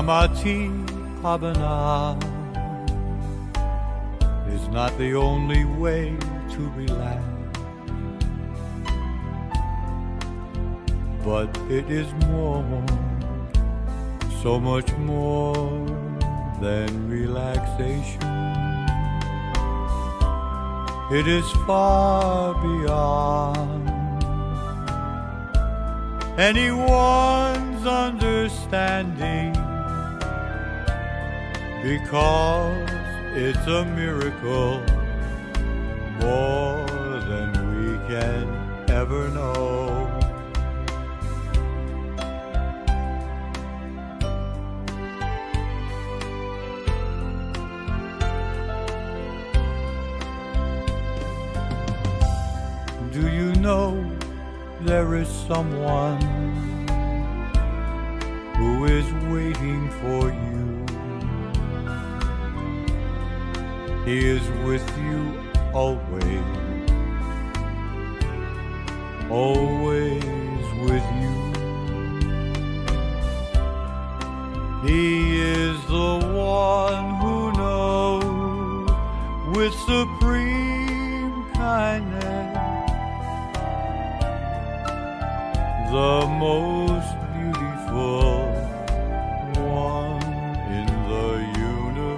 Samadhi Bhavana is not the only way to relax, but it is more, so much more than relaxation. It is far beyond anyone's understanding, because it's a miracle more than we can ever know. Do you know there is someone who is waiting for you? He is with you always, always with you. He is the one who knows with supreme kindness the most beautiful one in the universe.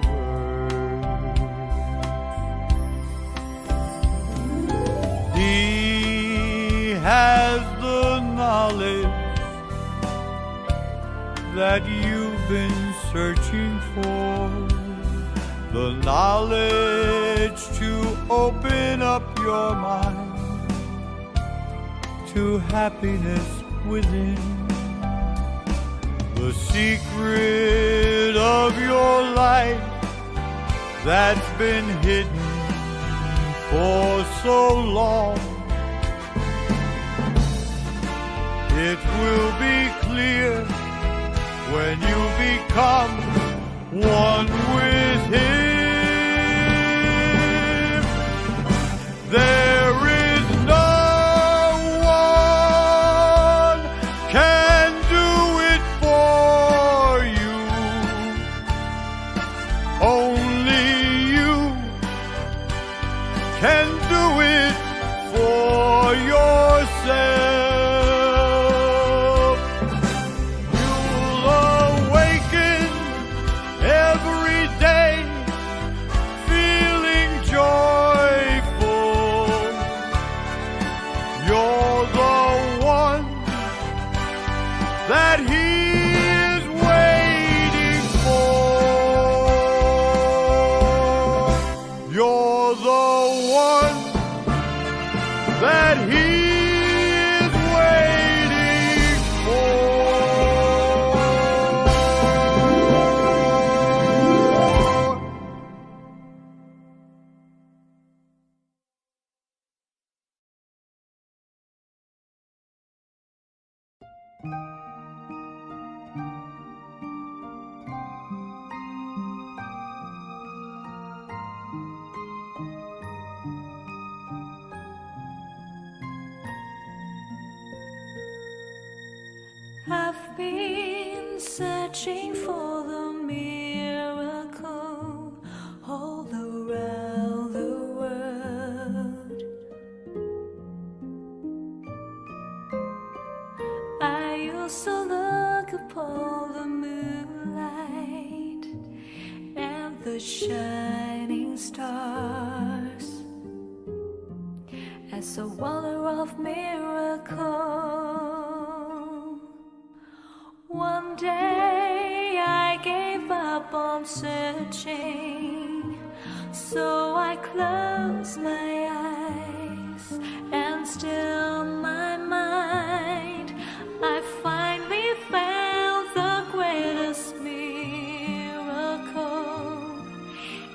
He has the knowledge that you've been searching for, the knowledge to open up your mind to happiness within, the secret of your life that's been hidden for so long. It will be clear when you become one with Him. There is no one can do it for you. Only you can do it for yourself. That He is waiting for. You're the one that He is waiting for. I've been searching for the miracle all around the world. I used to look upon the moonlight and the shining stars as a wonder of miracle. One day I gave up on searching, so I closed my eyes and stilled my mind. I finally found the greatest miracle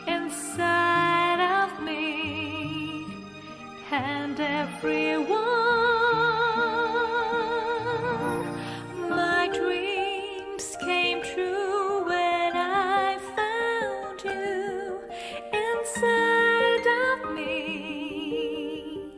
inside of me and everyone. Came true when I found you inside of me.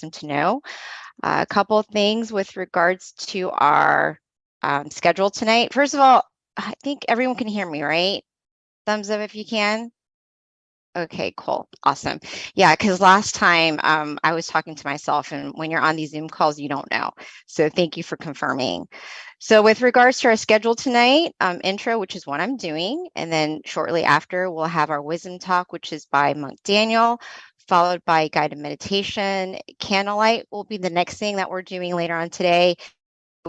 to know. A couple of things with regards to our schedule tonight. First of all, I think everyone can hear me, right? Thumbs up if you can. Okay, cool. Awesome. Yeah, because last time I was talking to myself, and when you're on these Zoom calls, you don't know. So thank you for confirming. So with regards to our schedule tonight, intro, which is what I'm doing, and then shortly after, we'll have our wisdom talk, which is by Monk Daniel, followed by guided meditation. Candlelight will be the next thing that we're doing later on today.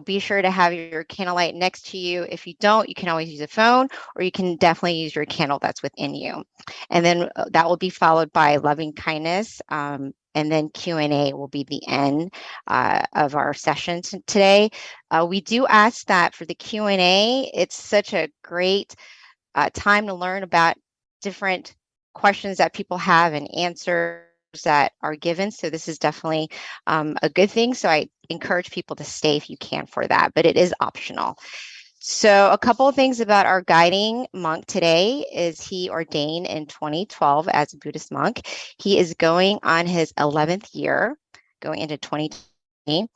Be sure to have your candlelight next to you. If you don't, you can always use a phone, or you can definitely use your candle that's within you. And then that will be followed by loving kindness. And then Q&A will be the end of our session today. We do ask that for the Q&A, it's such a great time to learn about different questions that people have and answers that are given. So this is definitely a good thing. So I encourage people to stay if you can for that, but it is optional. So a couple of things about our guiding monk today is he ordained in 2012 as a Buddhist monk. He is going on his 11th year, going into 2020,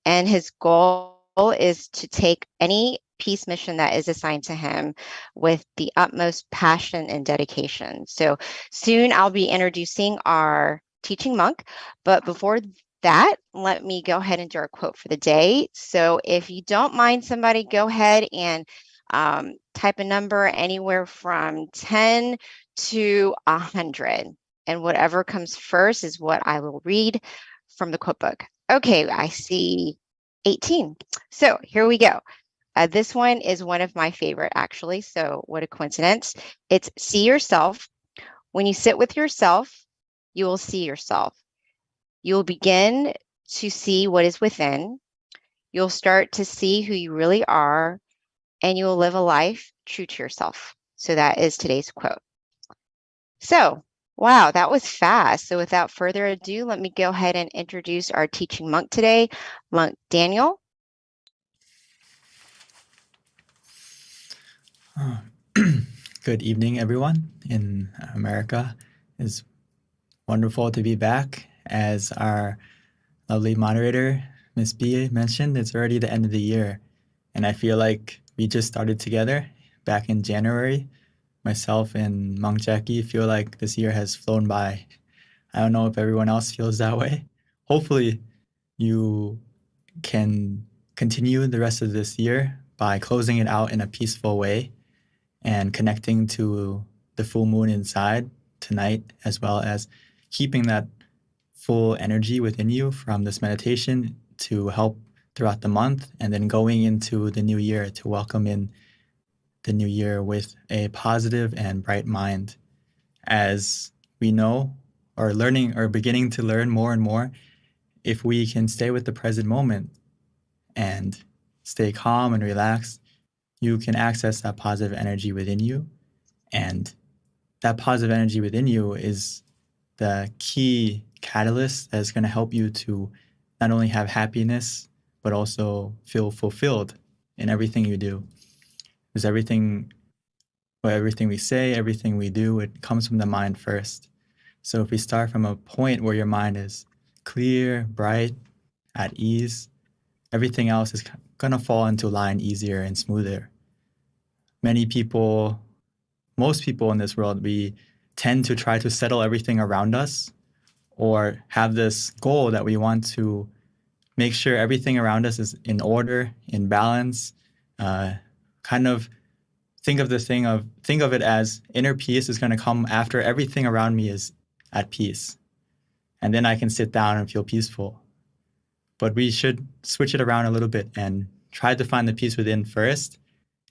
and his goal is to take any peace mission that is assigned to him with the utmost passion and dedication. So soon I'll be introducing our teaching monk, but before that, let me go ahead and do our quote for the day. So if you don't mind, somebody go ahead and type a number anywhere from 10 to 100. And whatever comes first is what I will read from the quote book. Okay, I see 18. So here we go. This one is one of my favorite, actually. So what a coincidence. It's see yourself. When you sit with yourself, you will see yourself. You will begin to see what is within. You'll start to see who you really are, and you will live a life true to yourself. So that is today's quote. So, wow, that was fast. So without further ado, let me go ahead and introduce our teaching monk today, Monk Daniel. Good evening, everyone in America. It's wonderful to be back. As our lovely moderator, Miss B, mentioned, it's already the end of the year. And I feel like we just started together back in January. Myself and Monk Jackie feel like this year has flown by. I don't know if everyone else feels that way. Hopefully, you can continue the rest of this year by closing it out in a peaceful way and connecting to the full moon inside tonight, as well as keeping that full energy within you from this meditation to help throughout the month, and then going into the new year to welcome in the new year with a positive and bright mind. As we know, or learning or beginning to learn more and more, if we can stay with the present moment and stay calm and relaxed, you can access that positive energy within you. And that positive energy within you is the key catalyst that's going to help you to not only have happiness, but also feel fulfilled in everything you do. Because everything we say, everything we do, it comes from the mind first. So if we start from a point where your mind is clear, bright, at ease, everything else is going to fall into line easier and smoother. Most people in this world, we tend to try to settle everything around us, or have this goal that we want to make sure everything around us is in order, in balance. Kind of think of it as inner peace is going to come after everything around me is at peace. And then I can sit down and feel peaceful. But we should switch it around a little bit and try to find the peace within first.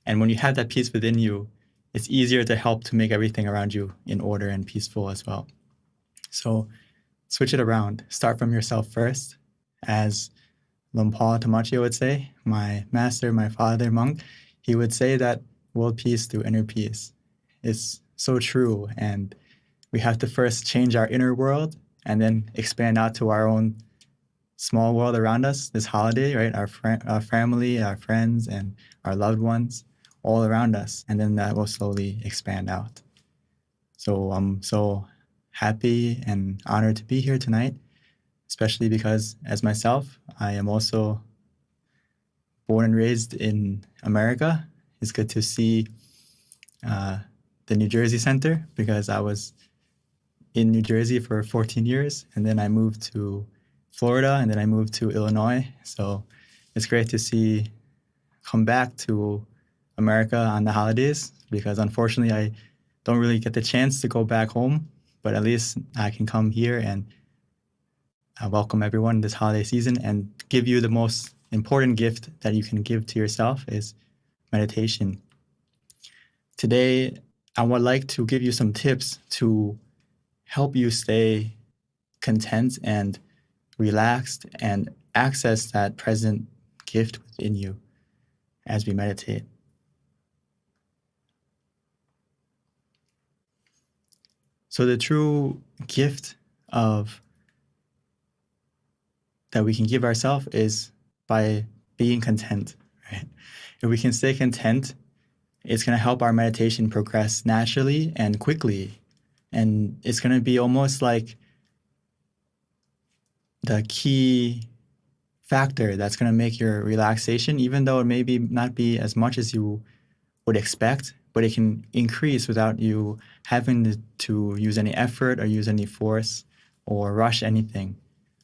And when you have that peace within you, it's easier to help to make everything around you in order and peaceful as well. So switch it around. Start from yourself first. As Lumpal Tamachio would say, my master, my father, monk, he would say that world peace through inner peace. It's so true. And we have to first change our inner world and then expand out to our own small world around us this holiday, right? Our family, our friends, and our loved ones all around us. And then that will slowly expand out. So I'm so happy and honored to be here tonight, especially because as myself, I am also born and raised in America. It's good to see the New Jersey Center because I was in New Jersey for 14 years, and then I moved to Florida, and then I moved to Illinois. So it's great to come back to America on the holidays because unfortunately I don't really get the chance to go back home, but at least I can come here and welcome everyone this holiday season and give you the most important gift that you can give to yourself is meditation. Today, I would like to give you some tips to help you stay content and relaxed and access that present gift within you as we meditate. So the true gift of that we can give ourselves is by being content, right? If we can stay content, it's going to help our meditation progress naturally and quickly. And it's going to be almost like the key factor that's going to make your relaxation, even though it maybe not be as much as you would expect, but it can increase without you having to use any effort or use any force or rush anything.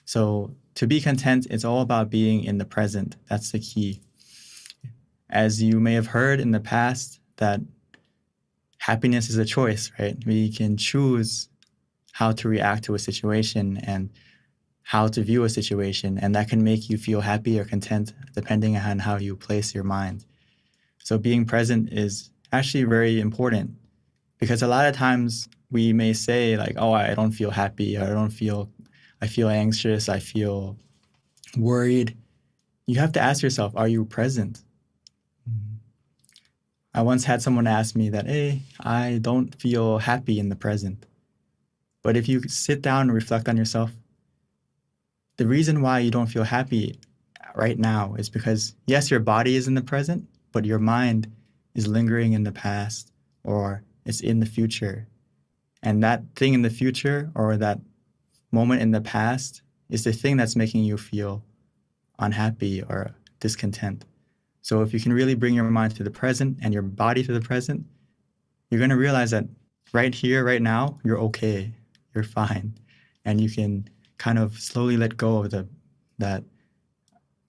So to be content, it's all about being in the present. That's the key. As you may have heard in the past, that happiness is a choice, right? We can choose how to react to a situation and how to view a situation, and that can make you feel happy or content depending on how you place your mind. So being present is actually very important because a lot of times we may say like, oh, I don't feel happy, or I feel anxious, I feel worried. You have to ask yourself, are you present? I once had someone ask me that, hey, I don't feel happy in the present. But if you sit down and reflect on yourself, the reason why you don't feel happy right now is because, yes, your body is in the present, but your mind is lingering in the past or it's in the future. And that thing in the future or that moment in the past is the thing that's making you feel unhappy or discontent. So if you can really bring your mind to the present and your body to the present, you're going to realize that right here, right now, you're okay, you're fine. And you can kind of slowly let go of that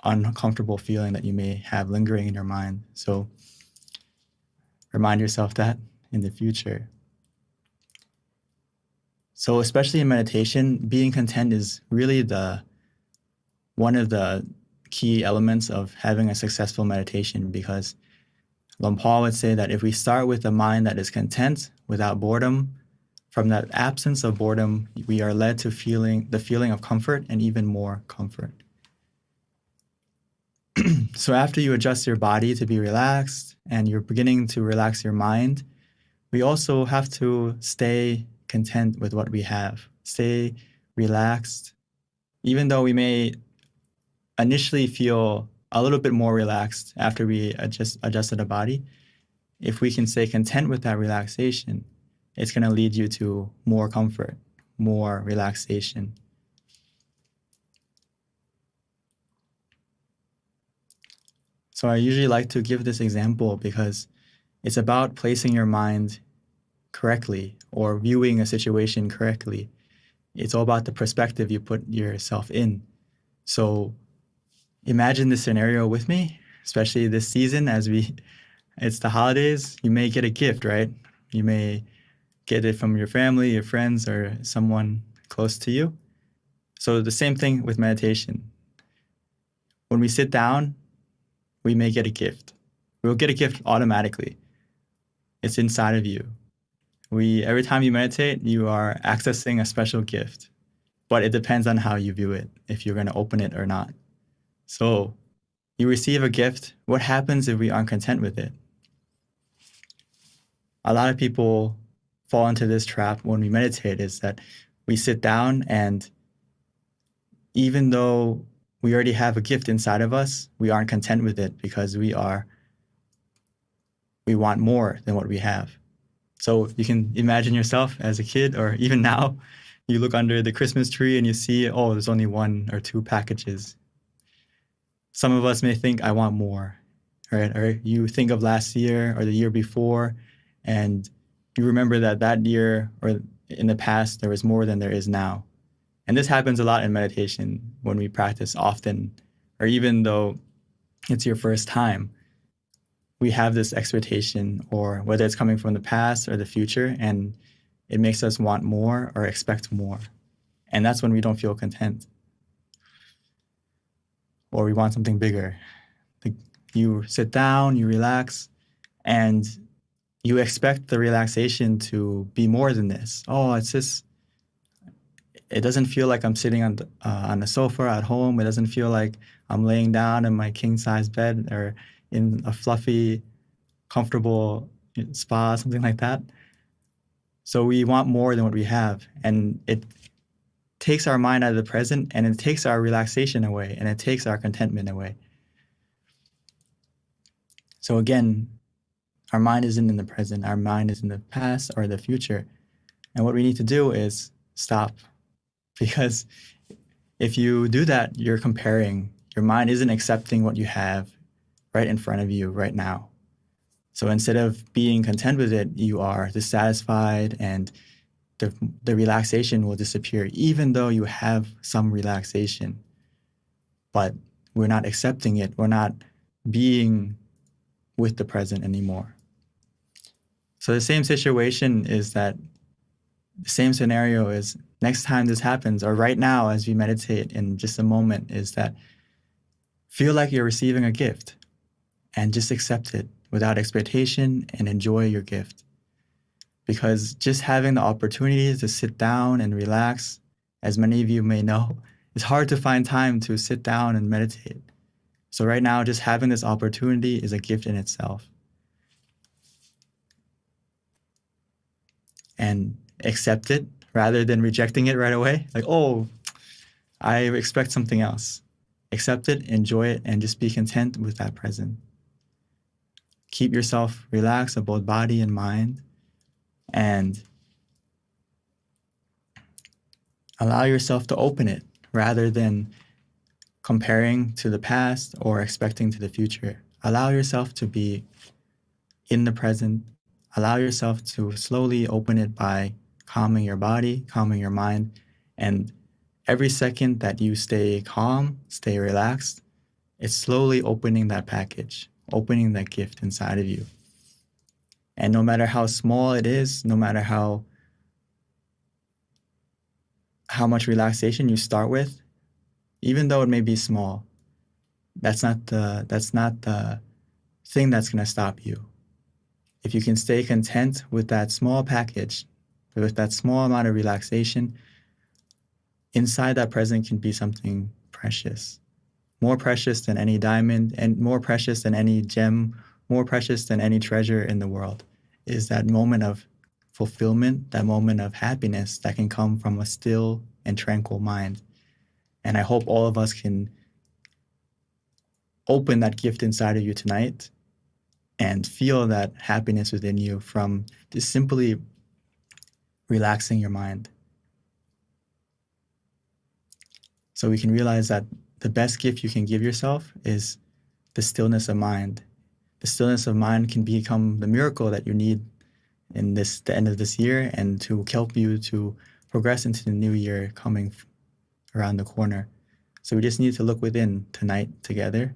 uncomfortable feeling that you may have lingering in your mind. So remind yourself that in the future. So especially in meditation, being content is really one of the key elements of having a successful meditation, because Paul would say that if we start with a mind that is content without boredom, from that absence of boredom, we are led to the feeling of comfort and even more comfort. So after you adjust your body to be relaxed and you're beginning to relax your mind, we also have to stay content with what we have, stay relaxed, even though we may initially feel a little bit more relaxed after we adjusted the body. If we can stay content with that relaxation, it's going to lead you to more comfort, more relaxation. So I usually like to give this example because it's about placing your mind correctly or viewing a situation correctly. It's all about the perspective you put yourself in. So imagine this scenario with me, especially this season it's the holidays. You may get a gift, right? You may get it from your family, your friends, or someone close to you. So the same thing with meditation. When we sit down, we may get a gift. We'll get a gift automatically. It's inside of you. Every time you meditate, you are accessing a special gift, but it depends on how you view it, if you're going to open it or not. So you receive a gift. What happens if we aren't content with it? A lot of people fall into this trap when we meditate, is that we sit down and even though we already have a gift inside of us, we aren't content with it because we want more than what we have. So you can imagine yourself as a kid, or even now, you look under the Christmas tree and you see, oh, there's only 1 or 2 packages. Some of us may think, I want more, right? Or you think of last year or the year before, and you remember that year or in the past, there was more than there is now. And this happens a lot in meditation when we practice often, or even though it's your first time, we have this expectation, or whether it's coming from the past or the future, and it makes us want more or expect more. And that's when we don't feel content. Or we want something bigger. Like you sit down, you relax, and you expect the relaxation to be more than this. Oh, it doesn't feel like I'm sitting on the sofa at home. It doesn't feel like I'm laying down in my king-size bed or in a fluffy, comfortable spa, something like that. So we want more than what we have. And it takes our mind out of the present, and it takes our relaxation away, and it takes our contentment away. So again, our mind isn't in the present. Our mind is in the past or the future. And what we need to do is stop. Because if you do that, you're comparing. Your mind isn't accepting what you have right in front of you right now. So instead of being content with it, you are dissatisfied, and the relaxation will disappear, even though you have some relaxation. But we're not accepting it. We're not being with the present anymore. So the same situation is that the same scenario is next time this happens, or right now as we meditate in just a moment, is that feel like you're receiving a gift and just accept it without expectation and enjoy your gift. Because just having the opportunity to sit down and relax, as many of you may know, it's hard to find time to sit down and meditate. So right now, just having this opportunity is a gift in itself. And accept it rather than rejecting it right away. Like, oh, I expect something else. Accept it, enjoy it, and just be content with that present. Keep yourself relaxed of both body and mind, and allow yourself to open it rather than comparing to the past or expecting to the future. Allow yourself to be in the present. Allow yourself to slowly open it by calming your body, calming your mind. And every second that you stay calm, stay relaxed, it's slowly opening that package, opening that gift inside of you. And no matter how small it is, no matter how much relaxation you start with, even though it may be small, that's not the thing that's going to stop you. If you can stay content with that small package, with that small amount of relaxation, inside that present can be something precious. More precious than any diamond, and more precious than any gem, more precious than any treasure in the world, is that moment of fulfillment, that moment of happiness that can come from a still and tranquil mind. And I hope all of us can open that gift inside of you tonight and feel that happiness within you from just simply relaxing your mind. So we can realize that the best gift you can give yourself is the stillness of mind. The stillness of mind can become the miracle that you need in the end of this year, and to help you to progress into the new year coming around the corner. So we just need to look within tonight together.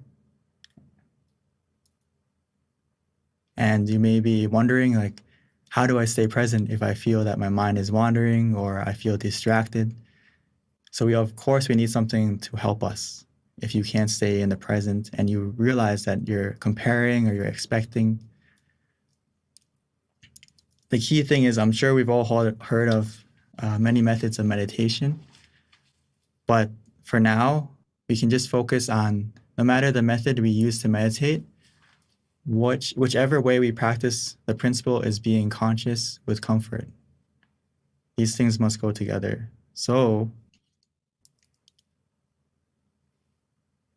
And you may be wondering, like, how do I stay present if I feel that my mind is wandering or I feel distracted? So of course we need something to help us. If you can't stay in the present and you realize that you're comparing or you're expecting, the key thing is, I'm sure we've all heard of many methods of meditation, but for now, we can just focus on, no matter the method we use to meditate, whichever way we practice, the principle is being conscious with comfort. These things must go together. So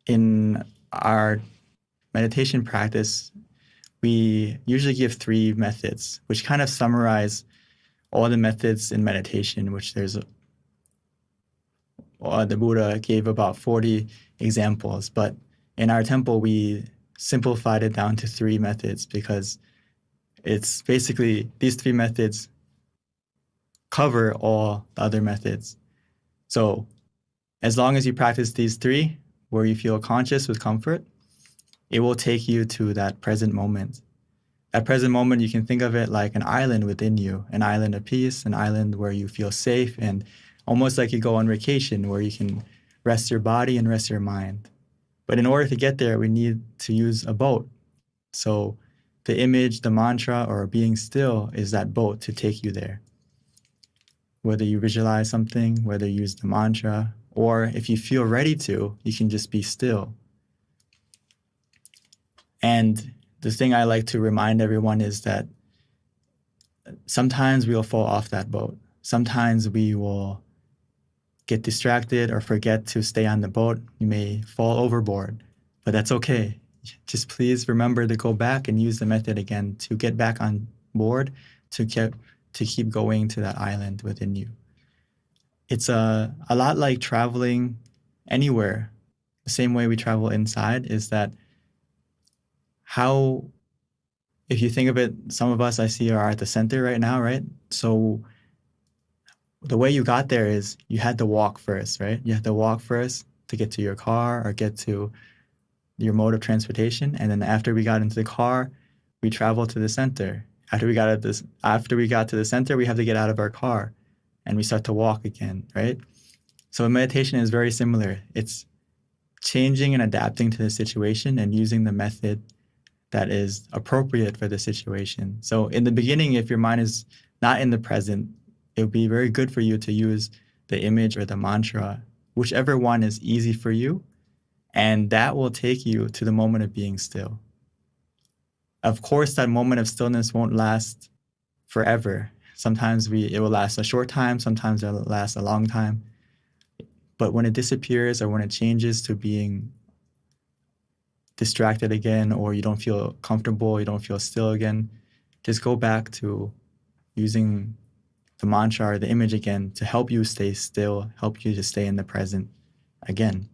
in our meditation practice, we usually give 3 methods, which kind of summarize all the methods in meditation, which there's the Buddha gave about 40 examples, but in our temple, we simplified it down to 3 methods because it's basically these 3 methods cover all the other methods. So as long as you practice these 3, where you feel conscious with comfort, it will take you to that present moment. That present moment, you can think of it like an island within you, an island of peace, an island where you feel safe, and almost like you go on vacation where you can rest your body and rest your mind. But in order to get there, we need to use a boat. So the image, the mantra, or being still is that boat to take you there. Whether you visualize something, whether you use the mantra, or if you feel ready to, you can just be still. And the thing I like to remind everyone is that sometimes we'll fall off that boat. Sometimes we will get distracted or forget to stay on the boat. You may fall overboard, but that's okay. Just please remember to go back and use the method again to get back on board, to keep going to that island within you. It's a lot like traveling anywhere. The same way we travel inside is that how, if you think of it, some of us I see are at the center right now, right? So the way you got there is you had to walk first, right? You had to walk first to get to your car or get to your mode of transportation. And then after we got into the car, we traveled to the center. After we got to the center, we have to get out of our car and we start to walk again, right? So meditation is very similar. It's changing and adapting to the situation and using the method that is appropriate for the situation. So in the beginning, if your mind is not in the present, it would be very good for you to use the image or the mantra, whichever one is easy for you, and that will take you to the moment of being still. Of course, that moment of stillness won't last forever. Sometimes it will last a short time, sometimes it will last a long time. But when it disappears or when it changes to being distracted again, or you don't feel comfortable, you don't feel still again, just go back to using the mantra or the image again to help you stay still, help you to stay in the present again.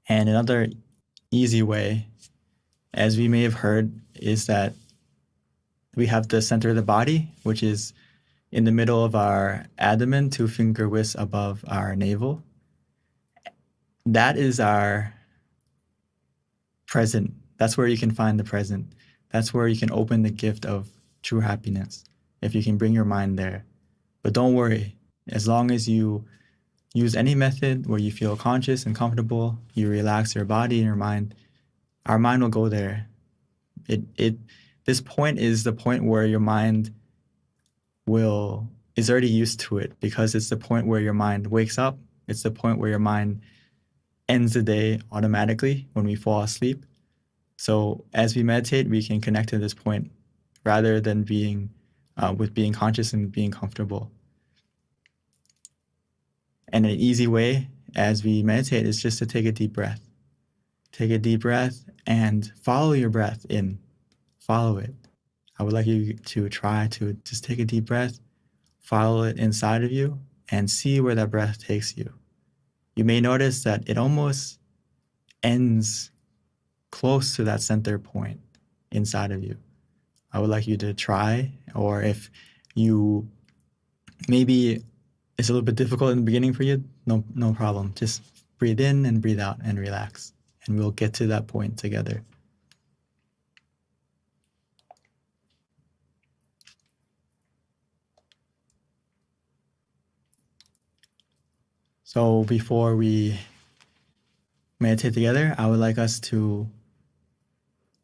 And another easy way, as we may have heard, is that we have the center of the body, which is in the middle of our abdomen, 2 finger widths above our navel. That is our present. That's where you can find the present. That's where you can open the gift of true happiness, if you can bring your mind there. But don't worry, as long as you use any method where you feel conscious and comfortable, you relax your body and your mind, our mind will go there. This point is the point where your mind is already used to it, because it's the point where your mind wakes up. It's the point where your mind ends the day automatically when we fall asleep. So as we meditate, we can connect to this point rather than being conscious and being comfortable. And an easy way as we meditate is just to take a deep breath. Take a deep breath and follow your breath in. Follow it. I would like you to try to just take a deep breath, follow it inside of you, and see where that breath takes you. You may notice that it almost ends close to that center point inside of you. I would like you to try, or if you maybe it's a little bit difficult in the beginning for you, no problem. Just breathe in and breathe out and relax, and we'll get to that point together. So before we meditate together, I would like us to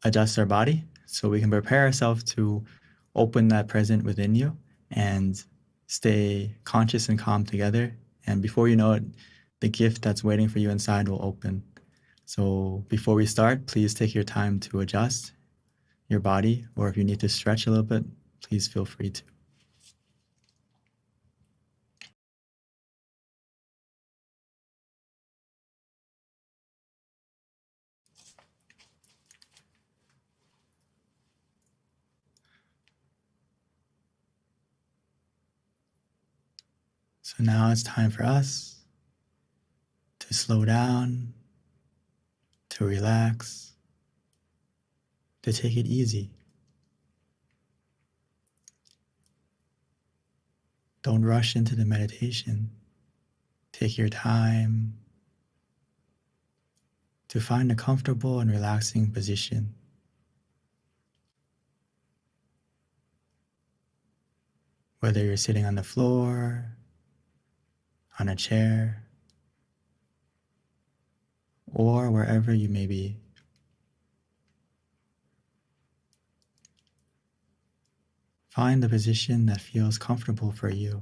adjust our body so we can prepare ourselves to open that present within you and stay conscious and calm together. And before you know it, the gift that's waiting for you inside will open. So before we start, please take your time to adjust your body, or if you need to stretch a little bit, please feel free to. So now it's time for us to slow down, to relax, to take it easy. Don't rush into the meditation. Take your time to find a comfortable and relaxing position. Whether you're sitting on the floor, on a chair, or wherever you may be. Find the position that feels comfortable for you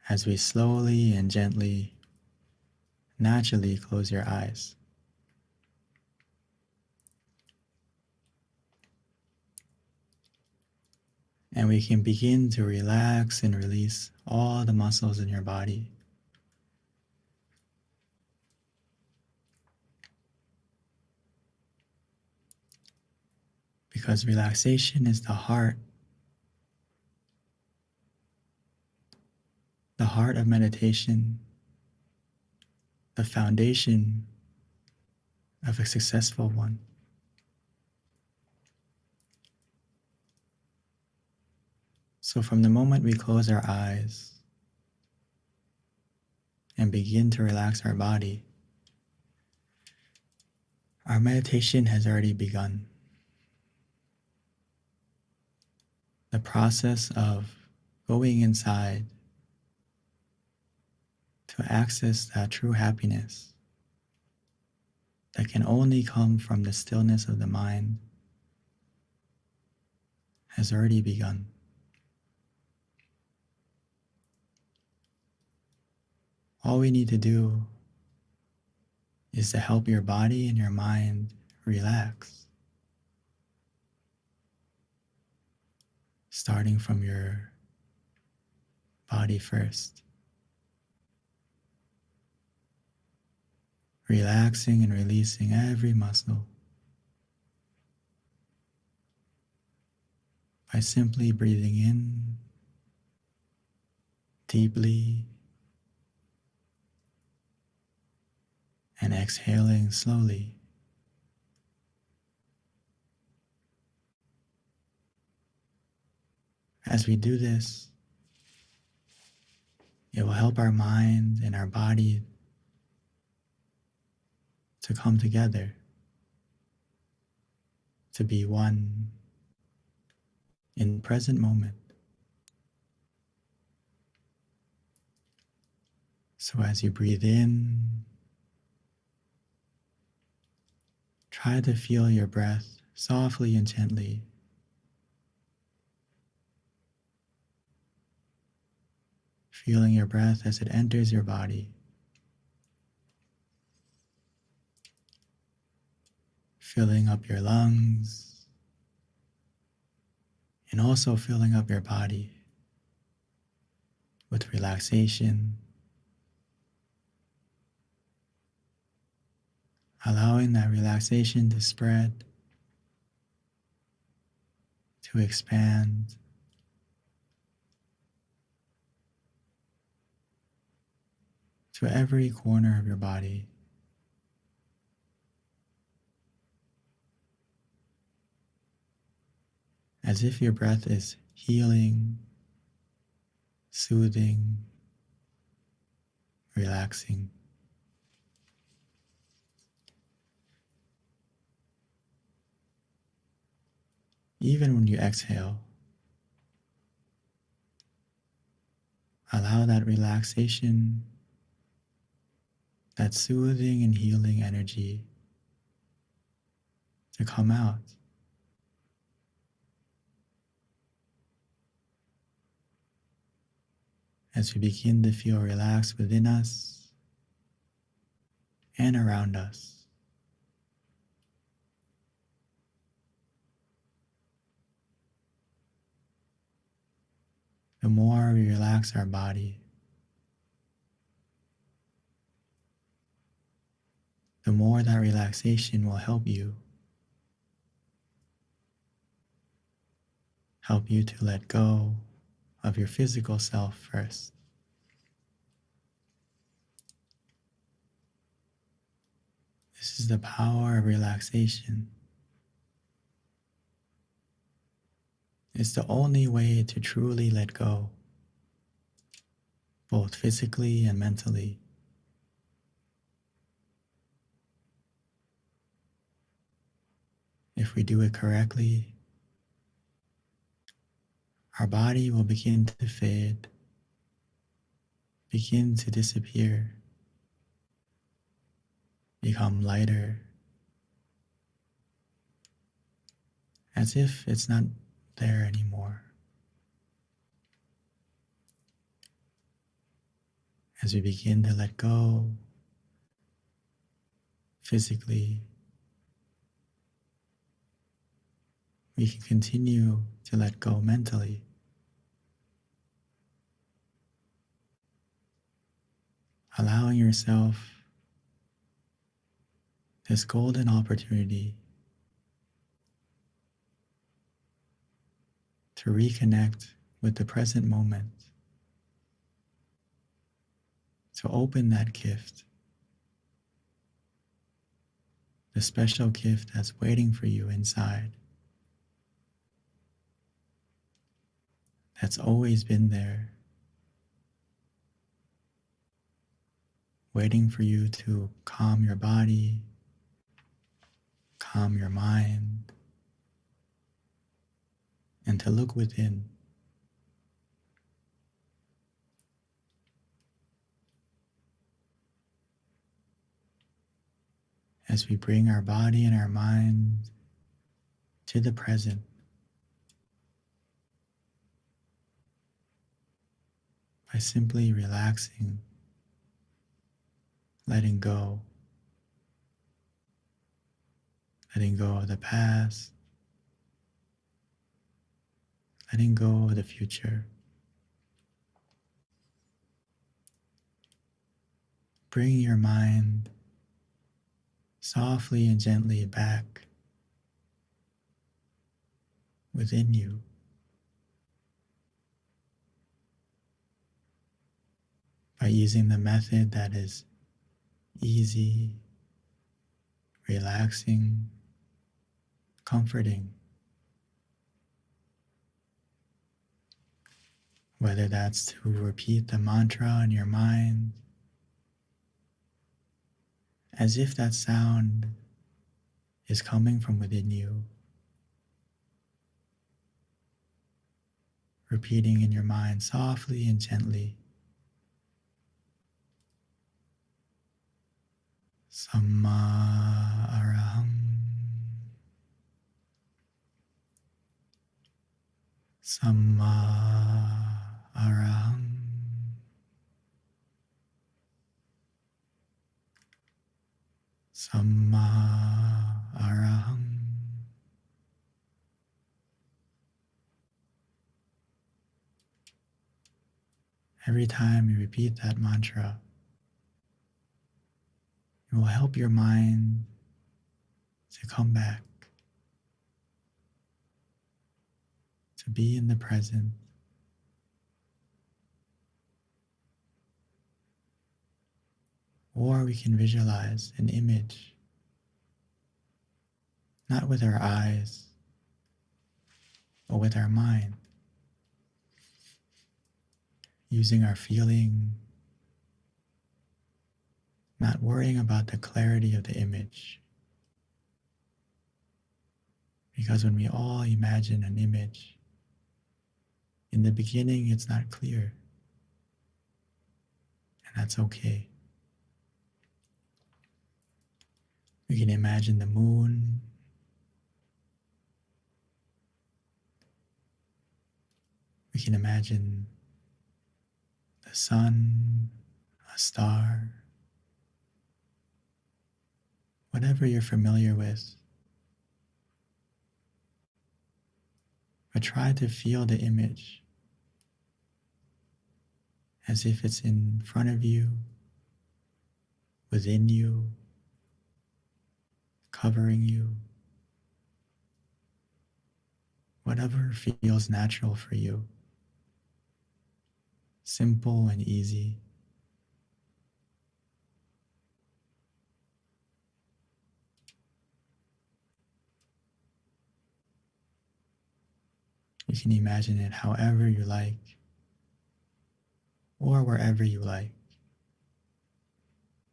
as we slowly and gently, naturally close your eyes. And we can begin to relax and release all the muscles in your body. Because relaxation is the heart of meditation, the foundation of a successful one. So from the moment we close our eyes and begin to relax our body, our meditation has already begun. The process of going inside to access that true happiness that can only come from the stillness of the mind has already begun. All we need to do is to help your body and your mind relax, starting from your body first. Relaxing and releasing every muscle by simply breathing in deeply and exhaling slowly. As we do this, it will help our mind and our body to come together, to be one in the present moment. So as you breathe in, try to feel your breath softly and gently. Feeling your breath as it enters your body. Filling up your lungs and also filling up your body with relaxation, allowing that relaxation to spread, to expand, to every corner of your body. As if your breath is healing, soothing, relaxing. Even when you exhale, allow that relaxation, that soothing and healing energy to come out. As we begin to feel relaxed within us and around us. The more we relax our body, the more that relaxation will help you to let go of your physical self first. This is the power of relaxation. It's the only way to truly let go, both physically and mentally. If we do it correctly, our body will begin to fade, begin to disappear, become lighter, as if it's not there anymore. As we begin to let go physically, we can continue to let go mentally. Allowing yourself this golden opportunity to reconnect with the present moment, to open that gift, the special gift that's waiting for you inside, that's always been there, waiting for you to calm your body, calm your mind, and to look within. As we bring our body and our mind to the present, by simply relaxing, letting go of the past, letting go of the future. Bring your mind softly and gently back within you. By using the method that is easy, relaxing, comforting. Whether that's to repeat the mantra in your mind, as if that sound is coming from within you, repeating in your mind softly and gently, Samma Araham, Samma Araham, Samma Araham. Every time you repeat that mantra, it will help your mind to come back, to be in the present. Or we can visualize an image, not with our eyes, but with our mind, using our feeling, not worrying about the clarity of the image. Because when we all imagine an image, in the beginning it's not clear, and that's okay. We can imagine the moon, we can imagine the sun, a star, whatever you're familiar with. But try to feel the image as if it's in front of you, within you, covering you. Whatever feels natural for you. simple and easy. You can imagine it however you like or wherever you like.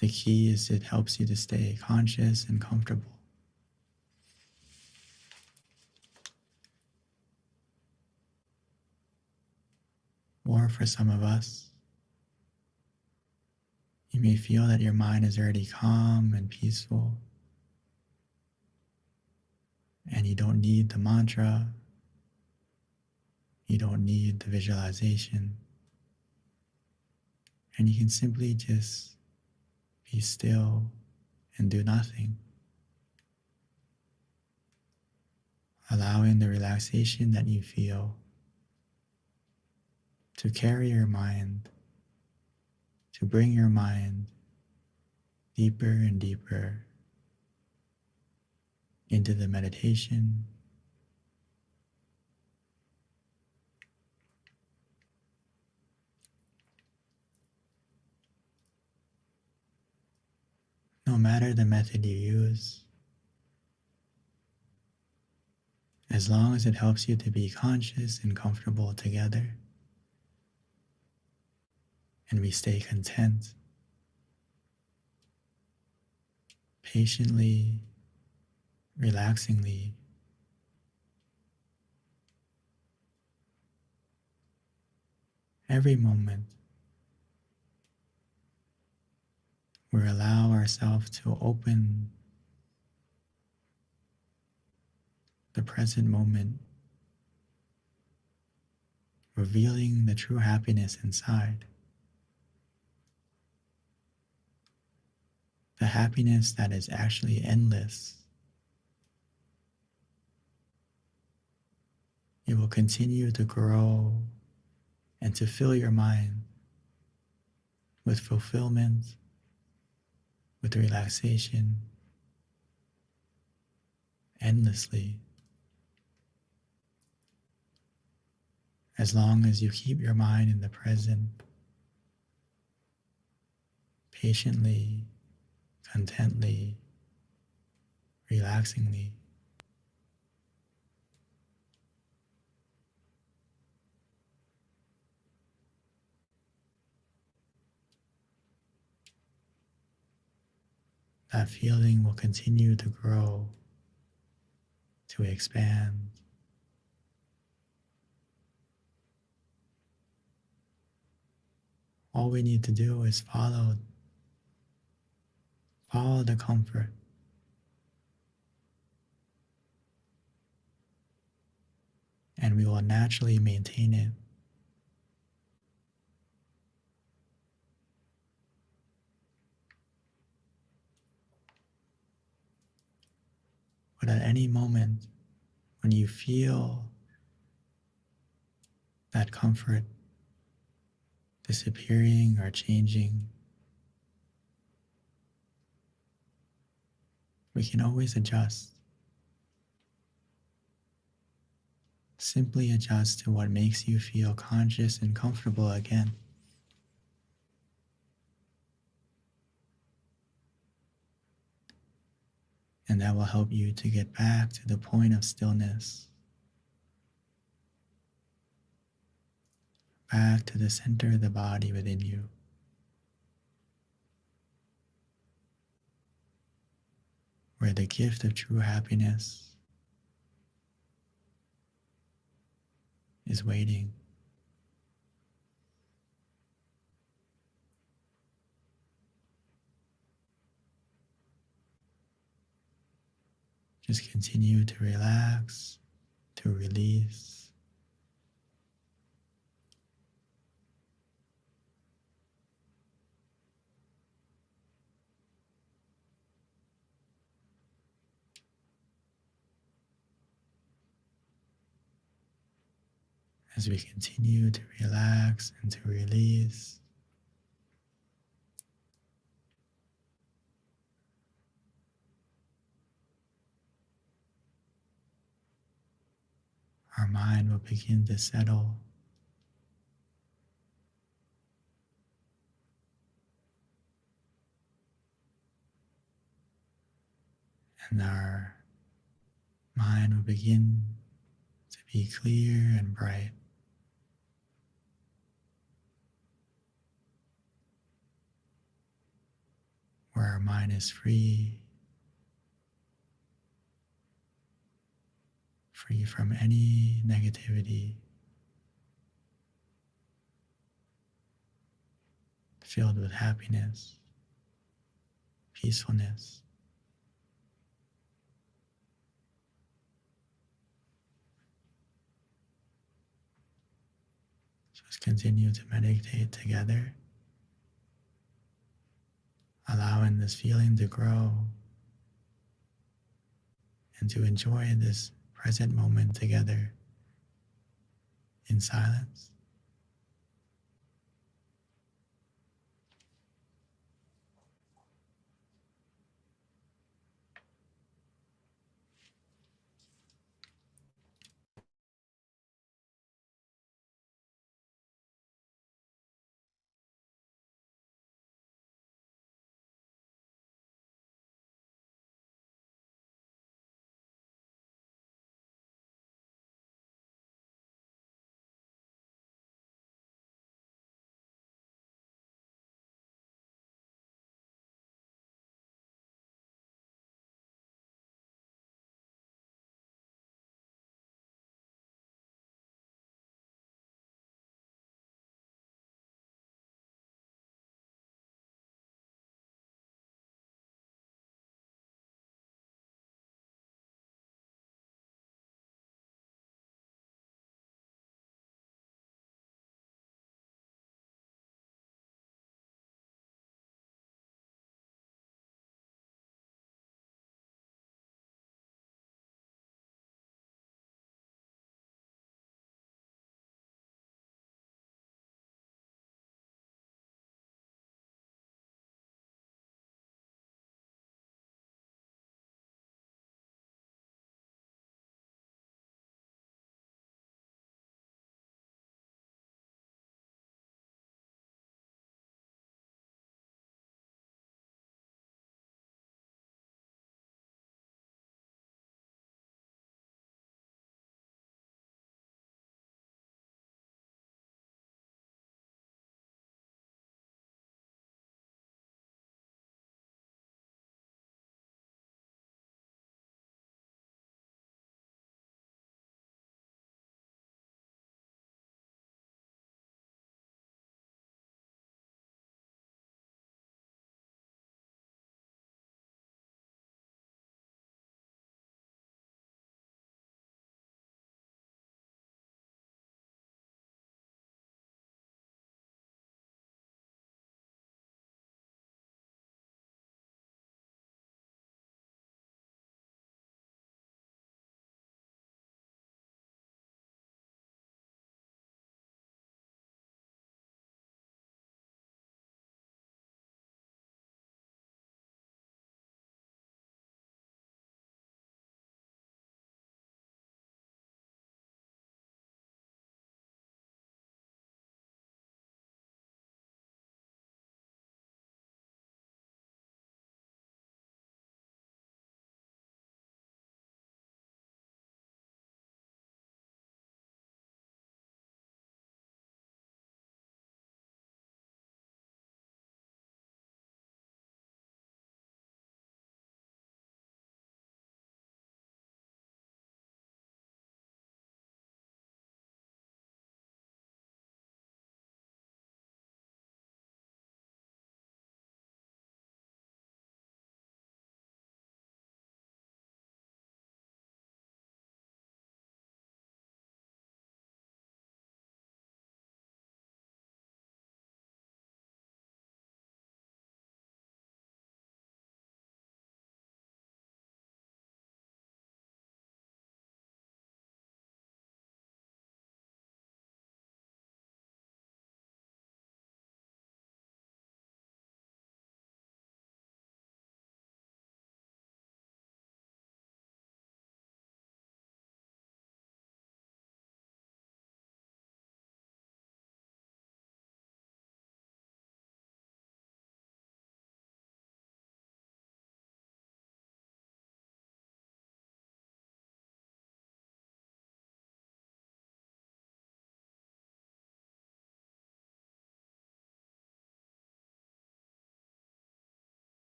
The key is it helps you to stay conscious and comfortable. Or for some of us, you may feel that your mind is already calm and peaceful, and you don't need the mantra, you don't need the visualization, and you can simply just be still and do nothing, allowing the relaxation that you feel to carry your mind, to bring your mind deeper and deeper into the meditation, no matter the method you use, as long as it helps you to be conscious and comfortable together, and we stay content, patiently, relaxingly, every moment we allow ourselves to open the present moment, revealing the true happiness inside, the happiness that is actually endless. It will continue to grow and to fill your mind with fulfillment, with relaxation, endlessly, as long as you keep your mind in the present, patiently, contently, relaxingly. That feeling will continue to grow, to expand. All we need to do is follow the comfort, and we will naturally maintain it. But at any moment, when you feel that comfort disappearing or changing, we can always adjust. Simply adjust to what makes you feel conscious and comfortable again. And that will help you to get back to the point of stillness, back to the center of the body within you, where the gift of true happiness is waiting. Just continue to relax, to release. As we continue to relax and to release, our mind will begin to settle, and our mind will begin to be clear and bright. Where our mind is free from any negativity, filled with happiness, peacefulness. So let's continue to meditate together, allowing this feeling to grow and to enjoy this present moment together in silence.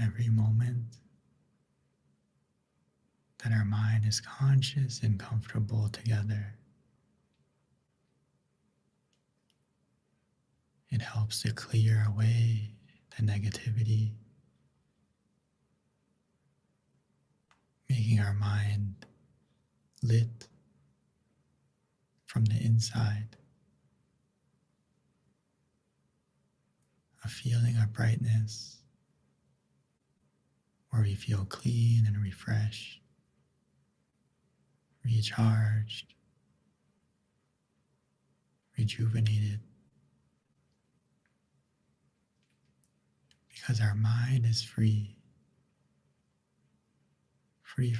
Every moment that our mind is conscious and comfortable together, it helps to clear away the negativity, making our mind lit from the inside, a feeling of brightness where we feel clean and refreshed, recharged, rejuvenated, because our mind is free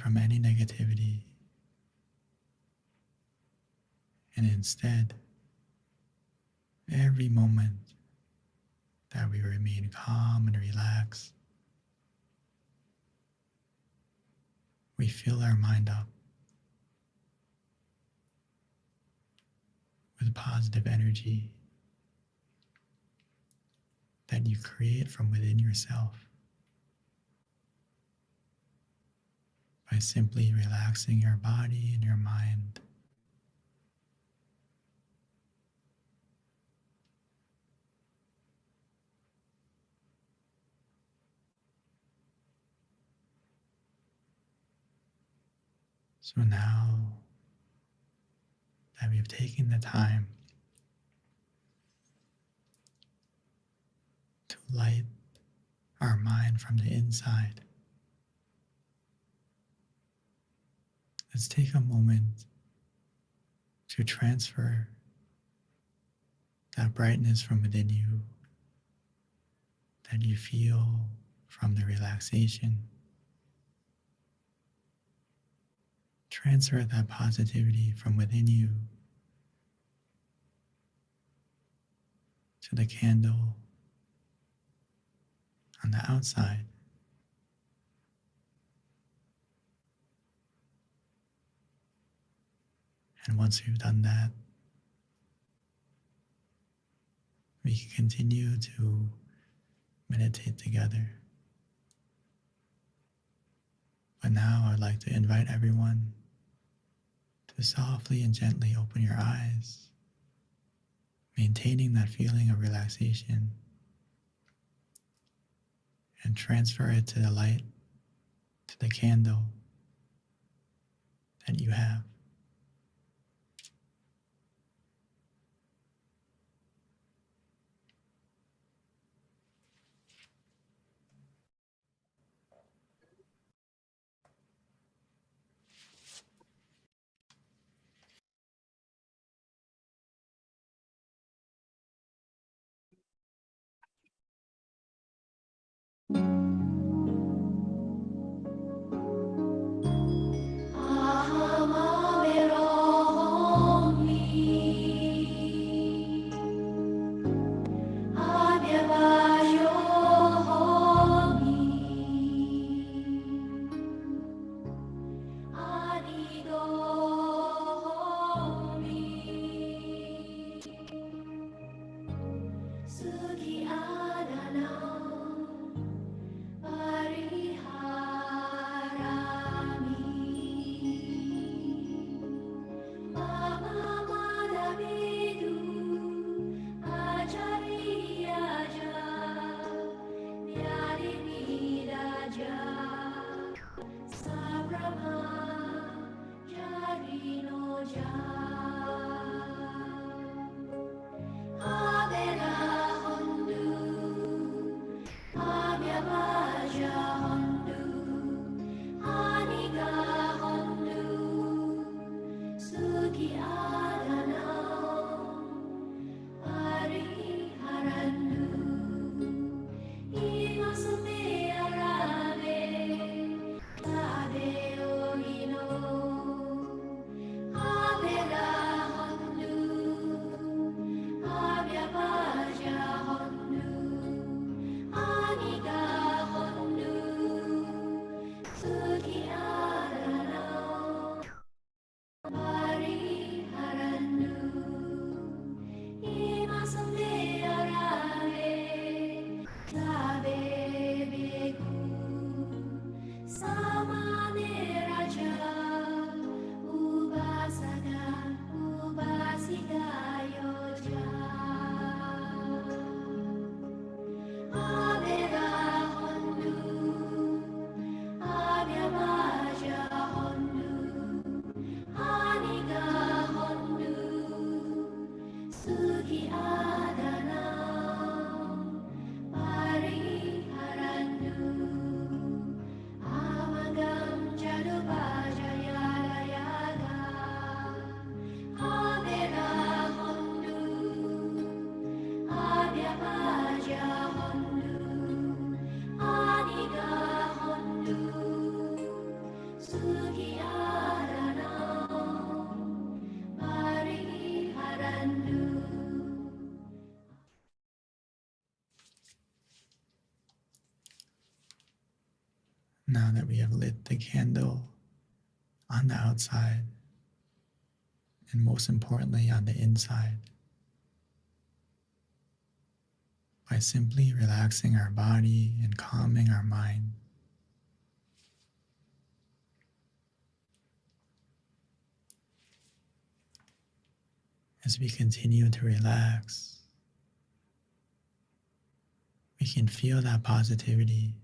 from any negativity, and instead, every moment that we remain calm and relaxed, we fill our mind up with positive energy that you create from within yourself by simply relaxing your body and your mind. So now that we've taken the time to light our mind from the inside, let's take a moment to transfer that brightness from within you that you feel from the relaxation. Transfer that positivity from within you to the candle on the outside. And once we've done that, we can continue to meditate together. But now I'd like to invite everyone to softly and gently open your eyes, maintaining that feeling of relaxation, and transfer it to the light, to the candle that you have. Now that we have lit the candle on the outside, and most importantly on the inside, by simply relaxing our body and calming our mind, as we continue to relax, we can feel that positivity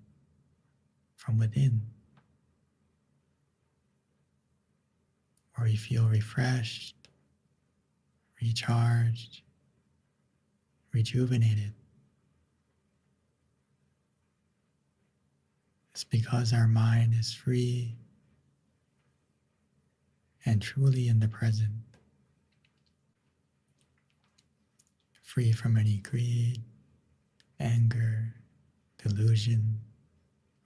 from within, where we feel refreshed, recharged, rejuvenated. It's because our mind is free and truly in the present, free from any greed, anger, delusion,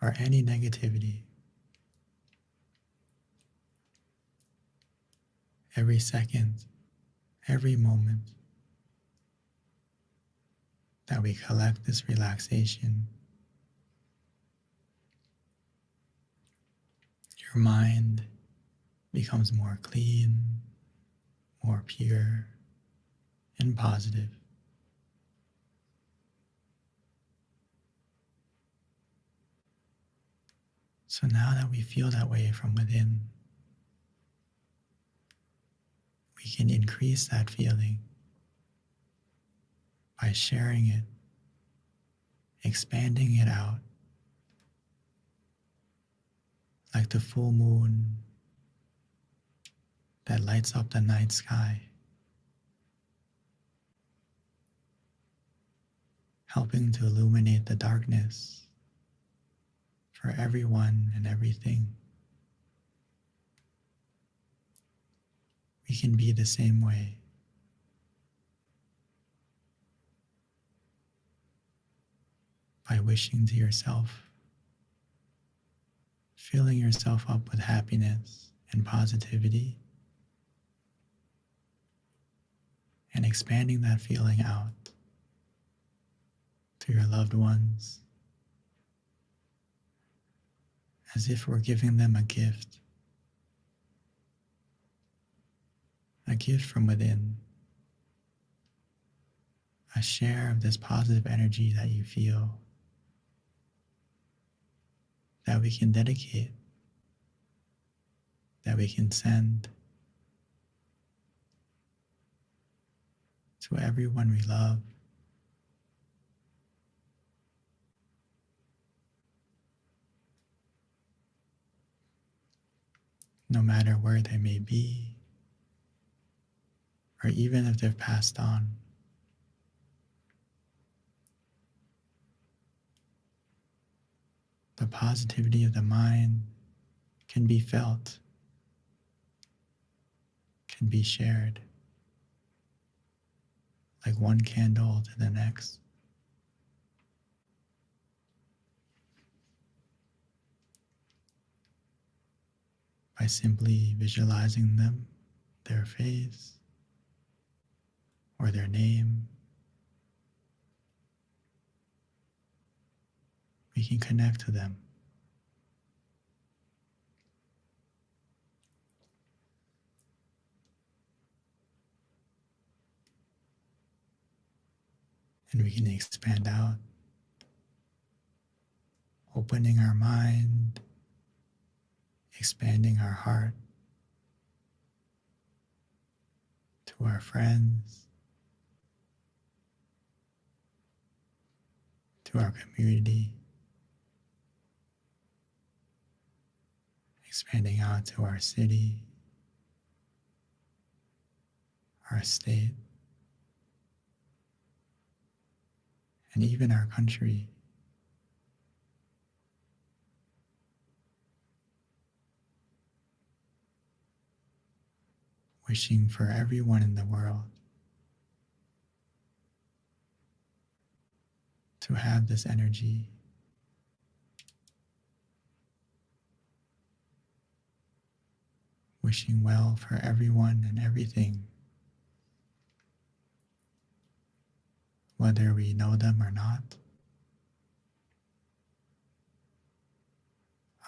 or any negativity. Every second, every moment that we collect this relaxation, your mind becomes more clean, more pure, and positive. So now that we feel that way from within, we can increase that feeling by sharing it, expanding it out, like the full moon that lights up the night sky, helping to illuminate the darkness for everyone and everything. We can be the same way. By wishing to yourself, filling yourself up with happiness and positivity, and expanding that feeling out to your loved ones, as if we're giving them a gift from within, a share of this positive energy that you feel, that we can dedicate, that we can send to everyone we love, no matter where they may be, or even if they've passed on. The positivity of the mind can be felt, can be shared, like one candle to the next. By simply visualizing them, their face, or their name, we can connect to them. And we can expand out, opening our mind, expanding our heart to our friends, to our community, expanding out to our city, our state, and even our country. Wishing for everyone in the world to have this energy, wishing well for everyone and everything, whether we know them or not.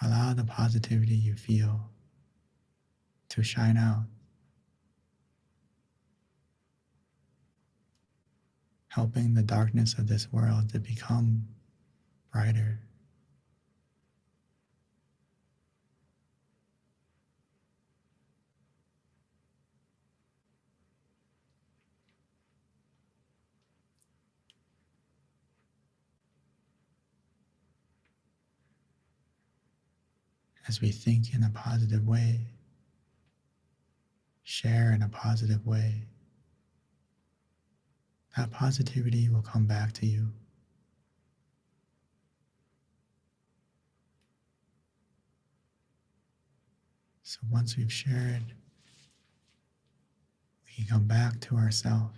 Allow the positivity you feel to shine out, helping the darkness of this world to become brighter. As we think in a positive way, share in a positive way, that positivity will come back to you. So once we've shared, we can come back to ourselves,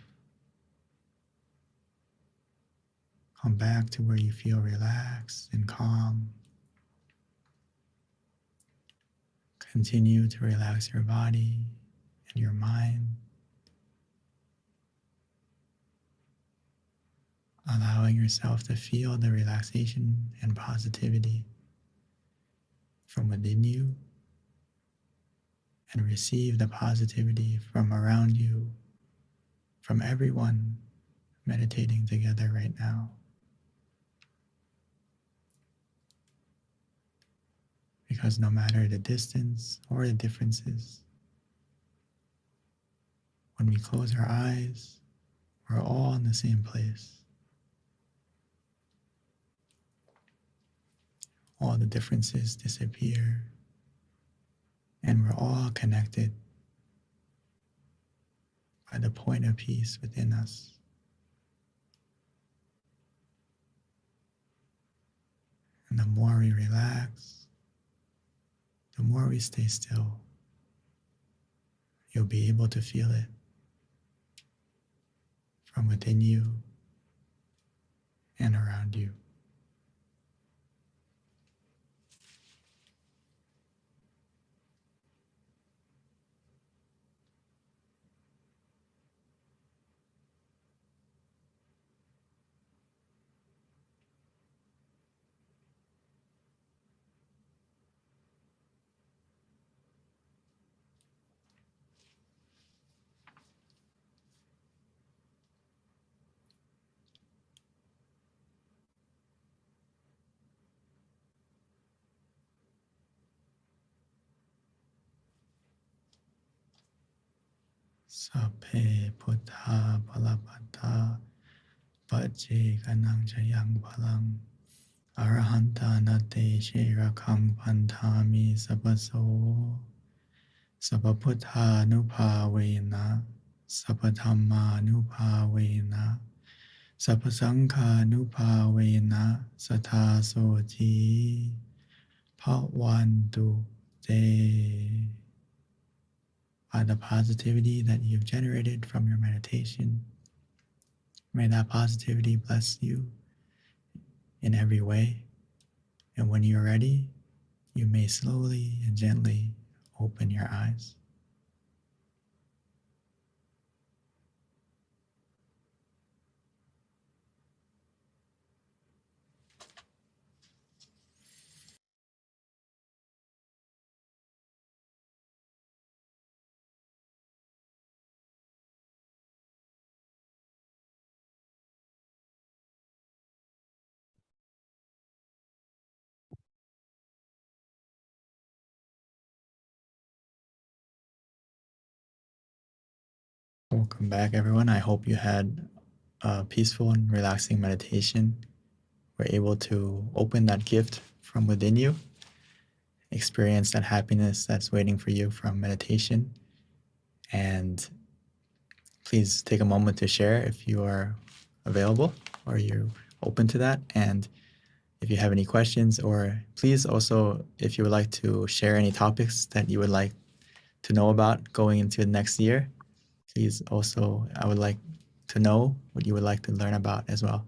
come back to where you feel relaxed and calm. Continue to relax your body and your mind, allowing yourself to feel the relaxation and positivity from within you and receive the positivity from around you, from everyone meditating together right now. Because no matter the distance or the differences, when we close our eyes, we're all in the same place. All the differences disappear, and we're all connected by the point of peace within us. And the more we relax, the more we stay still, you'll be able to feel it from within you and around you. Sape Buddha Balapata Pache Kanang Chayang Palang Arahanta Nate Shirakang Pantami Sabaso Sabaputta Nupavena Sapathamma Nupavena Sapasangha Nupavena Satasoti Pawantu Te. By the positivity that you've generated from your meditation, may that positivity bless you in every way. And when you're ready, you may slowly and gently open your eyes. Welcome back, everyone. I hope you had a peaceful and relaxing meditation. We're able to open that gift from within you, experience that happiness that's waiting for you from meditation. And please take a moment to share if you are available or you're open to that. And if you have any questions, or please also, if you would like to share any topics that you would like to know about going into the next year, please also, I would like to know what you would like to learn about as well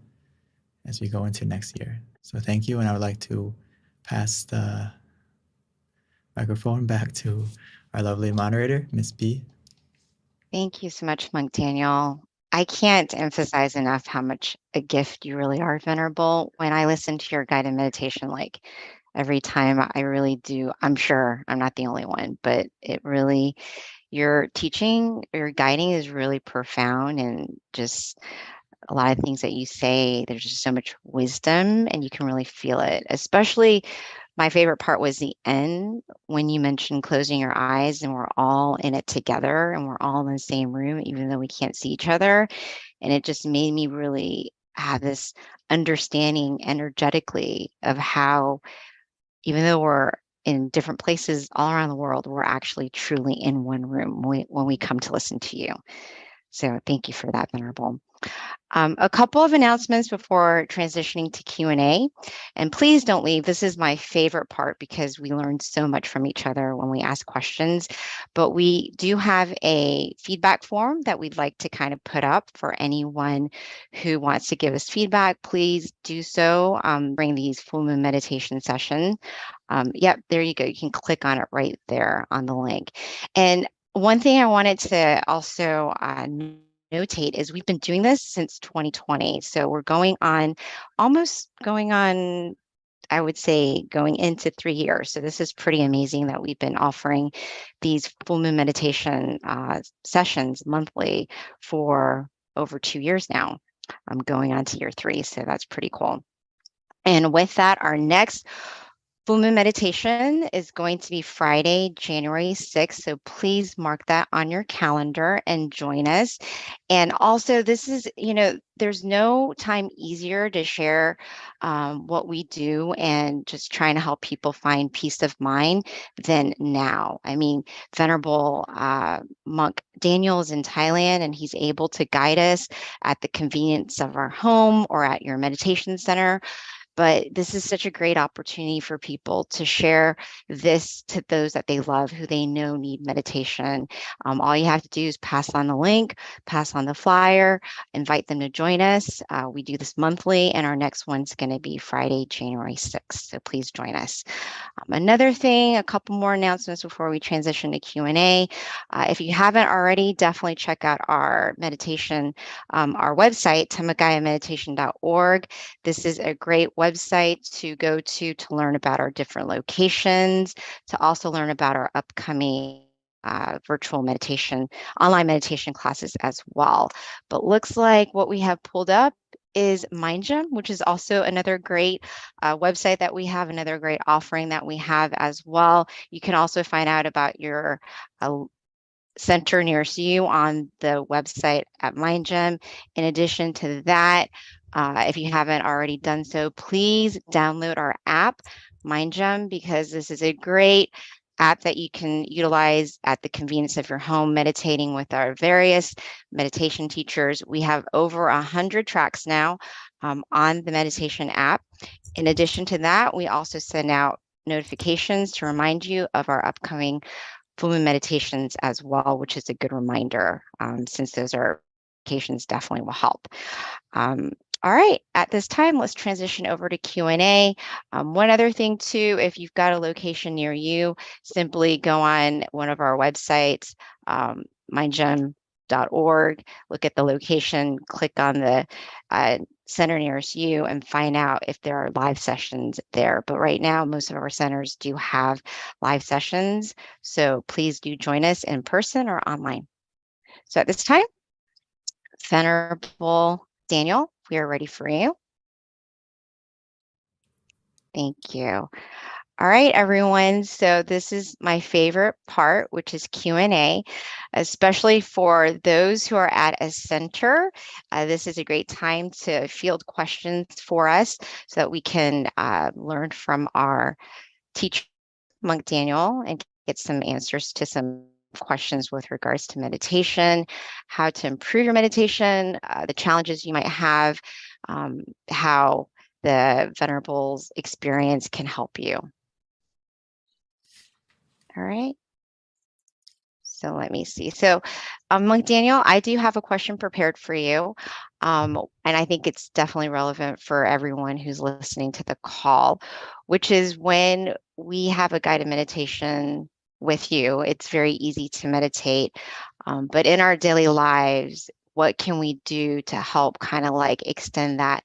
as we go into next year. So thank you, and I would like to pass the microphone back to our lovely moderator, Miss B. Thank you so much, Monk Daniel. I can't emphasize enough how much a gift you really are, Venerable. When I listen to your guided meditation, like every time. I really do. I'm sure I'm not the only one, but it really, your teaching, your guiding is really profound, and just a lot of things that you say, there's just so much wisdom and you can really feel it. Especially my favorite part was the end when you mentioned closing your eyes and we're all in it together and we're all in the same room, even though we can't see each other. And it just made me really have this understanding energetically of how, even though we're in different places all around the world, we're actually truly in one room when we come to listen to you. So thank you for that, Venerable. A couple of announcements before transitioning to Q&A, and please don't leave. This is my favorite part because we learn so much from each other when we ask questions, but we do have a feedback form that we'd like to kind of put up for anyone who wants to give us feedback. Please do so during these full moon meditation sessions. Yep, there you go. You can click on it right there on the link. And one thing I wanted to also notate is we've been doing this since 2020. So we're almost going on, I would say, going into 3 years. So this is pretty amazing that we've been offering these full moon meditation sessions monthly for over 2 years now. I'm going on to year 3, so that's pretty cool. And with that, our next full moon meditation is going to be Friday, January 6th. So please mark that on your calendar and join us. And also, this is, there's no time easier to share what we do and just trying to help people find peace of mind than now. I mean, Venerable Monk Daniel is in Thailand, and he's able to guide us at the convenience of our home or at your meditation center. But this is such a great opportunity for people to share this to those that they love, who they know need meditation. All you have to do is pass on the link, pass on the flyer, invite them to join us. We do this monthly, and our next one's going to be Friday, January 6th. So please join us. Another thing, a couple more announcements before we transition to Q&A. If you haven't already, definitely check out our meditation, our website, tamagayameditation.org. This is a great website to go to learn about our different locations, to also learn about our upcoming virtual meditation, online meditation classes as well. But looks like what we have pulled up is MindGym, which is also another great website that we have, another great offering that we have as well. You can also find out about your center nearest you on the website at MindGym. In addition to that, if you haven't already done so, please download our app, MindGym, because this is a great app that you can utilize at the convenience of your home, meditating with our various meditation teachers. We have over 100 tracks now on the meditation app. In addition to that, we also send out notifications to remind you of our upcoming full moon meditations as well, which is a good reminder, since those are notifications definitely will help. All right, at this time, let's transition over to Q&A. One other thing too, if you've got a location near you, simply go on one of our websites, mindgym.org, look at the location, click on the center nearest you and find out if there are live sessions there. But right now, most of our centers do have live sessions. So please do join us in person or online. So at this time, Venerable Daniel, we are ready for you. Thank you. All right, everyone. So this is my favorite part, which is Q&A, especially for those who are at a center. This is a great time to field questions for us so that we can learn from our teacher, Monk Daniel, and get some answers to some questions with regards to meditation, how to improve your meditation, the challenges you might have, how the Venerable's experience can help you. All right. So let me see. So Monk Daniel, I do have a question prepared for you. And I think it's definitely relevant for everyone who's listening to the call, which is when we have a guided meditation with you, it's very easy to meditate. But in our daily lives, what can we do to help kind of like extend that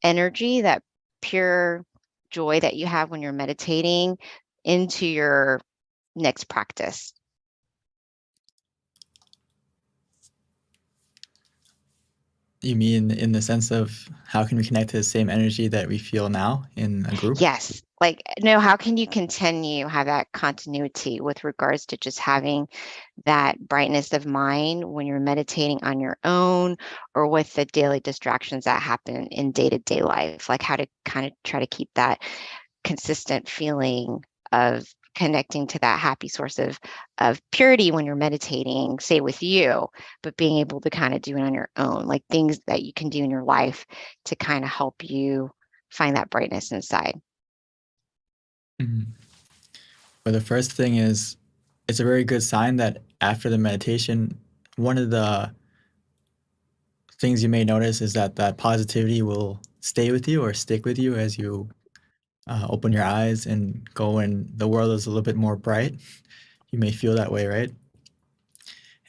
energy, that pure joy that you have when you're meditating into your next practice? You mean in the sense of how can we connect to the same energy that we feel now in a group? Yes. Like, no, how can you continue, have that continuity with regards to just having that brightness of mind when you're meditating on your own or with the daily distractions that happen in day-to-day life? Like how to kind of try to keep that consistent feeling of connecting to that happy source of purity when you're meditating, say with you, but being able to kind of do it on your own, like things that you can do in your life to kind of help you find that brightness inside. Mhm. Well, the first thing is it's a very good sign that after the meditation, one of the things you may notice is that that positivity will stay with you or stick with you as you open your eyes and go and the world is a little bit more bright. You may feel that way, right?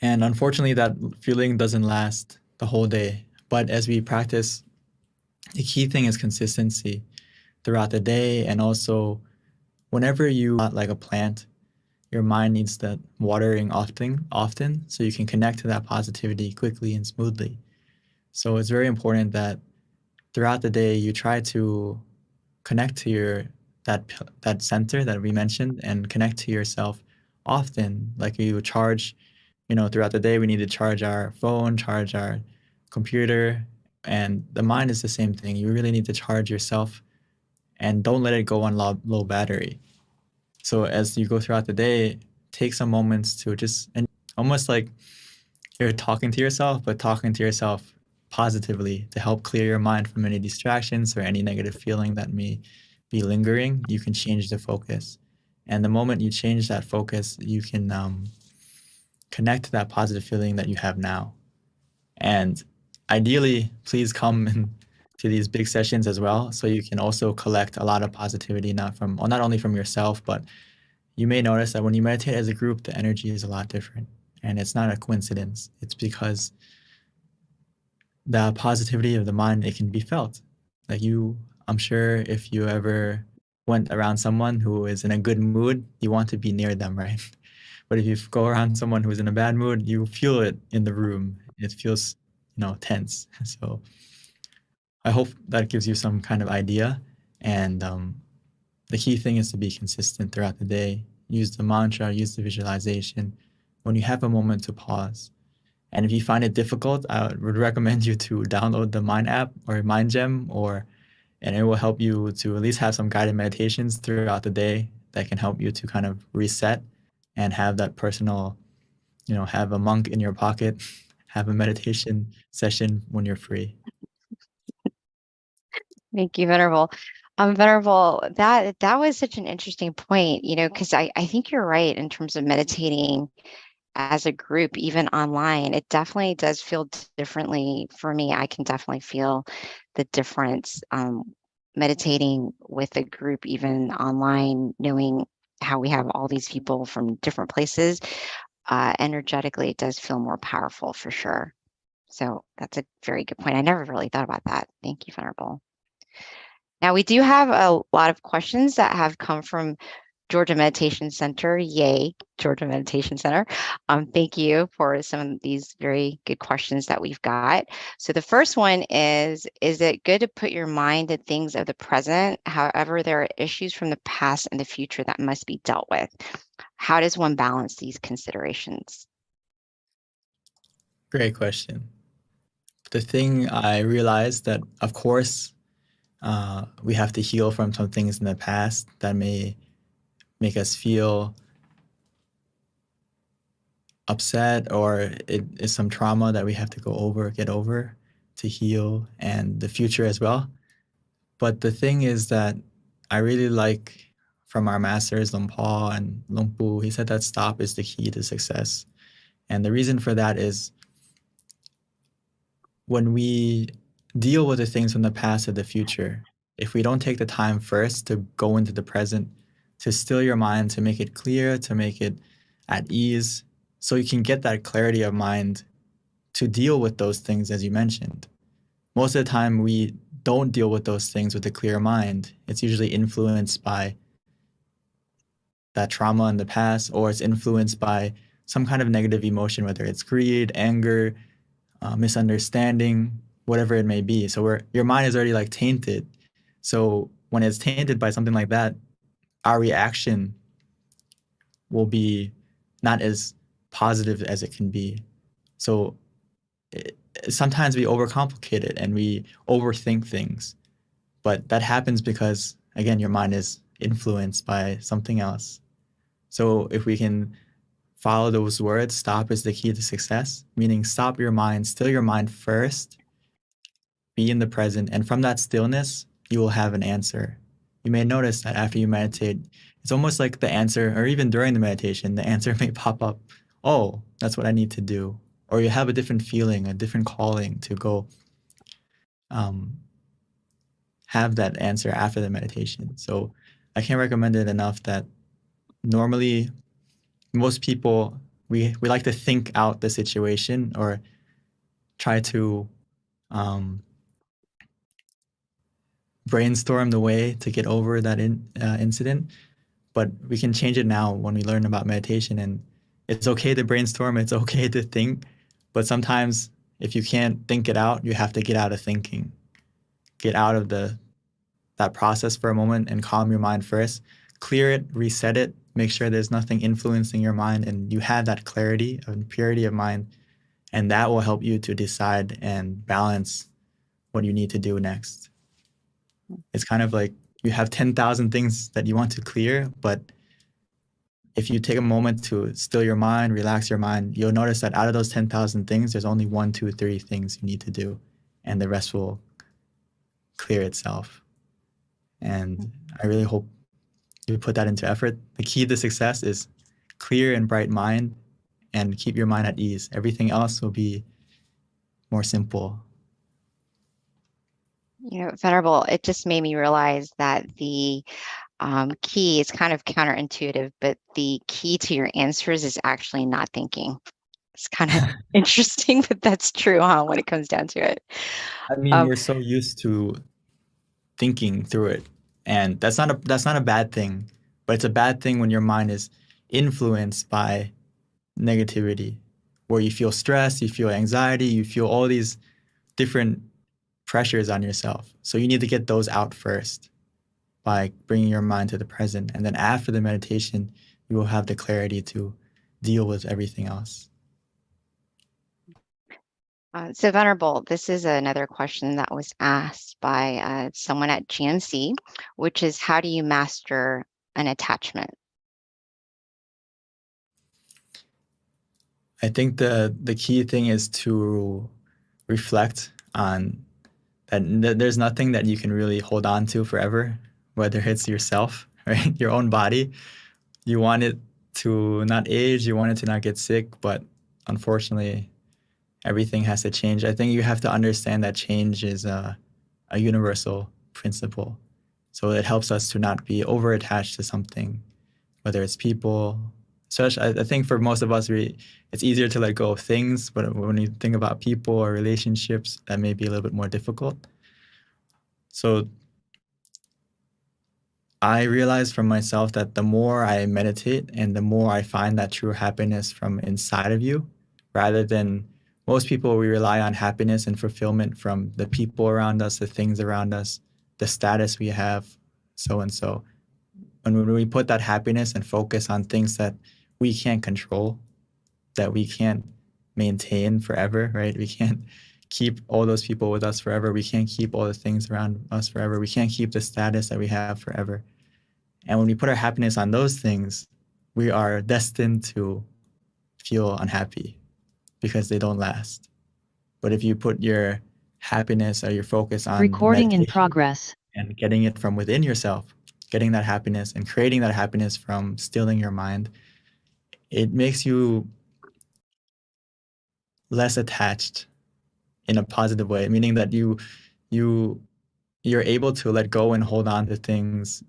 And unfortunately, that feeling doesn't last the whole day. But as we practice, the key thing is consistency throughout the day. And also, whenever you not like a plant, your mind needs that watering often, so you can connect to that positivity quickly and smoothly. So it's very important that throughout the day you try to connect to that center that we mentioned and connect to yourself often. Like you charge, throughout the day we need to charge our phone, charge our computer, and the mind is the same thing. You really need to charge yourself and don't let it go on low battery. So as you go throughout the day, take some moments to just and almost like you're talking to yourself, but talking to yourself positively to help clear your mind from any distractions or any negative feeling that may be lingering. You can change the focus. And the moment you change that focus, you can connect to that positive feeling that you have now. And ideally, please come to these big sessions as well, so you can also collect a lot of positivity, not only from yourself, but you may notice that when you meditate as a group, the energy is a lot different. And it's not a coincidence. It's because the positivity of the mind, it can be felt. Like I'm sure if you ever went around someone who is in a good mood, you want to be near them, right? But if you go around someone who's in a bad mood, you feel it in the room. It feels, tense. So I hope that gives you some kind of idea. And the key thing is to be consistent throughout the day. Use the mantra, use the visualization. When you have a moment to pause. And if you find it difficult, I would recommend you to download the Mind app or Mind Gem, and it will help you to at least have some guided meditations throughout the day that can help you to kind of reset and have that personal, have a monk in your pocket, have a meditation session when you're free. Thank you, Venerable. Venerable, that was such an interesting point, because I think you're right in terms of meditating as a group, even online. It definitely does feel differently for me. I can definitely feel the difference meditating with a group, even online, knowing how we have all these people from different places. Energetically, it does feel more powerful for sure. So that's a very good point. I never really thought about that. Thank you, Venerable. Now, we do have a lot of questions that have come from Georgia Meditation Center. Yay, Georgia Meditation Center. Thank you for some of these very good questions that we've got. So the first one is it good to put your mind to things of the present? However, there are issues from the past and the future that must be dealt with. How does one balance these considerations? Great question. The thing I realized that, of course, we have to heal from some things in the past that may make us feel upset, or it is some trauma that we have to get over to heal, and the future as well. But the thing is that I really like from our masters, Lumpao and Lumpu, he said that stop is the key to success. And the reason for that is when we deal with the things from the past or the future, if we don't take the time first to go into the present, to still your mind, to make it clear, to make it at ease, so you can get that clarity of mind to deal with those things as you mentioned. Most of the time we don't deal with those things with a clear mind, it's usually influenced by that trauma in the past, or it's influenced by some kind of negative emotion, whether it's greed, anger, misunderstanding, whatever it may be. So your mind is already like tainted. So when it's tainted by something like that, our reaction will be not as positive as it can be. So sometimes we overcomplicate it and we overthink things, but that happens because, again, your mind is influenced by something else. So if we can follow those words, stop is the key to success, meaning stop your mind, still your mind first, be in the present, and from that stillness, you will have an answer. You may notice that after you meditate, it's almost like the answer, or even during the meditation, the answer may pop up. Oh, that's what I need to do. Or you have a different feeling, a different calling to go have that answer after the meditation. So I can't recommend it enough that normally most people, we like to think out the situation or try to brainstorm the way to get over that incident. But we can change it now when we learn about meditation. And it's okay to brainstorm, it's okay to think. But sometimes if you can't think it out, you have to get out of thinking. Get out of that process for a moment and calm your mind first. Clear it, reset it, make sure there's nothing influencing your mind, and you have that clarity and purity of mind, and that will help you to decide and balance what you need to do next. It's kind of like you have 10,000 things that you want to clear, but if you take a moment to still your mind, relax your mind, you'll notice that out of those 10,000 things, there's only 1, 2, 3 things you need to do, and the rest will clear itself. And I really hope you put that into effort. The key to success is clear and bright mind, and keep your mind at ease. Everything else will be more simple. Venerable, it just made me realize that the key is kind of counterintuitive, but the key to your answers is actually not thinking. It's kind of interesting, but that's true, when it comes down to it. I mean, we're so used to thinking through it, and that's not a bad thing, but it's a bad thing when your mind is influenced by negativity, where you feel stress, you feel anxiety, you feel all these different pressures on yourself. So you need to get those out first by bringing your mind to the present. And then after the meditation, you will have the clarity to deal with everything else. So Venerable, this is another question that was asked by someone at GNC, which is, how do you master an attachment? I think the key thing is to reflect on that there's nothing that you can really hold on to forever, whether it's yourself, right? Your own body. You want it to not age, you want it to not get sick, but unfortunately, everything has to change. I think you have to understand that change is a universal principle. So it helps us to not be over-attached to something, whether it's people. So I think for most of us, it's easier to let go of things, but when you think about people or relationships, that may be a little bit more difficult. So I realized from myself that the more I meditate and the more I find that true happiness from inside of you, rather than most people, we rely on happiness and fulfillment from the people around us, the things around us, the status we have, so and so. And when we put that happiness and focus on things that we can't control, that we can't maintain forever, right? We can't keep all those people with us forever. We can't keep all the things around us forever. We can't keep the status that we have forever. And when we put our happiness on those things, we are destined to feel unhappy because they don't last. But if you put your happiness or your focus on Recording in meditation progress. and getting it from within yourself, getting that happiness and creating that happiness from stilling your mind, it makes you less attached in a positive way, meaning that you're able to let go and hold on to things,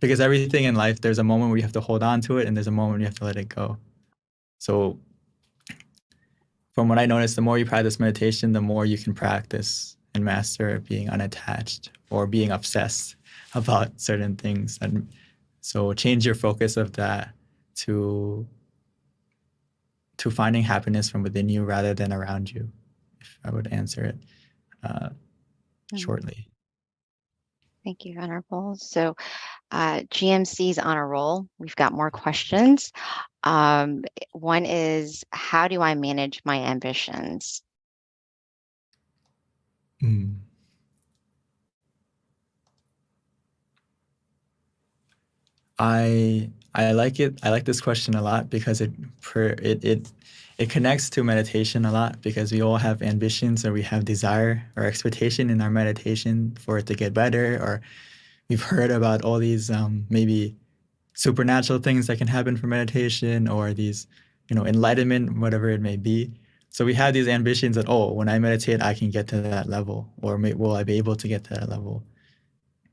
because everything in life, there's a moment where you have to hold on to it and there's a moment you have to let it go. So from what I noticed, the more you practice meditation, the more you can practice and master being unattached or being obsessed about certain things. And so change your focus of that to finding happiness from within you rather than around you, if I would answer it shortly. Thank you, Venerable. So GMC's on a roll. We've got more questions. One is, how do I manage my ambitions? I like it. I like this question a lot because it connects to meditation a lot, because we all have ambitions, or we have desire or expectation in our meditation for it to get better, or we've heard about all these maybe supernatural things that can happen from meditation, or these, enlightenment, whatever it may be. So we have these ambitions that, oh, when I meditate, I can get to that level, or will I be able to get to that level?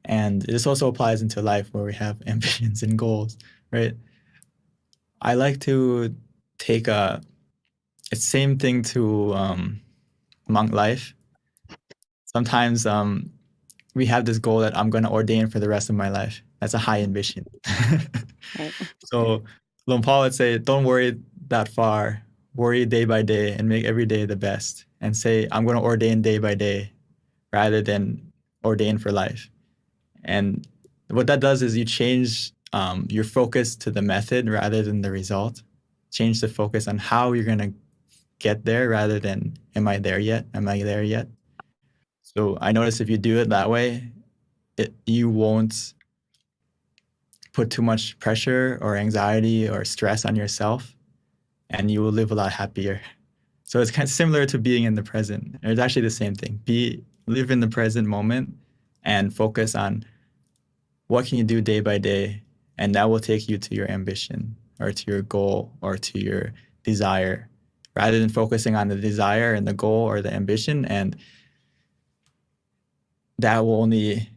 And this also applies into life, where we have ambitions and goals, right? I like to take it's same thing to monk life. Sometimes we have this goal that I'm going to ordain for the rest of my life. That's a high ambition. Right. So Lone Paul would say, don't worry that far. Worry day by day and make every day the best. And say, I'm going to ordain day by day rather than ordain for life. And what that does is you change your focus to the method rather than the result. Change the focus on how you're going to get there rather than, am I there yet? Am I there yet? So I notice if you do it that way, you won't put too much pressure or anxiety or stress on yourself, and you will live a lot happier. So it's kind of similar to being in the present. It's actually the same thing. Live in the present moment and focus on what can you do day by day, and that will take you to your ambition or to your goal or to your desire, rather than focusing on the desire and the goal or the ambition. And that will only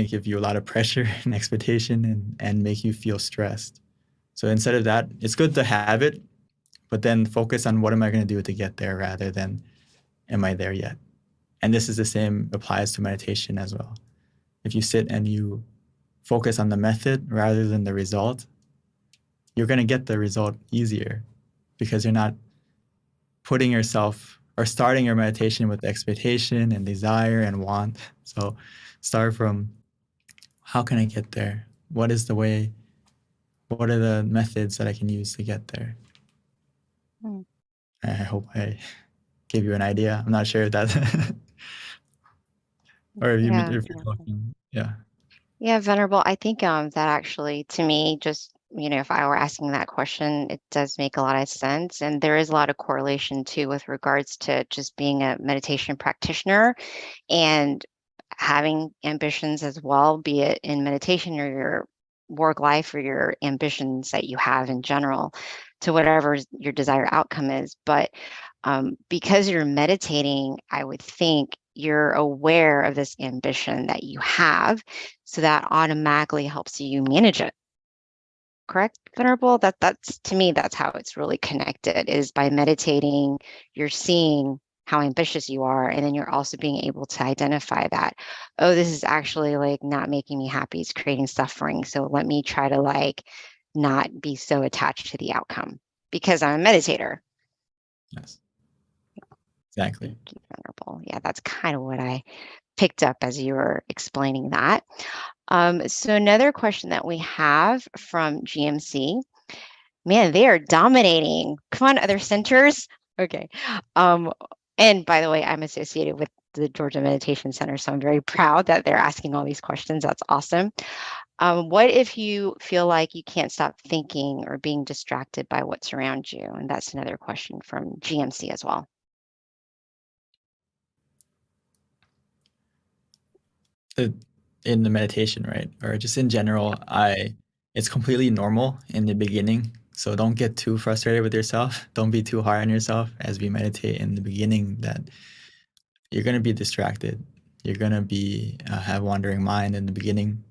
give you a lot of pressure and expectation and make you feel stressed. So instead of that, it's good to have it, but then focus on what am I going to do to get there rather than am I there yet? And this is the same applies to meditation as well. If you sit and you focus on the method rather than the result, you're going to get the result easier, because you're not putting yourself or starting your meditation with expectation and desire and want. So start from, how can I get there? What is the way? What are the methods that I can use to get there? I hope I gave you an idea. I'm not sure if that or if you're talking. Yeah. Yeah, Venerable. I think that actually, to me, just, if I were asking that question, it does make a lot of sense. And there is a lot of correlation too with regards to just being a meditation practitioner and having ambitions as well, be it in meditation or your work life or your ambitions that you have in general, to whatever your desired outcome is. But because you're meditating, I would think you're aware of this ambition that you have, so that automatically helps you manage it. Correct, Venerable? That's to me, that's how it's really connected, is by meditating, you're seeing how ambitious you are, and then you're also being able to identify that, oh, this is actually like not making me happy, it's creating suffering. So let me try to like not be so attached to the outcome because I'm a meditator. Yes. Exactly. Thank you, Venerable. Yeah, that's kind of what I picked up as you were explaining that. So another question that we have from GMC, man, they are dominating. Come on, other centers. Okay. And by the way, I'm associated with the Georgia Meditation Center, so I'm very proud that they're asking all these questions. That's awesome. What if you feel like you can't stop thinking or being distracted by what's around you? And that's another question from GMC as well. In the meditation, right? Or just in general, it's completely normal in the beginning. So don't get too frustrated with yourself. Don't be too hard on yourself as we meditate in the beginning, that you're going to be distracted. You're going to be have wandering mind in the beginning,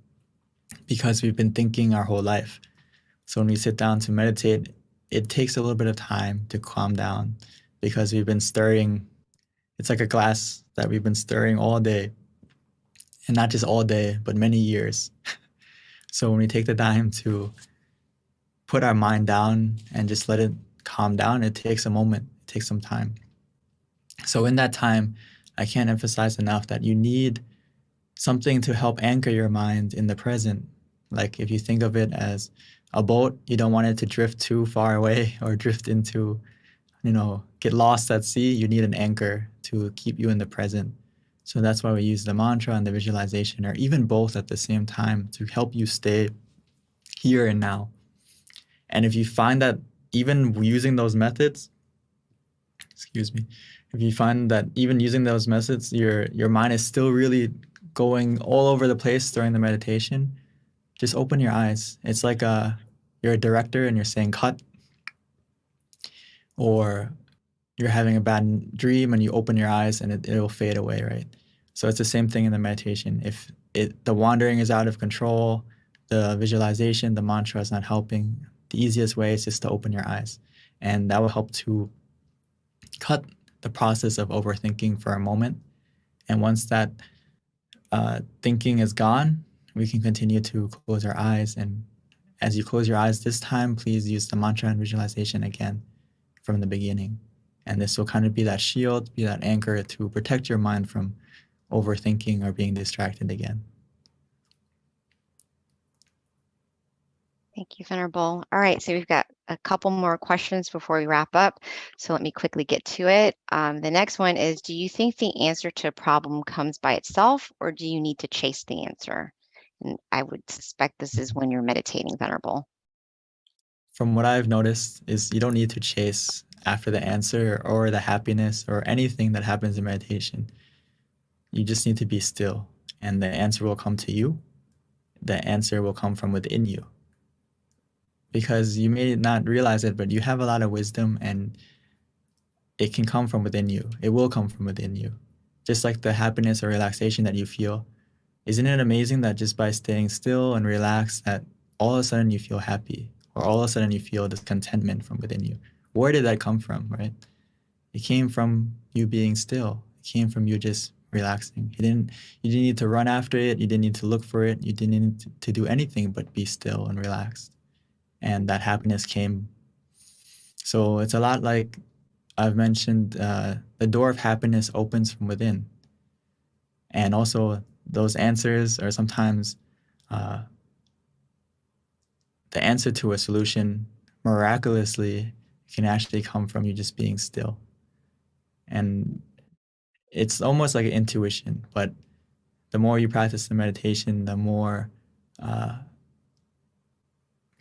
because we've been thinking our whole life. So when we sit down to meditate, it takes a little bit of time to calm down, because we've been stirring. it's like a glass that we've been stirring all day, and not just all day, but many years. So when we take the time to put our mind down and just let it calm down, it takes a moment, it takes some time. So in that time, I can't emphasize enough that you need something to help anchor your mind in the present. Like if you think of it as a boat, you don't want it to drift too far away or drift into, get lost at sea. You need an anchor to keep you in the present. So that's why we use the mantra and the visualization, or even both at the same time, to help you stay here and now. And if you find that even using those methods, if you find that even using those methods, your mind is still really going all over the place during the meditation, just open your eyes. It's like you're a director and you're saying cut, or you're having a bad dream and you open your eyes and it'll fade away, right? So it's the same thing in the meditation. If the wandering is out of control, the visualization, the mantra is not helping, the easiest way is just to open your eyes. And that will help to cut the process of overthinking for a moment. And once that thinking is gone, we can continue to close our eyes. And as you close your eyes this time, please use the mantra and visualization again from the beginning. And this will kind of be that shield, be that anchor to protect your mind from overthinking or being distracted again. Thank you, Venerable. All right, so we've got a couple more questions before we wrap up. So let me quickly get to it. The next one is, do you think the answer to a problem comes by itself, or do you need to chase the answer? And I would suspect this is when you're meditating, Venerable. From what I've noticed is you don't need to chase after the answer or the happiness or anything that happens in meditation. You just need to be still, and the answer will come to you. The answer will come from within you. Because you may not realize it, but you have a lot of wisdom, and it can come from within you. It will come from within you. Just like the happiness or relaxation that you feel. Isn't it amazing that just by staying still and relaxed, that all of a sudden you feel happy, or all of a sudden you feel this contentment from within you? Where did that come from, right? It came from you being still. It came from you just relaxing. You didn't need to run after it. You didn't need to look for it. You didn't need to do anything but be still and relaxed. And that happiness came. So it's a lot like I've mentioned, the door of happiness opens from within. And also those answers are sometimes the answer to a solution miraculously can actually come from you just being still. And it's almost like an intuition, but the more you practice the meditation, the more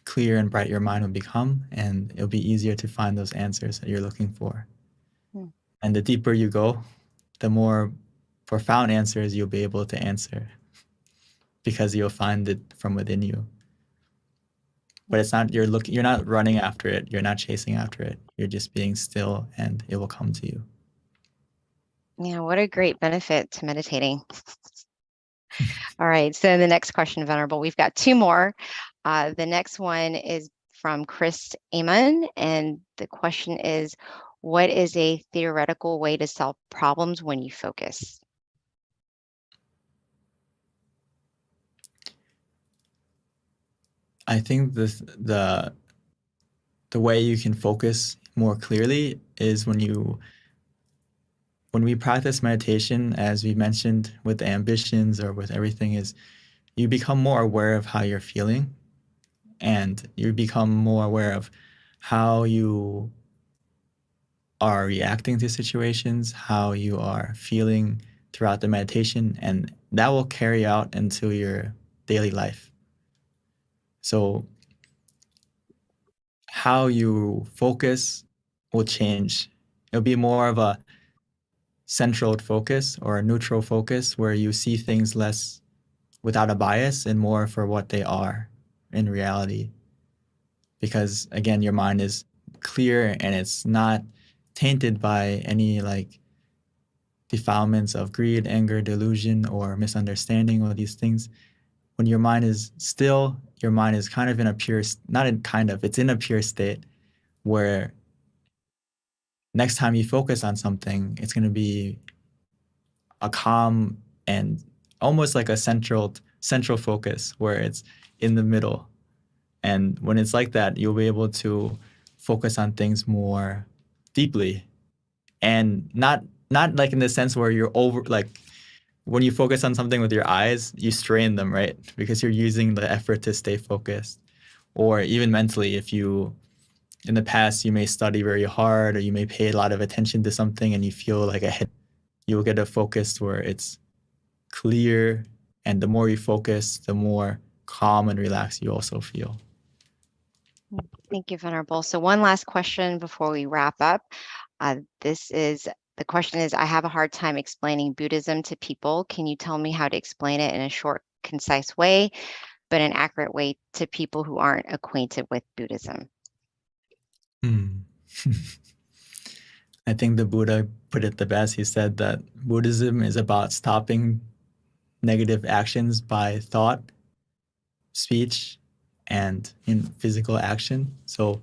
clear and bright your mind will become, and it'll be easier to find those answers that you're looking for. And the deeper you go, the more profound answers you'll be able to answer, because you'll find it from within you. But it's not you're not running after it, you're not chasing after it. You're just being still, and it will come to you. Yeah, what a great benefit to meditating. All right, so the next question, Venerable, we've got two more. The next one is from Chris Amon, and the question is, what is a theoretical way to solve problems when you focus? I think the way you can focus more clearly is when we practice meditation, as we mentioned with the ambitions or with everything, is you become more aware of how you're feeling, and you become more aware of how you are reacting to situations, how you are feeling throughout the meditation, and that will carry out into your daily life. So how you focus will change. It'll be more of a central focus or a neutral focus, where you see things less without a bias and more for what they are in reality. Because again, your mind is clear and it's not tainted by any like defilements of greed, anger, delusion, or misunderstanding, all these things. When your mind is still, your mind is kind of in a pure, not in kind of, it's in a pure state where next time you focus on something, it's going to be a calm and almost like a central focus where it's in the middle. And when it's like that, you'll be able to focus on things more deeply, and not like in the sense where you're over, like when you focus on something with your eyes, you strain them, right? Because you're using the effort to stay focused. Or even mentally, if you, in the past, you may study very hard or you may pay a lot of attention to something and you feel like you'll get a focus where it's clear. And the more you focus, the more calm and relaxed you also feel. Thank you, Venerable. So one last question before we wrap up. The question is, I have a hard time explaining Buddhism to people. Can you tell me how to explain it in a short, concise way, but an accurate way to people who aren't acquainted with Buddhism? I think the Buddha put it the best. He said that Buddhism is about stopping negative actions by thought, speech, and in physical action. So,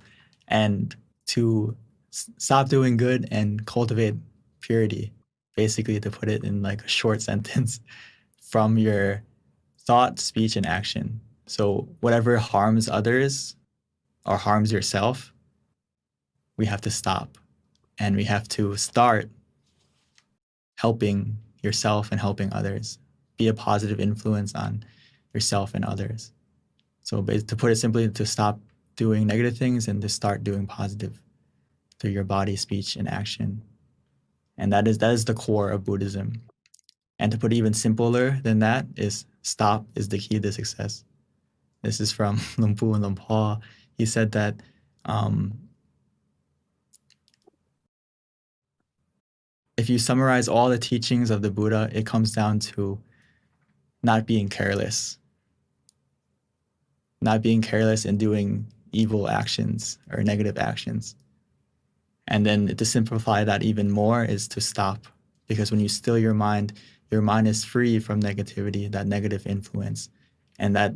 and to stop doing good and cultivate purity, basically, to put it in like a short sentence, from your thought, speech, and action. So whatever harms others or harms yourself, we have to stop, and we have to start helping yourself and helping others. Be a positive influence on yourself and others. So to put it simply, to stop doing negative things and to start doing positive through your body, speech, and action. And that is the core of Buddhism. And to put it even simpler than that is stop is the key to success. This is from Luang Pu and Luang Pa. He said that if you summarize all the teachings of the Buddha, it comes down to not being careless. Not being careless in doing evil actions or negative actions. And then to simplify that even more is to stop. Because when you still your mind is free from negativity, that negative influence. And that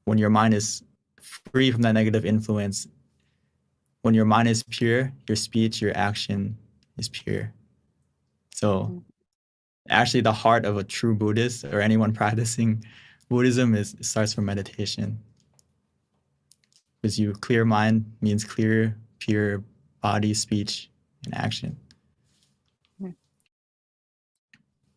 when your mind is free from that negative influence, when your mind is pure, your speech, your action is pure. So actually the heart of a true Buddhist or anyone practicing Buddhism starts from meditation. Because you clear mind means clear, pure body, speech, and action.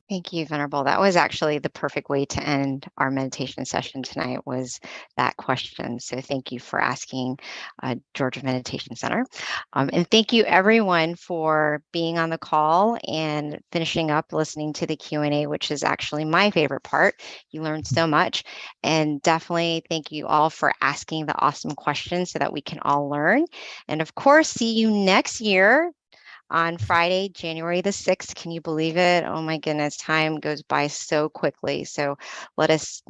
Thank you, Venerable. That was actually the perfect way to end our meditation session tonight, was that question. So thank you for asking, Georgia Meditation Center. And thank you everyone for being on the call and finishing up listening to the Q&A, which is actually my favorite part. You learned so much. And definitely thank you all for asking the awesome questions so that we can all learn. And of course, see you next year on Friday, January the 6th. Can you believe it? Oh my goodness, time goes by so quickly. So let us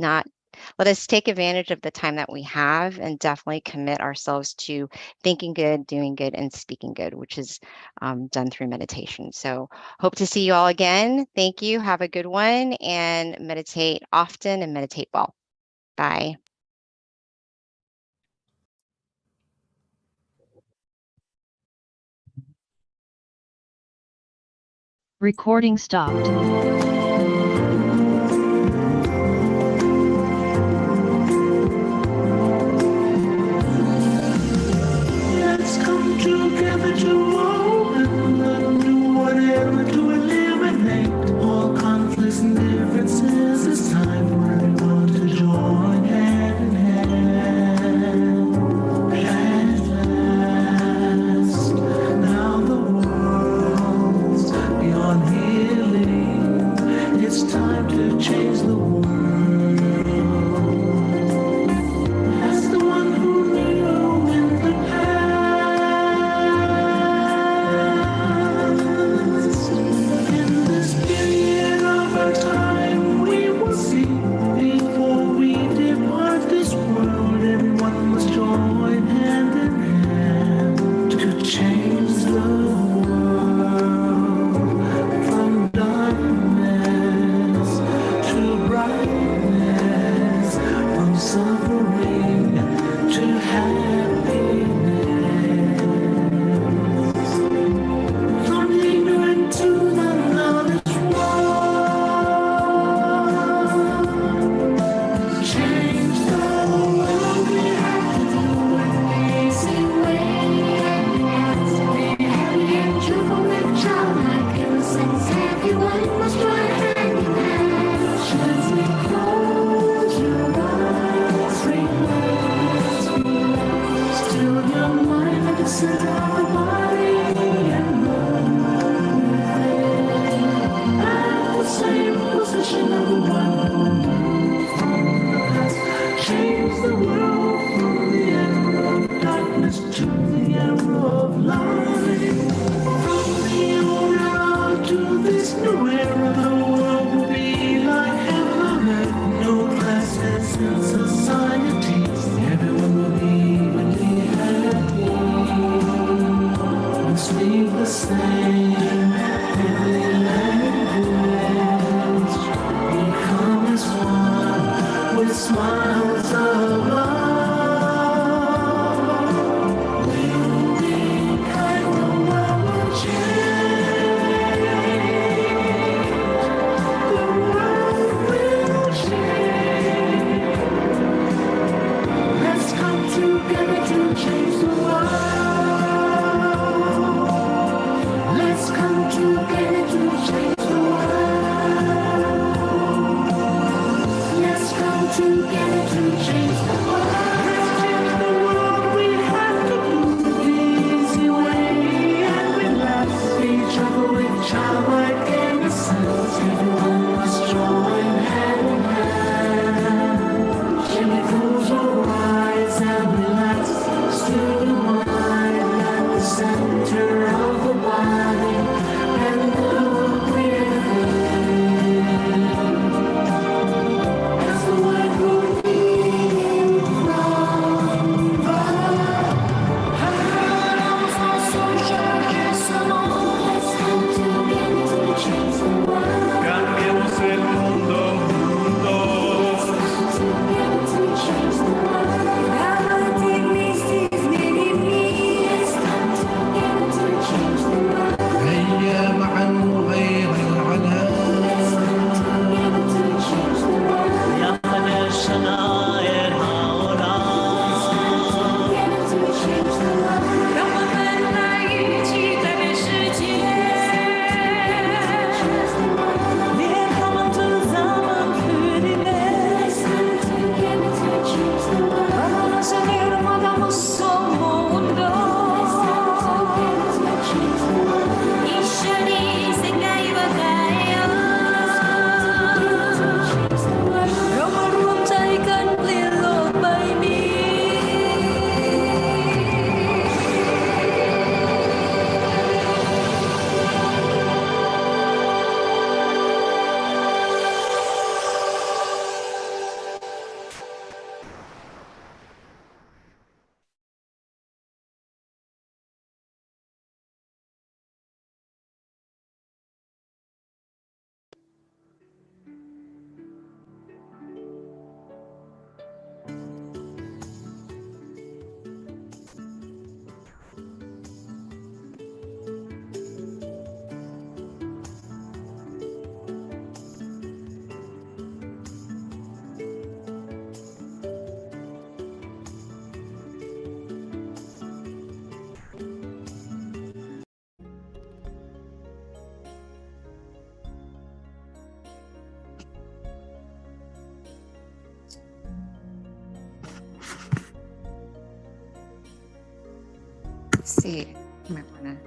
take advantage of the time that we have and definitely commit ourselves to thinking good, doing good, and speaking good, which is done through meditation. So hope to see you all again. Thank you. Have a good one, and meditate often and meditate well. Bye. Recording stopped. Nowhere in the world will be like heaven on earth. No classes in society. Everyone will be really happy. We'll speak the same heavenly language. Become as one with smiles of love. We'll be kind, the world will change. The world will change. Let's come together to change the world. Let's come together to change the world. Let's come together to change the world. Let's change the world. We have to do it the easy way and relax each other with childlike innocence. Everyone must join hand in hand. Chemicals will rise and relax. Still the mind at the center of the body, and good breathing. As the word will be from Cambiemos el mundo juntos. هيا معا نغير العالم. يقنا الشناير让我们来一起改变世界。Wir kommen zusammen für die Welt. Vamos a seguir, hagamos como uno. 一緒に世界を変えよう。เรามารวมใจกันเปลี่ยนโลกใบนี้ Let's see. You might wanna.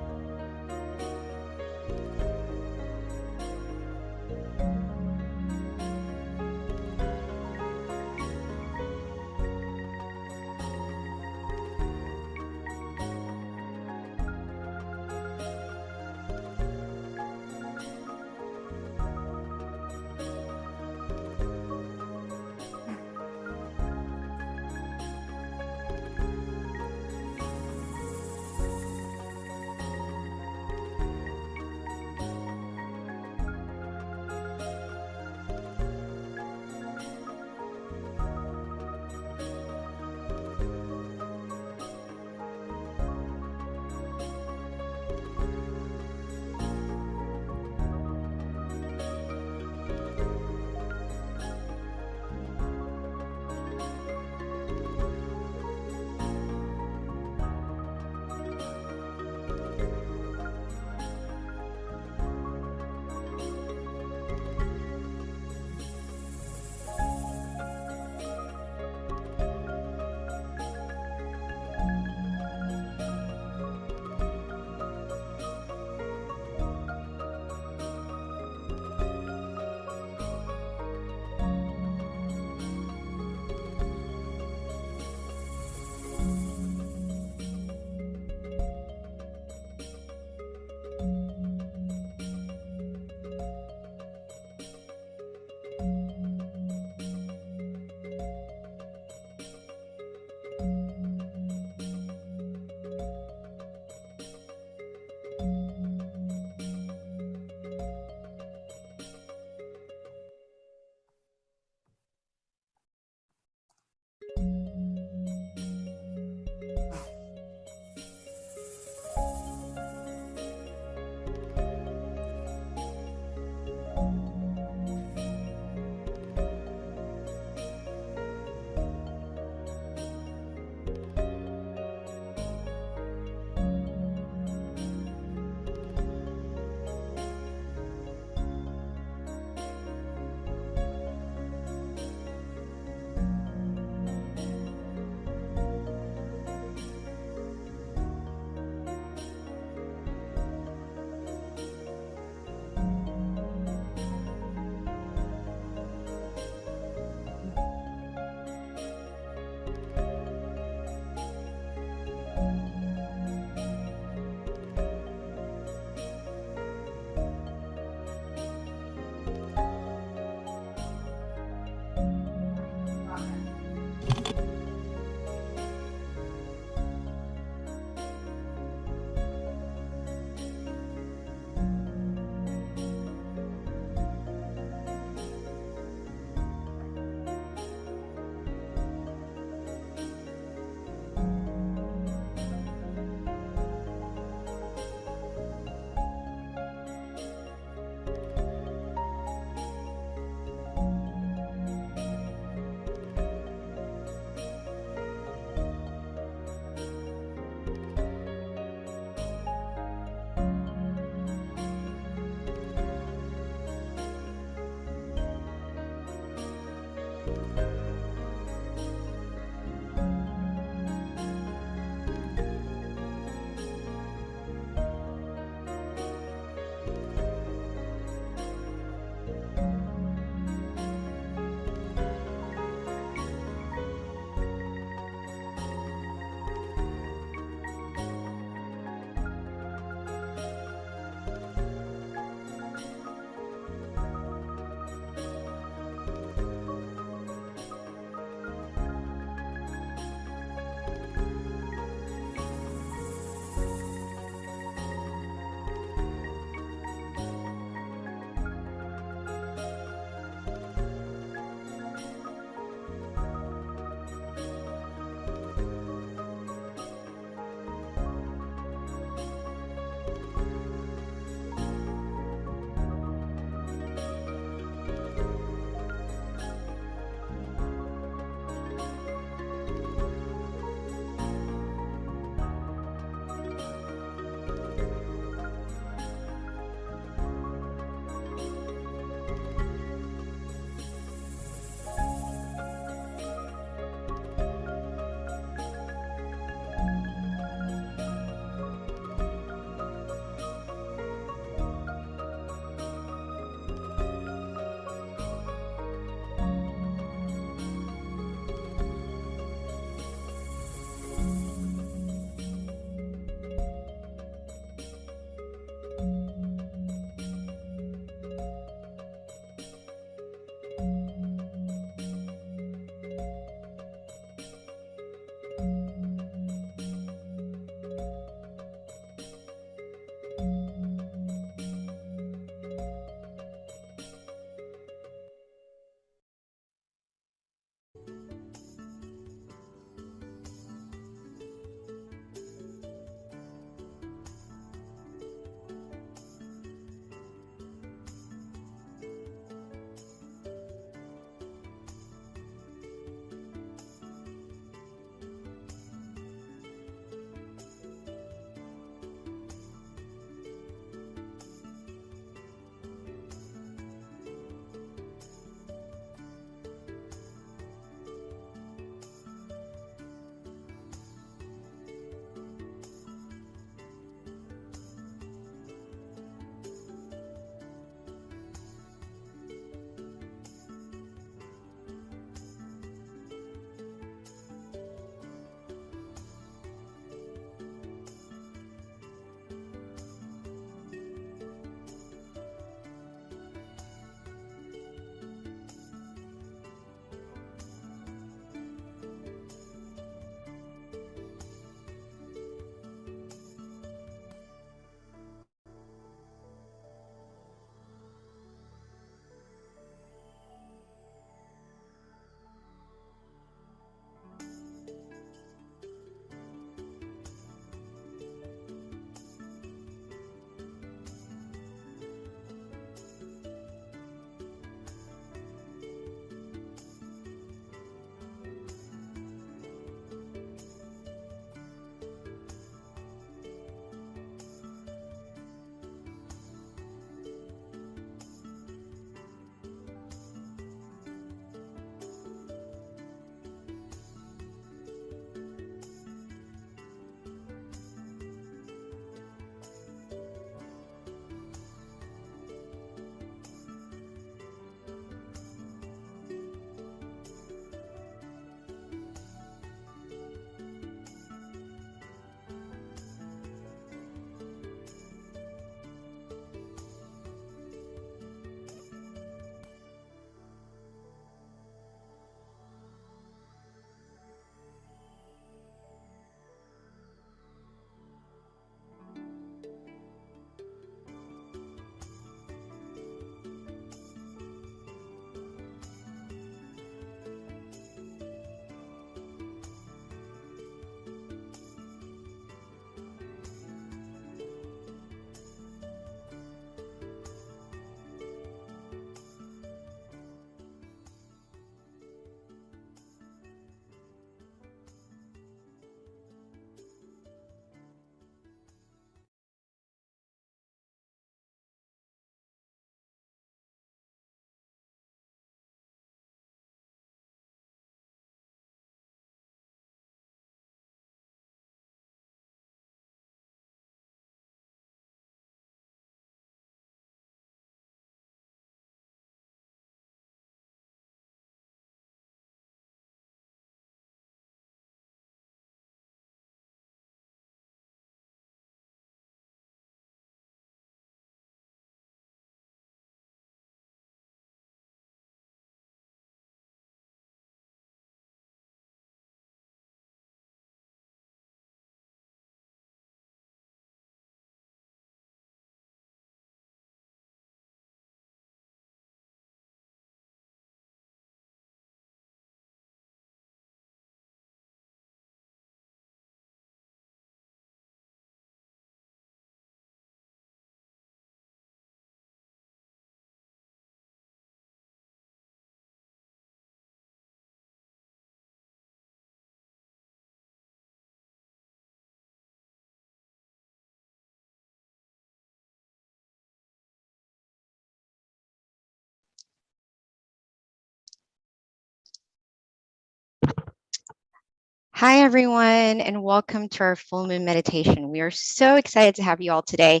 Hi, everyone, and welcome to our full moon meditation. We are so excited to have you all today.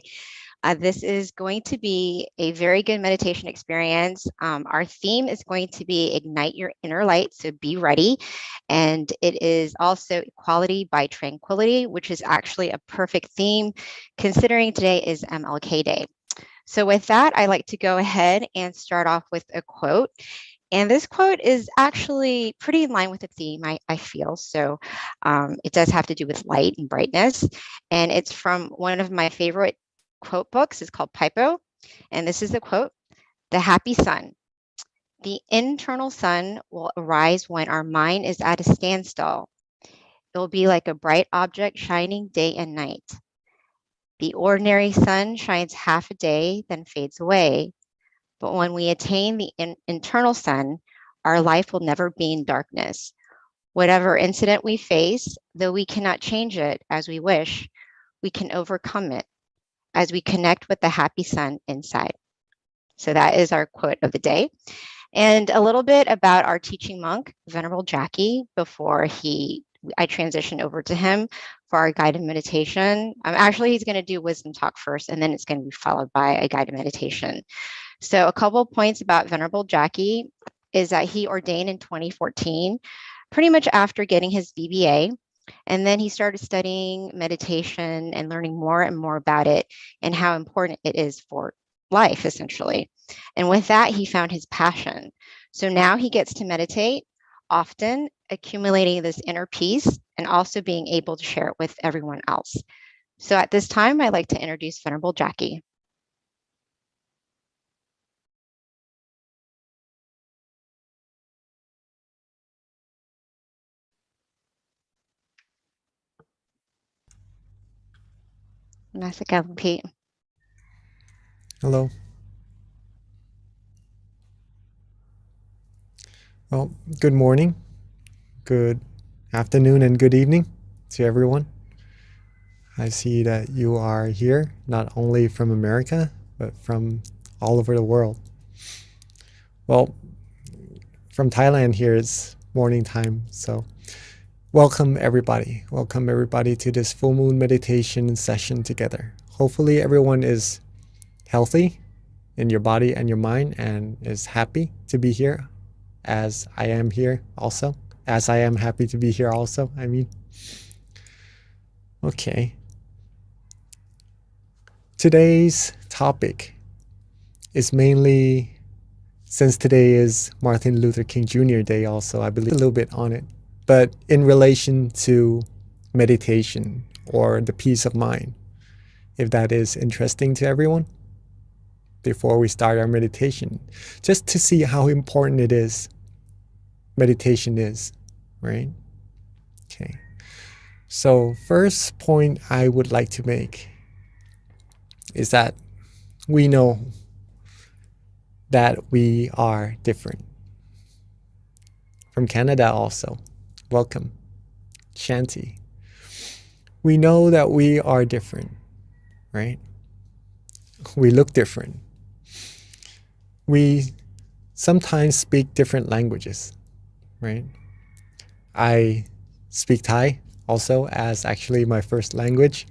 This is going to be a very good meditation experience. Our theme is going to be Ignite Your Inner Light, so be ready. And it is also Equality by Tranquility, which is actually a perfect theme considering today is MLK Day. So with that, I like to go ahead and start off with a quote. And this quote is actually pretty in line with the theme, I feel. So it does have to do with light and brightness. And it's from one of my favorite quote books. It's called Pipo. And this is the quote: "The happy sun. The internal sun will arise when our mind is at a standstill. It will be like a bright object shining day and night. The ordinary sun shines half a day, then fades away. But when we attain the internal sun, our life will never be in darkness. Whatever incident we face, though we cannot change it as we wish, we can overcome it as we connect with the happy sun inside." So that is our quote of the day. And a little bit about our teaching monk, Venerable Jackie, before I transition over to him for our guided meditation. Actually, he's going to do wisdom talk first, and then it's going to be followed by a guided meditation. So a couple of points about Venerable Jackie is that he ordained in 2014, pretty much after getting his BBA. And then he started studying meditation and learning more and more about it and how important it is for life, essentially. And with that, he found his passion. So now he gets to meditate often, accumulating this inner peace and also being able to share it with everyone else. So at this time, I'd like to introduce Venerable Jackie. Namaste, Pete. Hello. Well, good morning, good afternoon, and good evening to everyone. I see that you are here, not only from America, but from all over the world. Well, from Thailand here, it's morning time, so welcome everybody. Welcome everybody to this full moon meditation session together. Hopefully everyone is healthy in your body and your mind and is happy to be here, as I am here also, as I am happy to be here also, I mean. Okay. Today's topic is mainly, since today is Martin Luther King Jr. Day also, I believe a little bit on it, but in relation to meditation or the peace of mind, if that is interesting to everyone, before we start our meditation, just to see how important it is, meditation is, right? Okay. So first point I would like to make is that we know that we are different. From Canada also, welcome. Shanti. We know that we are different, right? We look different. We sometimes speak different languages, right? I speak Thai also as actually my first language.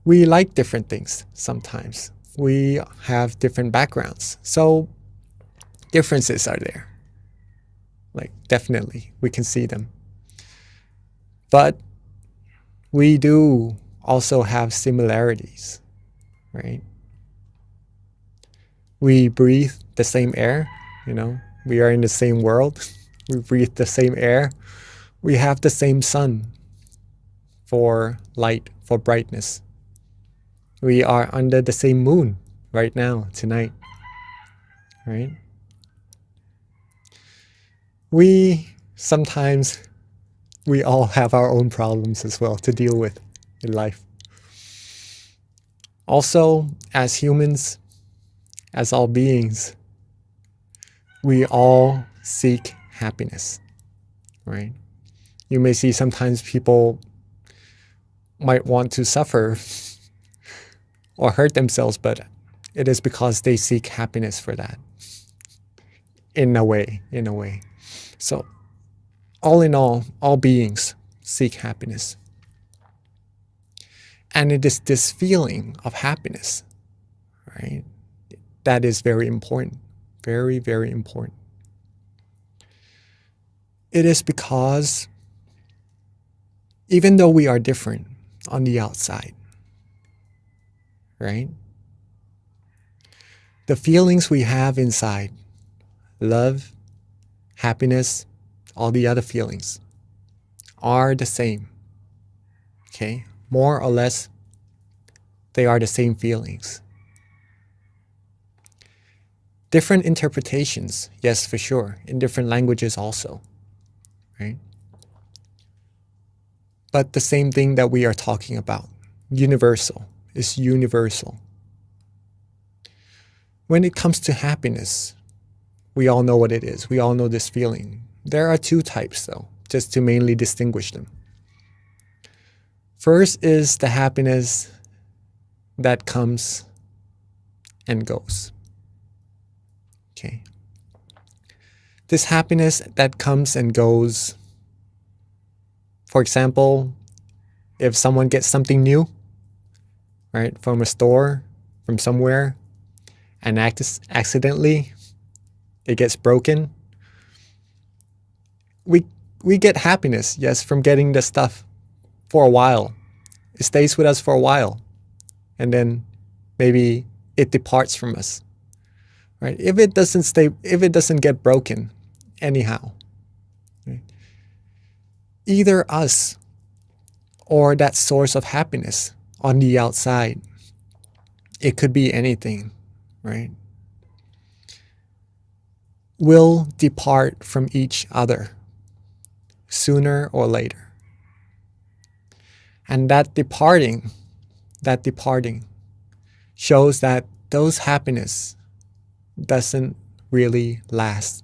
We like different things sometimes. We have different backgrounds. So differences are there. Like definitely, we can see them. But we do also have similarities, right? We breathe the same air, you know, we are in the same world. We breathe the same air. We have the same sun for light, for brightness. We are under the same moon right now, tonight, right? We all have our own problems as well to deal with in life. Also, as humans, as all beings, we all seek happiness, right? You may see sometimes people might want to suffer or hurt themselves, but it is because they seek happiness for that. In a way. So all in all beings seek happiness. And it is this feeling of happiness, right, that is very important. Very, very important. It is because even though we are different on the outside, right, the feelings we have inside, love, happiness, all the other feelings, are the same. Okay? More or less, they are the same feelings. Different interpretations, yes, for sure, in different languages also, right? But the same thing that we are talking about, universal, is universal. When it comes to happiness, we all know what it is. We all know this feeling. There are two types though, just to mainly distinguish them. First is the happiness that comes and goes. Okay. This happiness that comes and goes, for example, if someone gets something new, right, from a store, from somewhere, and accidentally it gets broken, we get happiness, yes, from getting the stuff for a while. It stays with us for a while, and then maybe it departs from us. Right? If it doesn't get broken anyhow, right? Either us or that source of happiness on the outside, it could be anything, right, will depart from each other sooner or later. And that departing shows that those happiness doesn't really last.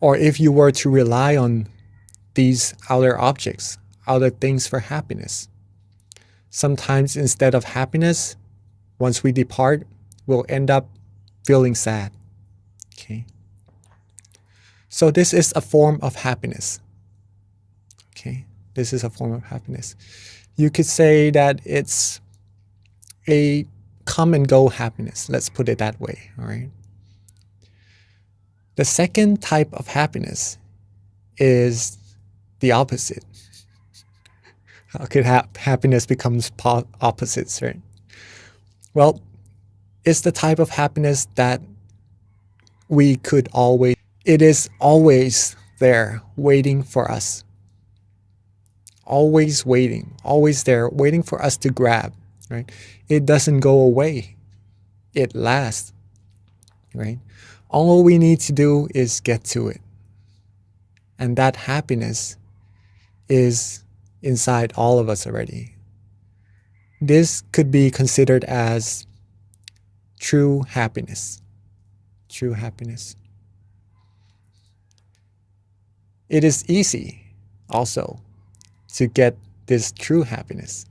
Or if you were to rely on these outer objects, outer things for happiness, sometimes instead of happiness, once we depart, we'll end up feeling sad. Okay. So this is a form of happiness. Okay. This is a form of happiness. You could say that it's a come and go happiness. Let's put it that way. All right. The second type of happiness is the opposite. How could happiness becomes opposites, right? Well, it's the type of happiness that it is always there waiting for us. Always waiting, always there waiting for us to grab, right? It doesn't go away. It lasts, right? All we need to do is get to it. And that happiness is inside all of us already. This could be considered as true happiness. True happiness. It is easy also to get this true happiness.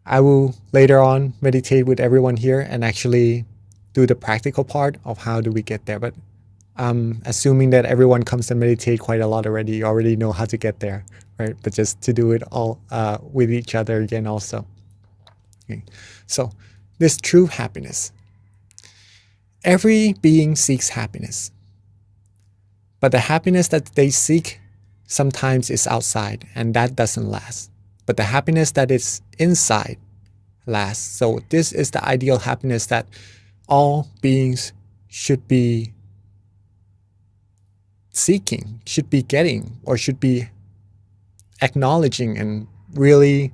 I will later on meditate with everyone here and actually do the practical part of how do we get there. But I'm assuming that everyone comes and meditate quite a lot already. You already know how to get there, right? But just to do it all with each other again also. Okay. So this true happiness. Every being seeks happiness. But the happiness that they seek sometimes is outside, and that doesn't last. But the happiness that is inside lasts. So this is the ideal happiness that all beings should be seeking, should be getting, or should be acknowledging and really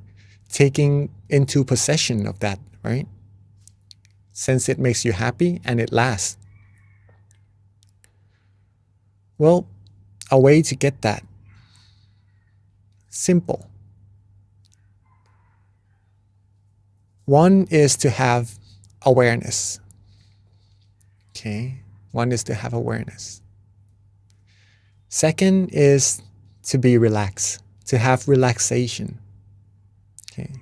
taking into possession of that, right? Since it makes you happy and it lasts. Well, a way to get that. Simple. One is to have awareness. Okay, one is to have awareness. Second is to be relaxed, to have relaxation. Okay.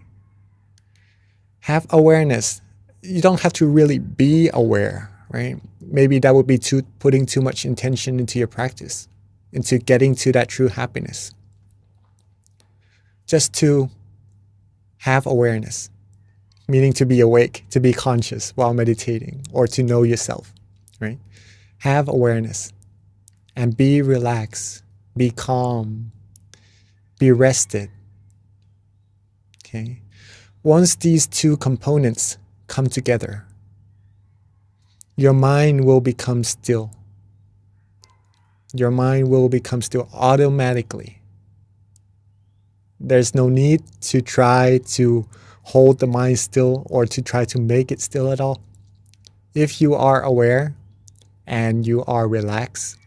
Have awareness. You don't have to really be aware, right? Maybe that would be putting too much intention into your practice, into getting to that true happiness. Just to have awareness, meaning to be awake, to be conscious while meditating, or to know yourself, right? Have awareness and be relaxed, be calm, be rested. Okay. Once these two components come together, your mind will become still. Your mind will become still automatically. There's no need to try to hold the mind still or to try to make it still at all. If you are aware and you are relaxed,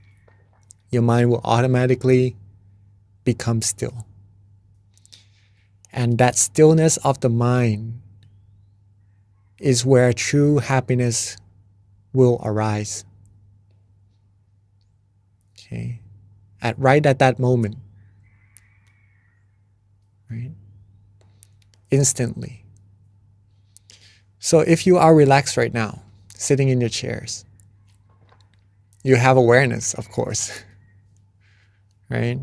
your mind will automatically become still. And that stillness of the mind is where true happiness will arise. Okay. Right at that moment. Right? Instantly. So if you are relaxed right now, sitting in your chairs, you have awareness, of course. Right?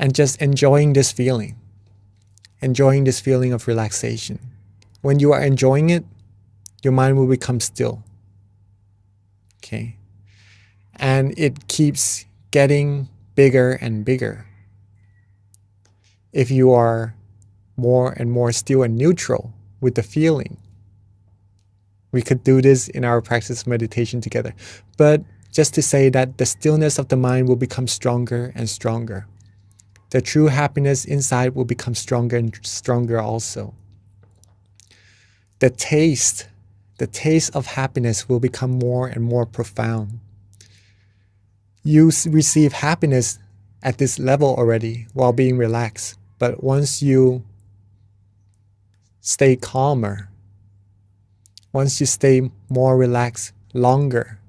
And just enjoying this feeling. Enjoying this feeling of relaxation. When you are enjoying it, your mind will become still. Okay? And it keeps getting bigger and bigger. If you are more and more still and neutral with the feeling, we could do this in our practice of meditation together. But just to say that the stillness of the mind will become stronger and stronger. The true happiness inside will become stronger and stronger also. The taste of happiness will become more and more profound. You receive happiness at this level already while being relaxed. But once you stay calmer, once you stay more relaxed longer,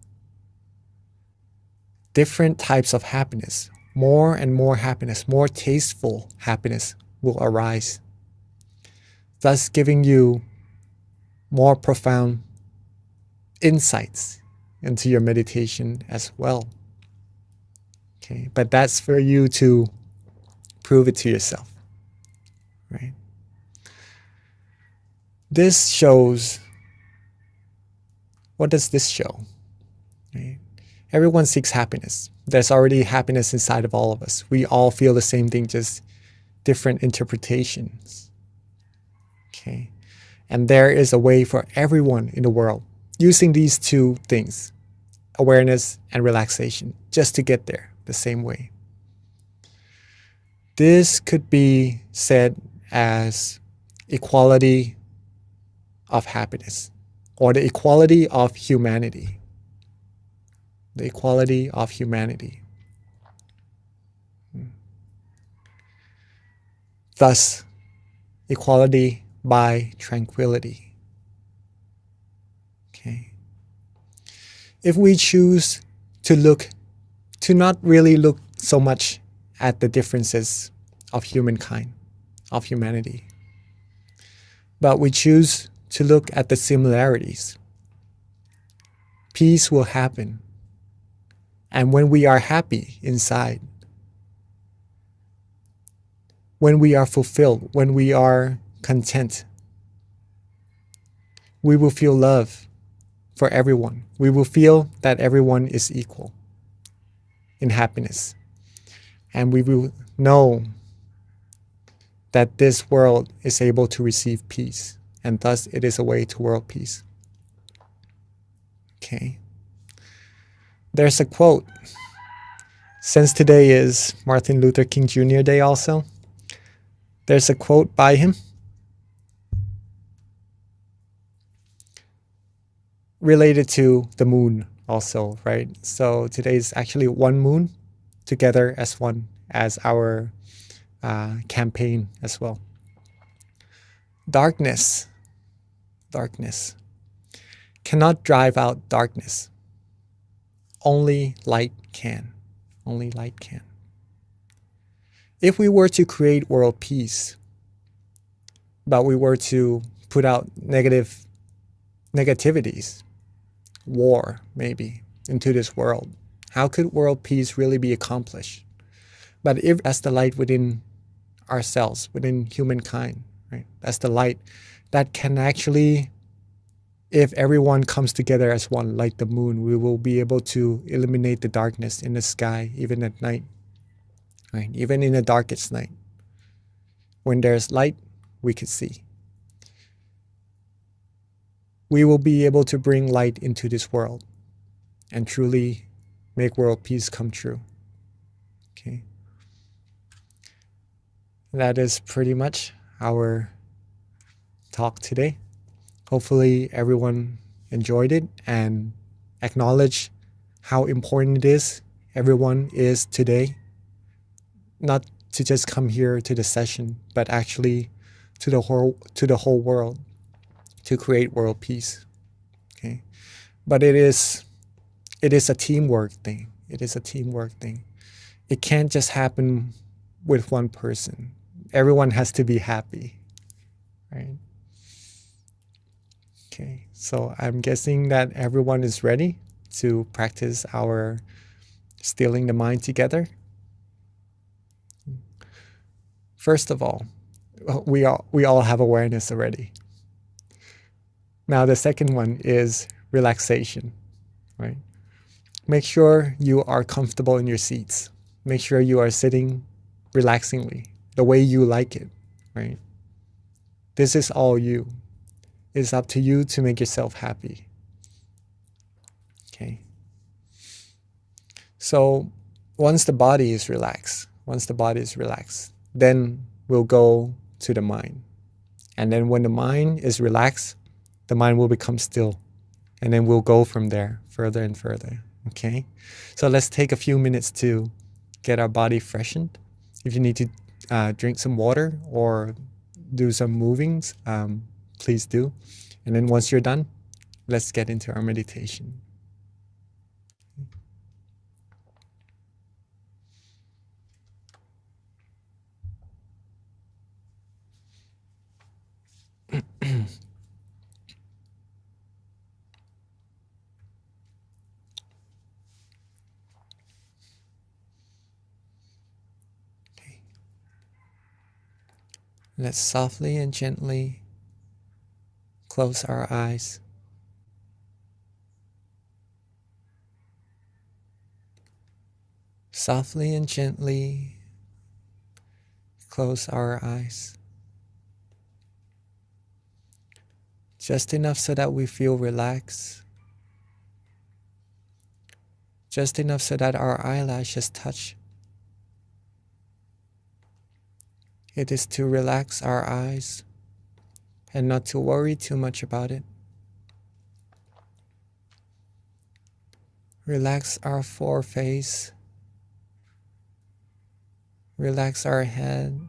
different types of happiness, more and more happiness, more tasteful happiness will arise, thus giving you more profound insights into your meditation as well. Okay, but that's for you to prove it to yourself, right? This shows, what does this show? Right? Everyone seeks happiness. There's already happiness inside of all of us. We all feel the same thing, just different interpretations. Okay, and there is a way for everyone in the world using these two things, awareness and relaxation, just to get there the same way. This could be said as equality of happiness, or the equality of humanity. The equality of humanity. Thus, equality by tranquility. Okay. If we choose to not really look so much at the differences of humankind, of humanity, but we choose to look at the similarities, peace will happen. And when we are happy inside, when we are fulfilled, when we are content, we will feel love for everyone. We will feel that everyone is equal in happiness. And we will know that this world is able to receive peace, and thus it is a way to world peace. Okay. There's a quote. Since today is Martin Luther King Jr. Day also, there's a quote by him related to the moon also, right? So today is actually one moon together as one, as our campaign as well. Darkness cannot drive out darkness. Only light can. Only light can. If we were to create world peace, but we were to put out negativities, war, maybe, into this world? How could world peace really be accomplished? But if that's the light within ourselves, within humankind, right? That's the light that can actually, if everyone comes together as one, like the moon, we will be able to eliminate the darkness in the sky, even at night, right? Even in the darkest night. When there's light, we can see. We will be able to bring light into this world and truly make world peace come true. Okay. That is pretty much our talk today. Hopefully everyone enjoyed it and acknowledge how important it is everyone is today. Not to just come here to the session, but actually to the whole world, to create world peace. Okay. But it is a teamwork thing. It is a teamwork thing. It can't just happen with one person. Everyone has to be happy, right? Okay, so I'm guessing that everyone is ready to practice our stealing the mind together. First of all, we all have awareness already. Now the second one is relaxation, right? Make sure you are comfortable in your seats. Make sure you are sitting relaxingly, the way you like it, right? This is all you. It's up to you to make yourself happy. Okay. So once the body is relaxed, then we'll go to the mind. And then when the mind is relaxed, the mind will become still. And then we'll go from there further and further. Okay. So let's take a few minutes to get our body freshened. If you need to drink some water or do some movings, please do. And then once you're done, let's get into our meditation. Let's softly and gently close our eyes. Softly and gently close our eyes. Just enough so that we feel relaxed. Just enough so that our eyelashes touch. It is to relax our eyes and not to worry too much about it. Relax our foreface. Relax our head.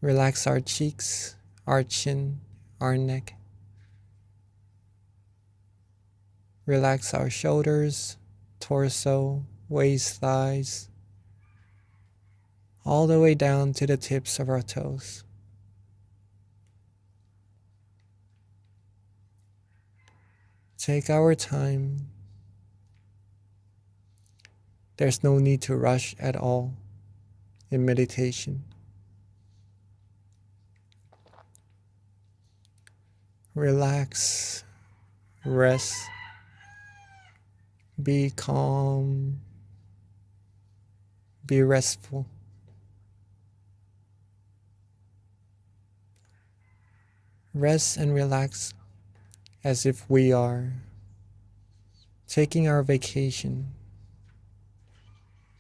Relax our cheeks, our chin, our neck. Relax our shoulders, torso, waist, thighs, all the way down to the tips of our toes. Take our time. There's no need to rush at all in meditation. Relax, rest, be calm, be restful. Rest and relax as if we are taking our vacation,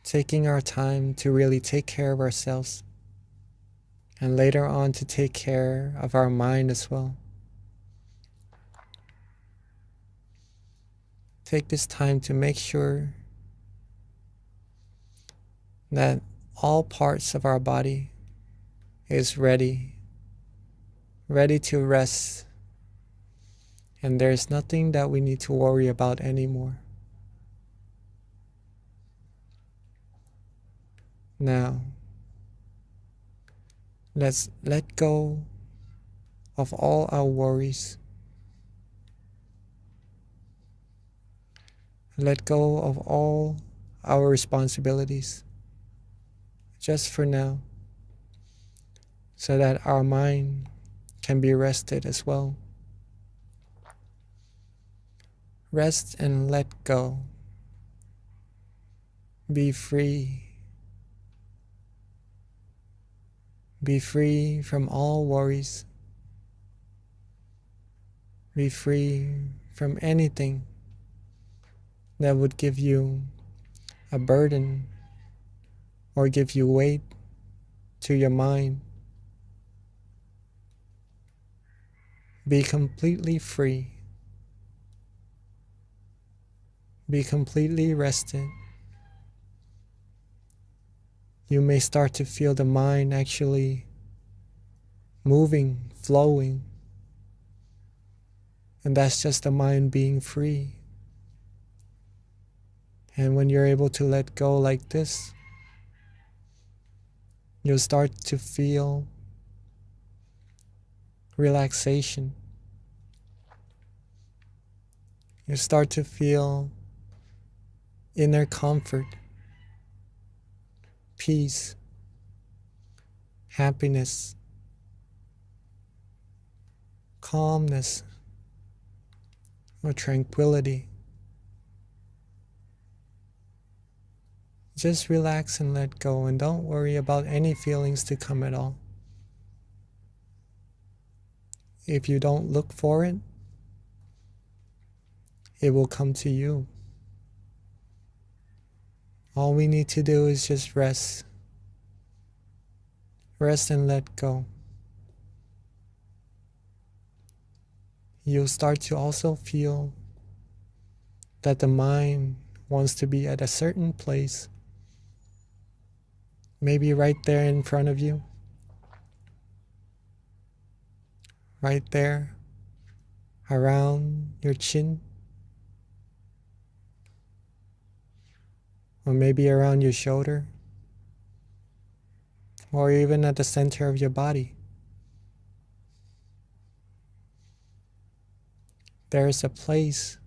taking our time to really take care of ourselves, and later on to take care of our mind as well. Take this time to make sure that all parts of our body is ready to rest, and there's nothing that we need to worry about anymore. Now, let's let go of all our worries. let go of all our responsibilities just for now, so that our mind can be rested as well. Rest and let go. Be free. Be free from all worries. Be free from anything that would give you a burden or give you weight to your mind. Be completely free. Be completely rested. You may start to feel the mind actually moving, flowing. And that's just the mind being free. And when you're able to let go like this, you'll start to feel relaxation. You start to feel inner comfort, peace, happiness, calmness, or tranquility. Just relax and let go, and don't worry about any feelings to come at all. If you don't look for it, it will come to you. All we need to do is just rest. Rest and let go. You'll start to also feel that the mind wants to be at a certain place, maybe right there in front of you, right there around your chin, or maybe around your shoulder, or even at the center of your body. There is a place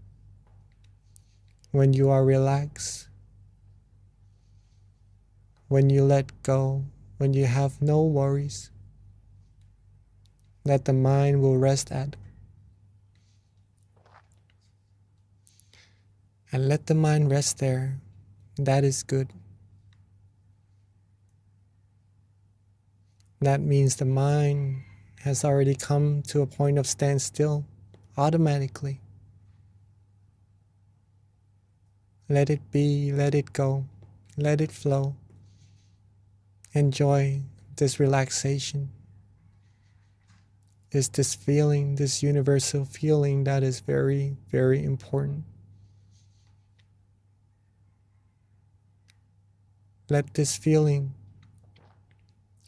when you are relaxed, when you let go, when you have no worries, that the mind will rest at. And let the mind rest there. That is good. That means the mind has already come to a point of standstill automatically. Let it be, let it go, let it flow. Enjoy this relaxation. This feeling, this universal feeling that is very, very important. Let this feeling,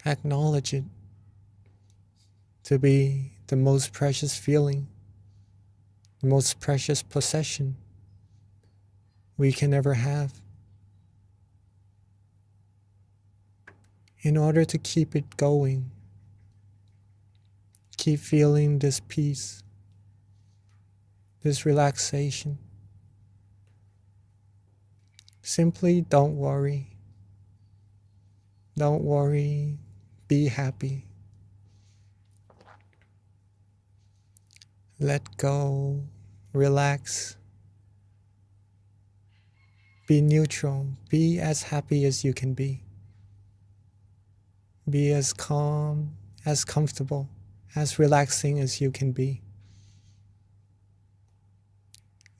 acknowledge it to be the most precious feeling, the most precious possession we can ever have. In order to keep it going, keep feeling this peace, this relaxation, simply don't worry. Don't worry, be happy. Let go, relax. Be neutral, be as happy as you can be. Be as calm, as comfortable, as relaxing as you can be.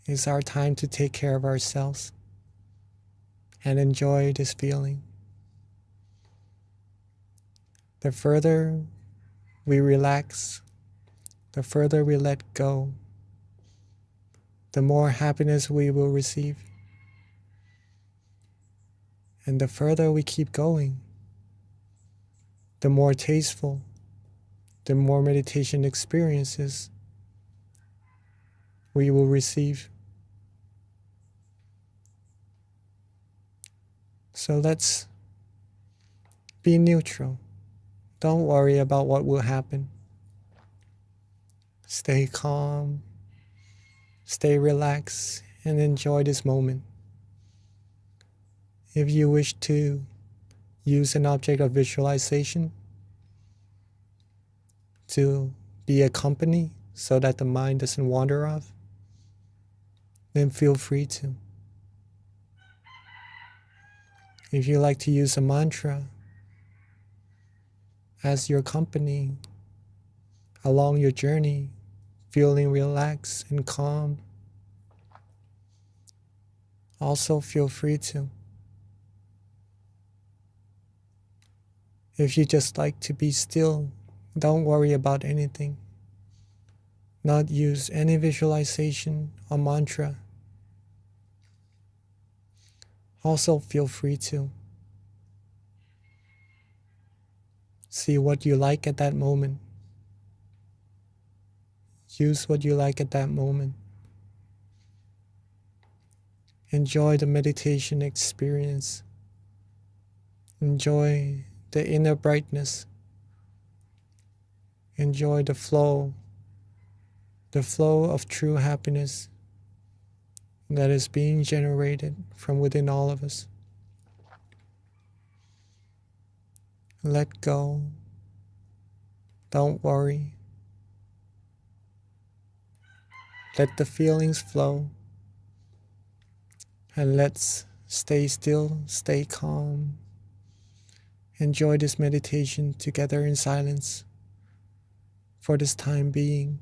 It's our time to take care of ourselves and enjoy this feeling. The further we relax, the further we let go, the more happiness we will receive. And the further we keep going, the more tasteful, the more meditation experiences we will receive. So let's be neutral. Don't worry about what will happen. Stay calm, stay relaxed, and enjoy this moment. If you wish to use an object of visualization to be a company so that the mind doesn't wander off, then feel free to. If you like to use a mantra as your company along your journey, feeling relaxed and calm, also feel free to. If you just like to be still, don't worry about anything. Not use any visualization or mantra. Also feel free to. See what you like at that moment. Use what you like at that moment. Enjoy the meditation experience. Enjoy the inner brightness. Enjoy the flow of true happiness that is being generated from within all of us. Let go. Don't worry. Let the feelings flow. And let's stay still, stay calm. Enjoy this meditation together in silence for this time being.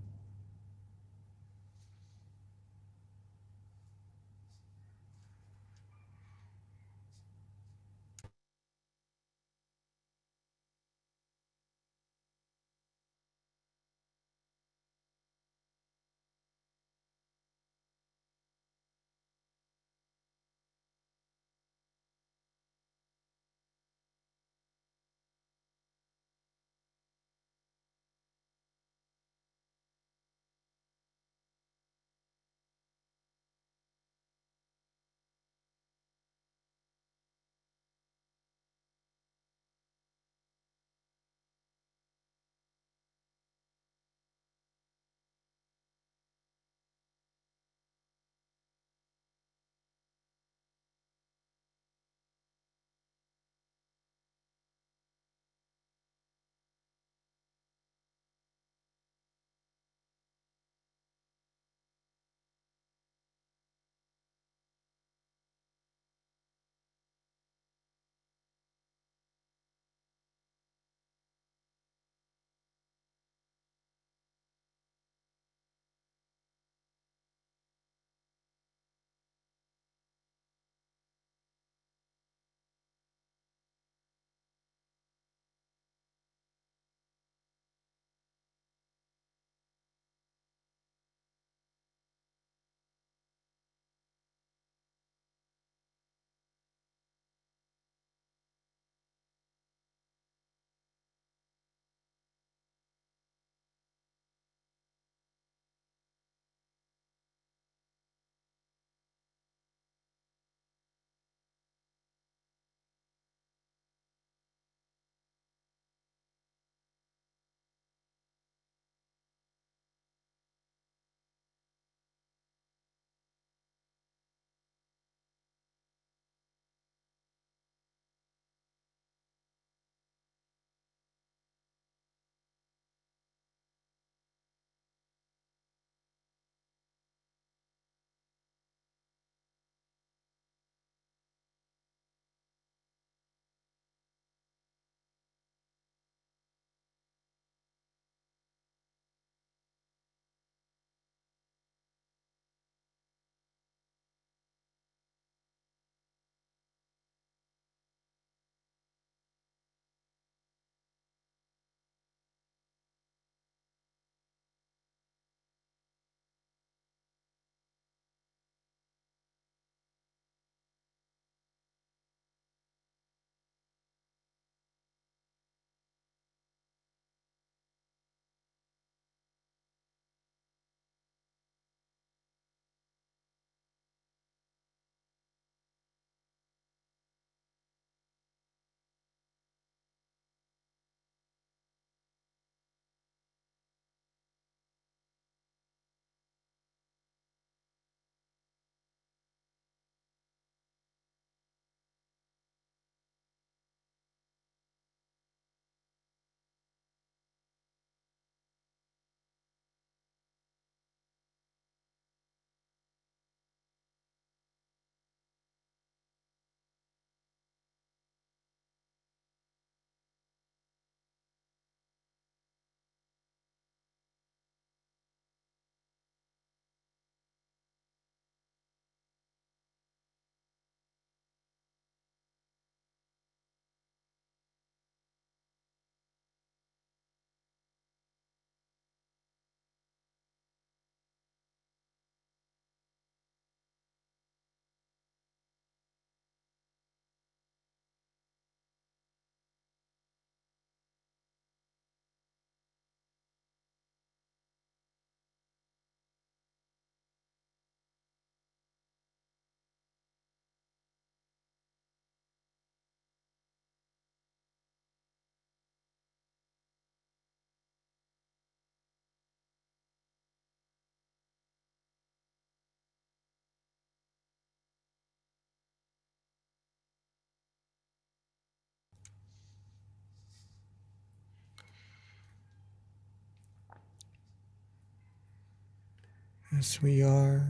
as we are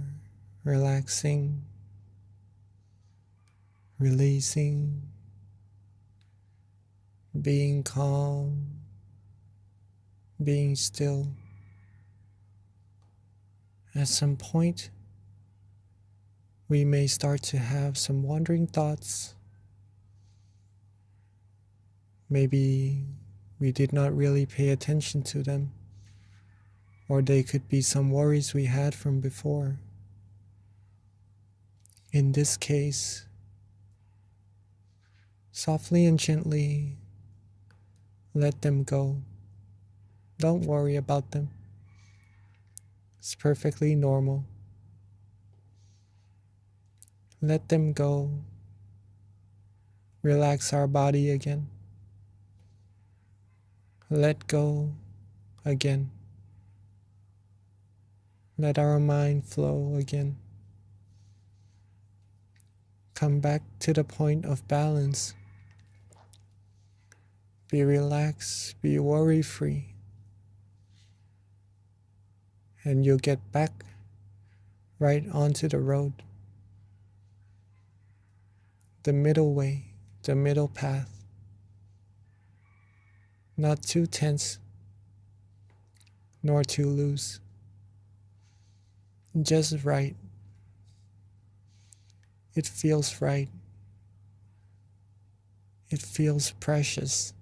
relaxing, releasing, being calm, being still. At some point, we may start to have some wandering thoughts. Maybe we did not really pay attention to them, or they could be some worries we had from before. In this case, softly and gently let them go. Don't worry about them. It's perfectly normal. Let them go. Relax our body again. Let go again. Let our mind flow again. Come back to the point of balance. Be relaxed, be worry-free. And you'll get back right onto the road. The middle way, the middle path. Not too tense, nor too loose. Just right. It feels right. It feels precious.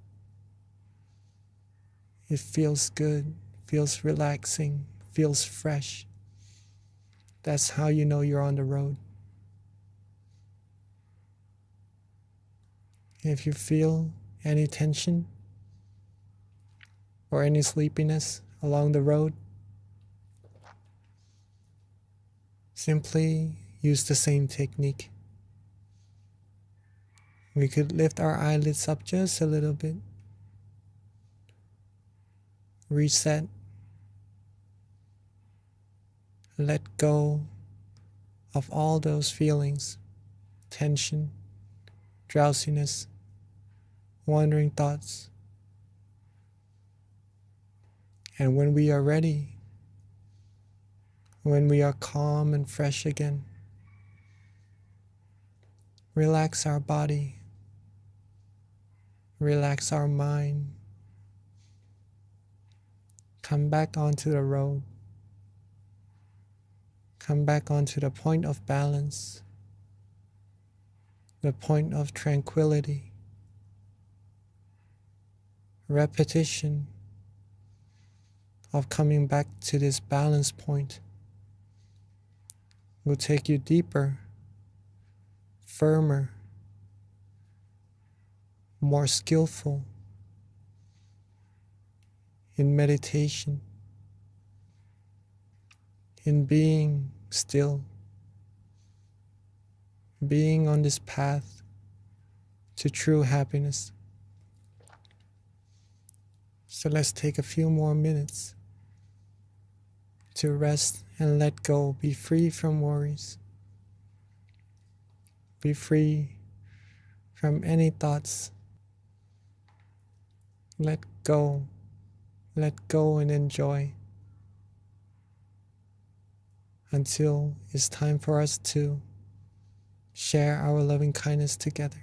It feels good, feels relaxing, feels fresh. That's how you know you're on the road. If you feel any tension or any sleepiness along the road, simply use the same technique. We could lift our eyelids up just a little bit. Reset. Let go of all those feelings, tension, drowsiness, wandering thoughts. And when we are ready, when we are calm and fresh again, relax our body, relax our mind, come back onto the road, come back onto the point of balance, the point of tranquility. Repetition of coming back to this balance point will take you deeper, firmer, more skillful in meditation, in being still, being on this path to true happiness. So let's take a few more minutes to rest and let go, be free from worries, be free from any thoughts. Let go and enjoy until it's time for us to share our loving kindness together.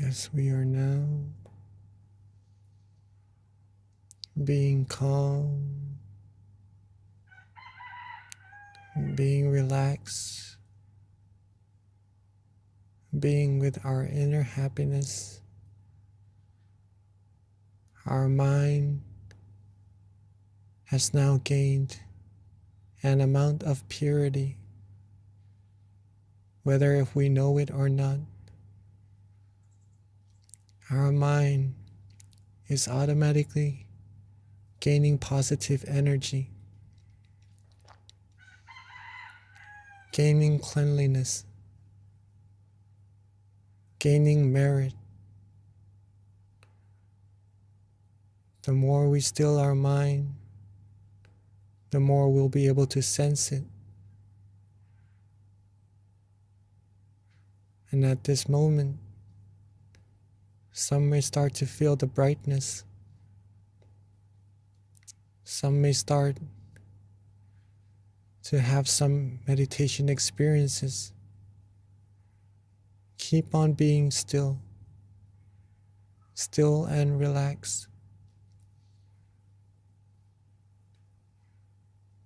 as we are now being calm, being relaxed, being with our inner happiness, our mind has now gained an amount of purity, whether if we know it or not. Our mind is automatically gaining positive energy, gaining cleanliness, gaining merit. The more we still our mind, the more we'll be able to sense it. And at this moment, some may start to feel the brightness. Some may start to have some meditation experiences. Keep on being still and relaxed.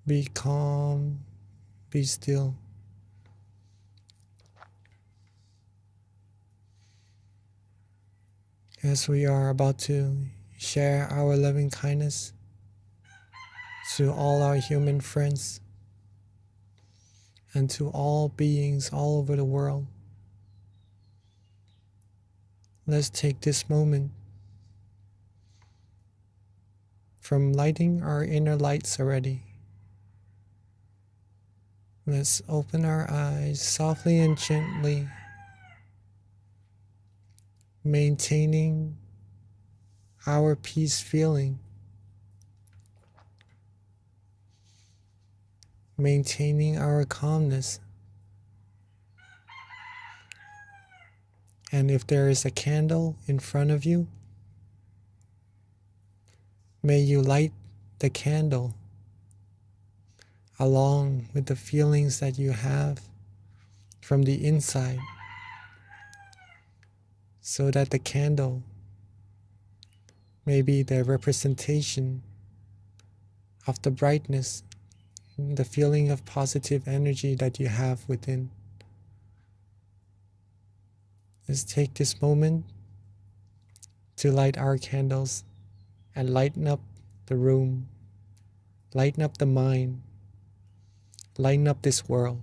Be calm, be still. As we are about to share our loving kindness to all our human friends and to all beings all over the world, let's take this moment from lighting our inner lights already. Let's open our eyes softly and gently, maintaining our peace feeling, maintaining our calmness. And if there is a candle in front of you, may you light the candle along with the feelings that you have from the inside, so that the candle may be the representation of the brightness, the feeling of positive energy that you have within. Let's take this moment to light our candles and lighten up the room, lighten up the mind, lighten up this world.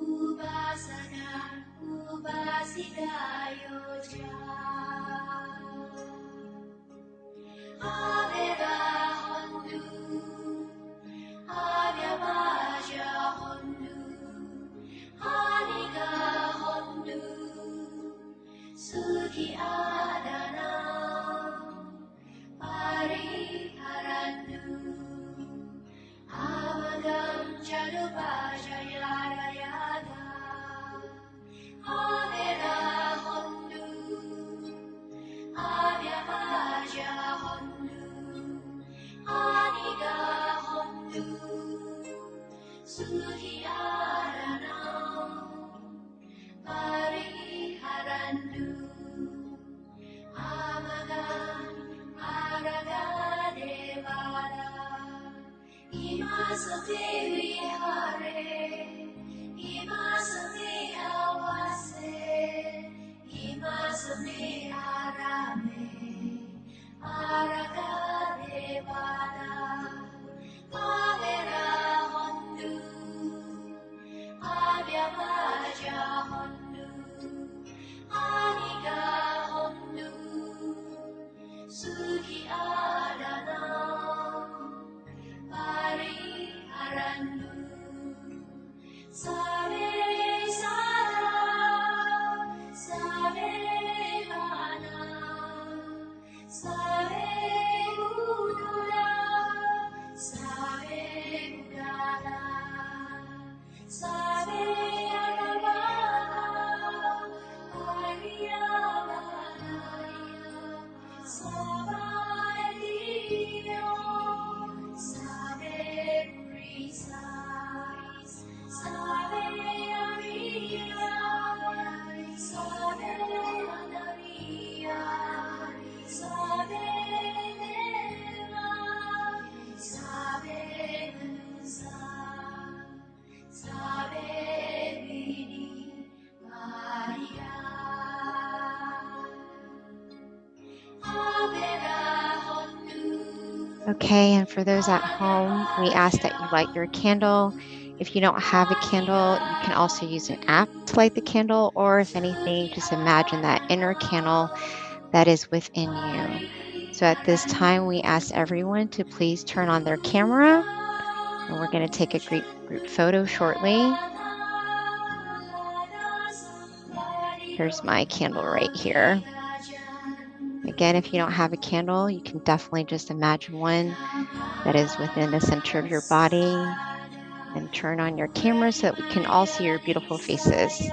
Ubasana Okay, and for those at home, we ask that you light your candle. If you don't have a candle, you can also use an app to light the candle, or if anything, just imagine that inner candle that is within you. So at this time, we ask everyone to please turn on their camera, and we're going to take a group photo shortly. Here's my candle right here. Again, if you don't have a candle, you can definitely just imagine one that is within the center of your body, and turn on your camera so that we can all see your beautiful faces.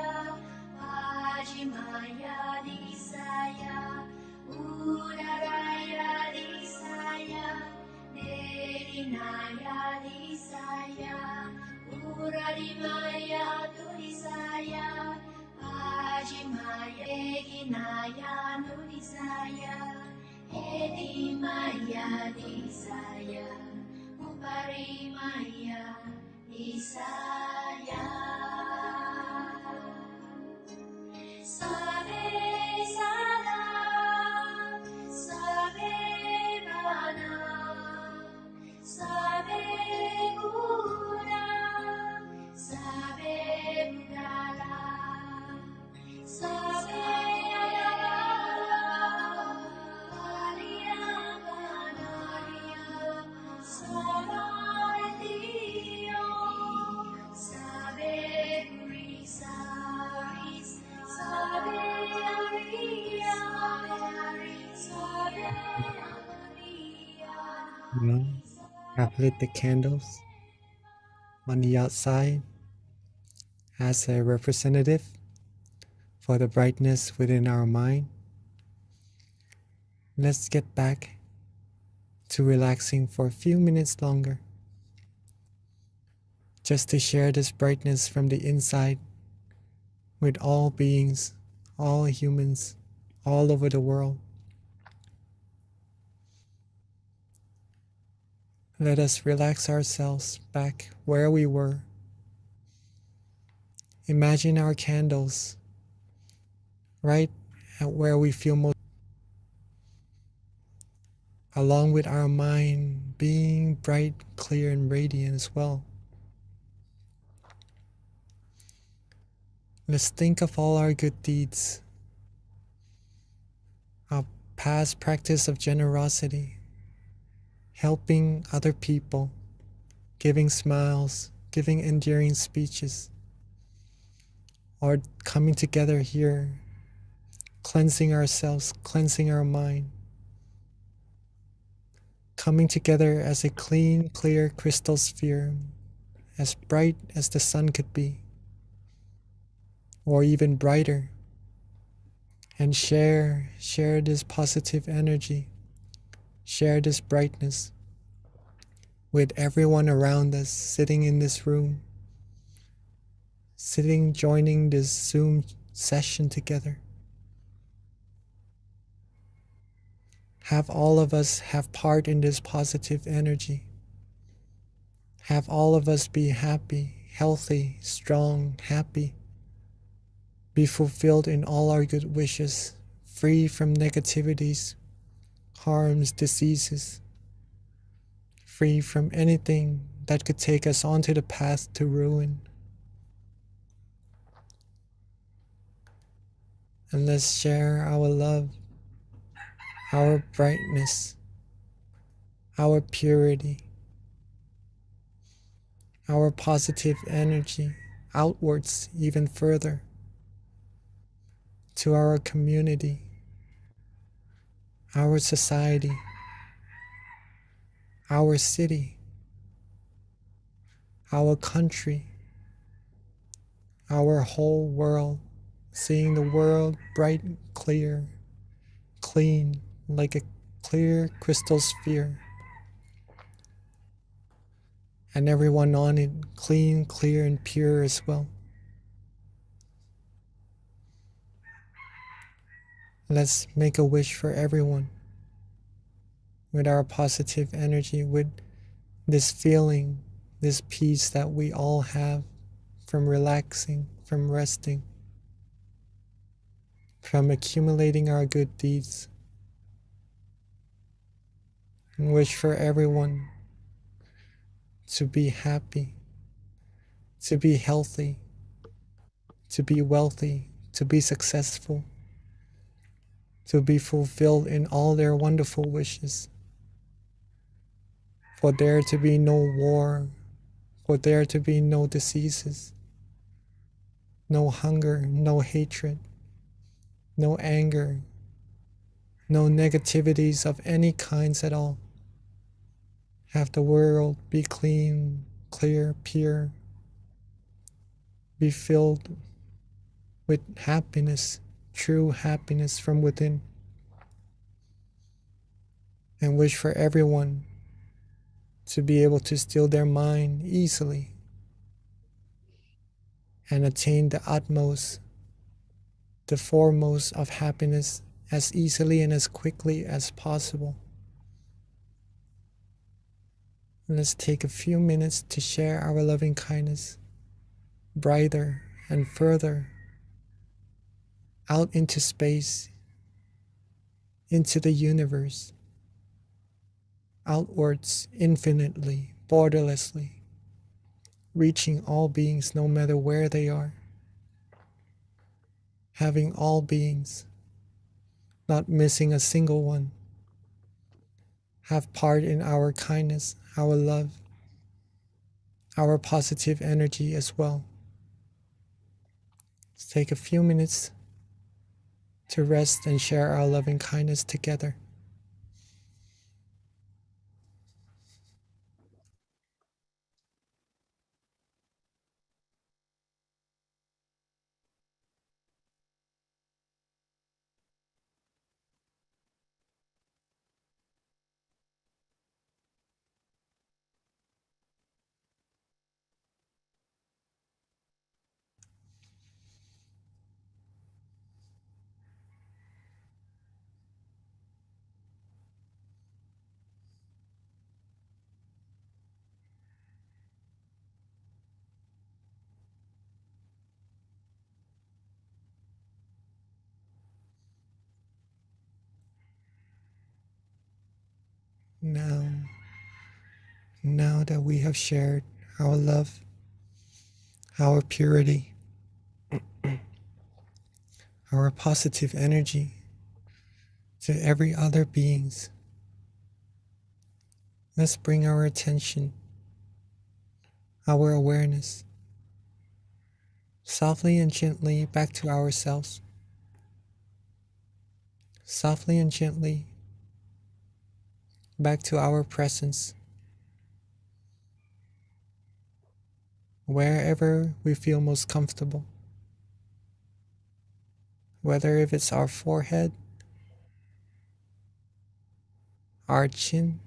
Now, I've lit the candles on the outside as a representative for the brightness within our mind. Let's get back to relaxing for a few minutes longer, just to share this brightness from the inside with all beings, all humans, all over the world. Let us relax ourselves back where we were. Imagine our candles right at where we feel most, along with our mind being bright, clear, and radiant as well. Let's think of all our good deeds, our past practice of generosity, helping other people, giving smiles, giving endearing speeches, or coming together here, cleansing ourselves, cleansing our mind, coming together as a clean, clear crystal sphere, as bright as the sun could be, or even brighter, and share this positive energy, share this brightness with everyone around us sitting in this room, joining this Zoom session together. Have all of us have part in this positive energy. Have all of us be happy, healthy, strong, happy. Be fulfilled in all our good wishes, free from negativities, harms, diseases, free from anything that could take us onto the path to ruin. And let's share our love, our brightness, our purity, our positive energy outwards even further to our community, our society, our city, our country, our whole world, seeing the world bright, clear, clean, like a clear crystal sphere, and everyone on it clean, clear, and pure as well. Let's make a wish for everyone with our positive energy, with this feeling, this peace that we all have from relaxing, from resting, from accumulating our good deeds. And wish for everyone to be happy, to be healthy, to be wealthy, to be successful, to be fulfilled in all their wonderful wishes. For there to be no war, for there to be no diseases, no hunger, no hatred, no anger, no negativities of any kinds at all. Have the world be clean, clear, pure, be filled with happiness, true happiness from within. And wish for everyone to be able to still their mind easily and attain the utmost, the foremost of happiness as easily and as quickly as possible. Let's take a few minutes to share our loving kindness brighter and further out into space, into the universe, outwards infinitely, borderlessly, reaching all beings no matter where they are, having all beings, not missing a single one, have part in our kindness, our love, our positive energy as well. Let's take a few minutes to rest and share our loving kindness together. Now that we have shared our love, our purity, our positive energy to every other beings. Let's bring our attention, our awareness, softly and gently back to ourselves. Softly and gently back to our presence. Wherever we feel most comfortable. Whether if it's our forehead, our chin,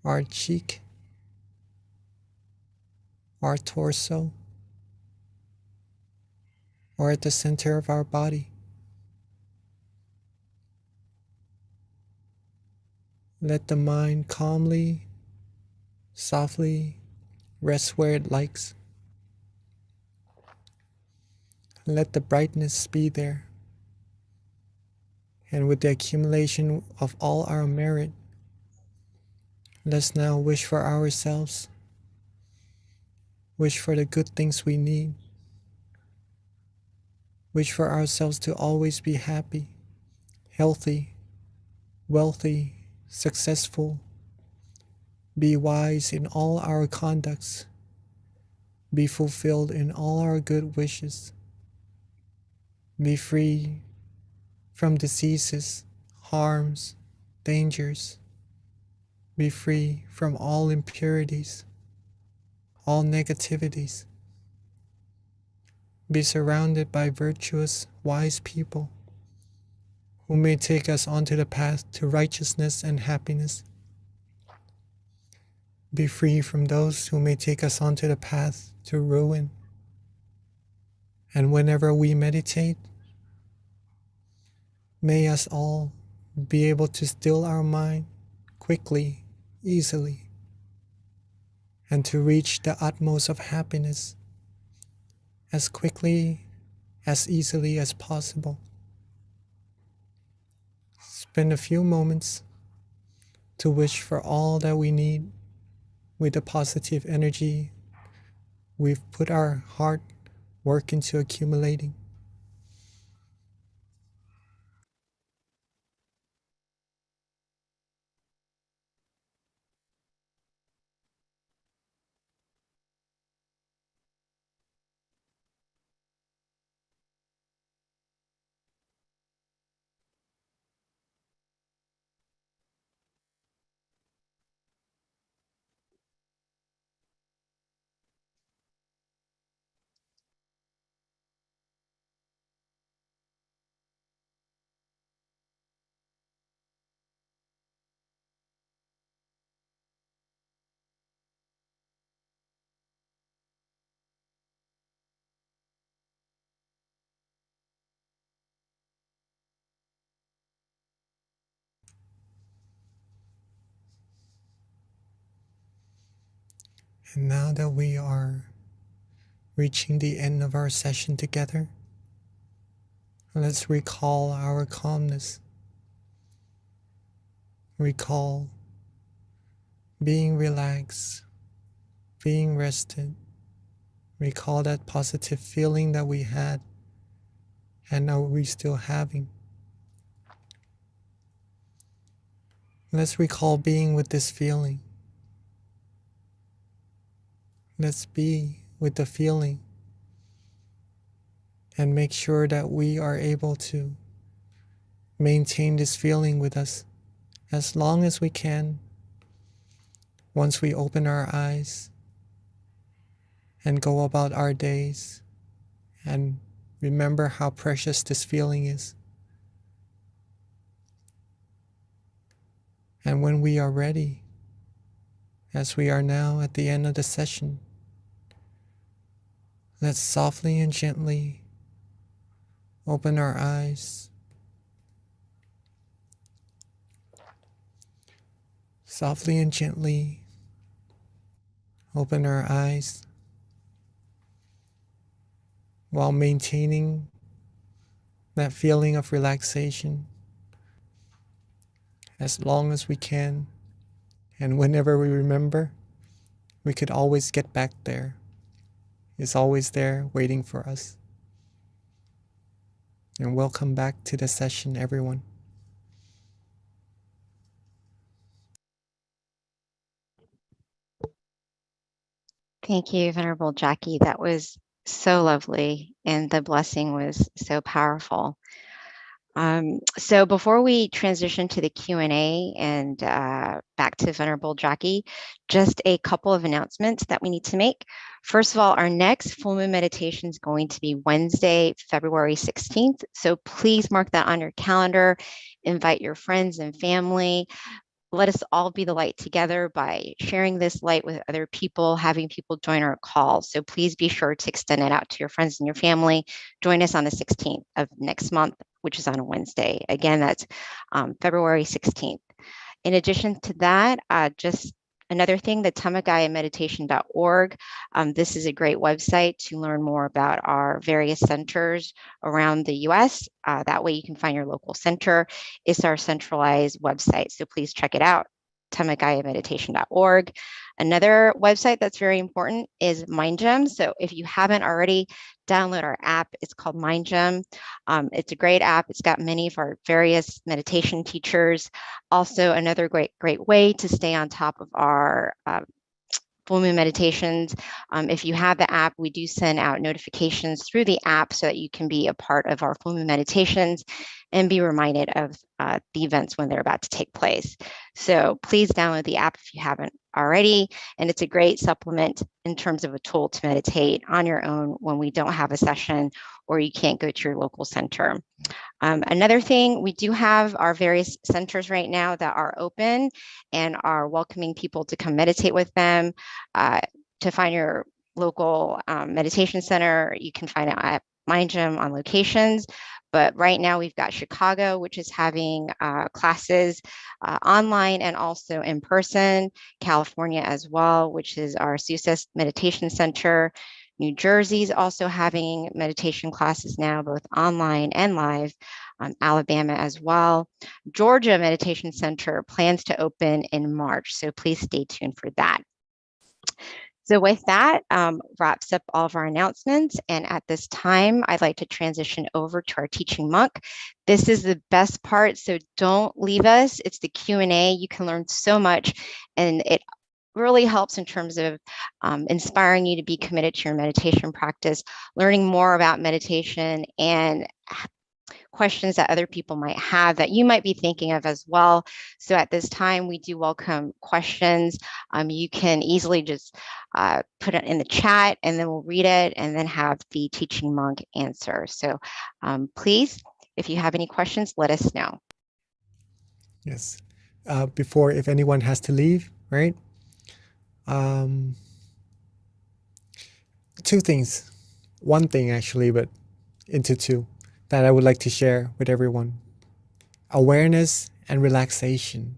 our cheek, our torso, or at the center of our body. Let the mind calmly, softly rest where it likes. Let the brightness be there. And with the accumulation of all our merit, let's now wish for ourselves. Wish for the good things we need. Wish for ourselves to always be happy, healthy, wealthy, successful. Be wise in all our conducts. Be fulfilled in all our good wishes. Be free from diseases, harms, dangers. Be free from all impurities, all negativities. Be surrounded by virtuous, wise people who may take us onto the path to righteousness and happiness. Be free from those who may take us onto the path to ruin. And whenever we meditate, may us all be able to still our mind quickly, easily, and to reach the utmost of happiness as quickly, as easily as possible. Spend a few moments to wish for all that we need with the positive energy we've put our hard work into accumulating. And now that we are reaching the end of our session together, let's recall our calmness. Recall being relaxed, being rested. Recall that positive feeling that we had and are we still having. Let's recall being with this feeling. Let's be with the feeling and make sure that we are able to maintain this feeling with us as long as we can once we open our eyes and go about our days and remember how precious this feeling is. And when we are ready, as we are now at the end of the session, let's softly and gently open our eyes. Softly and gently open our eyes while maintaining that feeling of relaxation as long as we can. And whenever we remember, we could always get back there. It's always there waiting for us. And welcome back to the session, everyone. Thank you, Venerable Jackie. That was so lovely, and the blessing was so powerful. So before we transition to the Q&A and back to Venerable Jackie, just a couple of announcements that we need to make. First of all, our next full moon meditation is going to be Wednesday, February 16th. So please mark that on your calendar, invite your friends and family. Let us all be the light together by sharing this light with other people, having people join our call. So please be sure to extend it out to your friends and your family. Join us on the 16th of next month, which is on a Wednesday. Again, that's February 16th. In addition to that, just another thing, the tamagaямeditation.org. This is a great website to learn more about our various centers around the US. That way you can find your local center. It's our centralized website, so please check it out, tamagaямeditation.org. Another website that's very important is MindGem. So if you haven't already, download our app. It's called MindGem. It's a great app. It's got many of our various meditation teachers. Also, another great way to stay on top of our full moon meditations. If you have the app, we do send out notifications through the app so that you can be a part of our full moon meditations and be reminded of the events when they're about to take place. So please download the app if you haven't already. And it's a great supplement in terms of a tool to meditate on your own when we don't have a session or you can't go to your local center. Another thing, we do have our various centers right now that are open and are welcoming people to come meditate with them. To find your local meditation center, you can find it at MindGem on locations. But right now we've got Chicago, which is having classes online and also in person, California as well, which is our Susa Meditation Center. New Jersey is also having meditation classes now, both online and live. Alabama as well. Georgia Meditation Center plans to open in March, so please stay tuned for that. So with that, wraps up all of our announcements. And at this time, I'd like to transition over to our teaching monk. This is the best part, so don't leave us. It's the Q&A. You can learn so much, and it really helps in terms of inspiring you to be committed to your meditation practice, learning more about meditation, and questions that other people might have that you might be thinking of as well. So at this time, we do welcome questions. You can easily just put it in the chat and then we'll read it and then have the teaching monk answer. So please, if you have any questions, let us know. Yes. Before, if anyone has to leave, right? Two things. One thing actually, but into two that I would like to share with everyone. Awareness and relaxation.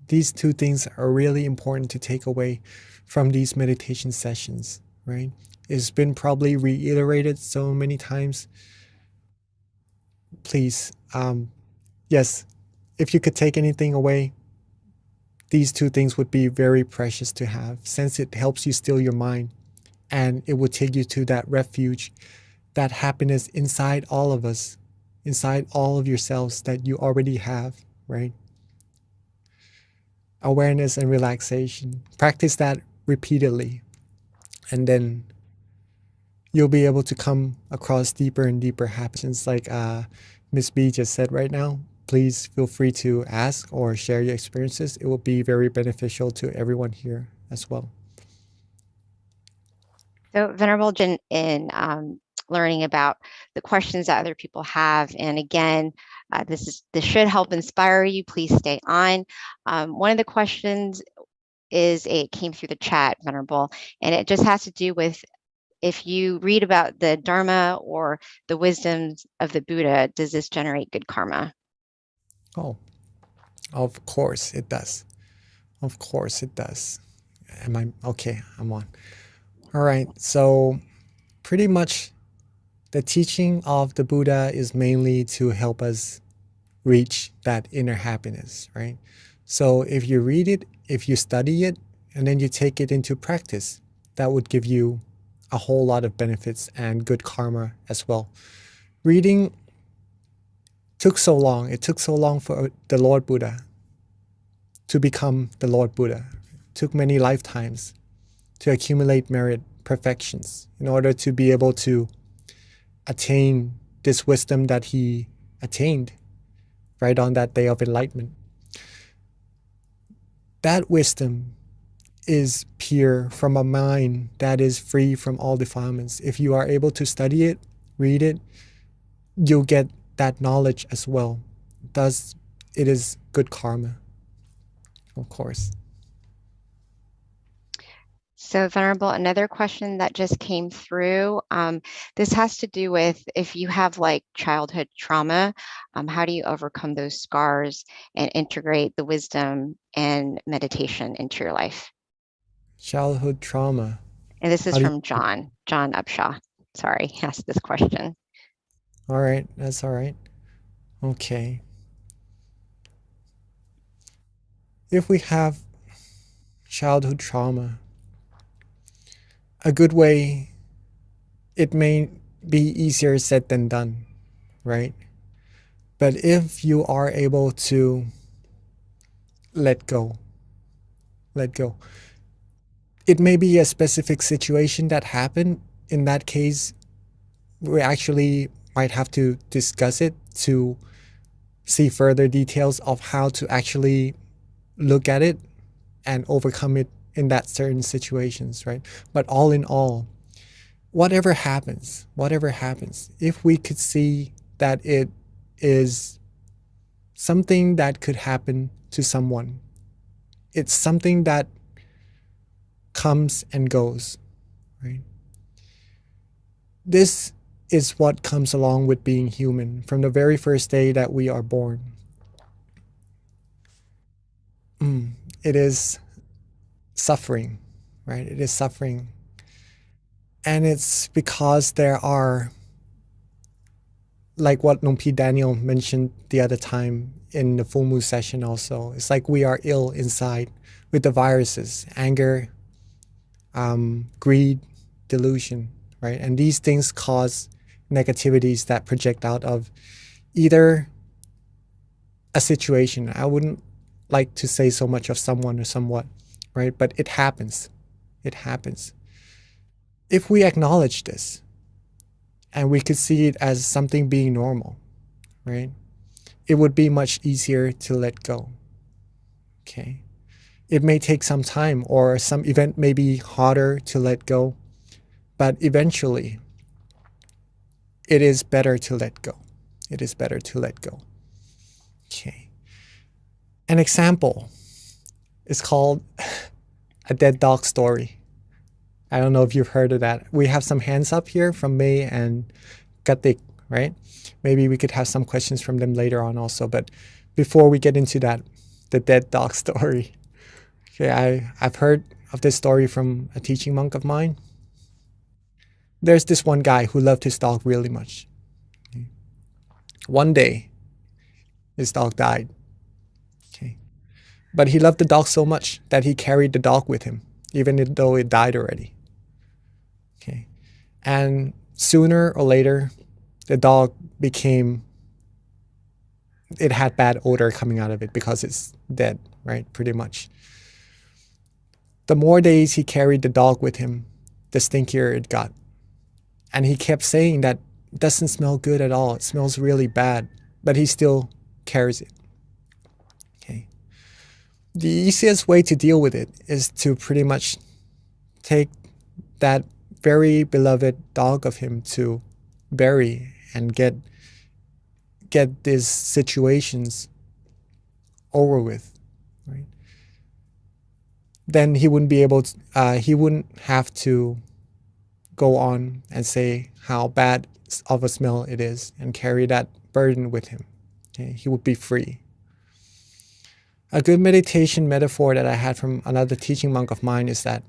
These two things are really important to take away from these meditation sessions, right? It's been probably reiterated so many times. Please, yes, if you could take anything away, these two things would be very precious to have, since it helps you still your mind and it will take you to that refuge, that happiness inside all of us, inside all of yourselves that you already have, right? Awareness and relaxation. Practice that repeatedly, and then you'll be able to come across deeper and deeper happiness. Like Miss B just said right now, please feel free to ask or share your experiences. It will be very beneficial to everyone here as well. So Venerable Jin, in learning about the questions that other people have, and again, this should help inspire you. Please stay on. One of the questions it came through the chat, Venerable, and it just has to do with if you read about the Dharma or the wisdoms of the Buddha, does this generate good karma? Oh, of course it does. Of course it does. Am I okay? I'm on. All right. So pretty much the teaching of the Buddha is mainly to help us reach that inner happiness, right? So if you read it, if you study it, and then you take it into practice, that would give you a whole lot of benefits and good karma as well. Reading took so long. It took so long for the Lord Buddha to become the Lord Buddha. It took many lifetimes to accumulate merit perfections in order to be able to attain this wisdom that he attained right on that day of enlightenment. That wisdom is pure from a mind that is free from all defilements. If you are able to study it, read it, you'll get that knowledge as well. Thus, it is good karma, of course. So Venerable, another question that just came through, this has to do with if you have like childhood trauma, how do you overcome those scars and integrate the wisdom and meditation into your life? Childhood trauma. And this is How do you- from John Upshaw. Sorry, he asked this question. All right, that's all right. Okay. If we have childhood trauma, a good way, it may be easier said than done, right? But if you are able to let go, it may be a specific situation that happened. In that case, we actually might have to discuss it to see further details of how to actually look at it and overcome it in that certain situations, right? But all in all, whatever happens, if we could see that it is something that could happen to someone, it's something that comes and goes, right? This is what comes along with being human from the very first day that we are born. It is suffering, right? It is suffering. And it's because there are, like what Nong P. Daniel mentioned the other time in the full moon session also, it's like we are ill inside with the viruses, anger, greed, delusion, right? And these things cause negativities that project out of either a situation. I wouldn't like to say so much of someone or somewhat, right? But it happens. It happens. If we acknowledge this and we could see it as something being normal, right? It would be much easier to let go. Okay. It may take some time, or some event may be harder to let go, but eventually it is better to let go. It is better to let go. Okay. An example is called a dead dog story. I don't know if you've heard of that. We have some hands up here from May and Katik, right? Maybe we could have some questions from them later on also. But before we get into that, the dead dog story. Okay, I've heard of this story from a teaching monk of mine. There's this one guy who loved his dog really much. One day, his dog died. Okay. But he loved the dog so much that he carried the dog with him, even though it died already. Okay. And sooner or later, the dog it had bad odor coming out of it because it's dead, right? Pretty much. The more days he carried the dog with him, the stinkier it got. And he kept saying that it doesn't smell good at all. It smells really bad, but he still carries it. Okay. The easiest way to deal with it is to pretty much take that very beloved dog of him to bury and get these situations over with, right? Then he wouldn't be able to, he wouldn't have to go on and say how bad of a smell it is and carry that burden with him. Okay? He would be free. A good meditation metaphor that I had from another teaching monk of mine is that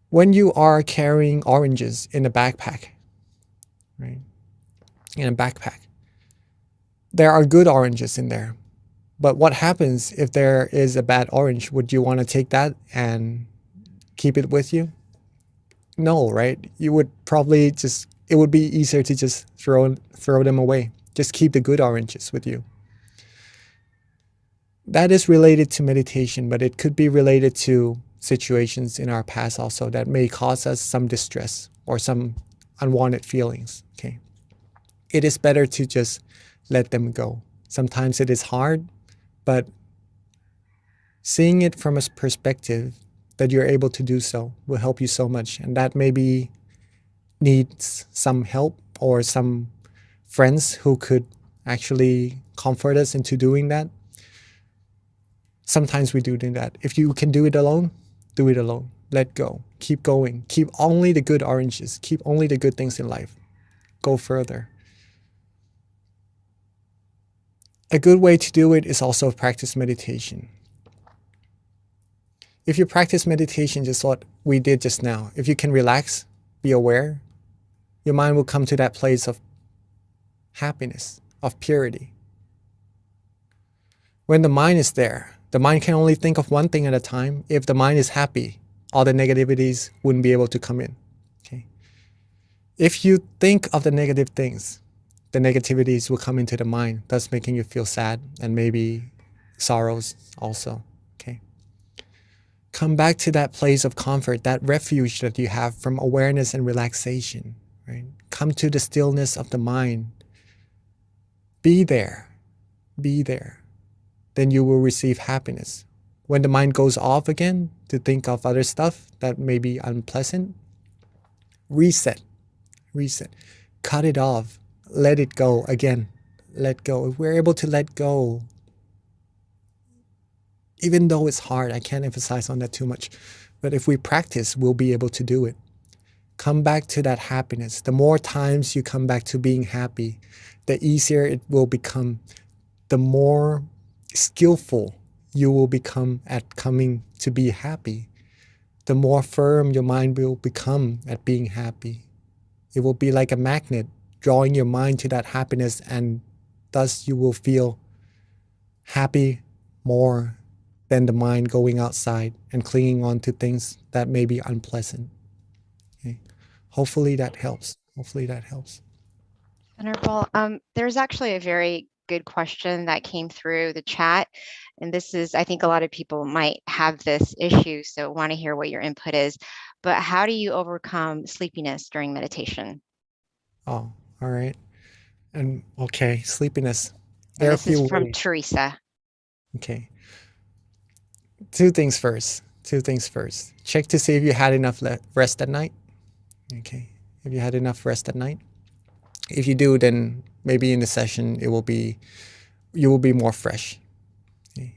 when you are carrying oranges in a backpack, right? In a backpack, there are good oranges in there. But what happens if there is a bad orange? Would you want to take that and keep it with you? No, right? You would probably it would be easier to just throw them away, Just keep the good oranges with you. That is related to meditation, but it could be related to situations in our past also that may cause us some distress or some unwanted feelings. Okay. It is better to just let them go. Sometimes it is hard, but seeing it from a perspective that you're able to do so will help you so much. And that maybe needs some help or some friends who could actually comfort us into doing that. Sometimes we do that. If you can do it alone, do it alone. Let go. Keep going. Keep only the good oranges. Keep only the good things in life. Go further. A good way to do it is also practice meditation. If you practice meditation, just what we did just now, if you can relax, be aware, your mind will come to that place of happiness, of purity. When the mind is there, the mind can only think of one thing at a time. If the mind is happy, all the negativities wouldn't be able to come in. Okay. If you think of the negative things, the negativities will come into the mind, thus making you feel sad and maybe sorrows also. Okay. Come back to that place of comfort, that refuge that you have from awareness and relaxation. Right? Come to the stillness of the mind. Be there. Be there. Then you will receive happiness. When the mind goes off again to think of other stuff that may be unpleasant, reset. Reset. Cut it off. Let it go again. Let go. If we're able to let go, even though it's hard, I can't emphasize on that too much, but if we practice, we'll be able to do it. Come back to that happiness. The more times you come back to being happy, the easier it will become. The more skillful you will become at coming to be happy. The more firm your mind will become at being happy. It will be like a magnet, drawing your mind to that happiness, and thus you will feel happy more than the mind going outside and clinging on to things that may be unpleasant. Okay. Hopefully that helps. Hopefully that helps. Wonderful. There's actually a very good question that came through the chat. And this is, I think a lot of people might have this issue, so want to hear what your input is. But how do you overcome sleepiness during meditation? Oh, all right. And okay, sleepiness. And There are a this is few from ways. Teresa. Okay. Two things first. Check to see if you had enough rest at night. Okay. If you had enough rest at night. If you do, then maybe in the session you will be more fresh. Okay.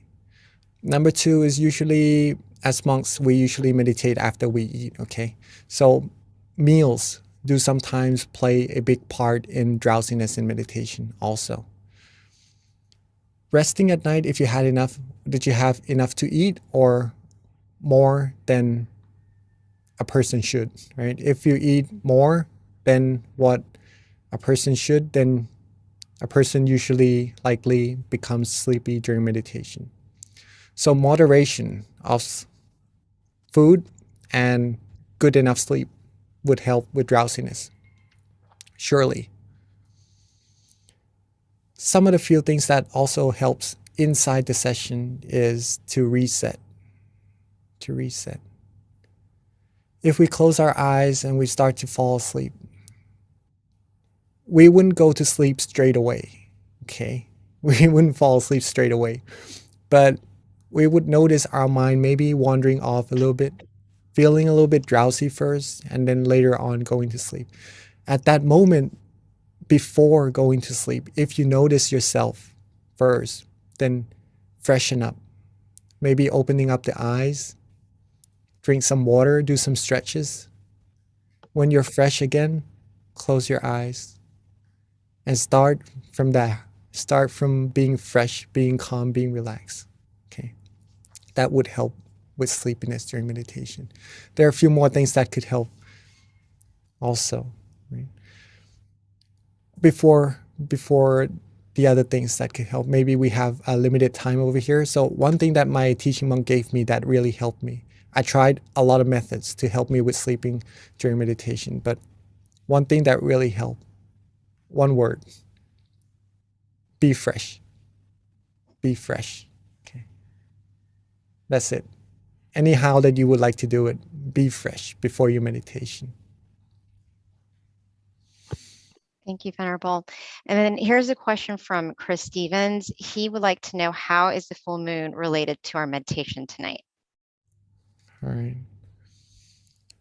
Number two is usually, as monks, we usually meditate after we eat. Okay. So meals do sometimes play a big part in drowsiness in meditation also. Resting at night, if you had enough, did you have enough to eat or more than a person should, right? If you eat more than what a person should, then a person usually likely becomes sleepy during meditation. So moderation of food and good enough sleep would help with drowsiness, surely. Some of the few things that also helps inside the session is to reset. If we close our eyes and we start to fall asleep, we wouldn't go to sleep straight away, okay? We wouldn't fall asleep straight away, but we would notice our mind maybe wandering off a little bit, feeling a little bit drowsy first, and then later on going to sleep. At that moment, before going to sleep, if you notice yourself first, then freshen up. Maybe opening up the eyes, drink some water, do some stretches. When you're fresh again, close your eyes and start from there. Start from being fresh, being calm, being relaxed. Okay, that would help with sleepiness during meditation. There are a few more things that could help also, right? Before the other things that could help, maybe we have a limited time over here. So one thing that my teaching monk gave me that really helped me, I tried a lot of methods to help me with sleeping during meditation, but one thing that really helped, one word, Be fresh. Be fresh. Okay. That's it. Anyhow that you would like to do it, be fresh before your meditation. Thank you, Venerable. And then here's a question from Chris Stevens. He would like to know, how is the full moon related to our meditation tonight? All right.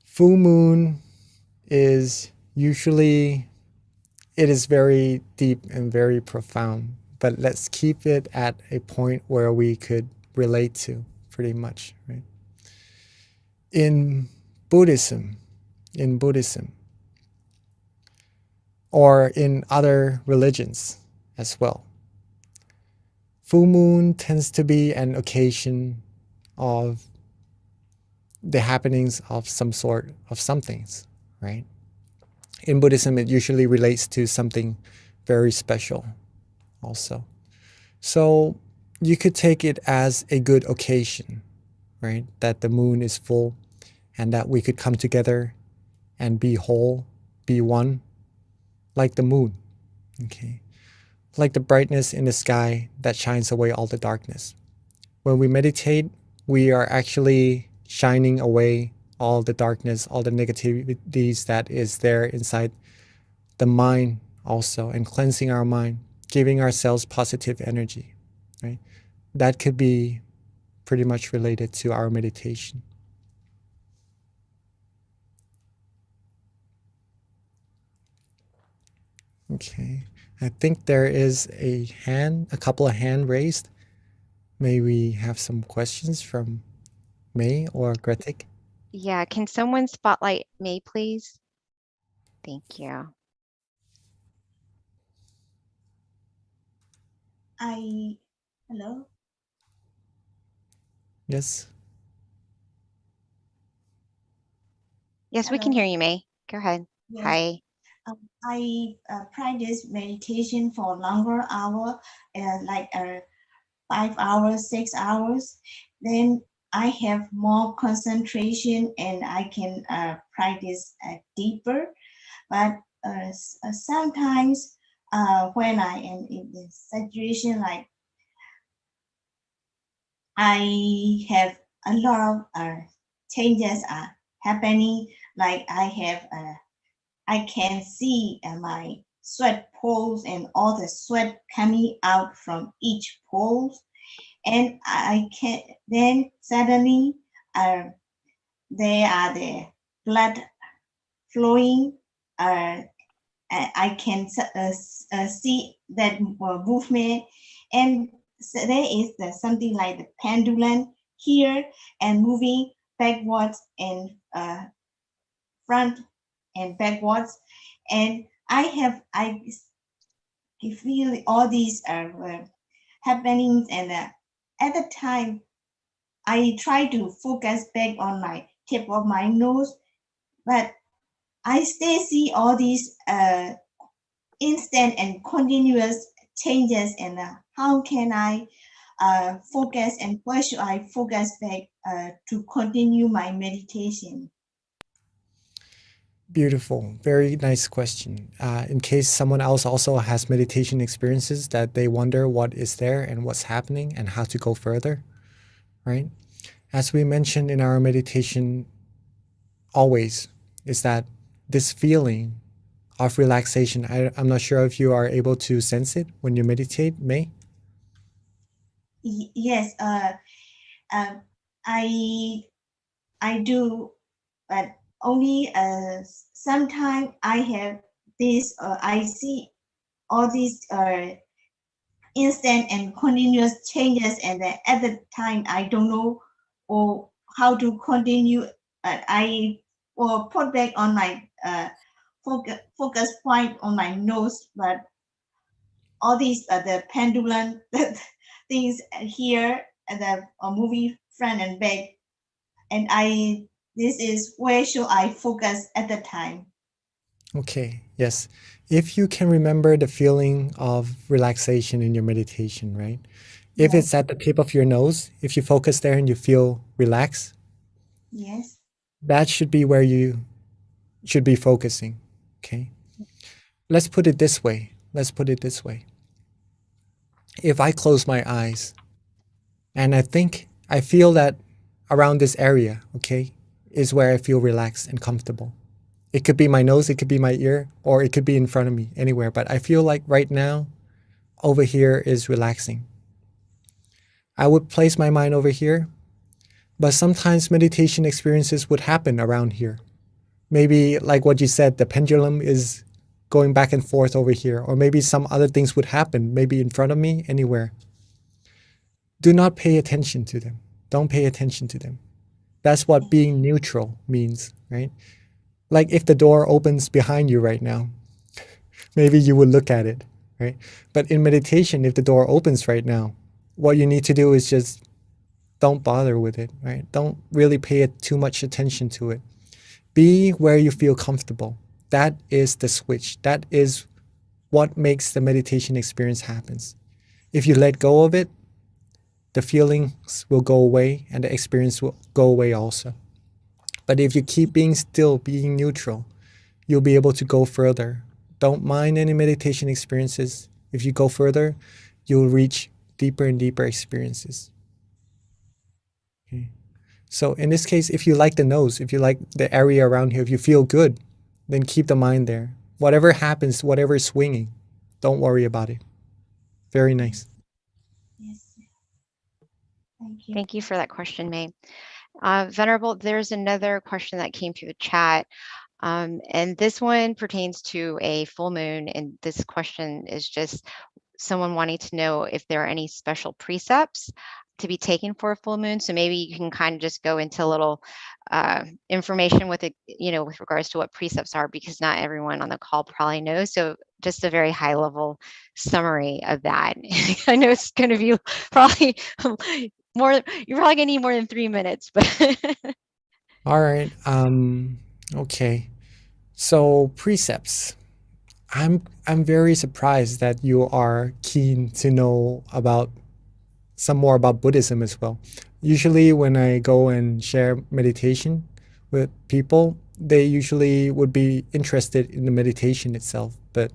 Full moon is usually, it is very deep and very profound, but let's keep it at a point where we could relate to pretty much, right? In Buddhism, or in other religions as well, full moon tends to be an occasion of the happenings of some sort of somethings, right? In Buddhism, it usually relates to something very special also. So you could take it as a good occasion, right? That the moon is full and that we could come together and be whole, be one, like the moon, okay? Like the brightness in the sky that shines away all the darkness. When we meditate, we are actually shining away all the darkness, all the negativities that is there inside the mind also, and cleansing our mind, giving ourselves positive energy, right? That could be pretty much related to our meditation. Okay, I think there is a couple of hands raised. May we have some questions from May or Gretik? Yeah, can someone spotlight May, please? Thank you. Hello. Yes. Yes, we can Hello. hear you, May. Go ahead. Yes. Hi. I practice meditation for longer hour, like 5 hours, 6 hours. Then I have more concentration and I can practice deeper. But sometimes when I am in this situation, like I have a lot of changes are happening. Like I can see my sweat poles and all the sweat coming out from each pole, and I can then suddenly there are the blood flowing. I can see that movement, and so there is something like the pendulum here and moving backwards and front and backwards, and I feel all these happenings, and at the time I try to focus back on my tip of my nose, but I still see all these instant and continuous changes, and how can I focus, and where should I focus back to continue my meditation? Beautiful. Very nice question. In case someone else also has meditation experiences that they wonder what is there and what's happening and how to go further, right? As we mentioned in our meditation always, is that this feeling of relaxation, I'm not sure if you are able to sense it when you meditate, May? Yes, I do, but only sometimes I have this, I see all these instant and continuous changes, and then at the time I don't know or how to continue. I will put back on my focus point on my nose, but all these the pendulum things here and the moving front and back, and this is where should I focus at the time. Okay, yes. If you can remember the feeling of relaxation in your meditation, right? If Yes. it's at the tip of your nose, if you focus there and you feel relaxed, Yes. that should be where you should be focusing, okay? Let's put it this way. if I close my eyes and I feel that around this area, okay, is where I feel relaxed and comfortable. It could be my nose, it could be my ear, or it could be in front of me, anywhere. But I feel like right now, over here is relaxing. I would place my mind over here, but sometimes meditation experiences would happen around here. Maybe like what you said, the pendulum is going back and forth over here, or maybe some other things would happen, maybe in front of me, anywhere. Do not pay attention to them. Don't pay attention to them. That's what being neutral means, right? Like if the door opens behind you right now, maybe you would look at it, right? But in meditation, if the door opens right now, what you need to do is just don't bother with it, right? Don't really pay too much attention to it. Be where you feel comfortable. That is the switch. That is what makes the meditation experience happens. If you let go of it, the feelings will go away and the experience will go away also. But if you keep being still, being neutral, you'll be able to go further. Don't mind any meditation experiences. If you go further, you'll reach deeper and deeper experiences. Okay. So in this case, if you like the nose, if you like the area around here, if you feel good, then keep the mind there. Whatever happens, whatever is swinging, don't worry about it. Very nice. Yes. Thank you. Thank you for that question, May. Venerable, there's another question that came through the chat. And this one pertains to a full moon. And this question is just someone wanting to know if there are any special precepts to be taken for a full moon. So maybe you can kind of just go into a little information with it, with regards to what precepts are, because not everyone on the call probably knows. So just a very high level summary of that. I know it's going to be probably more, you're probably gonna need more than 3 minutes, but All right. Okay. So precepts. I'm very surprised that you are keen to know about some more about Buddhism as well. Usually when I go and share meditation with people, they usually would be interested in the meditation itself, but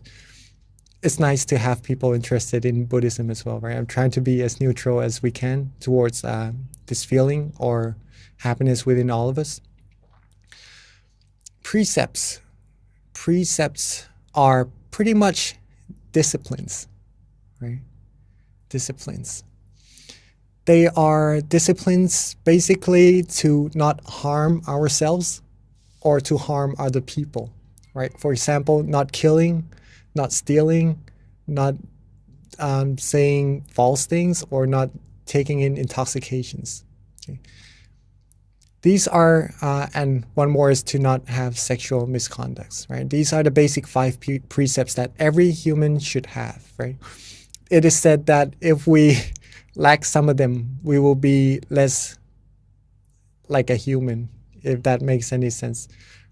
it's nice to have people interested in Buddhism as well, right? I'm trying to be as neutral as we can towards this feeling or happiness within all of us. Precepts are pretty much disciplines, right? Disciplines. They are disciplines basically to not harm ourselves or to harm other people, right? For example, not killing, not stealing, not saying false things, or not taking in intoxications. Okay. These are, and one more is to not have sexual misconducts, right? These are the basic 5 precepts that every human should have, right? It is said that if we lack some of them, we will be less like a human, if that makes any sense,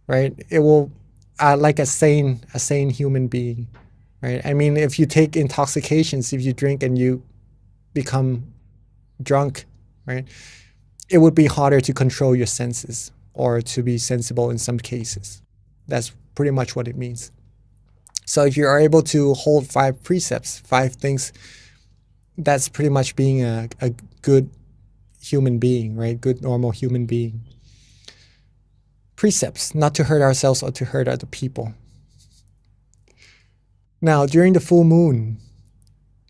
right? It will, like a sane human being, right? I mean, if you take intoxications, if you drink and you become drunk, right? It would be harder to control your senses or to be sensible in some cases. That's pretty much what it means. So if you are able to hold 5 precepts, 5 things, that's pretty much being a good human being, right? Good, normal human being. Precepts, not to hurt ourselves or to hurt other people. Now, during the full moon,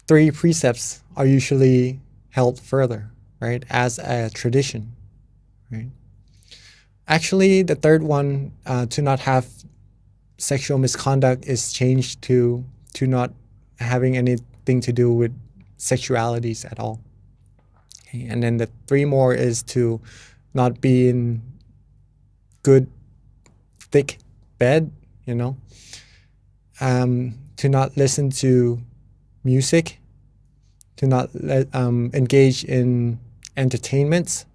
3 precepts are usually held further, right? As a tradition, right? Actually, the third one, to not have sexual misconduct, is changed to not having anything to do with sexualities at all. Okay. And then the 3 more is to not be in good, thick bed, to not listen to music, to not engage in entertainments.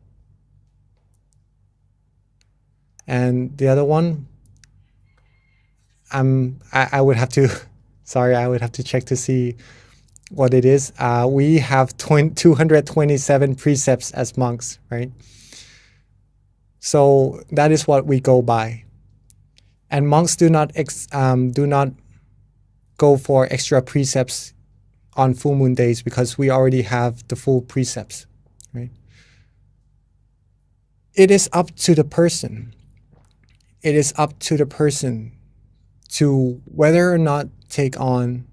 And the other one, I would have to, sorry, I would have to check to see what it is. We have 227 precepts as monks, right? So that is what we go by. And monks do not go for extra precepts on full moon days because we already have the full precepts, right? It is up to the person. It is up to the person to whether or not take on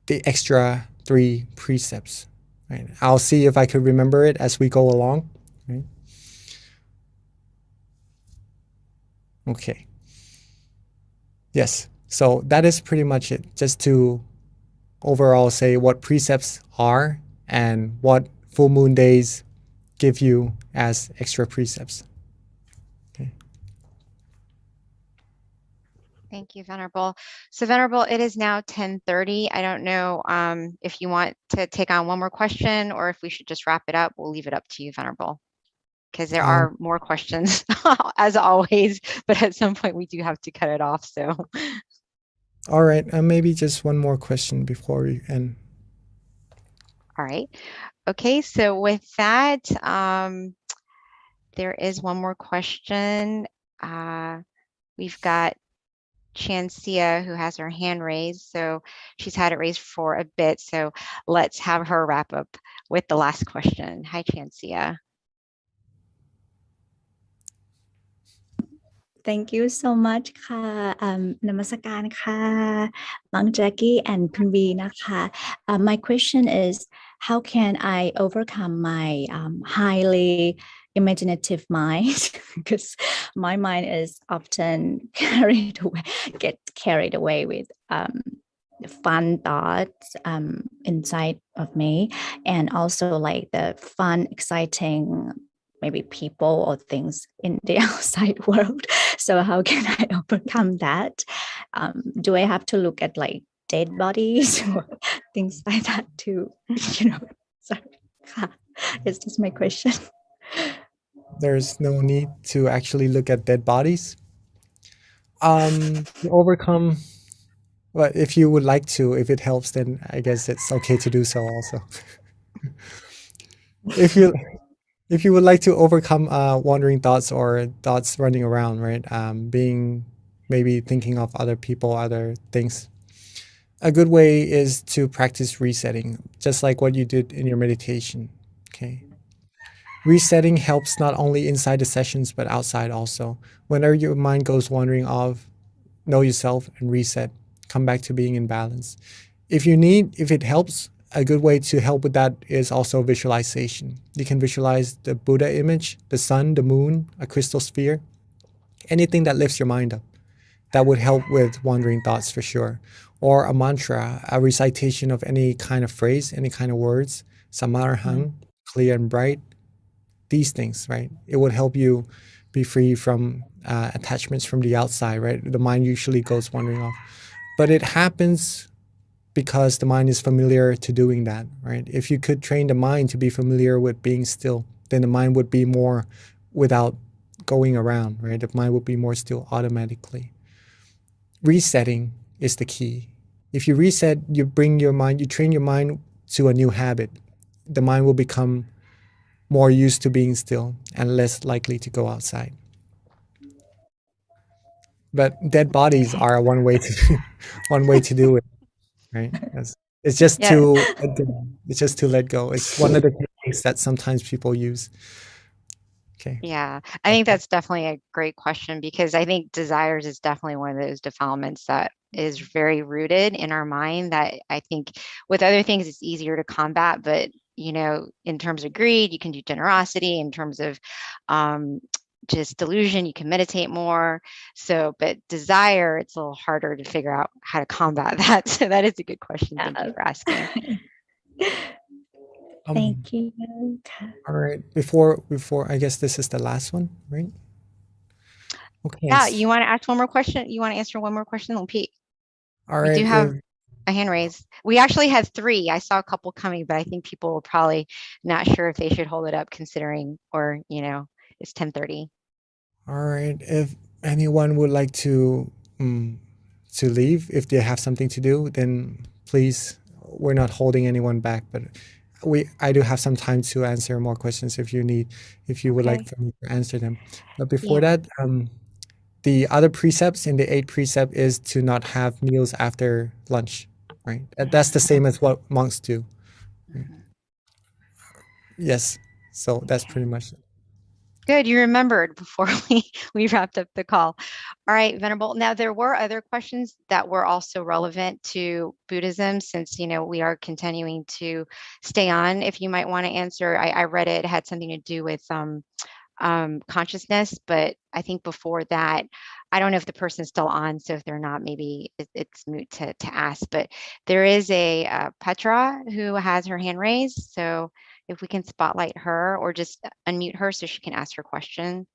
the extra 3 precepts, right? I'll see if I could remember it as we go along, right? Okay. Yes, so that is pretty much it. Just to overall say what precepts are and what full moon days give you as extra precepts. Okay. Thank you, Venerable. So Venerable, it is now 10:30. I don't know if you want to take on one more question or if we should just wrap it up. We'll leave it up to you, Venerable, because there are more questions as always, but at some point we do have to cut it off. So. All right, maybe just one more question before we end. All right. Okay, so with that, there is one more question. We've got Chancia who has her hand raised. So she's had it raised for a bit. So let's have her wrap up with the last question. Hi, Chancia. Thank you so much ค่ะนมัสการค่ะน้อง Jackie and คุณ V นะคะ My question is how can I overcome my highly imaginative mind because my mind is often get carried away with fun thoughts inside of me and also like the fun exciting maybe people or things in the outside world. So how can I overcome that? Do I have to look at like dead bodies or things like that too? Sorry. It's just my question. There's no need to actually look at dead bodies. To overcome, well, if you would like to, if it helps, then I guess it's okay to do so also. If you would like to overcome wandering thoughts or thoughts running around, right? Maybe thinking of other people, other things. A good way is to practice resetting, just like what you did in your meditation, okay? Resetting helps not only inside the sessions, but outside also. Whenever your mind goes wandering off, know yourself and reset. Come back to being in balance. If it helps, a good way to help with that is also visualization. You can visualize the Buddha image, the sun, the moon, a crystal sphere, anything that lifts your mind up. That would help with wandering thoughts for sure. Or a mantra, a recitation of any kind of phrase, any kind of words, samarahang, clear and bright, these things, right? It would help you be free from attachments from the outside, right? The mind usually goes wandering off. But it happens because the mind is familiar to doing that, right? If you could train the mind to be familiar with being still, then the mind would be more without going around, right? The mind would be more still automatically. Resetting is the key. If you reset, you train your mind to a new habit. The mind will become more used to being still and less likely to go outside. But dead bodies are one way to do it, right? It's just to let go. It's one of the techniques that sometimes people use. Okay. Yeah, I think that's definitely a great question because I think desires is definitely one of those defilements that is very rooted in our mind that I think with other things it's easier to combat, but in terms of greed, you can do generosity. In terms of just delusion, you can meditate more. So, but desire, it's a little harder to figure out how to combat that. So that is a good question. Thank you for asking. Thank you. All right. Before I guess this is the last one, right? Okay. Yeah, you want to ask one more question? You want to answer one more question, Pete? All right. We do have a hand raised. We actually had 3. I saw a couple coming, but I think people were probably not sure if they should hold it up considering, or, it's 10:30. All right. If anyone would like to leave, if they have something to do, then please, we're not holding anyone back, but I do have some time to answer more questions if you would like for me to answer them. But before that, the other precepts in the 8th precept is to not have meals after lunch, right? That's the same as what monks do. Right? Yes. So that's Okay. pretty much it. Good, you remembered before we wrapped up the call. All right, Venerable. Now, there were other questions that were also relevant to Buddhism, since, we are continuing to stay on. If you might want to answer, I read it had something to do with consciousness, but I think before that, I don't know if the person's still on, so if they're not, maybe it's moot to ask. But there is a Petra who has her hand raised, so if we can spotlight her or just unmute her so she can ask her question.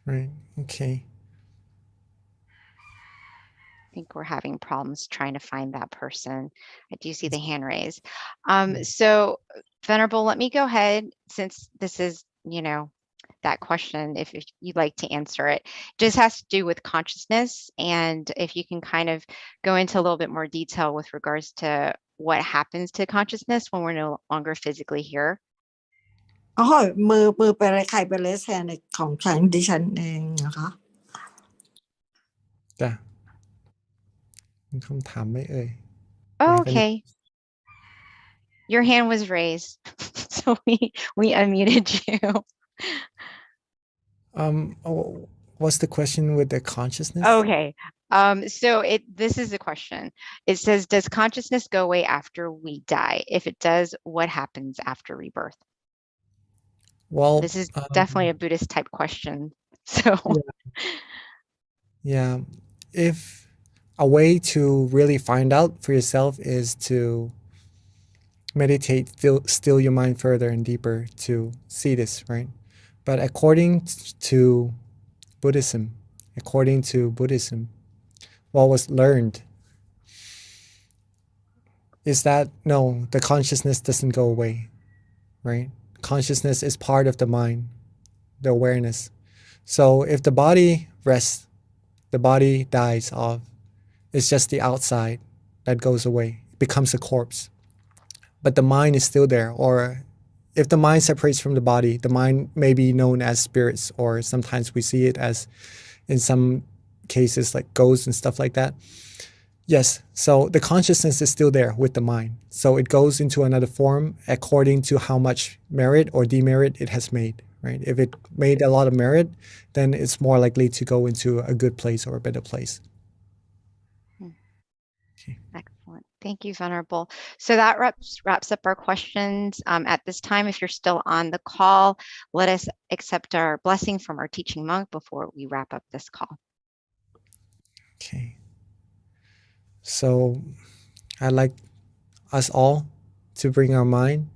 Right. Okay. I think we're having problems trying to find that person. I do see the hand raise. So Venerable, let me go ahead, since this is, that question, if you'd like to answer it. Just has to do with consciousness, and if you can kind of go into a little bit more detail with regards to what happens to consciousness when we're no longer physically here. มือไปใครไปเลสแฮนของฉันดิฉันเองนะคะ จ้ะมีคำถามไหมเอ่ย Oh, okay. Your hand was raised, so we unmuted you. What's the question with the consciousness? Okay. So this is the question. It says, does consciousness go away after we die? If it does, what happens after rebirth? Well, this is definitely a Buddhist type question. So yeah, if a way to really find out for yourself is to meditate, still your mind further and deeper to see this, right? But according to Buddhism, what was learned is that no, the consciousness doesn't go away, right? Consciousness is part of the mind, the awareness. So if the body rests, the body dies off. It's just the outside that goes away, it becomes a corpse. But the mind is still there. Or if the mind separates from the body, the mind may be known as spirits, or sometimes we see it as, in some cases, like ghosts and stuff like that. Yes, so the consciousness is still there with the mind. So it goes into another form according to how much merit or demerit it has made, right? If it made a lot of merit, then it's more likely to go into a good place or a better place. Okay. Excellent. Thank you, Venerable. So that wraps up our questions. At this time, if you're still on the call, let us accept our blessing from our teaching monk before we wrap up this call. Okay. So I'd like us all to bring our mind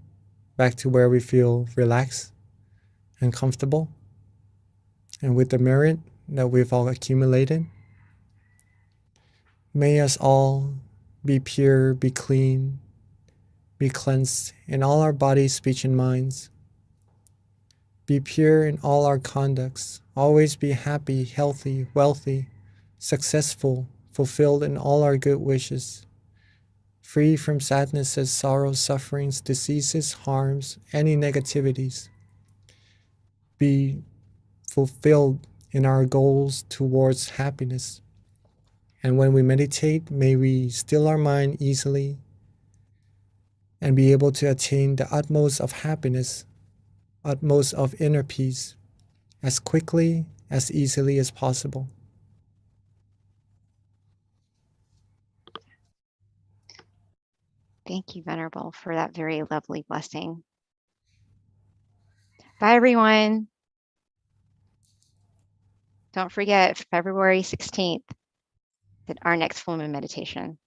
back to where we feel relaxed and comfortable, and with the merit that we've all accumulated, may us all be pure, be clean, be cleansed in all our bodies, speech, and minds. Be pure in all our conducts. Always be happy, healthy, wealthy, successful, fulfilled in all our good wishes. Free from sadnesses, sorrows, sufferings, diseases, harms, any negativities. Be fulfilled in our goals towards happiness. And when we meditate, may we still our mind easily and be able to attain the utmost of happiness, utmost of inner peace, as quickly, as easily as possible. Thank you, Venerable, for that very lovely blessing. Bye, everyone. Don't forget, February 16th, our next full moon meditation.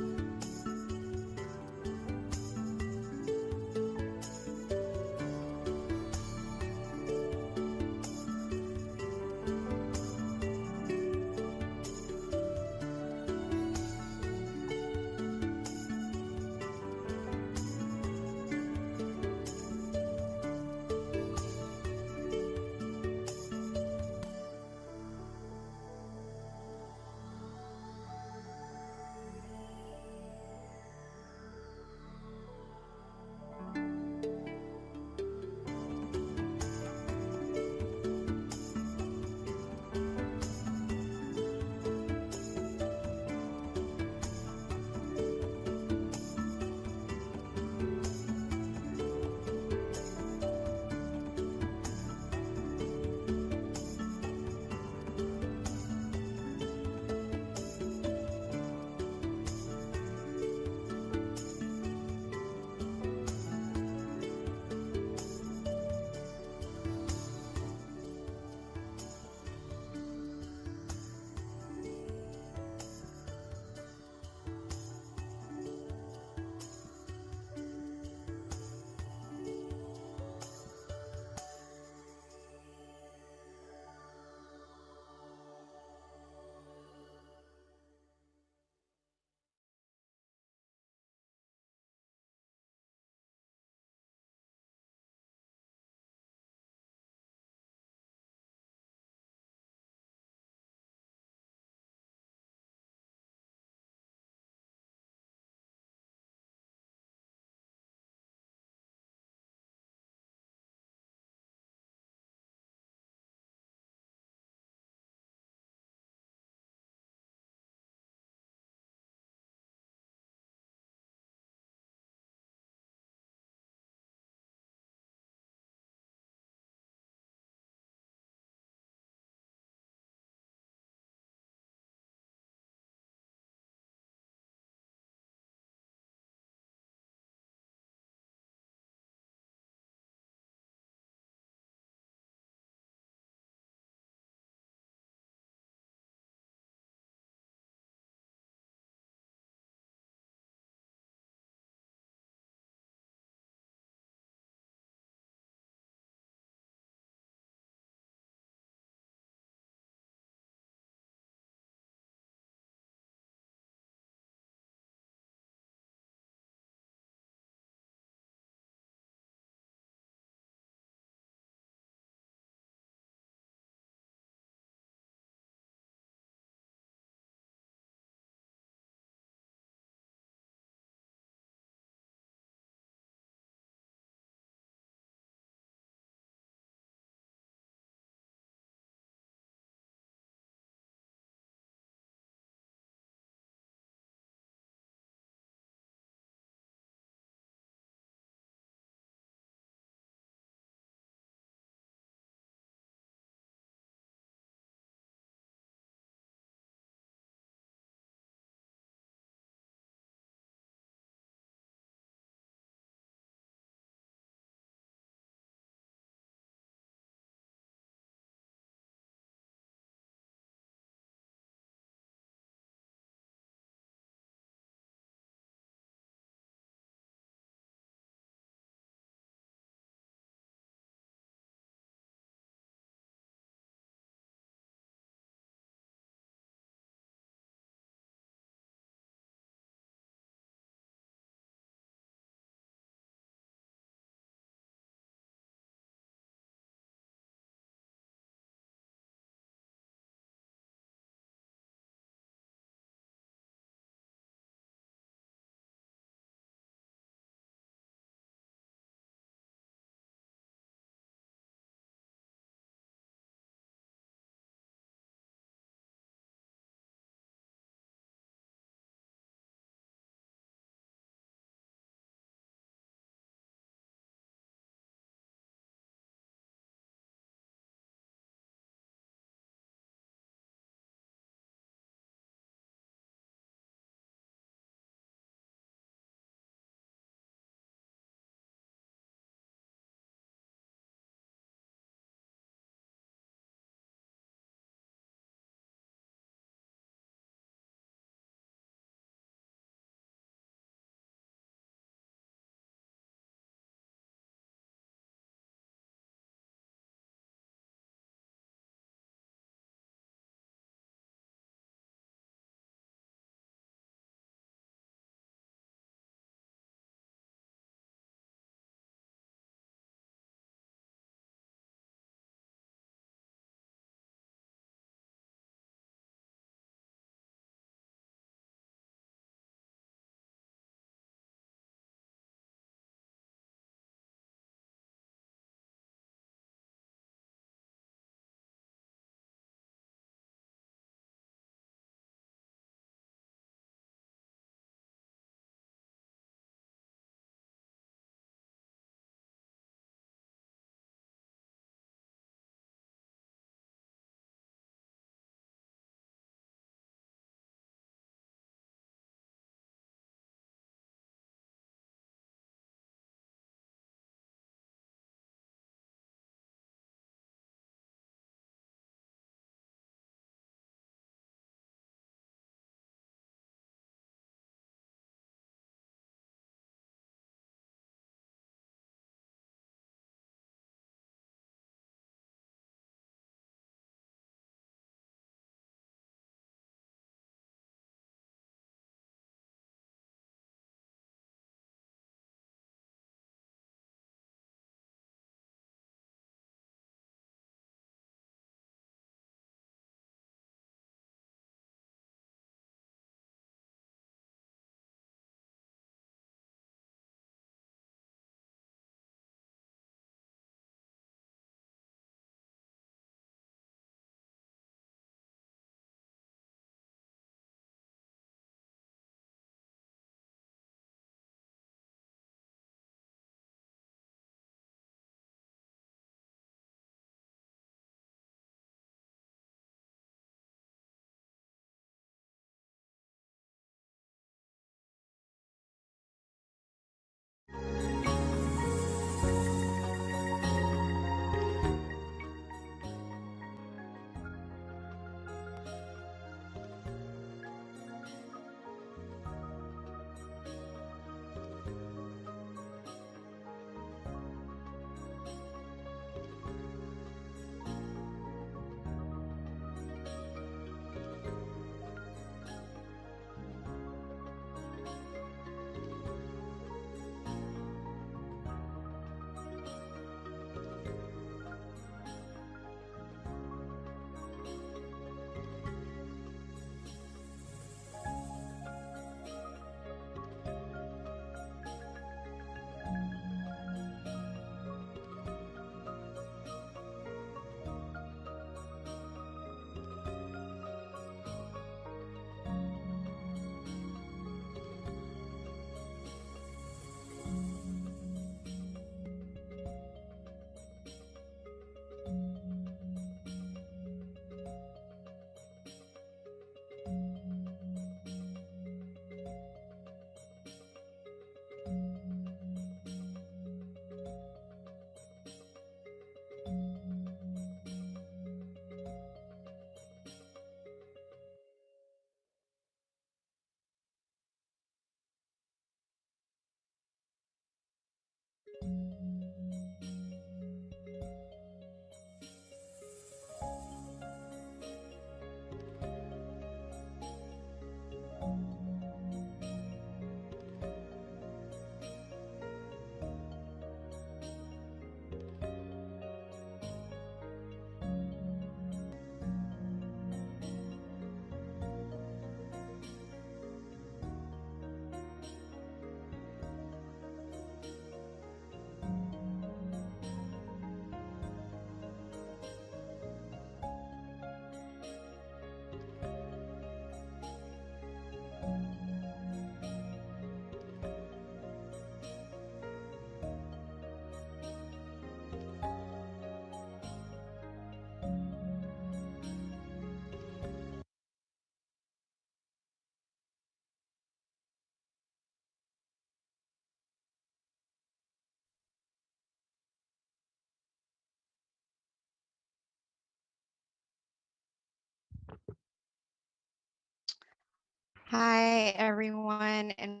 Hi, everyone, and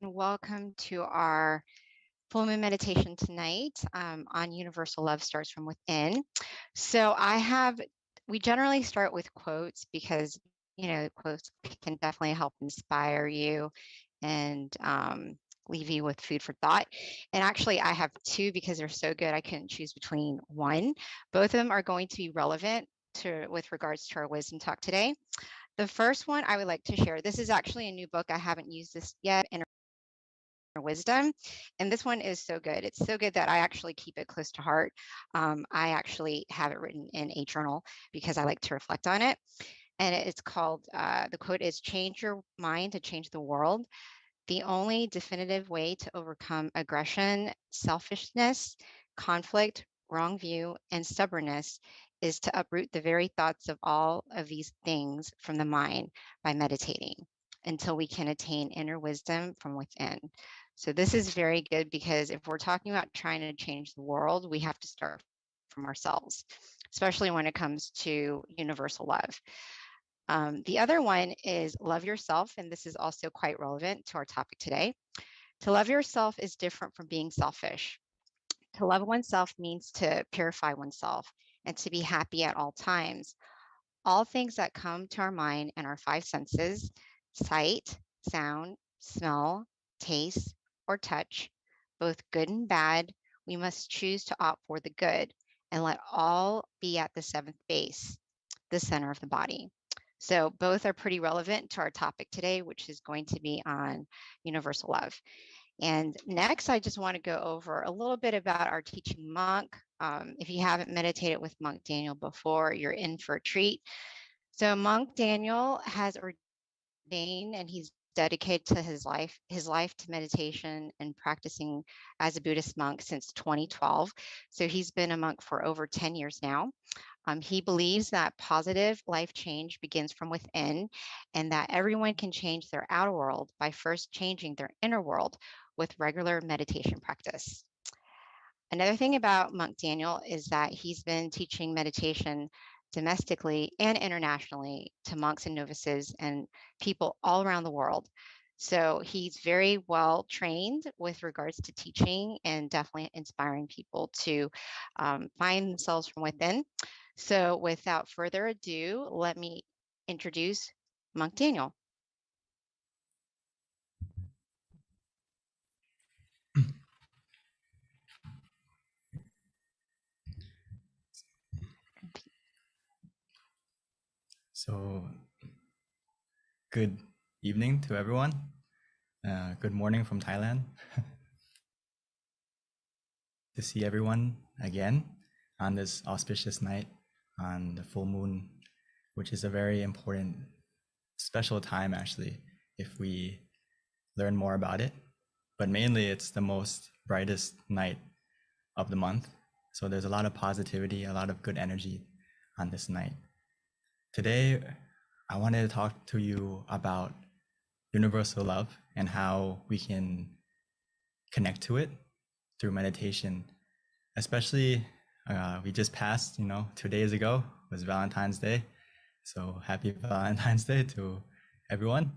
welcome to our full moon meditation tonight on Universal Love Starts from Within. So we generally start with quotes because, quotes can definitely help inspire you and leave you with food for thought. And actually, I have two because they're so good, I couldn't choose between one. Both of them are going to be relevant with regards to our wisdom talk today. The first one I would like to share, this is actually a new book. I haven't used this yet, Inner Wisdom. And this one is so good. It's so good that I actually keep it close to heart. I actually have it written in a journal because I like to reflect on it. And it's called, the quote is, "Change your mind to change the world. The only definitive way to overcome aggression, selfishness, conflict, wrong view, and stubbornness is to uproot the very thoughts of all of these things from the mind by meditating until we can attain inner wisdom from within." So this is very good because if we're talking about trying to change the world, we have to start from ourselves, especially when it comes to universal love. The other one is love yourself, and this is also quite relevant to our topic today. To love yourself is different from being selfish. To love oneself means to purify oneself and to be happy at all times. All things that come to our mind and our five senses, sight, sound, smell, taste, or touch, both good and bad, we must choose to opt for the good and let all be at the seventh base, the center of the body. So both are pretty relevant to our topic today, which is going to be on universal love. And next, I just want to go over a little bit about our teaching monk. If you haven't meditated with Monk Daniel before, you're in for a treat. So Monk Daniel has ordained and he's dedicated to his life to meditation and practicing as a Buddhist monk since 2012. So he's been a monk for over 10 years now. He believes that positive life change begins from within and that everyone can change their outer world by first changing their inner world with regular meditation practice. Another thing about Monk Daniel is that he's been teaching meditation domestically and internationally to monks and novices and people all around the world. So he's very well trained with regards to teaching and definitely inspiring people to find themselves from within. So without further ado, let me introduce Monk Daniel. So, good evening to everyone. Good morning from Thailand. To see everyone again on this auspicious night on the full moon, which is a very important, special time actually, if we learn more about it. But mainly it's the most brightest night of the month. So there's a lot of positivity, a lot of good energy on this night. Today, I wanted to talk to you about universal love and how we can connect to it through meditation. Especially, we just passed, 2 days ago was Valentine's Day. So happy Valentine's Day to everyone.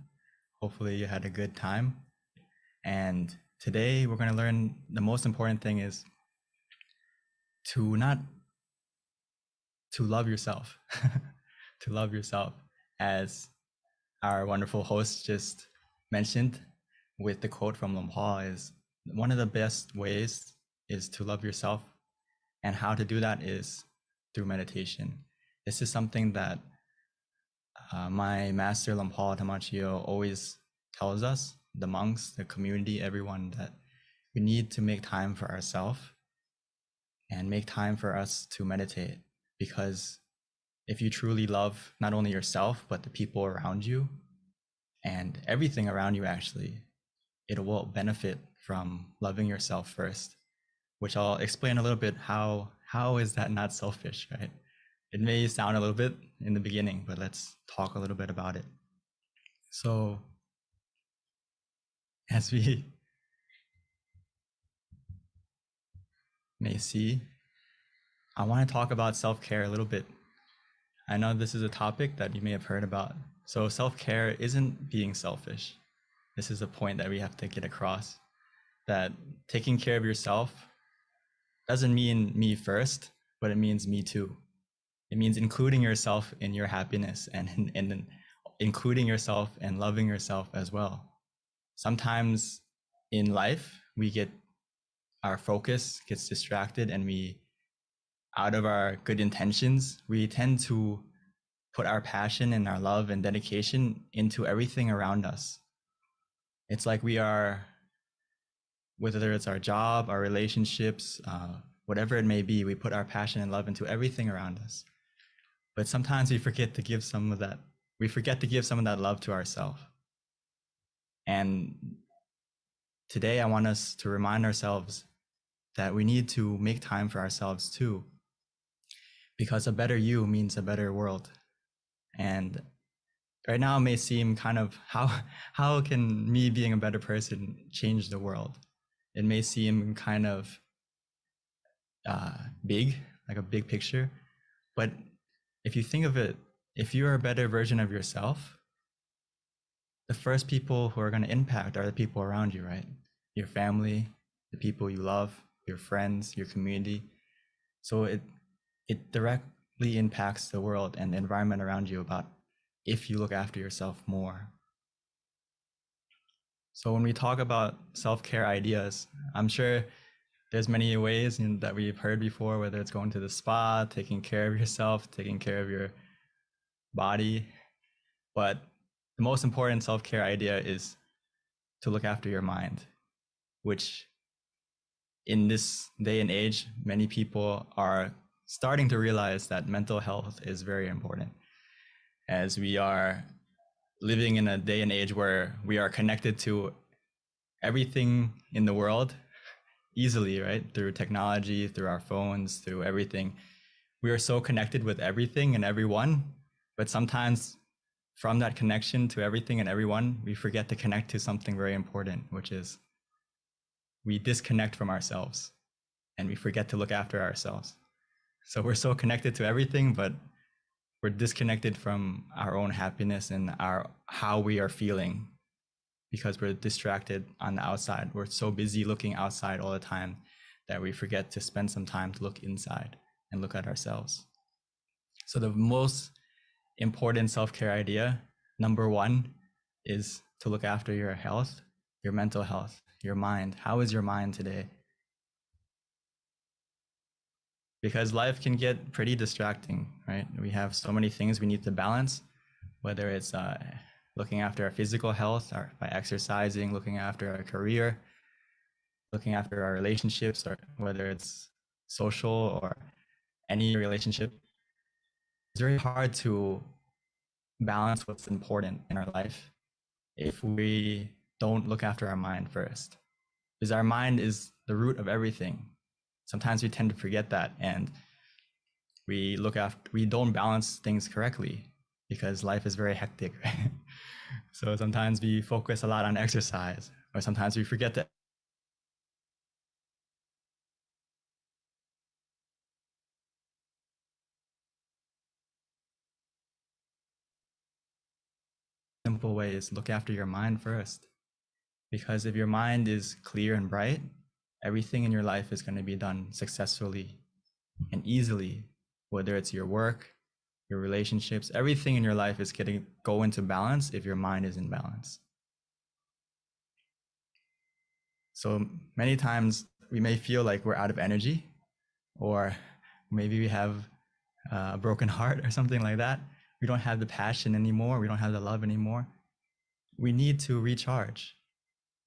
Hopefully you had a good time. And today we're going to learn the most important thing is to love yourself, to love yourself, as our wonderful host just mentioned with the quote from Lumpur, is one of the best ways is to love yourself. And how to do that is through meditation. This is something that my master Lumpur Tamachio always tells us, the monks, the community, everyone, that we need to make time for ourselves and make time for us to meditate. Because if you truly love not only yourself, but the people around you and everything around you, actually, it will benefit from loving yourself first, which I'll explain a little bit how is that not selfish, right? It may sound a little bit in the beginning, but let's talk a little bit about it. So as we may see, I want to talk about self-care a little bit. I know this is a topic that you may have heard about So self-care isn't being selfish. This is a point that we have to get across, that taking care of yourself doesn't mean me first, but it means me too. It means including yourself in your happiness and including yourself and loving yourself as well. Sometimes in life, our focus gets distracted, and out of our good intentions, we tend to put our passion and our love and dedication into everything around us. It's like we are, whether it's our job, our relationships, whatever it may be, we put our passion and love into everything around us. But sometimes we forget to give some of that. We forget to give some of that love to ourselves. And today I want us to remind ourselves that we need to make time for ourselves too, because a better you means a better world. And right now it may seem kind of, how can me being a better person change the world? It may seem kind of big, like a big picture, but if you think of it, if you're a better version of yourself, the first people who are going to impact are the people around you, right? Your family, the people you love, your friends, your community. So it directly impacts the world and the environment around you about if you look after yourself more. So when we talk about self-care ideas, I'm sure there's many ways that we've heard before, whether it's going to the spa, taking care of yourself, taking care of your body. But the most important self-care idea is to look after your mind, which in this day and age, many people are starting to realize that mental health is very important, as we are living in a day and age where we are connected to everything in the world easily, right? Through technology, through our phones, through everything. We are so connected with everything and everyone, but sometimes from that connection to everything and everyone, we forget to connect to something very important, which is we disconnect from ourselves and we forget to look after ourselves. So we're so connected to everything, but we're disconnected from our own happiness and how we are feeling, because we're distracted on the outside. We're so busy looking outside all the time that we forget to spend some time to look inside and look at ourselves. So the most important self-care idea, number one, is to look after your health, your mental health, your mind. How is your mind today? Because life can get pretty distracting, right? We have so many things we need to balance, whether it's looking after our physical health or by exercising, looking after our career, looking after our relationships, or whether it's social or any relationship. It's very hard to balance what's important in our life if we don't look after our mind first, because our mind is the root of everything. Sometimes we tend to forget that, and we don't balance things correctly because life is very hectic, right? So sometimes we focus a lot on exercise, or sometimes we forget to simple way is look after your mind first. Because if your mind is clear and bright, everything in your life is going to be done successfully and easily, whether it's your work, your relationships, everything in your life is go into balance if your mind is in balance. So many times we may feel like we're out of energy, or maybe we have a broken heart or something like that. We don't have the passion anymore. We don't have the love anymore. We need to recharge.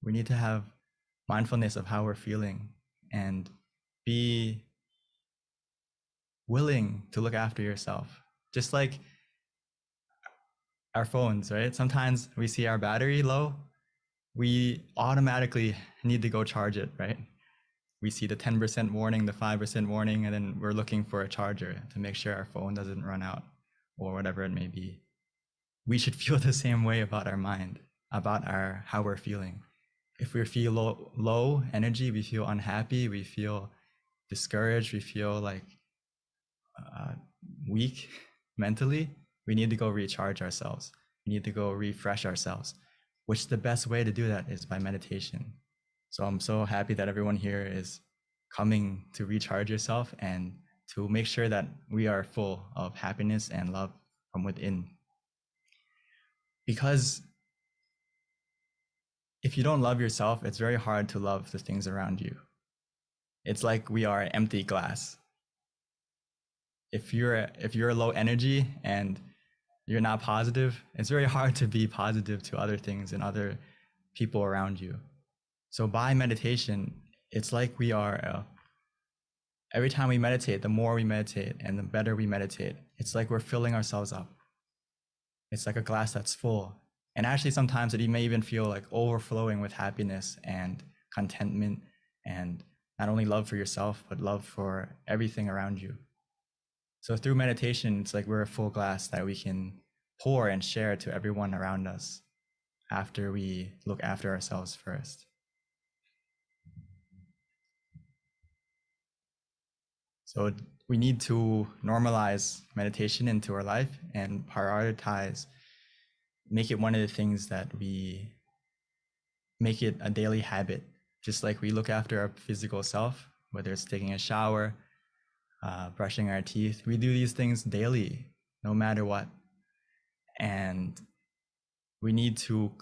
We need to have mindfulness of how we're feeling and be willing to look after yourself. Just like our phones, right? Sometimes we see our battery low, we automatically need to go charge it, right? We see the 10% warning, the 5% warning, and then we're looking for a charger to make sure our phone doesn't run out or whatever it may be. We should feel the same way about our mind, about how we're feeling. If we feel low energy, we feel unhappy, we feel discouraged, we feel like weak mentally, we need to go recharge ourselves. We need to go refresh ourselves, which the best way to do that is by meditation. So I'm so happy that everyone here is coming to recharge yourself and to make sure that we are full of happiness and love from within. Because if you don't love yourself, it's very hard to love the things around you. It's like we are an empty glass. If you're low energy and you're not positive, it's very hard to be positive to other things and other people around you. So by meditation, it's like we are, every time we meditate, the more we meditate and the better we meditate, it's like we're filling ourselves up. It's like a glass that's full. And actually sometimes it may even feel like overflowing with happiness and contentment and not only love for yourself, but love for everything around you. So through meditation, it's like we're a full glass that we can pour and share to everyone around us after we look after ourselves first. So we need to normalize meditation into our life and prioritize, make it one of the things that we make it a daily habit, just like we look after our physical self, whether it's taking a shower, brushing our teeth. We do these things daily, no matter what. And we need to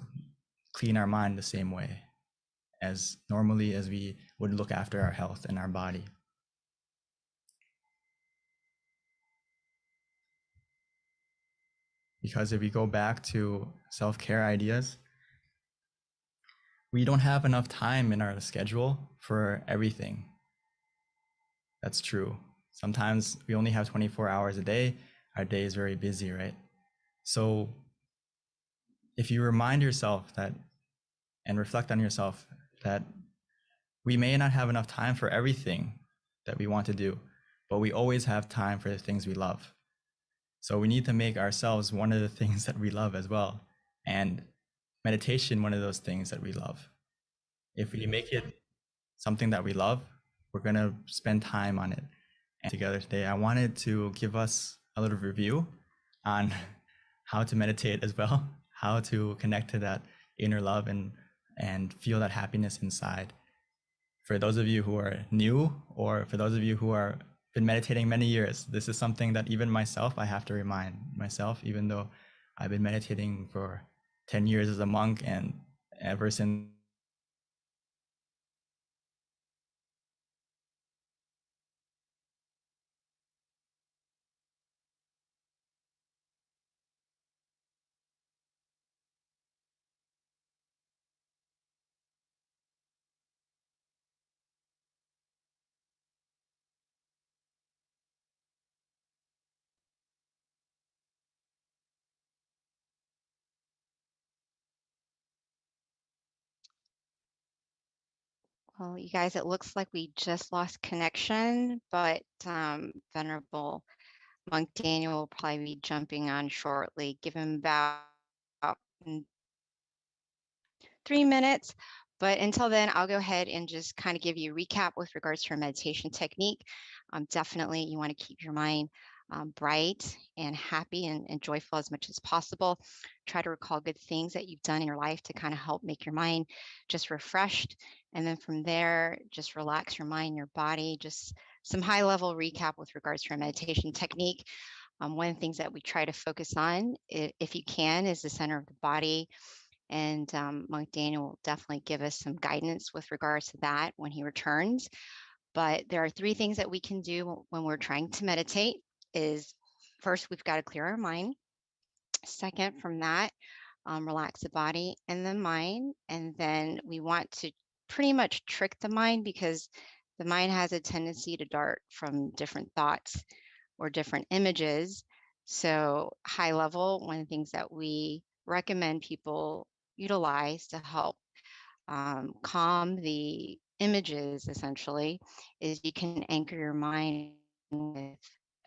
clean our mind the same way as normally as we would look after our health and our body. Because if we go back to self-care ideas, we don't have enough time in our schedule for everything. That's true. Sometimes we only have 24 hours a day. Our day is very busy, right? So if you remind yourself that and reflect on yourself that we may not have enough time for everything that we want to do, but we always have time for the things we love. So we need to make ourselves one of the things that we love as well. And meditation, one of those things that we love. If we make it something that we love, we're going to spend time on it. And together today, I wanted to give us a little review on how to meditate as well, how to connect to that inner love and feel that happiness inside. For those of you who are new, or for those of you who are been meditating many years, this is something that even myself, I have to remind myself, even though I've been meditating for 10 years as a monk, and ever since Well, you guys, it looks like we just lost connection, but Venerable Monk Daniel will probably be jumping on shortly. Give him about 3 minutes. But until then, I'll go ahead and just kind of give you a recap with regards to our meditation technique. Definitely, you want to keep your mind bright and happy and joyful as much as possible. Try to recall good things that you've done in your life to kind of help make your mind just refreshed. And then from there, just relax your mind, your body, just some high level recap with regards to our meditation technique. One of the things that we try to focus on, if you can, is the center of the body. And Monk Daniel will definitely give us some guidance with regards to that when he returns. But there are 3 things that we can do when we're trying to meditate. Is first, we've got to clear our mind. Second, from that, relax the body and the mind. And then we want to pretty much trick the mind, because the mind has a tendency to dart from different thoughts or different images. So high level, one of the things that we recommend people utilize to help calm the images essentially is you can anchor your mind with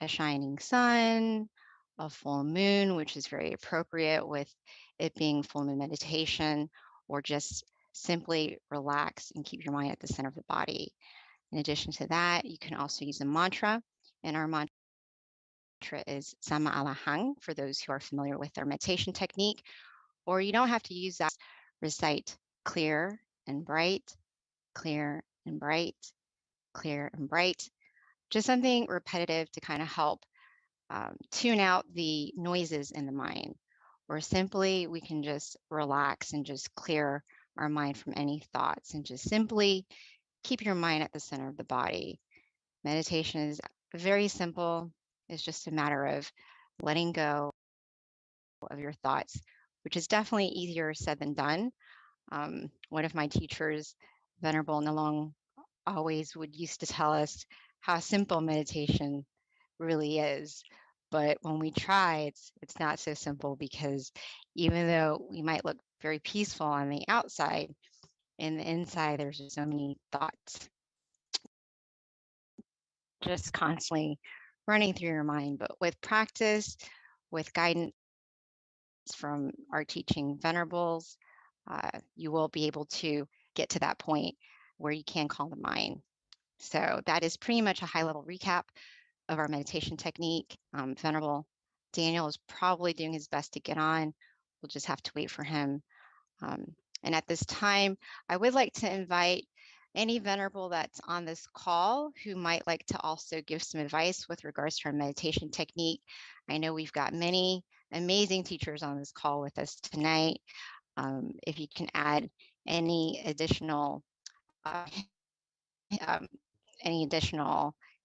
a shining sun, a full moon, which is very appropriate with it being full moon meditation, or just simply relax and keep your mind at the center of the body. In addition to that, you can also use a mantra, and our mantra mantra is Sama Alahang for those who are familiar with their meditation technique, or you don't have to use that. Recite clear and bright, clear and bright, clear and bright. Just something repetitive to kind of help tune out the noises in the mind, or simply we can just relax and just clear our mind from any thoughts and just simply keep your mind at the center of the body. Meditation is very simple. It's just a matter of letting go of your thoughts, which is definitely easier said than done. One of my teachers, Venerable Nalong, always would used to tell us how simple meditation really is. But when we try, it's not so simple, because even though we might look very peaceful on the outside, in the inside, there's just so many thoughts just constantly running through your mind. But with practice, with guidance from our teaching venerables, you will be able to get to that point where you can calm the mind. So that is pretty much a high-level recap of our meditation technique. Venerable Daniel is probably doing his best to get on. We'll just have to wait for him. And at this time, I would like to invite any venerable that's on this call who might like to also give some advice with regards to our meditation technique. I know we've got many amazing teachers on this call with us tonight. If you can add any additional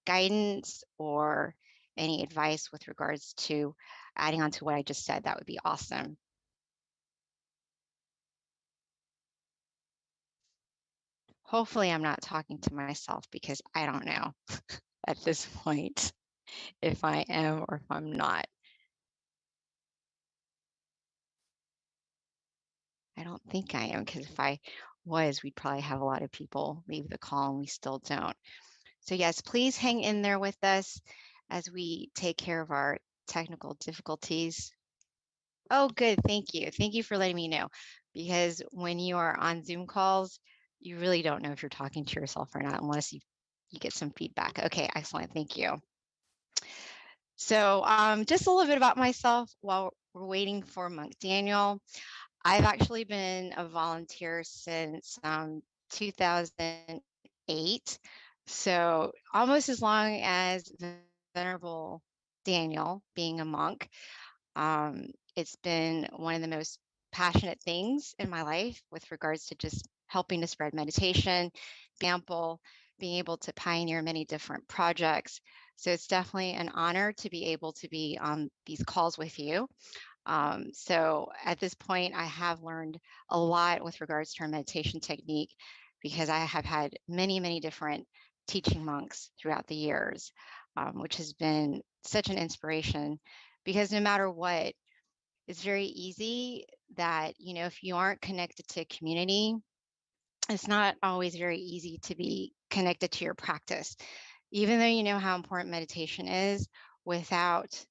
guidance or any advice with regards to adding on to what I just said, that would be awesome. Hopefully I'm not talking to myself, because I don't know at this point if I am or if I'm not. I don't think I am, because if I was, we'd probably have a lot of people leave the call, and we still don't. So yes, please hang in there with us as we take care of our technical difficulties. Oh, good. Thank you. Thank you for letting me know, because when you are on Zoom calls, you really don't know if you're talking to yourself or not unless you get some feedback. Okay, excellent. Thank you. So just a little bit about myself while we're waiting for Monk Daniel. I've actually been a volunteer since 2008. So almost as long as Venerable Daniel being a monk. It's been one of the most passionate things in my life with regards to just helping to spread meditation, example, being able to pioneer many different projects. So it's definitely an honor to be able to be on these calls with you. So at this point, I have learned a lot with regards to our meditation technique, because I have had many, many different teaching monks throughout the years, which has been such an inspiration, because no matter what, it's very easy that, if you aren't connected to a community, it's not always very easy to be connected to your practice. Even though you know how important meditation is, without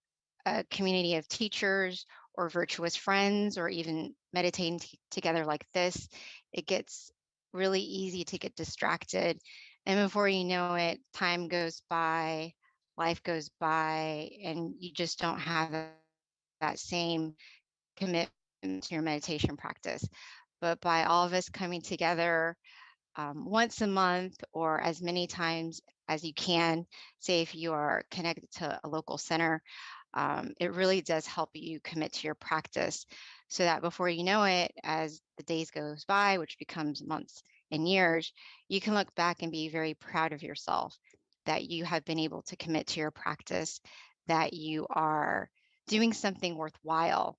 a community of teachers or virtuous friends, or even meditating together like this, it gets really easy to get distracted. And before you know it, time goes by, life goes by, and you just don't have that same commitment to your meditation practice. But by all of us coming together once a month, or as many times as you can, say if you are connected to a local center, it really does help you commit to your practice, so that before you know it, as the days goes by, which becomes months and years, you can look back and be very proud of yourself that you have been able to commit to your practice, that you are doing something worthwhile,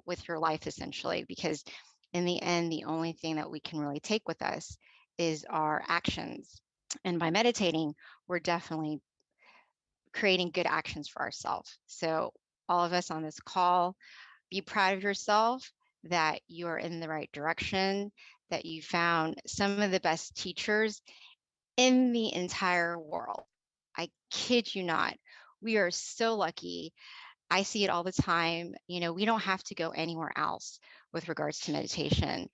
with your life, essentially, because in the end, the only thing that we can really take with us is our actions. And by meditating, we're definitely creating good actions for ourselves. So all of us on this call, be proud of yourself that you are in the right direction, that you found some of the best teachers in the entire world. I kid you not. We are so lucky. I see it all the time. We don't have to go anywhere else with regards to meditation.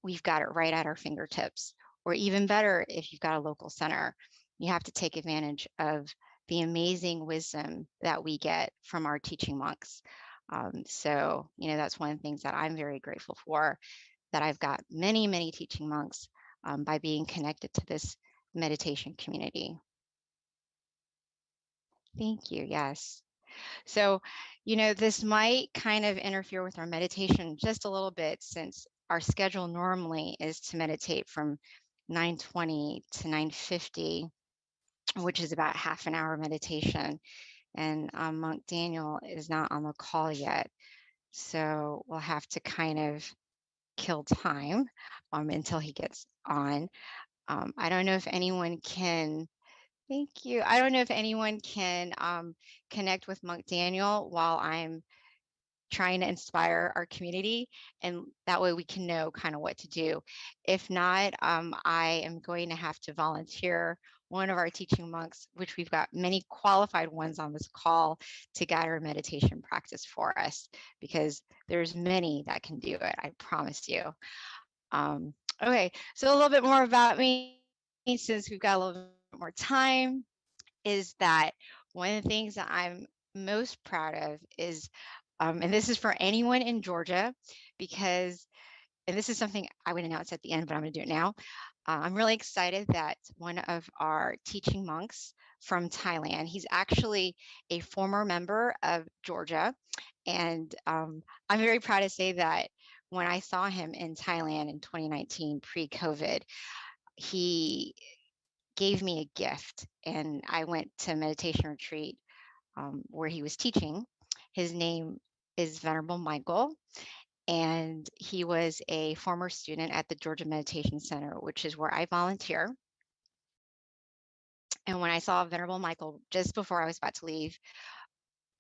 We've got it right at our fingertips. Or even better, if you've got a local center, you have to take advantage of the amazing wisdom that we get from our teaching monks. So, that's one of the things that I'm very grateful for, that I've got many, many teaching monks by being connected to this meditation community. Thank you. Yes. So, this might kind of interfere with our meditation just a little bit, since our schedule normally is to meditate from 9:20 to 9:50, which is about half an hour meditation. And Monk Daniel is not on the call yet. So we'll have to kind of kill time until he gets on. I don't know if anyone can, thank you. I don't know if anyone can connect with Monk Daniel while I'm trying to inspire our community, and that way we can know kind of what to do. If not, I am going to have to volunteer one of our teaching monks, which we've got many qualified ones on this call, to guide our meditation practice for us, because there's many that can do it, I promise you. Okay, so a little bit more about me, since we've got a little bit more time, is that one of the things that I'm most proud of is, and this is for anyone in Georgia, because, and this is something I would announce at the end, but I'm going to do it now. I'm really excited that one of our teaching monks from Thailand, he's actually a former member of Georgia. And I'm very proud to say that when I saw him in Thailand in 2019, pre-COVID, he gave me a gift, and I went to a meditation retreat where he was teaching. His name is Venerable Michael, and he was a former student at the Georgia Meditation Center, which is where I volunteer. And when I saw Venerable Michael just before I was about to leave,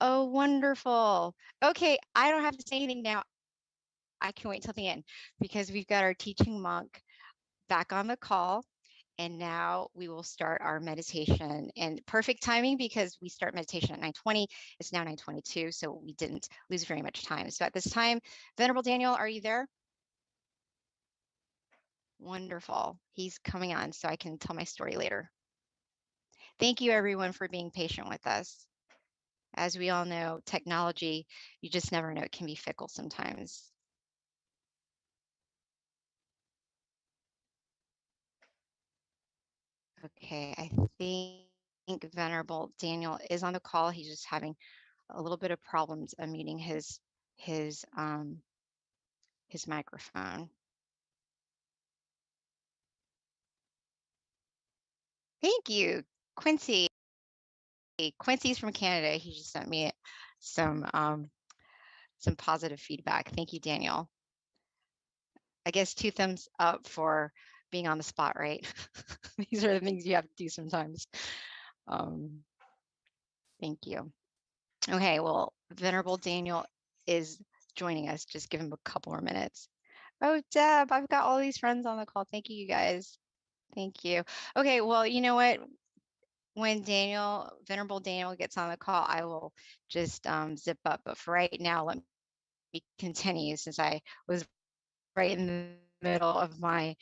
oh, wonderful. Okay, I don't have to say anything now. I can wait till the end, because we've got our teaching monk back on the call. And now we will start our meditation, and perfect timing, because we start meditation at 9:20. It's now 9:22, so we didn't lose very much time. So at this time, Venerable Daniel, are you there? Wonderful. He's coming on, so I can tell my story later. Thank you, everyone, for being patient with us. As we all know, technology, you just never know, it can be fickle sometimes. Okay, I think Venerable Daniel is on the call. He's just having a little bit of problems unmuting his microphone. Thank you, Quincy. Quincy's from Canada. He just sent me some positive feedback. Thank you, Daniel. I guess 2 thumbs up for being on the spot, right? These are the things you have to do sometimes. Thank you. Okay, well, Venerable Daniel is joining us. Just give him a couple more minutes. Oh, Deb, I've got all these friends on the call. Thank you, guys. Thank you. Okay, well, you know what? When Venerable Daniel gets on the call, I will just zip up. But for right now, let me continue, since I was right in the middle of my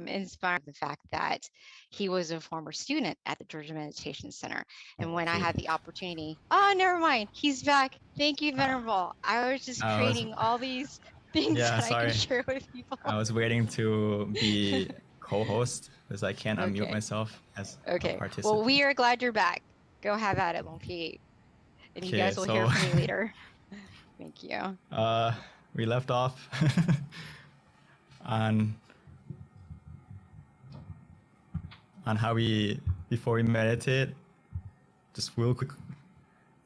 inspiring the fact that he was a former student at the Georgia Meditation Center. And when I had the opportunity, never mind, he's back. Thank you, Venerable. I was just creating all these things that I can share with people. I was waiting to be co-host, because I can't unmute myself as a participant. Well, we are glad you're back. Go have at it, Lumpy. And you guys will hear from me later. Thank you. We left off on how before we meditate, just real quick,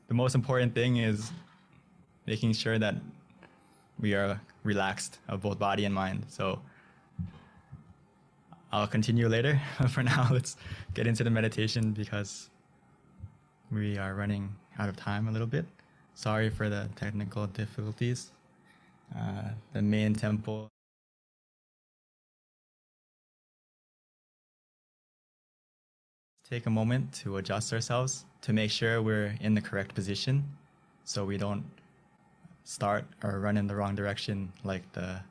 the most important thing is making sure that we are relaxed of both body and mind. So I'll continue later. For now, let's get into the meditation, because we are running out of time a little bit. Sorry for the technical difficulties. The main temple. Take a moment to adjust ourselves to make sure we're in the correct position, so we don't start or run in the wrong direction like the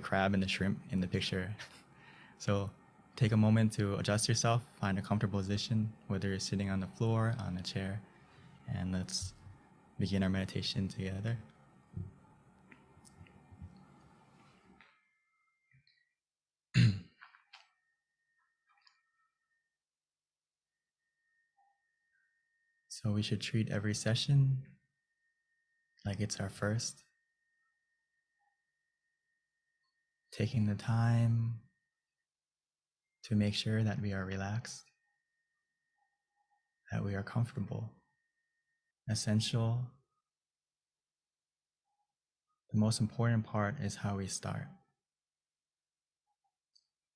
crab and the shrimp in the picture. So take a moment to adjust yourself, find a comfortable position, whether you're sitting on the floor, on a chair, and let's begin our meditation together. So we should treat every session like it's our first, taking the time to make sure that we are relaxed, that we are comfortable. Essential. The most important part is how we start,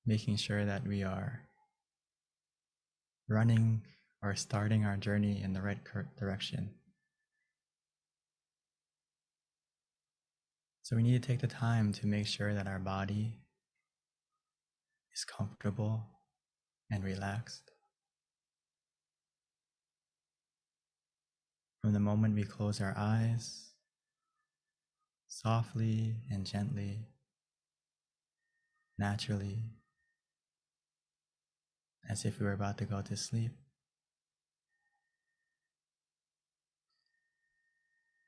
making sure that we are running or starting our journey in the right direction. So we need to take the time to make sure that our body is comfortable and relaxed. From the moment we close our eyes, softly and gently, naturally, as if we were about to go to sleep.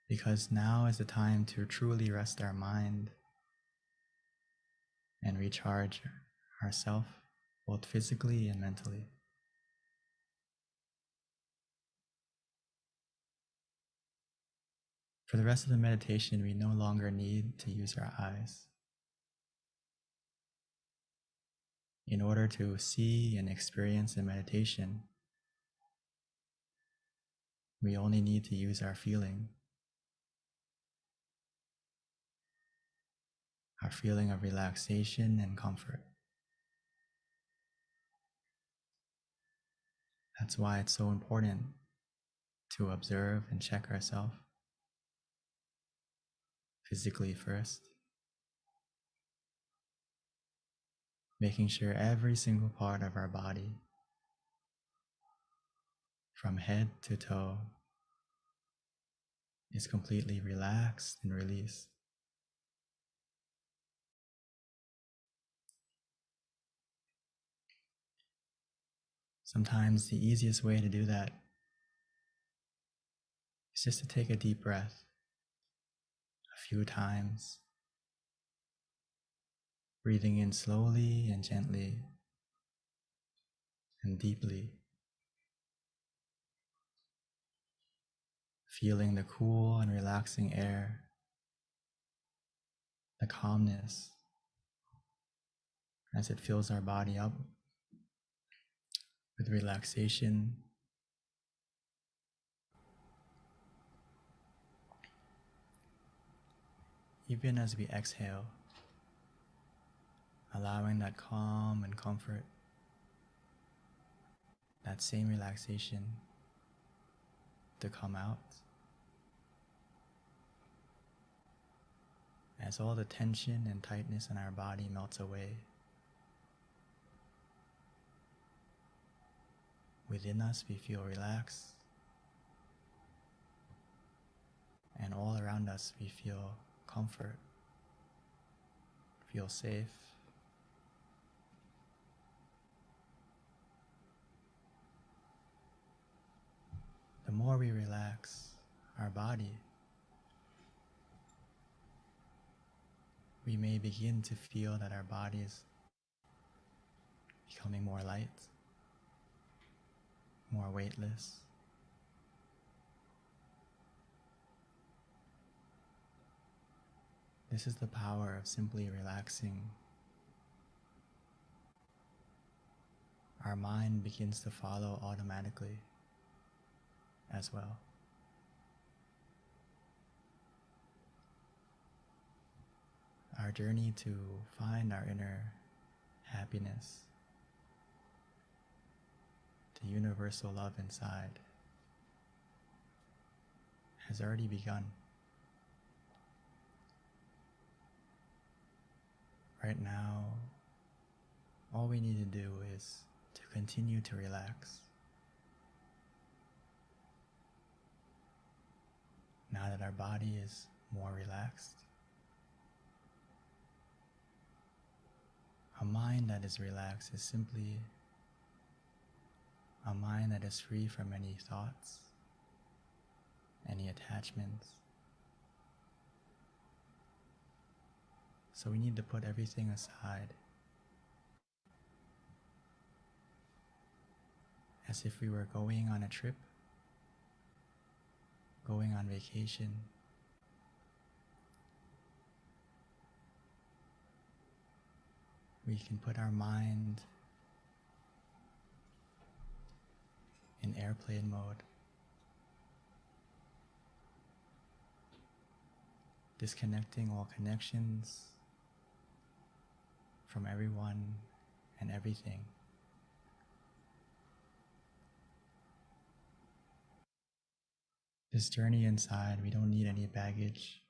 Because now is the time to truly rest our mind and recharge ourselves, both physically and mentally. For the rest of the meditation, we no longer need to use our eyes. In order to see and experience the meditation, we only need to use our feeling of relaxation and comfort. That's why it's so important to observe and check ourselves physically first, making sure every single part of our body, from head to toe, is completely relaxed and released. Sometimes the easiest way to do that is just to take a deep breath a few times, breathing in slowly and gently and deeply, feeling the cool and relaxing air, the calmness as it fills our body up with relaxation. Even as we exhale, allowing that calm and comfort, that same relaxation to come out as all the tension and tightness in our body melts away. Within us, we feel relaxed, and all around us, we feel comfort, feel safe. The more we relax our body, we may begin to feel that our body is becoming more light, more weightless. This is the power of simply relaxing. Our mind begins to follow automatically as well. Our journey to find our inner happiness, the universal love inside, has already begun. Right now, all we need to do is to continue to relax. Now that our body is more relaxed, A mind that is relaxed is simply a mind that is free from any thoughts, any attachments. So we need to put everything aside, as if we were going on a trip, going on vacation. We can put our mind in airplane mode, disconnecting all connections from everyone and everything. This journey inside, we don't need any baggage.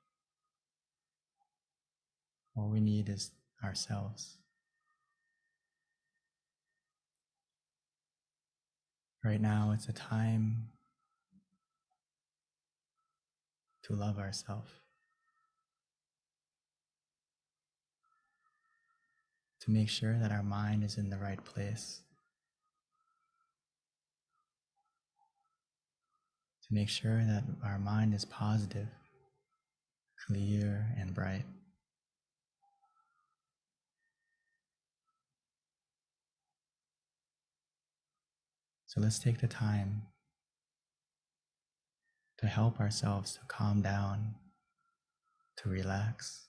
All we need is ourselves. Right now, it's a time to love ourselves, to make sure that our mind is in the right place, to make sure that our mind is positive, clear, and bright. So let's take the time to help ourselves to calm down, to relax,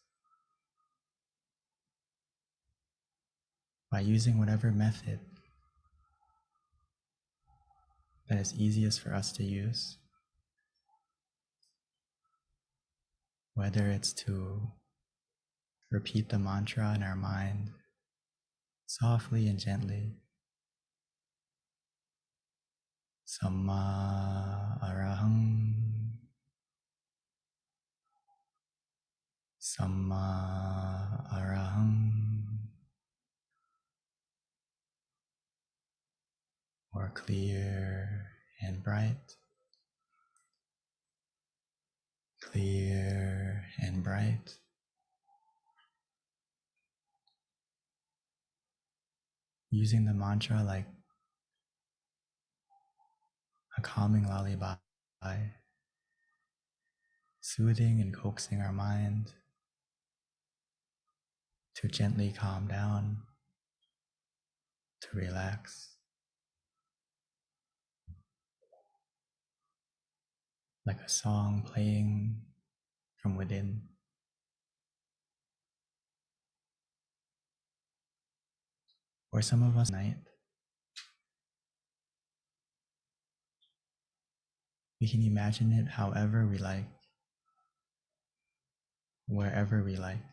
by using whatever method that is easiest for us to use. Whether it's to repeat the mantra in our mind softly and gently, Samma Arahang, Samma Arahang, or clear and bright, clear and bright. Using the mantra like a calming lullaby, soothing and coaxing our mind to gently calm down, to relax, like a song playing from within. Or some of us night, we can imagine it however we like, wherever we like,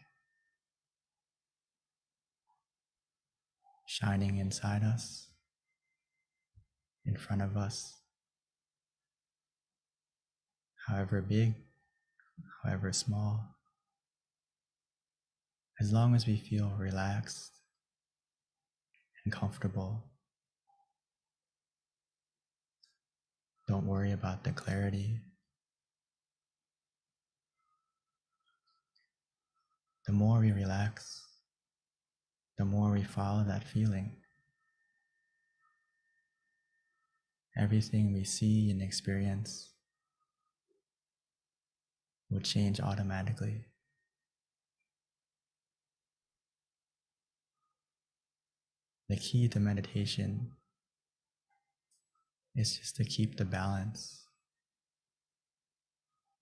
shining inside us, in front of us, however big, however small, as long as we feel relaxed and comfortable. Don't worry about the clarity. The more we relax, the more we follow that feeling. Everything we see and experience will change automatically. The key to meditation is just to keep the balance,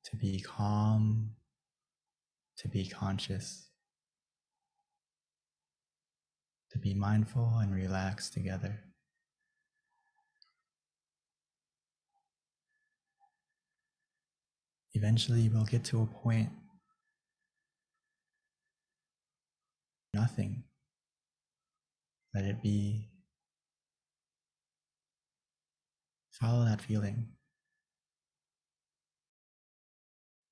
to be calm, to be conscious, to be mindful and relaxed together. Eventually, we'll get to a point, nothing. Let it be. Follow that feeling.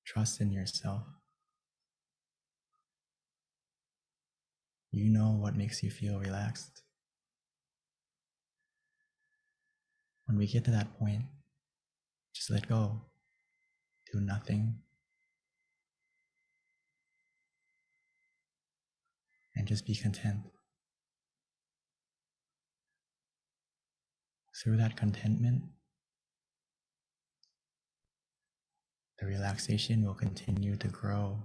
Trust in yourself. You know what makes you feel relaxed. When we get to that point, just let go. Do nothing. And just be content. through that contentment, the relaxation will continue to grow,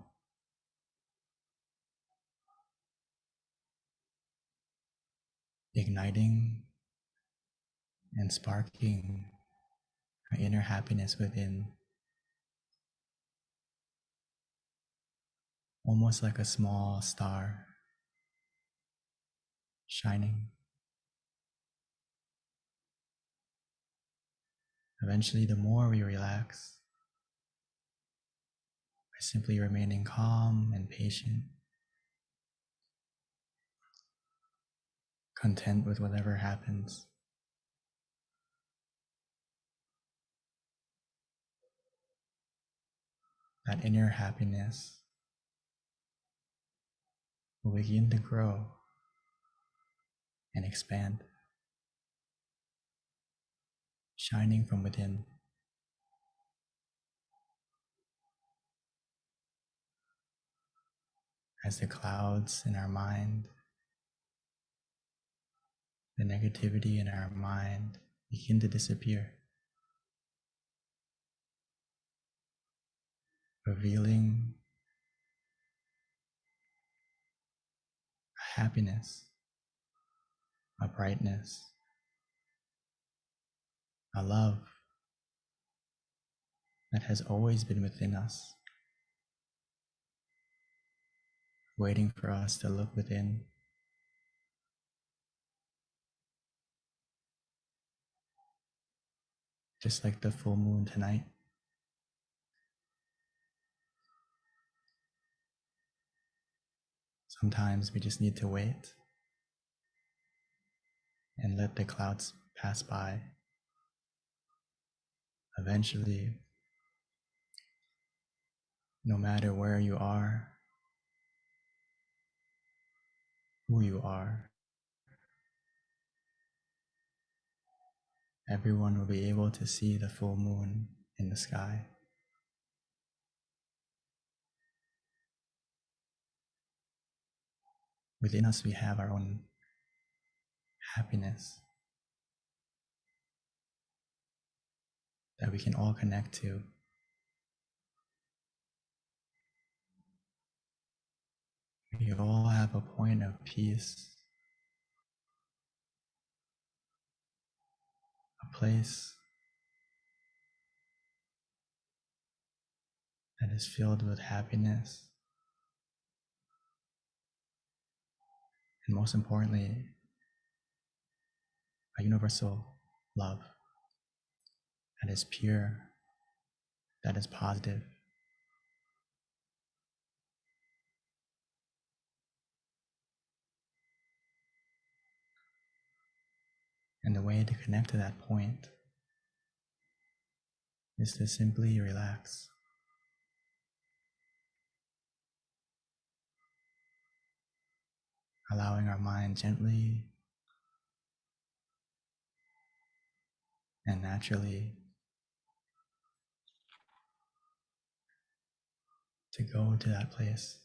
igniting and sparking our inner happiness within, almost like a small star shining. Eventually, the more we relax, by simply remaining calm and patient, content with whatever happens, that inner happiness will begin to grow and expand, shining from within. As the clouds in our mind, the negativity in our mind begin to disappear, revealing a happiness, a brightness, a love that has always been within us, waiting for us to look within. Just like the full moon tonight, sometimes we just need to wait and let the clouds pass by. Eventually, no matter where you are, who you are, everyone will be able to see the full moon in the sky. Within us, we have our own happiness that we can all connect to. We all have a point of peace, a place that is filled with happiness, and most importantly, a universal love that is pure, that is positive. And the way to connect to that point is to simply relax. Allowing our mind gently and naturally to go to that place,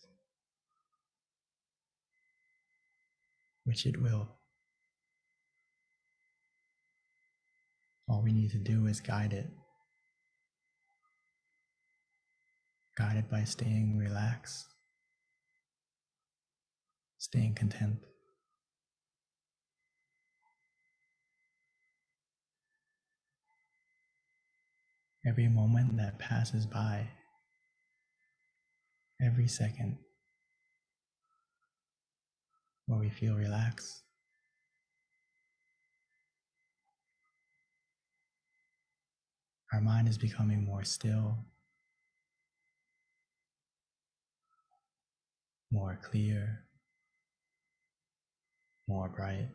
which it will. All we need to do is guide it by staying relaxed, staying content. Every moment that passes by, every second where we feel relaxed, our mind is becoming more still, more clear, more bright,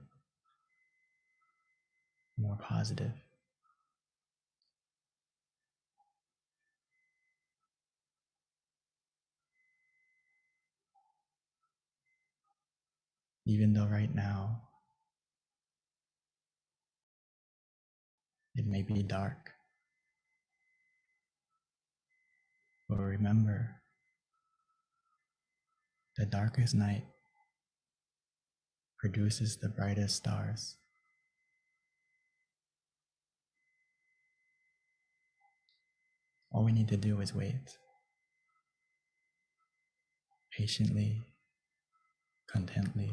more positive. Even though right now it may be dark, but remember, the darkest night produces the brightest stars. All we need to do is wait. Patiently, contently.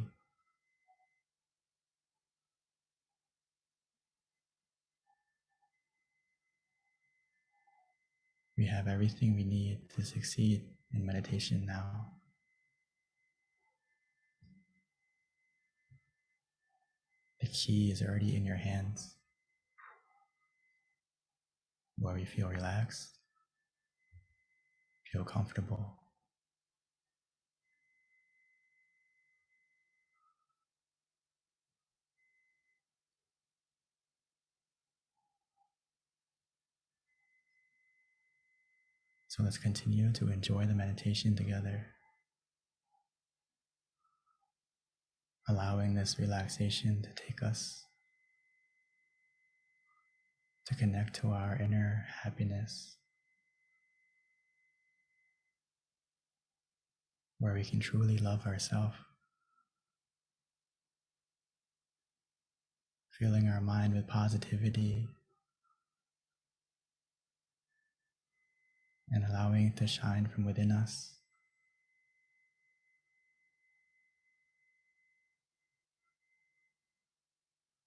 We have everything we need to succeed in meditation now. The key is already in your hands, where we feel relaxed, feel comfortable. So let's continue to enjoy the meditation together, allowing this relaxation to take us to connect to our inner happiness, where we can truly love ourselves, filling our mind with positivity and allowing it to shine from within us.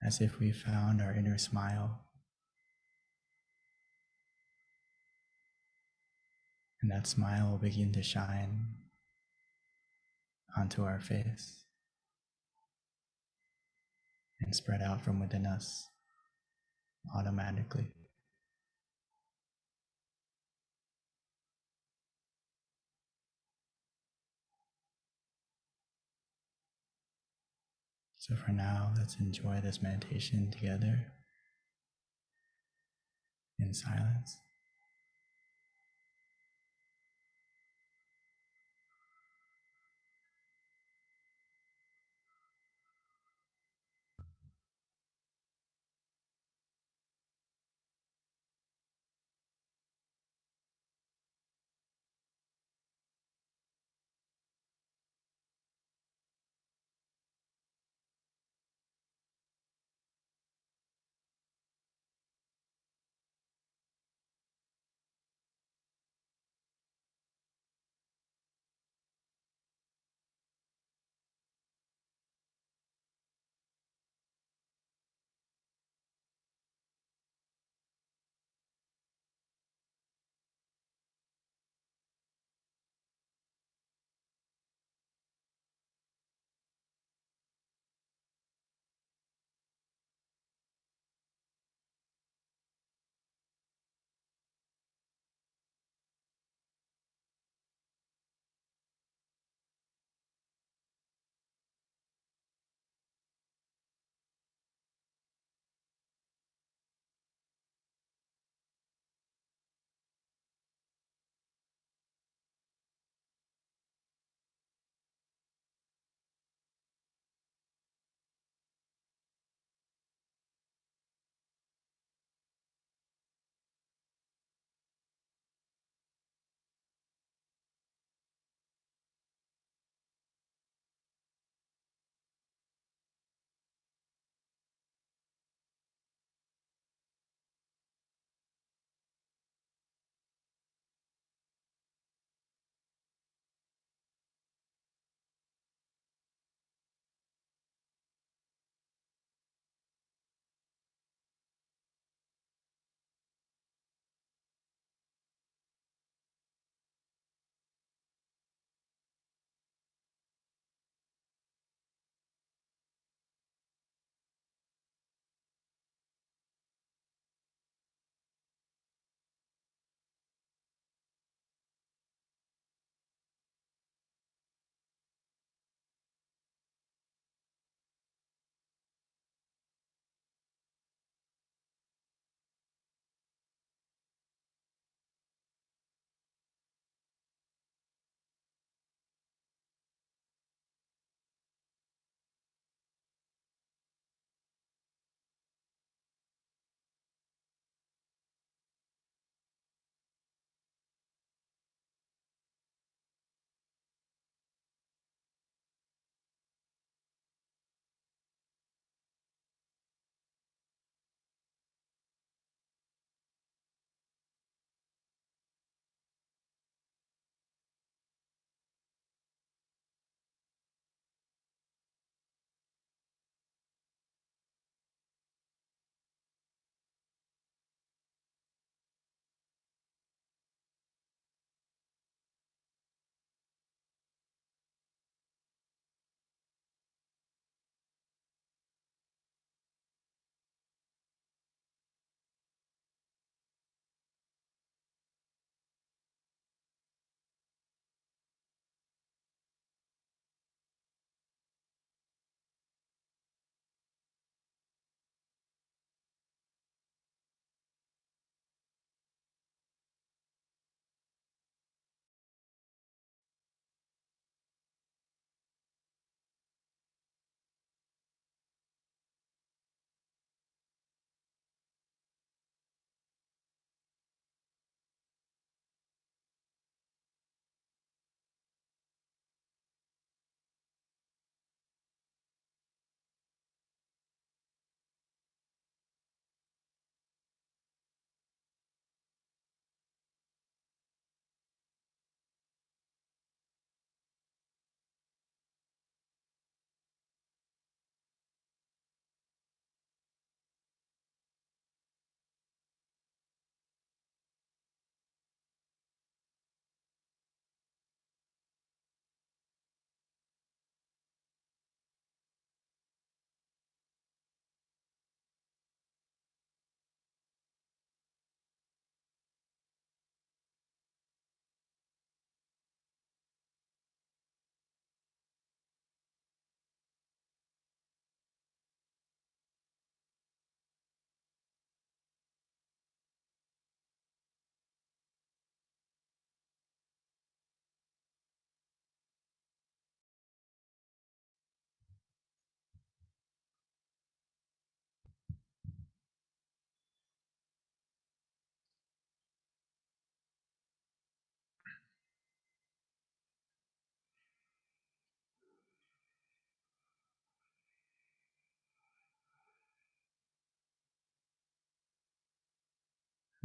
As if we found our inner smile, and that smile will begin to shine onto our face and spread out from within us automatically. So for now, let's enjoy this meditation together in silence.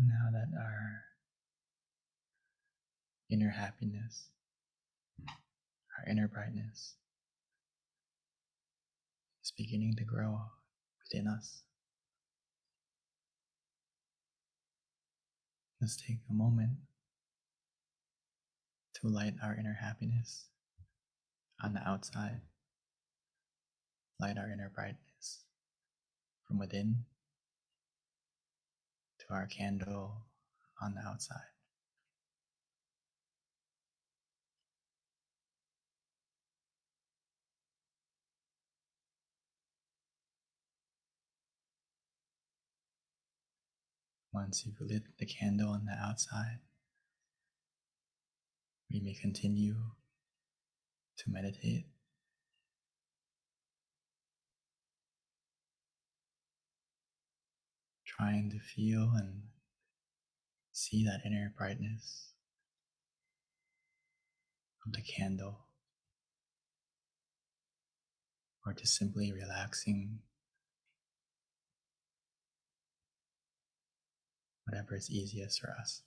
Now that our inner happiness, our inner brightness is beginning to grow within us, let's take a moment to light our inner happiness on the outside, light our inner brightness from within to our candle on the outside. Once you've lit the candle on the outside, we may continue to meditate, trying to feel and see that inner brightness of the candle, or just simply relaxing, whatever is easiest for us.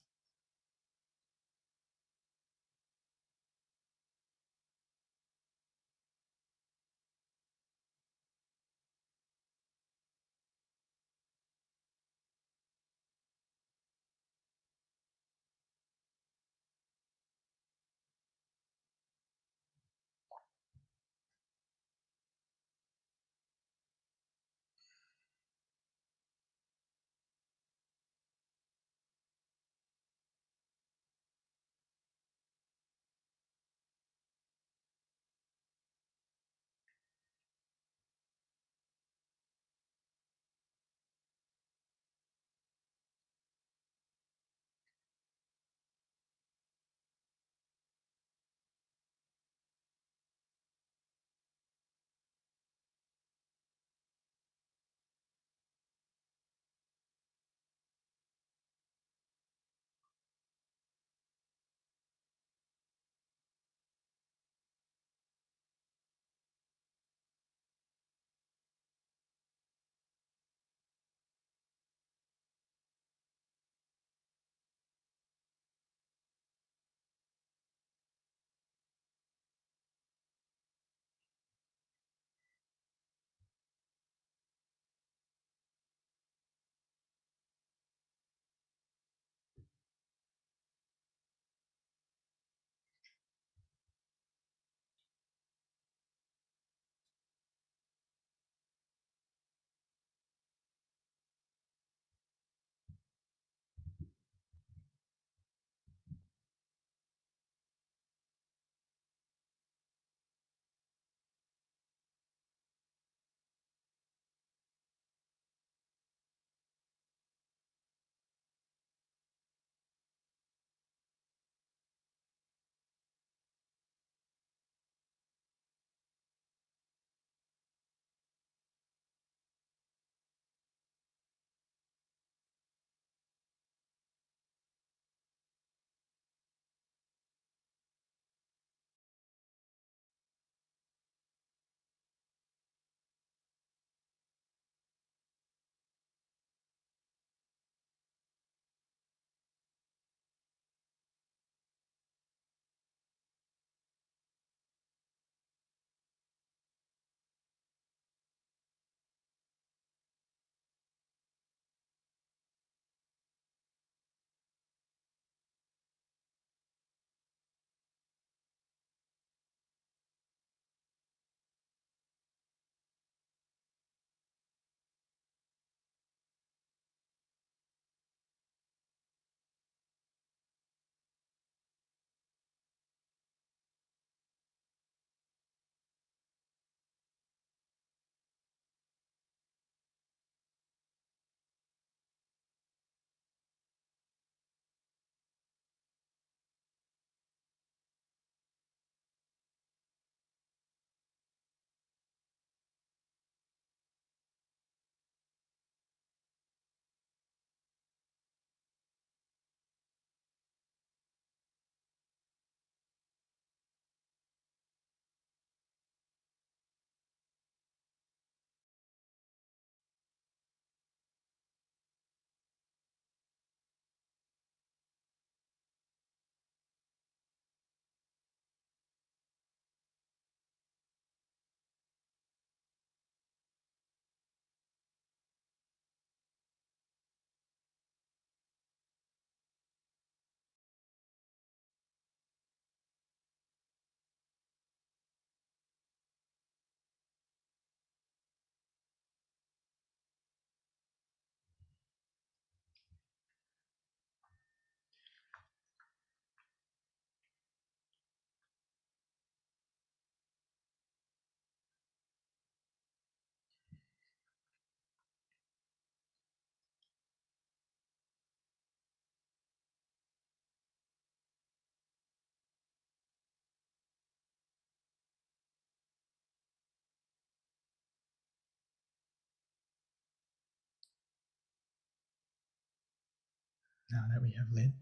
Now that we have lit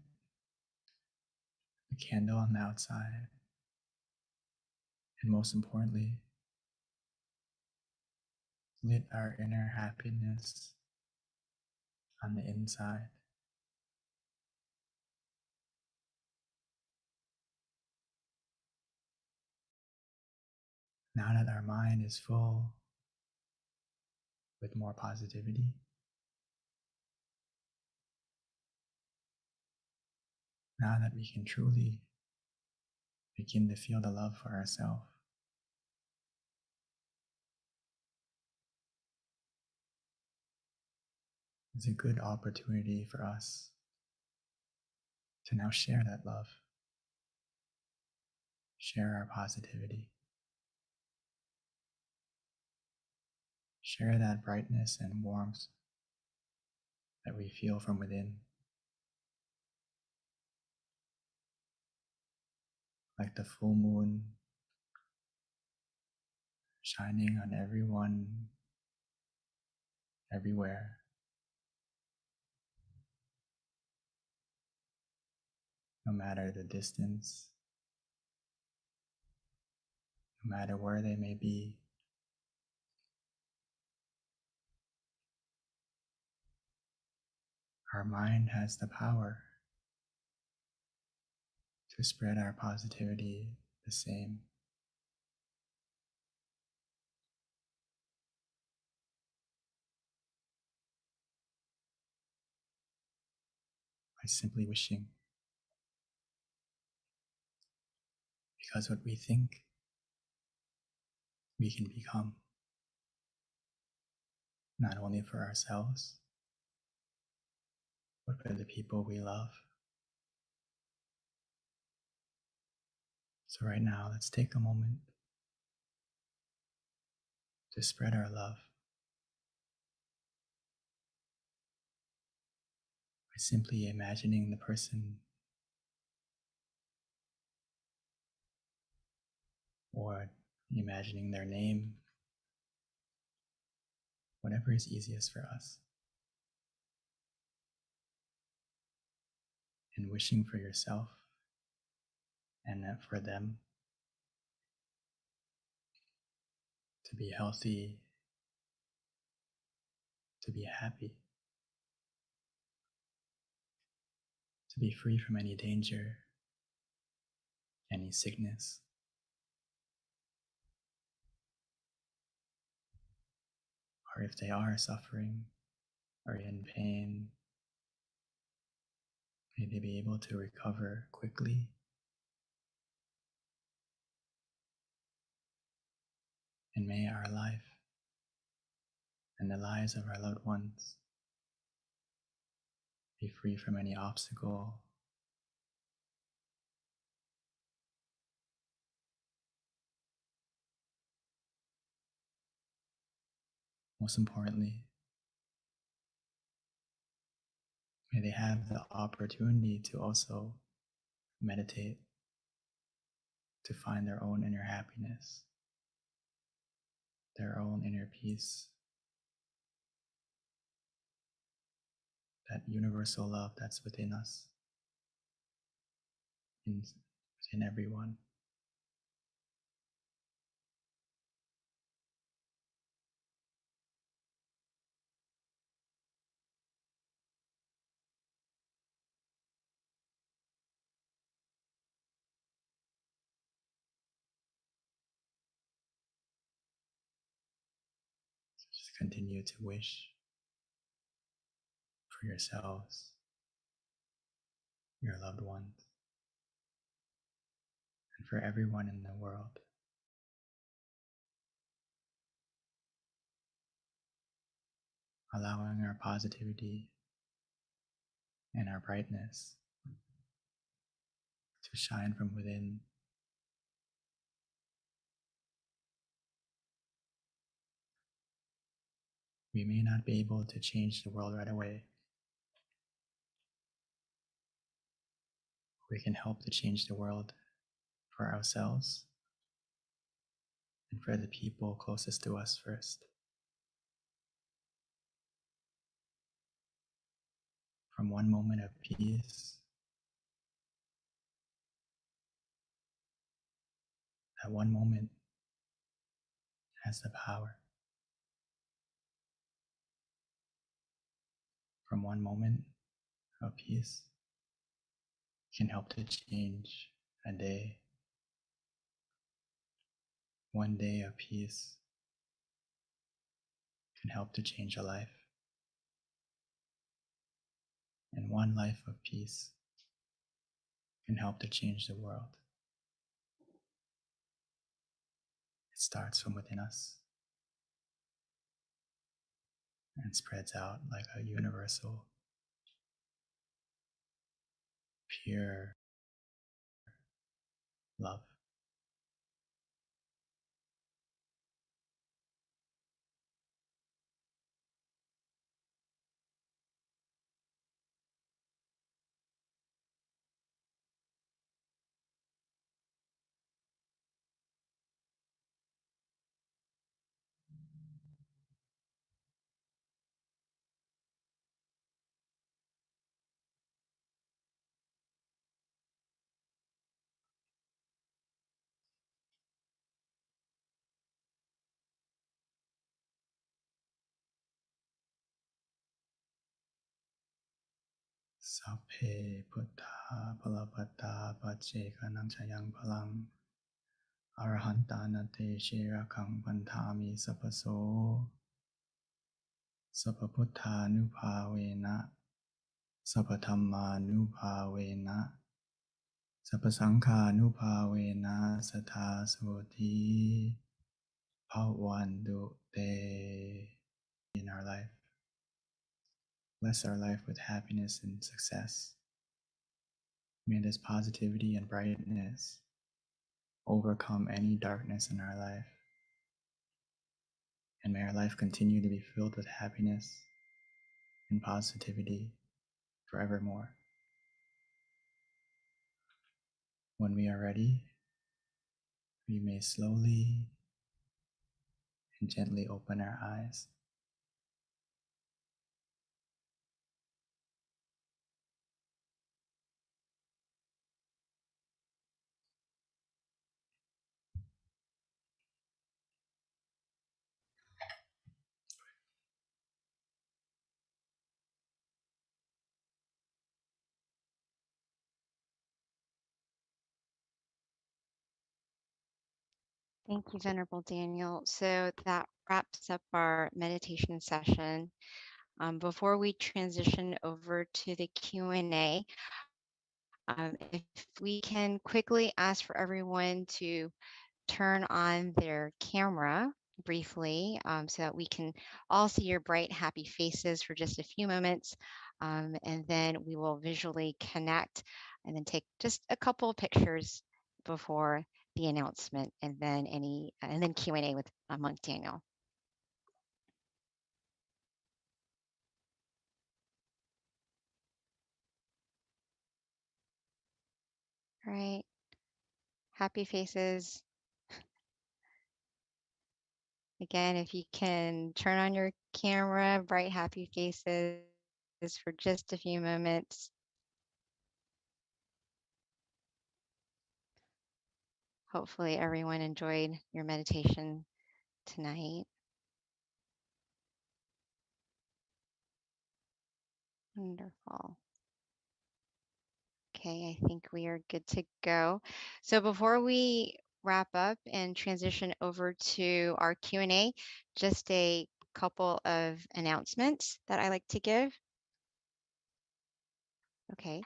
the candle on the outside, and most importantly, lit our inner happiness on the inside, now that our mind is full with more positivity, now that we can truly begin to feel the love for ourselves, it's a good opportunity for us to now share that love, share our positivity, share that brightness and warmth that we feel from within, like the full moon shining on everyone, everywhere. No matter the distance, no matter where they may be. Our mind has the power to spread our positivity the same. By simply wishing. Because what we think, we can become. Not only for ourselves, but for the people we love. So right now, let's take a moment to spread our love by simply imagining the person or imagining their name, whatever is easiest for us. And wishing for yourself and for them to be healthy, to be happy, to be free from any danger, any sickness. Or if they are suffering or in pain, may they be able to recover quickly. And may our life and the lives of our loved ones be free from any obstacle, most importantly, may they have the opportunity to also meditate, to find their own inner happiness, their own inner peace, that universal love that's within us, within everyone. So just continue to wish for yourselves, your loved ones, and for everyone in the world. Allowing our positivity and our brightness to shine from within. We may not be able to change the world right away. We can help to change the world for ourselves and for the people closest to us first. from one moment of peace, that one moment has the power. From one moment of peace can help to change a day. One day of peace can help to change a life. And one life of peace can help to change the world. It starts from within us and spreads out like a universal, pure love. Sapphe Buddha Palapata Pachekanam Chayang Palang Arahantana Te Shirakang Pantami Sapaso Sapaputtha Nupavena Sapathamma Nupavena Sapasangha Nupavena Satha Soti Bhavantu Te in our life. Bless our life with happiness and success. May this positivity and brightness overcome any darkness in our life. And may our life continue to be filled with happiness and positivity forevermore. When we are ready, we may slowly and gently open our eyes. Thank you, Venerable Daniel. So that wraps up our meditation session. Before we transition over to the Q&A, if we can quickly ask for everyone to turn on their camera briefly so that we can all see your bright, happy faces for just a few moments. And then we will visually connect and then take just a couple of pictures before the announcement and then Q&A with Monk Daniel. All right. Happy faces. Again, if you can turn on your camera, bright, happy faces for just a few moments. Hopefully everyone enjoyed your meditation tonight. Wonderful. Okay, I think we are good to go. So before we wrap up and transition over to our Q&A, just a couple of announcements that I like to give. Okay,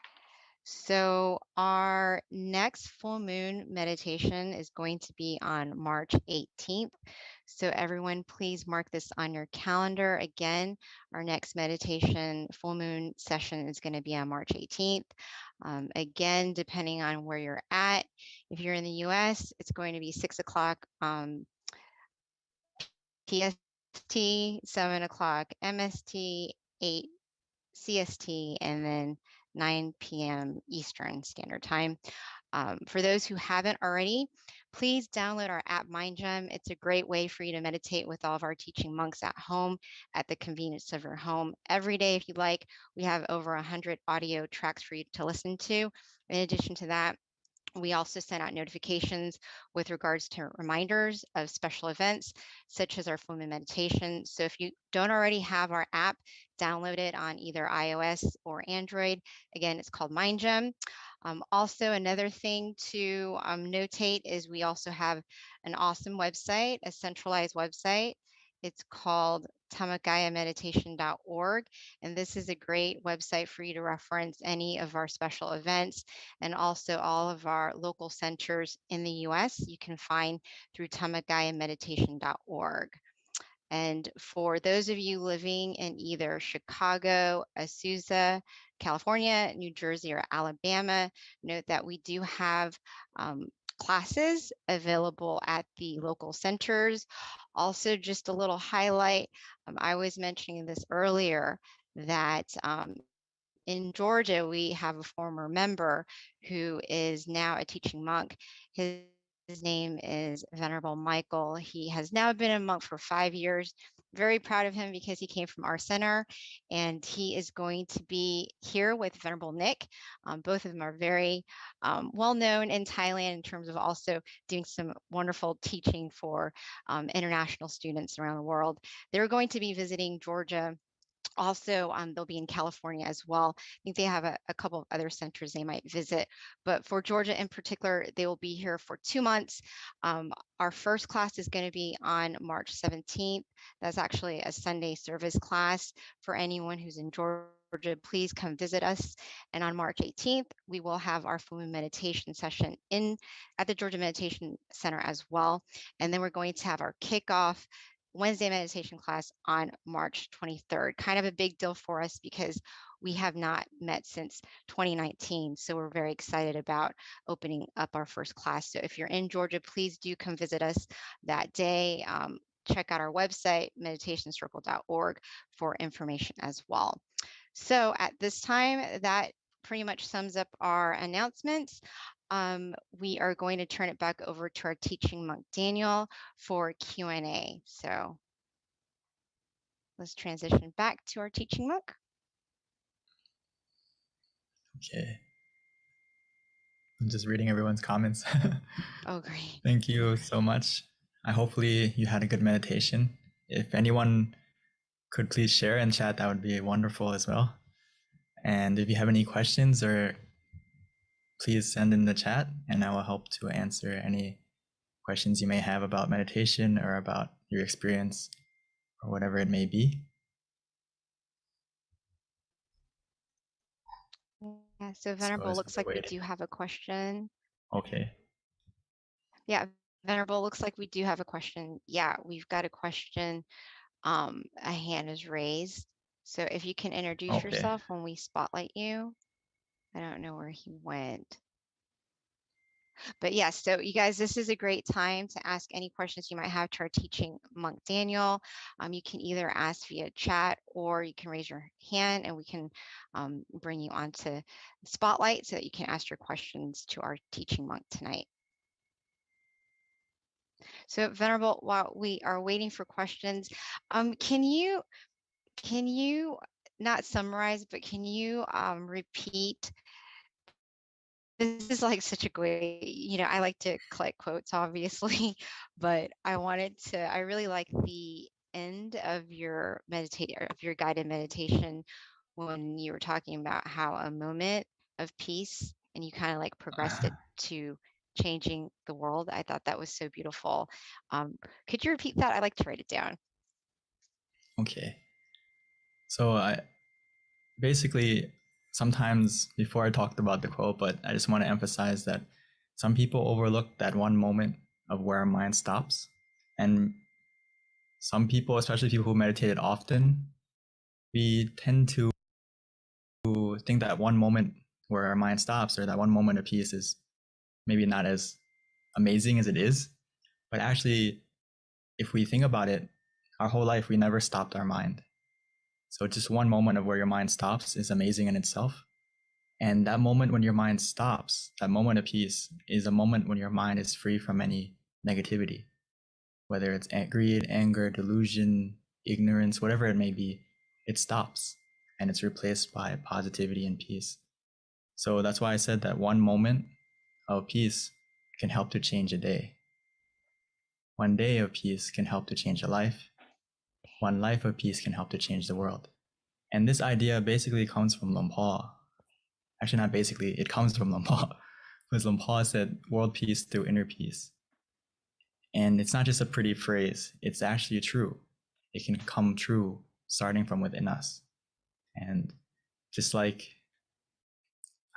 so our next full moon meditation is going to be on March 18th. So everyone, please mark this on your calendar. Again, our next meditation full moon session is going to be on March 18th. Again, depending on where you're at, if you're in the US, it's going to be 6 o'clock PST, 7 o'clock MST, 8 CST, and then 9 p.m. Eastern Standard Time. For those who haven't already, please download our app MindGem. It's a great way for you to meditate with all of our teaching monks at home at the convenience of your home every day if you'd like. We have over 100 audio tracks for you to listen to. In addition to that, we also send out notifications with regards to reminders of special events, such as our full moon meditation. So if you don't already have our app, download it on either iOS or Android. Again, it's called MindGem. Also, another thing to notate is we also have an awesome website, a centralized website. It's called tamakayameditation.org. And this is a great website for you to reference any of our special events and also all of our local centers in the US you can find through tamakayameditation.org. And for those of you living in either Chicago, Azusa, California, New Jersey, or Alabama, note that we do have classes available at the local centers. Also, just a little highlight, I was mentioning this earlier, that in Georgia, we have a former member who is now a teaching monk. His name is Venerable Michael. He has now been a monk for 5 years. Very proud of him because he came from our center, and he is going to be here with Venerable Nick. Both of them are very well known in Thailand in terms of also doing some wonderful teaching for international students around the world. They're going to be visiting Georgia. Also, they'll be in California as well. I think they have a couple of other centers they might visit, but for Georgia in particular, they will be here for 2 months. Our first class is going to be on March 17th. That's actually a Sunday service class for anyone who's in Georgia. Please come visit us. And on March 18th, we will have our full moon meditation session at the Georgia Meditation Center as well. And then we're going to have our kickoff Wednesday meditation class on March 23rd. Kind of a big deal for us because we have not met since 2019. So we're very excited about opening up our first class. So if you're in Georgia, please do come visit us that day. Check out our website, meditationcircle.org, for information as well. So at this time, that pretty much sums up our announcements. We are going to turn it back over to our teaching monk, Daniel, for Q&A. So let's transition back to our teaching monk. Okay. I'm just reading everyone's comments. Oh, great. Thank you so much. Hopefully you had a good meditation. If anyone could please share in chat, that would be wonderful as well. And if you have any questions, or please send in the chat and I will help to answer any questions you may have about meditation or about your experience or whatever it may be. Yeah, so Venerable, as looks we're like we waiting. do have a question. Okay. Yeah, Venerable, looks like we do have a question. Yeah, we've got a question. A hand is raised. So if you can introduce Okay. yourself when we spotlight you. I don't know where he went. But yes, so you guys, this is a great time to ask any questions you might have to our teaching monk Daniel. You can either ask via chat or you can raise your hand and we can bring you onto spotlight so that you can ask your questions to our teaching monk tonight. So Venerable, while we are waiting for questions, can you not summarize, but can you repeat? This is like such a great, I like to collect quotes, obviously, but I really like the end of your guided meditation when you were talking about how a moment of peace and you kind of like progressed it to changing the world. I thought that was so beautiful. Could you repeat that? I'd like to write it down. Okay. So basically, sometimes before I talked about the quote, but I just want to emphasize that some people overlook that one moment of where our mind stops. And some people, especially people who meditated often, we tend to think that one moment where our mind stops or that one moment of peace is maybe not as amazing as it is. But actually, if we think about it, our whole life, we never stopped our mind. So just one moment of where your mind stops is amazing in itself. And that moment when your mind stops, that moment of peace, is a moment when your mind is free from any negativity, whether it's greed, anger, delusion, ignorance, whatever it may be. It stops and it's replaced by positivity and peace. So that's why I said that one moment of peace can help to change a day. One day of peace can help to change a life. One life of peace can help to change the world. And this idea basically comes from Luang Por. Actually, not basically, it comes from Luang Por. Because Luang Por said world peace through inner peace. And it's not just a pretty phrase, it's actually true. It can come true starting from within us. And just like,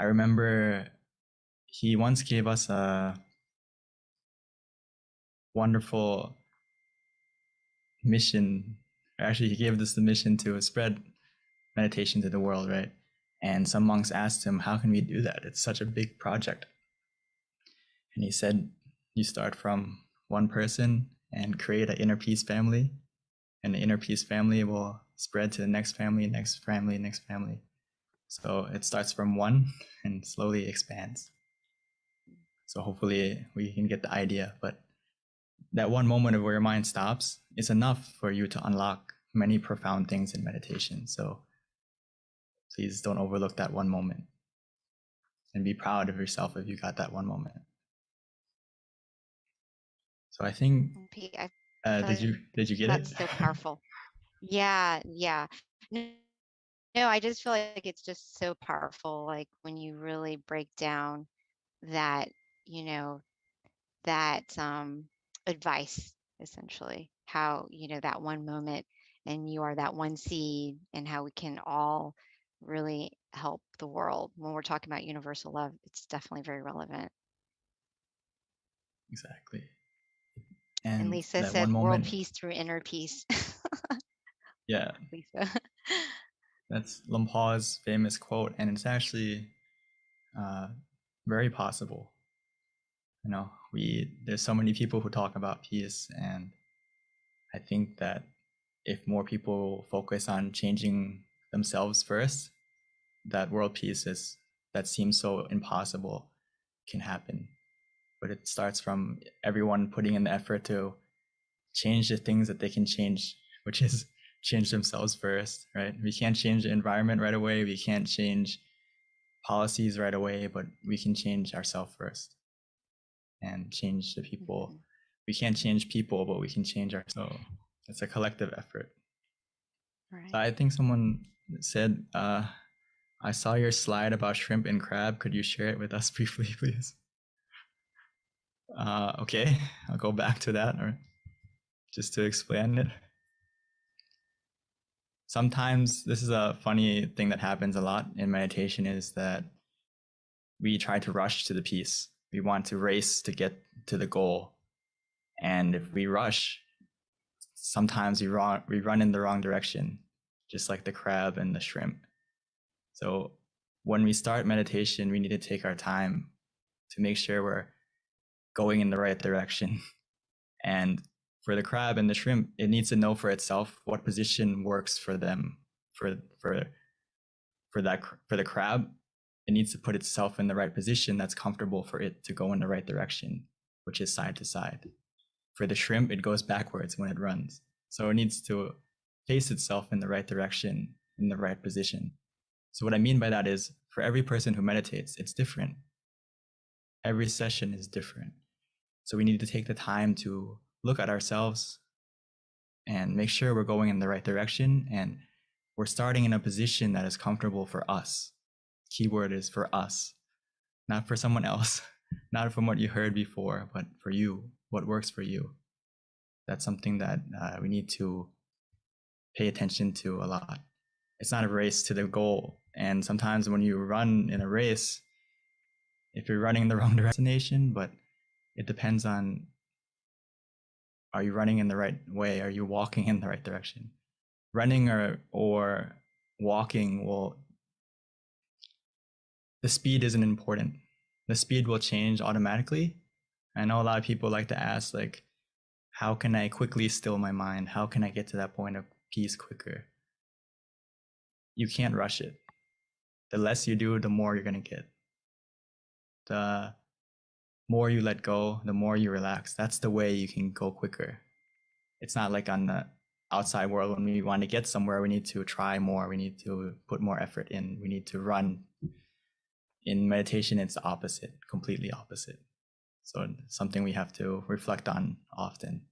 I remember he once gave us a wonderful mission. Actually, he gave us the mission to spread meditation to the world, right? And some monks asked him, how can we do that? It's such a big project. And he said, you start from one person and create an inner peace family, and the inner peace family will spread to the next family, next family, next family. So it starts from one and slowly expands. So hopefully we can get the idea, but that one moment of where your mind stops is enough for you to unlock many profound things in meditation. So please don't overlook that one moment and be proud of yourself if you got that one moment. So I think, did you get That's it? so powerful. Yeah. No, I just feel like it's just so powerful. Like when you really break down that, that advice, essentially, how, that one moment and you are that one seed, and how we can all really help the world. When we're talking about universal love, it's definitely very relevant. Exactly. And And Lisa that said one world moment, peace through inner peace. yeah, Lisa. that's Luang Por's famous quote, and it's actually very possible. There's so many people who talk about peace, and I think that if more people focus on changing themselves first, that world peace that seems so impossible can happen. But it starts from everyone putting in the effort to change the things that they can change, which is change themselves first, right? We can't change the environment right away. We can't change policies right away, but we can change ourselves first and change the people. Mm-hmm. We can't change people, but we can change ourselves. It's a collective effort. Right. So I think someone said, I saw your slide about shrimp and crab. Could you share it with us briefly, please? Okay, I'll go back to that, or just to explain it. Sometimes this is a funny thing that happens a lot in meditation, is that we try to rush to the peace. We want to race to get to the goal. And if we rush, sometimes we run in the wrong direction, just like the crab and the shrimp. So when we start meditation, we need to take our time to make sure we're going in the right direction. And for the crab and the shrimp, it needs to know for itself what position works for them. For the crab, it needs to put itself in the right position that's comfortable for it to go in the right direction, which is side to side. For the shrimp, it goes backwards when it runs. So it needs to face itself in the right direction, in the right position. So what I mean by that is, for every person who meditates, it's different. Every session is different. So we need to take the time to look at ourselves and make sure we're going in the right direction, and we're starting in a position that is comfortable for us. Keyword is for us, not for someone else, not from what you heard before, but for you, what works for you. That's something that we need to pay attention to a lot. It's not a race to the goal. And sometimes when you run in a race, if you're running in the wrong destination, but it depends on, are you running in the right way? Are you walking in the right direction? Running or walking the speed isn't important. The speed will change automatically. I know a lot of people like to ask, like, how can I quickly still my mind? How can I get to that point of peace quicker? You can't rush it. the less you do, the more you're going to get. The more you let go, the more you relax. That's the way you can go quicker. It's not like on the outside world when we want to get somewhere, we need to try more. We need to put more effort in. We need to run. In meditation, it's the opposite, completely opposite. So it's something we have to reflect on often.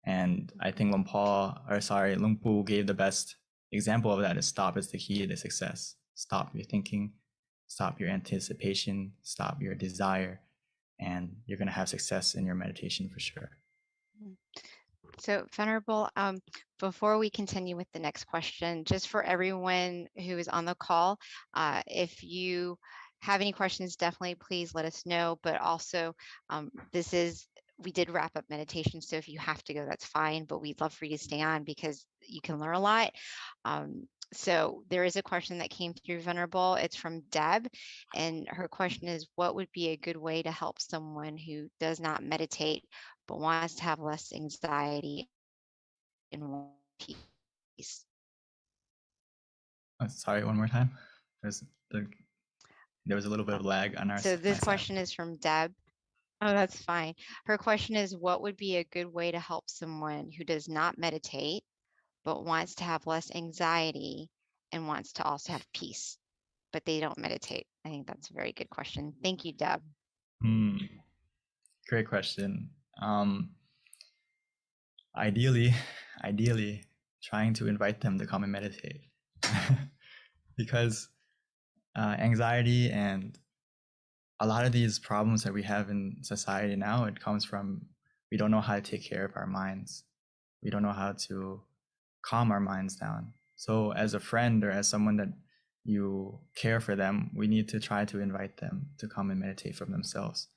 And I think Luang Pu gave the best example of that is stop is the key to success. Stop your thinking, stop your anticipation, stop your desire, and you're going to have success in your meditation for sure. So Venerable, before we continue with the next question, just for everyone who is on the call, if you have any questions, definitely please let us know. But also, we did wrap up meditation, so if you have to go, that's fine. But we'd love for you to stay on because you can learn a lot. So there is a question that came through, Venerable. It's from Deb, and her question is, what would be a good way to help someone who does not meditate but wants to have less anxiety and peace? Sorry, one more time. There was a little bit of lag on our. So this question is from Deb. Oh, that's fine. Her question is, what would be a good way to help someone who does not meditate but wants to have less anxiety and wants to also have peace, but they don't meditate? I think that's a very good question. Thank you, Deb. Great question. Ideally, trying to invite them to come and meditate. Because anxiety and a lot of these problems that we have in society now, it comes from we don't know how to take care of our minds. We don't know how to calm our minds down. So as a friend or as someone that you care for them, we need to try to invite them to come and meditate for themselves.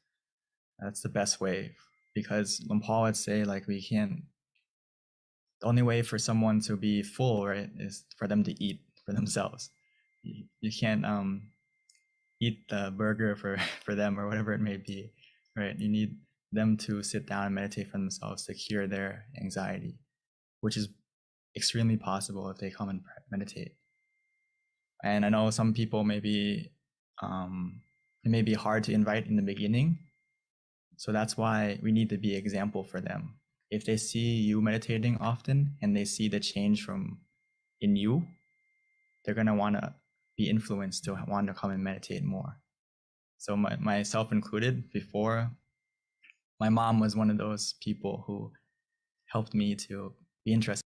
That's the best way, because Luang Por would say, like, we can't, the only way for someone to be full, right, is for them to eat for themselves. You can't eat the burger for them or whatever it may be, right? You need them to sit down and meditate for themselves to cure their anxiety, which is extremely possible if they come and meditate. And I know some people maybe it may be hard to invite in the beginning, so that's why we need to be an example for them. If they see you meditating often and they see the change in you, they're gonna want to be influenced to want to come and meditate more. So myself included, before, my mom was one of those people who helped me to be interested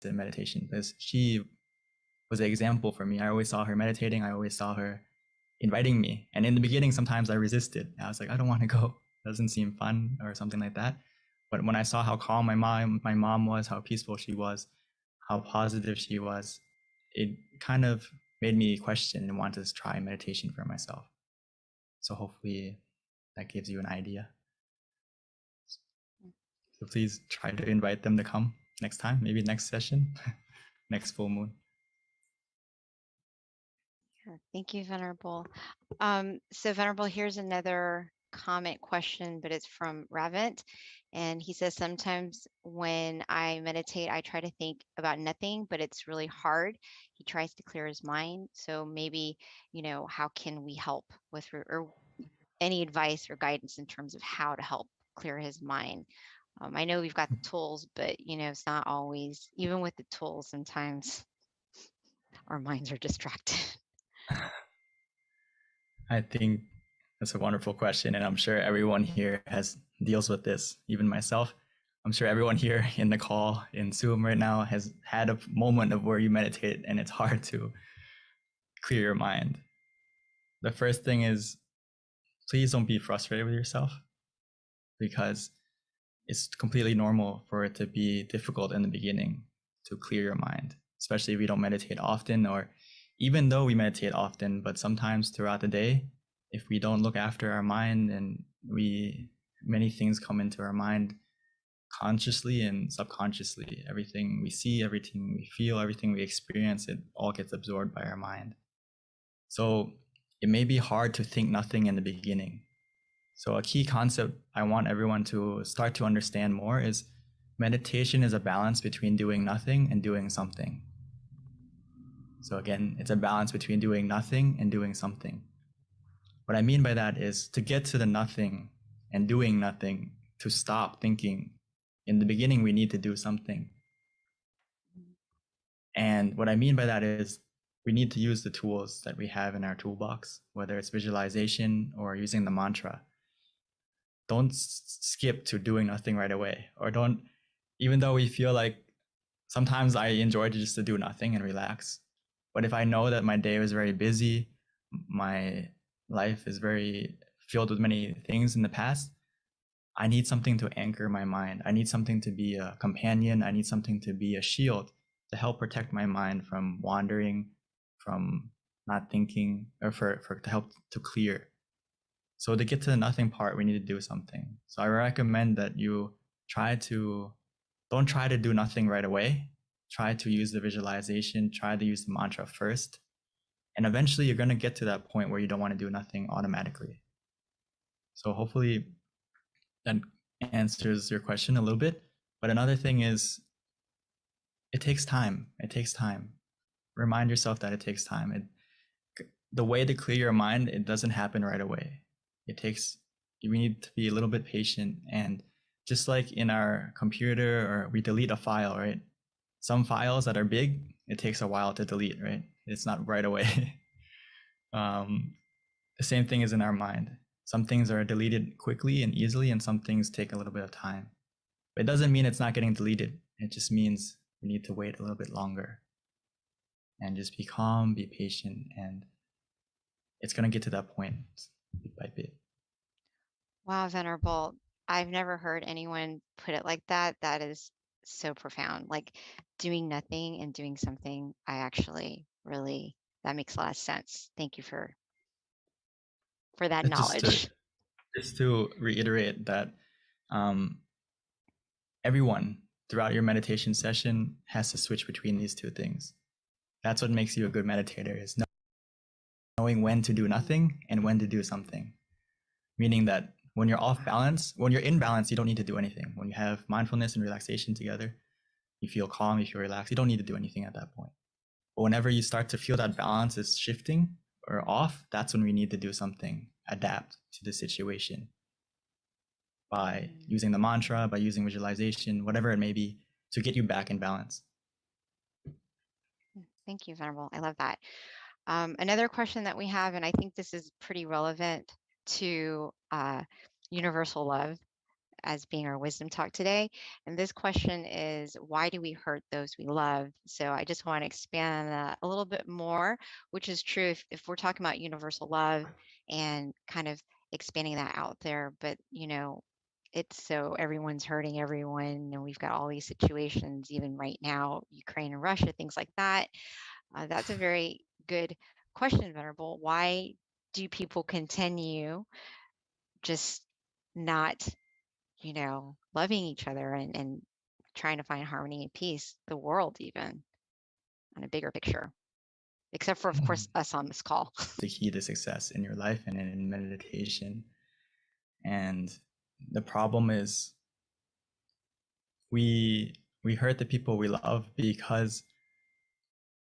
in meditation, because she was an example for me. I always saw her meditating. I always saw her inviting me. And in the beginning, sometimes I resisted. I was like, I don't want to go. It doesn't seem fun or something like that. But when I saw how calm my mom was, how peaceful she was, how positive she was, it kind of made me question and want to try meditation for myself. So hopefully that gives you an idea. So please try to invite them to come next time, maybe next session, next full moon. Yeah, thank you, Venerable. So Venerable, here's another comment question, but it's from Ravint. And he says, sometimes when I meditate, I try to think about nothing, but it's really hard. He tries to clear his mind. So maybe, how can we help with, or any advice or guidance in terms of how to help clear his mind? I know we've got the tools, but it's not always, even with the tools, sometimes our minds are distracted. I think that's a wonderful question, and I'm sure everyone here deals with this, even myself. I'm sure everyone here in the call, in Zoom right now, has had a moment of where you meditate and it's hard to clear your mind. The first thing is, please don't be frustrated with yourself, because it's completely normal for it to be difficult in the beginning to clear your mind, especially if we don't meditate often, or even though we meditate often, but sometimes throughout the day, if we don't look after our mind, and many things come into our mind consciously and subconsciously. Everything we see, everything we feel, everything we experience, it all gets absorbed by our mind. So it may be hard to think nothing in the beginning. So a key concept I want everyone to start to understand more is meditation is a balance between doing nothing and doing something. So again, it's a balance between doing nothing and doing something. What I mean by that is to get to the nothing and doing nothing, to stop thinking. In the beginning, we need to do something. And what I mean by that is we need to use the tools that we have in our toolbox, whether it's visualization or using the mantra. Don't skip to doing nothing right away, or don't, even though we feel like sometimes I enjoy just to do nothing and relax. But if I know that my day was very busy, my life is very filled with many things in the past, I need something to anchor my mind. I need something to be a companion. I need something to be a shield to help protect my mind from wandering, from not thinking, or for to help to clear. So to get to the nothing part, we need to do something. So I recommend that you don't try to do nothing right away. Try to use the visualization, try to use the mantra first. And eventually you're going to get to that point where you don't want to do nothing automatically. So hopefully that answers your question a little bit. But another thing is, it takes time. It takes time. Remind yourself that it takes time. The way to clear your mind, it doesn't happen right away. We need to be a little bit patient. And just like in our computer, or we delete a file, right? Some files that are big, it takes a while to delete, right? It's not right away. The same thing is in our mind. Some things are deleted quickly and easily, and some things take a little bit of time. But it doesn't mean it's not getting deleted. It just means we need to wait a little bit longer and just be calm, be patient, and it's going to get to that point bit by bit. Wow, Venerable. I've never heard anyone put it like that. That is so profound. Like doing nothing and doing something. I actually really, that makes a lot of sense. Thank you for that knowledge. Just to reiterate that everyone throughout your meditation session has to switch between these two things. That's what makes you a good meditator, is knowing when to do nothing and when to do something. Meaning that when you're off balance, when you're in balance, you don't need to do anything. When you have mindfulness and relaxation together, you feel calm, you feel relaxed, you don't need to do anything at that point. But whenever you start to feel that balance is shifting or off, that's when we need to do something, adapt to the situation by using the mantra, by using visualization, whatever it may be, to get you back in balance. Thank you, Venerable. I love that. Another question that we have, and I think this is pretty relevant to universal love as being our wisdom talk today. And this question is, why do we hurt those we love? So I just want to expand on that a little bit more, which is true if we're talking about universal love and kind of expanding that out there. But, it's so everyone's hurting everyone, and we've got all these situations, even right now, Ukraine and Russia, things like that. That's a very good question, Venerable. Why do people continue just not, loving each other and trying to find harmony and peace, the world even, on a bigger picture, except for, of course, us on this call? The key to success in your life and in meditation. And the problem is we hurt the people we love because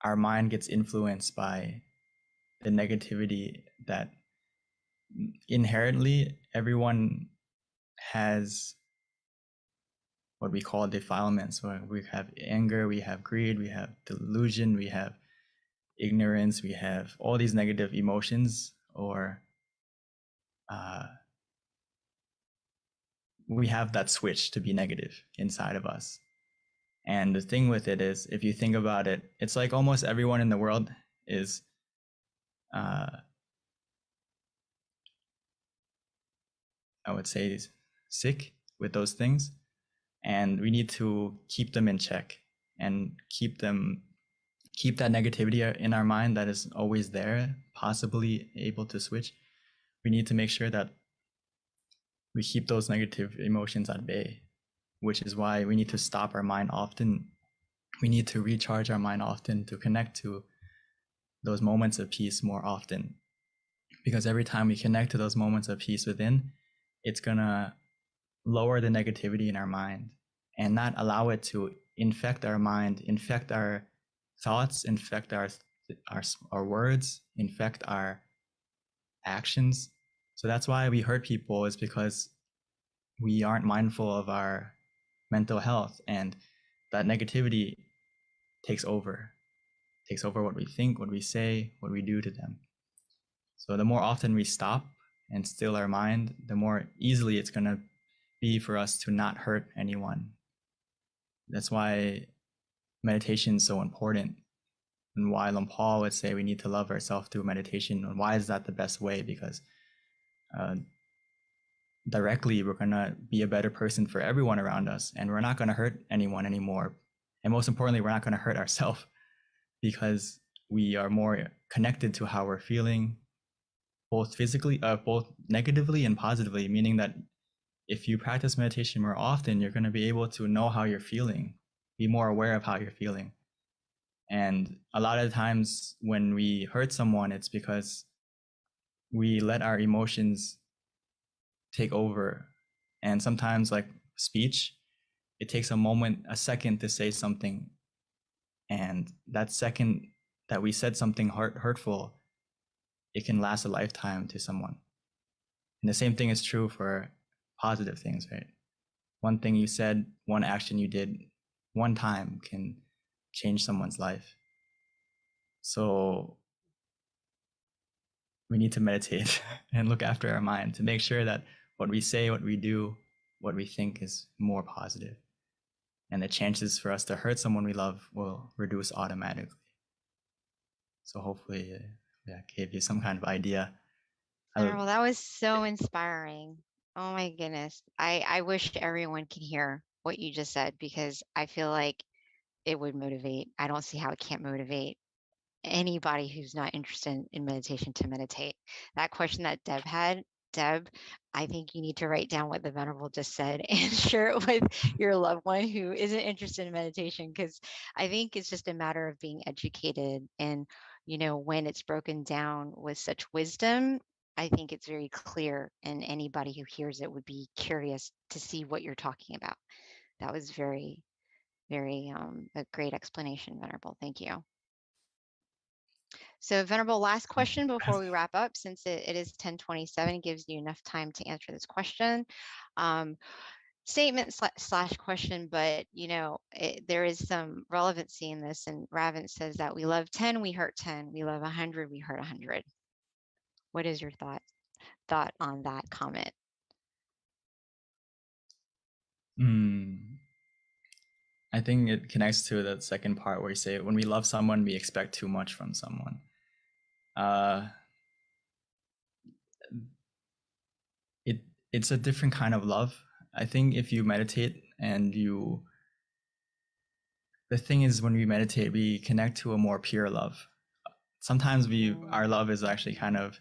our mind gets influenced by the negativity that inherently everyone has what we call defilements. So we have anger, we have greed, we have delusion, we have ignorance, we have all these negative emotions, or we have that switch to be negative inside of us. And the thing with it is, if you think about it, it's like almost everyone in the world is I would say sick with those things, and we need to keep them in check and keep that negativity in our mind that is always there, possibly able to switch. We need to make sure that we keep those negative emotions at bay, which is why we need to stop our mind often. We need to recharge our mind often to connect to those moments of peace more often. Because every time we connect to those moments of peace within, it's gonna lower the negativity in our mind and not allow it to infect our mind, infect our thoughts, infect our our words infect our actions. So that's why we hurt people, is because we aren't mindful of our mental health, and that negativity takes over what we think, what we say, what we do to them. So the more often we stop and still our mind, the more easily it's going to be for us to not hurt anyone. That's why meditation is so important, and why Long Paul would say we need to love ourselves through meditation. And why is that the best way? Because directly we're going to be a better person for everyone around us, and we're not going to hurt anyone anymore. And most importantly, we're not going to hurt ourselves, because we are more connected to how we're feeling, both physically, both negatively and positively, meaning that if you practice meditation more often, you're going to be able to know how you're feeling, be more aware of how you're feeling. And a lot of times when we hurt someone, it's because we let our emotions take over. And sometimes, like speech, it takes a second to say something. And that second that we said something hurtful, it can last a lifetime to someone. And the same thing is true for positive things, right? One thing you said, one action you did one time can change someone's life. So we need to meditate and look after our mind to make sure that what we say, what we do, what we think is more positive. And the chances for us to hurt someone we love will reduce automatically. So hopefully that gave you some kind of idea. Well, that was so inspiring. Oh my goodness. I wish everyone could hear what you just said, because I feel like it would motivate. I don't see how it can't motivate anybody who's not interested in meditation to meditate. That question that Deb had, Deb, I think you need to write down what the Venerable just said and share it with your loved one who isn't interested in meditation, because I think it's just a matter of being educated. And, you know, when it's broken down with such wisdom, I think it's very clear, and anybody who hears it would be curious to see what you're talking about. That was very, very a great explanation, Venerable. Thank you. So Venerable, last question before we wrap up, since it is 10:27, gives you enough time to answer this question. Statement slash question, but you know, there is some relevancy in this. And Ravin says that we love 10, we hurt 10. We love 100, we hurt 100. What is your thought on that comment? I think it connects to the second part where you say, when we love someone, we expect too much from someone. It's a different kind of love. I think if you meditate the thing is, when we meditate, we connect to a more pure love. Sometimes our love is actually kind of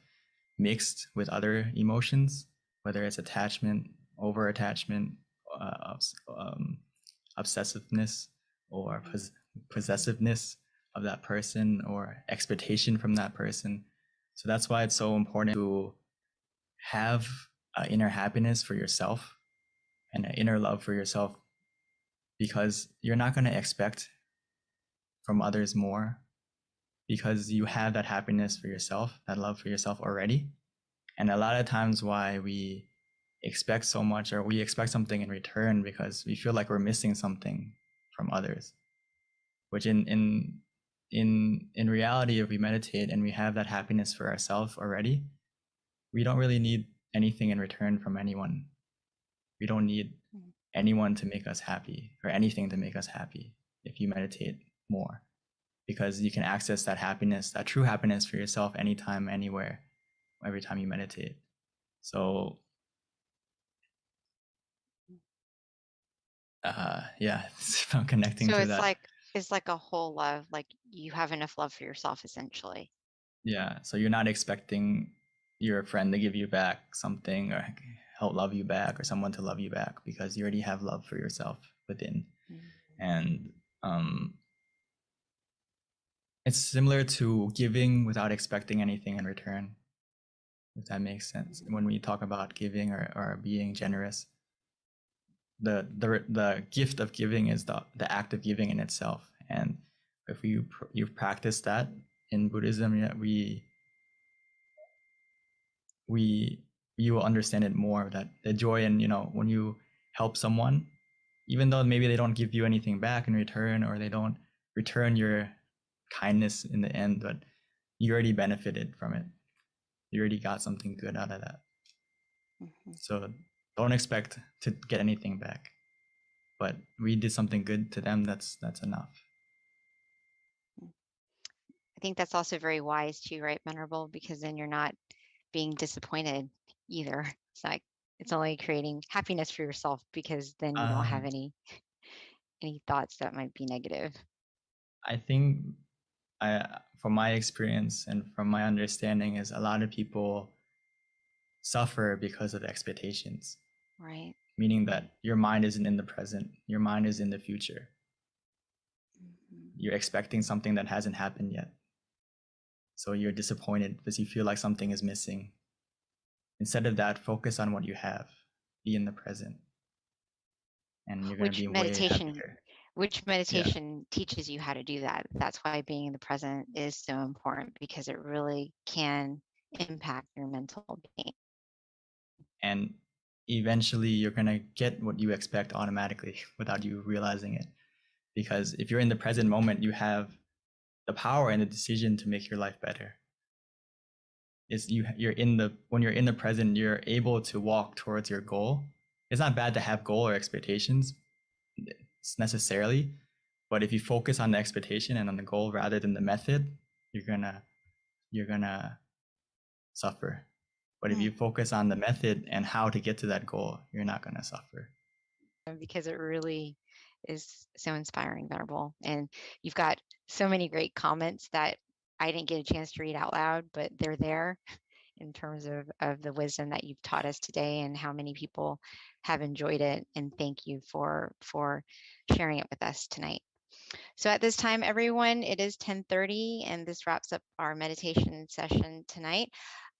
mixed with other emotions, whether it's attachment, over attachment, obsessiveness, or possessiveness of that person, or expectation from that person. So that's why it's so important to have inner happiness for yourself and an inner love for yourself, because you're not going to expect from others more, because you have that happiness for yourself, that love for yourself already. And a lot of times why we expect so much, or we expect something in return, because we feel like we're missing something from others, which in reality, if we meditate and we have that happiness for ourselves already, we don't really need anything in return from anyone. We don't need anyone to make us happy, or anything to make us happy, if you meditate more, because you can access that happiness, that true happiness for yourself, anytime, anywhere, every time you meditate. So it's about connecting to that. It's like a whole love, like you have enough love for yourself, essentially. Yeah, so you're not expecting your friend to give you back something, or help love you back, or someone to love you back, because you already have love for yourself within. And it's similar to giving without expecting anything in return, if that makes sense. When we talk about giving or being generous, the gift of giving is the act of giving in itself. And if you've practiced that in Buddhism, you will understand it more, that the joy in, when you help someone, even though maybe they don't give you anything back in return, or they don't return your kindness in the end, but you already benefited from it. You already got something good out of that. So don't expect to get anything back, but we did something good to them. That's enough. I think that's also very wise too, right, Venerable? Because then you're not being disappointed either. It's like it's only creating happiness for yourself, because then you don't have any thoughts that might be negative. I think from my experience and from my understanding, is a lot of people suffer because of expectations. Right. Meaning that your mind isn't in the present, your mind is in the future. You're expecting something that hasn't happened yet. So you're disappointed because you feel like something is missing. Instead of that, focus on what you have. Be in the present. And you're going to be way happier. Which meditation teaches you how to do that? That's why being in the present is so important, because it really can impact your mental being. And eventually you're going to get what you expect automatically without you realizing it. Because if you're in the present moment, you have the power and the decision to make your life better. When you're in the present, you're able to walk towards your goal. It's not bad to have goal or expectations necessarily, but if you focus on the expectation and on the goal rather than the method, you're gonna suffer. But if you focus on the method and how to get to that goal, you're not gonna suffer. Because it really is so inspiring, Venerable. And you've got so many great comments that I didn't get a chance to read out loud, but they're there in terms of the wisdom that you've taught us today and how many people have enjoyed it. And thank you for sharing it with us tonight. So at this time, everyone, it is 10:30, and this wraps up our meditation session tonight.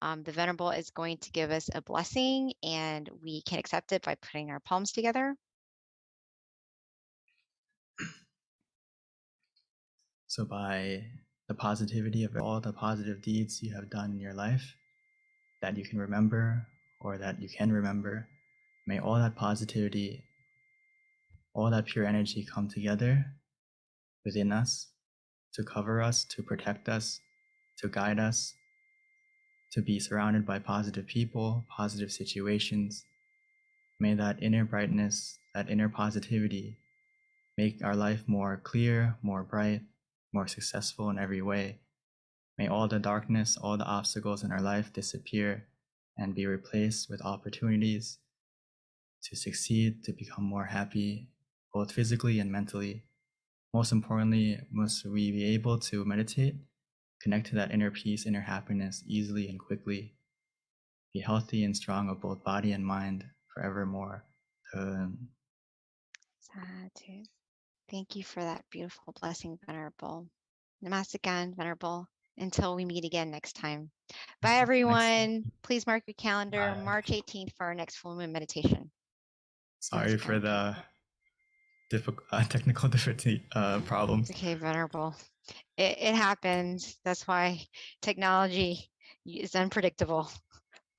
The Venerable is going to give us a blessing, and we can accept it by putting our palms together. So by the positivity of all the positive deeds you have done in your life that you can remember or that you can remember, may all that positivity, all that pure energy come together within us to cover us, to protect us, to guide us, to be surrounded by positive people, positive situations. May that inner brightness, that inner positivity make our life more clear, more bright, more successful in every way. May all the darkness, all the obstacles in our life disappear and be replaced with opportunities to succeed, to become more happy, both physically and mentally. Most importantly, must we be able to meditate, connect to that inner peace, inner happiness easily and quickly, be healthy and strong of both body and mind forevermore. Sadhu. Thank you for that beautiful blessing, Venerable. Namaste, Venerable. Until we meet again next time. Bye, everyone. Please mark your calendar, March 18th, for our next full moon meditation. Sorry for the technical difficulty problems. Okay, Venerable. It happens. That's why technology is unpredictable.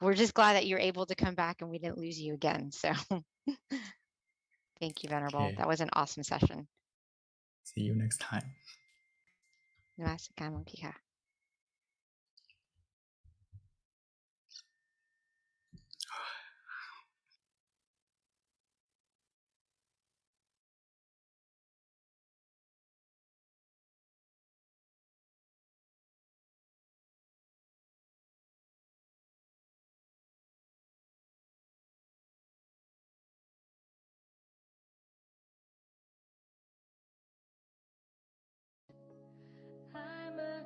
We're just glad that you're able to come back and we didn't lose you again. So thank you, Venerable. Okay. That was an awesome session. See you next time. Namaste, Pika. I'm a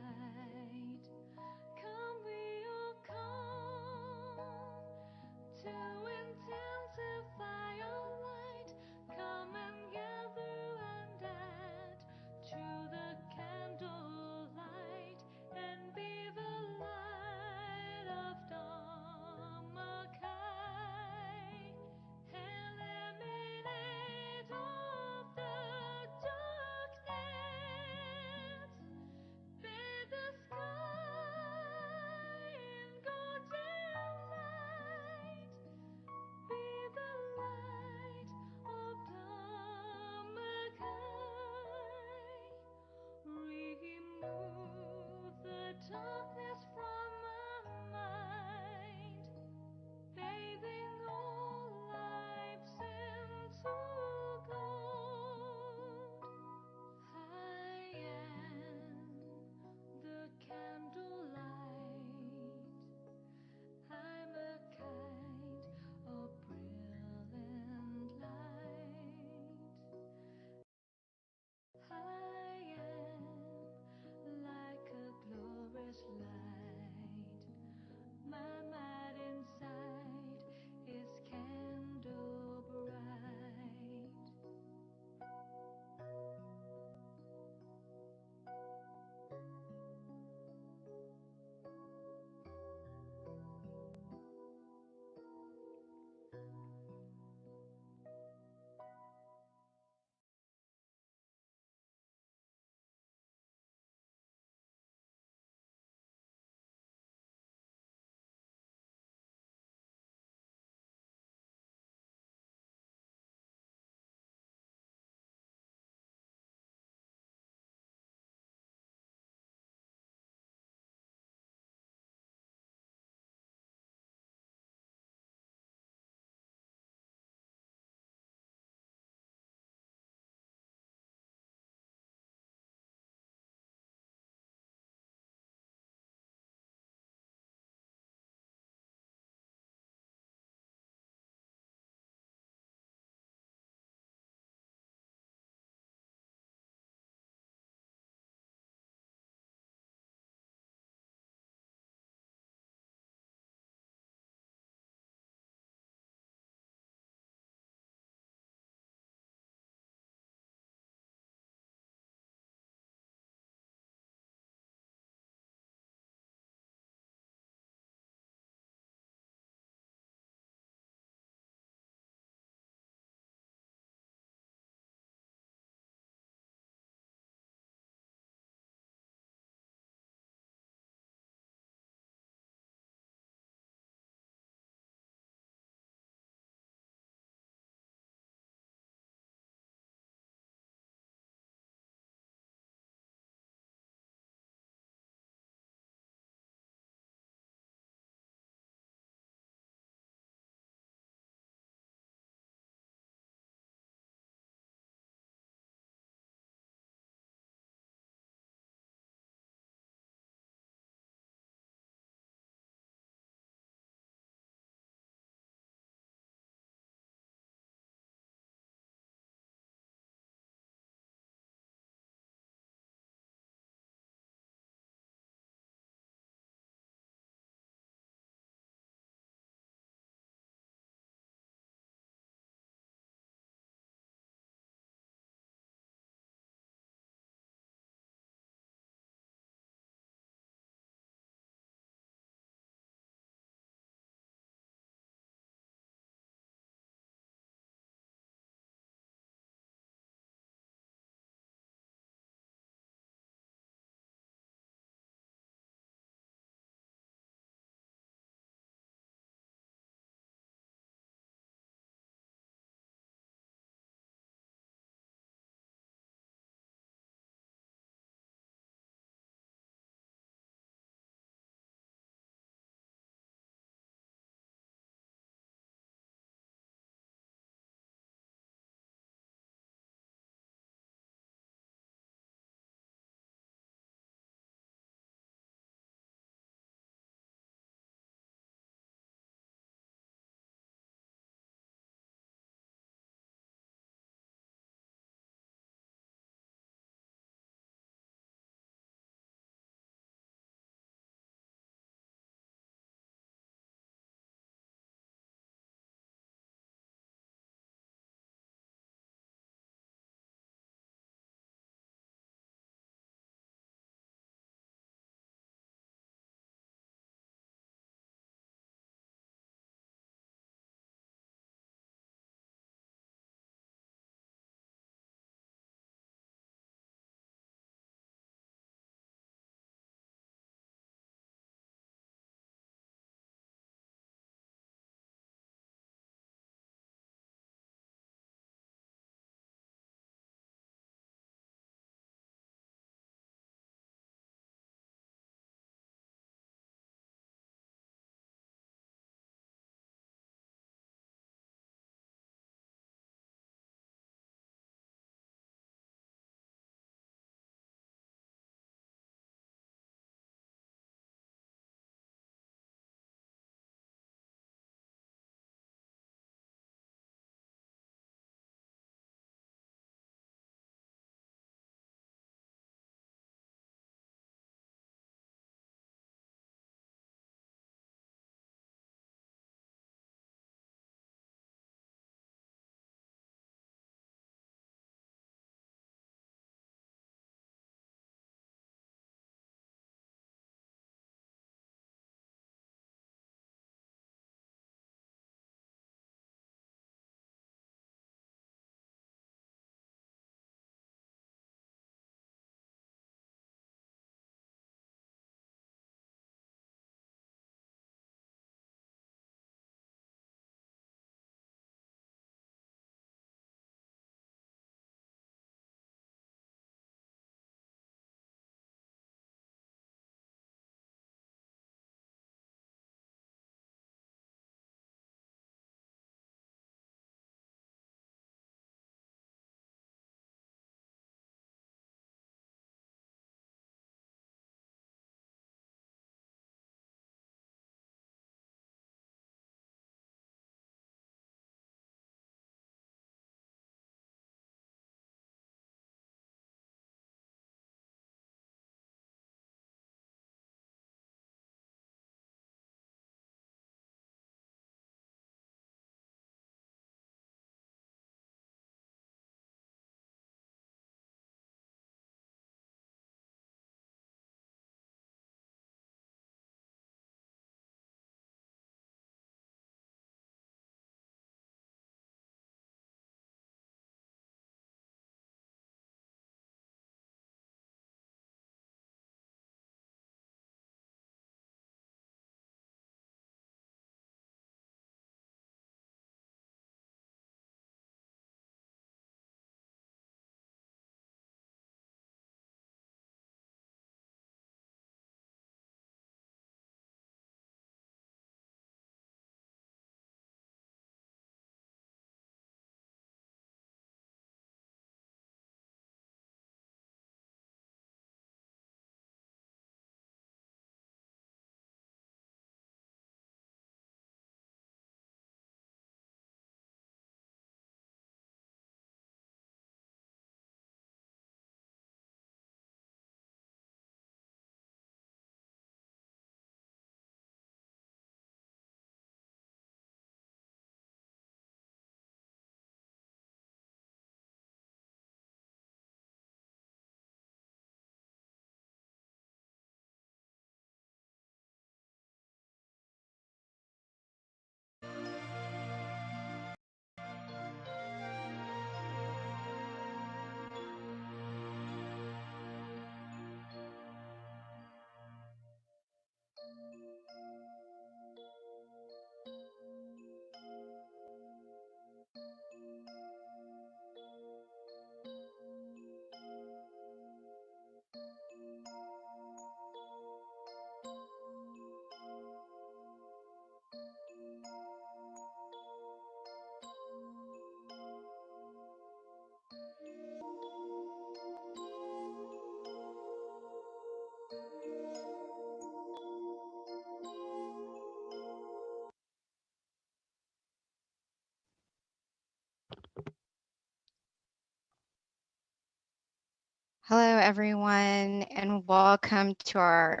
everyone, and welcome to our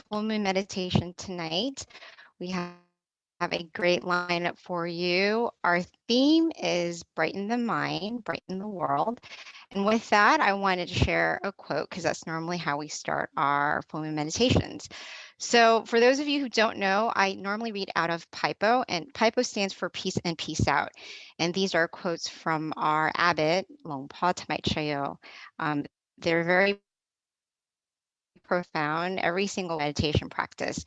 full moon meditation tonight. We have a great lineup for you. Our theme is brighten the mind, brighten the world. And with that, I wanted to share a quote because that's normally how we start our full moon meditations. So for those of you who don't know, I normally read out of Paipo, and Paipo stands for peace and peace out. And these are quotes from our abbot, Longpa Tamai Chayo. They're very profound, every single meditation practice.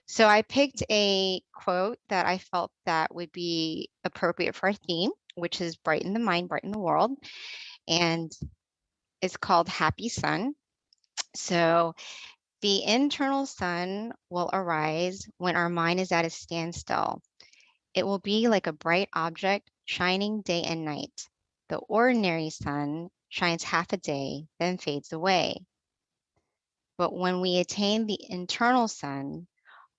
So I picked a quote that I felt that would be appropriate for our theme, which is brighten the mind, brighten the world. And it's called Happy Sun. So the internal sun will arise when our mind is at a standstill. It will be like a bright object shining day and night. The ordinary sun shines half a day, then fades away. But when we attain the internal sun,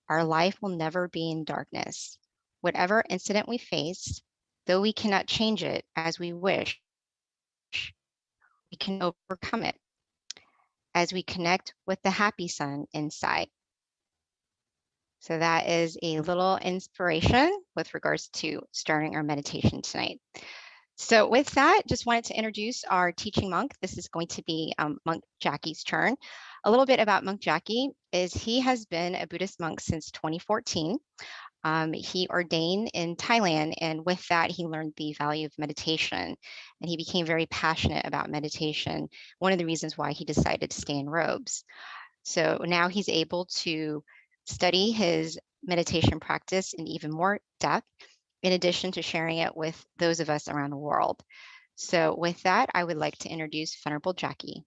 our life will never be in darkness. Whatever incident we face, though we cannot change it as we wish, we can overcome it as we connect with the happy sun inside. So that is a little inspiration with regards to starting our meditation tonight. So with that, just wanted to introduce our teaching monk. This is going to be Monk Jackie's turn. A little bit about Monk Jackie is he has been a Buddhist monk since 2014. He ordained in Thailand, and with that, he learned the value of meditation, and he became very passionate about meditation. One of the reasons why he decided to stay in robes. So now he's able to study his meditation practice in even more depth, in addition to sharing it with those of us around the world. So with that, I would like to introduce Venerable Jackie.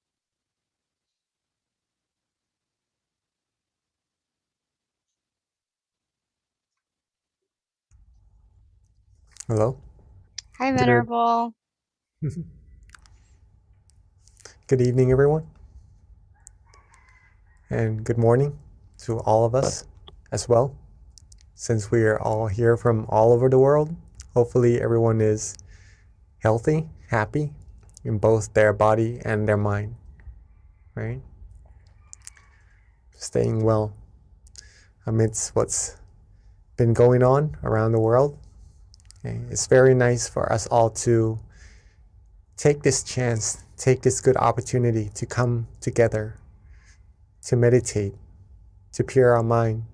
Hello. Hi, Venerable. Good evening, everyone. And good morning to all of us as well. Since we are all here from all over the world, hopefully everyone is healthy, happy in both their body and their mind, right? Staying well amidst what's been going on around the world. Okay? It's very nice for us all to take this chance, take this good opportunity to come together, to meditate, to pure our mind,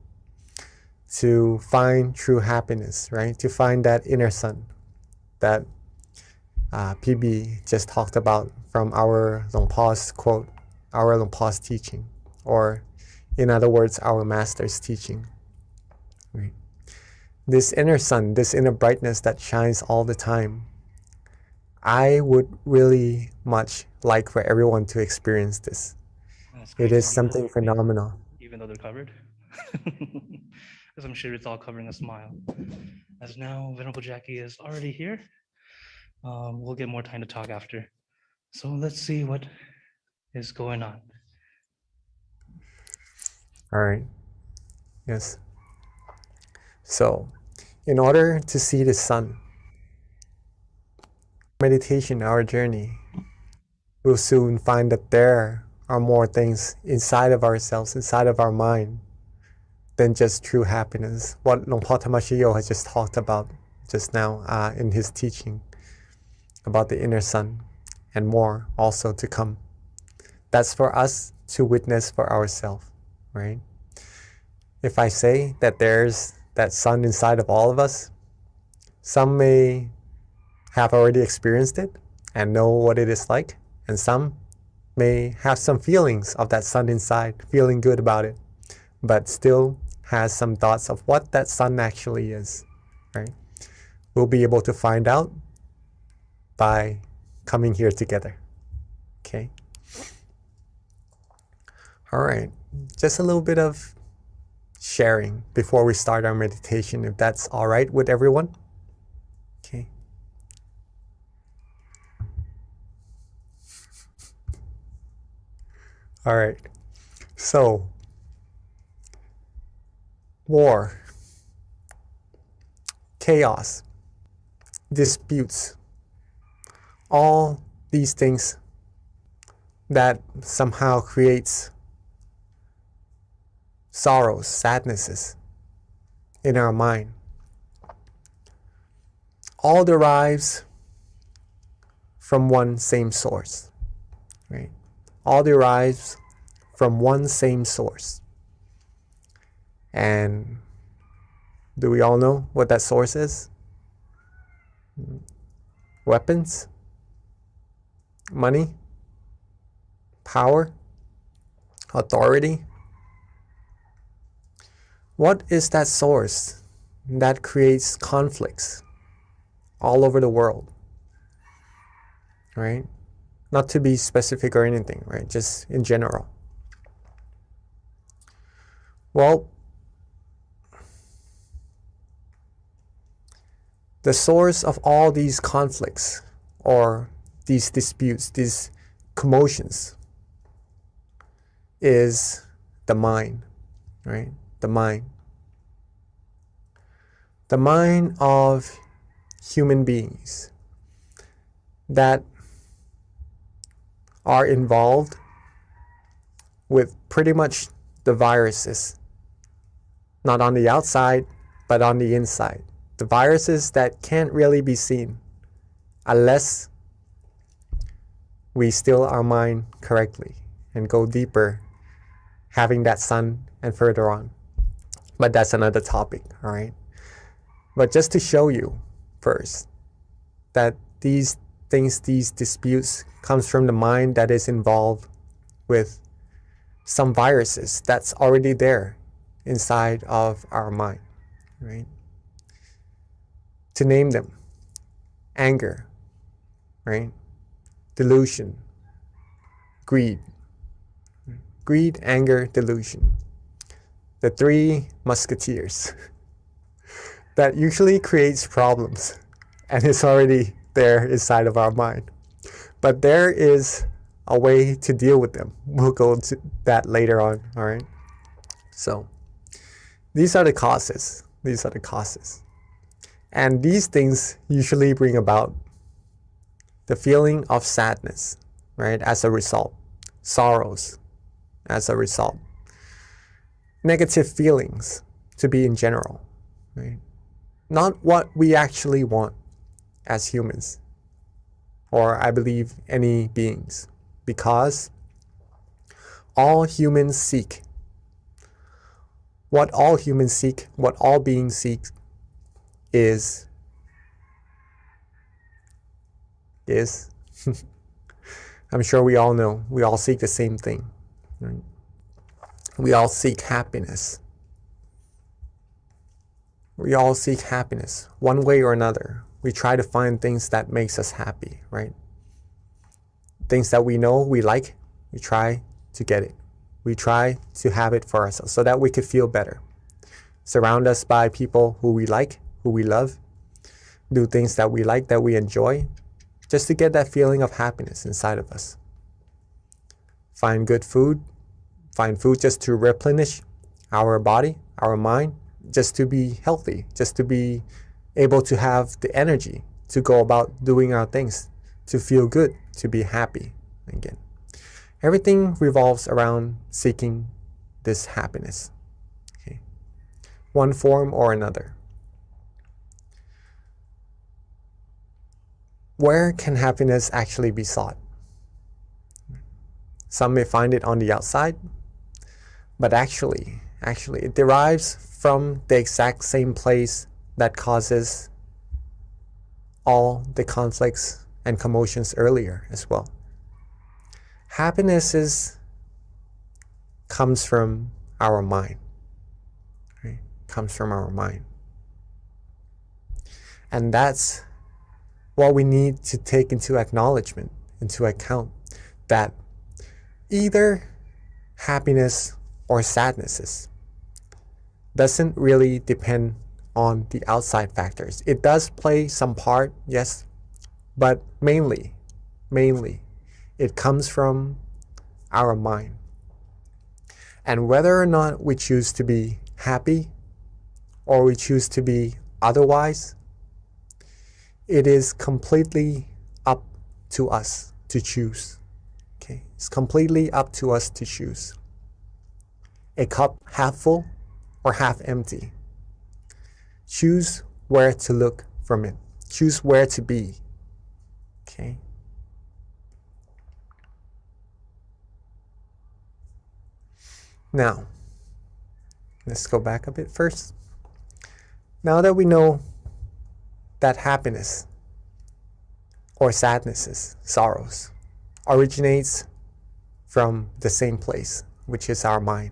to find true happiness, right? To find that inner sun that PB just talked about from our Longpa's quote, our Longpa's teaching, or in other words, our master's teaching. Right? This inner sun, this inner brightness that shines all the time, I would really much like for everyone to experience this. It is something phenomenal. Even though they're covered. Because I'm sure it's all covering a smile. As now Venerable Jackie is already here. We'll get more time to talk after. So let's see what is going on. All right. Yes. So, in order to see the sun, meditation, our journey, we'll soon find that there are more things inside of ourselves, inside of our mind, than just true happiness. What Longpa Tamashiyo has just talked about just now in his teaching about the inner sun, and more also to come. That's for us to witness for ourselves, right? If I say that there's that sun inside of all of us, some may have already experienced it and know what it is like, and some may have some feelings of that sun inside, feeling good about it, but still has some thoughts of what that sun actually is, right? We'll be able to find out by coming here together, okay? All right, just a little bit of sharing before we start our meditation, if that's all right with everyone. Okay. All right. So, war, chaos, disputes, all these things that somehow creates sorrows, sadnesses in our mind, all derives from one same source, right? All derives from one same source. And do we all know what that source is? Weapons? Money? Power? Authority? What is that source that creates conflicts all over the world? Right? Not to be specific or anything, right? Just in general. Well, the source of all these conflicts or these disputes, these commotions, is the mind, right? The mind. The mind of human beings that are involved with pretty much the viruses, not on the outside, but on the inside. The viruses that can't really be seen unless we still our mind correctly and go deeper, having that sun and further on. But that's another topic, all right? But just to show you first that these things, these disputes comes from the mind that is involved with some viruses that's already there inside of our mind, right? To name them: anger, right? Delusion, greed. Greed, anger, delusion. The three musketeers that usually creates problems and it's already there inside of our mind. But there is a way to deal with them. We'll go into that later on, all right? So these are the causes. These are the causes. And these things usually bring about the feeling of sadness, right? As a result, sorrows as a result, negative feelings to be in general, right? Not what we actually want as humans, or I believe any beings, because all humans seek what all humans seek, what all beings seek is I'm sure we all know, we all seek the same thing, right? We all seek happiness. We all seek happiness one way or another. We try to find things that makes us happy, right? Things that we know we like, we try to get it. We try to have it for ourselves so that we could feel better. Surround us by people who we like, who we love. Do things that we like, that we enjoy, just to get that feeling of happiness inside of us. Find good food. Find food just to replenish our body, our mind, just to be healthy, just to be able to have the energy to go about doing our things, to feel good, to be happy again. Everything revolves around seeking this happiness, okay? One form or another. Where can happiness actually be sought? Some may find it on the outside, but actually it derives from the exact same place that causes all the conflicts and commotions earlier as well. Happiness comes from our mind, right? Comes from our mind. And that's what we need to take into acknowledgement, into account, that either happiness or sadnesses doesn't really depend on the outside factors. It does play some part, yes, but mainly, it comes from our mind. And whether or not we choose to be happy or we choose to be otherwise, it is completely up to us to choose. Okay, It's completely up to us to choose. A cup half full or half empty. Choose where to look from it. Choose where to be. Okay. Now, let's go back a bit first. Now that we know that happiness or sadnesses, sorrows, originates from the same place, which is our mind,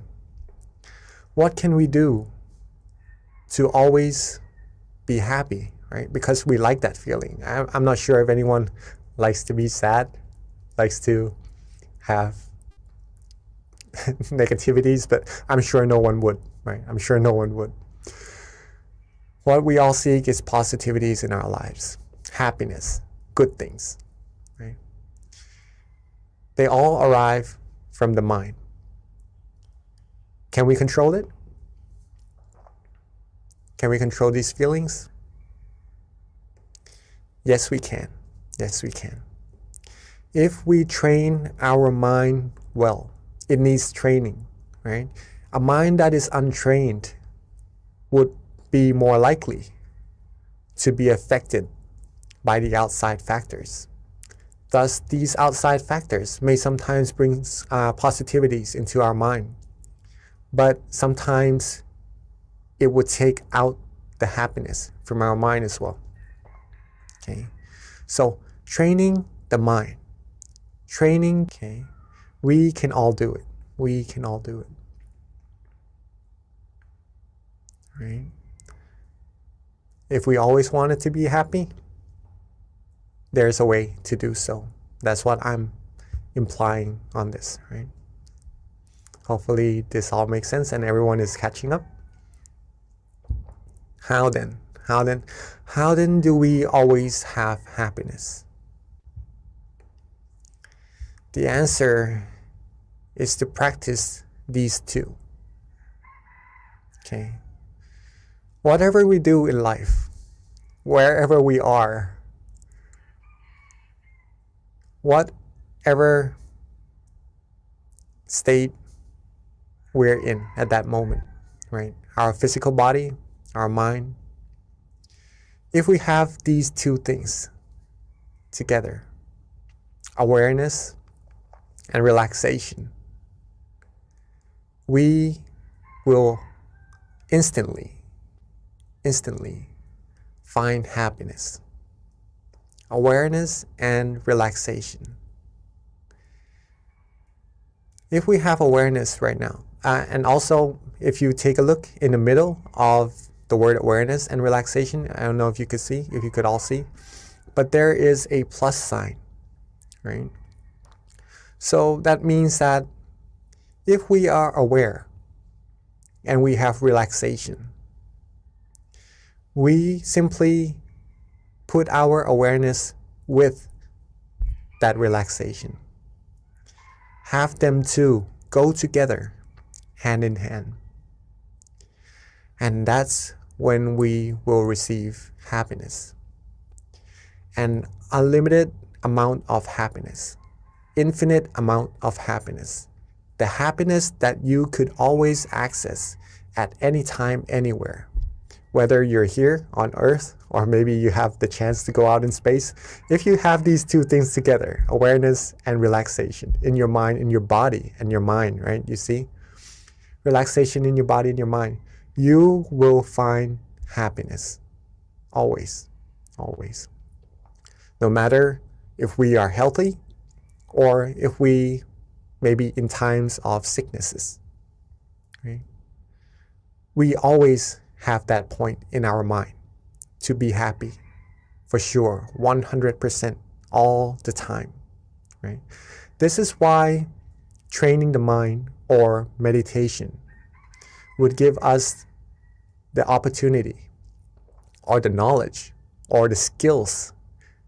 what can we do to always be happy, right? Because we like that feeling. I'm not sure if anyone likes to be sad, likes to have negativities, but I'm sure no one would, right? I'm sure no one would. What we all seek is positivities in our lives, happiness, good things, right? They all arrive from the mind. Can we control it? Can we control these feelings? Yes, we can. Yes, we can. If we train our mind well, it needs training, right? A mind that is untrained would be more likely to be affected by the outside factors. Thus, these outside factors may sometimes bring positivities into our mind, but sometimes it would take out the happiness from our mind as well. Okay, so training the mind, okay, we can all do it. We can all do it. Right? If we always wanted to be happy, there's a way to do so. That's what I'm implying on this, right? Hopefully this all makes sense and everyone is catching up. How then? How then do we always have happiness? The answer is to practice these two. Okay. Whatever we do in life, wherever we are, whatever state we're in at that moment, right? Our physical body, our mind. If we have these two things together, awareness and relaxation, we will instantly find happiness. Awareness and relaxation. If we have awareness right now, and also if you take a look in the middle of the word awareness and relaxation, I don't know if you could all see, but there is a plus sign, right? So that means that if we are aware and we have relaxation, we simply put our awareness with that relaxation. Have them two go together, hand in hand. And that's when we will receive happiness. An unlimited amount of happiness. Infinite amount of happiness. The happiness that you could always access at any time, anywhere. Whether you're here on Earth or maybe you have the chance to go out in space, if you have these two things together, awareness and relaxation in your mind, in your body and your mind, right? You see? Relaxation in your body and your mind. You will find happiness. Always. Always. No matter if we are healthy or if we maybe in times of sicknesses. Right? We always have that point in our mind to be happy, for sure, 100% all the time, right? This is why training the mind or meditation would give us the opportunity or the knowledge or the skills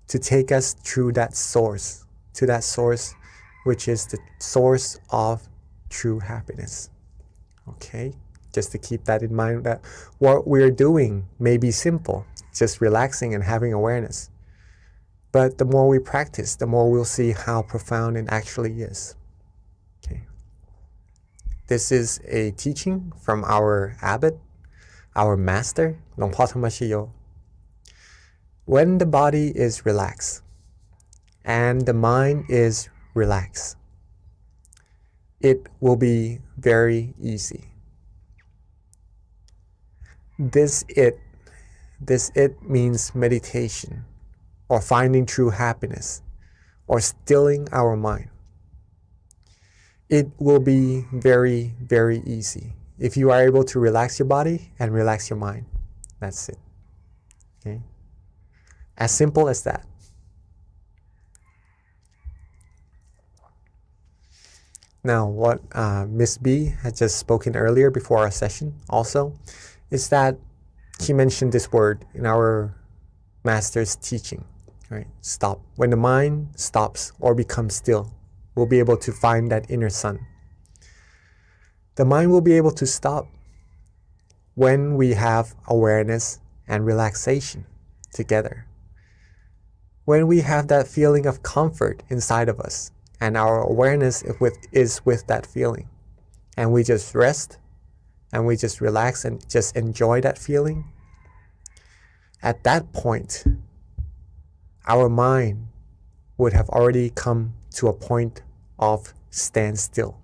to take us through that source, to that source which is the source of true happiness. Okay? Just to keep that in mind, that what we're doing may be simple, just relaxing and having awareness. But the more we practice, the more we'll see how profound it actually is. This is a teaching from our abbot, our master, Long Po Thamashiyo. When the body is relaxed and the mind is relaxed, it will be very easy. This it means meditation, or finding true happiness, or stilling our mind. It will be very, very easy if you are able to relax your body and relax your mind. That's it. Okay? As simple as that. Now, what Miss B had just spoken earlier before our session also is that she mentioned this word in our master's teaching, right? Stop. When the mind stops or becomes still, we'll be able to find that inner sun. The mind will be able to stop when we have awareness and relaxation together. When we have that feeling of comfort inside of us and our awareness is with that feeling, and we just rest and we just relax and just enjoy that feeling, at that point, our mind would have already come to a point of standstill.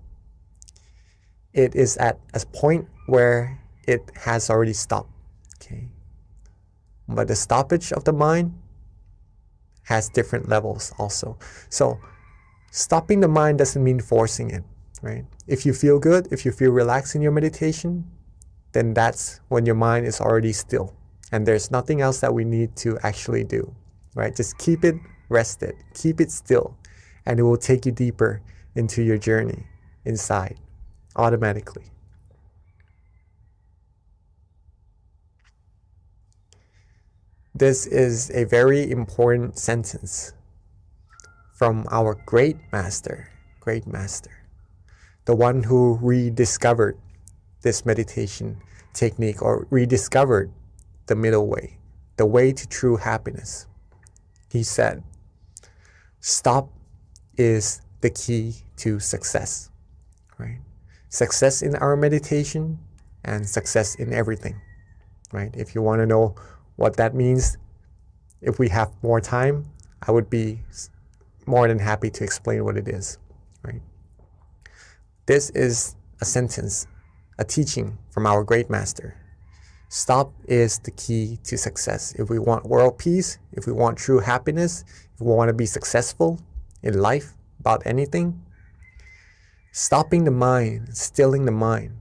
It is at a point where it has already stopped. Okay? But the stoppage of the mind has different levels also. So stopping the mind doesn't mean forcing it, right? If you feel good, if you feel relaxed in your meditation, then that's when your mind is already still. And there's nothing else that we need to actually do, right? Just keep it rested, keep it still, and it will take you deeper into your journey inside automatically. This is a very important sentence from our great master, the one who rediscovered this meditation technique, or rediscovered the middle way, the way to true happiness. He said, stop is the key to success, right? Success in our meditation and success in everything, right? If you want to know what that means, if we have more time, I would be more than happy to explain what it is, right? This is a sentence, a teaching from our great master. Stop is the key to success. If we want world peace, if we want true happiness, if we want to be successful in life about anything, stopping the mind, stilling the mind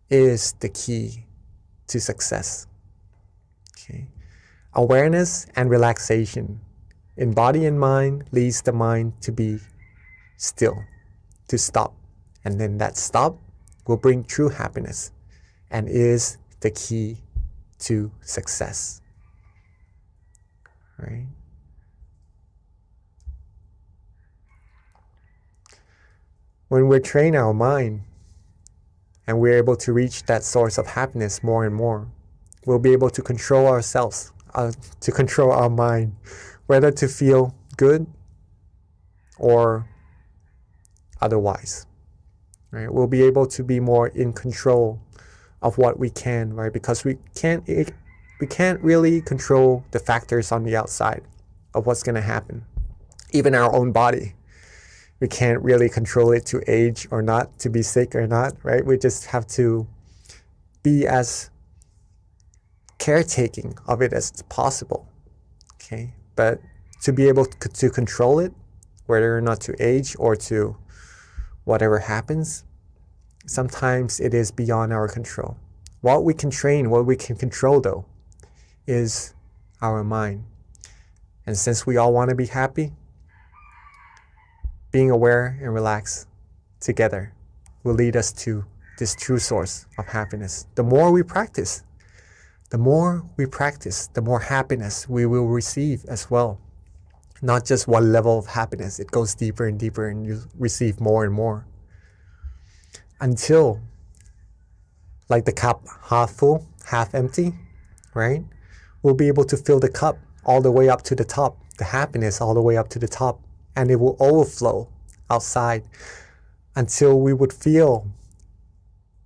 is the key to success. Okay. Awareness and relaxation in body and mind leads the mind to be still, to stop. And then that stop will bring true happiness and is the key to success. Right? When we train our mind and we're able to reach that source of happiness more and more, we'll be able to control ourselves, to control our mind, whether to feel good or otherwise. Right? We'll be able to be more in control of what we can, right? Because we can't really control the factors on the outside of what's going to happen. Even our own body, we can't really control it to age or not, to be sick or not, right? We just have to be as caretaking of it as possible, okay? But to be able to control it, whether or not to age or to whatever happens, sometimes it is beyond our control. What we can train, what we can control though, is our mind. And since we all want to be happy, being aware and relaxed together will lead us to this true source of happiness. The more we practice, the more happiness we will receive as well. Not just one level of happiness, it goes deeper and deeper and you receive more and more. Until, like the cup half full, half empty, right? We'll be able to fill the cup all the way up to the top, the happiness all the way up to the top, and it will overflow outside until we would feel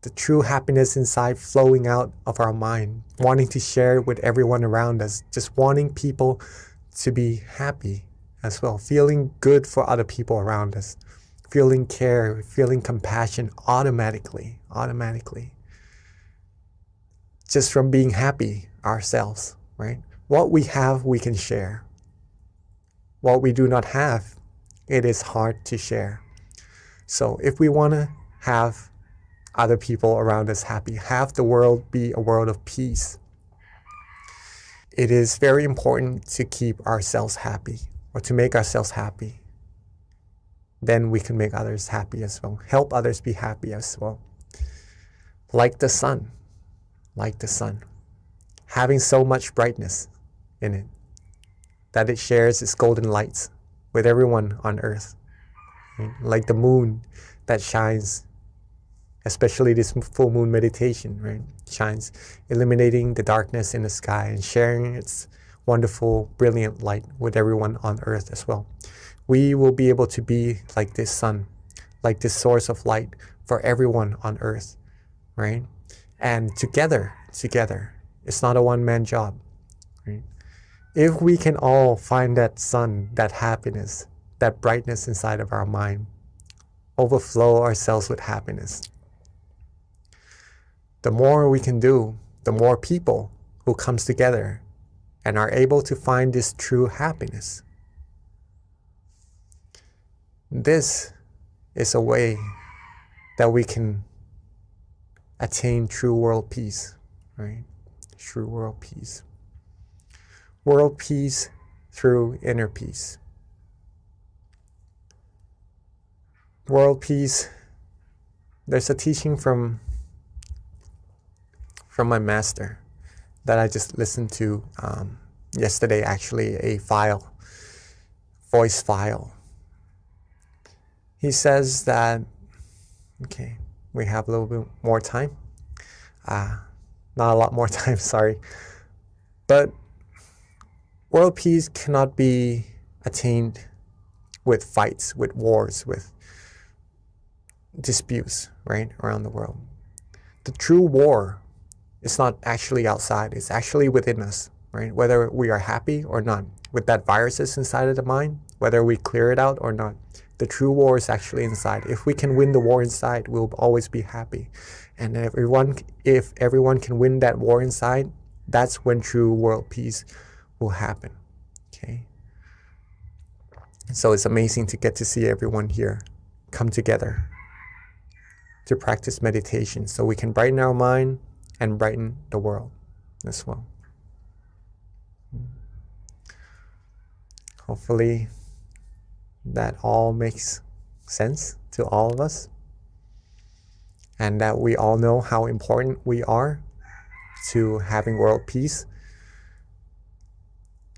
the true happiness inside flowing out of our mind, wanting to share it with everyone around us, just wanting people to be happy as well, feeling good for other people around us, feeling care, feeling compassion automatically, just from being happy ourselves, right? What we have, we can share. What we do not have, it is hard to share. So if we want to have other people around us happy, have the world be a world of peace, it is very important to keep ourselves happy or to make ourselves happy. Then we can make others happy as well, help others be happy as well. Like the sun, having so much brightness in it that it shares its golden lights with everyone on earth. Right? Like the moon that shines, especially this full moon meditation, right? Shines, illuminating the darkness in the sky and sharing its wonderful, brilliant light with everyone on earth as well. We will be able to be like this sun, like this source of light for everyone on earth, right? And together, it's not a one-man job, right? If we can all find that sun, that happiness, that brightness inside of our mind, overflow ourselves with happiness, the more we can do, the more people who comes together and are able to find this true happiness. This is a way that we can attain true world peace, right? True world peace. World peace through inner peace. World peace, there's a teaching from my master that I just listened to yesterday, actually, a voice file. He says that, okay, we have a little bit more time. Not a lot more time, sorry. But world peace cannot be attained with fights, with wars, with disputes, right, around the world. The true war is not actually outside, it's actually within us, right? Whether we are happy or not, with that viruses inside of the mind, whether we clear it out or not, the true war is actually inside. If we can win the war inside, we'll always be happy. And if everyone can win that war inside, that's when true world peace will happen, okay? So it's amazing to get to see everyone here come together to practice meditation so we can brighten our mind and brighten the world as well. Hopefully that all makes sense to all of us, and that we all know how important we are to having world peace.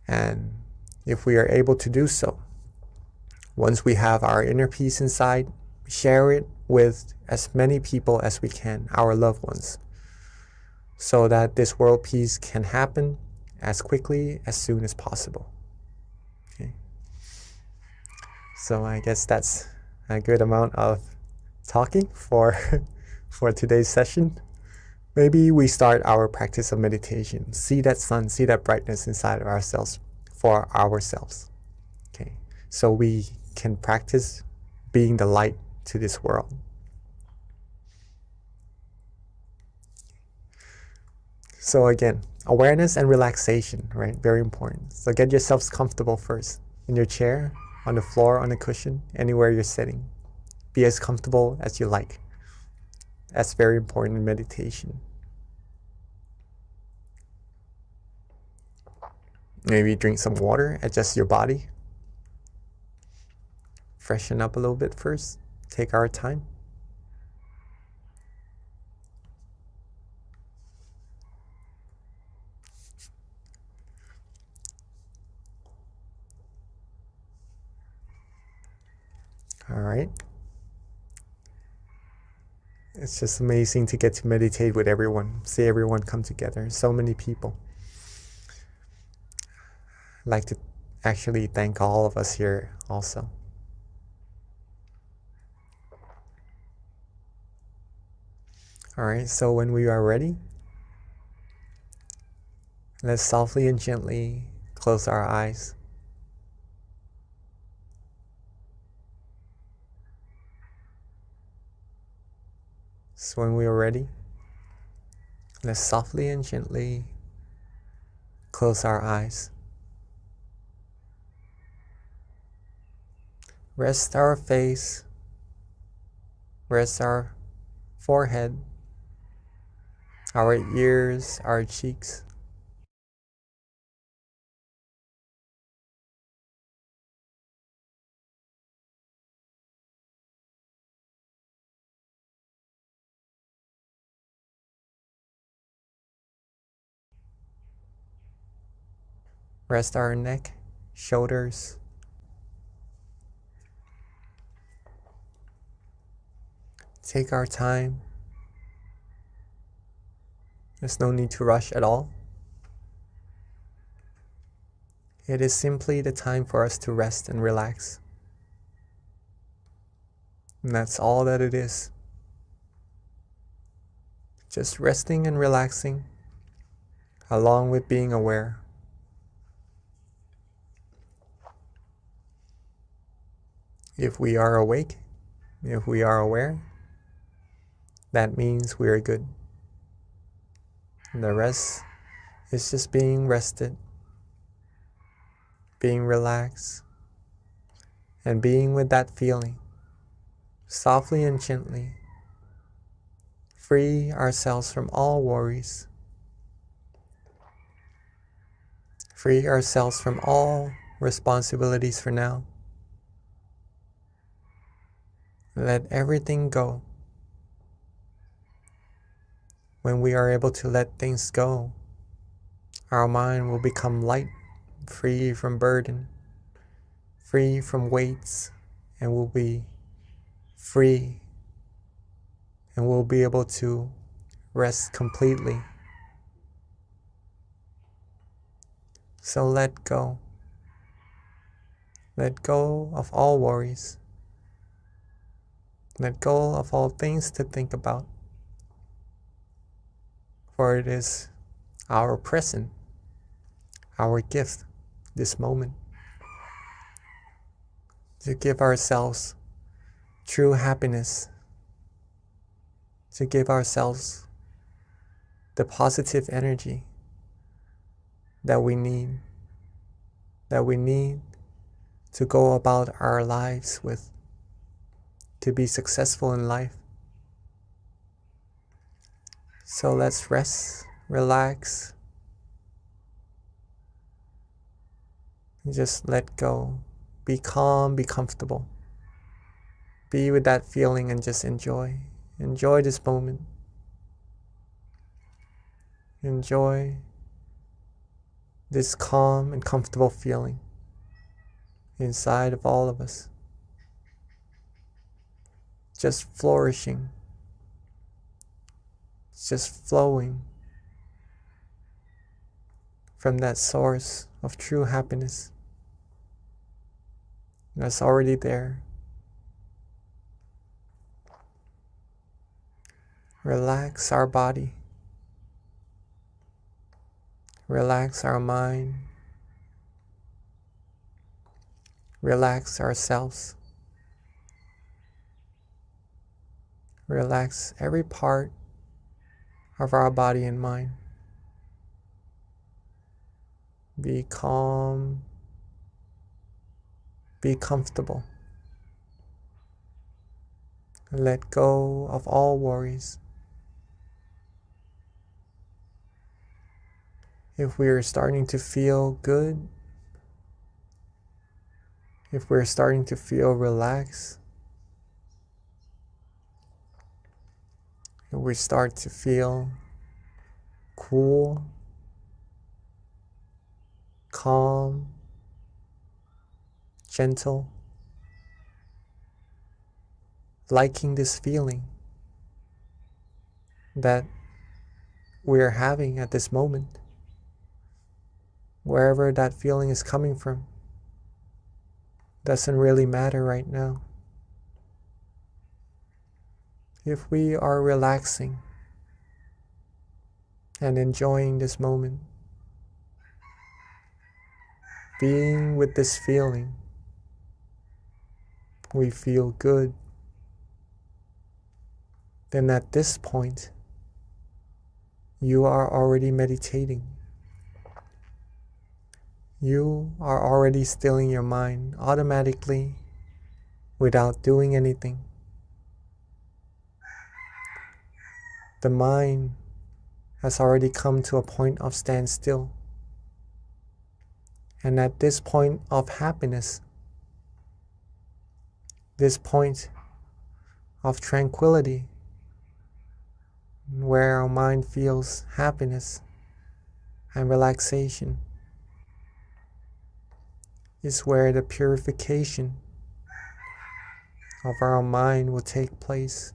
And if we are able to do so, once we have our inner peace inside, share it with as many people as we can, our loved ones, so that this world peace can happen as quickly, as soon as possible. Okay. So I guess that's a good amount of talking for today's session. Maybe we start our practice of meditation. See that sun, see that brightness inside of ourselves for ourselves. Okay. So we can practice being the light to this world. So again, awareness and relaxation, right? Very important. So get yourselves comfortable first in your chair, on the floor, on a cushion, anywhere you're sitting. Be as comfortable as you like. That's very important in meditation. Maybe drink some water, adjust your body. Freshen up a little bit first. Take our time. All right. It's just amazing to get to meditate with everyone, see everyone come together, so many people. I'd like to actually thank all of us here also. All right, so when we are ready, let's softly and gently close our eyes. So when we are ready, let's softly and gently close our eyes. Rest our face, rest our forehead, our ears, our cheeks. Rest our neck, shoulders. Take our time. There's no need to rush at all. It is simply the time for us to rest and relax. And that's all that it is. Just resting and relaxing, along with being aware. If we are awake, if we are aware, that means we are good. And the rest is just being rested, being relaxed, and being with that feeling, softly and gently. Free ourselves from all worries. Free ourselves from all responsibilities for now. Let everything go. When we are able to let things go, our mind will become light, free from burden, free from weights, and will be free, and we'll be able to rest completely. So let go. Let go of all worries. Let go of all things to think about. For it is our present, our gift, this moment. To give ourselves true happiness. To give ourselves the positive energy that we need to go about our lives with, to be successful in life. So let's rest, relax, and just let go. Be calm, be comfortable. Be with that feeling and just enjoy. Enjoy this moment. Enjoy this calm and comfortable feeling inside of all of us. Just flourishing. Just flowing from that source of true happiness that's already there. Relax our body. Relax our mind. Relax ourselves. Relax every part of our body and mind. Be calm. Be comfortable. Let go of all worries. If we are starting to feel good, if we're starting to feel relaxed, if we start to feel cool, calm, gentle, liking this feeling that we're having at this moment, wherever that feeling is coming from, doesn't really matter right now. If we are relaxing, and enjoying this moment, being with this feeling. We feel good. Then at this point, you are already meditating. You are already stilling your mind automatically without doing anything. The mind has already come to a point of standstill. And at this point of happiness, this point of tranquility, where our mind feels happiness and relaxation, is where the purification of our mind will take place.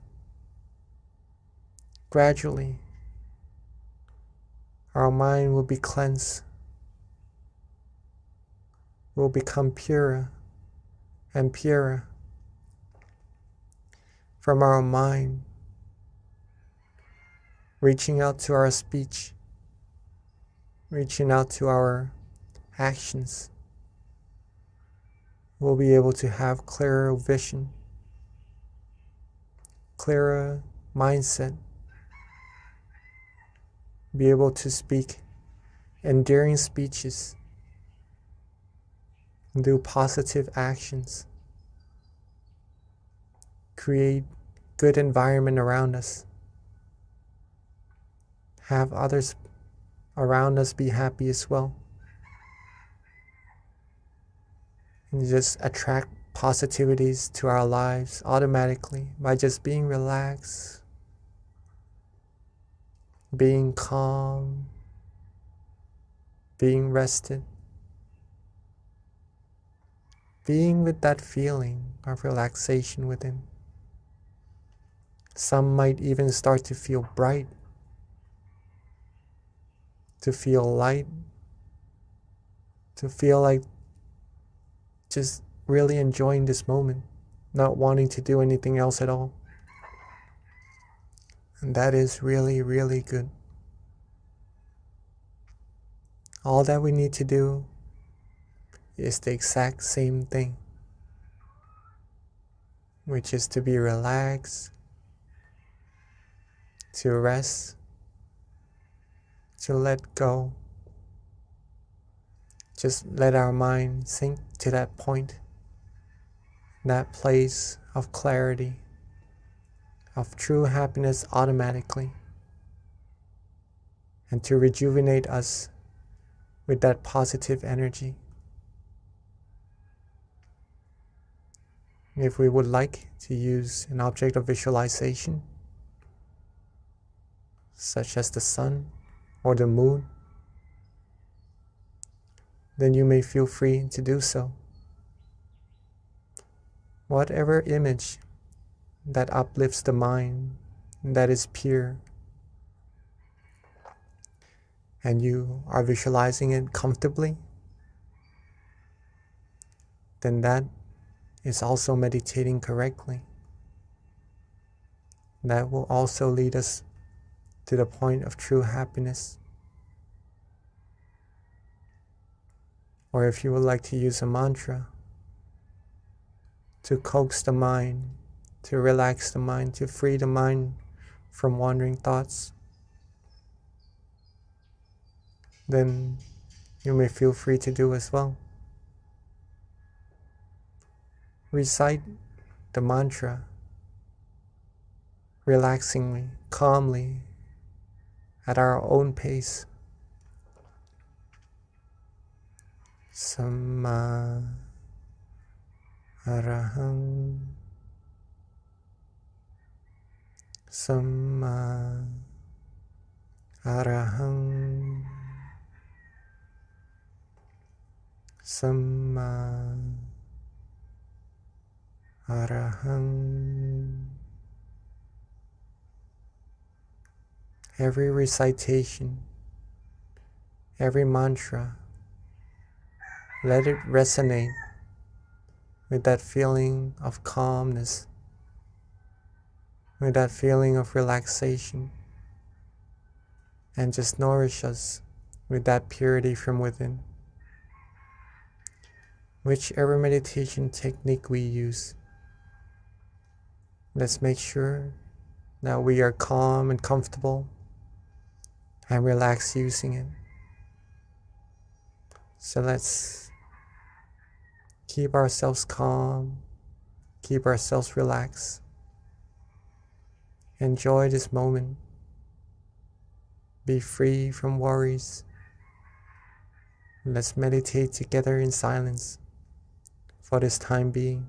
Gradually, our mind will be cleansed, will become purer and purer. From our mind, reaching out to our speech, reaching out to our actions, we'll be able to have clearer vision, clearer mindset, be able to speak endearing speeches, do positive actions, create good environment around us, have others around us be happy as well, and just attract positivities to our lives automatically by just being relaxed, being calm, being rested, being with that feeling of relaxation within. Some might even start to feel bright, to feel light, to feel like just really enjoying this moment, not wanting to do anything else at all. And that is really, really good. All that we need to do is the exact same thing, which is to be relaxed, to rest, to let go. Just let our mind sink to that point, that place of clarity, of true happiness automatically, and to rejuvenate us with that positive energy. If we would like to use an object of visualization, such as the sun or the moon, then you may feel free to do so. Whatever image that uplifts the mind, that is pure, and you are visualizing it comfortably, then that is also meditating correctly. That will also lead us to the point of true happiness. Or if you would like to use a mantra to coax the mind, to relax the mind, to free the mind from wandering thoughts, then you may feel free to do as well. Recite the mantra relaxingly, calmly, at our own pace. Samma Arahang, Samma Arahang, Samma Arahang. Every recitation, every mantra, let it resonate with that feeling of calmness, with that feeling of relaxation, and just nourish us with that purity from within. Whichever meditation technique we use, let's make sure that we are calm and comfortable and relaxed using it. So let's keep ourselves calm, keep ourselves relaxed. Enjoy this moment. Be free from worries. Let's meditate together in silence for this time being.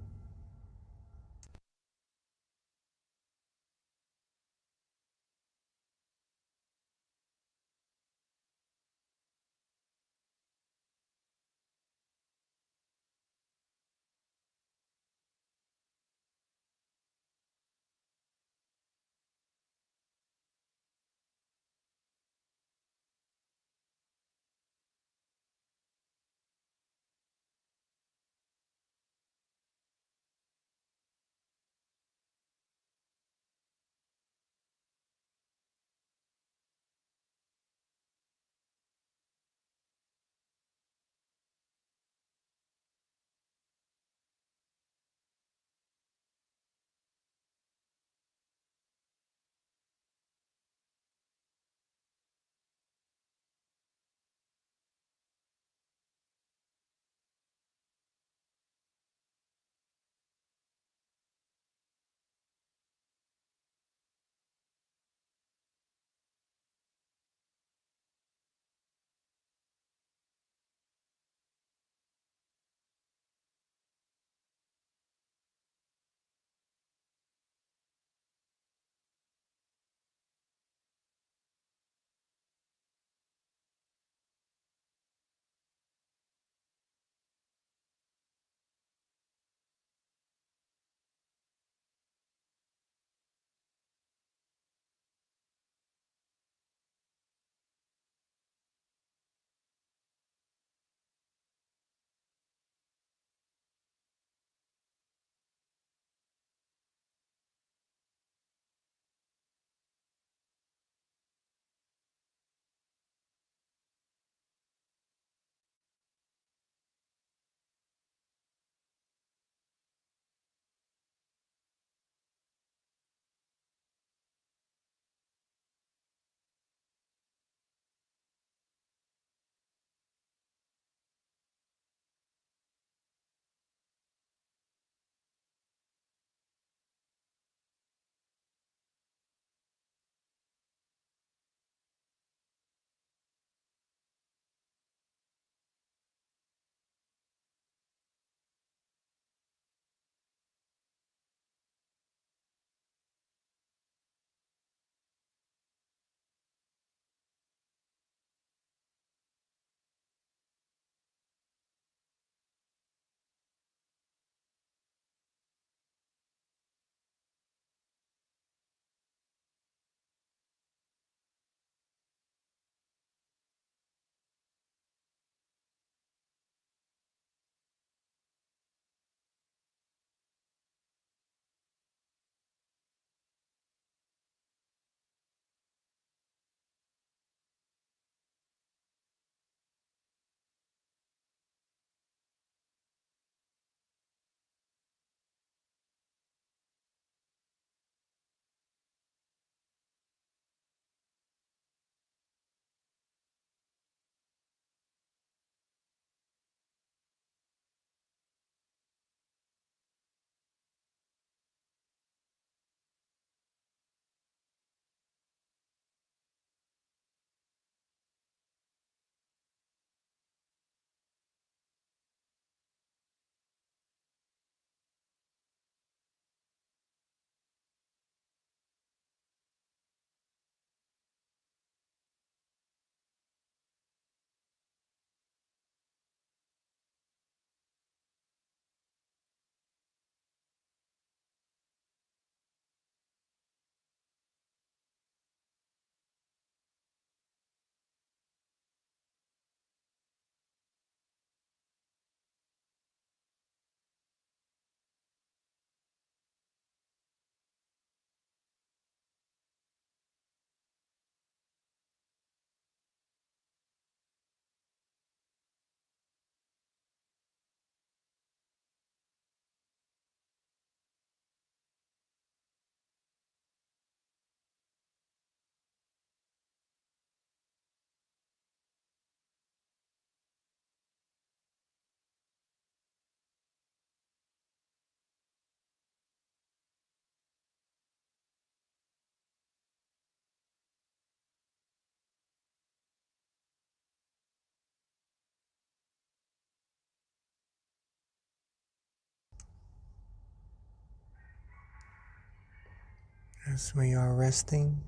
As we are resting,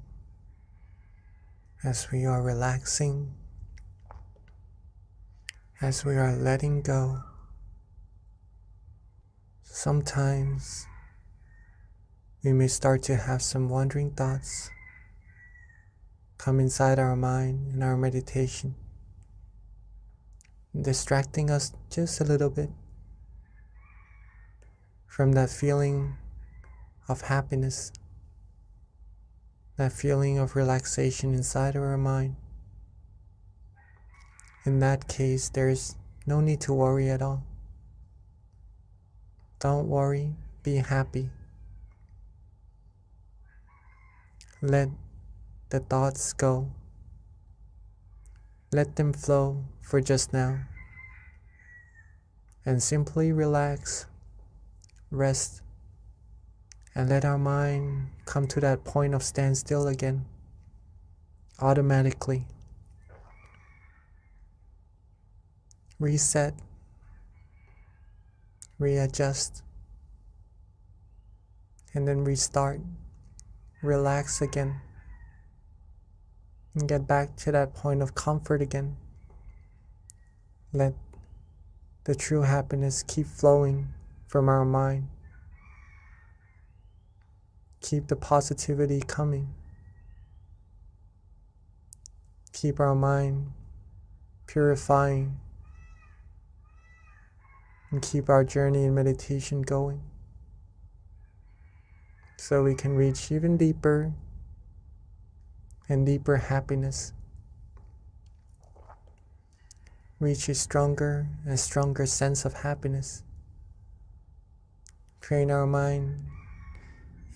as we are relaxing, as we are letting go, sometimes we may start to have some wandering thoughts come inside our mind in our meditation, distracting us just a little bit from that feeling of happiness, that feeling of relaxation inside of our mind. In that case, there's no need to worry at all. Don't worry, be happy. Let the thoughts go. Let them flow for just now. And simply relax, rest, and let our mind come to that point of standstill again, automatically. Reset, readjust, and then restart. Relax again, and get back to that point of comfort again. Let the true happiness keep flowing from our mind. Keep the positivity coming. Keep our mind purifying, and keep our journey in meditation going, so we can reach even deeper and deeper happiness. Reach a stronger and stronger sense of happiness. Train our mind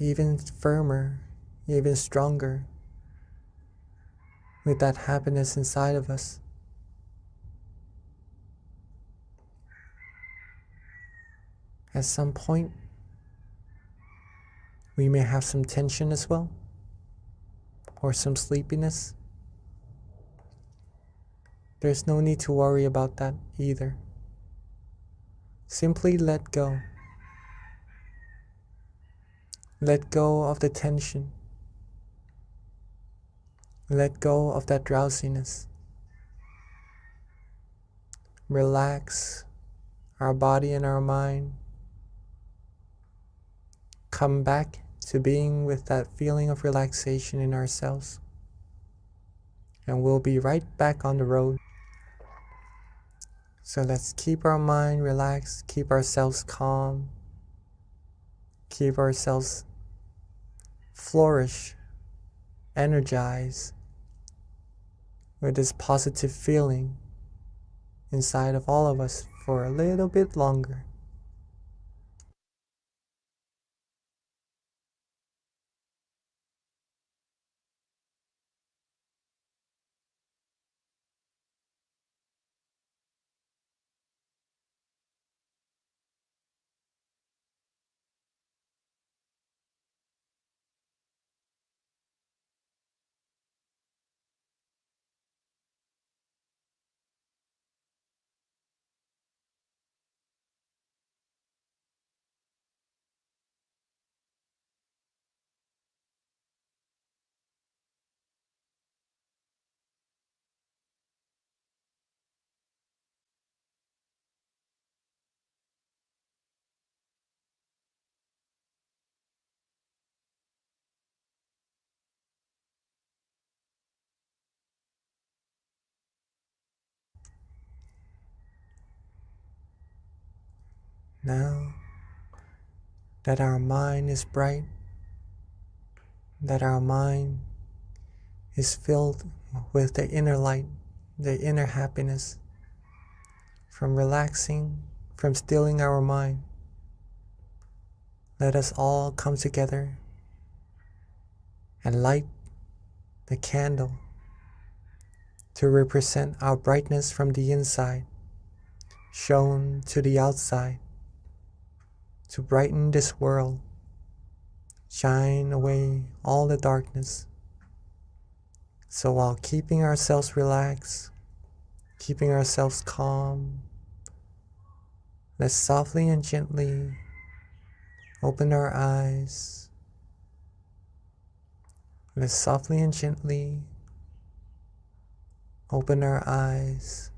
even firmer, even stronger, with that happiness inside of us. At some point, we may have some tension as well, or some sleepiness. There's no need to worry about that either. Simply let go. Let go of the tension. Let go of that drowsiness. Relax our body and our mind. Come back to being with that feeling of relaxation in ourselves. And we'll be right back on the road. So let's keep our mind relaxed, keep ourselves calm, keep ourselves flourish, energize with this positive feeling inside of all of us for a little bit longer. Now that our mind is bright, that our mind is filled with the inner light, the inner happiness, from relaxing, from stilling our mind, let us all come together and light the candle to represent our brightness from the inside, shown to the outside, to brighten this world, shine away all the darkness. So while keeping ourselves relaxed, keeping ourselves calm, let's softly and gently open our eyes Let's softly and gently open our eyes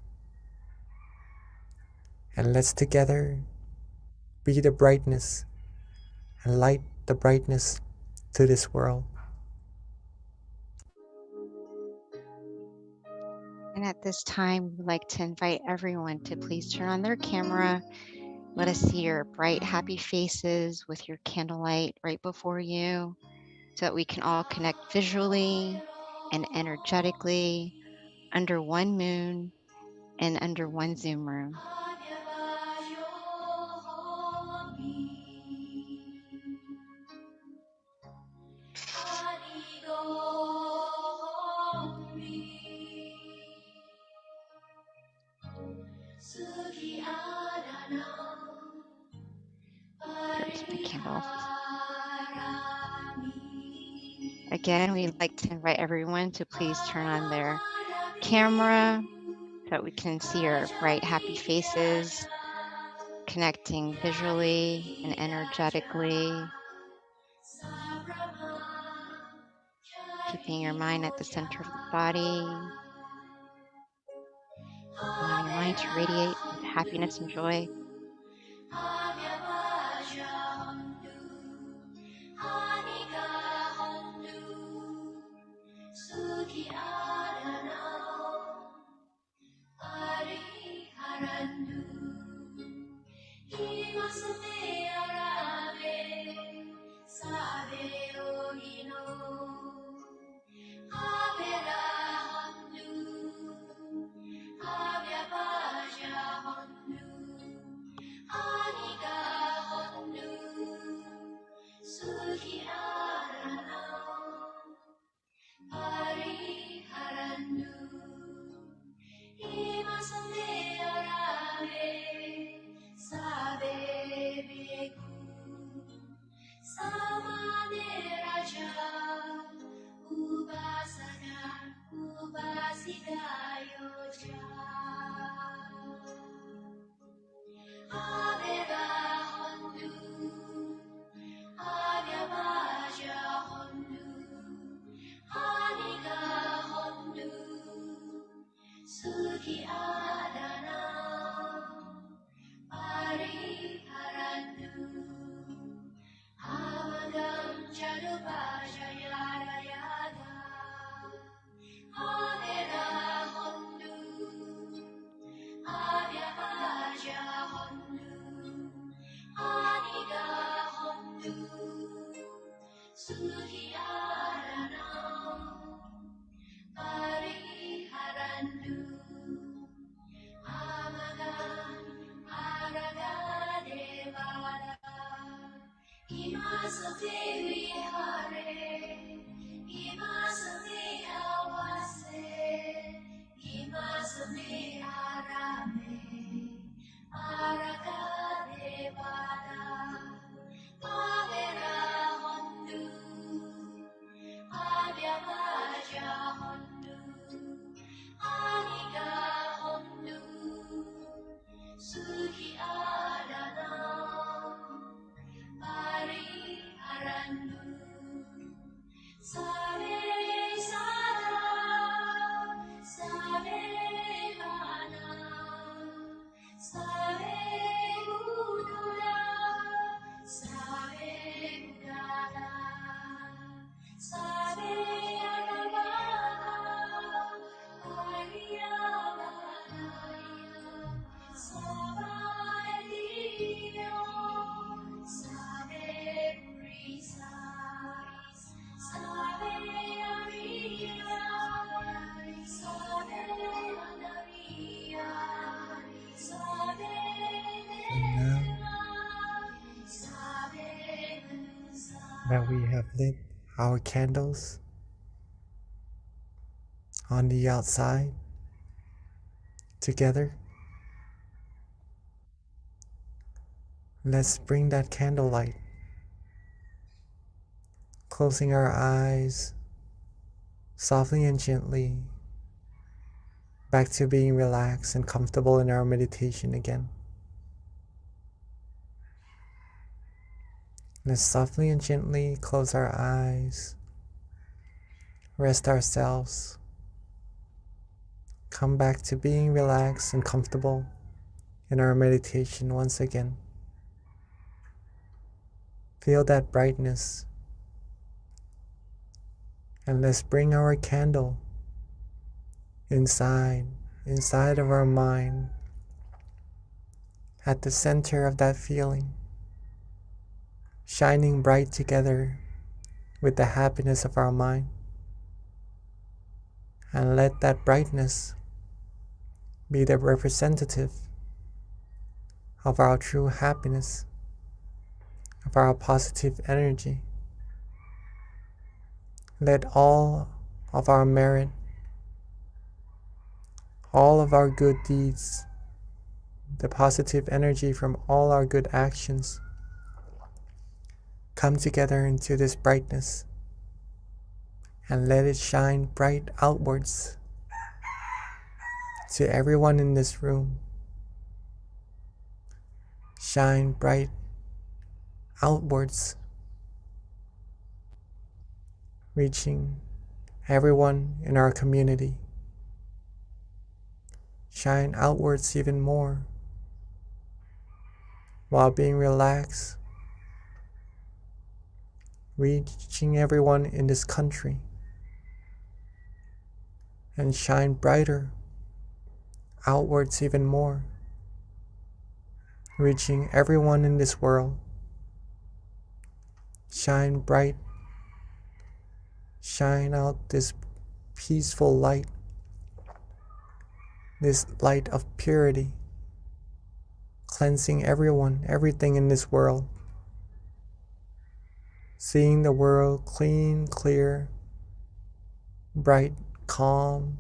and let's together be the brightness and light the brightness to this world. And at this time, we'd like to invite everyone to please turn on their camera. Let us see your bright, happy faces with your candlelight right before you so that we can all connect visually and energetically under one moon and under one Zoom room. There's my candle. Again, we'd like to invite everyone to please turn on their camera so that we can see your bright, happy faces, connecting visually and energetically, keeping your mind at the center of the body, allowing your mind to radiate with happiness and joy. Now that we have lit our candles on the outside together, let's bring that candlelight, closing our eyes softly and gently, back to being relaxed and comfortable in our meditation again. Let's softly and gently close our eyes rest ourselves, come back to being relaxed and comfortable in our meditation once again. Feel that brightness. And let's bring our candle inside of our mind, at the center of that feeling, shining bright together with the happiness of our mind. And let that brightness be the representative of our true happiness, of our positive energy. Let all of our merit, all of our good deeds, the positive energy from all our good actions come together into this brightness, and let it shine bright outwards to everyone in this room. Shine bright outwards, reaching everyone in our community. Shine outwards even more while being relaxed, reaching everyone in this country, and shine brighter outwards even more, reaching everyone in this world. Shine bright, shine out this peaceful light, this light of purity, cleansing everyone, everything in this world, seeing the world clean, clear, bright, calm,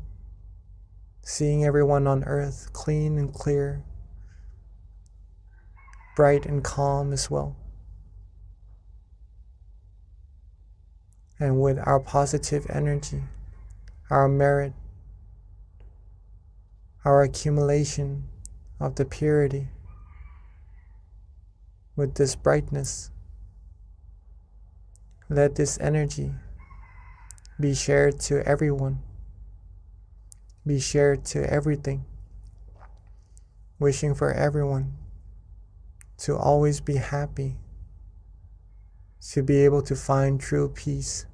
seeing everyone on earth clean and clear, bright and calm as well. And with our positive energy, our merit, our accumulation of the purity, with this brightness, let this energy be shared to everyone, be shared to everything, wishing for everyone to always be happy, to be able to find true peace,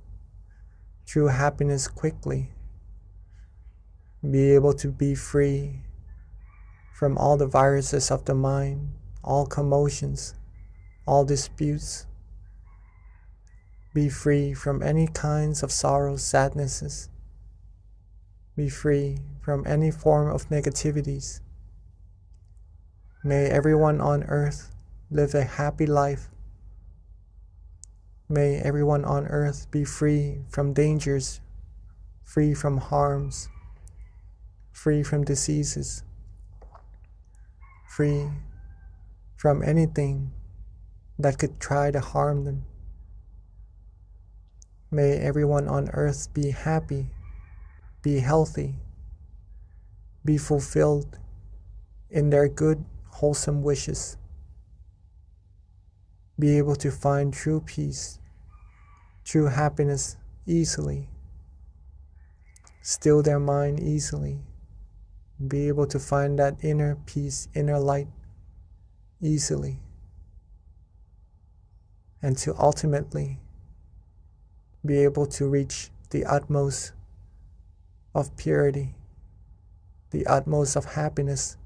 true happiness quickly, be able to be free from all the viruses of the mind, all commotions, all disputes, be free from any kinds of sorrows, sadnesses, be free from any form of negativities. May everyone on earth live a happy life. May everyone on earth be free from dangers, free from harms, free from diseases, free from anything that could try to harm them. May everyone on earth be happy, be healthy, be fulfilled in their good, wholesome wishes, be able to find true peace, true happiness easily, still their mind easily, be able to find that inner peace, inner light easily, and to ultimately be able to reach the utmost of purity, the utmost of happiness,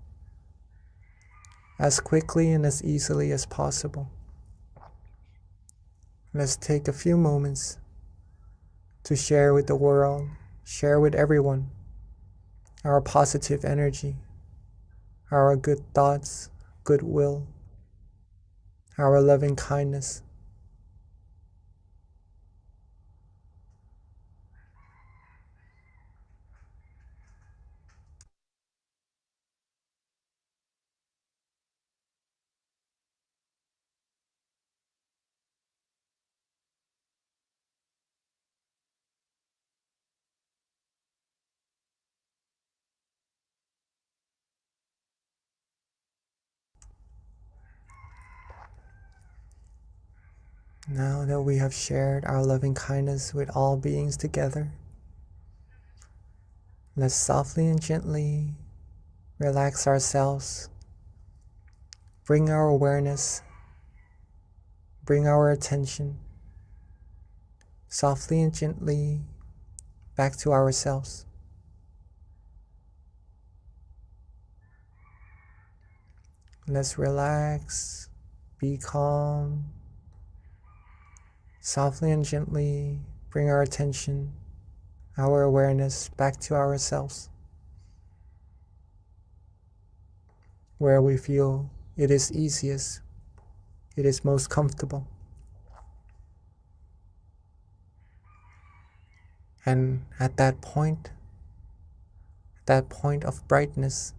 as quickly and as easily as possible. Let's take a few moments to share with the world, share with everyone our positive energy, our good thoughts, goodwill, our loving kindness. Now that we have shared our loving kindness with all beings together, Let's softly and gently relax ourselves. Bring our awareness, bring our attention softly and gently back to ourselves. Let's relax, be calm, softly and gently bring our attention, our awareness back to ourselves, where we feel it is easiest, it is most comfortable. And at that point of brightness,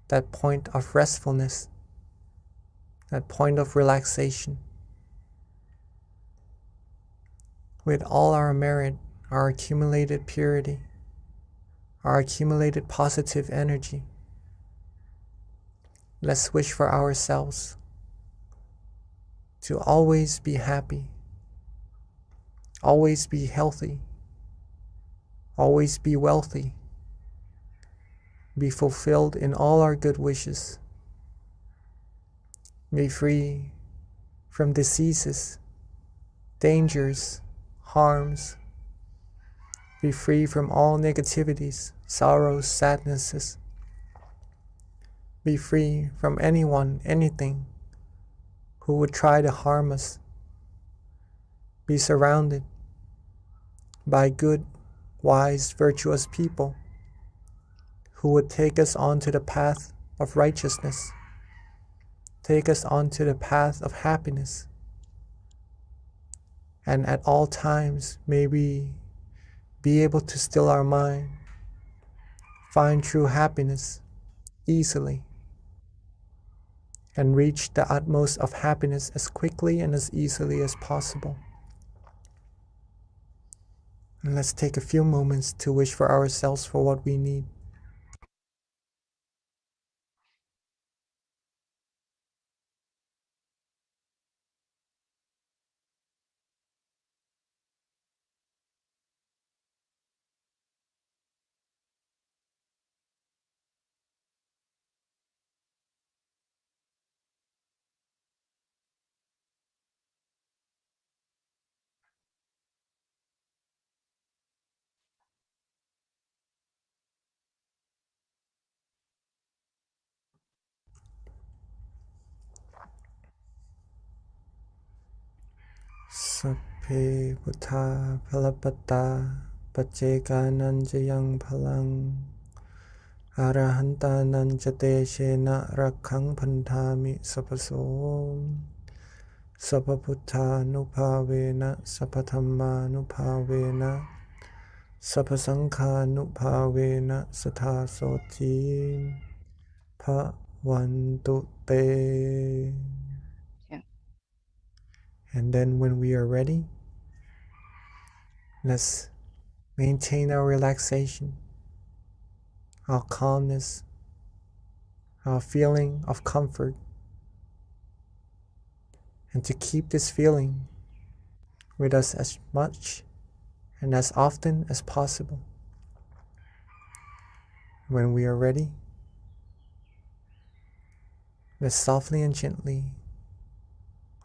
that point of restfulness, that point of relaxation, with all our merit, our accumulated purity, our accumulated positive energy, let's wish for ourselves to always be happy, always be healthy, always be wealthy, be fulfilled in all our good wishes, be free from diseases, dangers, harms, be free from all negativities, sorrows, sadnesses, be free from anyone, anything who would try to harm us, be surrounded by good, wise, virtuous people who would take us onto the path of righteousness, take us onto the path of happiness. And at all times, may we be able to still our mind, find true happiness easily, and reach the utmost of happiness as quickly and as easily as possible. And let's take a few moments to wish for ourselves for what we need. Sapphe buddha phalapata paccekanan jayang phalang arahantanan jate shena rakhang pantami sapaso sapabuddha nupavena sapathamma nupavena sapasangha nupavena satha soti bhavantu te. And then when we are ready, let's maintain our relaxation, our calmness, our feeling of comfort, and to keep this feeling with us as much and as often as possible. When we are ready, let's softly and gently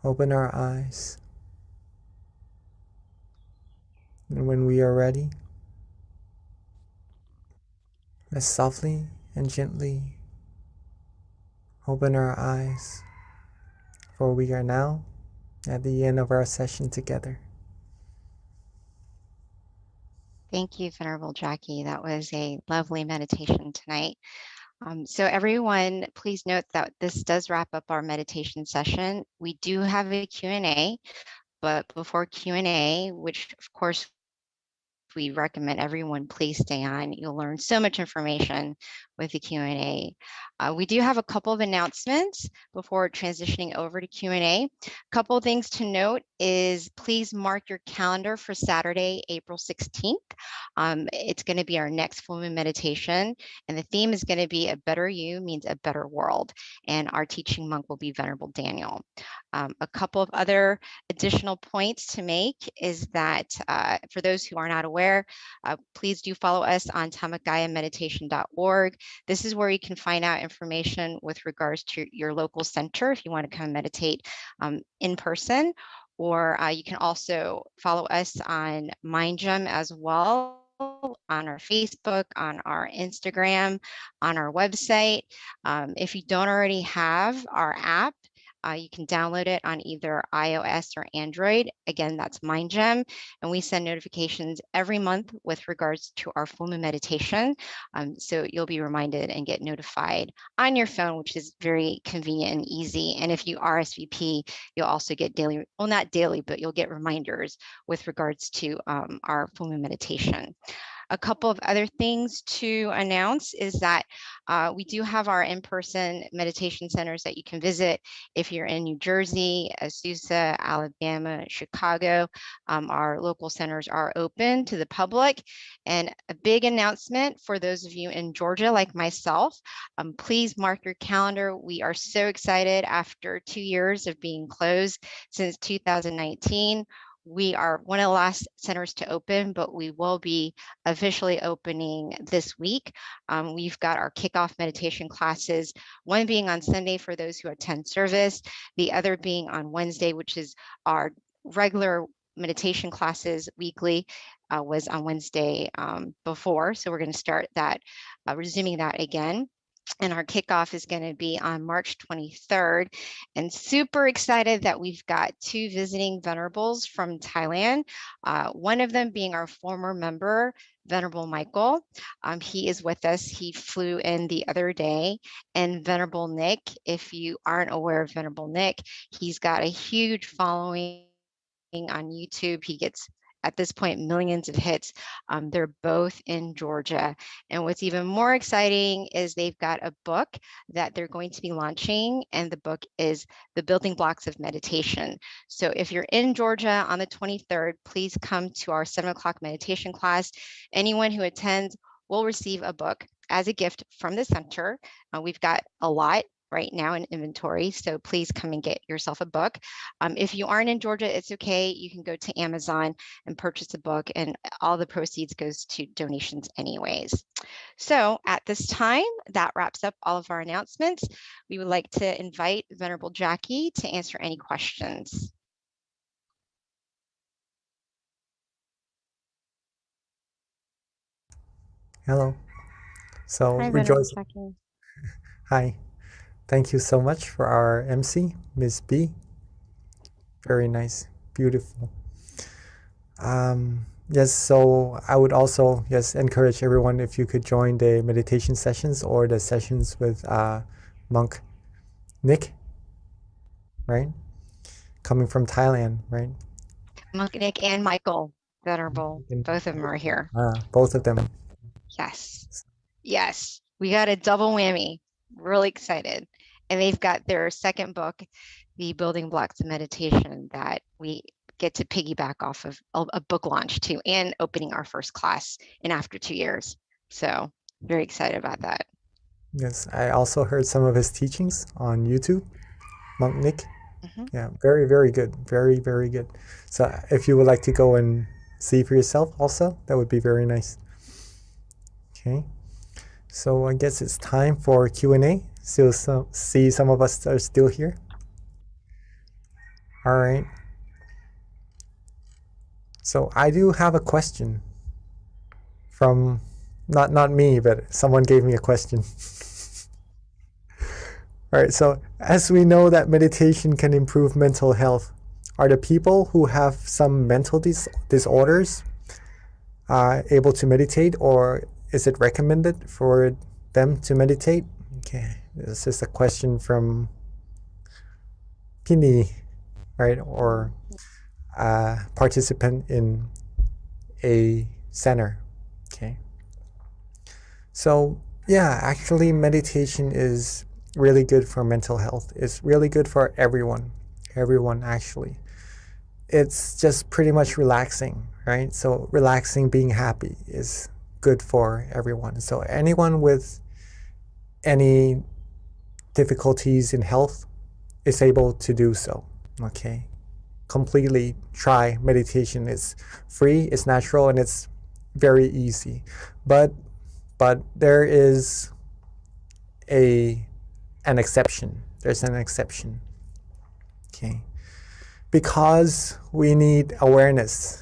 open our eyes. And when we are ready, let's softly and gently open our eyes, for we are now at the end of our session together. Thank you, Venerable Jackie. That was a lovely meditation tonight. So everyone, please note that this does wrap up our meditation session. We do have a Q&A, but before Q&A, which of course we recommend everyone please stay on. You'll learn so much information with the Q&A. We do have a couple of announcements before transitioning over to Q&A. A couple of things to note is please mark your calendar for Saturday, April 16th. It's going to be our next full moon meditation, and the theme is going to be a better you means a better world, and our teaching monk will be Venerable Daniel. A couple of other additional points to make is that for those who are not aware, please do follow us on tamakayameditation.org. This is where you can find out information with regards to your local center if you want to come meditate in person, or you can also follow us on MindGem as well, on our Facebook, on our Instagram, on our website. If you don't already have our app, you can download it on either iOS or Android. Again, that's MindGem, and we send notifications every month with regards to our full moon meditation. So you'll be reminded and get notified on your phone, which is very convenient and easy. And if you RSVP, you'll also get daily, well, not daily, but you'll get reminders with regards to our full moon meditation. A couple of other things to announce is that we do have our in-person meditation centers that you can visit if you're in New Jersey, Azusa, Alabama, Chicago. Our local centers are open to the public. And a big announcement for those of you in Georgia like myself, please mark your calendar. We are so excited after 2 years of being closed since 2019. We are one of the last centers to open, but we will be officially opening this week. We've got our kickoff meditation classes, one being on Sunday for those who attend service, the other being on Wednesday, which is our regular meditation classes weekly, was on Wednesday before. So we're going to start that, resuming that again. And our kickoff is going to be on March 23rd. And super excited that we've got 2 visiting venerables from Thailand, one of them being our former member, Venerable Michael. He is with us. He flew in the other day. And Venerable Nick, if you aren't aware of Venerable Nick, he's got a huge following on YouTube. He gets, at this point, millions of hits. They're both in Georgia. And what's even more exciting is they've got a book that they're going to be launching, and the book is The Building Blocks of Meditation. So if you're in Georgia on the 23rd, please come to our 7 o'clock meditation class. Anyone who attends will receive a book as a gift from the center. We've got a lot right now in inventory, so please come and get yourself a book. If you aren't in Georgia, it's okay. You can go to Amazon and purchase a book, and all the proceeds goes to donations anyways. So at this time, that wraps up all of our announcements. We would like to invite Venerable Jackie to answer any questions. Hello. So Hi, Venerable rejoice. Jackie. Hi. Thank you so much for our MC, Miss B. Very nice, beautiful. Yes, so I would also encourage everyone if you could join the meditation sessions or the sessions with Monk Nick, right? Coming from Thailand, right? Monk Nick and Michael Venerable, both of them are here. Both of them. Yes, yes, we got a double whammy. Really excited. And they've got their second book, The Building Blocks of Meditation, that we get to piggyback off of a book launch too, and opening our first class in after 2 years. So very excited about that. Yes, I also heard some of his teachings on YouTube, Monk Nick. Yeah, very, very good. Very, very good. So if you would like to go and see for yourself also, that would be very nice. Okay. So I guess it's time for Q&A. Still see some of us are still here. All right. So I do have a question from, not me, but someone gave me a question. All right, so as we know that meditation can improve mental health, are the people who have some mental disorders able to meditate, or is it recommended for them to meditate? Okay, this is a question from Pini, right, or a participant in a center. Okay, so Yeah, actually, meditation is really good for mental health. It's really good for everyone. Everyone, actually. It's just pretty much relaxing, right? So, relaxing, being happy is good for everyone. So, anyone with any difficulties in health is able to do so. Okay. Completely try meditation. It's free, it's natural, and it's very easy. But there is an exception. There's an exception. Okay. Because we need awareness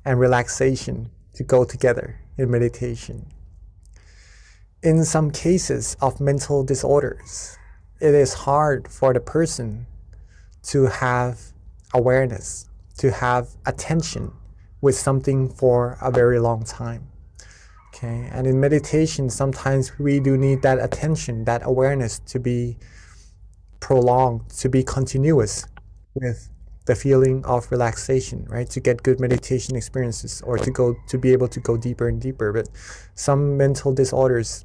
and relaxation to go together in meditation. In some cases of mental disorders, it is hard for the person to have awareness, to have attention with something for a very long time. Okay, and in meditation, sometimes we do need that attention, that awareness to be prolonged, to be continuous with the feeling of relaxation, right? To get good meditation experiences or to be able to go deeper and deeper. But some mental disorders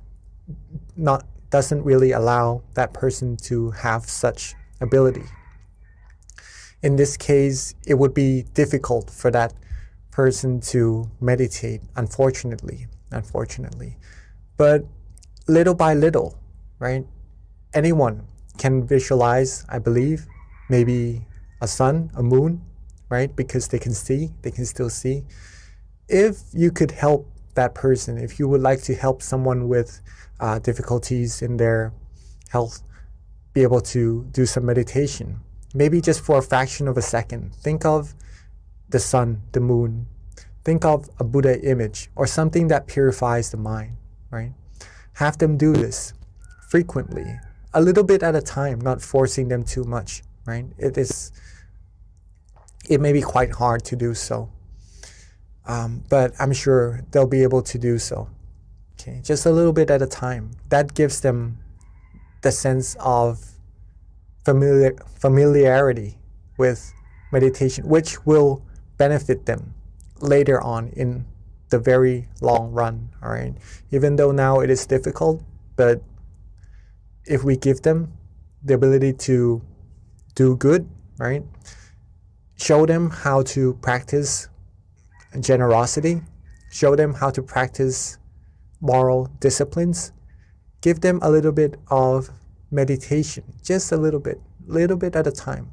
doesn't really allow that person to have such ability. In this case, it would be difficult for that person to meditate, unfortunately. But little by little, right? Anyone can visualize, I believe, maybe a sun, a moon, right? Because they can still see. If you could help that person, if you would like to help someone with difficulties in their health, be able to do some meditation, maybe just for a fraction of a second, think of the sun, the moon, think of a Buddha image or something that purifies the mind, right? Have them do this frequently, a little bit at a time, not forcing them too much, right? It may be quite hard to do so, but I'm sure they'll be able to do so. Okay, just a little bit at a time. That gives them the sense of familiarity with meditation, which will benefit them later on in the very long run. All right, even though now it is difficult, but if we give them the ability to do good, right? Show them how to practice generosity, show them how to practice moral disciplines, give them a little bit of meditation, just a little bit at a time.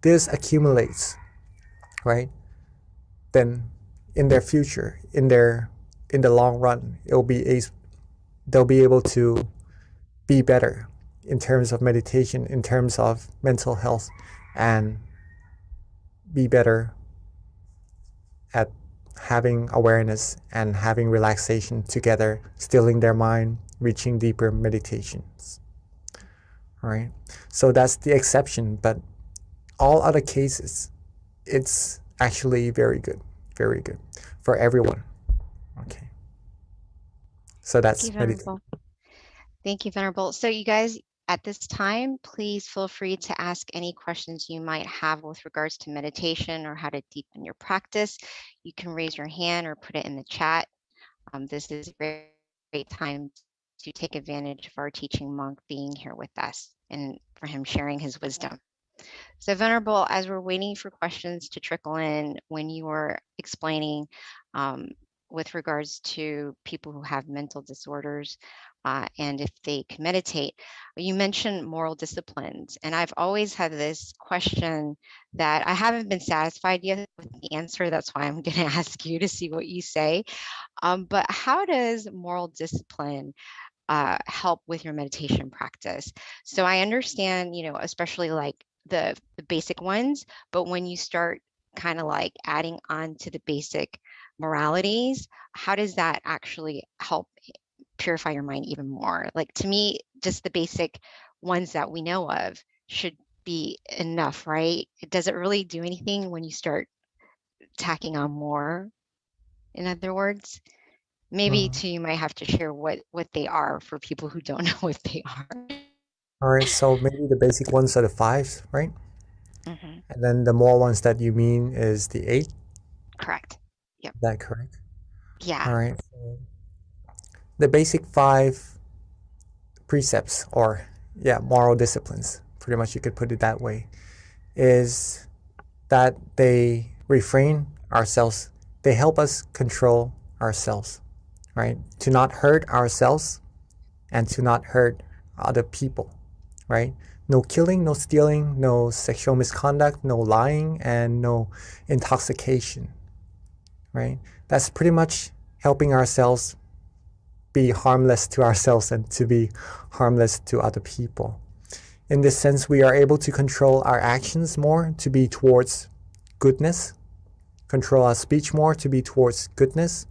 This accumulates, right? Then in their future, in the long run, they'll be able to be better in terms of meditation, in terms of mental health, and be better at having awareness and having relaxation together, stilling their mind, reaching deeper meditations. All right. So that's the exception, but all other cases, it's actually very good for everyone. Okay. So that's Thank you, meditation. Venerable. Thank you, Venerable. So you guys, at this time, please feel free to ask any questions you might have with regards to meditation or how to deepen your practice. You can raise your hand or put it in the chat. This is a great time to take advantage of our teaching monk being here with us and for him sharing his wisdom. So Venerable, as we're waiting for questions to trickle in, when you were explaining with regards to people who have mental disorders and if they can meditate, you mentioned moral disciplines. And I've always had this question that I haven't been satisfied yet with the answer. That's why I'm going to ask you to see what you say. But how does moral discipline help with your meditation practice? So I understand, especially like the basic ones, but when you start kind of like adding on to the basic moralities, how does that actually help purify your mind even more? Like, to me, just the basic ones that we know of should be enough, right? Does it really do anything when you start tacking on more? In other words, maybe too, you might have to share what they are for people who don't know what they are. All right, so maybe the basic ones are the 5s, right? Mm-hmm. And then the more ones that you mean is the 8? Correct. Yep. Is that correct? Yeah. All right. the basic 5 precepts, or moral disciplines, pretty much you could put it that way, is that they refrain ourselves. They help us control ourselves, right? To not hurt ourselves and to not hurt other people, right? No killing, no stealing, no sexual misconduct, no lying, and no intoxication, right? That's pretty much helping ourselves be harmless to ourselves and to be harmless to other people. In this sense, we are able to control our actions more to be towards goodness, control our speech more to be towards goodness,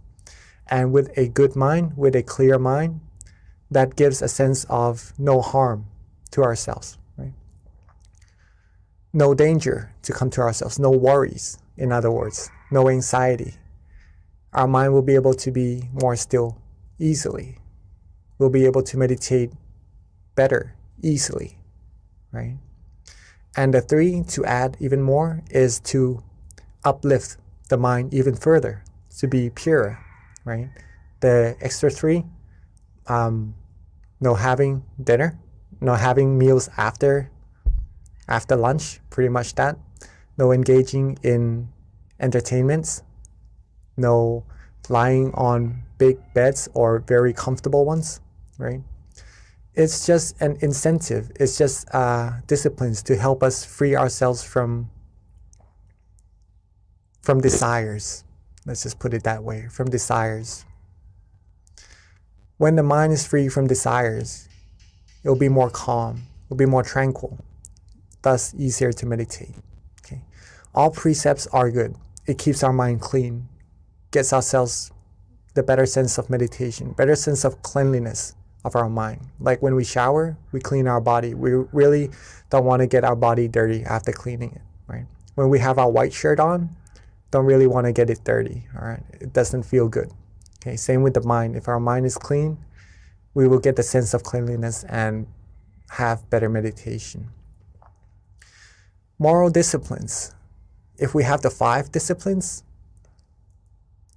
and with a good mind, with a clear mind, that gives a sense of no harm to ourselves, right? No danger to come to ourselves, no worries, in other words, no anxiety. Our mind will be able to be more still easily. We'll be able to meditate better easily, right? And the 3, to add even more, is to uplift the mind even further, to be pure, right? The extra 3, no having dinner, no having meals after lunch, pretty much that. No engaging in entertainments, no lying on big beds or very comfortable ones, right? It's just an incentive. It's just disciplines to help us free ourselves from desires. Let's just put it that way, from desires. When the mind is free from desires, it'll be more calm, it'll be more tranquil, thus easier to meditate. Okay. All precepts are good. It keeps our mind clean, gets ourselves the better sense of meditation, better sense of cleanliness of our mind. Like when we shower, we clean our body. We really don't want to get our body dirty after cleaning it, right? When we have our white shirt on, don't really want to get it dirty, all right? It doesn't feel good. Okay, same with the mind. If our mind is clean, we will get the sense of cleanliness and have better meditation. Moral disciplines. If we have the 5 disciplines,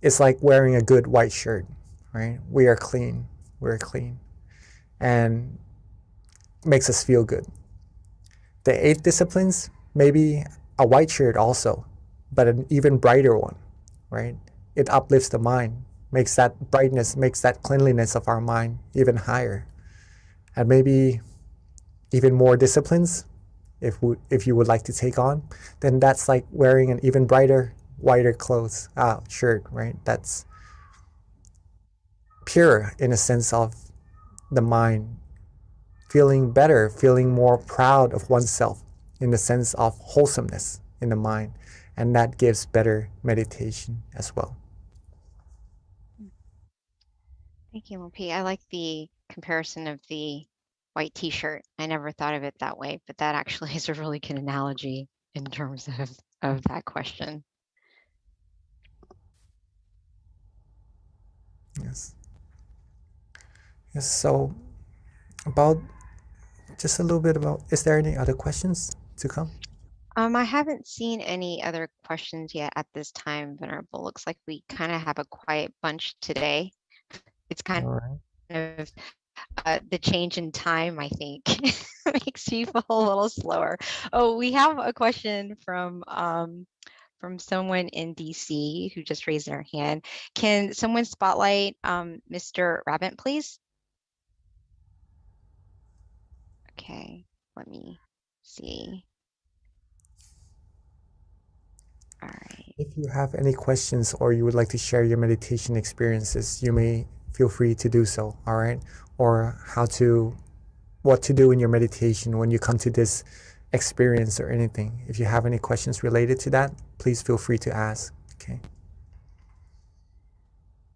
it's like wearing a good white shirt, right? We are clean, we're clean, and makes us feel good. The 8 disciplines, maybe a white shirt also, but an even brighter one, right? It uplifts the mind, makes that brightness, makes that cleanliness of our mind even higher. And maybe even more disciplines, if you would like to take on, then that's like wearing an even brighter, whiter clothes, shirt, right? That's pure in a sense of the mind, feeling better, feeling more proud of oneself in the sense of wholesomeness in the mind. And that gives better meditation as well. Thank you, Lupi. I like the comparison of the white t-shirt. I never thought of it that way, but that actually is a really good analogy in terms of that question. Yes. Yes, so about just a little bit about, is there any other questions to come? I haven't seen any other questions yet at this time, Venerable. Looks like we kind of have a quiet bunch today. It's kind All right. of the change in time, I think, makes me feel a little slower. Oh, we have a question from someone in DC who just raised their hand. Can someone spotlight Mr. Rabbit, please? Okay, let me see. All right. If you have any questions or you would like to share your meditation experiences, you may feel free to do so, all right? Or what to do in your meditation when you come to this experience or anything. If you have any questions related to that, please feel free to ask, okay?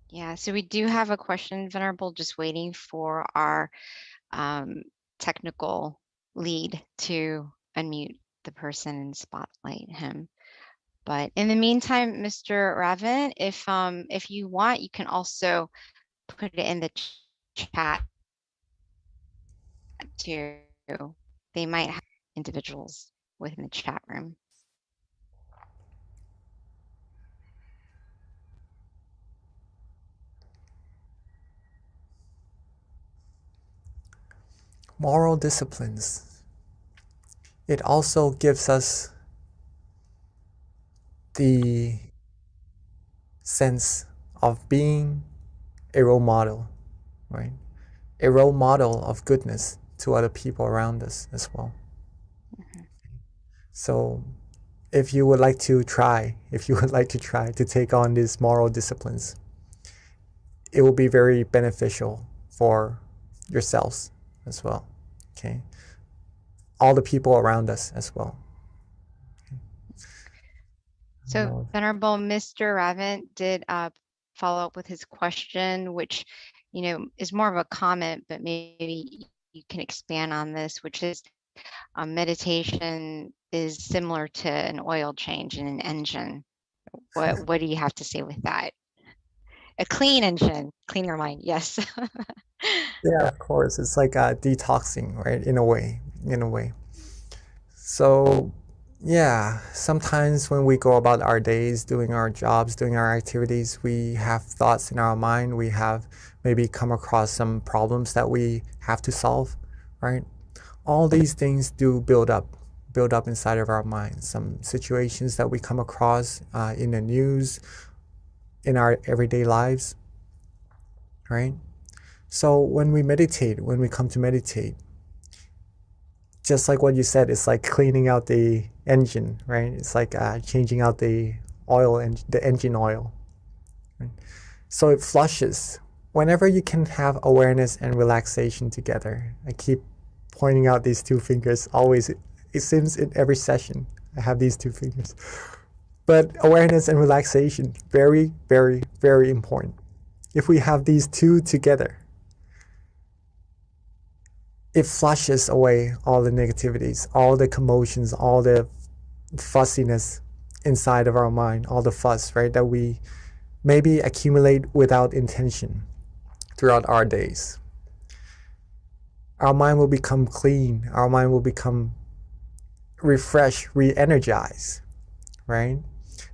Yeah, so we do have a question, Venerable, just waiting for our technical lead to unmute the person and spotlight him. But in the meantime, Mr. Raven, if you want, you can also put it in the chat too. They might have individuals within the chat room. moral disciplines, it also gives us the sense of being a role model, right? A role model of goodness to other people around us as well. So if you would like to try to take on these moral disciplines, it will be very beneficial for yourselves as well. Okay. All the people around us as well. So Venerable Mr. Ravan did follow up with his question, which, is more of a comment, but maybe you can expand on this, which is meditation is similar to an oil change in an engine. What do you have to say with that? A clean engine, clean your mind. Yes. Yeah, of course. It's like detoxing, right? In a way. So yeah, sometimes when we go about our days, doing our jobs, doing our activities, we have thoughts in our mind. We have maybe come across some problems that we have to solve, right? All these things do build up inside of our minds. Some situations that we come across in the news, in our everyday lives, right? So when we come to meditate, just like what you said, it's like cleaning out the engine, right? It's like changing out the oil and the engine oil. Right? So it flushes. Whenever you can have awareness and relaxation together, I keep pointing out these two fingers always. It seems in every session I have these two fingers. But awareness and relaxation, very, very, very important. If we have these two together, it flushes away all the negativities, all the commotions, all the fussiness inside of our mind, all the fuss, right, that we maybe accumulate without intention throughout our days. Our mind will become clean. Our mind will become refreshed, re-energized, right?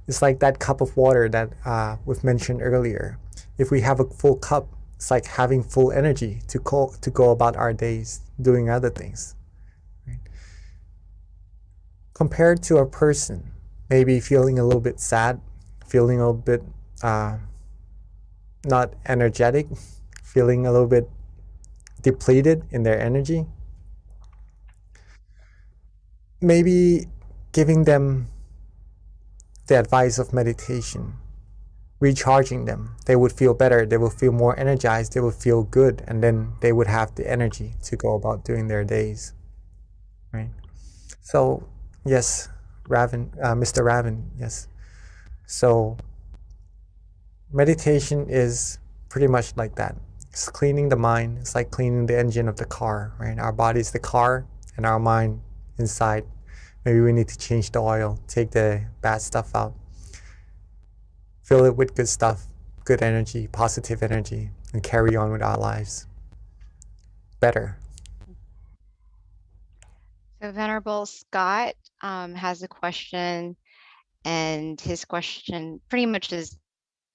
It's like that cup of water that we've mentioned earlier. If we have a full cup, it's like having full energy to go about our days doing other things. Right? Compared to a person, maybe feeling a little bit sad, feeling a little bit not energetic, feeling a little bit depleted in their energy, maybe giving them the advice of meditation, recharging them, they would feel better, they would feel more energized, they would feel good, and then they would have the energy to go about doing their days, right? So yes, Mr. Ravan, yes. So meditation is pretty much like that. It's cleaning the mind. It's like cleaning the engine of the car, right? Our body is the car and our mind inside. Maybe we need to change the oil, take the bad stuff out, fill it with good stuff, good energy, positive energy, and carry on with our lives better. So Venerable Scott has a question, and his question pretty much is,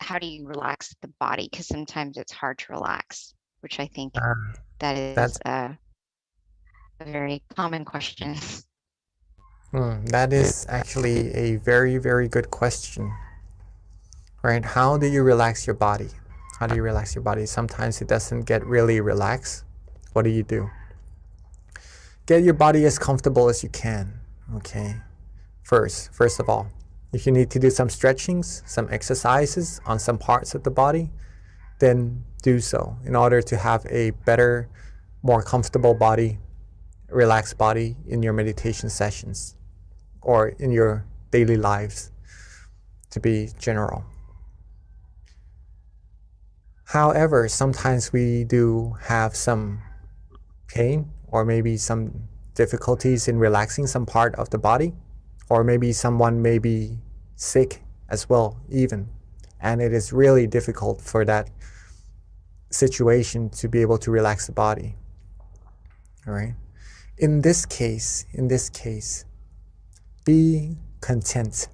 how do you relax the body? Because sometimes it's hard to relax, which I think that is a very common question. That is actually a very, very good question, right? How do you relax your body? How do you relax your body? Sometimes it doesn't get really relaxed. What do? Get your body as comfortable as you can, okay? First of all, if you need to do some stretchings, some exercises on some parts of the body, then do so in order to have a better, more comfortable body, relaxed body in your meditation sessions or in your daily lives, to be general. However, sometimes we do have some pain or maybe some difficulties in relaxing some part of the body, or maybe someone may be sick as well even, and it is really difficult for that situation to be able to relax the body. All right. In this case, be content.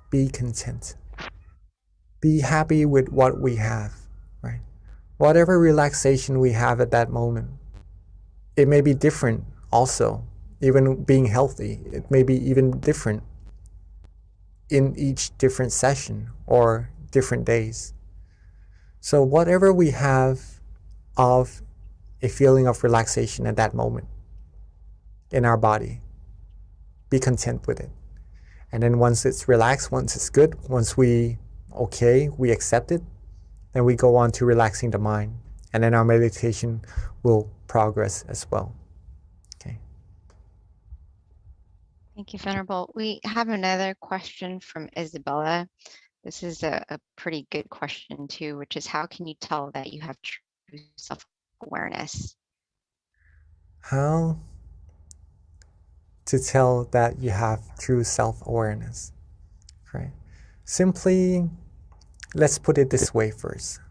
Be content. Be happy with what we have, right? Whatever relaxation we have at that moment, it may be different also. Even being healthy, it may be even different in each different session or different days. So whatever we have of a feeling of relaxation at that moment in our body, be content with it. And then once it's relaxed, once it's good, once we accept it, then we go on to relaxing the mind. And then our meditation will progress as well. Okay. Thank you, Venerable. We have another question from Isabella. This is a pretty good question too, which is how can you tell that you have true self-awareness? How to tell that you have true self-awareness, right? Simply, let's put it this way first.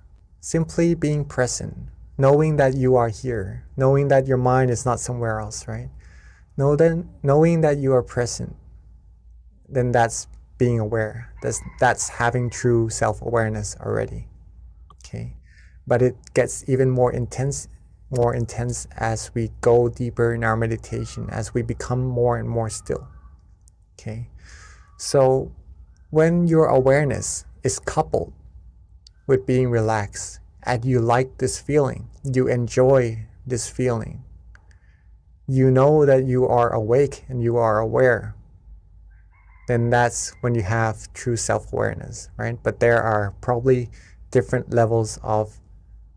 Simply being present, knowing that you are here, knowing that your mind is not somewhere else, right? Knowing that you are present, then that's being aware. That's having true self-awareness already, okay? But it gets even more intense as we go deeper in our meditation, as we become more and more still. Okay, so when your awareness is coupled with being relaxed and you like this feeling, you enjoy this feeling, you know that you are awake and you are aware, then that's when you have true self-awareness, right? But there are probably different levels of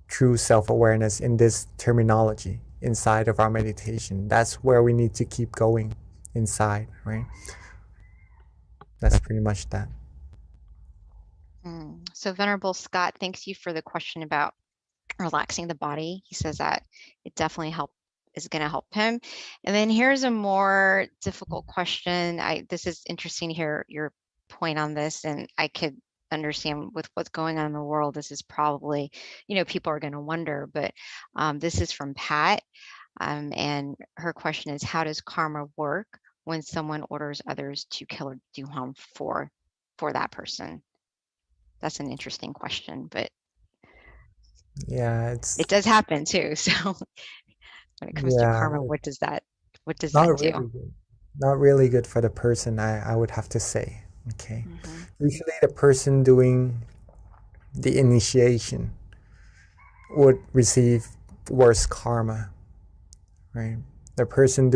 true self-awareness in this terminology inside of our meditation. That's where we need to keep going inside, right? That's pretty much that. So Venerable Scott, thanks you for the question about relaxing the body. He says that it definitely is going to help him. And then here's a more difficult question. This is interesting to hear your point on this, and I could understand with what's going on in the world, this is probably, people are going to wonder, but this is from Pat. And her question is, how does karma work when someone orders others to kill or do harm for that person? That's an interesting question, but yeah, it does happen too. So when it comes to karma, what does that do? Really good. Not really good for the person, I would have to say. Okay. Usually the person doing the initiation would receive worse karma, right? The person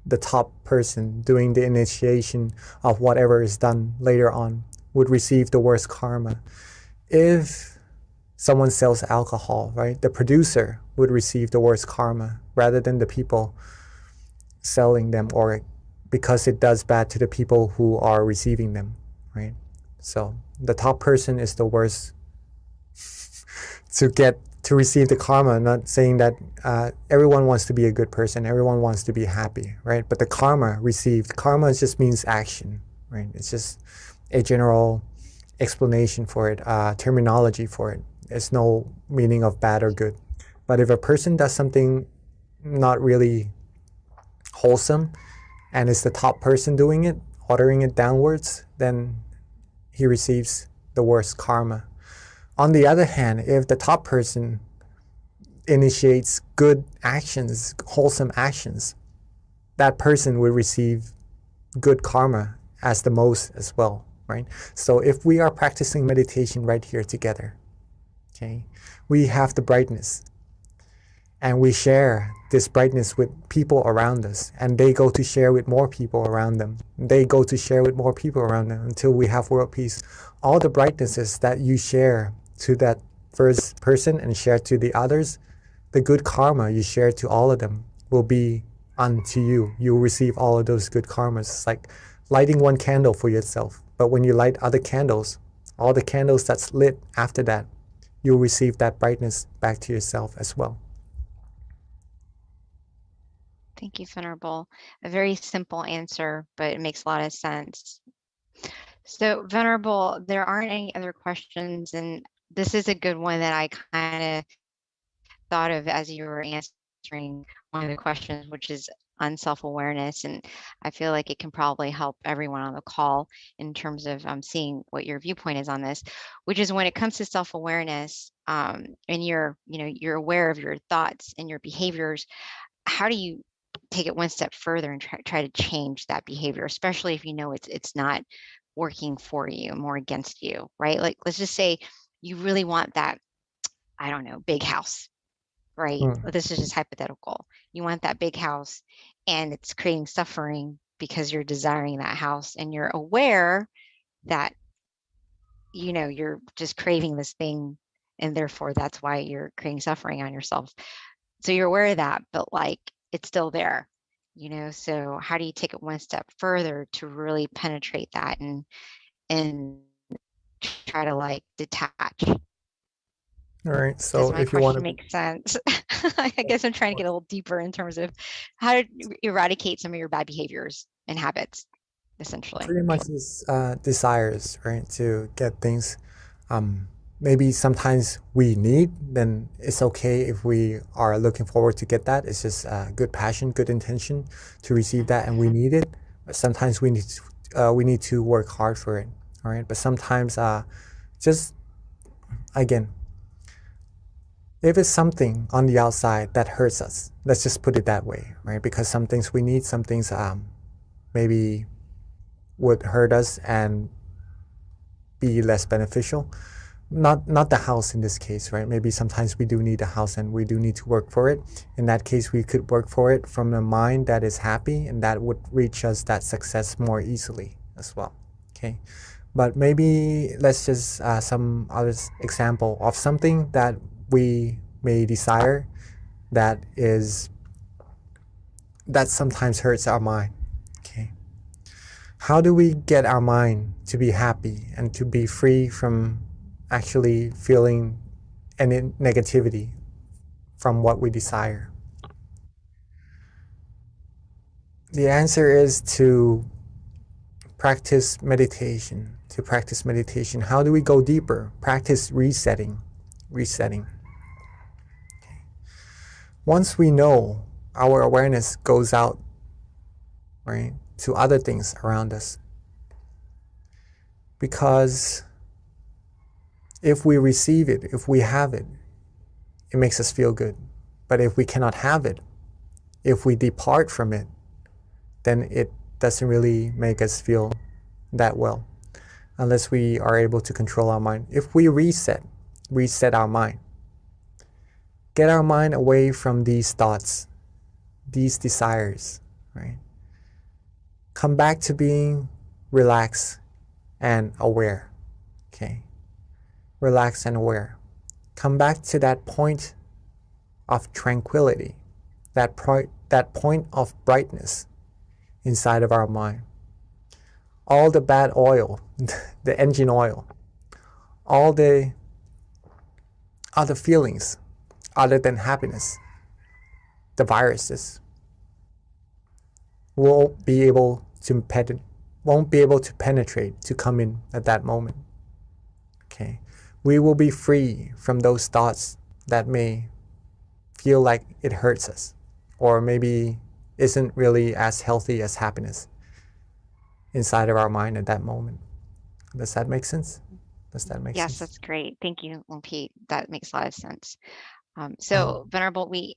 the top person doing the initiation of whatever is done later on would receive the worst karma. If someone sells alcohol, right, the producer would receive the worst karma rather than the people selling them, or because it does bad to the people who are receiving them, right? So the top person is the worst to receive the karma. Not saying that everyone wants to be a good person, everyone wants to be happy, right? But the karma just means action, right? It's just a general explanation for it, terminology for it. There's no meaning of bad or good. But if a person does something not really wholesome and it's the top person doing it, ordering it downwards, then he receives the worst karma. On the other hand, if the top person initiates good actions, wholesome actions, that person will receive good karma as the most as well, right? So if we are practicing meditation right here together, okay, we have the brightness and we share this brightness with people around us, and they go to share with more people around them. They go to share with more people around them until we have world peace. All the brightnesses that you share to that first person and share to the others, the good karma you share to all of them will be unto you. You'll receive all of those good karmas. It's like lighting one candle for yourself. But when you light other candles, all the candles that's lit after that, you'll receive that brightness back to yourself as well. Thank you, Venerable. A very simple answer, but it makes a lot of sense. So Venerable, there aren't any other questions, and this is a good one that I kind of thought of as you were answering one of the questions, which is on self-awareness. And I feel like it can probably help everyone on the call in terms of seeing what your viewpoint is on this, which is when it comes to self-awareness, and you're aware of your thoughts and your behaviors, how do you take it one step further and try to change that behavior, especially if you know it's not working for you, more against you, right? Like, let's just say you really want that, I don't know, big house, right? Mm. This is just hypothetical. You want that big house and it's creating suffering because you're desiring that house and you're aware that, you know, you're just craving this thing and therefore that's why you're creating suffering on yourself. So you're aware of that, but like it's still there, you know? So how do you take it one step further to really penetrate that and try to like detach? All right. Does So my if you want question to, make sense? I guess I'm trying to get a little deeper in terms of how to eradicate some of your bad behaviors and habits, essentially. pretty much is desires, right? To get things maybe sometimes we need, then it's okay if we are looking forward to get that. It's just good passion, good intention to receive that, and we need it. But sometimes we need to work hard for it, all right? But sometimes just again, if it's something on the outside that hurts us, let's just put it that way, right? Because some things we need, some things maybe would hurt us and be less beneficial. Not the house in this case, right? Maybe sometimes we do need a house and we do need to work for it. In that case, we could work for it from a mind that is happy, and that would reach us that success more easily as well. Okay, but maybe let's just some other example of something that we may desire that sometimes hurts our mind. Okay, how do we get our mind to be happy and to be free from actually feeling any negativity from what we desire? The answer is to practice meditation. To practice meditation. How do we go deeper? Practice resetting. Resetting. Okay. Once we know, our awareness goes out, right, to other things around us. Because if we receive it, if we have it, it makes us feel good. But if we cannot have it, if we depart from it, then it doesn't really make us feel that well, unless we are able to control our mind. If we reset our mind, get our mind away from these thoughts, these desires, right? Come back to being relaxed and aware, okay? Relaxed and aware. Come back to that point of tranquility, that point of brightness inside of our mind. All the bad oil, the engine oil, all the other feelings other than happiness, the viruses, won't be able to penetrate, to come in at that moment. Okay, we will be free from those thoughts that may feel like it hurts us, or maybe isn't really as healthy as happiness inside of our mind at that moment. Does that make sense? Does that make Yes, sense? that's great. Thank you, Pete. That makes a lot of sense. So Venerable, we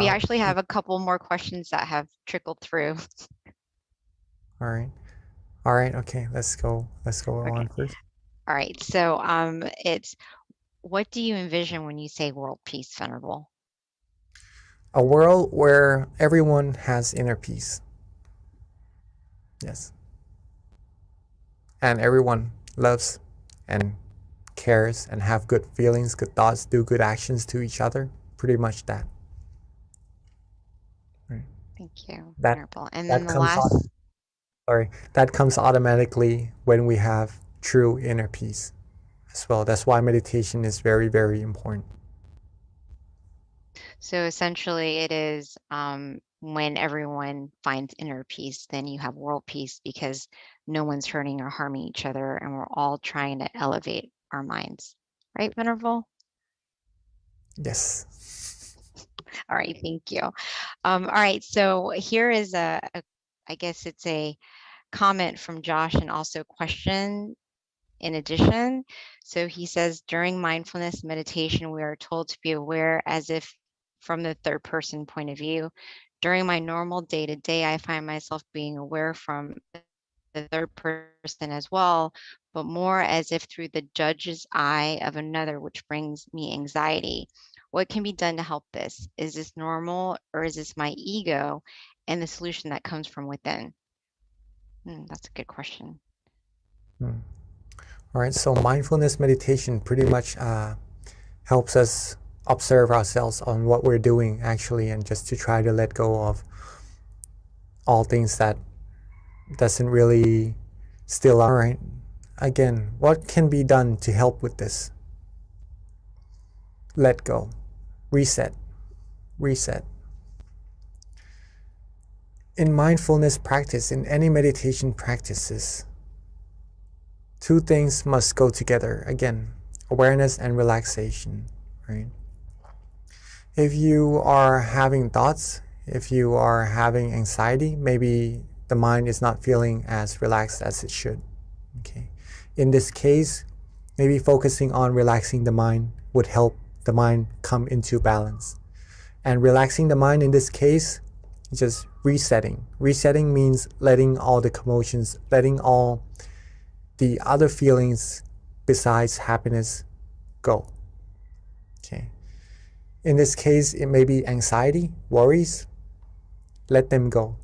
actually have a couple more questions that have trickled through. All right. Okay, let's go on first. All right. So it's, what do you envision when you say world peace, Venerable? A world where everyone has inner peace. Yes. And everyone loves and cares and have good feelings, good thoughts, do good actions to each other. Pretty much that. Right. Thank you, That, Venerable. And that then the comes last, that comes automatically when we have true inner peace as well. That's why meditation is very, very important. so essentially it is when everyone finds inner peace, then you have world peace because no one's hurting or harming each other and we're all trying to elevate our minds. Right, Venerable? Yes. All right, thank you. All right, so here is I guess it's a comment from Josh and also a question in addition. So he says, during mindfulness meditation, we are told to be aware as if from the third person point of view. During my normal day to day, I find myself being aware from the third person as well, but more as if through the judge's eye of another, which brings me anxiety. What can be done to help this? Is this normal or is this my ego and the solution that comes from within? That's a good question. All right, so mindfulness meditation pretty much helps us observe ourselves on what we're doing actually, and just to try to let go of all things that doesn't really still. All right, again, what can be done to help with this? Let go, reset. In mindfulness practice, in any meditation practices, two things must go together. Again, awareness and relaxation, right? If you are having thoughts, if you are having anxiety, maybe the mind is not feeling as relaxed as it should. Okay. In this case, maybe focusing on relaxing the mind would help the mind come into balance. And relaxing the mind in this case is just resetting. Resetting means letting all the commotions, letting all the other feelings besides happiness go. Okay. In this case, it may be anxiety, worries. Let them go.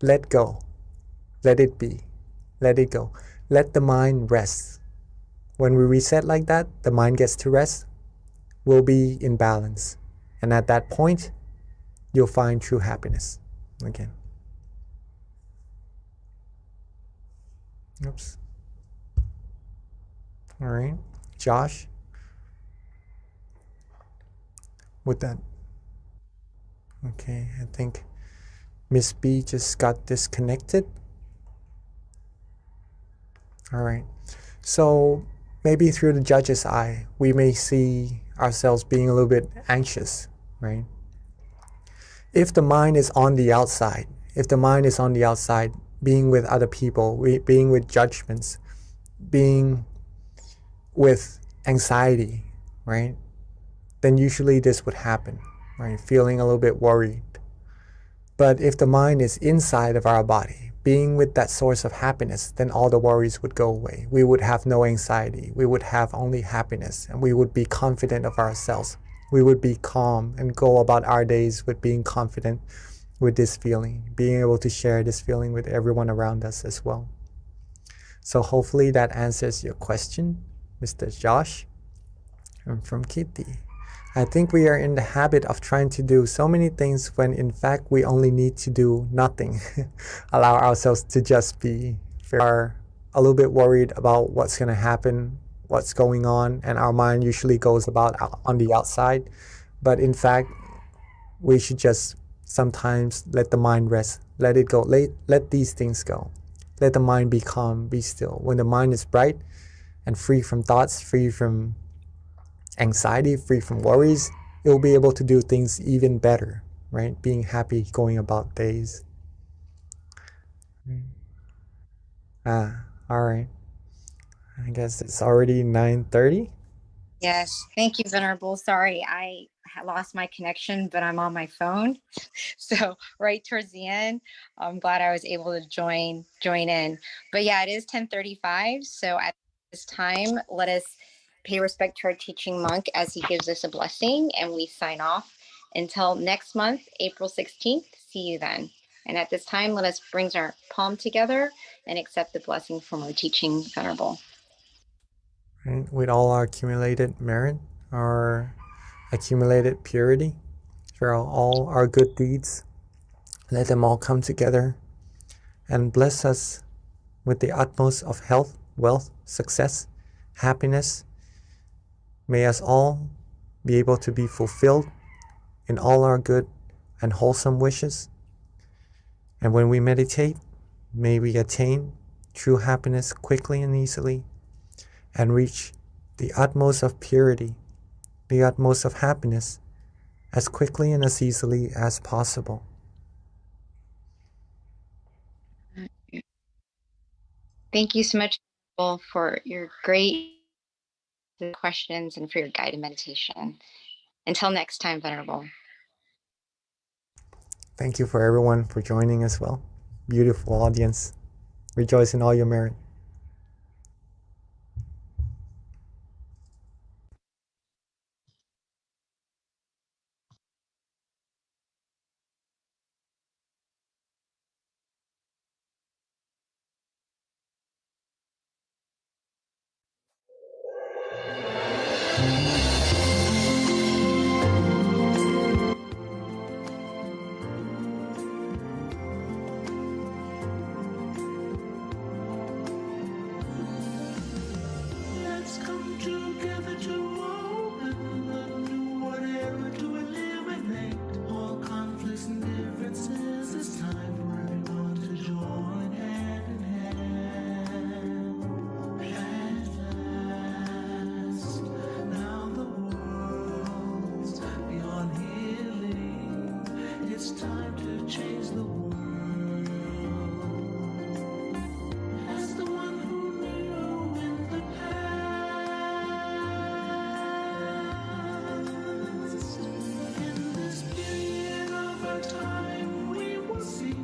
Let go. Let it be. Let it go. Let the mind rest. When we reset like that, the mind gets to rest. We'll be in balance. And at that point, you'll find true happiness again. Oops. All right. Josh? With that. Okay, I think Miss B just got disconnected. All right. So maybe through the judge's eye, we may see ourselves being a little bit anxious, right? If the mind is on the outside, being with other people, being with judgments, being with anxiety, right? Then usually this would happen, right? Feeling a little bit worried. But if the mind is inside of our body, being with that source of happiness, then all the worries would go away. We would have no anxiety. We would have only happiness, and we would be confident of ourselves. We would be calm and go about our days with being confident with this feeling, being able to share this feeling with everyone around us as well. So hopefully that answers your question, Mr. Josh. I'm from Kitty. I think we are in the habit of trying to do so many things when in fact we only need to do nothing. Allow ourselves to just be. We are a little bit worried about what's going to happen, what's going on, and our mind usually goes about on the outside. But in fact, we should just sometimes let the mind rest, let it go, let these things go. Let the mind be calm, be still. When the mind is bright and free from thoughts, free from anxiety, free from worries, it will be able to do things even better, right? Being happy, going about days. All right. I guess it's already 9:30. Yes, thank you, Venerable. Sorry, I lost my connection, but I'm on my phone. So right towards the end, I'm glad I was able to join in. But yeah, it is 10:35. So at this time, let us pay respect to our teaching monk as he gives us a blessing, and we sign off until next month, April 16th. See you then. And at this time, let us bring our palm together and accept the blessing from our teaching Venerable. Right? With all our accumulated merit, our accumulated purity, for all our good deeds, let them all come together and bless us with the utmost of health, wealth, success, happiness. May us all be able to be fulfilled in all our good and wholesome wishes. And when we meditate, may we attain true happiness quickly and easily, and reach the utmost of purity, the utmost of happiness, as quickly and as easily as possible. Thank you so much for your great questions and for your guided meditation. Until next time, Venerable. Thank you for everyone for joining as well. Beautiful audience. Rejoice in all your merit. Let's come together to open a new whatever to eliminate all conflicts and differences. It's time for everyone to join hand in hand. At last, now the world's beyond healing. It's time to change the world. As the one who knew in the past, in this period of our time, we will see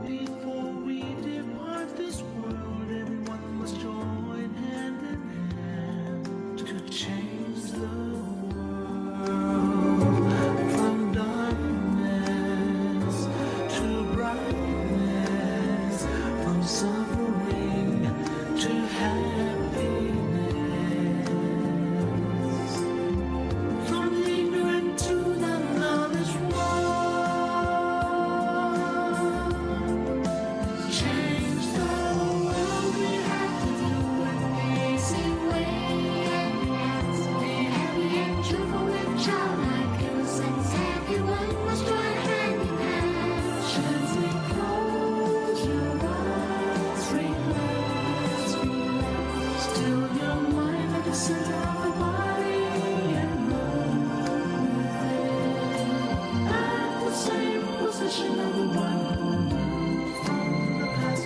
before we depart this world. Everyone must join hand in hand to change the world from darkness to brightness, from suffering to happiness, from ignorant to the knowledge one. Change the world, we have to do it the easy way. Be happy and cheerful and childlike innocence. Everyone must join hand in hand. Gently close your eyes, relax, relax. Still your mind at the center of the body and move within. At the same position of the one who knew from the past.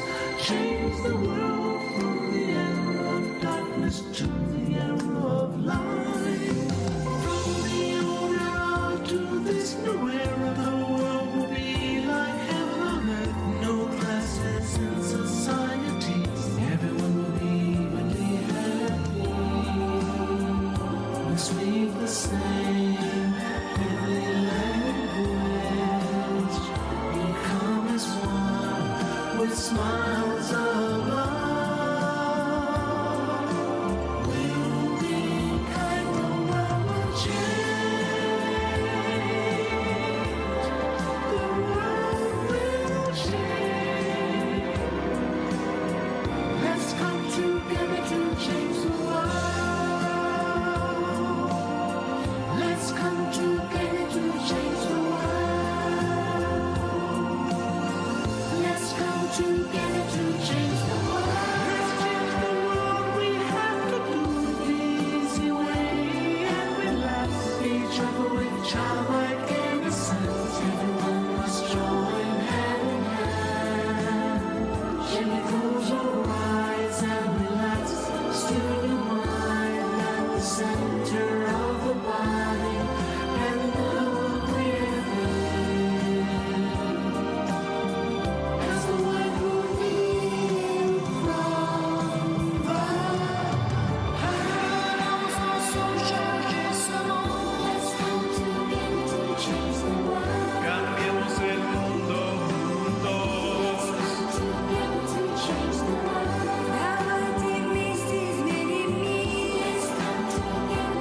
Change the world from the era of darkness to the era of light. From the old era to this new era, the world will be like heaven on earth. No classes in society. Everyone will be evenly happy. We speak the same heavenly language. Become as one with smiles of love. We'll be kind, the world will change. The world will change. Let's come together to change the world. Let's come together to change the world. Let's come together to change the world. Let's change the world. We have to do it the easy way and relax. Each other with childlike innocence. Everyone must join hand in hand. Gently close your eyes and relax. Still your mind at the center of the body and look within. As the one who knew from the past, so charges along. Let's come together to change the world. Cambiemos el mundo juntos. Let's come together to change the world. Let's come together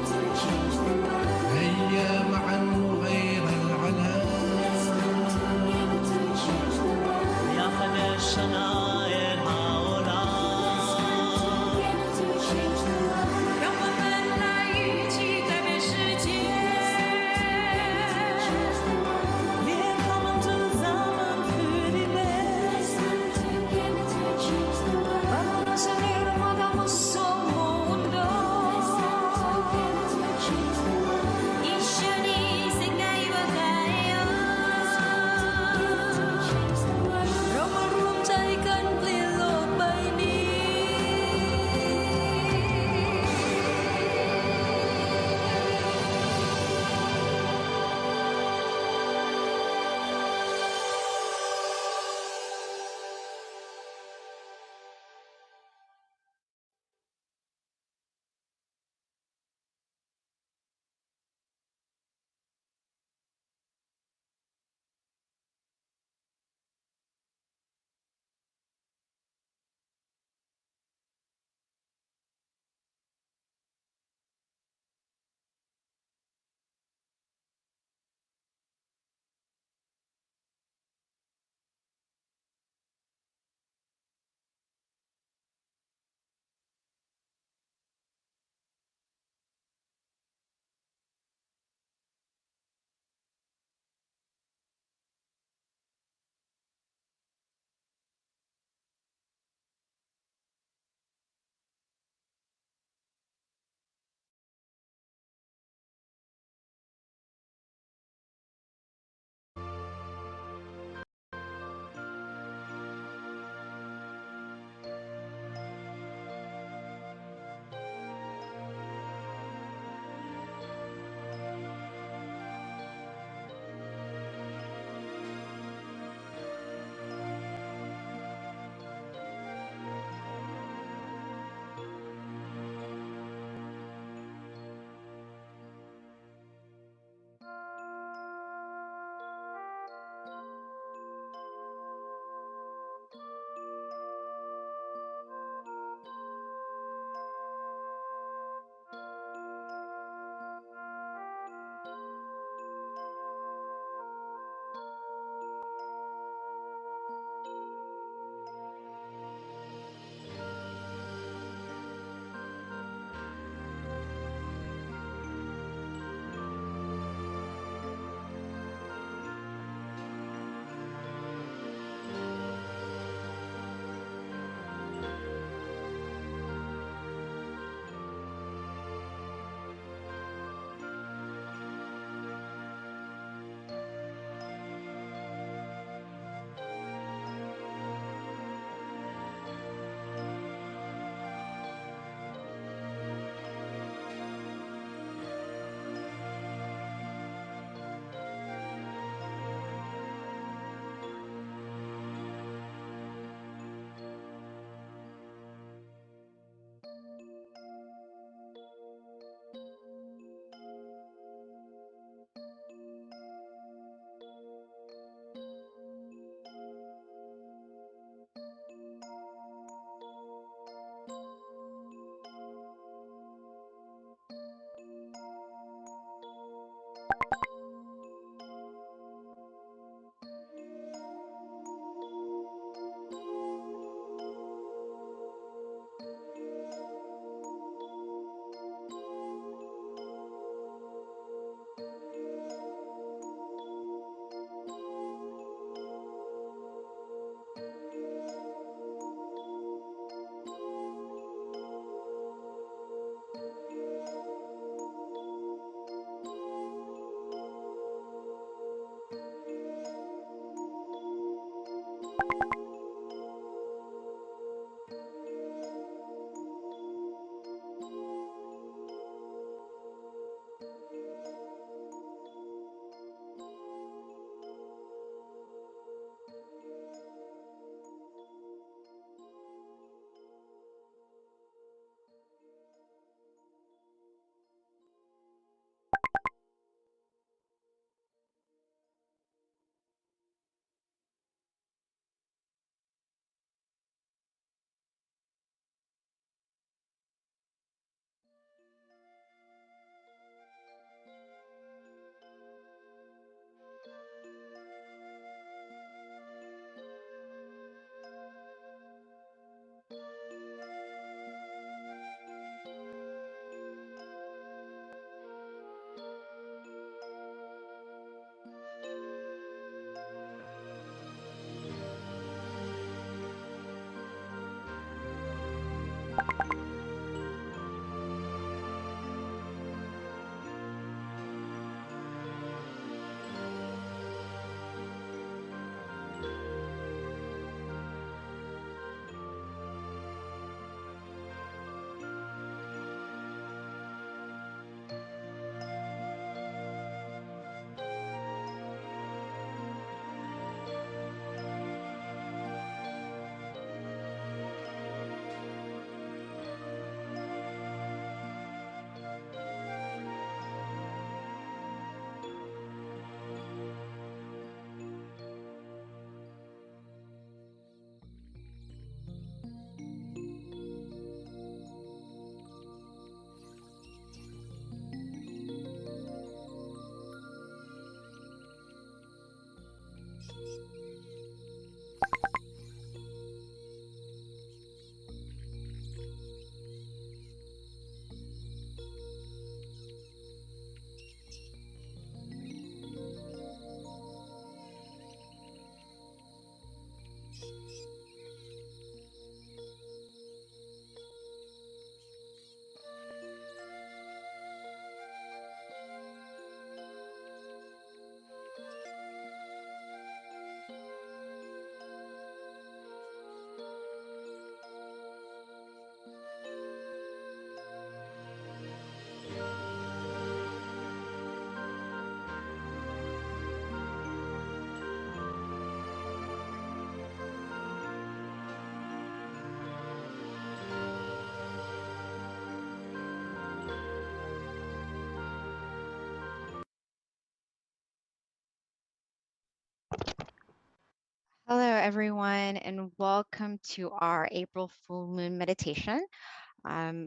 Hello, everyone, and welcome to our April full moon meditation.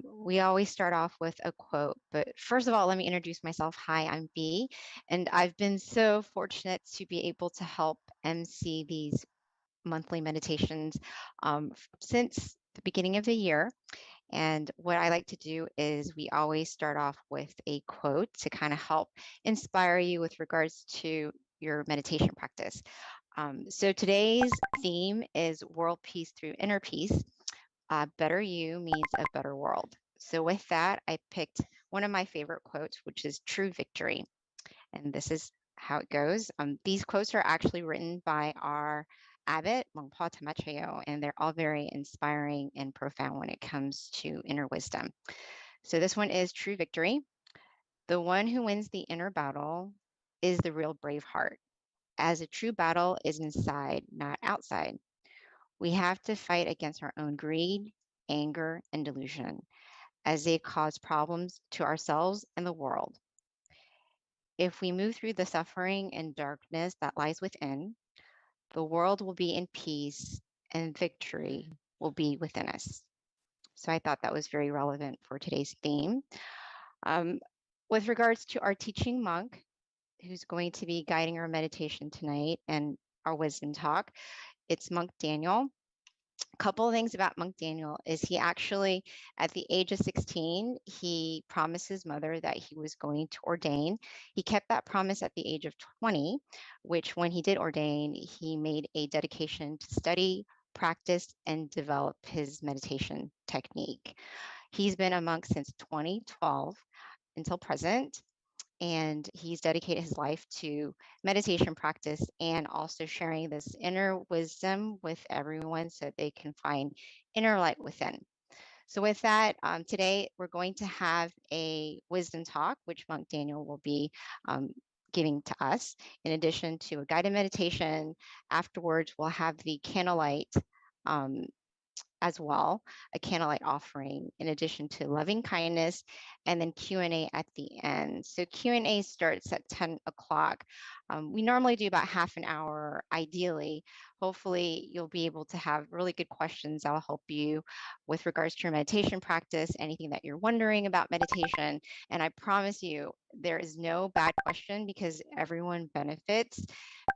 We always start off with a quote, but first of all, let me introduce myself. Hi, I'm B, and I've been so fortunate to be able to help MC these monthly meditations since the beginning of the year. And what I like to do is we always start off with a quote to kind of help inspire you with regards to your meditation practice. So today's theme is world peace through inner peace. Better you means a better world. So with that, I picked one of my favorite quotes, which is true victory. And this is how it goes. These quotes are actually written by our abbot, Mongpa Tamachayo, and they're all very inspiring and profound when it comes to inner wisdom. So this one is true victory. The one who wins the inner battle is the real brave heart, as a true battle is inside, not outside. We have to fight against our own greed, anger, and delusion, as they cause problems to ourselves and the world. If we move through the suffering and darkness that lies within, the world will be in peace and victory will be within us. So I thought that was very relevant for today's theme. With regards to our teaching monk, who's going to be guiding our meditation tonight and our wisdom talk, it's Monk Daniel. A couple of things about Monk Daniel is he actually, at the age of 16, he promised his mother that he was going to ordain. He kept that promise at the age of 20, which when he did ordain, he made a dedication to study, practice, and develop his meditation technique. He's been a monk since 2012 until present, and he's dedicated his life to meditation practice and also sharing this inner wisdom with everyone so they can find inner light within. So with that, today we're going to have a wisdom talk, which Monk Daniel will be giving to us, in addition to a guided meditation. Afterwards, we'll have the candlelight as well, a candlelight offering in addition to loving kindness, and then Q&A at the end. So Q&A starts at 10 o'clock. We normally do about half an hour, ideally. Hopefully you'll be able to have really good questions that will help you with regards to your meditation practice, anything that you're wondering about meditation. And I promise you, there is no bad question because everyone benefits,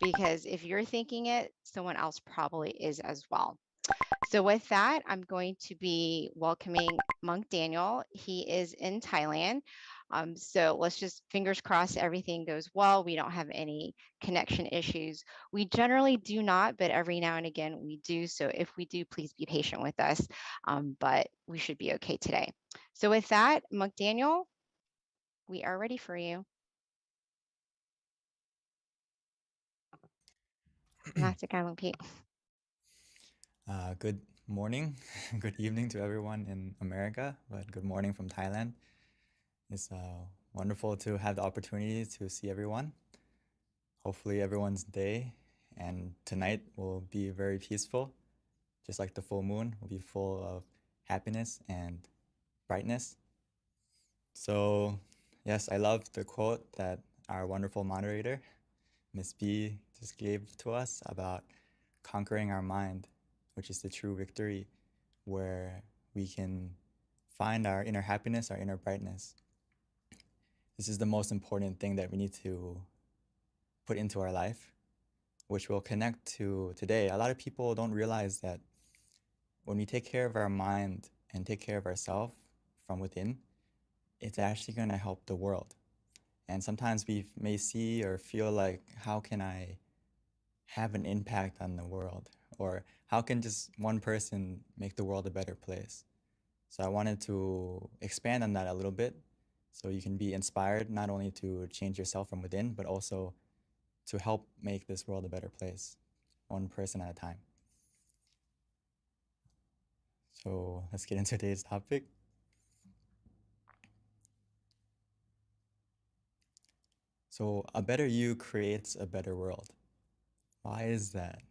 because if you're thinking it, someone else probably is as well. So with that, I'm going to be welcoming Monk Daniel. He is in Thailand. So let's just fingers crossed everything goes well. We don't have any connection issues. We generally do not, but every now and again we do. So if we do, please be patient with us. But we should be okay today. So with that, Monk Daniel, we are ready for you. Good morning, good evening to everyone in America, but good morning from Thailand. It's wonderful to have the opportunity to see everyone. Hopefully everyone's day and tonight will be very peaceful, just like the full moon will be full of happiness and brightness. So yes, I love the quote that our wonderful moderator, Miss B, just gave to us about conquering our mind, which is the true victory, where we can find our inner happiness, our inner brightness. This is the most important thing that we need to put into our life, which will connect to today. A lot of people don't realize that when we take care of our mind and take care of ourselves from within, it's actually going to help the world. And sometimes we may see or feel like, how can I have an impact on the world? Or how can just one person make the world a better place? So I wanted to expand on that a little bit so you can be inspired not only to change yourself from within, but also to help make this world a better place, one person at a time. So let's get into today's topic. So a better you creates a better world. Why is that?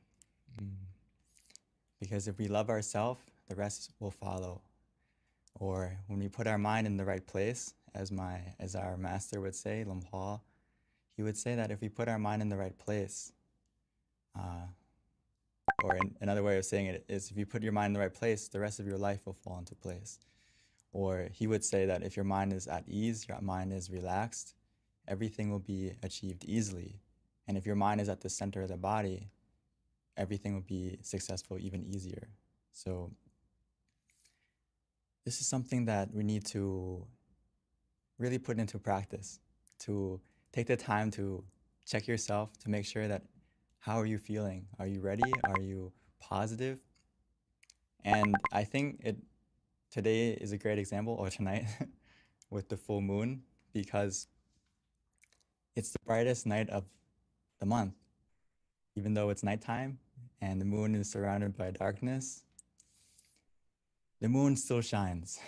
Because if we love ourselves, the rest will follow. Or when we put our mind in the right place, as our master would say, Lam Pa, he would say that if we put our mind in the right place, or another way of saying it is, if you put your mind in the right place, the rest of your life will fall into place. Or he would say that if your mind is at ease, your mind is relaxed, everything will be achieved easily. And if your mind is at the center of the body, everything will be successful even easier. So this is something that we need to really put into practice, to take the time to check yourself, to make sure that, how are you feeling? Are you ready? Are you positive? And I think today is a great example, or tonight, with the full moon, because it's the brightest night of the month. Even though it's nighttime and the moon is surrounded by darkness, the moon still shines.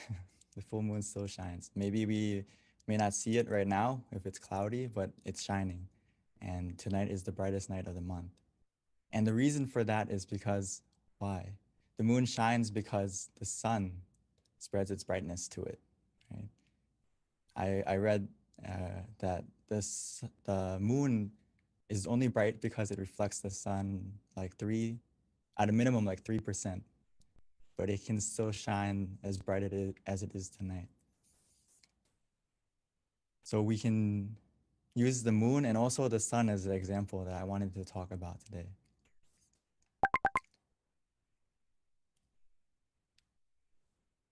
The full moon still shines. Maybe we may not see it right now if it's cloudy, but it's shining. And tonight is the brightest night of the month. And the reason for that is because, why? The moon shines because the sun spreads its brightness to it, right? I read that the moon is only bright because it reflects the sun at a minimum, 3%, but it can still shine as bright as it is tonight. So we can use the moon and also the sun as an example that I wanted to talk about today.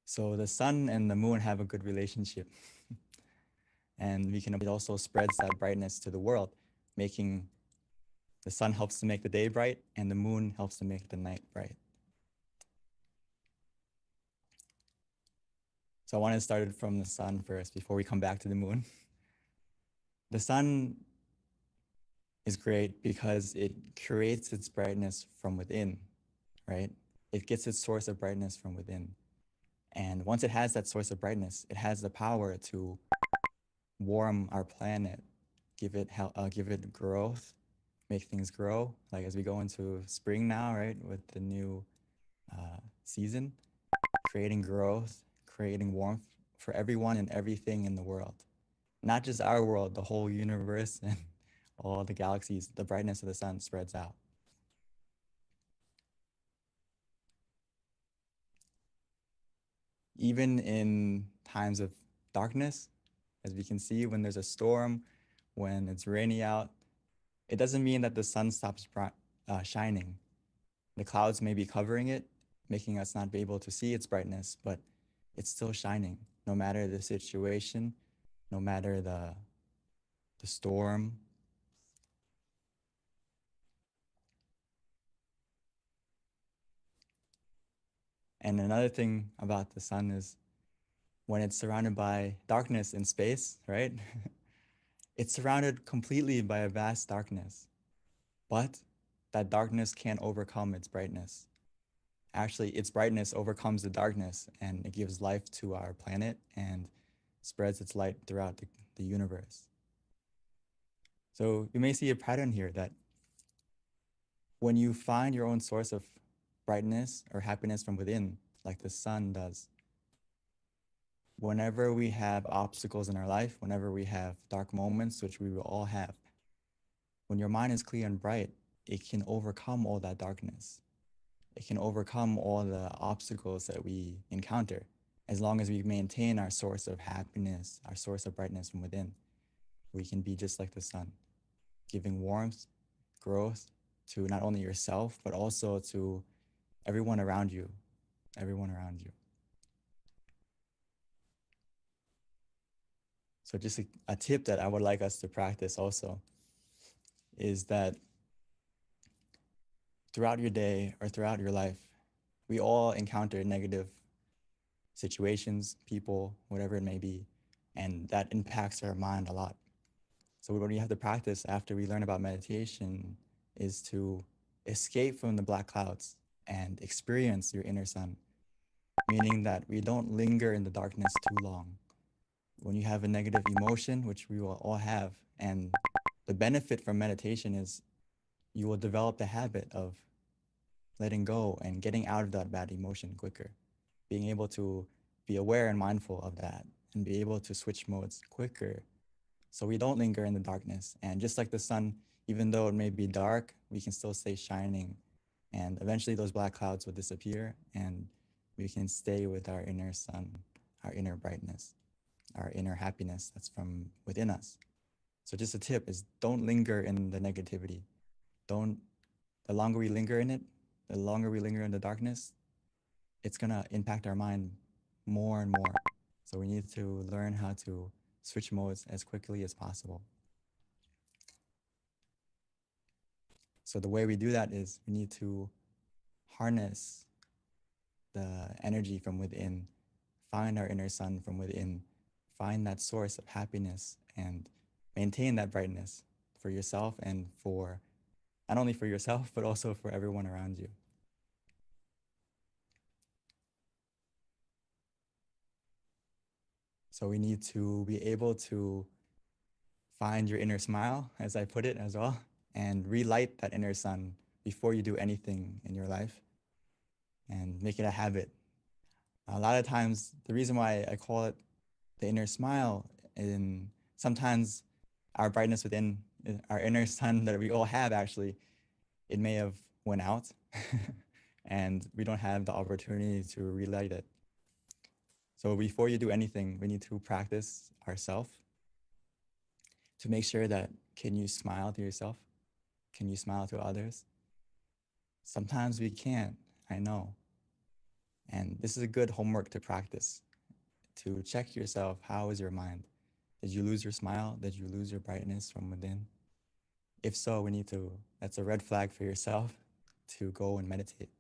So the sun and the moon have a good relationship. And it also spreads that brightness to the world, making the sun helps to make the day bright and the moon helps to make the night bright. So I want to start from the sun first before we come back to the moon. The sun is great because it creates its brightness from within, right? It gets its source of brightness from within. And once it has that source of brightness, it has the power to warm our planet, give it growth, make things grow. Like as we go into spring now, right, with the new season, creating growth, creating warmth for everyone and everything in the world. Not just our world, the whole universe and all the galaxies, the brightness of the sun spreads out. Even in times of darkness, as we can see, when there's a storm, when it's rainy out, it doesn't mean that the sun stops shining. The clouds may be covering it, making us not be able to see its brightness, but it's still shining, no matter the situation, no matter the storm. And another thing about the sun is when it's surrounded by darkness in space, right? It's surrounded completely by a vast darkness, but that darkness can't overcome its brightness. Actually, its brightness overcomes the darkness and it gives life to our planet and spreads its light throughout the universe. So you may see a pattern here that when you find your own source of brightness or happiness from within, like the sun does, whenever we have obstacles in our life, whenever we have dark moments, which we will all have, when your mind is clear and bright, it can overcome all that darkness. It can overcome all the obstacles that we encounter as long as we maintain our source of happiness, our source of brightness from within. We can be just like the sun, giving warmth, growth to not only yourself, but also to everyone around you, everyone around you. So just a tip that I would like us to practice also is that throughout your day or throughout your life, we all encounter negative situations, people, whatever it may be, and that impacts our mind a lot. So what we have to practice after we learn about meditation is to escape from the black clouds and experience your inner sun, meaning that we don't linger in the darkness too long. When you have a negative emotion, which we will all have, and the benefit from meditation is you will develop the habit of letting go and getting out of that bad emotion quicker, being able to be aware and mindful of that and be able to switch modes quicker so we don't linger in the darkness. And just like the sun, even though it may be dark, we can still stay shining. And eventually those black clouds will disappear and we can stay with our inner sun, our inner brightness, our inner happiness that's from within us. So just a tip is don't linger in the negativity. The longer we linger in it, the longer we linger in the darkness, it's gonna impact our mind more and more. So we need to learn how to switch modes as quickly as possible. So the way we do that is we need to harness the energy from within, find our inner sun from within, find that source of happiness and maintain that brightness for yourself and for not only for yourself, but also for everyone around you. So we need to be able to find your inner smile, as I put it as well, and relight that inner sun before you do anything in your life and make it a habit. A lot of times, the reason why I call it the inner smile, and sometimes our brightness within our inner sun that we all have actually, it may have went out and we don't have the opportunity to relight it. So before you do anything, we need to practice ourselves to make sure that, can you smile to yourself? Can you smile to others? Sometimes we can't, I know. And this is a good homework to practice, to check yourself. How is your mind? Did you lose your smile? Did you lose your brightness from within? If so, that's a red flag for yourself to go and meditate,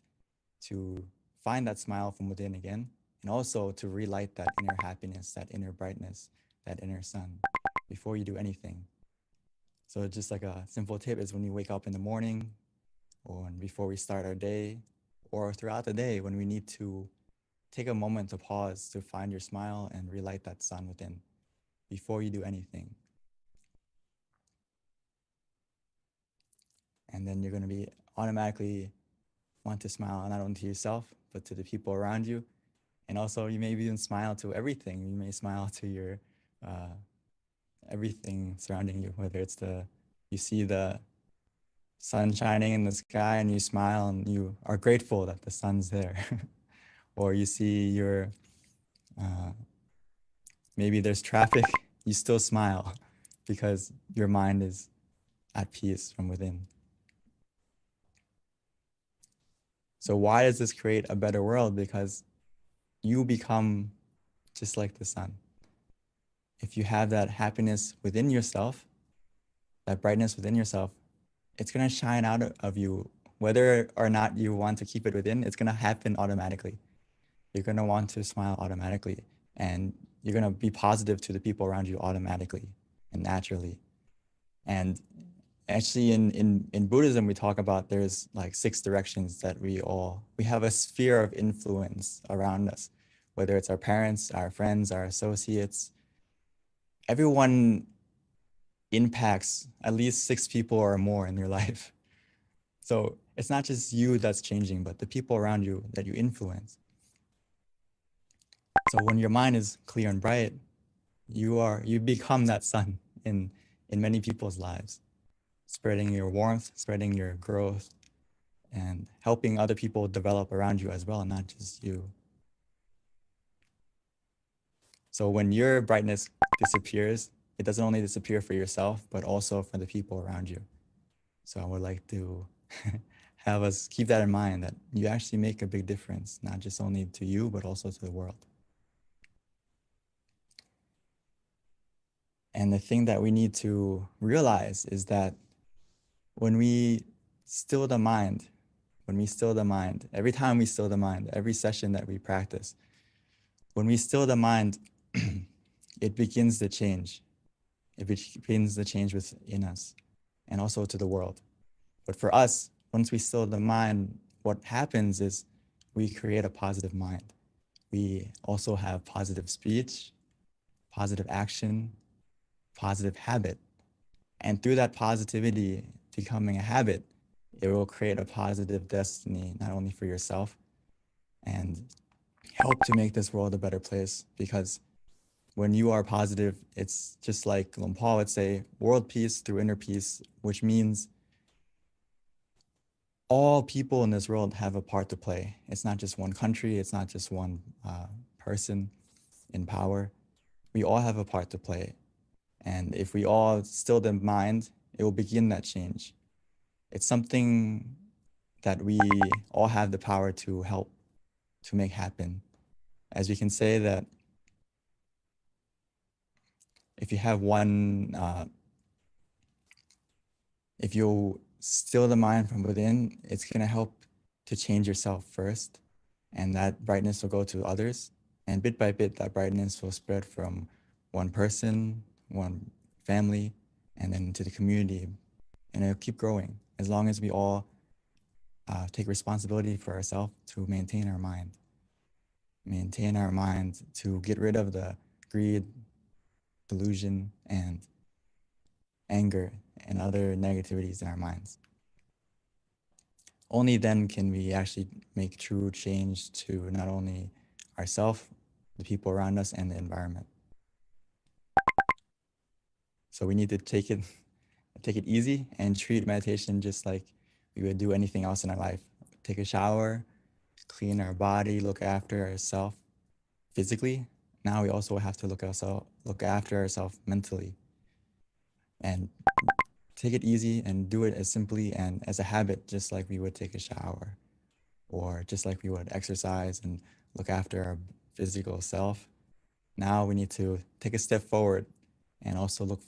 to find that smile from within again, and also to relight that inner happiness, that inner brightness, that inner sun before you do anything. So just like a simple tip is when we wake up in the morning or before we start our day or throughout the day when we need to take a moment to pause to find your smile and relight that sun within before you do anything. And then you're going to be automatically want to smile not only to yourself, but to the people around you. And also you may even smile to everything. You may smile to your everything surrounding you, whether it's you see the sun shining in the sky and you smile and you are grateful that the sun's there. Or you see maybe there's traffic, you still smile because your mind is at peace from within. So why does this create a better world? Because you become just like the sun. If you have that happiness within yourself, that brightness within yourself, it's going to shine out of you. Whether or not you want to keep it within, it's going to happen automatically. You're going to want to smile automatically, and you're going to be positive to the people around you automatically and naturally. And actually in Buddhism, we talk about there's like 6 directions that we have a sphere of influence around us, whether it's our parents, our friends, our associates. Everyone impacts at least 6 people or more in your life. So it's not just you that's changing, but the people around you that you influence. So when your mind is clear and bright, you become that sun in many people's lives, spreading your warmth, spreading your growth, and helping other people develop around you as well, not just you. So when your brightness disappears, it doesn't only disappear for yourself, but also for the people around you. So I would like to have us keep that in mind, that you actually make a big difference, not just only to you, but also to the world. And the thing that we need to realize is that when we still the mind, every time we still the mind, every session that we practice, when we still the mind, it begins to change. It begins to change within us and also to the world. But for us, once we still the mind, what happens is we create a positive mind. We also have positive speech, positive action, positive habit. And through that positivity becoming a habit, it will create a positive destiny, not only for yourself, and help to make this world a better place. Because when you are positive, it's just like Paul would say, world peace through inner peace, which means all people in this world have a part to play. It's not just one country, it's not just one person in power. We all have a part to play. And if we all still the mind, it will begin that change. It's something that we all have the power to help to make happen. As we can say that if you have if you still the mind from within, it's gonna help to change yourself first, and that brightness will go to others. And bit by bit, that brightness will spread from one person, one family, and then to the community, and it'll keep growing as long as we all take responsibility for ourselves to maintain our mind, to get rid of the greed, delusion, and anger and other negativities in our minds. Only then can we actually make true change to not only ourselves, the people around us, and the environment. So we need to take it easy and treat meditation just like we would do anything else in our life. Take a shower, clean our body, look after ourselves physically. Now we also have to look after ourselves mentally. And take it easy and do it as simply and as a habit, just like we would take a shower, or just like we would exercise and look after our physical self. Now we need to take a step forward and also look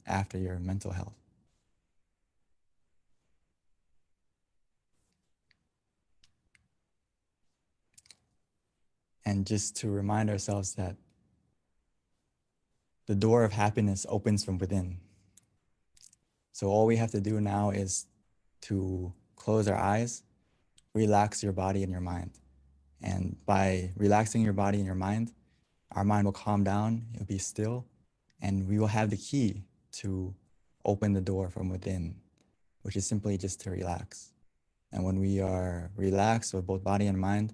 after your mental health. And just to remind ourselves that the door of happiness opens from within. So all we have to do now is to close our eyes, relax your body and your mind. And by relaxing your body and your mind, our mind will calm down, it'll be still, and we will have the key to open the door from within, which is simply just to relax. And when we are relaxed with both body and mind,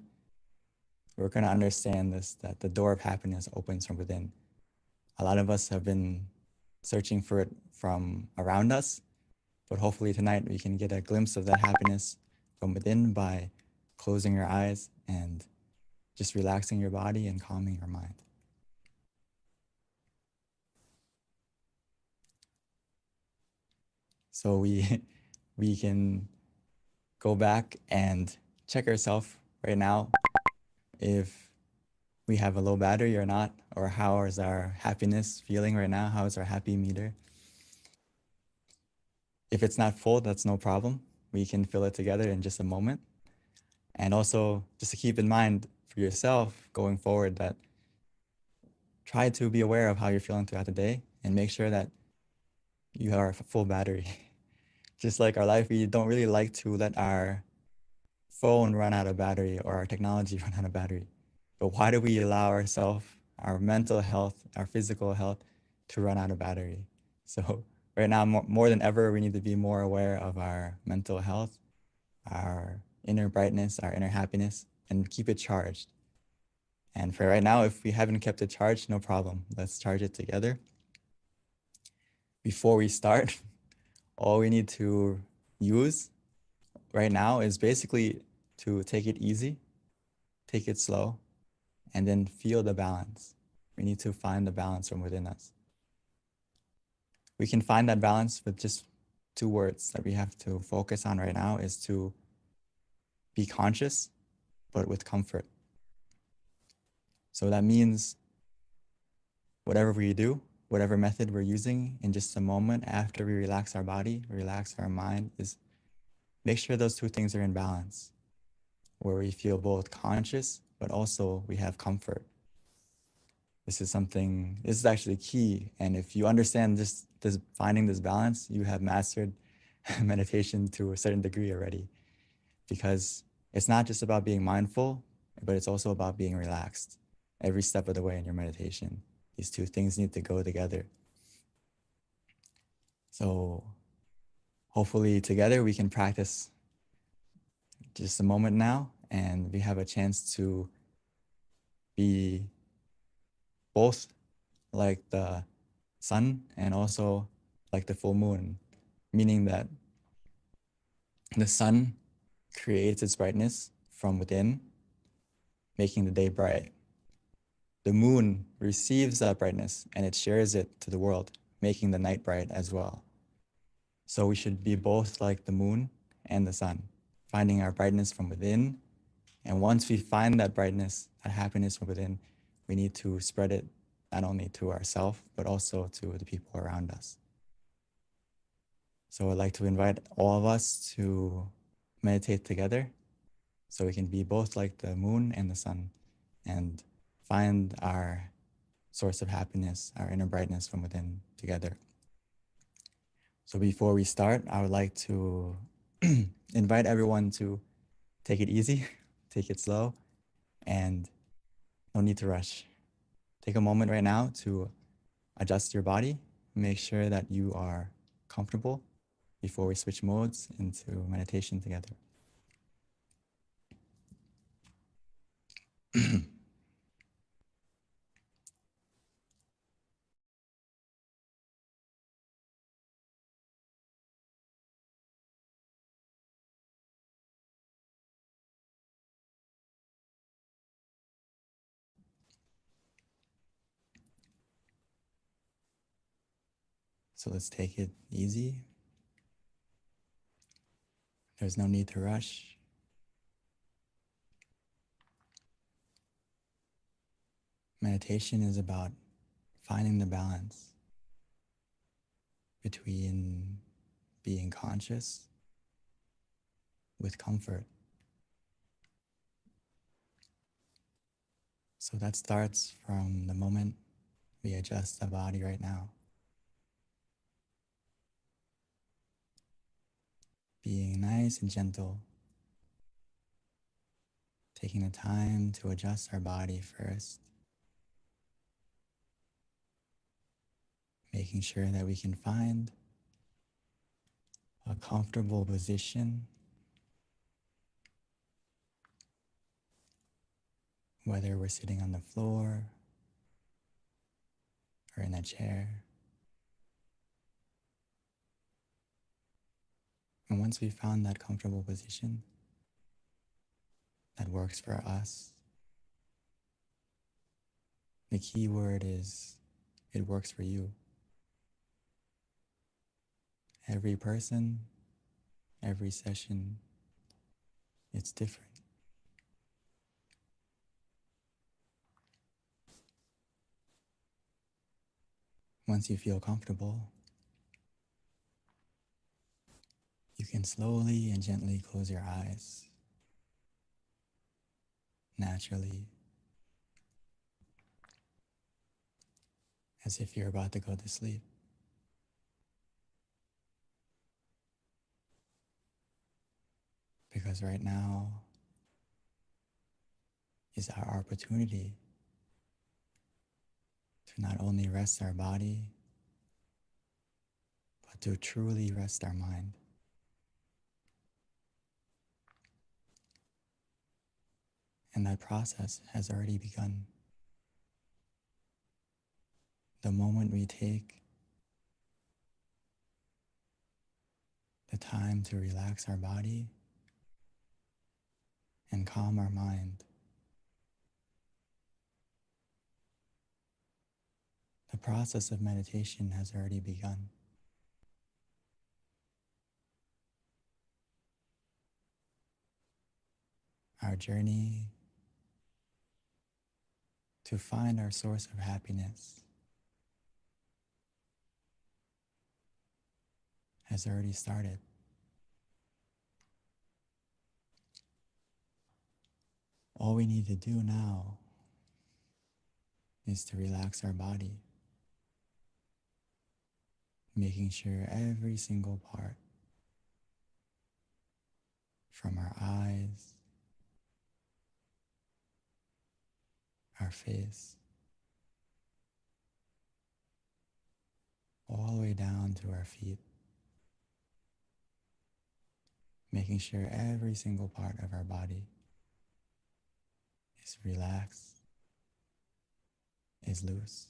we're going to understand this, that the door of happiness opens from within. A lot of us have been searching for it from around us, but hopefully tonight we can get a glimpse of that happiness from within by closing your eyes and just relaxing your body and calming your mind. So we can go back and check ourselves right now if we have a low battery or not, or how is our happiness feeling right now? How is our happy meter? If it's not full, that's no problem. We can fill it together in just a moment. And also just to keep in mind for yourself going forward that try to be aware of how you're feeling throughout the day and make sure that you are a full battery. Just like our life, we don't really like to let our phone run out of battery or our technology run out of battery. But why do we allow ourselves, our mental health, our physical health to run out of battery? So right now, more than ever, we need to be more aware of our mental health, our inner brightness, our inner happiness, and keep it charged. And for right now, if we haven't kept it charged, no problem. Let's charge it together. Before we start, all we need to use right now is basically to take it easy, take it slow, and then feel the balance. We need to find the balance from within us. We can find that balance with just 2 words that we have to focus on right now is to be conscious, but with comfort. So that means whatever we do, whatever method we're using in just a moment after we relax our body, relax our mind, is make sure those 2 things are in balance, where we feel both conscious, but also we have comfort. This is actually key. And if you understand this finding this balance, you have mastered meditation to a certain degree already, because it's not just about being mindful, but it's also about being relaxed every step of the way in your meditation. These 2 things need to go together. So hopefully together we can practice just a moment now, and we have a chance to be both like the sun and also like the full moon, meaning that the sun creates its brightness from within, making the day bright. The moon receives that brightness and it shares it to the world, making the night bright as well. So we should be both like the moon and the sun, finding our brightness from within. And once we find that brightness, that happiness from within, we need to spread it not only to ourselves, but also to the people around us. So I'd like to invite all of us to meditate together so we can be both like the moon and the sun and find our source of happiness, our inner brightness from within together. So before we start, I would like to invite everyone to take it easy, take it slow, and no need to rush. Take a moment right now to adjust your body, make sure that you are comfortable before we switch modes into meditation together. So let's take it easy. There's no need to rush. Meditation is about finding the balance between being conscious with comfort. So that starts from the moment we adjust the body right now. Being nice and gentle, taking the time to adjust our body first, making sure that we can find a comfortable position whether we're sitting on the floor or in a chair. And once we found that comfortable position that works for us, the key word is it works for you. Every person, every session, it's different. Once you feel comfortable, you can slowly and gently close your eyes, naturally, as if you're about to go to sleep. Because right now is our opportunity to not only rest our body, but to truly rest our mind. And that process has already begun. The moment we take the time to relax our body and calm our mind, the process of meditation has already begun. Our journey to find our source of happiness has already started. All we need to do now is to relax our body, making sure every single part, from our eyes, our face, all the way down to our feet, making sure every single part of our body is relaxed, is loose.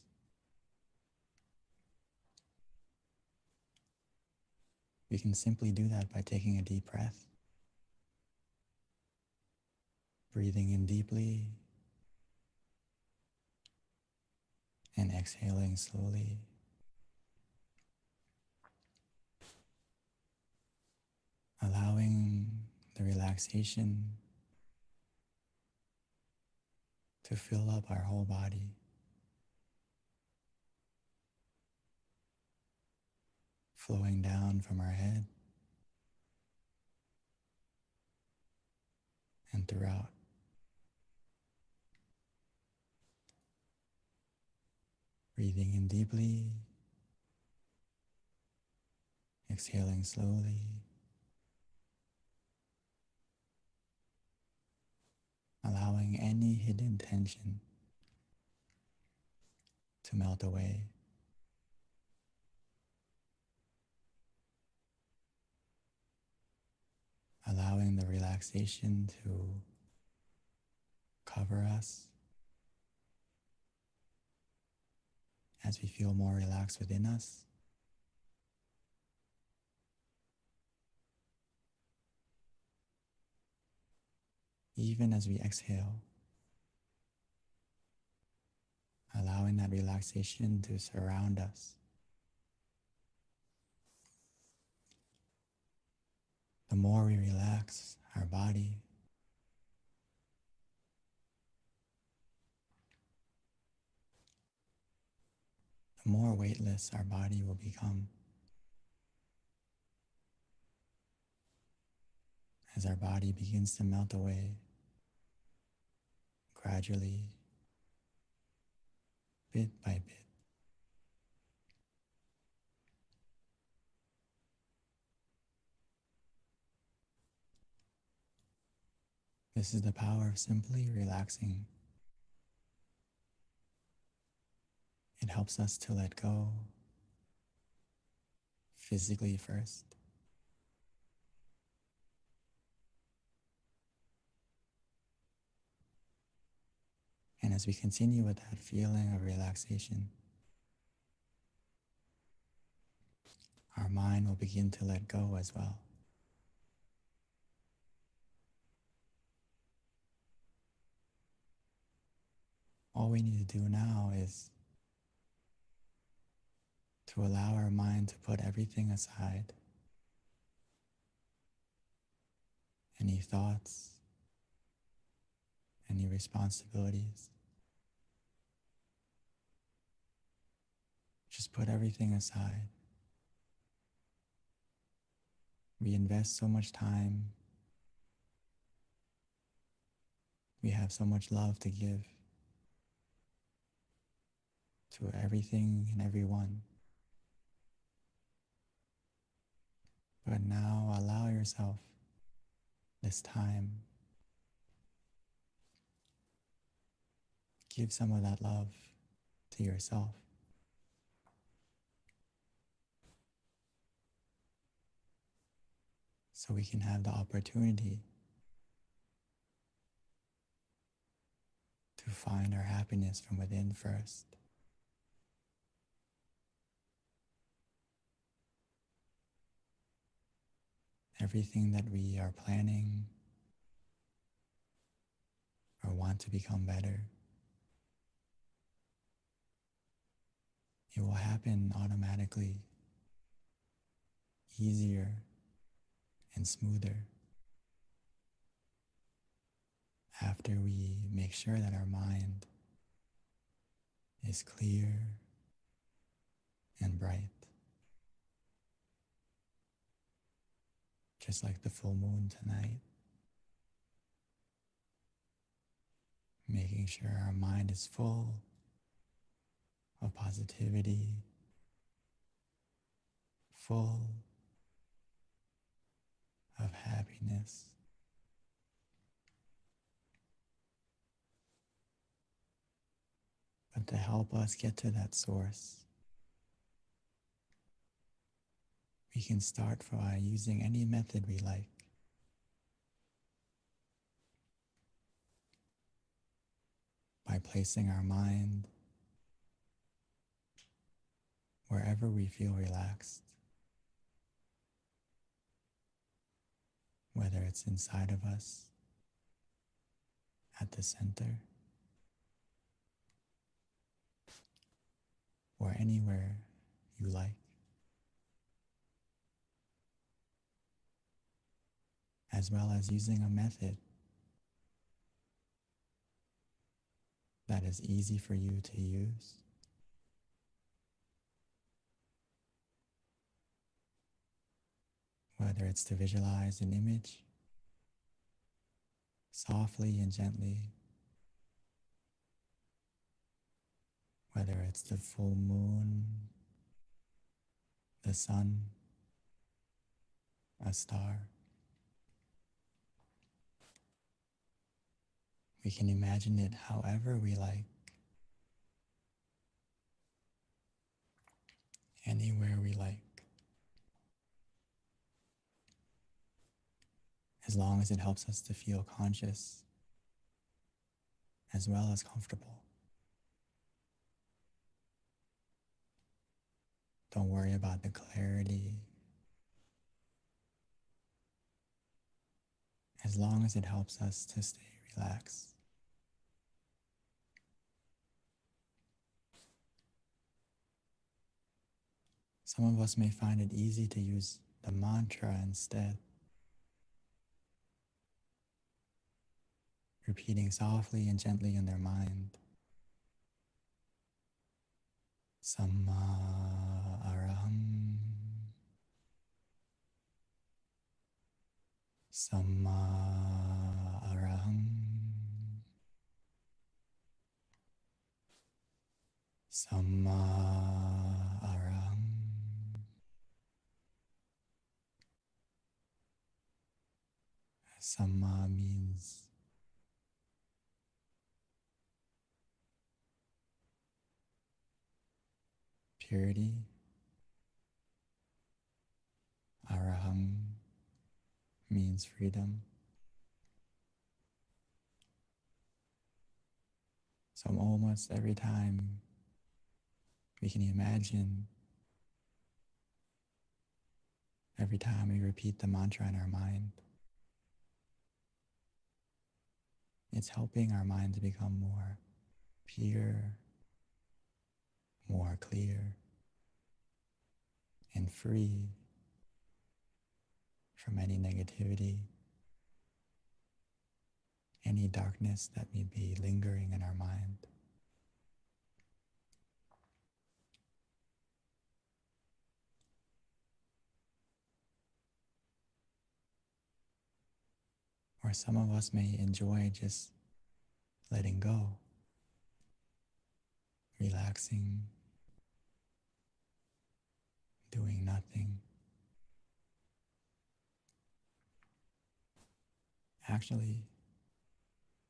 We can simply do that by taking a deep breath, breathing in deeply and exhaling slowly. Allowing the relaxation to fill up our whole body. Flowing down from our head and throughout. Breathing in deeply, exhaling slowly, allowing any hidden tension to melt away. Allowing the relaxation to cover us as we feel more relaxed within us. Even as we exhale, allowing that relaxation to surround us. The more we relax our body, the more weightless our body will become. As our body begins to melt away, gradually, bit by bit. This is the power of simply relaxing. It helps us to let go, physically first, as we continue with that feeling of relaxation, our mind will begin to let go as well. All we need to do now is to allow our mind to put everything aside. Any thoughts, any responsibilities. Just put everything aside. We invest so much time. We have so much love to give to everything and everyone. But now allow yourself this time. Give some of that love to yourself. So we can have the opportunity to find our happiness from within first. Everything that we are planning or want to become better, it will happen automatically, easier and smoother after we make sure that our mind is clear and bright. Just like the full moon tonight, making sure our mind is full of positivity, full of happiness. But to help us get to that source, we can start by using any method we like. By placing our mind wherever we feel relaxed, whether it's inside of us, at the center, or anywhere you like. As well as using a method that is easy for you to use. Whether it's to visualize an image softly and gently, whether it's the full moon, the sun, a star. We can imagine it however we like, anywhere we like, as long as it helps us to feel conscious as well as comfortable. Don't worry about the clarity. As long as it helps us to stay relaxed. Some of us may find it easy to use the mantra instead, repeating softly and gently in their mind. Samma araham. Samma araham. Samma araham. Samma means purity. Araham means freedom. So almost every time we can imagine, every time we repeat the mantra in our mind, it's helping our mind to become more pure, more clear, and free from any negativity, any darkness that may be lingering in our mind. Or some of us may enjoy just letting go, relaxing, doing nothing. Actually,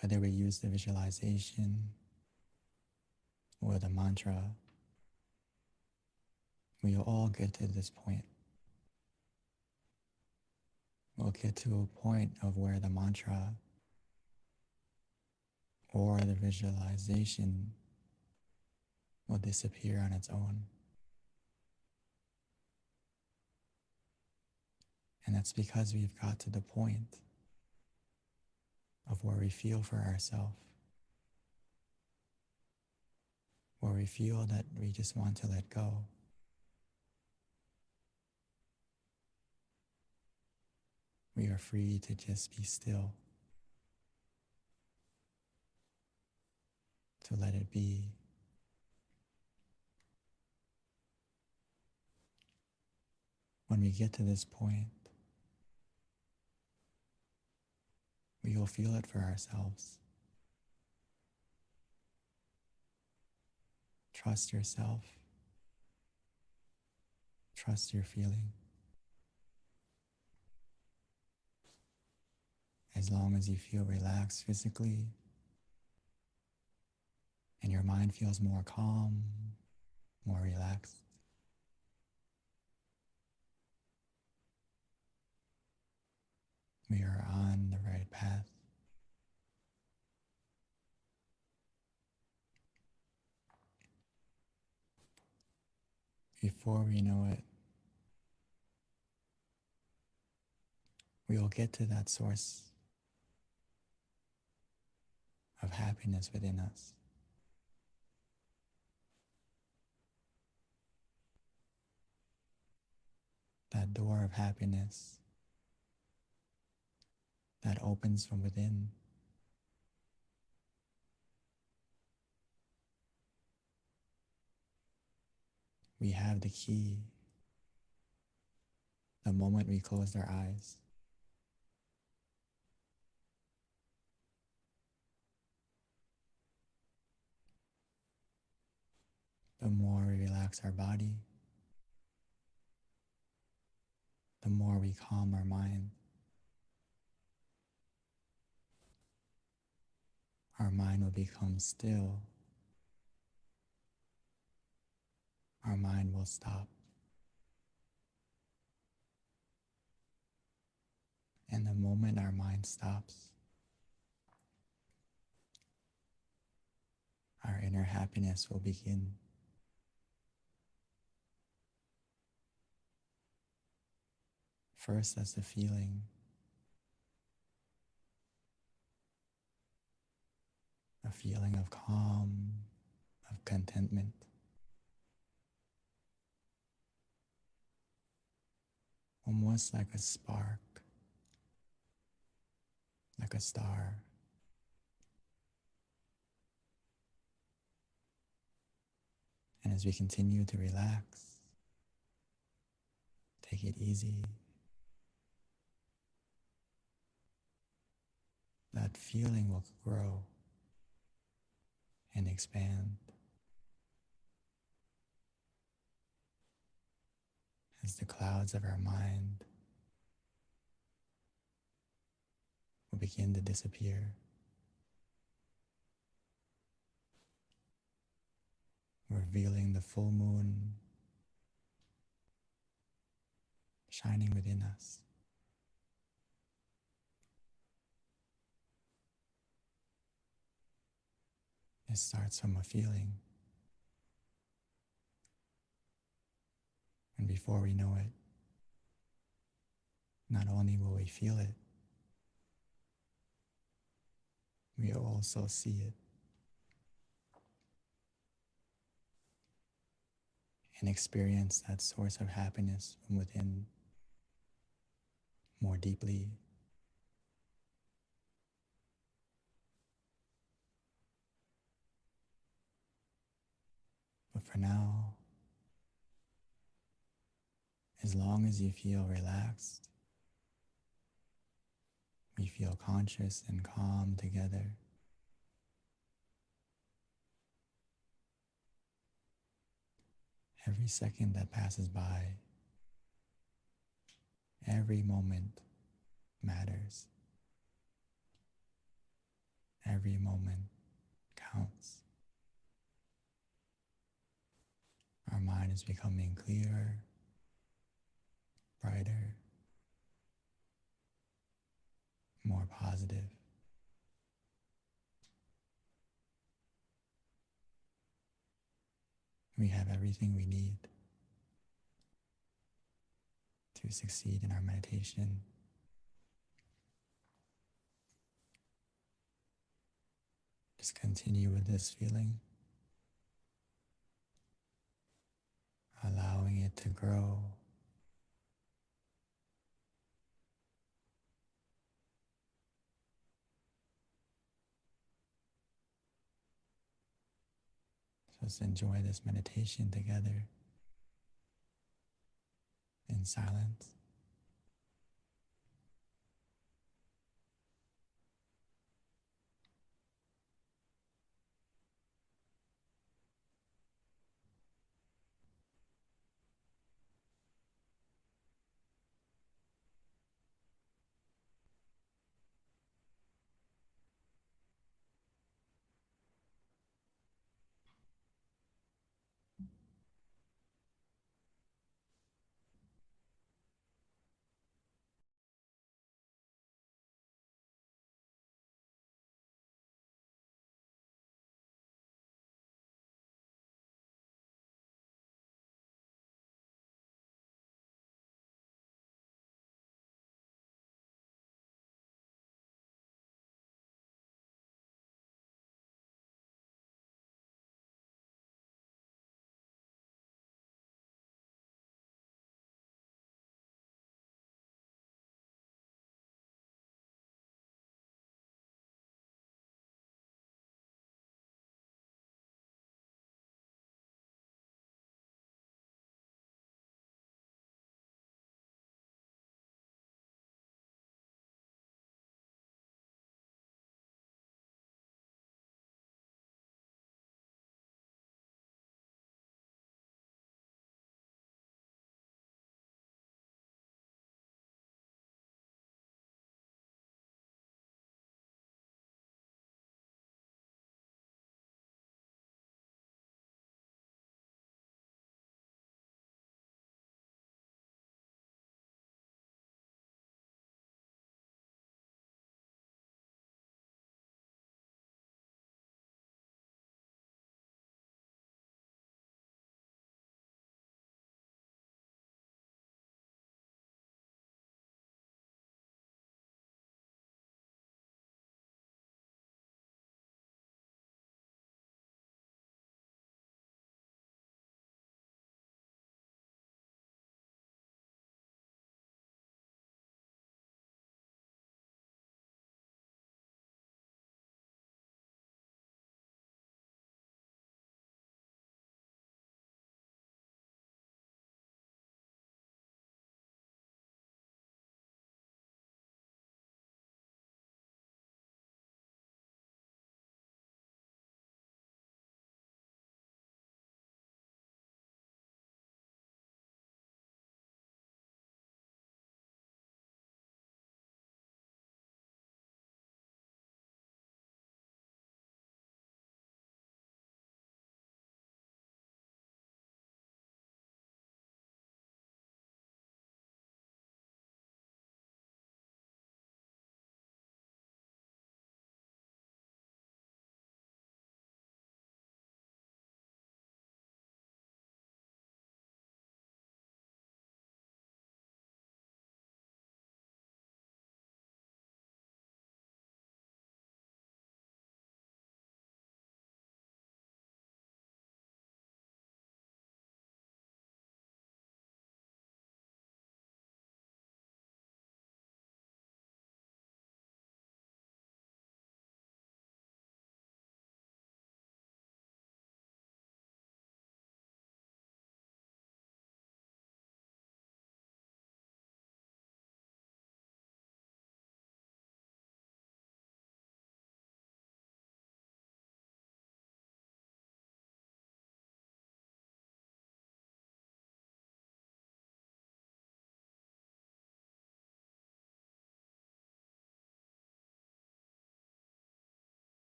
whether we use the visualization or the mantra, we will all get to this point. We'll get to a point of where the mantra or the visualization will disappear on its own. And that's because we've got to the point of where we feel for ourselves, where we feel that we just want to let go. We are free to just be still, to let it be. When we get to this point, we will feel it for ourselves. Trust yourself. Trust your feeling. As long as you feel relaxed physically and your mind feels more calm, more relaxed, we are on the right path. Before we know it, we will get to that source of happiness within us. That door of happiness that opens from within. We have the key the moment we closed our eyes. The more we relax our body, the more we calm our mind. Our mind will become still. Our mind will stop. And the moment our mind stops, our inner happiness will begin. First, as a feeling, of calm, of contentment. Almost like a spark, like a star. And as we continue to relax, take it easy, that feeling will grow and expand as the clouds of our mind will begin to disappear, revealing the full moon shining within us. It starts from a feeling. And before we know it, not only will we feel it, we will also see it and experience that source of happiness from within more deeply. But for now, as long as you feel relaxed, we feel conscious and calm together. Every second that passes by, every moment matters. Every moment counts. Our mind is becoming clearer, brighter, more positive. We have everything we need to succeed in our meditation. Just continue with this feeling, allowing it to grow. Just enjoy this meditation together in silence.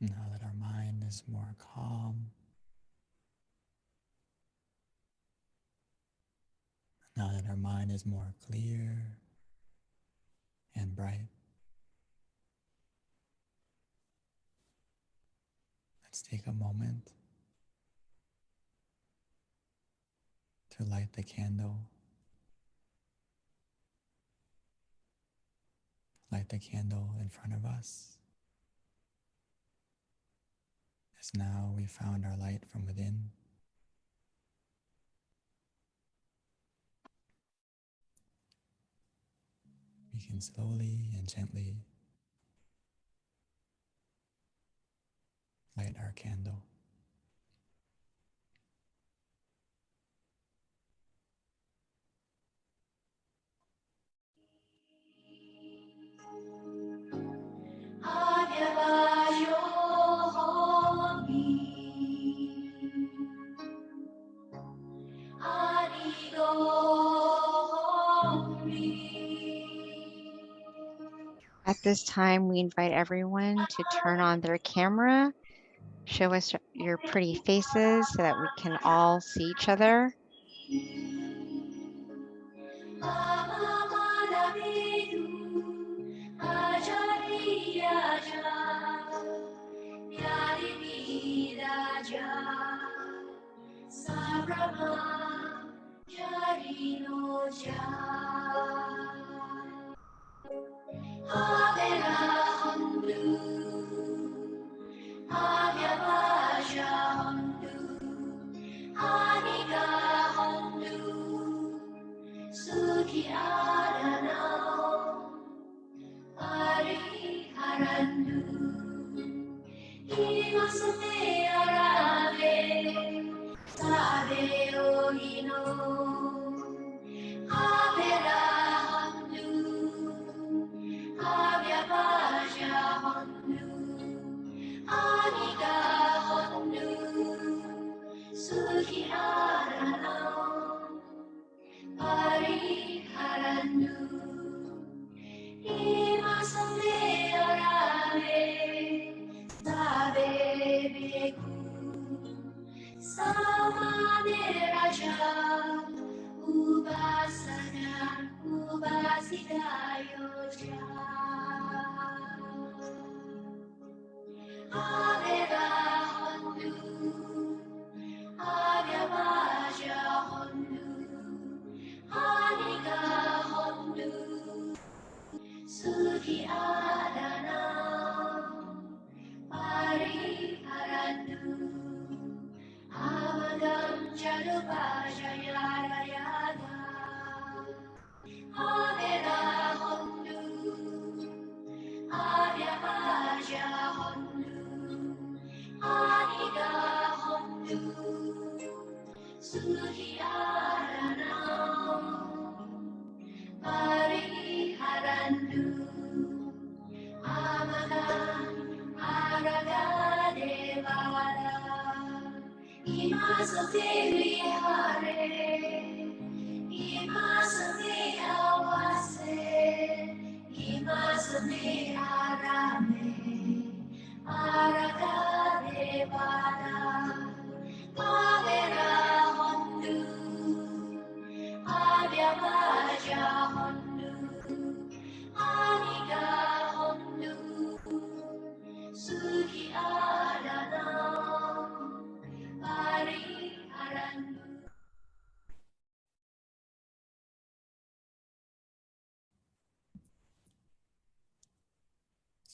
Now that our mind is more calm, now that our mind is more clear and bright, let's take a moment to light the candle. Light the candle in front of us, as now we found our light from within. We can slowly and gently light our candle. At this time, we invite everyone to turn on their camera, show us your pretty faces so that we can all see each other.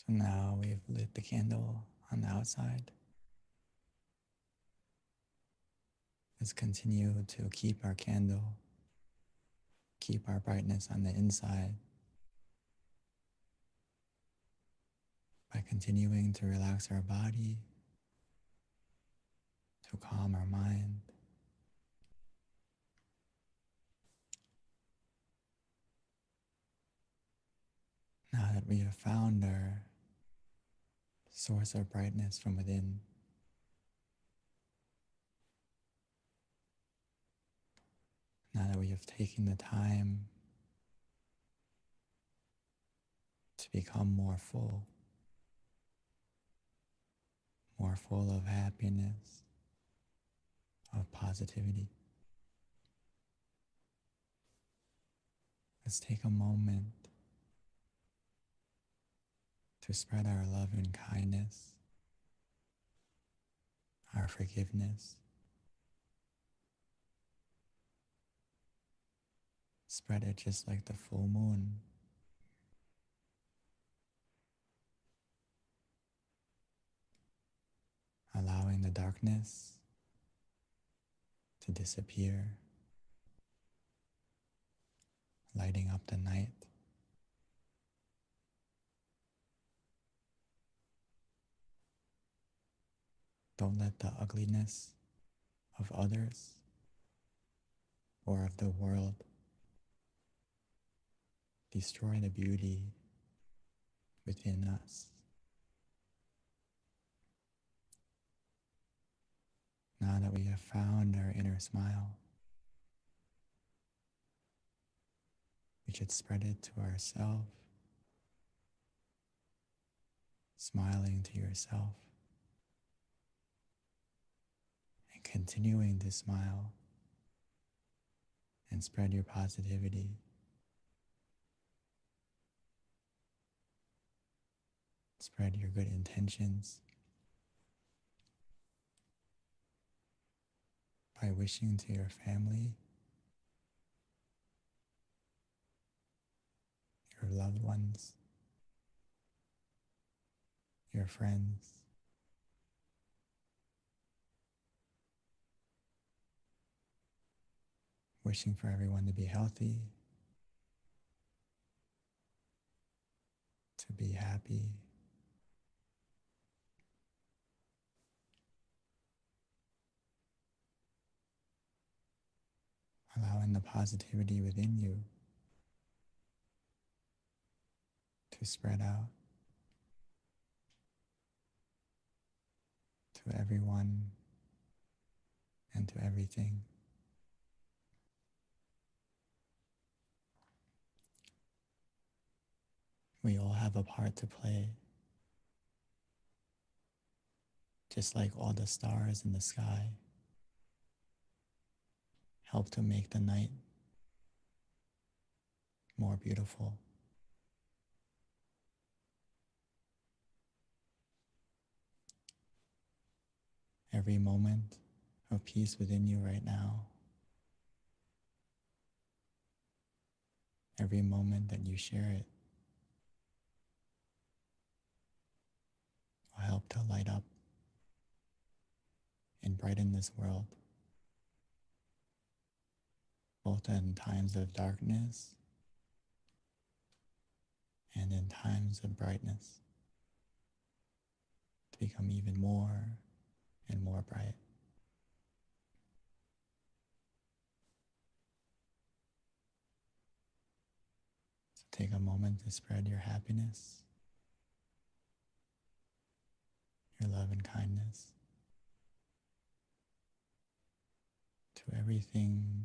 So now we've lit the candle on the outside. Let's continue to keep our candle, keep our brightness on the inside by continuing to relax our body, to calm our mind. Now that we have found our source of brightness from within, now that we have taken the time to become more full, more full of happiness, of positivity. Let's take a moment to spread our love and kindness, our forgiveness. Spread it just like the full moon. Allowing the darkness to disappear, lighting up the night. Don't let the ugliness of others or of the world destroy the beauty within us. Now that we have found our inner smile, we should spread it to ourselves, smiling to yourself, and continuing to smile and spread your positivity. Spread your good intentions by wishing to your family, your loved ones, your friends, wishing for everyone to be healthy, to be happy, allowing the positivity within you to spread out to everyone and to everything. We all have a part to play, just like all the stars in the sky help to make the night more beautiful. Every moment of peace within you right now, every moment that you share it, will help to light up and brighten this world, both in times of darkness and in times of brightness, to become even more and more bright. So take a moment to spread your happiness, your love and kindness to everything,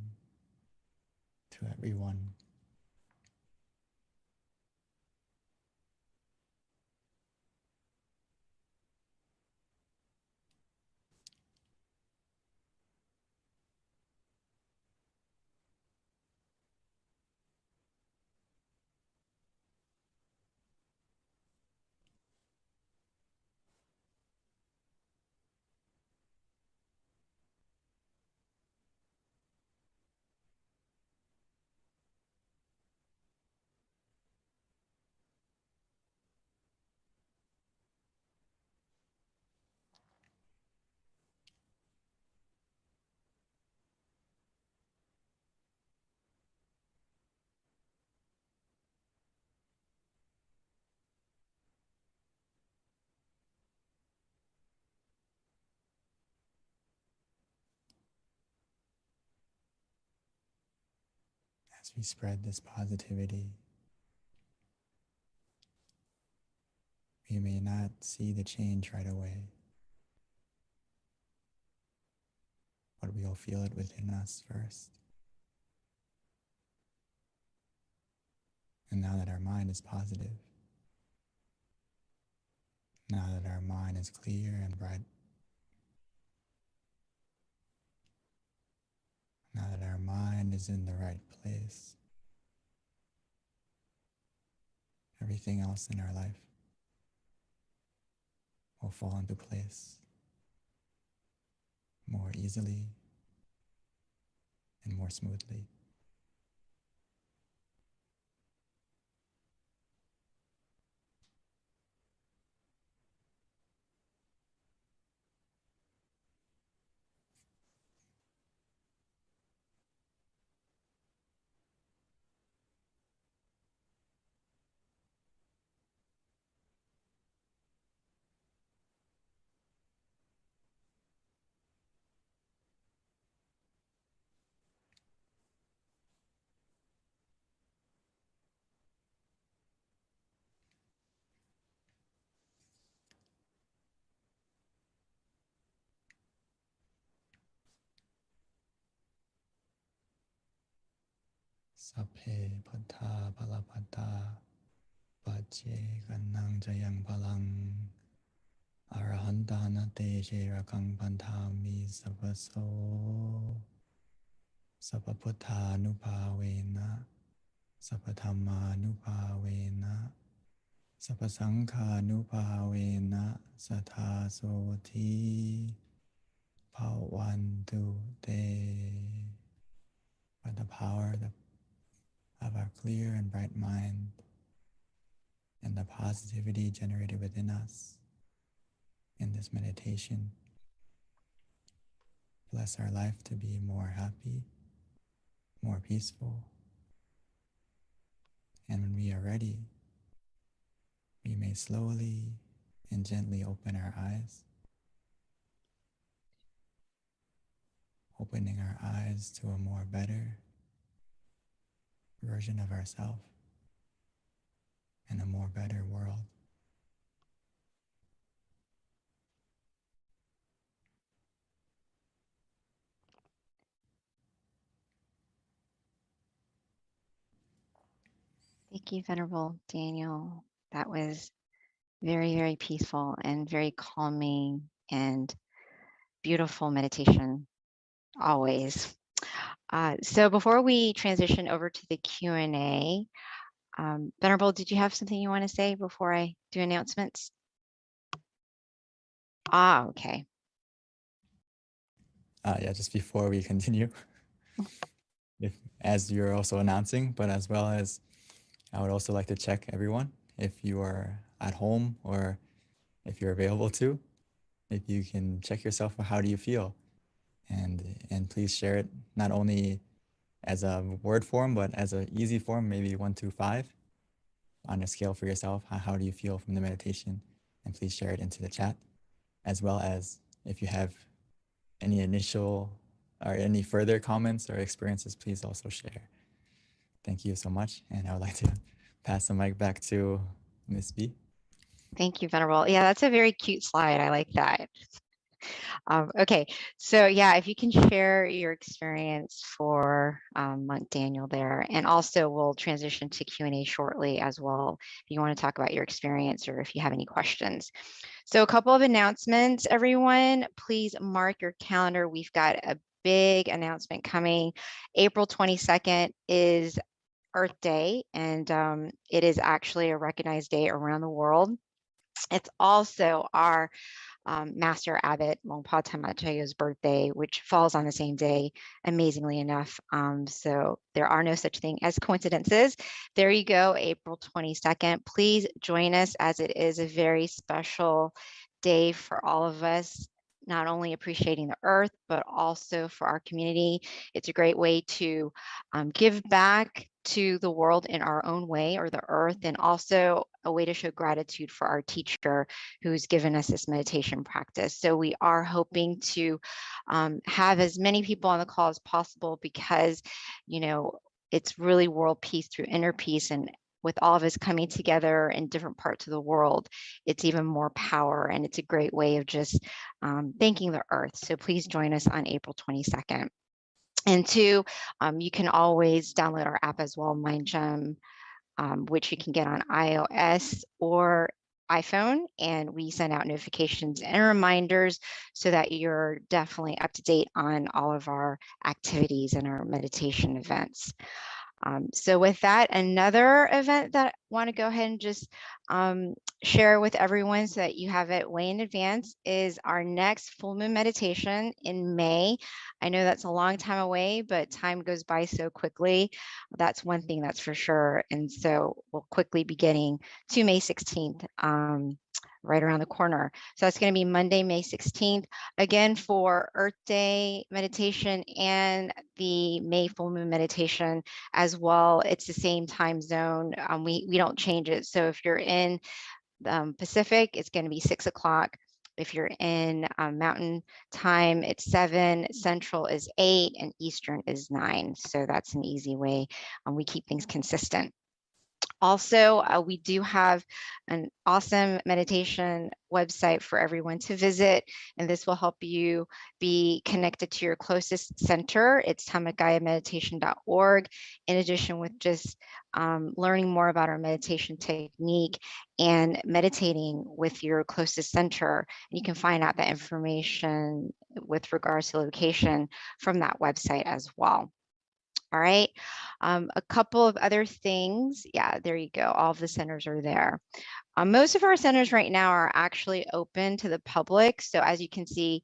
to everyone. As we spread this positivity, we may not see the change right away, but we'll feel it within us first. And now that our mind is positive, Now that our mind is clear and bright. Now that our mind is in the right place. Everything else in our life will fall into place more easily and more smoothly. Sapphe Patta Palapatta Pache Kanang Jayang Palang Arahantana Te Sherakang Pantami Sapaso Sapaputta Nupavena Sapatama Nupavena Sapasangha Nupavena Satasoti Pawantu Te. By the power of our clear and bright mind and the positivity generated within us in this meditation, bless our life to be more happy, more peaceful. And when we are ready, we may slowly and gently open our eyes, opening our eyes to a more better version of ourselves and a more better world. Thank you, Venerable Daniel. That was very, very peaceful and very calming and beautiful meditation, always. So before we transition over to the Q&A, Venerable, did you have something you want to say before I do announcements? Okay. Yeah, just before we continue, as you're also announcing, but as well as I would also like to check everyone, if you are at home or if you're available to, if you can check yourself, how do you feel? And please share it not only as a word form, but as an easy form, maybe 1 to 5 on a scale for yourself. How do you feel from the meditation? And please share it into the chat, as well as if you have any initial or any further comments or experiences, please also share. Thank you so much. And I would like to pass the mic back to Ms. B. Thank you, Venerable. Yeah, that's a very cute slide. I like that. Okay, so yeah, if you can share your experience for Monk Daniel there, and also we'll transition to Q&A shortly as well, if you want to talk about your experience or if you have any questions. So a couple of announcements, everyone, please mark your calendar. We've got a big announcement coming. April 22nd is Earth Day, and it is actually a recognized day around the world. It's also our Master Abbot Longpa Tamachayo's birthday, which falls on the same day, amazingly enough. So there are no such thing as coincidences. There you go, April 22nd. Please join us, as it is a very special day for all of us, not only appreciating the earth, but also for our community. It's a great way to give back to the world in our own way, or the earth, and also a way to show gratitude for our teacher who's given us this meditation practice. So we are hoping to have as many people on the call as possible, because, you know, it's really world peace through inner peace, and with all of us coming together in different parts of the world, it's even more power, and it's a great way of just thanking the earth. So please join us on April 22nd. And 2, you can always download our app as well, MindGem, which you can get on iOS or iPhone, and we send out notifications and reminders so that you're definitely up to date on all of our activities and our meditation events. So with that, another event that I want to go ahead and just share with everyone so that you have it way in advance is our next full moon meditation in May. I know that's a long time away, but time goes by so quickly. That's one thing that's for sure. And so we'll quickly be getting to May 16th. Right around the corner. So that's going to be Monday, May 16th, again for Earth Day meditation and the May full moon meditation as well. It's the same time zone. We don't change it. So if you're in Pacific, it's going to be 6 o'clock. If you're in Mountain Time, it's 7, Central is 8, and Eastern is 9. So that's an easy way. We keep things consistent. Also, we do have an awesome meditation website for everyone to visit, and this will help you be connected to your closest center. It's tamagayameditation.org. In addition with just learning more about our meditation technique and meditating with your closest center, you can find out that information with regards to location from that website as well. All right, a couple of other things. Yeah, there you go. All of the centers are there. Most of our centers right now are actually open to the public. So as you can see,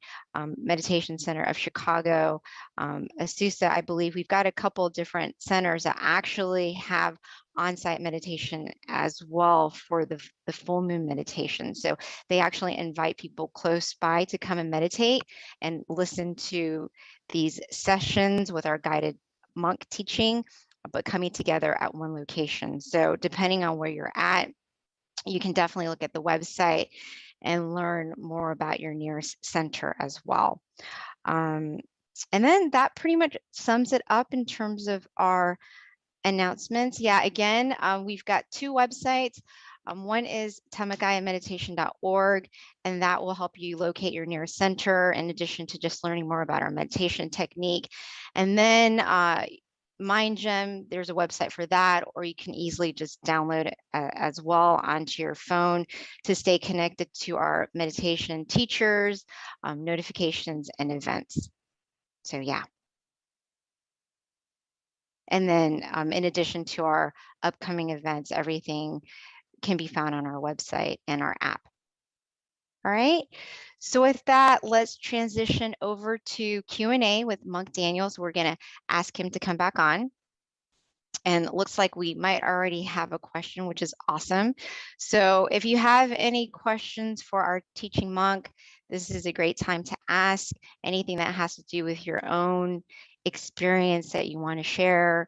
Meditation Center of Chicago, Azusa, I believe we've got a couple of different centers that actually have on-site meditation as well for the full moon meditation. So they actually invite people close by to come and meditate and listen to these sessions with our guided monk teaching, but coming together at one location. So depending on where you're at, you can definitely look at the website and learn more about your nearest center as well. And then that pretty much sums it up in terms of our announcements. Yeah, again, we've got 2 websites. One is tamagayameditation.org, and that will help you locate your nearest center in addition to just learning more about our meditation technique. And then MindGem, there's a website for that, or you can easily just download it as well onto your phone to stay connected to our meditation teachers, notifications, and events. So yeah. And then in addition to our upcoming events, everything can be found on our website and our app. All right, so with that, let's transition over to Q&A with Monk Daniels. We're going to ask him to come back on. And it looks like we might already have a question, which is awesome. So if you have any questions for our teaching monk, this is a great time to ask. Anything that has to do with your own experience that you want to share,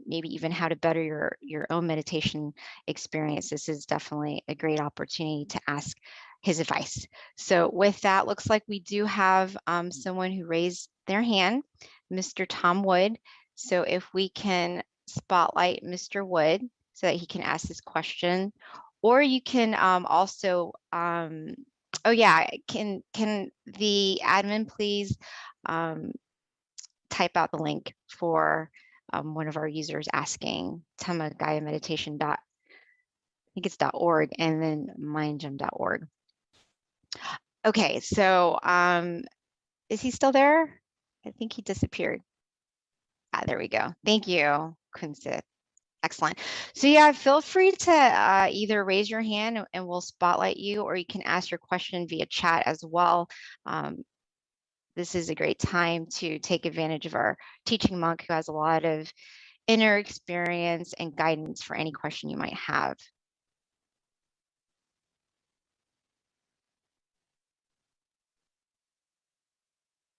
maybe even how to better your own meditation experience. This is definitely a great opportunity to ask his advice. So with that, looks like we do have someone who raised their hand, Mr. Tom Wood. So if we can spotlight Mr. Wood so that he can ask his question, or you can also, oh yeah, can the admin please type out the link for one of our users asking Tamagaya Meditation I think it's .org and then mindgem.org. Okay, so is he still there? I think he disappeared. Ah, there we go. Thank you, Kunsit. Excellent. So yeah, feel free to either raise your hand and we'll spotlight you, or you can ask your question via chat as well. This is a great time to take advantage of our teaching monk who has a lot of inner experience and guidance for any question you might have.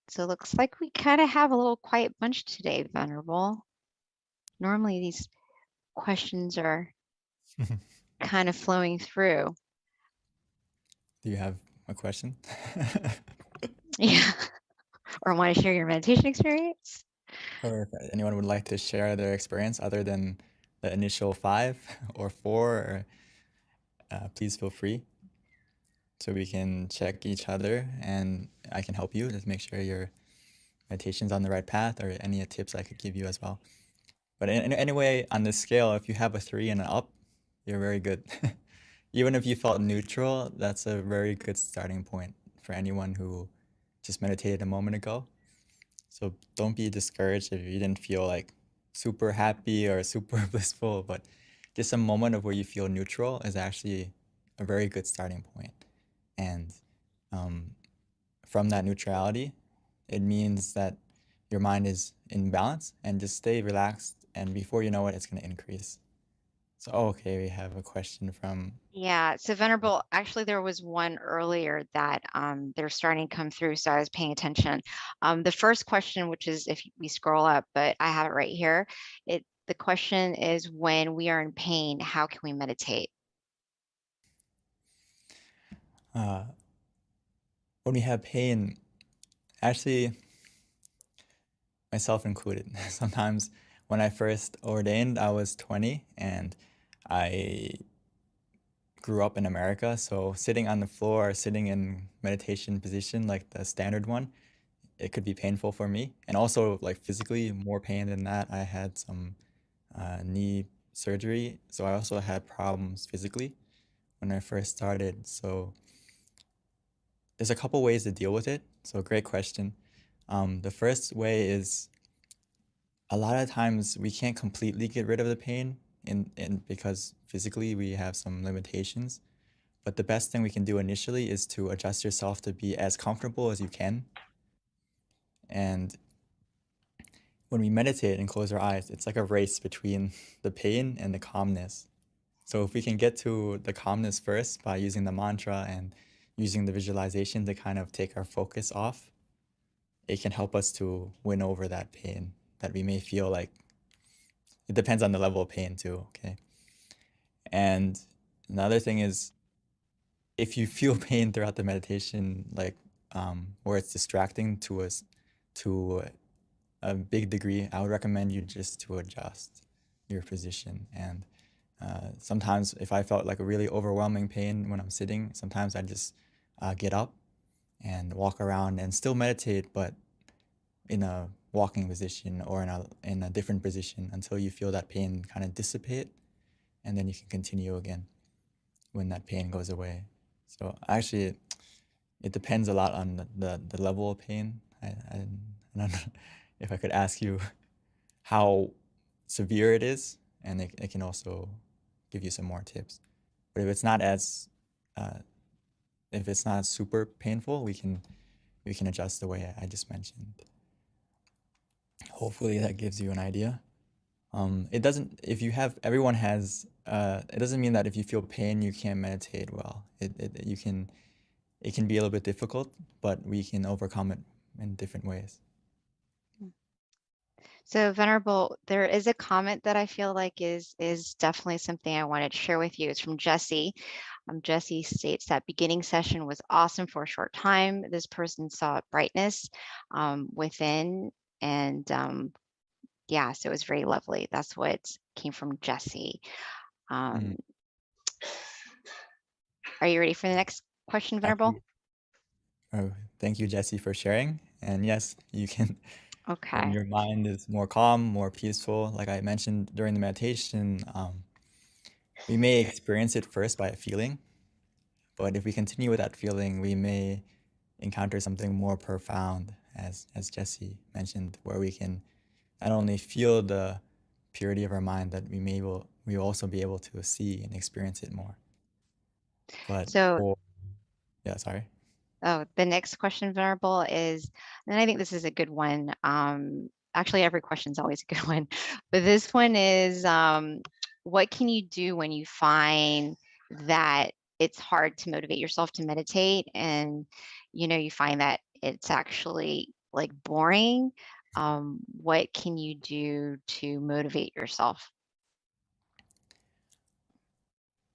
So it looks like we kind of have a little quiet bunch today, Venerable. Normally these questions are kind of flowing through. Do you have a question? Yeah. Or want to share your meditation experience? Or if anyone would like to share their experience other than the initial 5 or 4, or, please feel free. So we can check each other and I can help you. Just make sure your meditation's on the right path, or any tips I could give you as well. But anyway, on this scale, if you have a 3 and an up, you're very good. even if you felt neutral, that's a very good starting point for anyone who just meditated a moment ago. So don't be discouraged if you didn't feel like super happy or super blissful, but just a moment of where you feel neutral is actually a very good starting point. And um, from that neutrality, it means that your mind is in balance, and just stay relaxed. And before you know it, it's going to increase. So, okay, we have a question from. Yeah, so Venerable, actually there was one earlier that they're starting to come through, so I was paying attention. The first question, which is if we scroll up, but I have it right here. The question is, when we are in pain, how can we meditate? When we have pain, actually, myself included, sometimes when I first ordained, I was 20 and I grew up in America. So sitting on the floor, sitting in meditation position, like the standard one, it could be painful for me. And also like physically more pain than that. I had some knee surgery. So I also had problems physically when I first started. So there's a couple ways to deal with it. So great question. The first way is a lot of times we can't completely get rid of the pain because physically we have some limitations. But the best thing we can do initially is to adjust yourself to be as comfortable as you can. And when we meditate and close our eyes, it's like a race between the pain and the calmness. So if we can get to the calmness first by using the mantra and using the visualization to kind of take our focus off, it can help us to win over that pain that we may feel like. It depends on the level of pain too, okay? And another thing is, if you feel pain throughout the meditation, like where it's distracting to us to a big degree, I would recommend you just to adjust your position. And sometimes if I felt like a really overwhelming pain when I'm sitting, sometimes I just get up and walk around and still meditate, but in a walking position or in a different position until you feel that pain kind of dissipate, and then you can continue again when that pain goes away. So actually, it depends a lot on the level of pain. I don't know if I could ask you how severe it is, and it can also give you some more tips. But if it's not super painful, we can adjust the way I just mentioned. Hopefully that gives you an idea. It doesn't. If you have, everyone has. It doesn't mean that if you feel pain, you can't meditate well. You can. It can be a little bit difficult, but we can overcome it in different ways. So Venerable, there is a comment that I feel like is definitely something I wanted to share with you. It's from Jesse. Jesse states that beginning session was awesome for a short time. This person saw brightness within, and yeah, so it was very lovely. That's what came from Jesse. Are you ready for the next question, Venerable? Oh, thank you, Jesse, for sharing. And yes, you can. Okay. When your mind is more calm, more peaceful, like I mentioned during the meditation, we may experience it first by a feeling, but if we continue with that feeling, we may encounter something more profound, as Jesse mentioned, where we can not only feel the purity of our mind, that we will also be able to see and experience it more. But yeah, sorry. Oh, the next question, Venerable, is, and I think this is a good one. Actually, every question is always a good one, but this one is, what can you do when you find that it's hard to motivate yourself to meditate, and you find that it's actually like boring? What can you do to motivate yourself?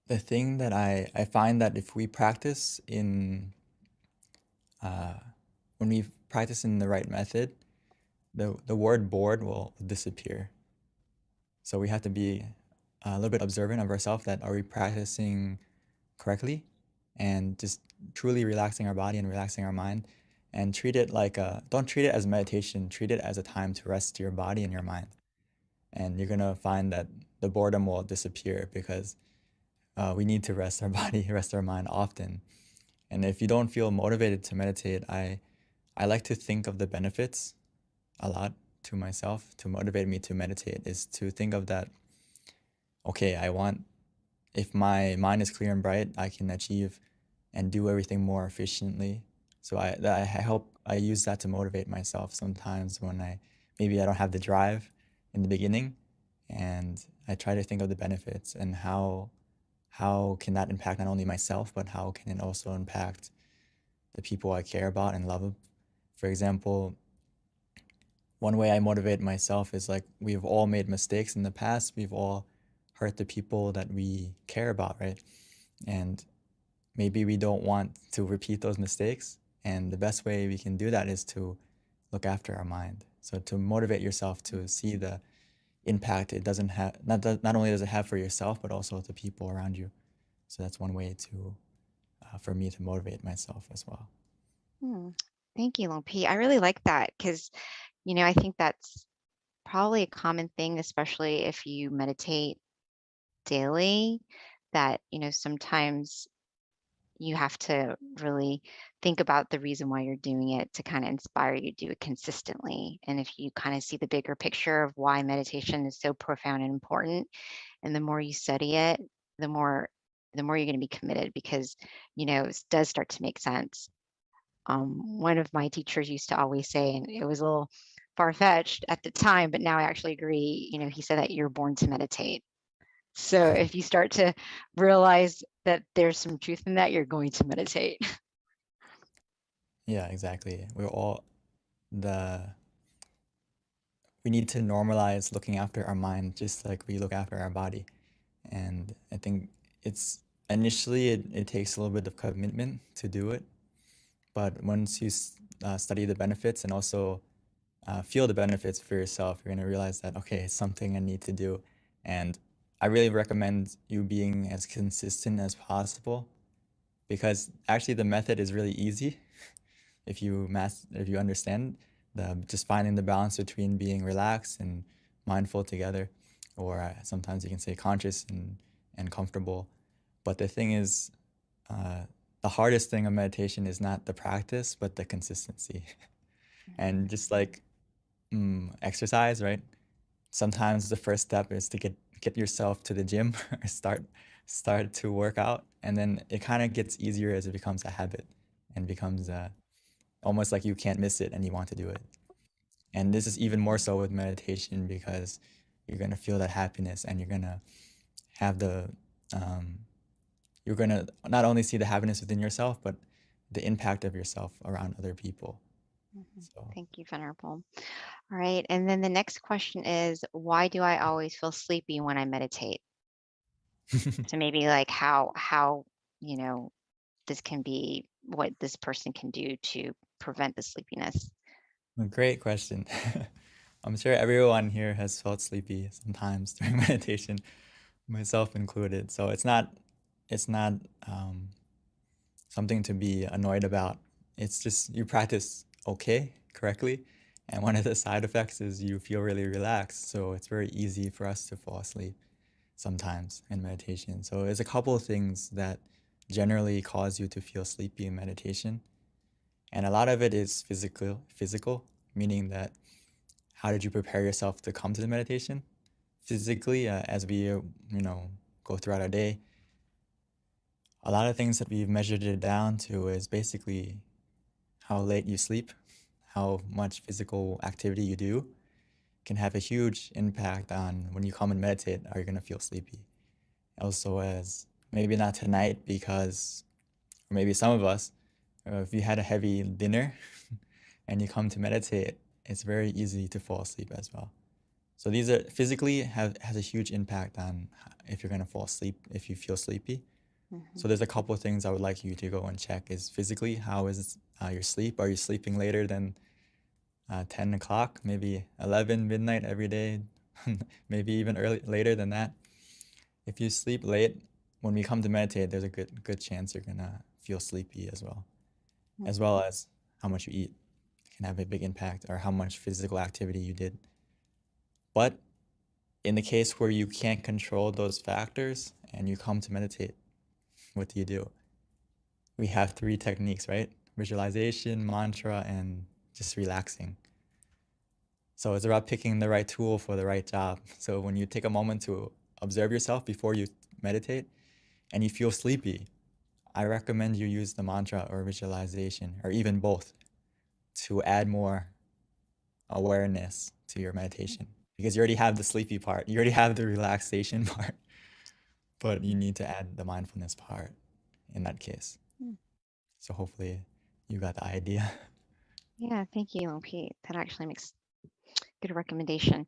The thing that I find that if we practice when we practice in the right method, the word bored will disappear. So we have to be a little bit observant of ourselves, that are we practicing correctly, and just truly relaxing our body and relaxing our mind, and treat it like don't treat it as meditation, treat it as a time to rest your body and your mind. And you're gonna find that the boredom will disappear, because we need to rest our body, rest our mind often. And if you don't feel motivated to meditate, I like to think of the benefits a lot to myself. To motivate me to meditate is to think of that, okay, if my mind is clear and bright, I can achieve and do everything more efficiently. So I use that to motivate myself sometimes when maybe I don't have the drive in the beginning, and I try to think of the benefits and how can that impact not only myself, but how can it also impact the people I care about and love. For example, one way I motivate myself is like, we've all made mistakes in the past. We've all hurt the people that we care about, right? And maybe we don't want to repeat those mistakes. And the best way we can do that is to look after our mind. So to motivate yourself to see the impact it doesn't have, not only does it have for yourself, but also the people around you. So that's one way for me to motivate myself as well. Thank you, Long P. I really like that because, I think that's probably a common thing, especially if you meditate daily, that, sometimes you have to really think about the reason why you're doing it to kind of inspire you to do it consistently. And if you kind of see the bigger picture of why meditation is so profound and important, and the more you study it, the more you're going to be committed, because, it does start to make sense. One of my teachers used to always say, and it was a little far-fetched at the time, but now I actually agree, he said that you're born to meditate. So if you start to realize that there's some truth in that, you're going to meditate. Yeah, exactly. We need to normalize looking after our mind just like we look after our body. And I think initially it takes a little bit of commitment to do it. But once you study the benefits and also feel the benefits for yourself, you're going to realize that, okay, it's something I need to do. And I really recommend you being as consistent as possible, because actually the method is really easy if you understand just finding the balance between being relaxed and mindful together, or sometimes you can say conscious and comfortable. But the thing is, the hardest thing of meditation is not the practice, but the consistency. And just like exercise, right? Sometimes the first step is to get yourself to the gym or start to work out, and then it kind of gets easier as it becomes a habit and becomes almost like you can't miss it and you want to do it. And this is even more so with meditation, because you're going to feel that happiness, and you're going to have you're going to not only see the happiness within yourself, but the impact of yourself around other people. So. Thank you, Venerable. All right. And then the next question is, why do I always feel sleepy when I meditate? So maybe like how, this can be what this person can do to prevent the sleepiness. Great question. I'm sure everyone here has felt sleepy sometimes during meditation, myself included. So it's not something to be annoyed about. It's just you practice correctly, and one of the side effects is you feel really relaxed. So it's very easy for us to fall asleep sometimes in meditation. So there's a couple of things that generally cause you to feel sleepy in meditation, and a lot of it is physical, meaning that how did you prepare yourself to come to the meditation? Physically, as we go throughout our day, a lot of things that we've measured it down to is basically how late you sleep, how much physical activity you do can have a huge impact on when you come and meditate, are you going to feel sleepy? Also, as maybe not tonight, or maybe some of us, if you had a heavy dinner and you come to meditate, it's very easy to fall asleep as well. So these are physically has a huge impact on if you're going to fall asleep, if you feel sleepy. So there's a couple of things I would like you to go and check. Is physically, how is your sleep? Are you sleeping later than 10 o'clock, maybe 11 midnight every day, maybe even later than that? If you sleep late, when we come to meditate, there's a good chance you're gonna feel sleepy as well. As well as how much you eat can have a big impact, or how much physical activity you did. But in the case where you can't control those factors and you come to meditate, what do? We have 3 techniques, right? Visualization, mantra, and just relaxing. So it's about picking the right tool for the right job. So when you take a moment to observe yourself before you meditate and you feel sleepy, I recommend you use the mantra or visualization, or even both, to add more awareness to your meditation. Because you already have the sleepy part, you already have the relaxation part, but you need to add the mindfulness part in that case. So hopefully you got the idea. Yeah, thank you, Pete. That actually makes good recommendation.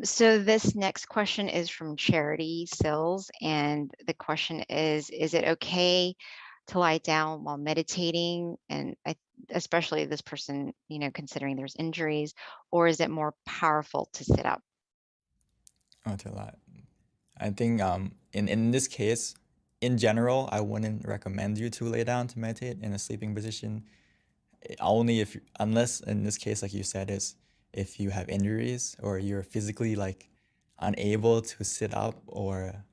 So this next question is from Charity Sills, and the question is it okay to lie down while meditating? And especially this person, considering there's injuries, or is it more powerful to sit up? Oh, to a lot. I think in this case, in general, I wouldn't recommend you to lay down to meditate in a sleeping position. Only if, unless in this case, like you said, is if you have injuries or you're physically like unable to sit up, or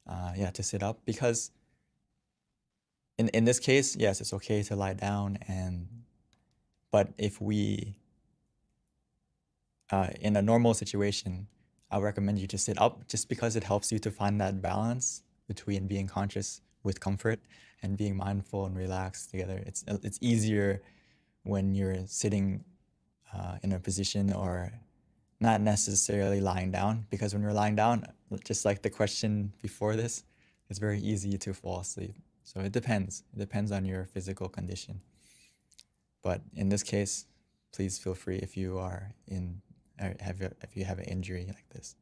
to sit up. Because in this case, yes, it's okay to lie down, but if we in a normal situation, I recommend you to sit up, just because it helps you to find that balance between being conscious with comfort and being mindful and relaxed together. It's easier when you're sitting in a position or not necessarily lying down, because when you're lying down, just like the question before this, it's very easy to fall asleep. So it depends. It depends on your physical condition. But in this case, please feel free if you are if you have an injury like this.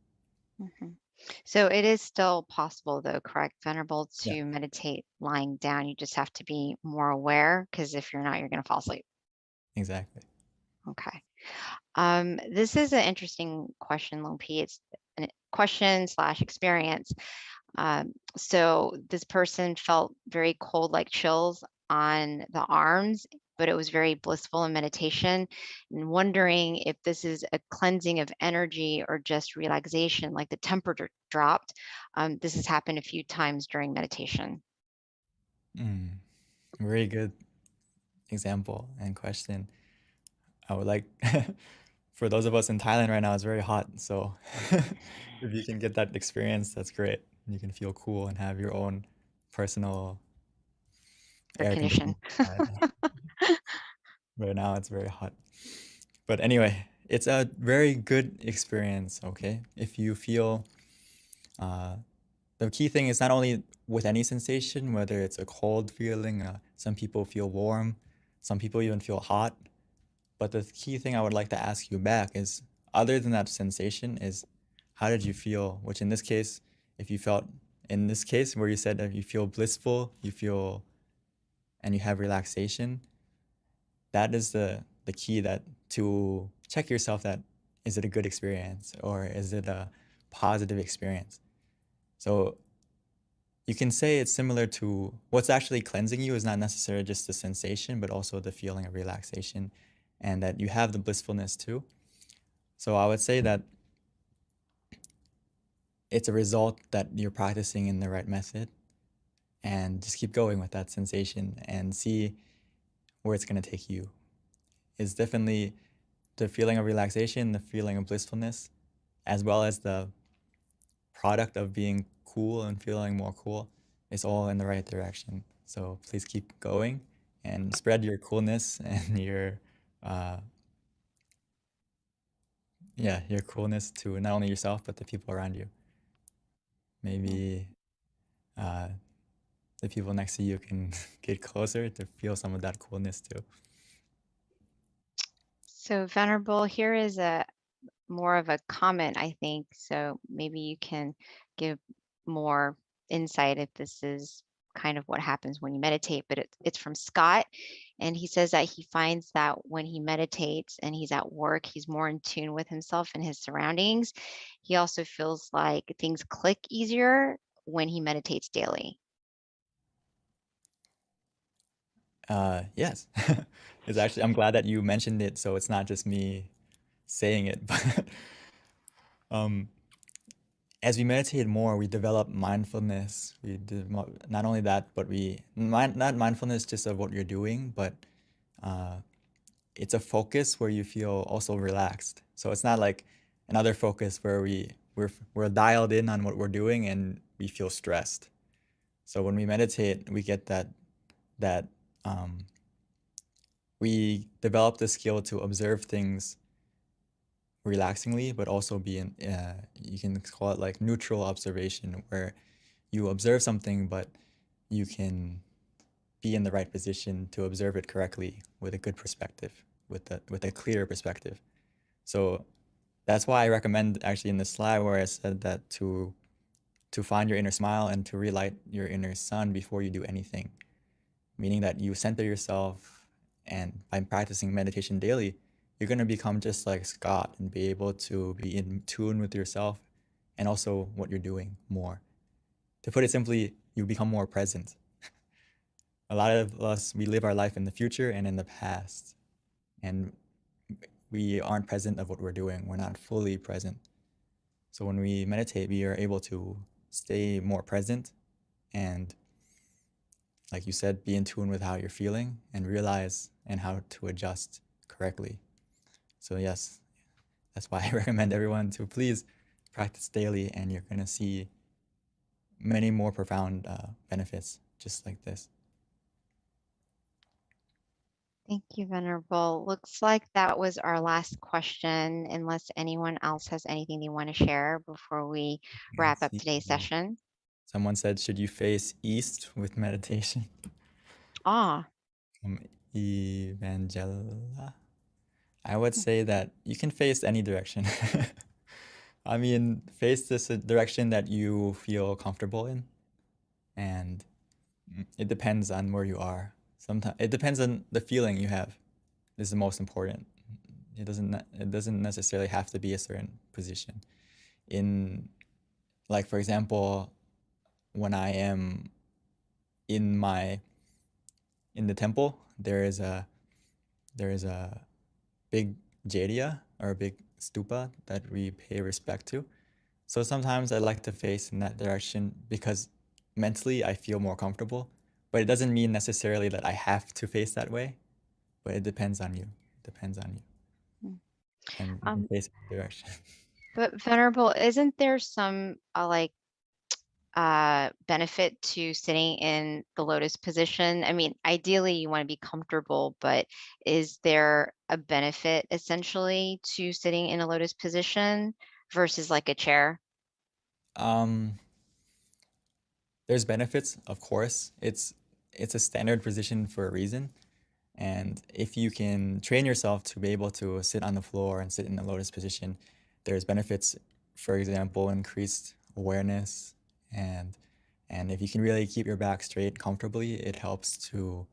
So it is still possible, though, correct, Venerable, Yeah. to meditate lying down. You just have to be more aware, because if you're not, you're going to fall asleep. Exactly. Okay. This is an interesting question, Lone P. It's a question/experience. So this person felt very cold, like chills on the arms, but it was very blissful in meditation, and wondering if this is a cleansing of energy or just relaxation, like the temperature dropped. This has happened a few times during meditation. Very good example and question. I would like, for those of us in Thailand right now, it's very hot. So if you can get that experience, that's great. You can feel cool and have your own personal air conditioning. Right now it's very hot. But anyway, it's a very good experience, okay? If you feel, the key thing is not only with any sensation, whether it's a cold feeling, some people feel warm, some people even feel hot. But the key thing I would like to ask you back is, other than that sensation, is how did you feel? Which in this case, if you felt, in this case where you said that you feel blissful, you feel, and you have relaxation, that is the key, that to check yourself, that is it a good experience or is it a positive experience? So you can say it's similar to what's actually cleansing you is not necessarily just the sensation, but also the feeling of relaxation, and that you have the blissfulness too. So I would say that it's a result that you're practicing in the right method, and just keep going with that sensation and see where it's going to take you. It's definitely the feeling of relaxation, the feeling of blissfulness, as well as the product of being cool and feeling more cool. It's all in the right direction. So please keep going and spread your coolness and your your coolness to not only yourself, but the people around you. Maybe the people next to you can get closer to feel some of that coolness too. So Venerable, here is a more of a comment, I think. So maybe you can give more insight if this is kind of what happens when you meditate, but it's from Scott. And he says that he finds that when he meditates and he's at work, he's more in tune with himself and his surroundings. He also feels like things click easier when he meditates daily. Yes, it's actually, I'm glad that you mentioned it, so it's not just me saying it, but as we meditate more, we develop mindfulness. Not only that, but not mindfulness just of what you're doing, but it's a focus where you feel also relaxed. So it's not like another focus where we're dialed in on what we're doing and we feel stressed. So when we meditate, we get that we develop the skill to observe things relaxingly, but also be in you can call it like neutral observation, where you observe something, but you can be in the right position to observe it correctly with a good perspective, with a clear perspective. So that's why I recommend actually in the slide where I said that to find your inner smile and to relight your inner sun before you do anything, meaning that you center yourself, and by practicing meditation daily, you're going to become just like Scott and be able to be in tune with yourself and also what you're doing more. To put it simply, you become more present. A lot of us, we live our life in the future and in the past, and we aren't present of what we're doing. We're not fully present. So when we meditate, we are able to stay more present and, like you said, be in tune with how you're feeling and realize and how to adjust correctly. So yes, that's why I recommend everyone to please practice daily, and you're going to see many more profound benefits just like this. Thank you, Venerable. Looks like that was our last question, unless anyone else has anything they want to share before we wrap up today's session. Someone said, should you face east with meditation? Ah, From Evangela. I would say that you can face any direction. I mean, face this direction that you feel comfortable in, and it depends on where you are. Sometimes it depends on the feeling you have. This is the most important. It doesn't necessarily have to be a certain position. Like for example, when I am in the temple, there is a big jariya, or a big stupa that we pay respect to. So sometimes I like to face in that direction because mentally I feel more comfortable, but it doesn't mean necessarily that I have to face that way, but it depends on you. And you can face the direction. but Venerable, isn't there some benefit to sitting in the lotus position? I mean, ideally you want to be comfortable, but is there a benefit essentially to sitting in a lotus position versus like a chair? There's benefits, of course. It's a standard position for a reason. And if you can train yourself to be able to sit on the floor and sit in the lotus position, there's benefits, for example, increased awareness, and if you can really keep your back straight comfortably, it helps to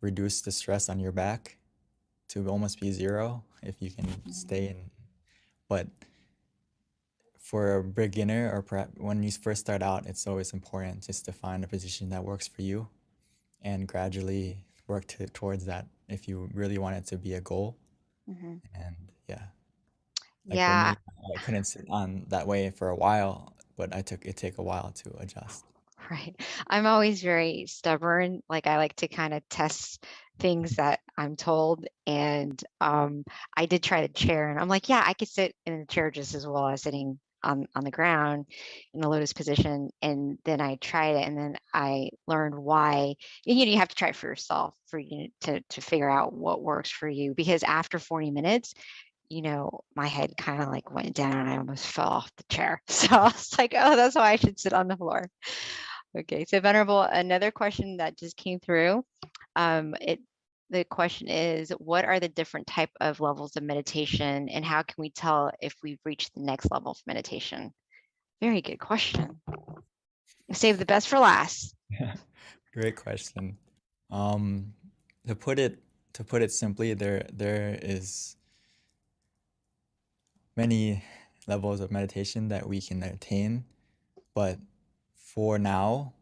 reduce the stress on your back to almost be zero if you can stay in. But for a beginner, or perhaps when you first start out, it's always important just to find a position that works for you and gradually work towards that if you really want it to be a goal. Mm-hmm. And yeah. Yeah. For me, I couldn't sit on that way for a while, but it took a while to adjust. Right. I'm always very stubborn. Like I like to kind of test things that I'm told. And I did try the chair, and I'm like, yeah, I could sit in a chair just as well as sitting on the ground in a lotus position. And then I tried it, and then I learned why. You have to try it for yourself for you to figure out what works for you. Because after 40 minutes, my head kind of like went down and I almost fell off the chair. So I was like, oh, that's why I should sit on the floor. Okay, so Venerable, another question that just came through. The question is, what are the different type of levels of meditation, and how can we tell if we've reached the next level of meditation? Very good question. Save the best for last. Great question. To put it simply, there is many levels of meditation that we can attain, but for now,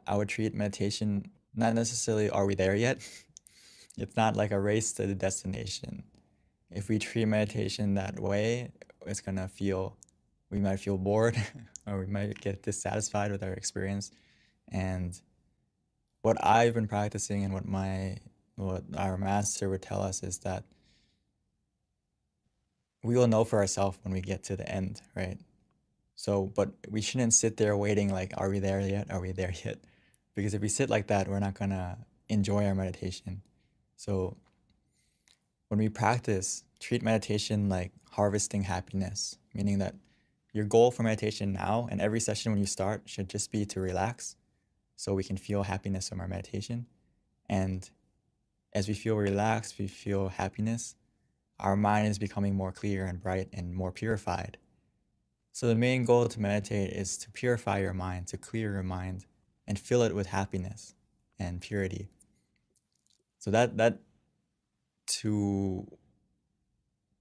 I would treat meditation not necessarily are we there yet. It's not like a race to the destination. If we treat meditation that way, it's gonna feel we might feel bored or we might get dissatisfied with our experience. And what I've been practicing and what our master would tell us is that we will know for ourselves when we get to the end, right? So, but we shouldn't sit there waiting like, are we there yet? Are we there yet? Because if we sit like that, we're not gonna enjoy our meditation. So when we practice, treat meditation like harvesting happiness, meaning that your goal for meditation now and every session when you start should just be to relax so we can feel happiness from our meditation. And as we feel relaxed, we feel happiness, our mind is becoming more clear and bright and more purified. So the main goal to meditate is to purify your mind, to clear your mind, and fill it with happiness and purity. So that to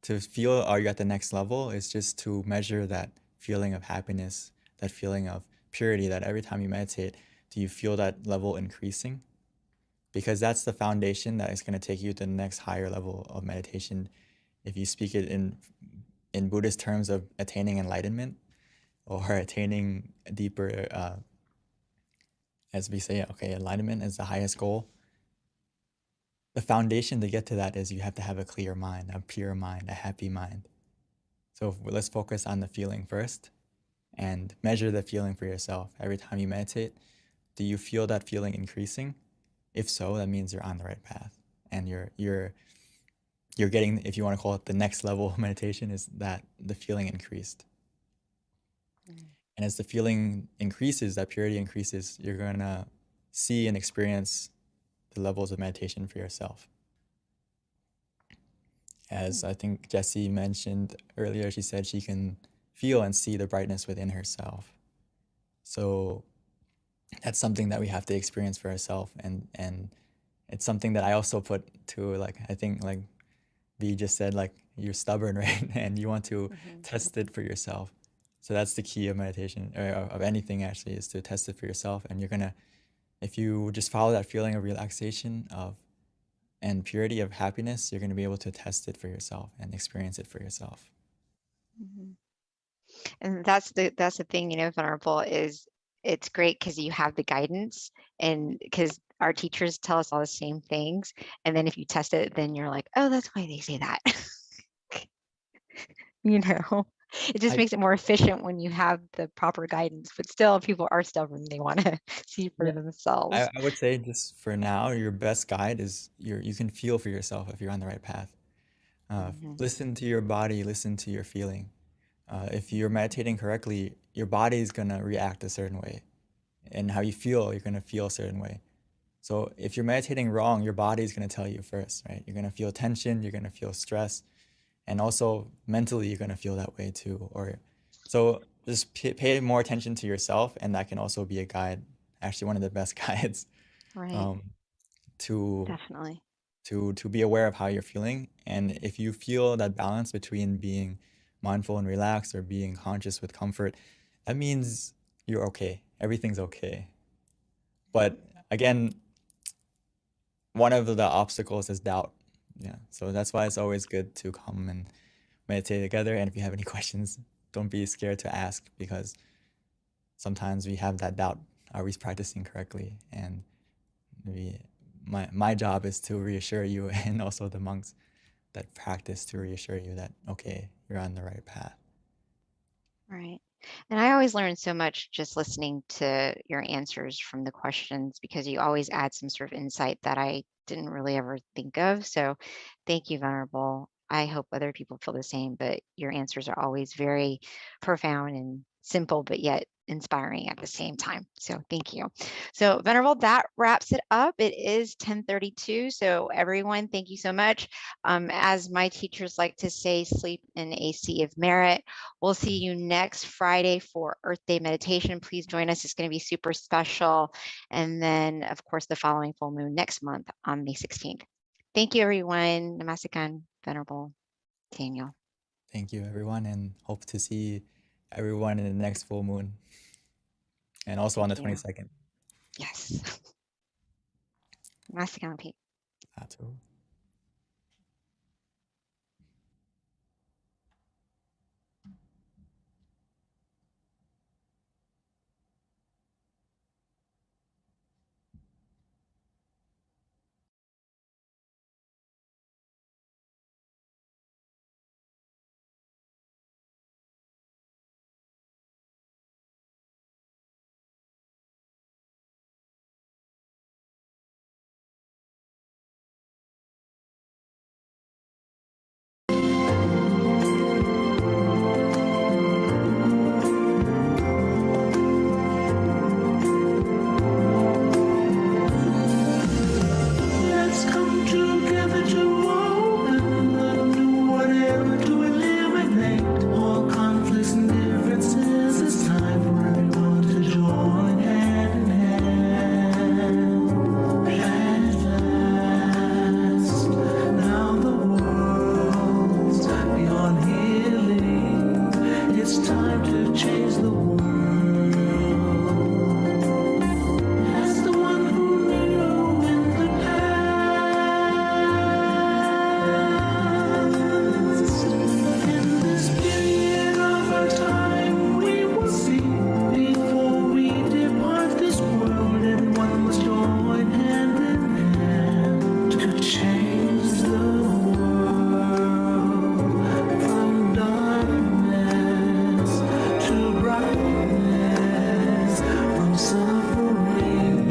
feel are you at the next level is just to measure that feeling of happiness, that feeling of purity, that every time you meditate, do you feel that level increasing? Because that's the foundation that is going to take you to the next higher level of meditation. If you speak it in Buddhist terms of attaining enlightenment or attaining a deeper, as we say, okay, enlightenment is the highest goal. The foundation to get to that is you have to have a clear mind, a pure mind, a happy mind. So let's focus on the feeling first and measure the feeling for yourself. Every time you meditate, do you feel that feeling increasing? If so, that means you're on the right path and you're getting, if you want to call it the next level of meditation, is that the feeling increased. And as the feeling increases, that purity increases, you're going to see and experience the levels of meditation for yourself. As I think Jessie mentioned earlier, she said she can feel and see the brightness within herself. So that's something that we have to experience for ourselves. And it's something that I also put to, like, I think like Bea just said, like, you're stubborn, right? And you want to test it for yourself. So that's the key of meditation, or of anything actually, is to test it for yourself. And you're gonna, if you just follow that feeling of relaxation and purity of happiness, you're gonna be able to test it for yourself and experience it for yourself. And that's the thing, Venerable, is it's great because you have the guidance, and because our teachers tell us all the same things. And then if you test it, then you're like, oh, that's why they say that. It just makes it more efficient when you have the proper guidance, but still people are stubborn. They want to see for themselves. I would say just for now, your best guide is you can feel for yourself if you're on the right path. Listen to your body, listen to your feeling. If you're meditating correctly, your body is going to react a certain way. And how you feel, you're going to feel a certain way. So if you're meditating wrong, your body is going to tell you first, right? You're going to feel tension, you're going to feel stress, and also mentally you're going to feel that way too. So just pay more attention to yourself, and that can also be a guide, actually one of the best guides, Right. to Definitely. to be aware of how you're feeling. And if you feel that balance between being mindful and relaxed or being conscious with comfort, that means you're okay. Everything's okay. But again, one of the obstacles is doubt. Yeah. So that's why it's always good to come and meditate together. And if you have any questions, don't be scared to ask, because sometimes we have that doubt. Are we practicing correctly? And my job is to reassure you, and also the monks that practice, to reassure you that, okay, you're on the right path. Right. And I always learn so much just listening to your answers from the questions, because you always add some sort of insight that I didn't really ever think of. So thank you, Venerable. I hope other people feel the same, but your answers are always very profound and simple, but yet inspiring at the same time. So thank you. So Venerable, that wraps it up. It is 10:32. So everyone, thank you so much. As my teachers like to say, sleep in a sea of merit. We'll see you next Friday for Earth Day meditation. Please join us. It's going to be super special. And then, of course, the following full moon next month on May 16th. Thank you, everyone. Namaskaran, Venerable Daniel. Thank you, everyone, and hope to see everyone in the next full moon, and also on the 22nd. Yes. Namaskaran, Pete. Atu. it's time to change the world. As the one who knew in the past, in this period of our time, we will see before we depart this world, and one must join hand in hand to change the world from darkness to brightness, from suffering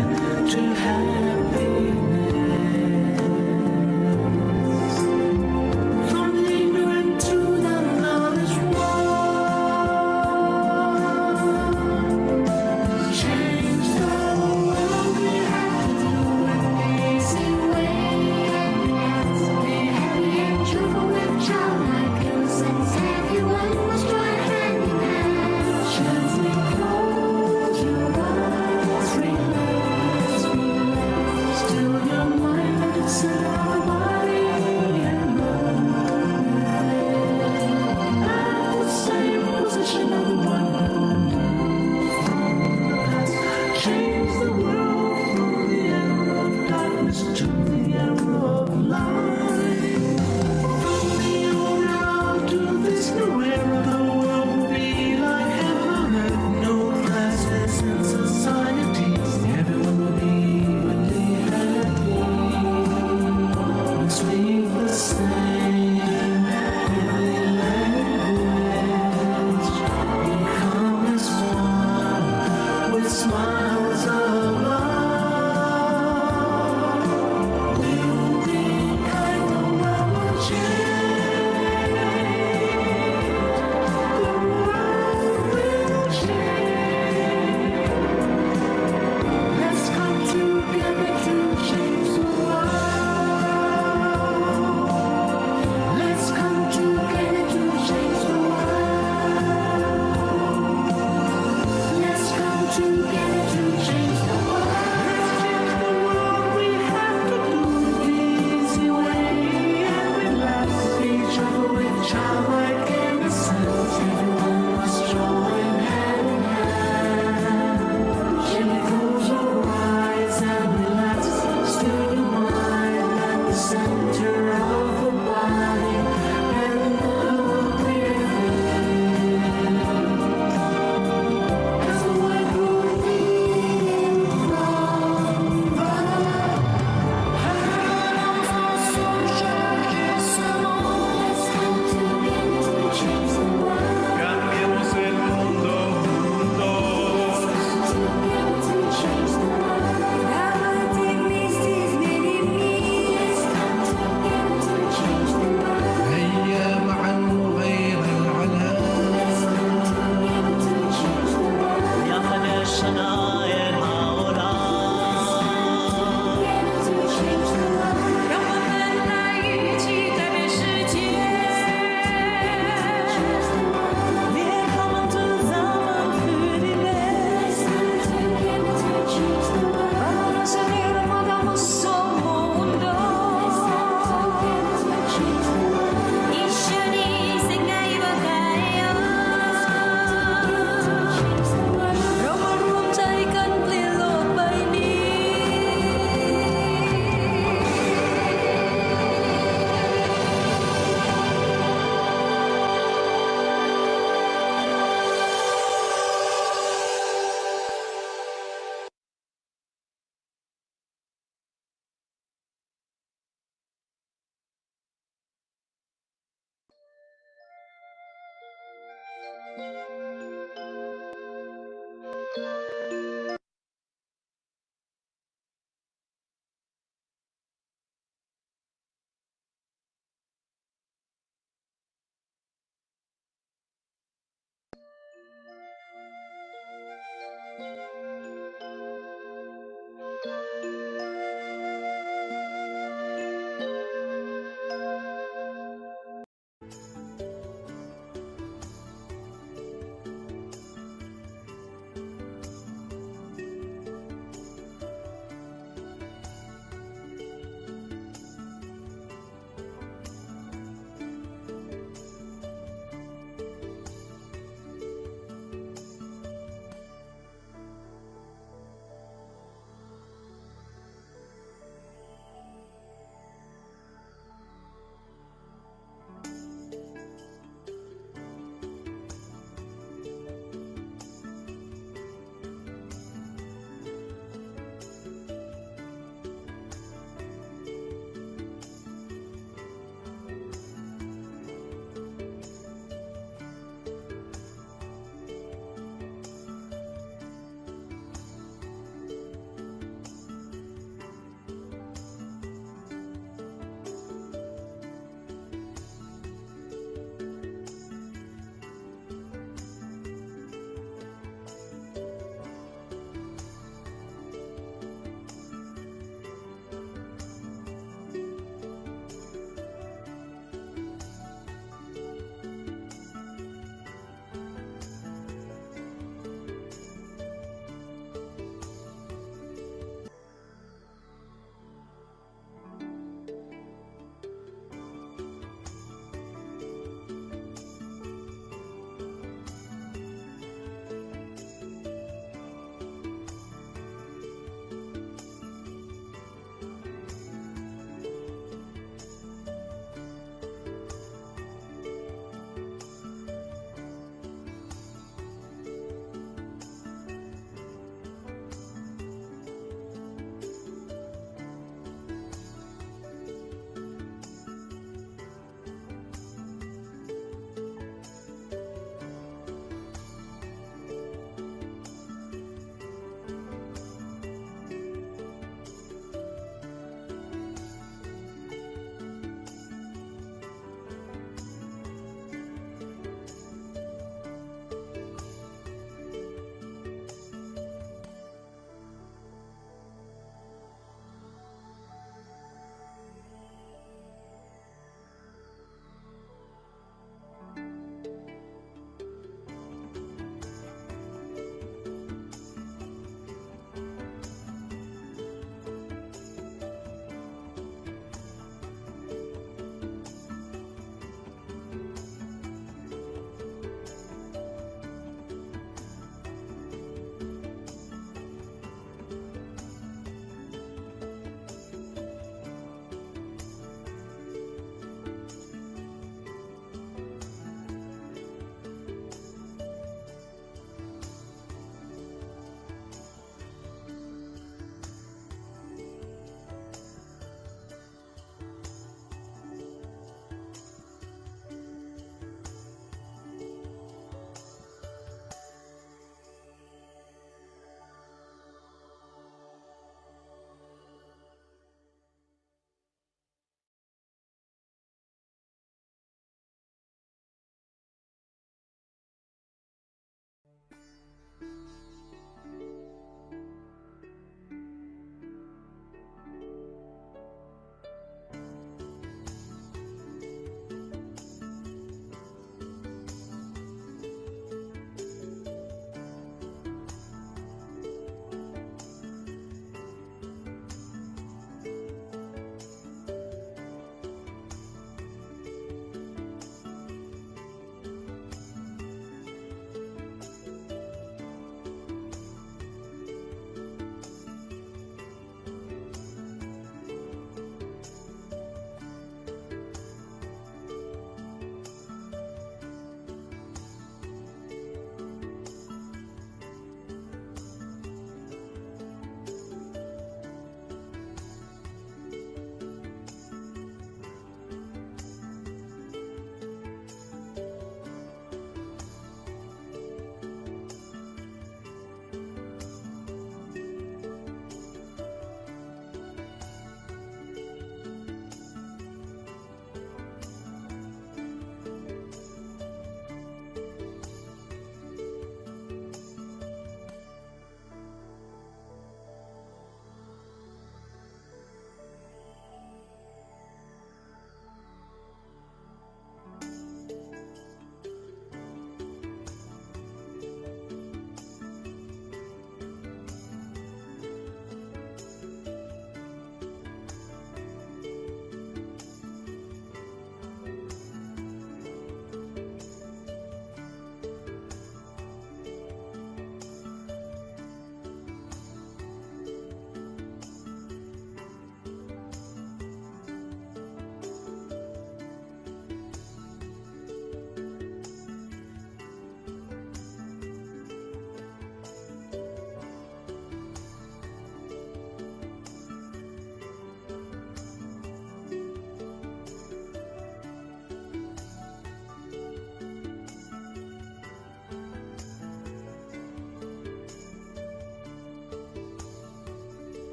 to happiness, from ignorant to the knowledge one. Change the world, we have to do it the easy way. Be happy and cheerful with childlike innocence. Everyone must join hand in hand. Gently close your eyes, relax, relax. Still your mind and the center of the body and at the same position of the one who knew from the past. Change the world from the era of darkness to the era of light. From the old era to this new era, the world will be like heaven on earth. No classes in society. Everyone will be really happy. And speak the same heavenly language. Become as one with smiles of love. We will be kind, the world will change. The world will change. Let's come together to change the world. Let's come together to change the world. Let's come together to change the world. Let's change the world. We have to do it the easy way and relax each other with childlike innocence. Everyone must join hand in hand. Gently close your eyes and relax. Still your mind at the center of the body, and look within. As the white room in from the heaven of our social kiss alone. Let's come together to change the world. Cambiemos el mundo juntos. Let's come together to change the world. Let's come together to change the world. هيا معا نغير العالم. Let's come together to change the world. يا خلي الشناير هؤلاء Together to change the world. 让我们来一起改变世界。别他们知咱们去的美。 Let's come together to change the world. Vamos a seguir mandamos mundo. Let's come together to change the world. 一緒に世界を変えよう。 Change the world. เรามารวมใจกันเปลี่ยนโลกใบนี้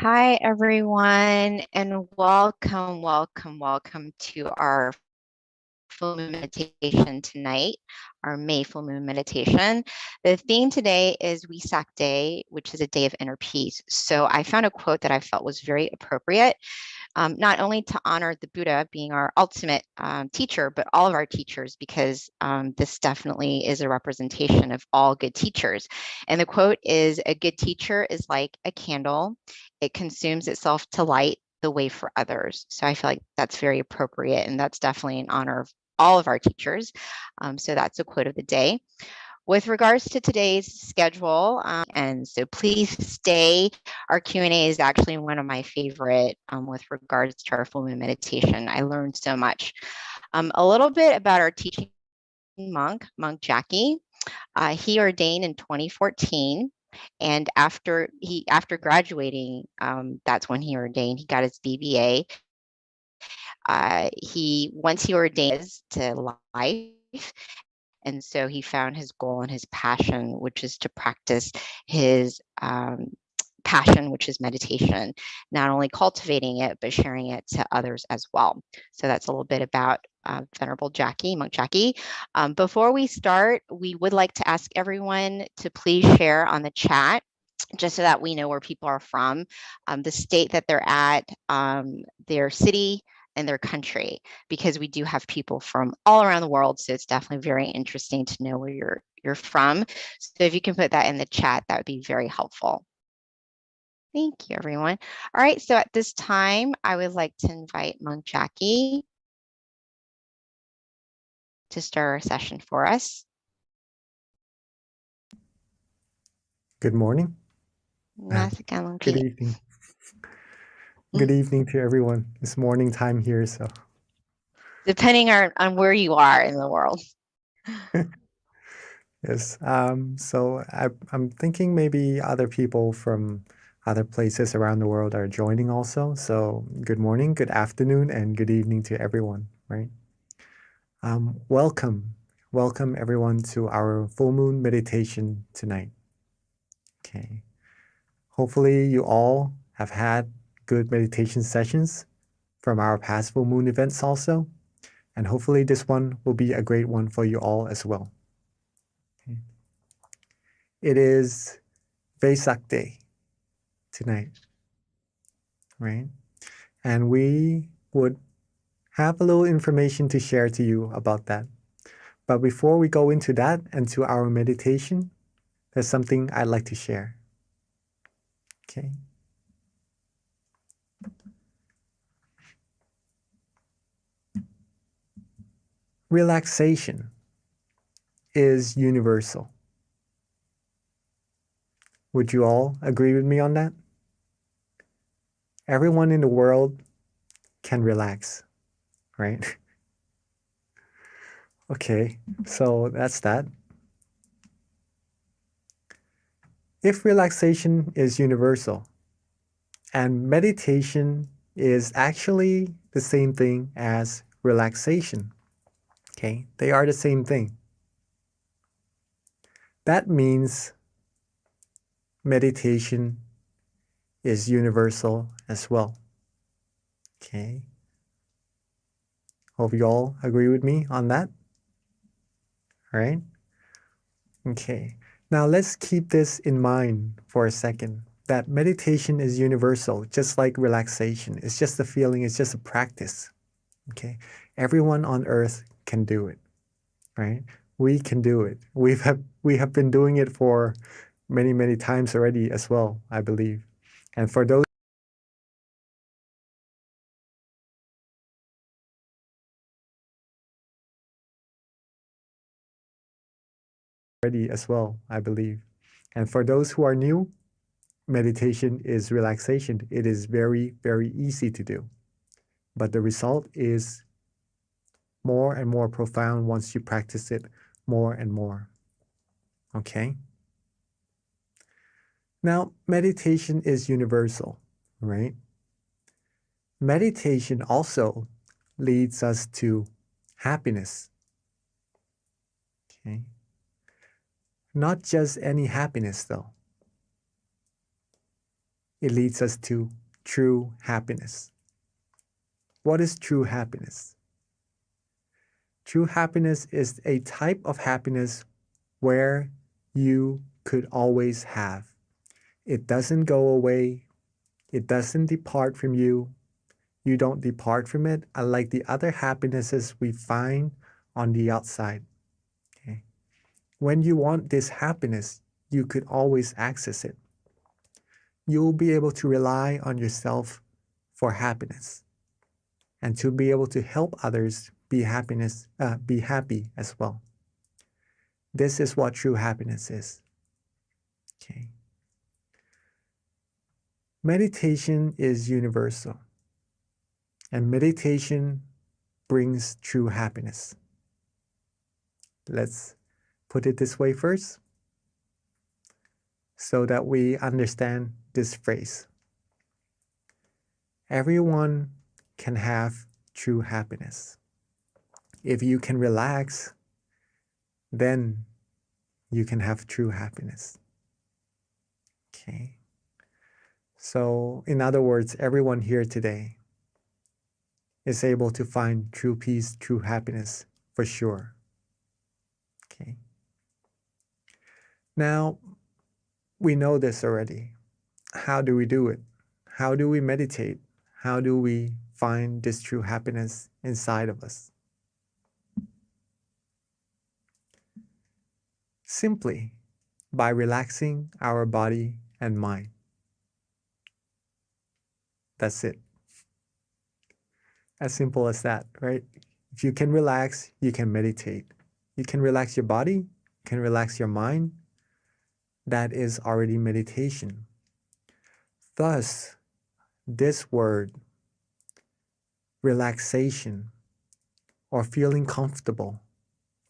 Hi, everyone, and welcome to our full moon meditation tonight, our May full moon meditation. The theme today is Wesak Day, which is a day of inner peace. So I found a quote that I felt was very appropriate, not only to honor the Buddha being our ultimate teacher, but all of our teachers, because this definitely is a representation of all good teachers. And the quote is, "A good teacher is like a candle. It consumes itself to light the way for others." So I feel like that's very appropriate, and that's definitely in honor of all of our teachers. So that's a quote of the day. With regards to today's schedule, and so please stay. Our Q&A is actually one of my favorite with regards to our full moon meditation. I learned so much. A little bit about our teaching monk Jackie. He ordained in 2014. And after graduating, that's when he ordained. He got his BBA. Once he ordained to life, and so he found his goal and his passion, which is to practice his passion, which is meditation, not only cultivating it, but sharing it to others as well. So that's a little bit about Venerable Jackie, Monk Jackie. Before we start, we would like to ask everyone to please share on the chat, just so that we know where people are from, the state that they're at, their city, and their country, because we do have people from all around the world. So it's definitely very interesting to know where you're from. So if you can put that in the chat, that would be very helpful. Thank you, everyone. All right, so at this time, I would like to invite Monk Jackie to start our session for us. Good morning. Good evening. Good evening to everyone. It's morning time here, so. Depending on where you are in the world. Yes. So I'm thinking maybe other people from other places around the world are joining also. So good morning, good afternoon, and good evening to everyone, right? Welcome everyone to our full moon meditation tonight. Okay. Hopefully you all have had good meditation sessions from our past full moon events also. And hopefully this one will be a great one for you all as well. Okay. It is Vesak Day tonight, right? And we would have a little information to share to you about that. But before we go into that and to our meditation, there's something I'd like to share. Okay. Relaxation is universal. Would you all agree with me on that? Everyone in the world can relax, right? Okay, so that's that. If relaxation is universal, and meditation is actually the same thing as relaxation, okay? They are the same thing. That means meditation is universal as well, okay? Hope you all agree with me on that. All right? Okay. Now let's keep this in mind for a second, that meditation is universal, just like relaxation. It's just a feeling, it's just a practice. Okay? Everyone on earth can do it, right? We can do it. We have been doing it for many times already as well, I believe. And for those already as well, I believe. And for those who are new, meditation is relaxation. It is very easy to do. But the result is more and more profound once you practice it more and more. Okay? Now, meditation is universal, right? Meditation also leads us to happiness. Okay? Not just any happiness, though. it leads us to true happiness. What is true happiness? True happiness is a type of happiness where you could always have. It doesn't go away. It doesn't depart from you. You don't depart from it, unlike the other happinesses we find on the outside. Okay? When you want this happiness, you could always access it. You'll be able to rely on yourself for happiness and to be able to help others be happy as well. This is what true happiness is. Okay. Meditation is universal, and meditation brings true happiness. Let's put it this way first, so that we understand this phrase. Everyone can have true happiness. If you can relax, then you can have true happiness. Okay. So, in other words, everyone here today is able to find true peace, true happiness for sure. Okay. Now, we know this already. How do we do it? How do we meditate? How do we find this true happiness inside of us? Simply by relaxing our body and mind. That's it. As simple as that, right? If you can relax, you can meditate. You can relax your body, you can relax your mind. That is already meditation. Thus, this word, relaxation, or feeling comfortable,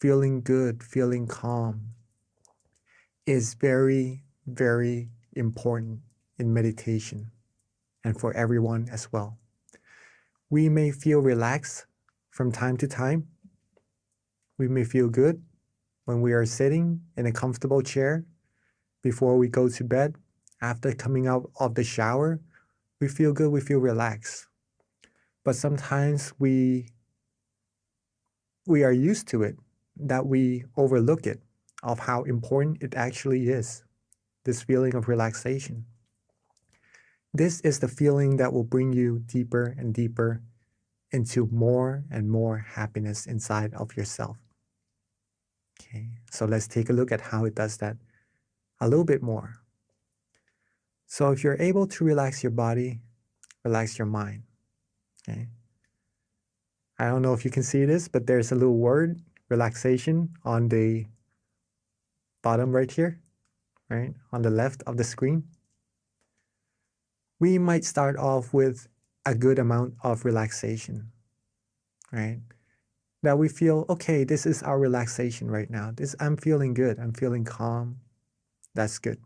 feeling good, feeling calm, is very, very important in meditation and for everyone as well. We may feel relaxed from time to time. We may feel good when we are sitting in a comfortable chair before we go to bed. After coming out of the shower, we feel good, we feel relaxed. But sometimes we are used to it, that we overlook it, of how important it actually is, this feeling of relaxation. This is the feeling that will bring you deeper and deeper into more and more happiness inside of yourself. Okay, so let's take a look at how it does that a little bit more. So if you're able to relax your body, relax your mind. Okay. I don't know if you can see this, but there's a little word, relaxation, on the bottom right here, right? On the left of the screen. We might start off with a good amount of relaxation, right? That we feel, okay, this is our relaxation right now. I'm feeling good. I'm feeling calm. That's good.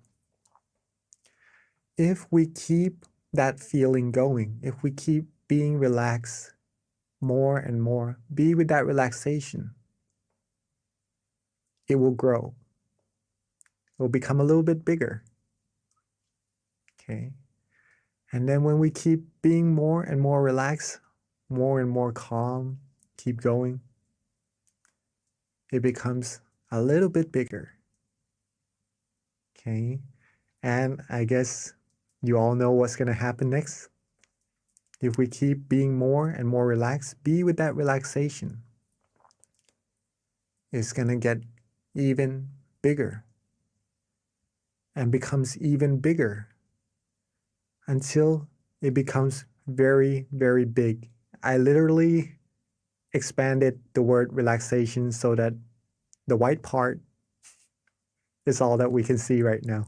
If we keep that feeling going, if we keep being relaxed more and more, be with that relaxation, it will grow. It will become a little bit bigger. Okay. And then when we keep being more and more relaxed, more and more calm, keep going, it becomes a little bit bigger. Okay. And I guess you all know what's going to happen next. If we keep being more and more relaxed, be with that relaxation, it's going to get even bigger and becomes even bigger until it becomes very, very big. I literally expanded the word relaxation so that the white part is all that we can see right now.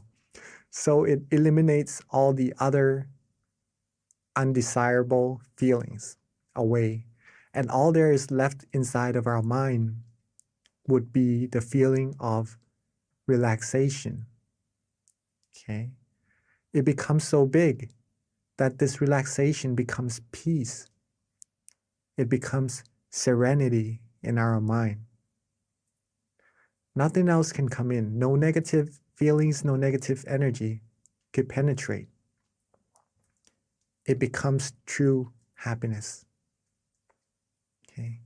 So it eliminates all the other undesirable feelings away. And all there is left inside of our mind would be the feeling of relaxation. Okay? It becomes so big that this relaxation becomes peace. It becomes serenity in our mind. Nothing else can come in. No negative feelings, no negative energy could penetrate. it becomes true happiness. Okay.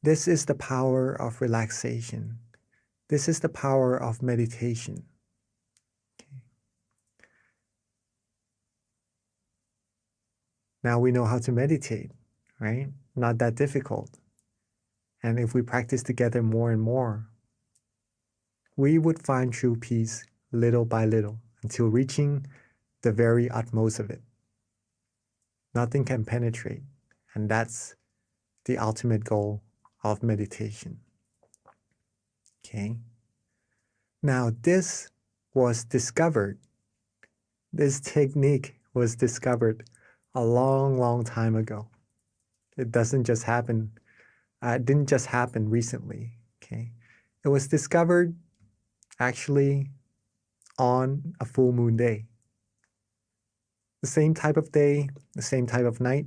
This is the power of relaxation. This is the power of meditation. Okay. Now we know how to meditate, right? Not that difficult. And if we practice together more and more, we would find true peace little by little until reaching the very utmost of it. Nothing can penetrate, and that's the ultimate goal of meditation. Okay. Now, this was discovered. This technique was discovered a long, long time ago. It doesn't just happen. It didn't just happen recently. Okay. It was discovered actually on a full moon day. The same type of day, the same type of night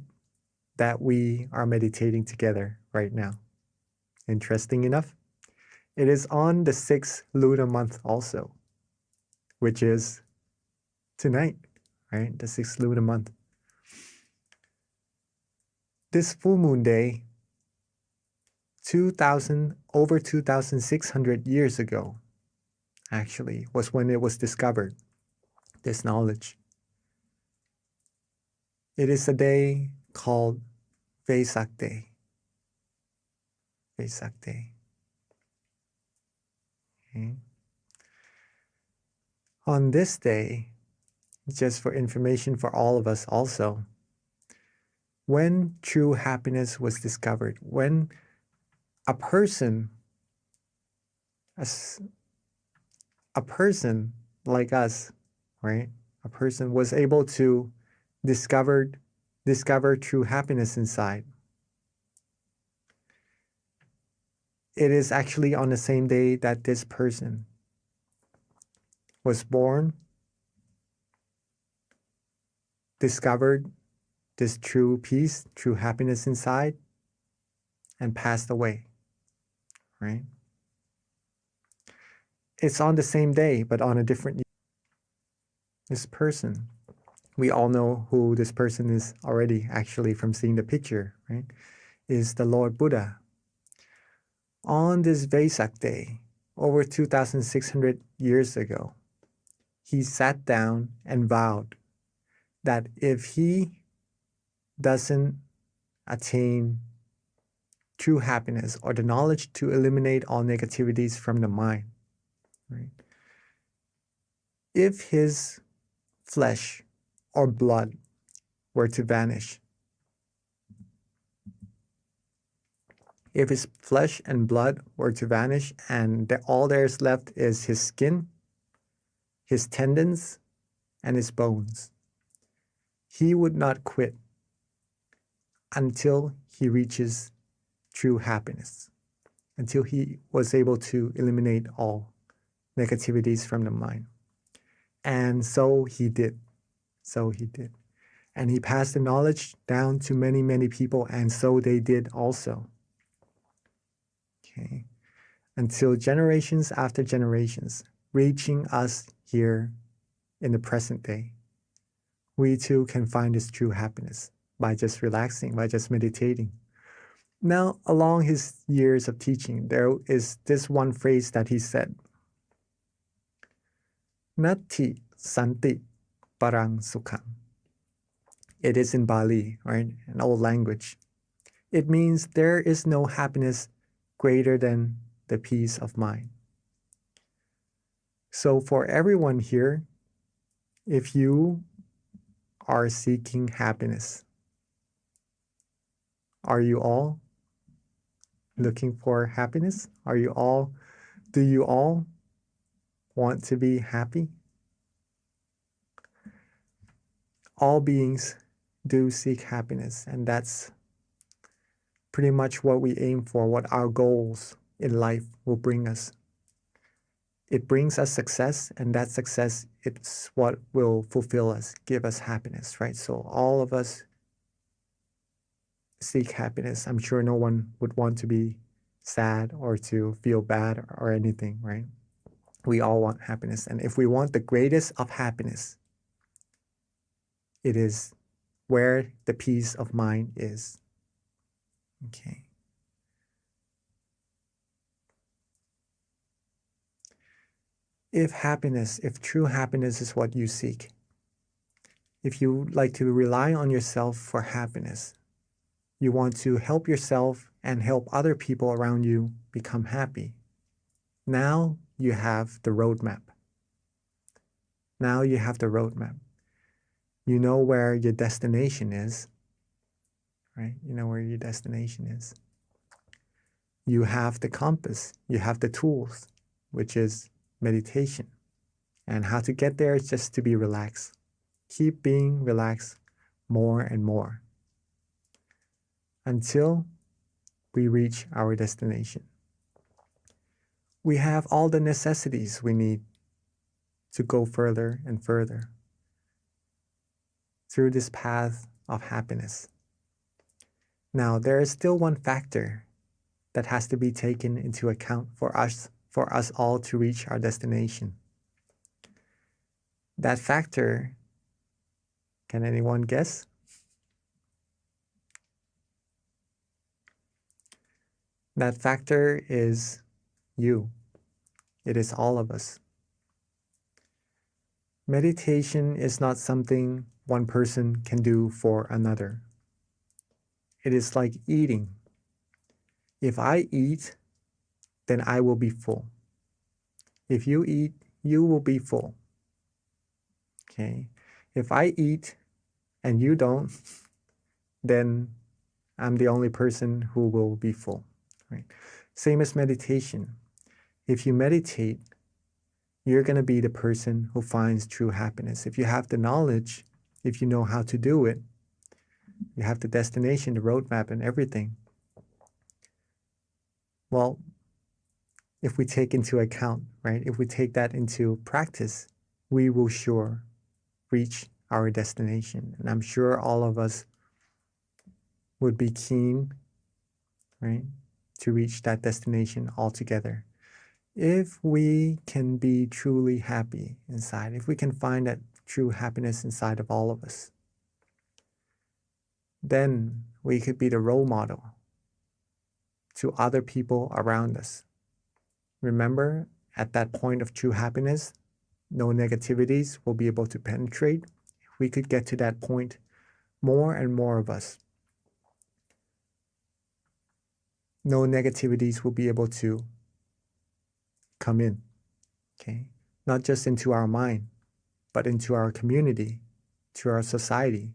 that we are meditating together right now. Interesting enough, it is on the 6th lunar month also, which is tonight, right? The 6th lunar month. This full moon day, over 2,600 years ago, actually, was when it was discovered, this knowledge. It is a day called Vesak Day. Vesak Day. Okay. On this day, just for information for all of us also, when true happiness was discovered, when a person like us, right? A person was able to discover true happiness inside. It is actually on the same day that this person was born, discovered this true peace, true happiness inside, and passed away, right? It's on the same day, but on a different year. This person, we all know who this person is already, actually, from seeing the picture, right? Is the Lord Buddha. On this Vesak Day, over 2,600 years ago, he sat down and vowed that if he doesn't attain true happiness or the knowledge to eliminate all negativities from the mind, right? If his flesh or blood were to vanish, if his flesh and blood were to vanish and all there's left is his skin, his tendons, and his bones, he would not quit until he reaches true happiness, until he was able to eliminate all negativities from the mind. And so he did. So he did. And he passed the knowledge down to many, many people, and so they did also. Okay. Until generations after generations, reaching us here in the present day, we too can find this true happiness by just relaxing, by just meditating. Now, along his years of teaching, there is this one phrase that he said, Nati Santi Parang Sukham. It is in Bali, right? An old language. It means there is no happiness greater than the peace of mind. So for everyone here, if you are seeking happiness, are you all looking for happiness? Do you all want to be happy? All beings do seek happiness, and that's pretty much what we aim for, what our goals in life will bring us. It brings us success, and that success, it's what will fulfill us, give us happiness, right? So all of us seek happiness. I'm sure no one would want to be sad or to feel bad or anything, right? We all want happiness. And if we want the greatest of happiness, it is where the peace of mind is. Okay. If true happiness is what you seek, if you like to rely on yourself for happiness, you want to help yourself and help other people around you become happy, now you have the roadmap. Now you have the roadmap. You know where your destination is, right? You know where your destination is. You have the compass, you have the tools, which is meditation. And how to get there is just to be relaxed. Keep being relaxed more and more until we reach our destination. We have all the necessities we need to go further and further through this path of happiness. Now, there is still one factor that has to be taken into account for us all to reach our destination. That factor, can anyone guess? That factor is you. It is all of us. Meditation is not something one person can do for another. It is like eating. If I eat, then I will be full. If you eat, you will be full. Okay? If I eat and you don't, then I'm the only person who will be full. Right? Same as meditation. If you meditate, you're going to be the person who finds true happiness. If you have the knowledge, if you know how to do it, you have the destination, the roadmap, and everything. Well, if we take into account, right, if we take that into practice, we will sure reach our destination. And I'm sure all of us would be keen, right, to reach that destination altogether. If we can be truly happy inside, if we can find that true happiness inside of all of us, then we could be the role model to other people around us. Remember, at that point of true happiness, no negativities will be able to penetrate. If we could get to that point, more and more of us, no negativities will be able to come in, okay? Not just into our mind, but into our community, to our society.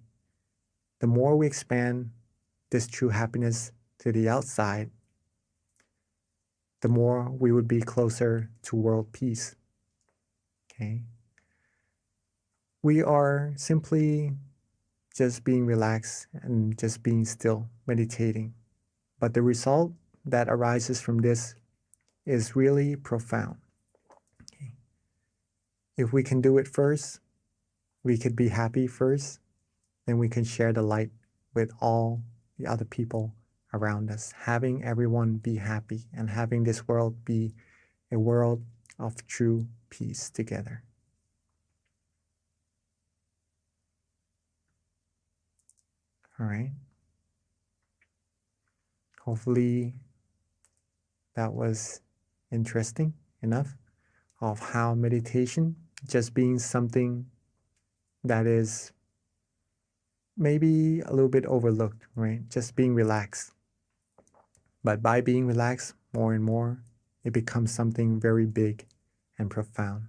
The more we expand this true happiness to the outside, the more we would be closer to world peace, okay? We are simply just being relaxed and just being still, meditating. But the result that arises from this is really profound. Okay. If we can do it first, we could be happy first, then we can share the light with all the other people around us, having everyone be happy and having this world be a world of true peace together. All right. Hopefully that was interesting enough of how meditation just being something that is maybe a little bit overlooked, right? Just being relaxed. But by being relaxed more and more, it becomes something very big and profound.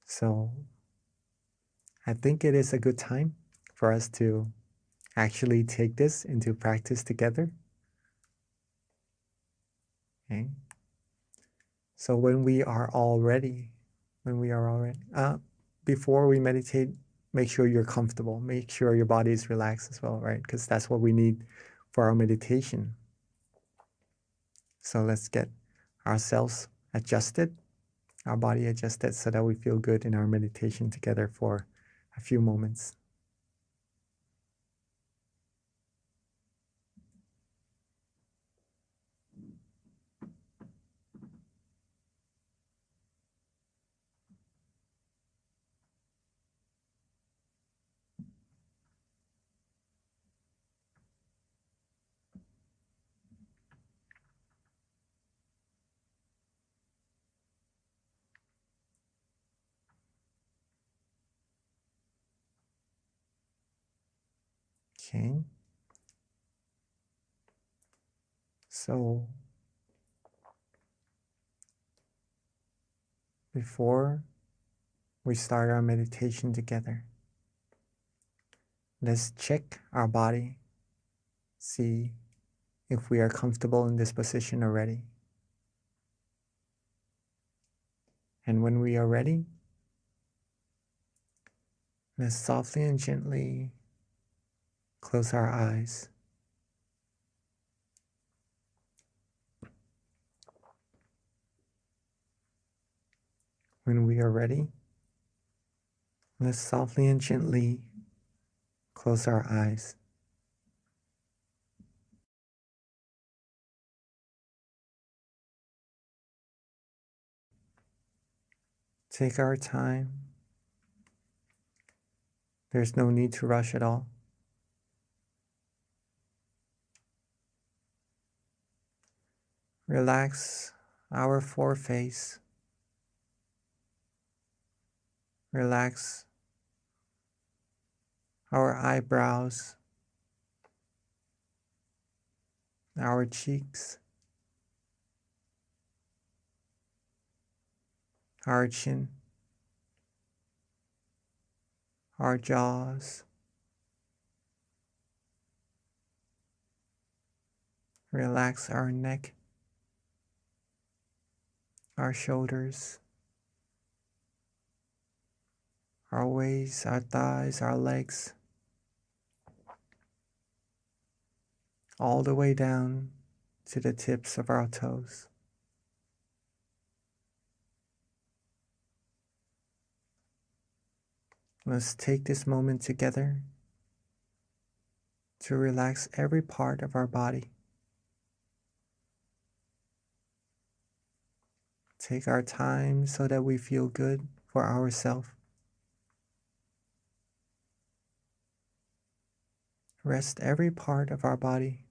So I think it is a good time for us to actually take this into practice together. Okay. So when we are all ready, before we meditate, make sure you're comfortable. Make sure your body is relaxed as well, right? Because that's what we need for our meditation. So let's get ourselves adjusted, our body adjusted, so that we feel good in our meditation together for a few moments. Okay. So before we start our meditation together, let's check our body, see if we are comfortable in this position already. And when we are ready, let's softly and gently close our eyes. When we are ready, let's softly and gently close our eyes. Take our time. There's no need to rush at all. Relax our foreface. Relax our eyebrows, our cheeks, our chin, our jaws. Relax our neck, our shoulders, our waist, our thighs, our legs, all the way down to the tips of our toes. Let's take this moment together to relax every part of our body. Take our time so that we feel good for ourselves. Rest every part of our body.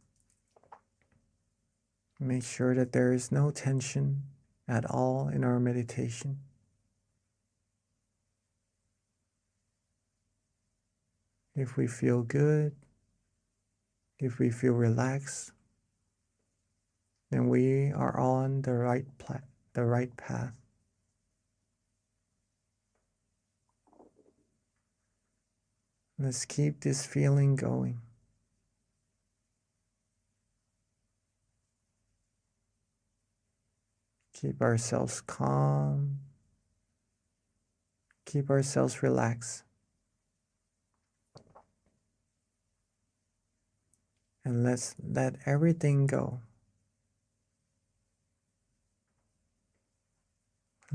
Make sure that there is no tension at all in our meditation. If we feel good, if we feel relaxed, then we are on the right path. Let's keep this feeling going. Keep ourselves calm. Keep ourselves relaxed. And let's let everything go.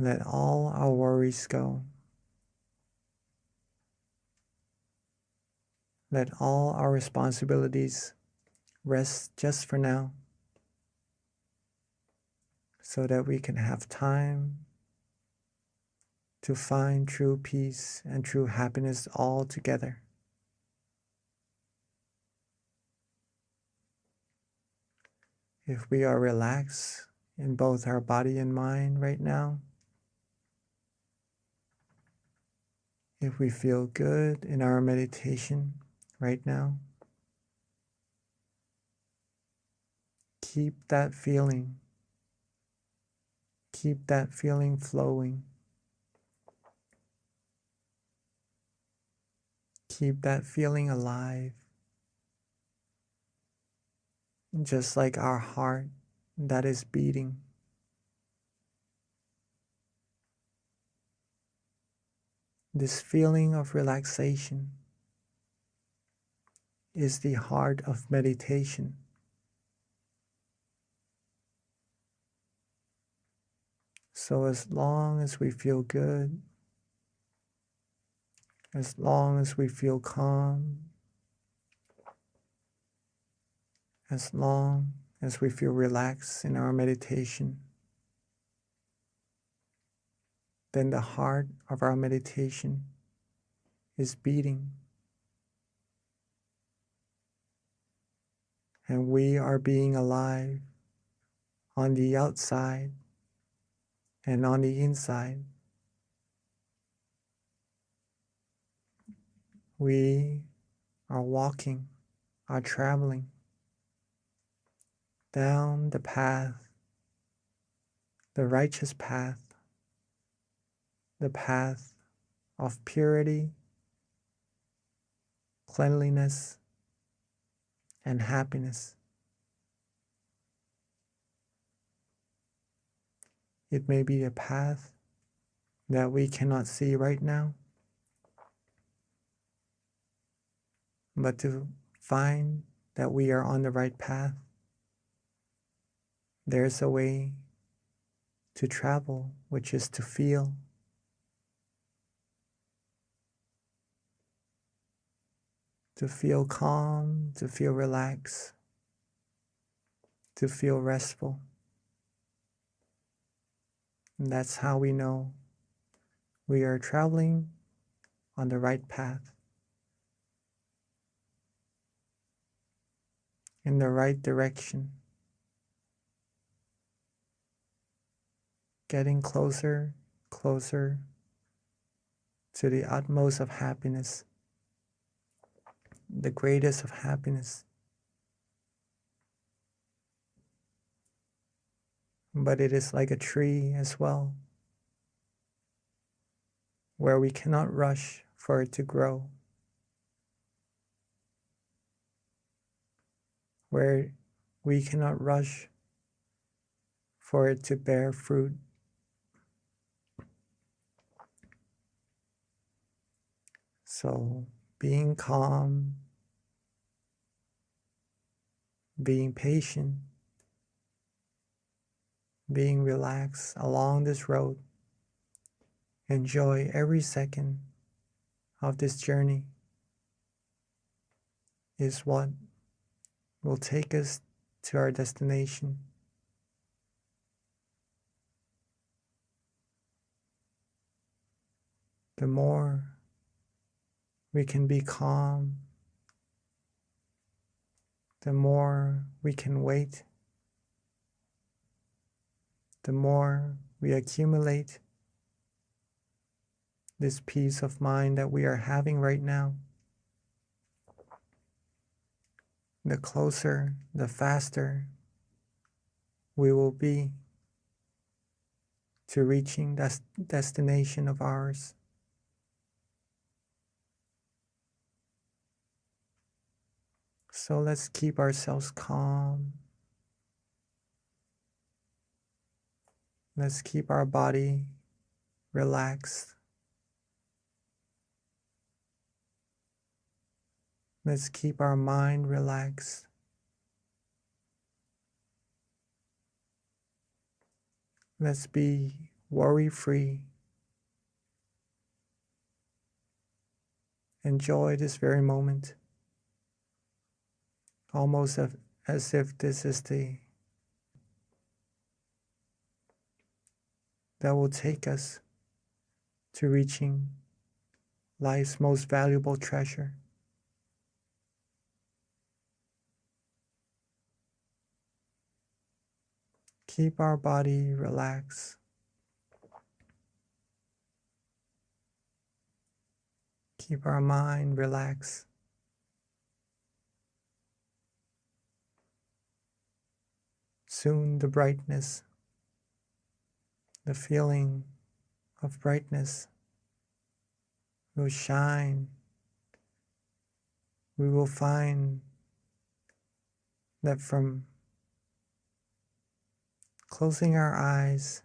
Let all our worries go. Let all our responsibilities rest just for now, so that we can have time to find true peace and true happiness all together. If we are relaxed in both our body and mind right now, if we feel good in our meditation right now, keep that feeling. Keep that feeling flowing. Keep that feeling alive. Just like our heart that is beating. This feeling of relaxation is the heart of meditation. So as long as we feel good, as long as we feel calm, as long as we feel relaxed in our meditation, then the heart of our meditation is beating. And we are being alive on the outside and on the inside. We are walking are traveling down the path, the righteous path, the path of purity, cleanliness, and happiness. It may be a path that we cannot see right now, but to find that we are on the right path, there's a way to travel, which is to feel. To feel calm, to feel relaxed, to feel restful. And that's how we know we are traveling on the right path, in the right direction, getting closer, closer to the utmost of happiness, the greatest of happiness. But it is like a tree as well, where we cannot rush for it to grow, where we cannot rush for it to bear fruit. So being calm, being patient, being relaxed along this road, enjoy every second of this journey is what will take us to our destination. The more we can be calm, the more we can wait, the more we accumulate this peace of mind that we are having right now, the closer, the faster we will be to reaching that destination of ours. So let's keep ourselves calm. Let's keep our body relaxed. Let's keep our mind relaxed. Let's be worry-free. Enjoy this very moment, almost as if this is that will take us to reaching life's most valuable treasure. Keep our body relaxed. Keep our mind relaxed. Soon the brightness, the feeling of brightness will shine. We will find that from closing our eyes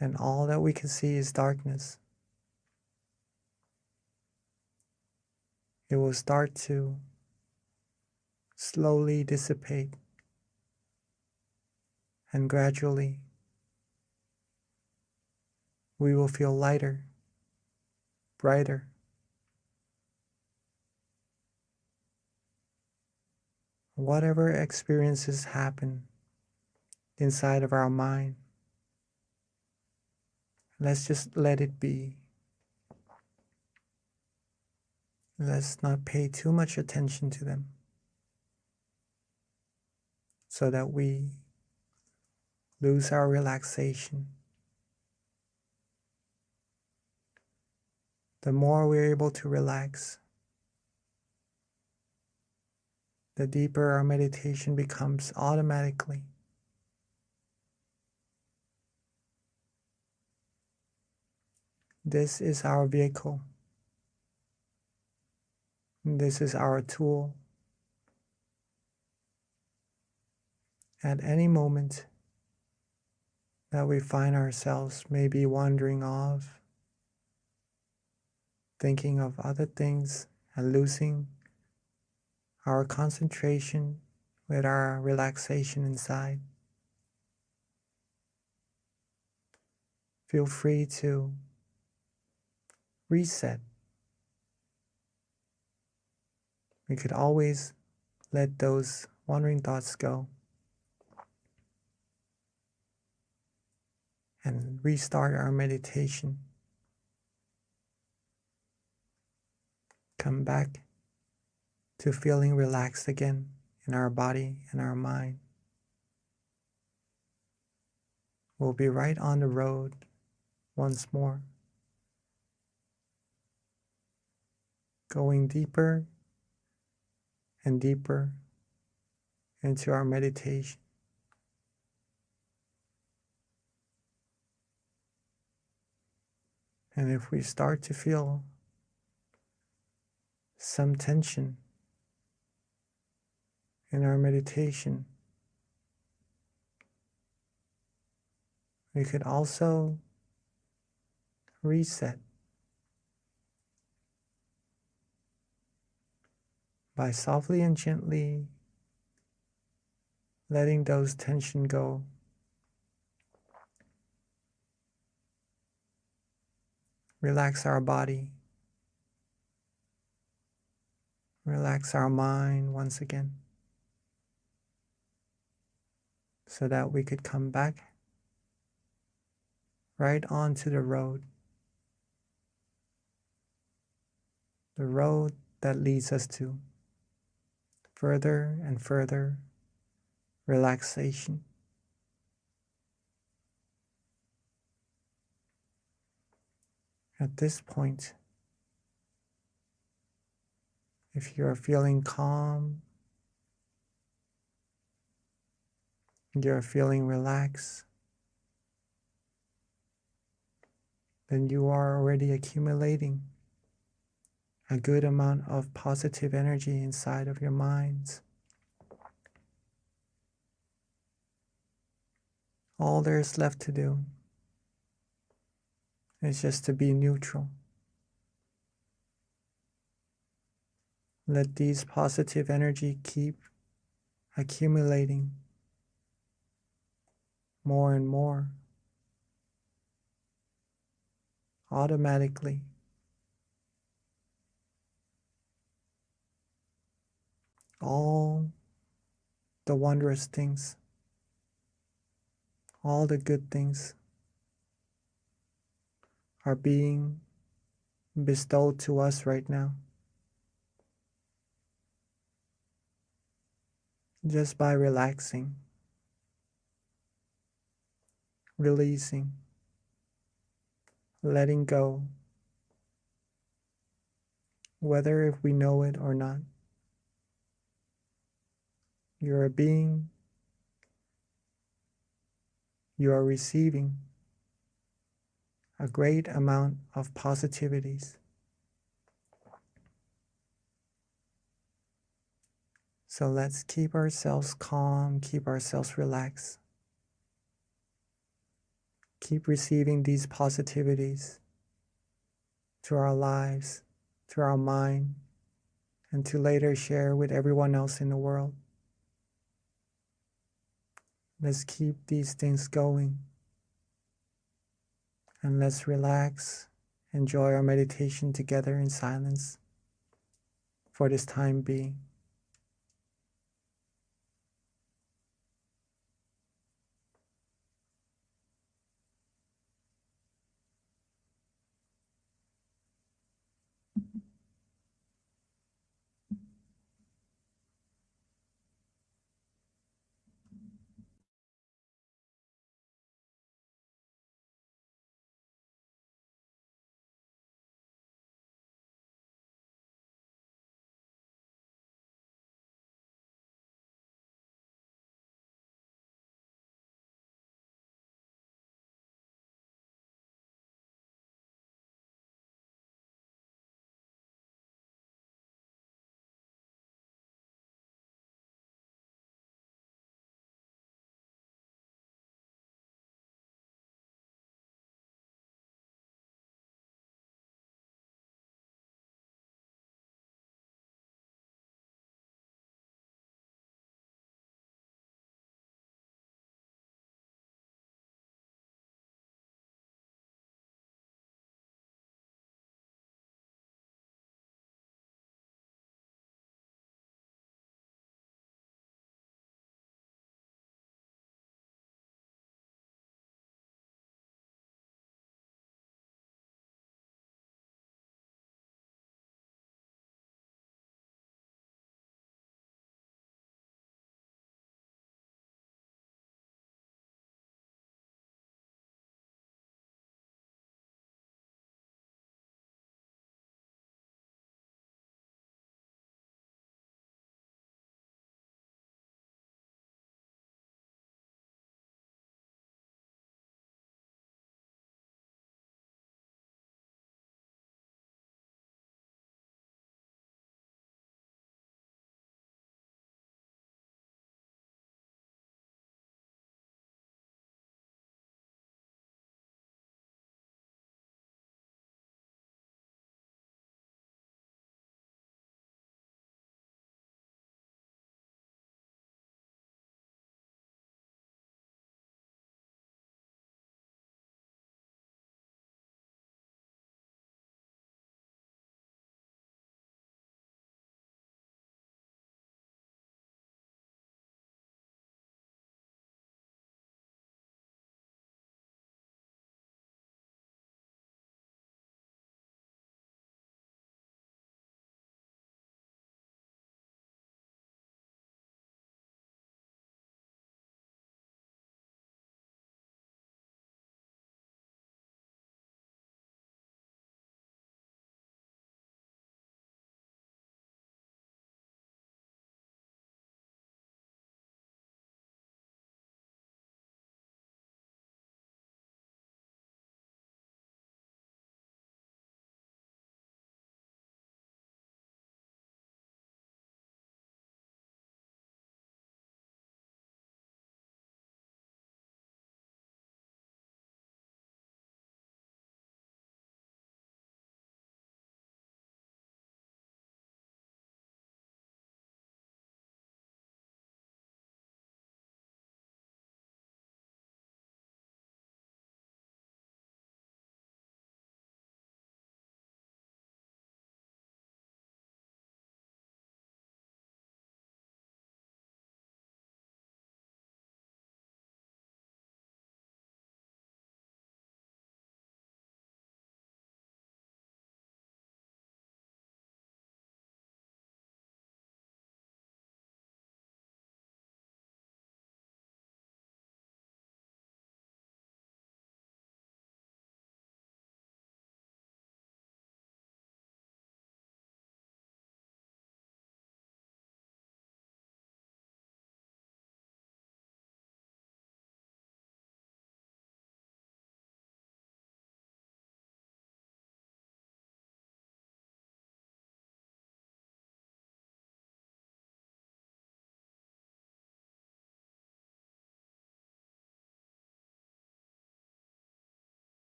and all that we can see is darkness, it will start to slowly dissipate, and gradually we will feel lighter, brighter. Whatever experiences happen inside of our mind, let's just let it be. Let's not pay too much attention to them, so that we lose our relaxation. The more we're able to relax, the deeper our meditation becomes automatically. This is our vehicle. This is our tool. At any moment that we find ourselves maybe wandering off, thinking of other things and losing our concentration with our relaxation inside, feel free to reset. We could always let those wandering thoughts go and restart our meditation. Come back to feeling relaxed again in our body and our mind. We'll be right on the road once more, going deeper and deeper into our meditation. And if we start to feel some tension in our meditation, we could also reset by softly and gently letting those tension go. Relax our body. Relax our mind once again, so that we could come back right onto the road that leads us to further and further relaxation. At this point, if you're feeling calm, you're feeling relaxed, then you are already accumulating a good amount of positive energy inside of your minds. All there's left to do is just to be neutral. Let these positive energy keep accumulating more and more automatically. All the wondrous things, all the good things are being bestowed to us right now, just by relaxing, releasing, letting go, whether if we know it or not. You're a being, you are receiving a great amount of positivities. So let's keep ourselves calm, keep ourselves relaxed. Keep receiving these positivities to our lives, to our mind, and to later share with everyone else in the world. Let's keep these things going. And let's relax, enjoy our meditation together in silence for this time being.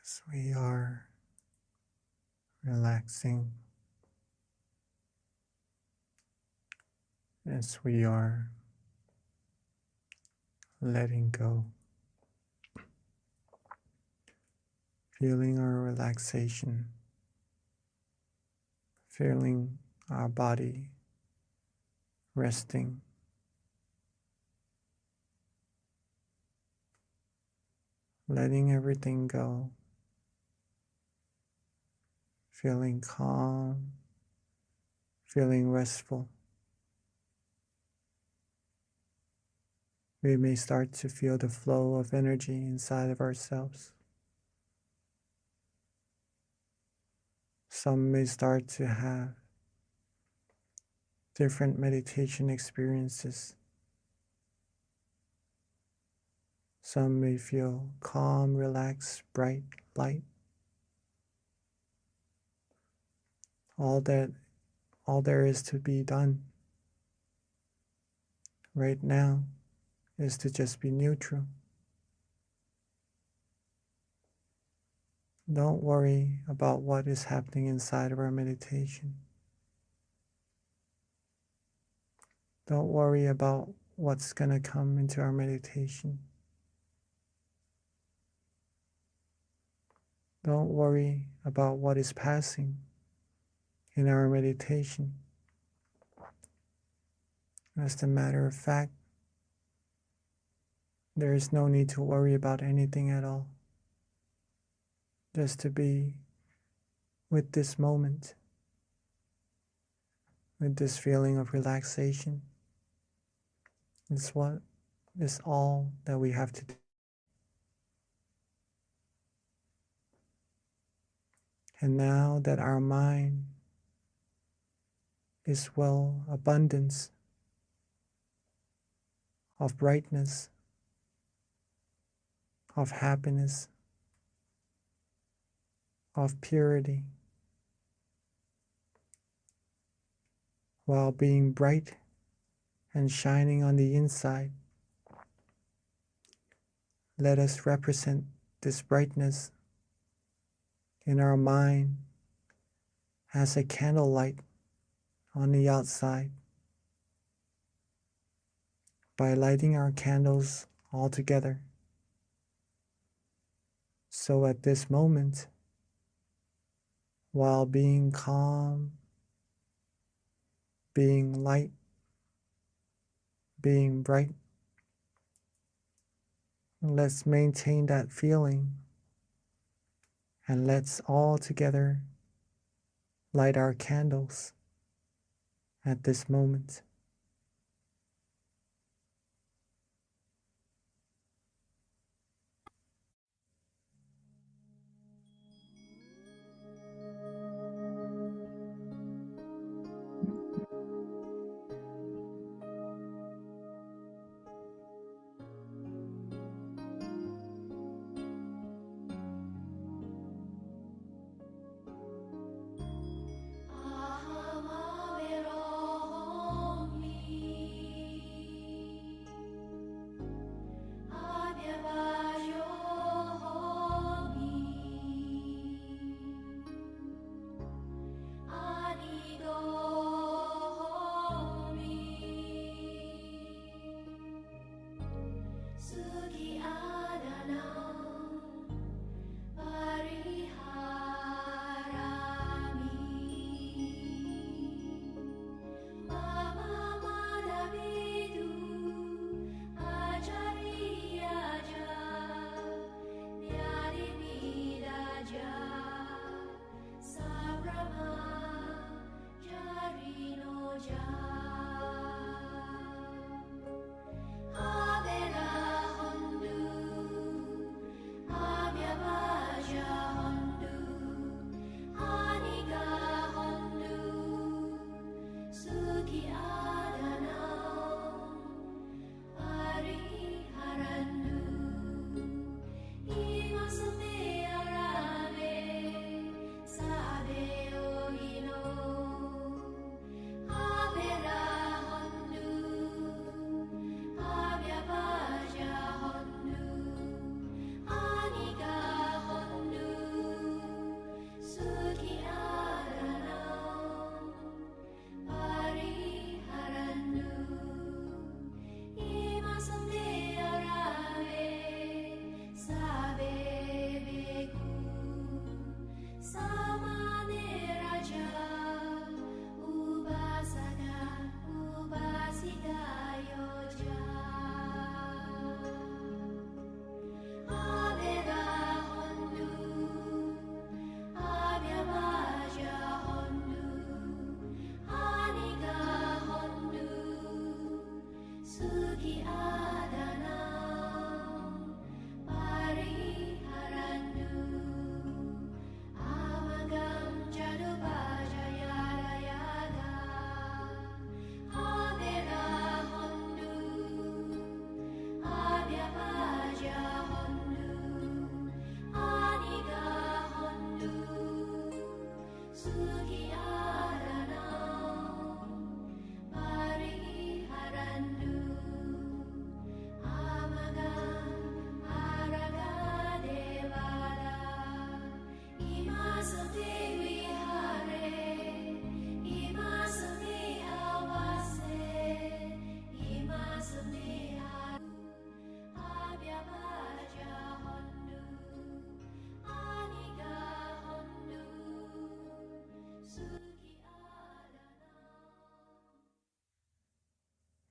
as we are relaxing, as we are letting go, feeling our relaxation, feeling our body resting, letting everything go, feeling calm, feeling restful. We may start to feel the flow of energy inside of ourselves. Some may start to have different meditation experiences. Some may feel calm, relaxed, bright, light. All there is to be done right now is to just be neutral. Don't worry about what is happening inside of our meditation. Don't worry about what's going to come into our meditation. Don't worry about what is passing in our meditation. As a matter of fact, there is no need to worry about anything at all. Just to be with this moment, with this feeling of relaxation, is what is all that we have to do. And now that our mind is well abundance of brightness, of happiness, of purity, while being bright and shining on the inside, let us represent this brightness in our mind as a candlelight on the outside by lighting our candles all together. So at this moment, while being calm, being light, being bright, let's maintain that feeling and let's all together light our candles at this moment.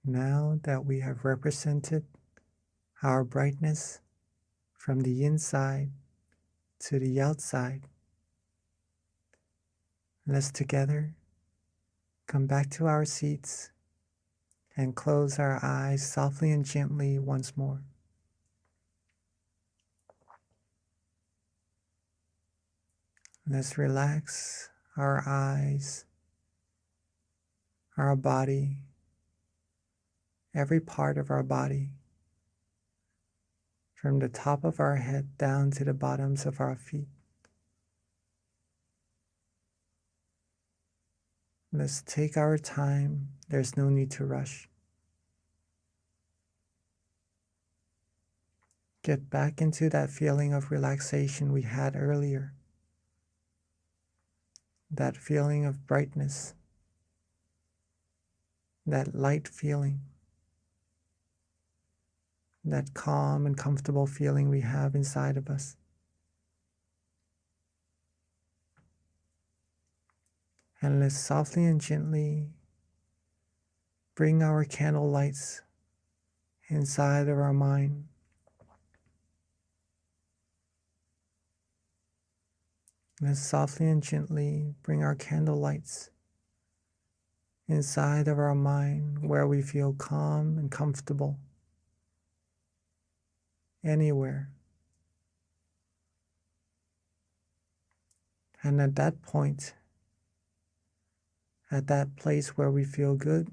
Now that we have represented our brightness from the inside to the outside, let's together come back to our seats and close our eyes softly and gently once more. Let's relax our eyes, our body, every part of our body, from the top of our head down to the bottoms of our feet. Let's take our time. There's no need to rush. Get back into that feeling of relaxation we had earlier. That feeling of brightness. That light feeling. That calm and comfortable feeling we have inside of us. And let's softly and gently bring our candle lights inside of our mind. Let's softly and gently bring our candle lights inside of our mind where we feel calm and comfortable. Anywhere. And at that point, at that place where we feel good,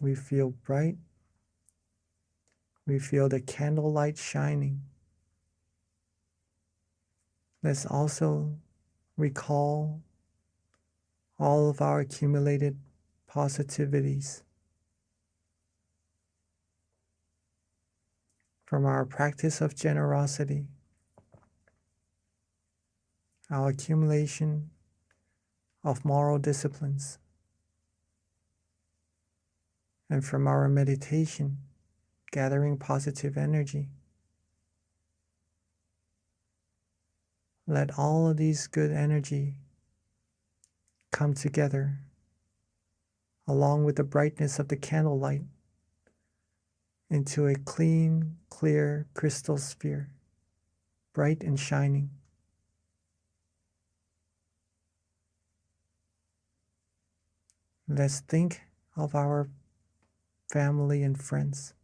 we feel bright, we feel the candle light shining. Let's also recall all of our accumulated positivities from our practice of generosity, our accumulation of moral disciplines, and from our meditation, gathering positive energy. Let all of these good energy come together along with the brightness of the candlelight into a clean, clear crystal sphere, bright and shining. Let's think of our family and friends.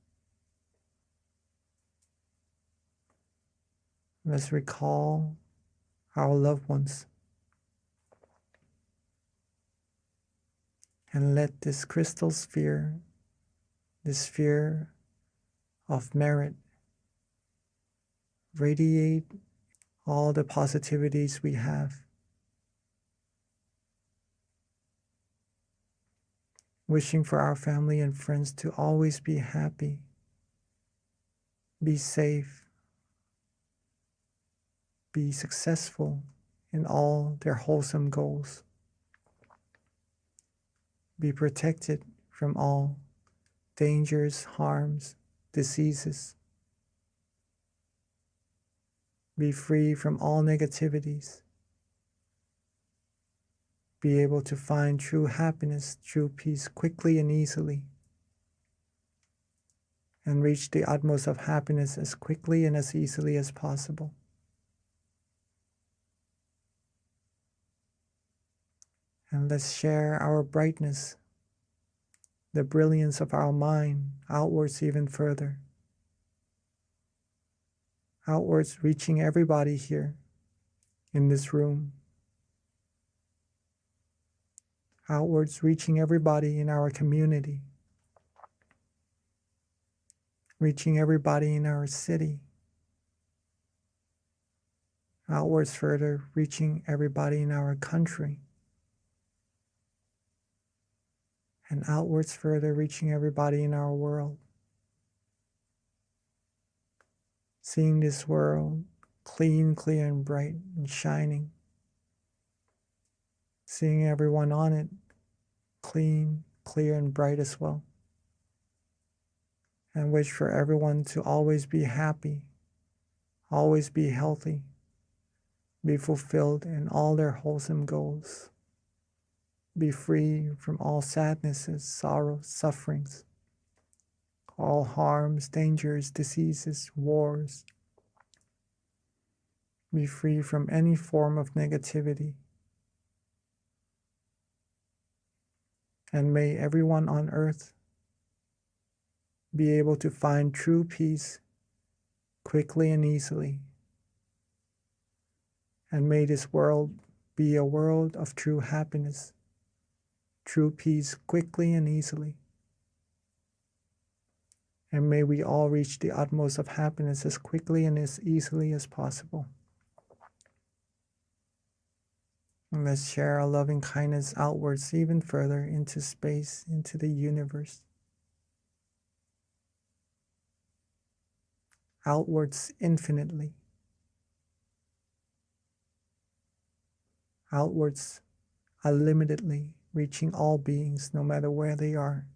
Let's recall our loved ones. And let this crystal sphere, this sphere of merit, radiate all the positivities we have. Wishing for our family and friends to always be happy, be safe, be successful in all their wholesome goals, be protected from all dangers, harms, diseases, be free from all negativities, be able to find true happiness, true peace quickly and easily, and reach the utmost of happiness as quickly and as easily as possible. And let's share our brightness, the brilliance of our mind outwards even further. Outwards, reaching everybody here in this room. Outwards, reaching everybody in our community. Reaching everybody in our city, outwards further, reaching everybody in our country, and outwards further, reaching everybody in our world. Seeing this world clean, clear, and bright and shining. Seeing everyone on it clean, clear, and bright as well. And wish for everyone to always be happy, always be healthy, be fulfilled in all their wholesome goals, be free from all sadnesses, sorrows, sufferings, all harms, dangers, diseases, wars. Be free from any form of negativity. And may everyone on earth be able to find true peace quickly and easily. And may this world be a world of true happiness, true peace quickly and easily. And may we all reach the utmost of happiness as quickly and as easily as possible. And let's share our loving kindness outwards even further into space, into the universe. Outwards infinitely. Outwards unlimitedly, reaching all beings no matter where they are.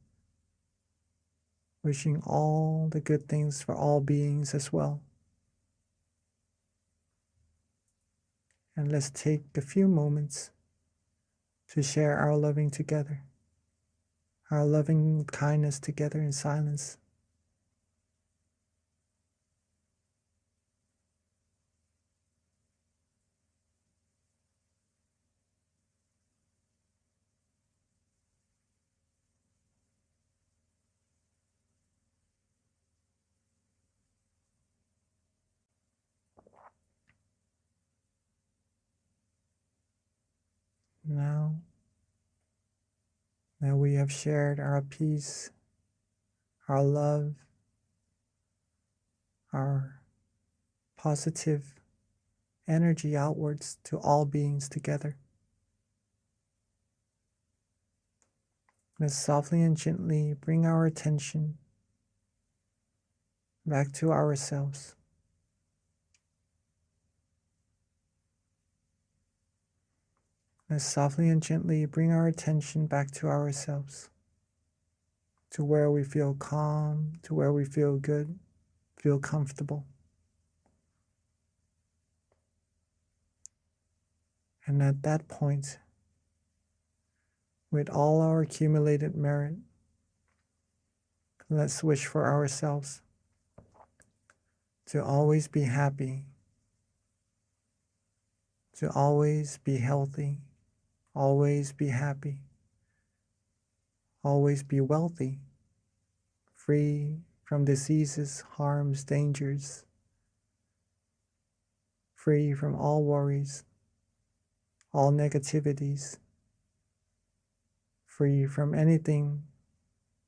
Wishing all the good things for all beings as well. And let's take a few moments to share our loving together, our loving kindness together in silence. Now that we have shared our peace, our love, our positive energy outwards to all beings together, let's softly and gently bring our attention back to ourselves. Let's softly and gently bring our attention back to ourselves, to where we feel calm, to where we feel good, feel comfortable. And at that point, with all our accumulated merit, let's wish for ourselves to always be happy, to always be healthy, always be happy, always be wealthy, free from diseases, harms, dangers, free from all worries, all negativities, free from anything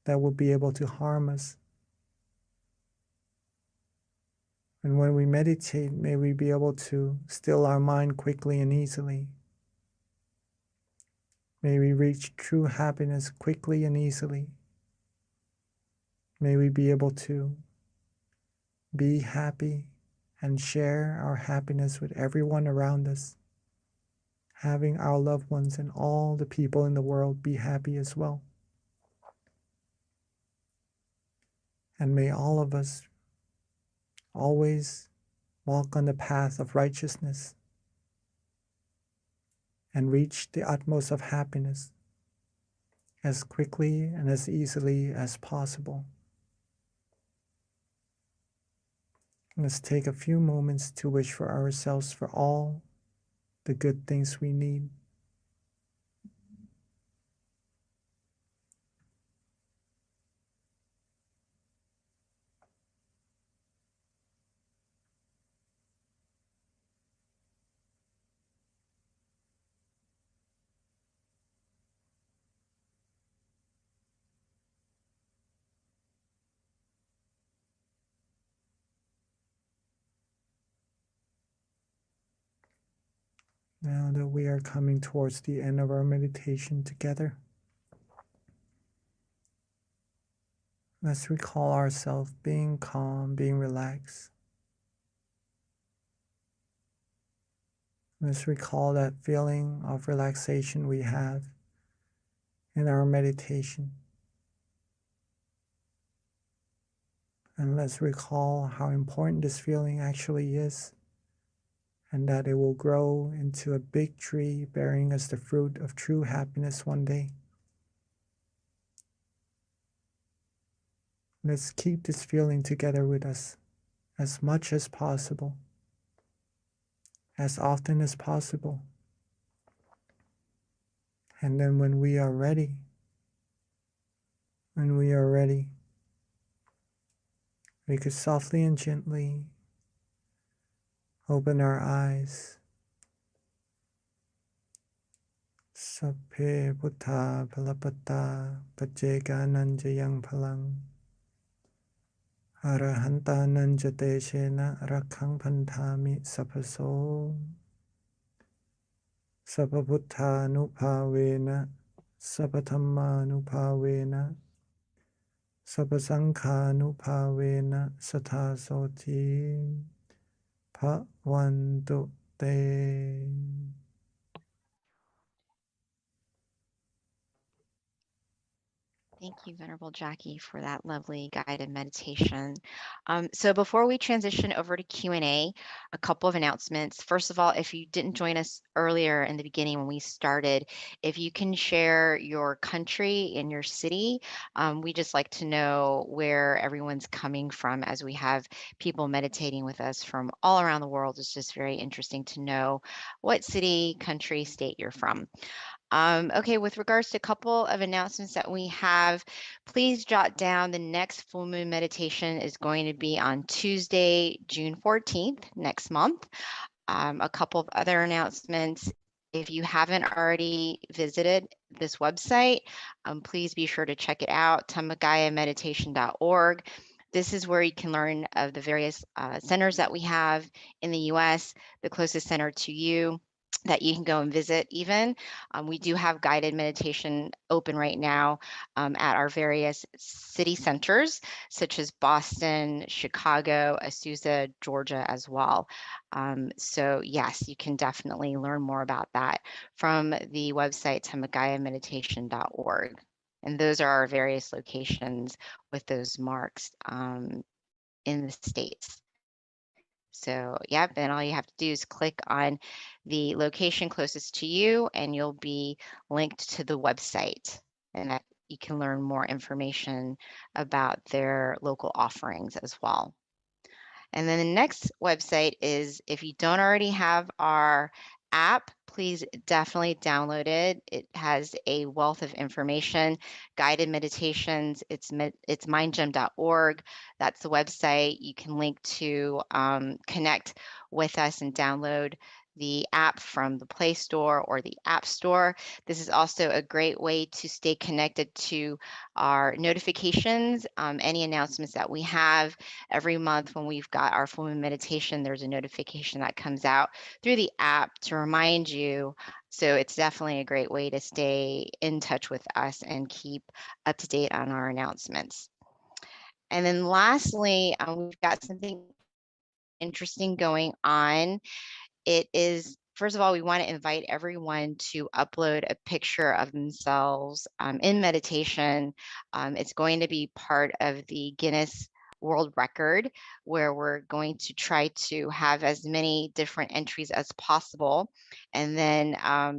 that will be able to harm us. And when we meditate, may we be able to still our mind quickly and easily. May we reach true happiness quickly and easily. May we be able to be happy and share our happiness with everyone around us, having our loved ones and all the people in the world be happy as well. And may all of us always walk on the path of righteousness and reach the utmost of happiness as quickly and as easily as possible. Let's take a few moments to wish for ourselves for all the good things we need. Now that we are coming towards the end of our meditation together, let's recall ourselves being calm, being relaxed. Let's recall that feeling of relaxation we have in our meditation. And let's recall how important this feeling actually is, and that it will grow into a big tree bearing us the fruit of true happiness one day. Let's keep this feeling together with us as much as possible, as often as possible. And then when we are ready, we could softly and gently open our eyes. Sapphe Buddha Palapata Pajeka Nanjayang Palang Arahanta Nanjate Shena Rakhang Pantami Sapaso Sapabuddha Nupavena Sapathamma Nupavena Sapasangha Nupavena Sathasoti Bhavantu Te. Thank you, Venerable Jackie, for that lovely guided meditation. So before we transition over to Q&A, a couple of announcements. First of all, if you didn't join us earlier in the beginning when we started, if you can share your country and your city, we just like to know where everyone's coming from as we have people meditating with us from all around the world. It's just very interesting to know what city, country, state you're from. Okay, with regards to a couple of announcements that we have, please jot down the next full moon meditation is going to be on Tuesday, June 14th, next month. A couple of other announcements. If you haven't already visited this website, please be sure to check it out, tamagayameditation.org. This is where you can learn of the various centers that we have in the US, the closest center to you that you can go and visit even. We do have guided meditation open right now at our various city centers, such as Boston, Chicago, Azusa, Georgia as well. So yes, you can definitely learn more about that from the website tamagayameditation.org. And those are our various locations with those marks in the States. So yep, and all you have to do is click on the location closest to you and you'll be linked to the website, and that you can learn more information about their local offerings as well. And then the next website is, if you don't already have our app, please definitely download it. It has a wealth of information, guided meditations. It's mindgem.org. That's the website. You can link to connect with us and download the app from the Play Store or the App Store. This is also a great way to stay connected to our notifications, any announcements that we have. Every month when we've got our full moon meditation, there's a notification that comes out through the app to remind you. So it's definitely a great way to stay in touch with us and keep up to date on our announcements. And then lastly, we've got something interesting going on. It is, first of all, we want to invite everyone to upload a picture of themselves in meditation. It's going to be part of the Guinness World Record, where we're going to try to have as many different entries as possible. And then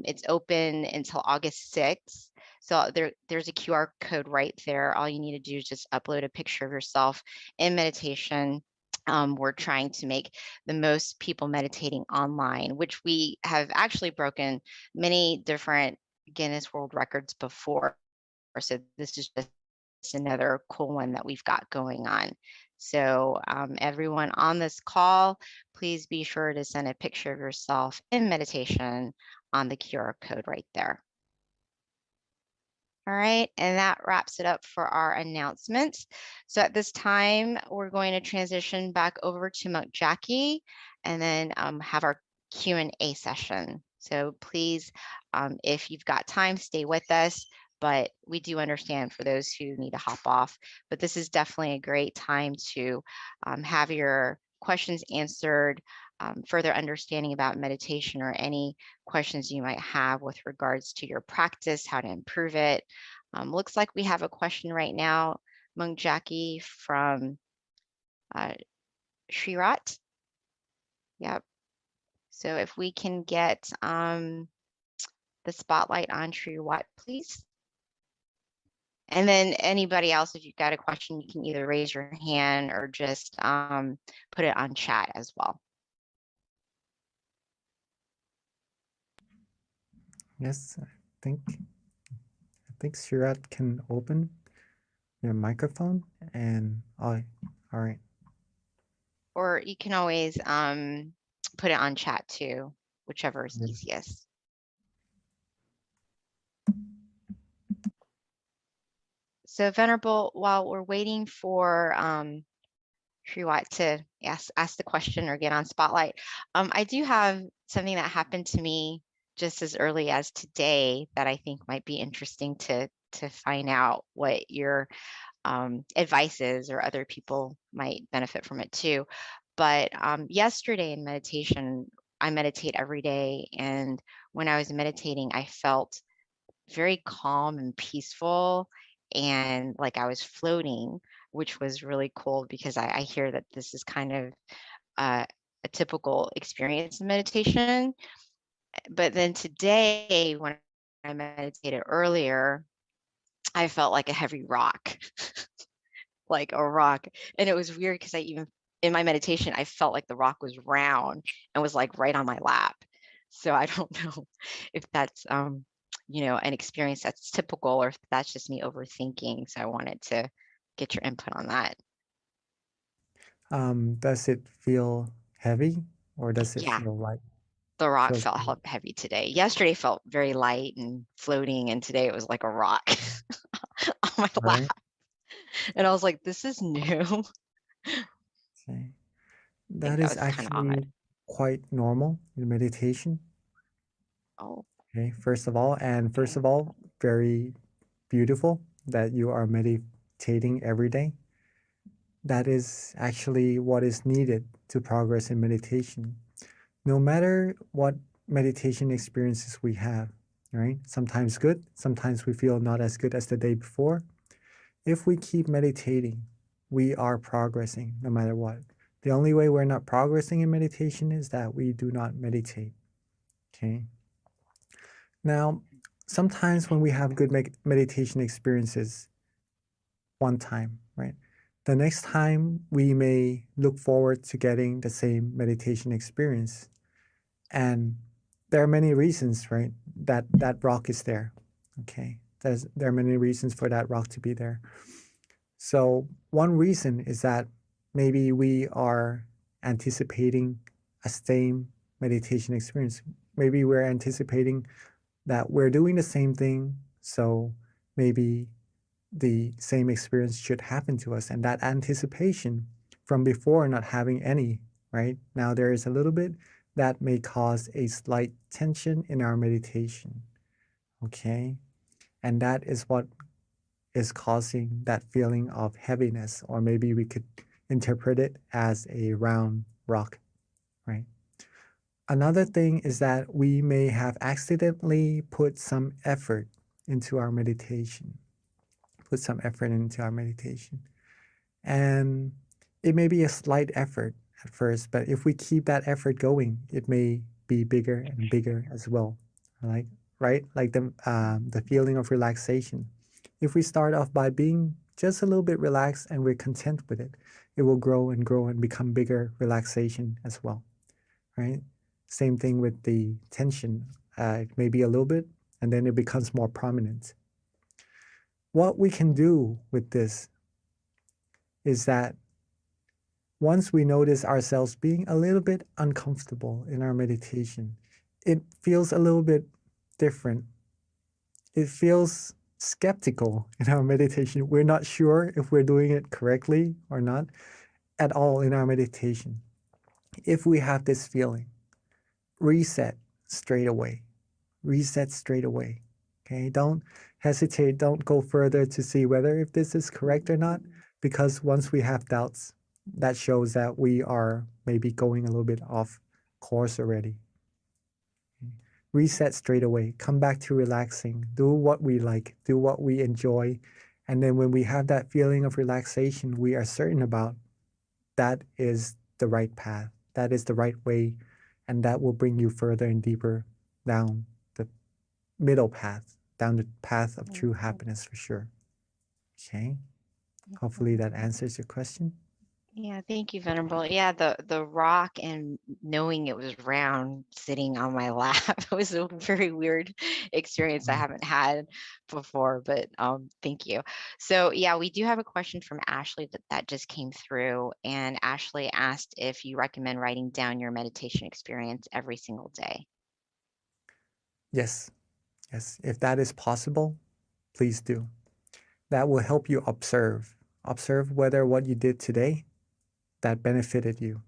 it's open until August 6th. So there's a QR code right there. All you need to do is just upload a picture of yourself in meditation. We're trying to make the most people meditating online, which we have actually broken many different Guinness World Records before. So this is just another cool one that we've got going on. So everyone on this call, please be sure to send a picture of yourself in meditation on the QR code right there. All right, and that wraps it up for our announcements. So at this time, we're going to transition back over to Monk Jackie and then have our Q&A session. So please, if you've got time, stay with us. But we do understand for those who need to hop off. But this is definitely a great time to have your questions answered, further understanding about meditation, or any questions you might have with regards to your practice, how to improve it. Looks like we have a question right now, Mung Jackie, from Shrirat. Yep. So if we can get the spotlight on Shrirat, please. And then anybody else, if you've got a question, you can either raise your hand or just put it on chat as well. Yes, I think Shirat can open your microphone, and all right. Or you can always put it on chat too, whichever is Yes. easiest. So Venerable, while we're waiting for Shriwat to ask the question or get on spotlight, I do have something that happened to me just as early as today that I think might be interesting to find out what your advice is, or other people might benefit from it too. But yesterday in meditation, I meditate every day, and when I was meditating, I felt very calm and peaceful, and like I was floating, which was really cool because I hear that this is kind of a typical experience in meditation. But then today, when I meditated earlier, I felt like a heavy rock, like a rock. And it was weird because in my meditation, I felt like the rock was round and was like right on my lap. So I don't know if that's, an experience that's typical, or if that's just me overthinking. So I wanted to get your input on that. Does it feel heavy, or does it Yeah. feel light? The rock Feels felt heavy today. Yesterday felt very light and floating, and today it was like a rock on my Right. lap. And I was like, this is new. Okay. That That is was kind of odd. actually quite normal in meditation. Oh, Okay, first of all, very beautiful that you are meditating every day. That is actually what is needed to progress in meditation. No matter what meditation experiences we have, right? Sometimes good, sometimes we feel not as good as the day before. If we keep meditating, we are progressing no matter what. The only way we're not progressing in meditation is that we do not meditate. Okay. Now, sometimes when we have good meditation experiences one time, right? The next time we may look forward to getting the same meditation experience. And there are many reasons, right? That rock is there. Okay. There are many reasons for that rock to be there. So one reason is that maybe we are anticipating a same meditation experience. Maybe we're anticipating that we're doing the same thing, so maybe the same experience should happen to us. And that anticipation from before not having any, right? Now there is a little bit that may cause a slight tension in our meditation. Okay. And that is what is causing that feeling of heaviness, or maybe we could interpret it as a round rock, right? Another thing is that we may have accidentally put some effort into our meditation, And it may be a slight effort at first, but if we keep that effort going, it may be bigger and bigger as well, right? Like the feeling of relaxation. If we start off by being just a little bit relaxed and we're content with it, it will grow and grow and become bigger relaxation as well, right? Same thing with the tension. It may be a little bit, and then it becomes more prominent. What we can do with this is that once we notice ourselves being a little bit uncomfortable in our meditation, it feels a little bit different. It feels skeptical in our meditation. We're not sure if we're doing it correctly or not at all in our meditation. If we have this feeling, reset, straight away. Reset straight away. Okay, don't hesitate, don't go further to see whether if this is correct or not, because once we have doubts, that shows that we are maybe going a little bit off course already. Reset straight away, come back to relaxing, do what we like, do what we enjoy. And then when we have that feeling of relaxation, we are certain about that is the right path, that is the right way, and that will bring you further and deeper down the middle path, down the path of true happiness for sure. Okay, hopefully that answers your question. Yeah, thank you, Venerable. Yeah, the rock and knowing it was round sitting on my lap was a very weird experience I haven't had before, but thank you. So yeah, we do have a question from Ashley that just came through, and Ashley asked if you recommend writing down your meditation experience every single day. Yes, yes, if that is possible, please do. That will help you observe whether what you did today that benefited you.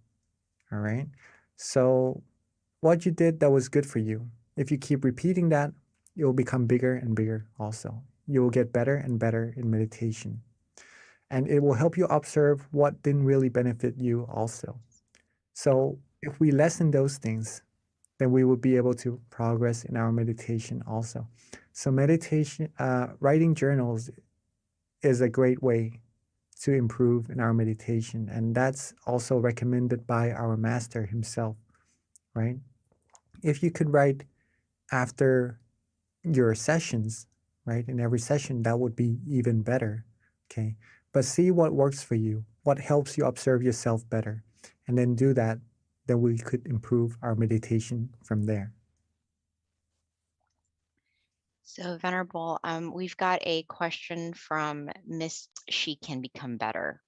All right. So what you did that was good for you, if you keep repeating that, it will become bigger and bigger also. You will get better and better in meditation. And it will help you observe what didn't really benefit you also. So if we lessen those things, then we will be able to progress in our meditation also. So meditation, writing journals is a great way to improve in our meditation. And that's also recommended by our master himself, right? If you could write after your sessions, right, in every session, that would be even better, okay? But see what works for you, what helps you observe yourself better, and then do that, then we could improve our meditation from there. So Venerable, we've got a question from Miss She Can Become Better.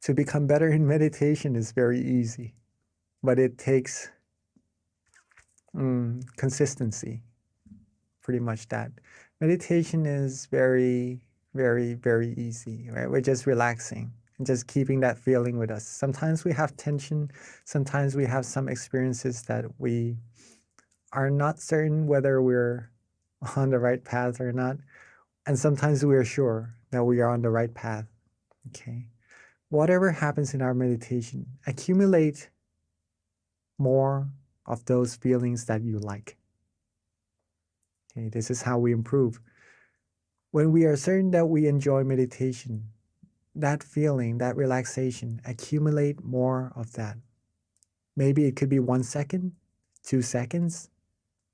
To become better in meditation is very easy, but it takes consistency, pretty much that. Meditation is very, very, very easy, right? We're just relaxing and just keeping that feeling with us. Sometimes we have tension, sometimes we have some experiences that we are not certain whether we're on the right path or not. And sometimes we are sure that we are on the right path, okay? Whatever happens in our meditation, accumulate more of those feelings that you like. Okay, this is how we improve. When we are certain that we enjoy meditation, that feeling, that relaxation, accumulate more of that. Maybe it could be 1 second, 2 seconds,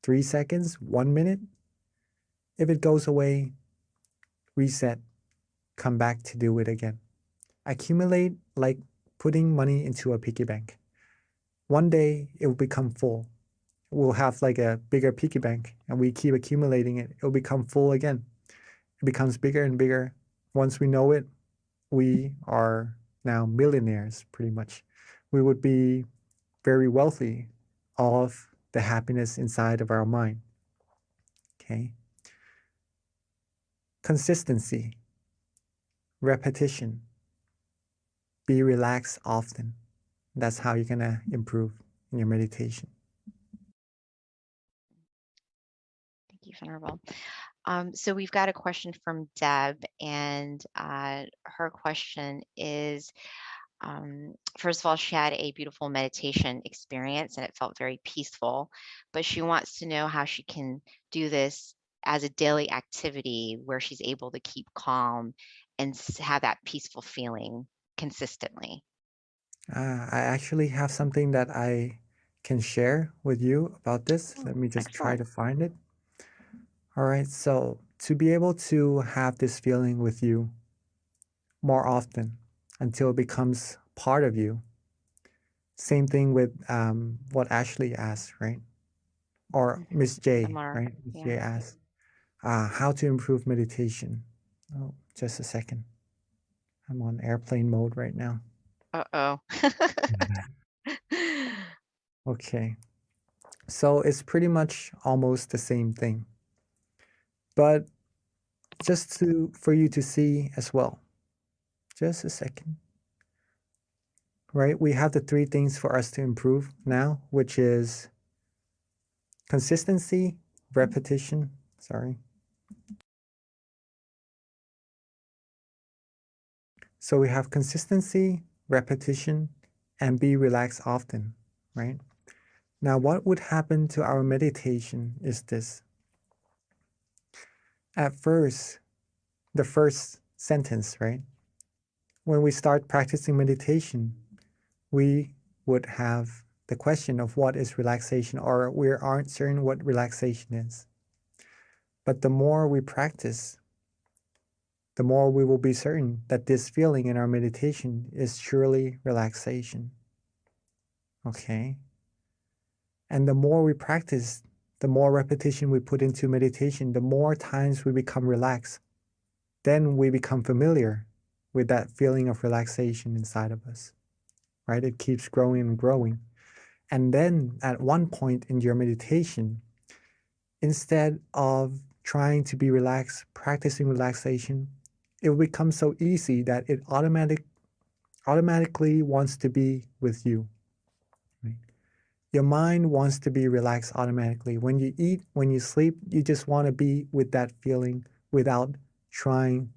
3 seconds, 1 minute. If it goes away, reset, come back to do it again. Accumulate like putting money into a piggy bank. One day it will become full. We'll have like a bigger piggy bank and we keep accumulating it. It will become full again. It becomes bigger and bigger. Once we know it, we are now millionaires pretty much. We would be very wealthy of the happiness inside of our mind. Okay. Consistency, repetition, be relaxed often. That's how you're gonna improve in your meditation. Thank you, Venerable. So we've got a question from Deb, and her question is, first of all, she had a beautiful meditation experience and it felt very peaceful, but she wants to know how she can do this as a daily activity where she's able to keep calm and have that peaceful feeling consistently. I actually have something that I can share with you about this. Let me just try to find it. All right, so to be able to have this feeling with you more often until it becomes part of you. Same thing with what Ashley asked, right? Or Miss J, right? Miss J asked, how to improve meditation. Oh, just a second. I'm on airplane mode right now. Uh-oh. Okay. So it's pretty much almost the same thing. But just for you to see as well. Just a second. right? We have the three things for us to improve now, which is consistency, repetition, sorry. So we have consistency, repetition, and be relaxed often, right? Now, what would happen to our meditation is this. At first, the first sentence, right? When we start practicing meditation, we would have the question of what is relaxation, or we aren't certain what relaxation is. But the more we practice, the more we will be certain that this feeling in our meditation is surely relaxation. Okay? And the more we practice, the more repetition we put into meditation, the more times we become relaxed. Then we become familiar with that feeling of relaxation inside of us, right? It keeps growing and growing. And then at one point in your meditation, instead of trying to be relaxed, practicing relaxation, it will become so easy that it automatically wants to be with you. Right? Your mind wants to be relaxed automatically. When you eat, when you sleep, you just want to be with that feeling without trying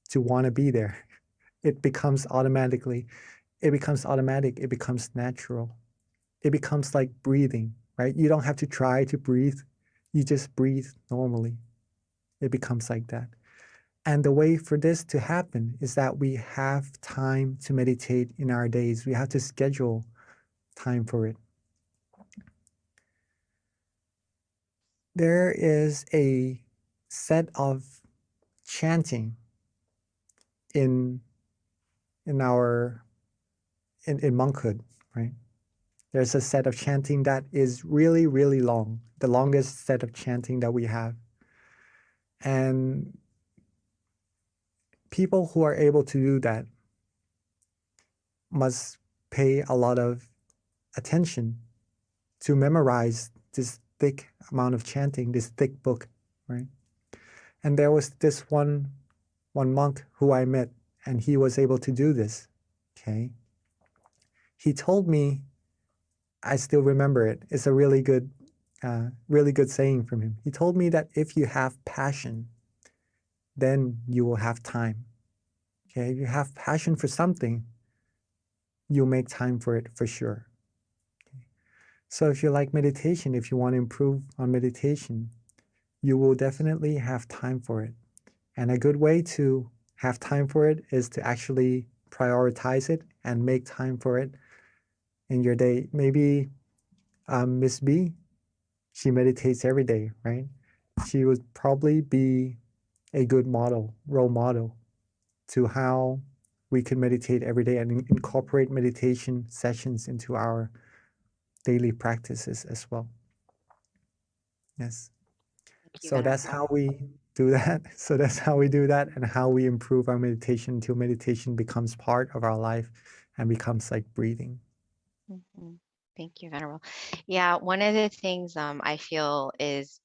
to want to be there. It becomes automatic, it becomes natural. It becomes like breathing, right? You don't have to try to breathe. You just breathe normally. It becomes like that. And the way for this to happen is that we have time to meditate in our days. We have to schedule time for it. There is a set of chanting in monkhood, right? There's a set of chanting that is really, really long, the longest set of chanting that we have. And people who are able to do that must pay a lot of attention to memorize this thick amount of chanting, this thick book, right? And there was this one monk who I met, and he was able to do this, okay? He told me, I still remember it, it's a really good saying from him. He told me that if you have passion, then you will have time. Okay, if you have passion for something, you'll make time for it for sure. Okay. So if you like meditation, if you want to improve on meditation, you will definitely have time for it. And a good way to have time for it is to actually prioritize it and make time for it in your day. Maybe Miss B, she meditates every day, right? She would probably be a good role model to how we can meditate every day and incorporate meditation sessions into our daily practices as well. Yes. So that's how we do that. So that's how we do that, and how we improve our meditation until meditation becomes part of our life and becomes like breathing. Mhm. Thank you, Venerable. Yeah, one of the things I feel is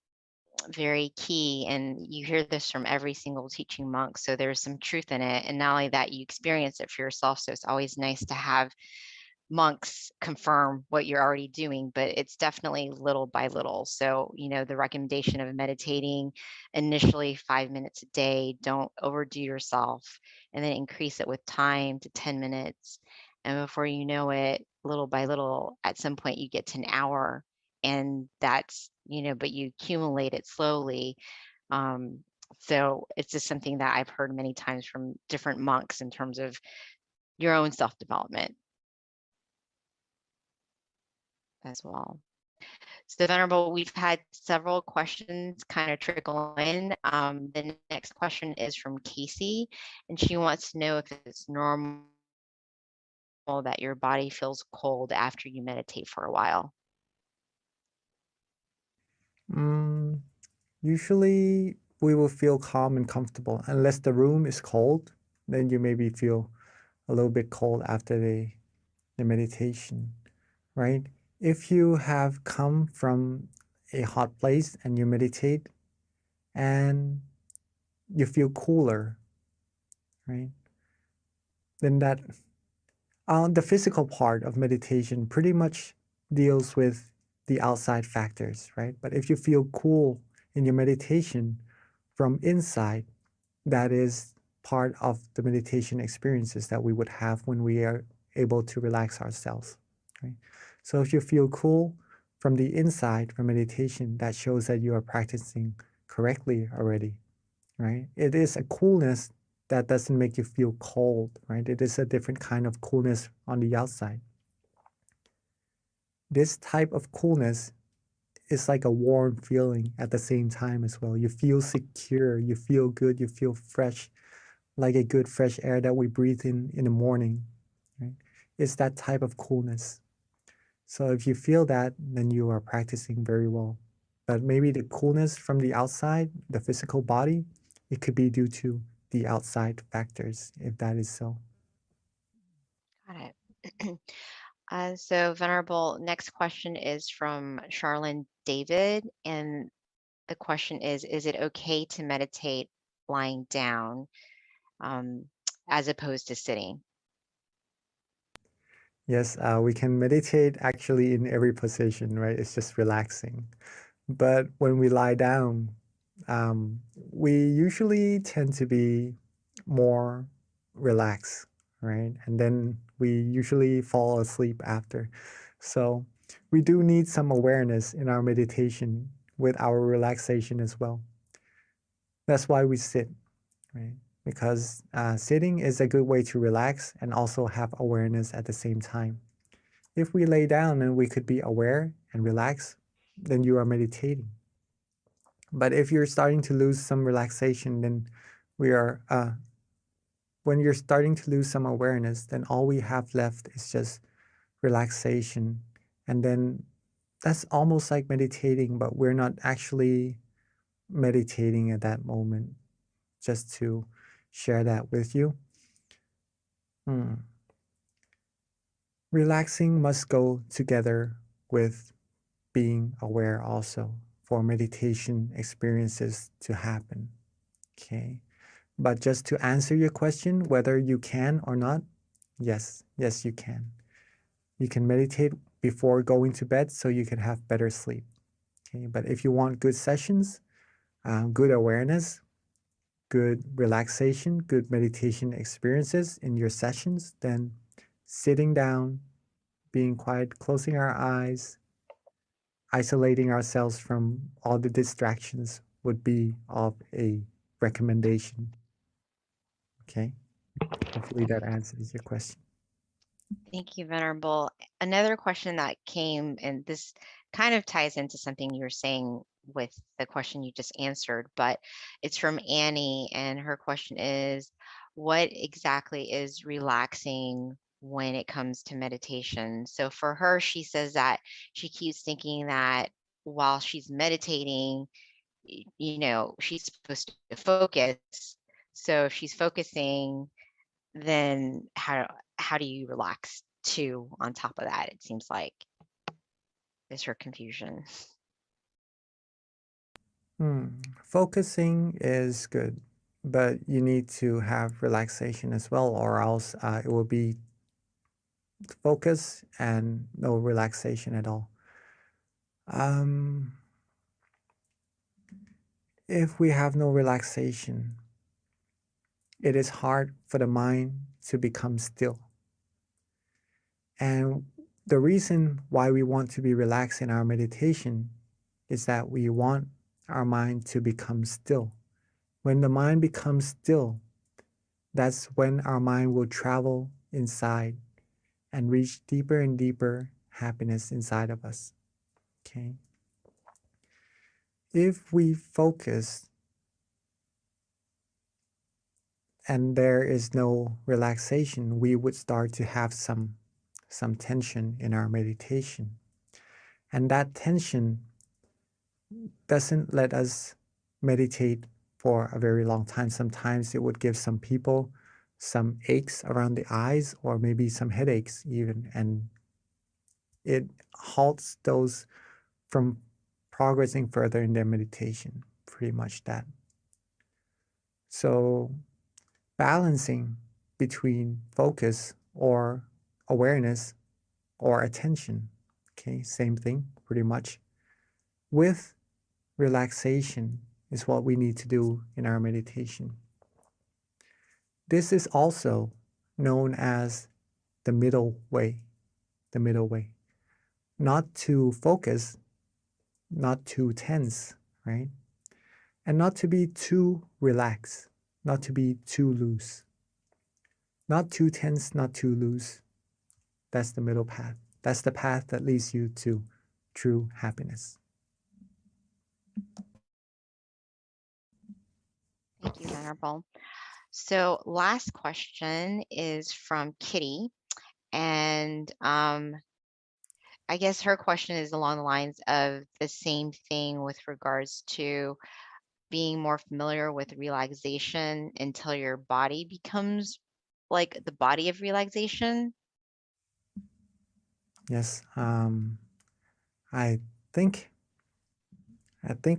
very key, and you hear this from every single teaching monk, so there's some truth in it. And not only that, you experience it for yourself, so it's always nice to have monks confirm what you're already doing, but it's definitely little by little. So, the recommendation of meditating initially 5 minutes a day, don't overdo yourself, and then increase it with time to 10 minutes. And before you know it, little by little, at some point you get to an hour, and that's, but you accumulate it slowly. So it's just something that I've heard many times from different monks in terms of your own self-development as well. So Venerable, we've had several questions kind of trickle in. The next question is from Casey, and she wants to know if it's normal that your body feels cold after you meditate for a while. Usually we will feel calm and comfortable. Unless the room is cold, then you maybe feel a little bit cold after the meditation, right? If you have come from a hot place and you meditate and you feel cooler, right? Then that The physical part of meditation pretty much deals with the outside factors, right? But if you feel cool in your meditation from inside, that is part of the meditation experiences that we would have when we are able to relax ourselves, right? So if you feel cool from the inside from meditation, that shows that you are practicing correctly already, right? It is a coolness that doesn't make you feel cold, right? It is a different kind of coolness on the outside. This type of coolness is like a warm feeling at the same time as well. You feel secure, you feel good, you feel fresh, like a good fresh air that we breathe in the morning, right? It's that type of coolness. So if you feel that, then you are practicing very well. But maybe the coolness from the outside, the physical body, it could be due to the outside factors, if that is so. Got it. So, Venerable, next question is from Charlene David. And the question is it okay to meditate lying down as opposed to sitting? Yes, we can meditate actually in every position, right? It's just relaxing. But when we lie down, we usually tend to be more relaxed, right? And then we usually fall asleep after. So we do need some awareness in our meditation with our relaxation as well. That's why we sit, right? Because sitting is a good way to relax and also have awareness at the same time. If we lay down and we could be aware and relax, then you are meditating. But if you're starting to lose some relaxation, then when you're starting to lose some awareness, then all we have left is just relaxation. And then that's almost like meditating, but we're not actually meditating at that moment. Just to share that with you. Relaxing must go together with being aware also for meditation experiences to happen. Okay. But just to answer your question, whether you can or not, yes, you can. You can meditate before going to bed so you can have better sleep. Okay. But if you want good sessions, good awareness, good relaxation, good meditation experiences in your sessions, then sitting down, being quiet, closing our eyes, isolating ourselves from all the distractions would be of a recommendation. Okay. Hopefully that answers your question. Thank you, Venerable. Another question that came, and this kind of ties into something you were saying with the question you just answered, but it's from Annie, and her question is, what exactly is relaxing when it comes to meditation? So for her, she says that she keeps thinking that while she's meditating, she's supposed to focus. So if she's focusing, then how do you relax too on top of that? It seems like is her confusion. Focusing is good, but you need to have relaxation as well, or else it will be focus and no relaxation at all. If we have no relaxation, it is hard for the mind to become still. And the reason why we want to be relaxed in our meditation is that we want our mind to become still. When the mind becomes still, that's when our mind will travel inside and reach deeper and deeper happiness inside of us. Okay? If we focus and there is no relaxation, we would start to have some tension in our meditation. And that tension doesn't let us meditate for a very long time. Sometimes it would give some people some aches around the eyes or maybe some headaches even, and it halts those from progressing further in their meditation, pretty much that. So balancing between focus or awareness or attention. Okay, same thing, pretty much. With relaxation is what we need to do in our meditation. This is also known as the middle way. The middle way. Not to focus, not too tense, right? And not to be too relaxed, not to be too loose. Not too tense, not too loose. That's the middle path. That's the path that leads you to true happiness. Thank you, Venerable. So last question is from Kitty. And I guess her question is along the lines of the same thing with regards to being more familiar with relaxation until your body becomes like the body of relaxation. Yes, I think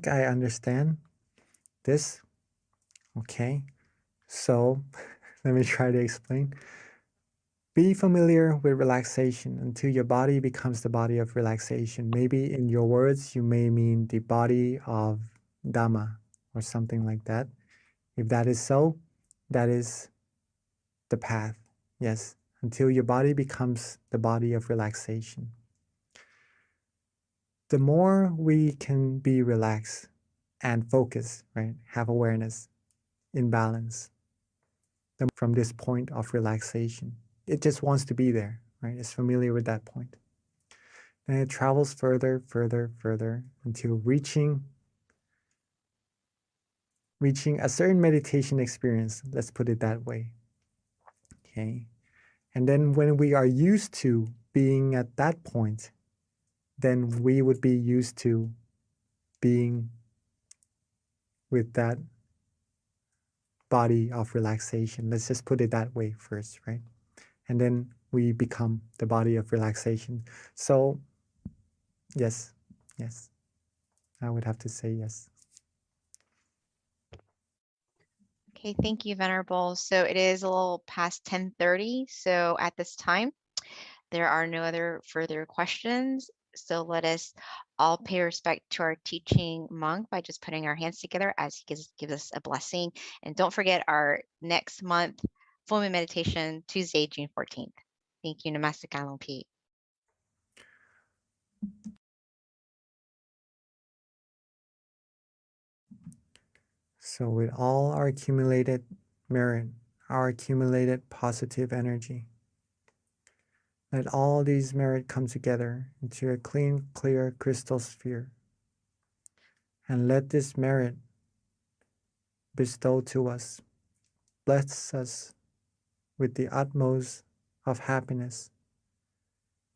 I understand this. Okay, so let me try to explain. Be familiar with relaxation until your body becomes the body of relaxation. Maybe in your words, you may mean the body of Dhamma or something like that. If that is so, that is the path. Yes, until your body becomes the body of relaxation. The more we can be relaxed and focused, right, have awareness, in balance, from this point of relaxation. It just wants to be there, right? It's familiar with that point. Then it travels further, further, further until reaching a certain meditation experience. Let's put it that way. Okay. And then when we are used to being at that point, then we would be used to being with that body of relaxation. Let's just put it that way first, right? And then we become the body of relaxation. So, yes, I would have to say yes. Okay, thank you, Venerable. So it is a little past 10:30. So at this time, there are no other further questions. So let us all pay respect to our teaching monk by just putting our hands together as he gives us a blessing. And don't forget our next month full moon meditation, Tuesday, June 14th. Thank you. Namaste Kalon Pete. So with all our accumulated merit, our accumulated positive energy, let all these merit come together into a clean, clear crystal sphere. And let this merit bestow to us, bless us with the utmost of happiness,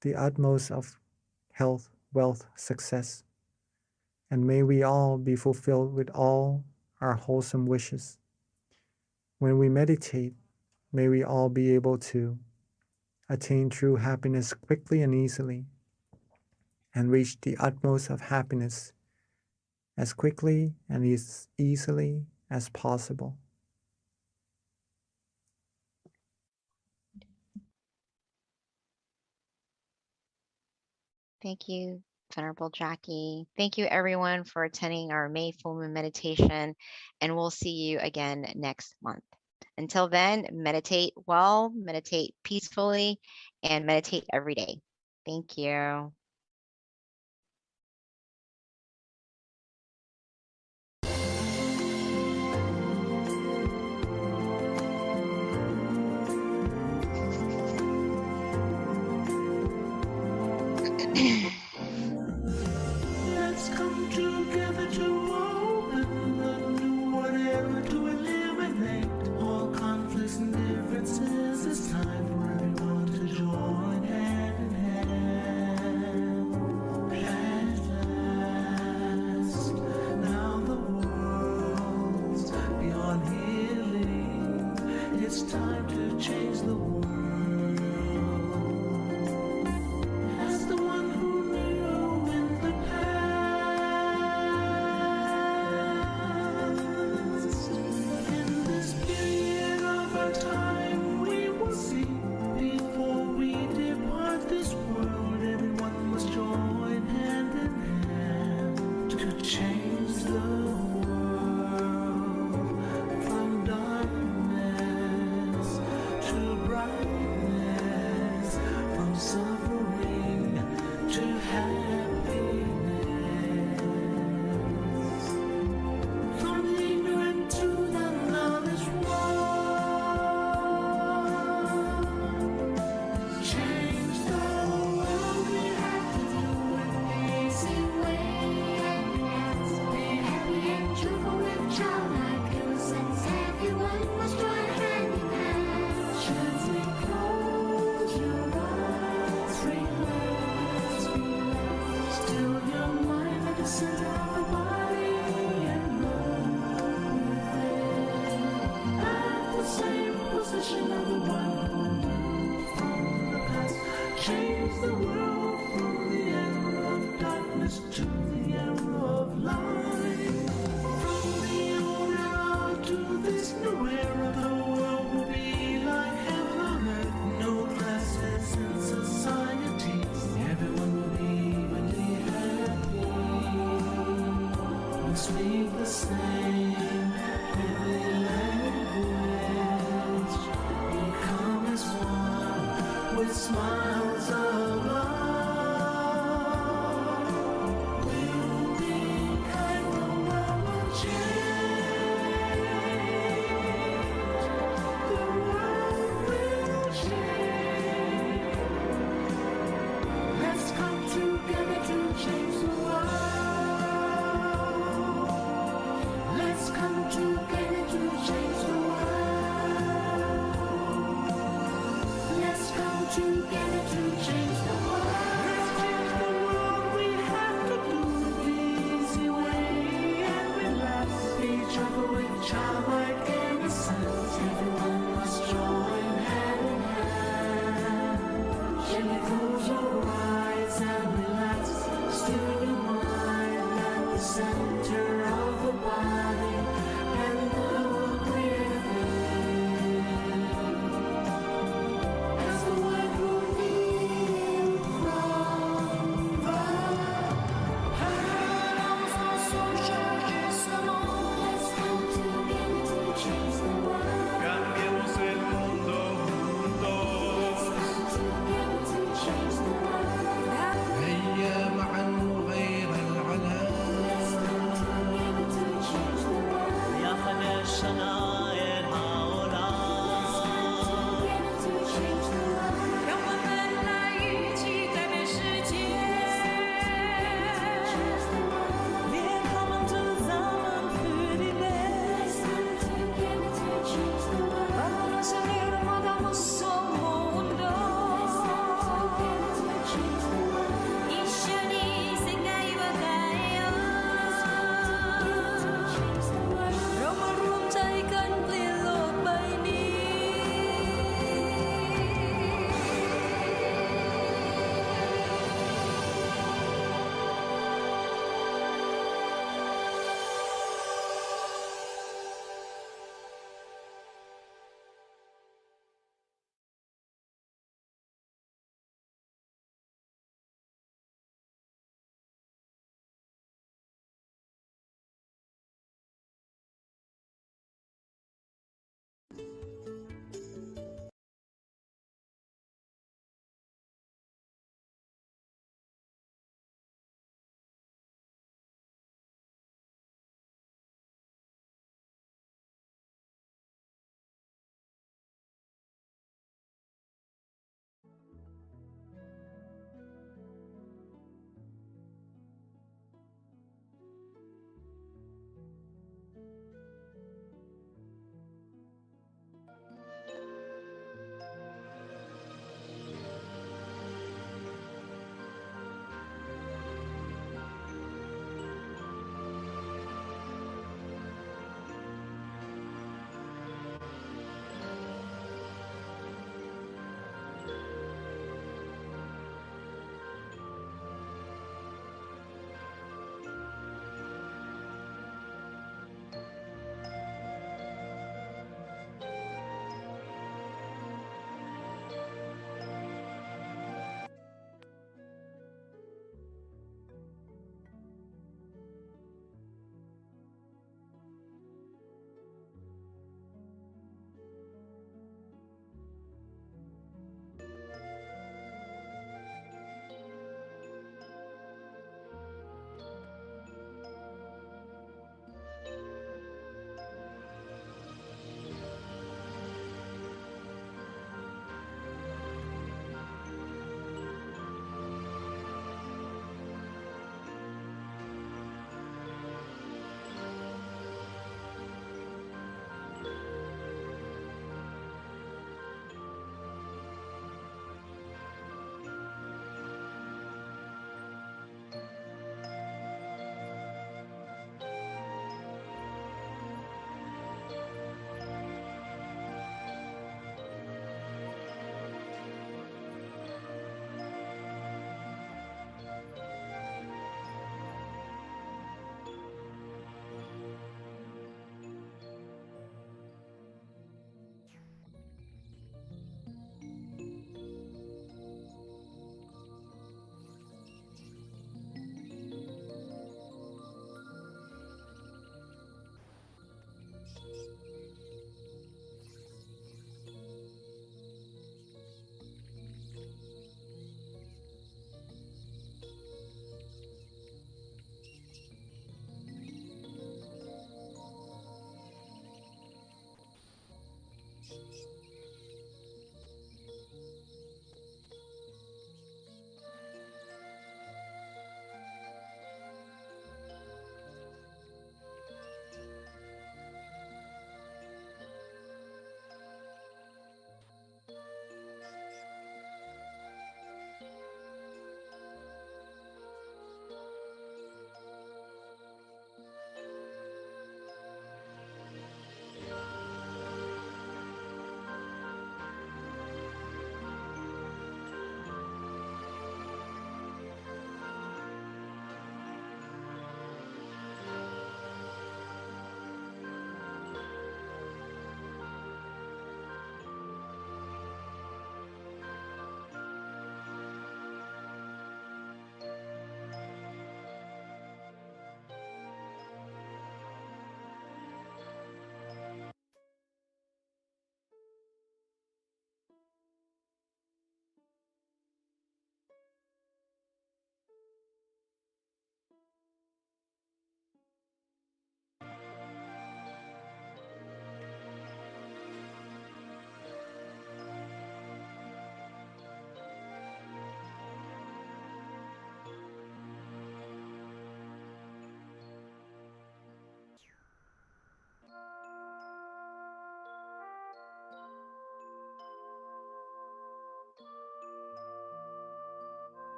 the utmost of health, wealth, success. And may we all be fulfilled with all our wholesome wishes. When we meditate, may we all be able to attain true happiness quickly and easily, and reach the utmost of happiness as quickly and as easily as possible. Thank you, Venerable Jackie. Thank you, everyone, for attending our May full moon meditation, and we'll see you again next month. Until then, meditate well, meditate peacefully, and meditate every day. Thank you. Let's come together to open the new whatever, to eliminate all conflicts and differences. It's time for everyone to join hand in hand. At last, now the world's beyond healing. It's time to change the world. As the one who the world from the era of darkness to the era of light. From the old era to this new era, the world will be like heaven on earth. No classes in society. Everyone will be evenly happy. We'll speak the same every language. Become as one with smiles of love. We'll be kind, the world will change. The world will change. Let's come together to change the world. Let's come together to change the world. Let's come together to change the world. Let's change the world. We have to do it the easy way and relax each other with childlike innocence. Everyone must join hand in hand. Gently close your eyes and relax. Still your mind at the center of the body and look within. As the white moon in from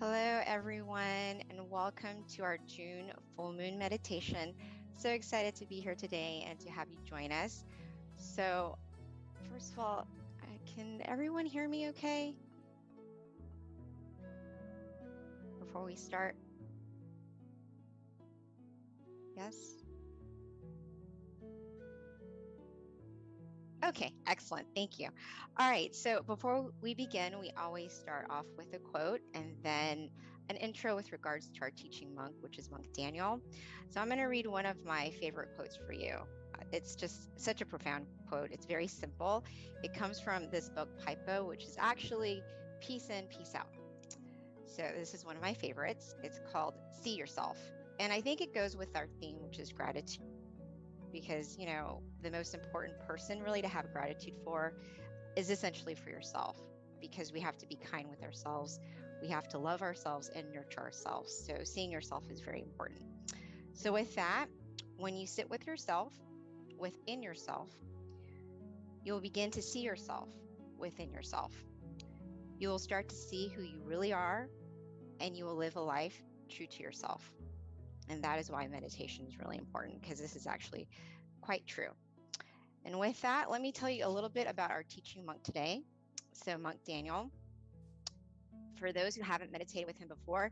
Hello, everyone, and welcome to our June full moon meditation. So excited to be here today and to have you join us. So, first of all, can everyone hear me okay? Before we start? Yes? Okay, excellent. Thank you. All right, so before we begin, we always start off with a quote and then an intro with regards to our teaching monk, which is Monk Daniel. So I'm going to read one of my favorite quotes for you. It's just such a profound quote. It's very simple. It comes from this book, Paipo, which is actually Peace In, Peace Out. So this is one of my favorites. It's called See Yourself. And I think it goes with our theme, which is gratitude. Because, you know, the most important person really to have gratitude for is essentially for yourself, because we have to be kind with ourselves. We have to love ourselves and nurture ourselves. So seeing yourself is very important. So with that, when you sit with yourself, within yourself, you'll begin to see yourself within yourself. You will start to see who you really are, and you will live a life true to yourself. And that is why meditation is really important, because this is actually quite true. And with that, let me tell you a little bit about our teaching monk today. So Monk Daniel, for those who haven't meditated with him before,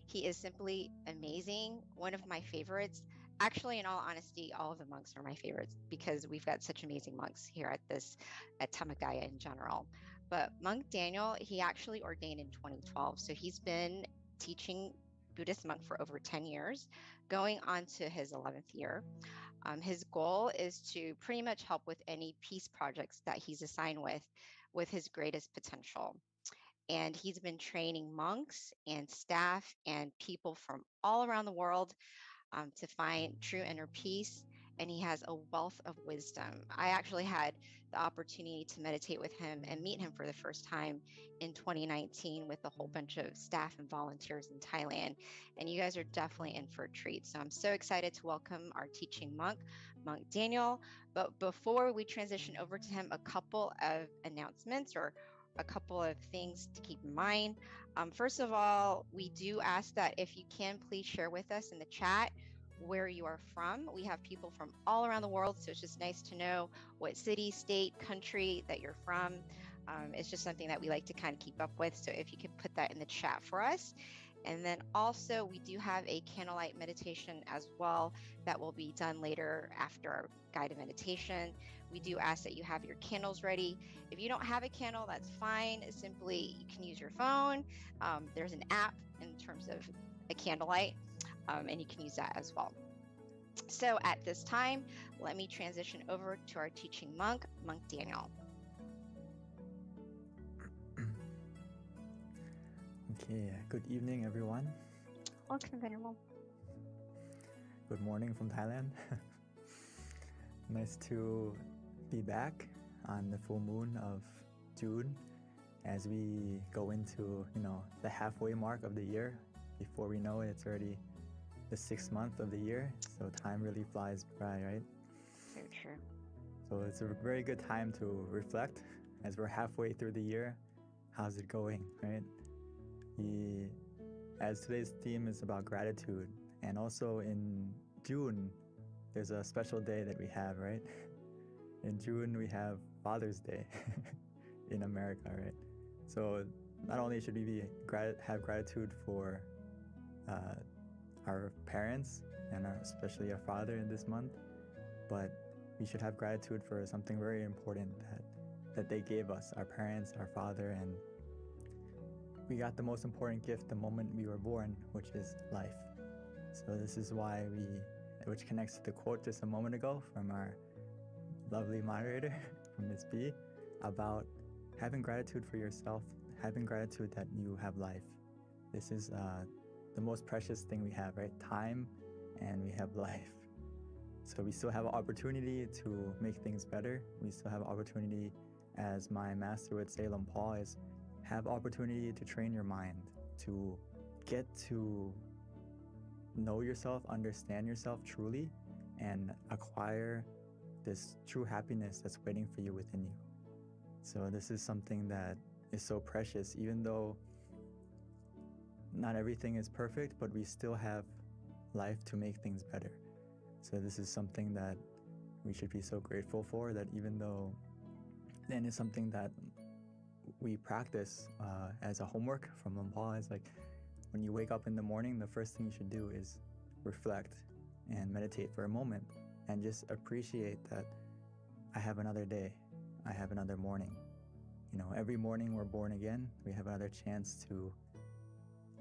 he is simply amazing. One of my favorites. Actually, in all honesty, all of the monks are my favorites because we've got such amazing monks here at Tamagaya in general. But Monk Daniel, he actually ordained in 2012. So he's been teaching Buddhist monk for over 10 years, going on to his 11th year. His goal is to pretty much help with any peace projects that he's assigned with his greatest potential. And he's been training monks and staff and people from all around the world to find true inner peace. And he has a wealth of wisdom. I actually had the opportunity to meditate with him and meet him for the first time in 2019 with a whole bunch of staff and volunteers in Thailand. And you guys are definitely in for a treat. So I'm so excited to welcome our teaching monk, Monk Daniel. But before we transition over to him, a couple of announcements or a couple of things to keep in mind. First of all, we do ask that if you can, please share with us in the chat where you are from. We have people from all around the world, so it's just nice to know what city, state, country that you're from. It's just something that we like to kind of keep up with, so if you could put that in the chat for us. And then also we do have a candlelight meditation as well that will be done later after our guided meditation. We do ask that you have your candles ready. If you don't have a candle, that's fine. Simply, you can use your phone. There's an app in terms of a candlelight, and you can use that as well. So at this time, let me transition over to our teaching monk, Monk Daniel. Okay, good evening, everyone. Welcome, Venerable. Good morning from Thailand. Nice to be back on the full moon of June as we go into, the halfway mark of the year. Before we know it, it's already the 6th month of the year. So time really flies by, right? So true. So it's a very good time to reflect as we're halfway through the year. How's it going, right? As today's theme is about gratitude, and also in June, there's a special day that we have, right? In June, we have Father's Day in America, right? So not only should we have gratitude for our parents and especially our father in this month, but we should have gratitude for something very important that they gave us, our parents, our father, and we got the most important gift the moment we were born, which is life. So this is why which connects to the quote just a moment ago from our lovely moderator, from Ms. B, about having gratitude for yourself, having gratitude that you have life. This is the most precious thing we have, right? Time, and we have life. So we still have an opportunity to make things better. We still have opportunity, as my master would say, Lom Paul, is have opportunity to train your mind, to get to know yourself, understand yourself truly, and acquire this true happiness that's waiting for you within you. So this is something that is so precious, even though not everything is perfect, but we still have life to make things better. So this is something that we should be so grateful for, that even though then it's something that we practice as a homework from Lampal, is like when you wake up in the morning, the first thing you should do is reflect and meditate for a moment and just appreciate that I have another day, I have another morning. You know, every morning we're born again, we have another chance to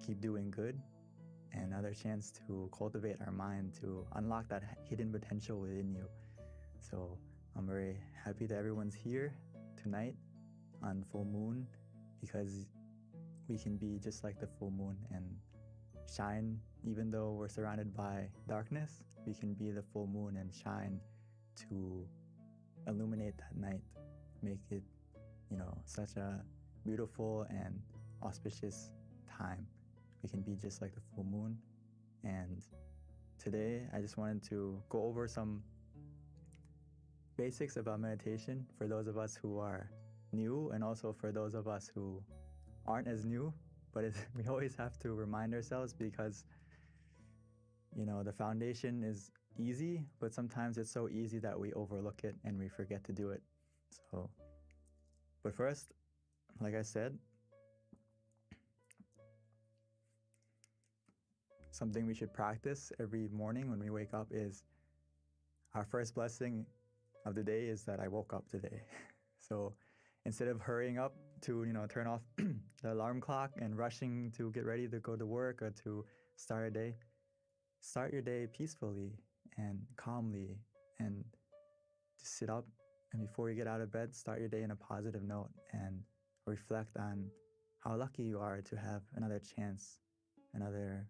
keep doing good and another chance to cultivate our mind, to unlock that hidden potential within you. So I'm very happy that everyone's here tonight on full moon, because we can be just like the full moon and shine. Even though we're surrounded by darkness, we can be the full moon and shine to illuminate that night, make it, you know, such a beautiful and auspicious time. We can be just like the full moon. And today I just wanted to go over some basics about meditation for those of us who are new, and also for those of us who aren't as new. But we always have to remind ourselves, because, you know, the foundation is easy, but sometimes it's so easy that we overlook it and we forget to do it. So, but first, like I said, something we should practice every morning when we wake up is, our first blessing of the day is that I woke up today. So instead of hurrying up to, you know, turn off the alarm clock and rushing to get ready to go to work or to start a day, start your day peacefully and calmly, and just sit up, and before you get out of bed, start your day in a positive note and reflect on how lucky you are to have another chance, another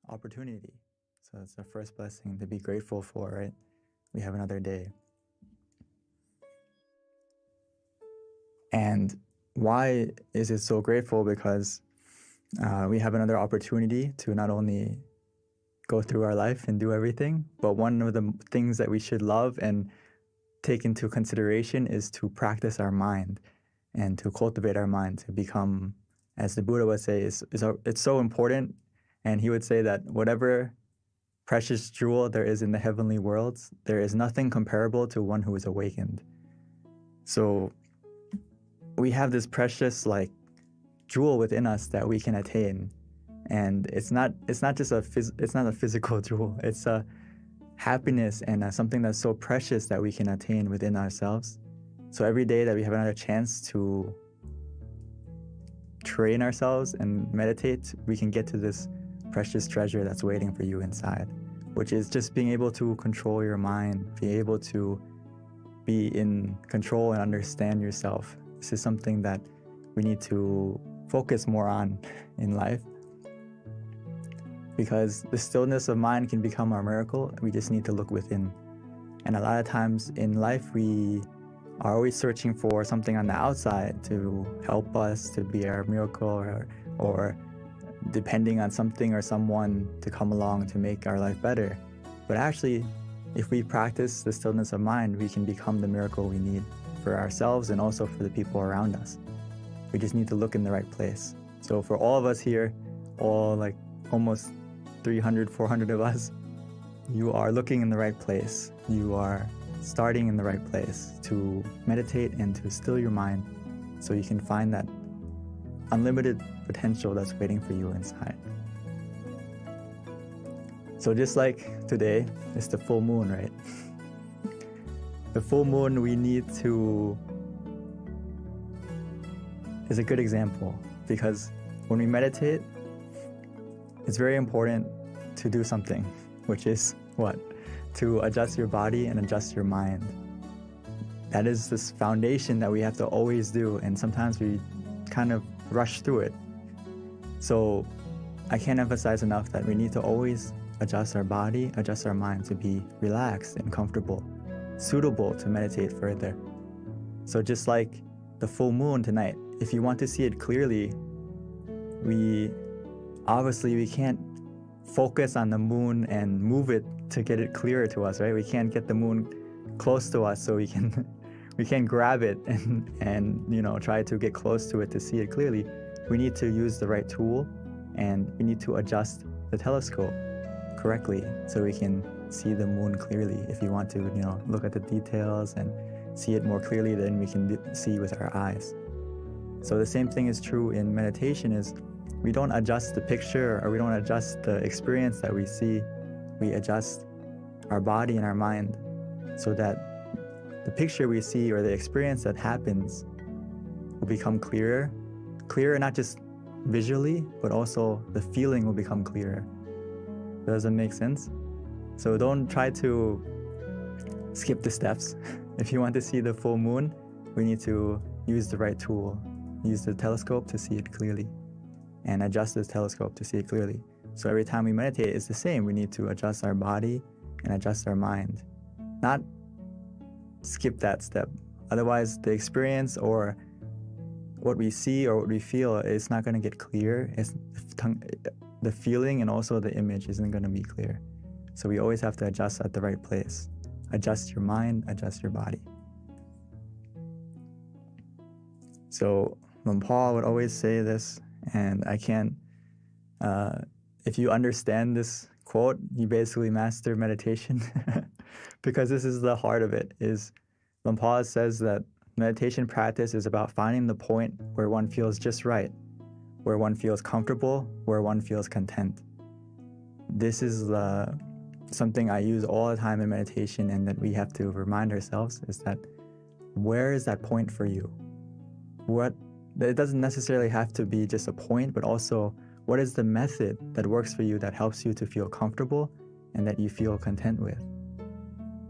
opportunity. So it's our first blessing to be grateful for, right? We have another day. And why is it so grateful? Because we have another opportunity to not only go through our life and do everything, but one of the things that we should love and take into consideration is to practice our mind and to cultivate our mind, to become, as the Buddha would say, it's so important. And he would say that whatever precious jewel there is in the heavenly worlds, there is nothing comparable to one who is awakened. So we have this precious jewel within us that we can attain, and it's not just a physical jewel. It's a happiness and something that's so precious that we can attain within ourselves. So every day that we have another chance to train ourselves and meditate, we can get to this precious treasure that's waiting for you inside, which is just being able to control your mind, be able to be in control and understand yourself. This is something that we need to focus more on in life, because the stillness of mind can become our miracle. We just need to look within. And a lot of times in life, we are always searching for something on the outside to help us, to be our miracle, or depending on something or someone to come along to make our life better. But actually, if we practice the stillness of mind, we can become the miracle we need for ourselves and also for the people around us. We just need to look in the right place. So for all of us here, all almost 300, 400 of us, you are looking in the right place. You are starting in the right place to meditate and to still your mind, so you can find that unlimited potential that's waiting for you inside. So just like today, it's the full moon, right? The full moon is a good example, because when we meditate, it's very important to do something, which is what? To adjust your body and adjust your mind. That is this foundation that we have to always do, and sometimes we kind of rush through it. So I can't emphasize enough that we need to always adjust our body, adjust our mind to be relaxed and comfortable, suitable to meditate further. So just like the full moon tonight, if you want to see it clearly, we can't focus on the moon and move it to get it clearer to us, right? We can't get the moon close to us so we can grab it and try to get close to it to see it clearly. We need to use the right tool and we need to adjust the telescope correctly so we can see the moon clearly. If you want to, look at the details and see it more clearly than we can see with our eyes. So the same thing is true in meditation, is we don't adjust the picture or we don't adjust the experience that we see. We adjust our body and our mind so that the picture we see or the experience that happens will become clearer not just visually, but also the feeling will become clearer. Does that make sense? So don't try to skip the steps. If you want to see the full moon, we need to use the right tool. Use the telescope to see it clearly and adjust the telescope to see it clearly. So every time we meditate, it's the same. We need to adjust our body and adjust our mind, not skip that step. Otherwise, the experience or what we see or what we feel is not going to get clear. The feeling and also the image isn't going to be clear. So we always have to adjust at the right place. Adjust your mind, adjust your body. So Paul would always say this, and I can't, if you understand this quote, you basically master meditation because this is the heart of it. Is Paul says that meditation practice is about finding the point where one feels just right, where one feels comfortable, where one feels content. This is something I use all the time in meditation, and that we have to remind ourselves is that where is that point for you? It doesn't necessarily have to be just a point, but also what is the method that works for you that helps you to feel comfortable and that you feel content with?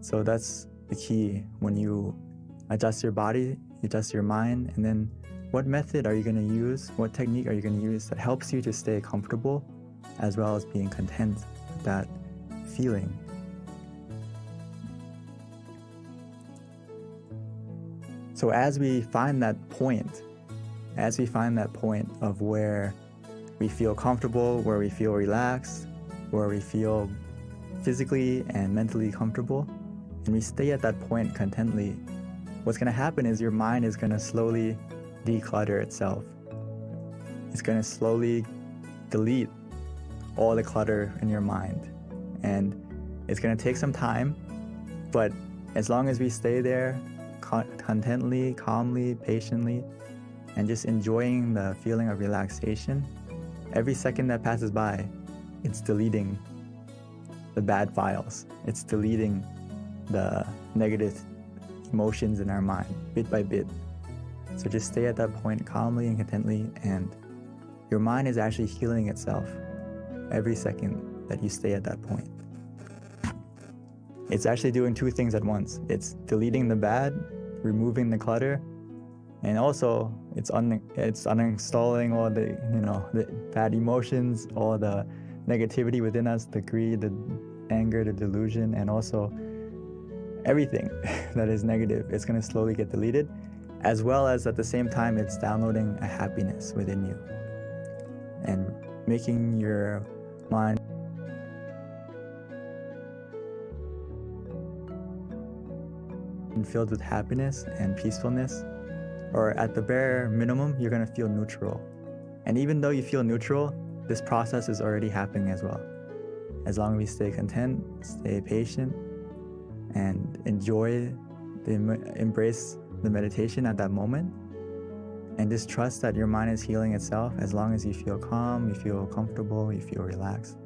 So that's the key. When you adjust your body, you adjust your mind, and then what method are you going to use? What technique are you going to use that helps you to stay comfortable as well as being content with that feeling? So as we find that point of where we feel comfortable, where we feel relaxed, where we feel physically and mentally comfortable, and we stay at that point contently, what's going to happen is your mind is going to slowly declutter itself. It's going to slowly delete all the clutter in your mind. And it's going to take some time, but as long as we stay there contently, calmly, patiently, and just enjoying the feeling of relaxation, every second that passes by, it's deleting the bad files. It's deleting the negative emotions in our mind, bit by bit. So just stay at that point calmly and contently, and your mind is actually healing itself every second that you stay at that point. It's actually doing two things at once. It's deleting the bad, removing the clutter, and also it's uninstalling all the bad emotions, all the negativity within us, the greed, the anger, the delusion, and also everything that is negative. It's going to slowly get deleted, as well as at the same time it's downloading a happiness within you and making your mind filled with happiness and peacefulness. Or at the bare minimum, you're going to feel neutral. And even though you feel neutral, this process is already happening as well. As long as we stay content, stay patient, and embrace the meditation at that moment, and just trust that your mind is healing itself. As long as you feel calm, you feel comfortable, you feel relaxed.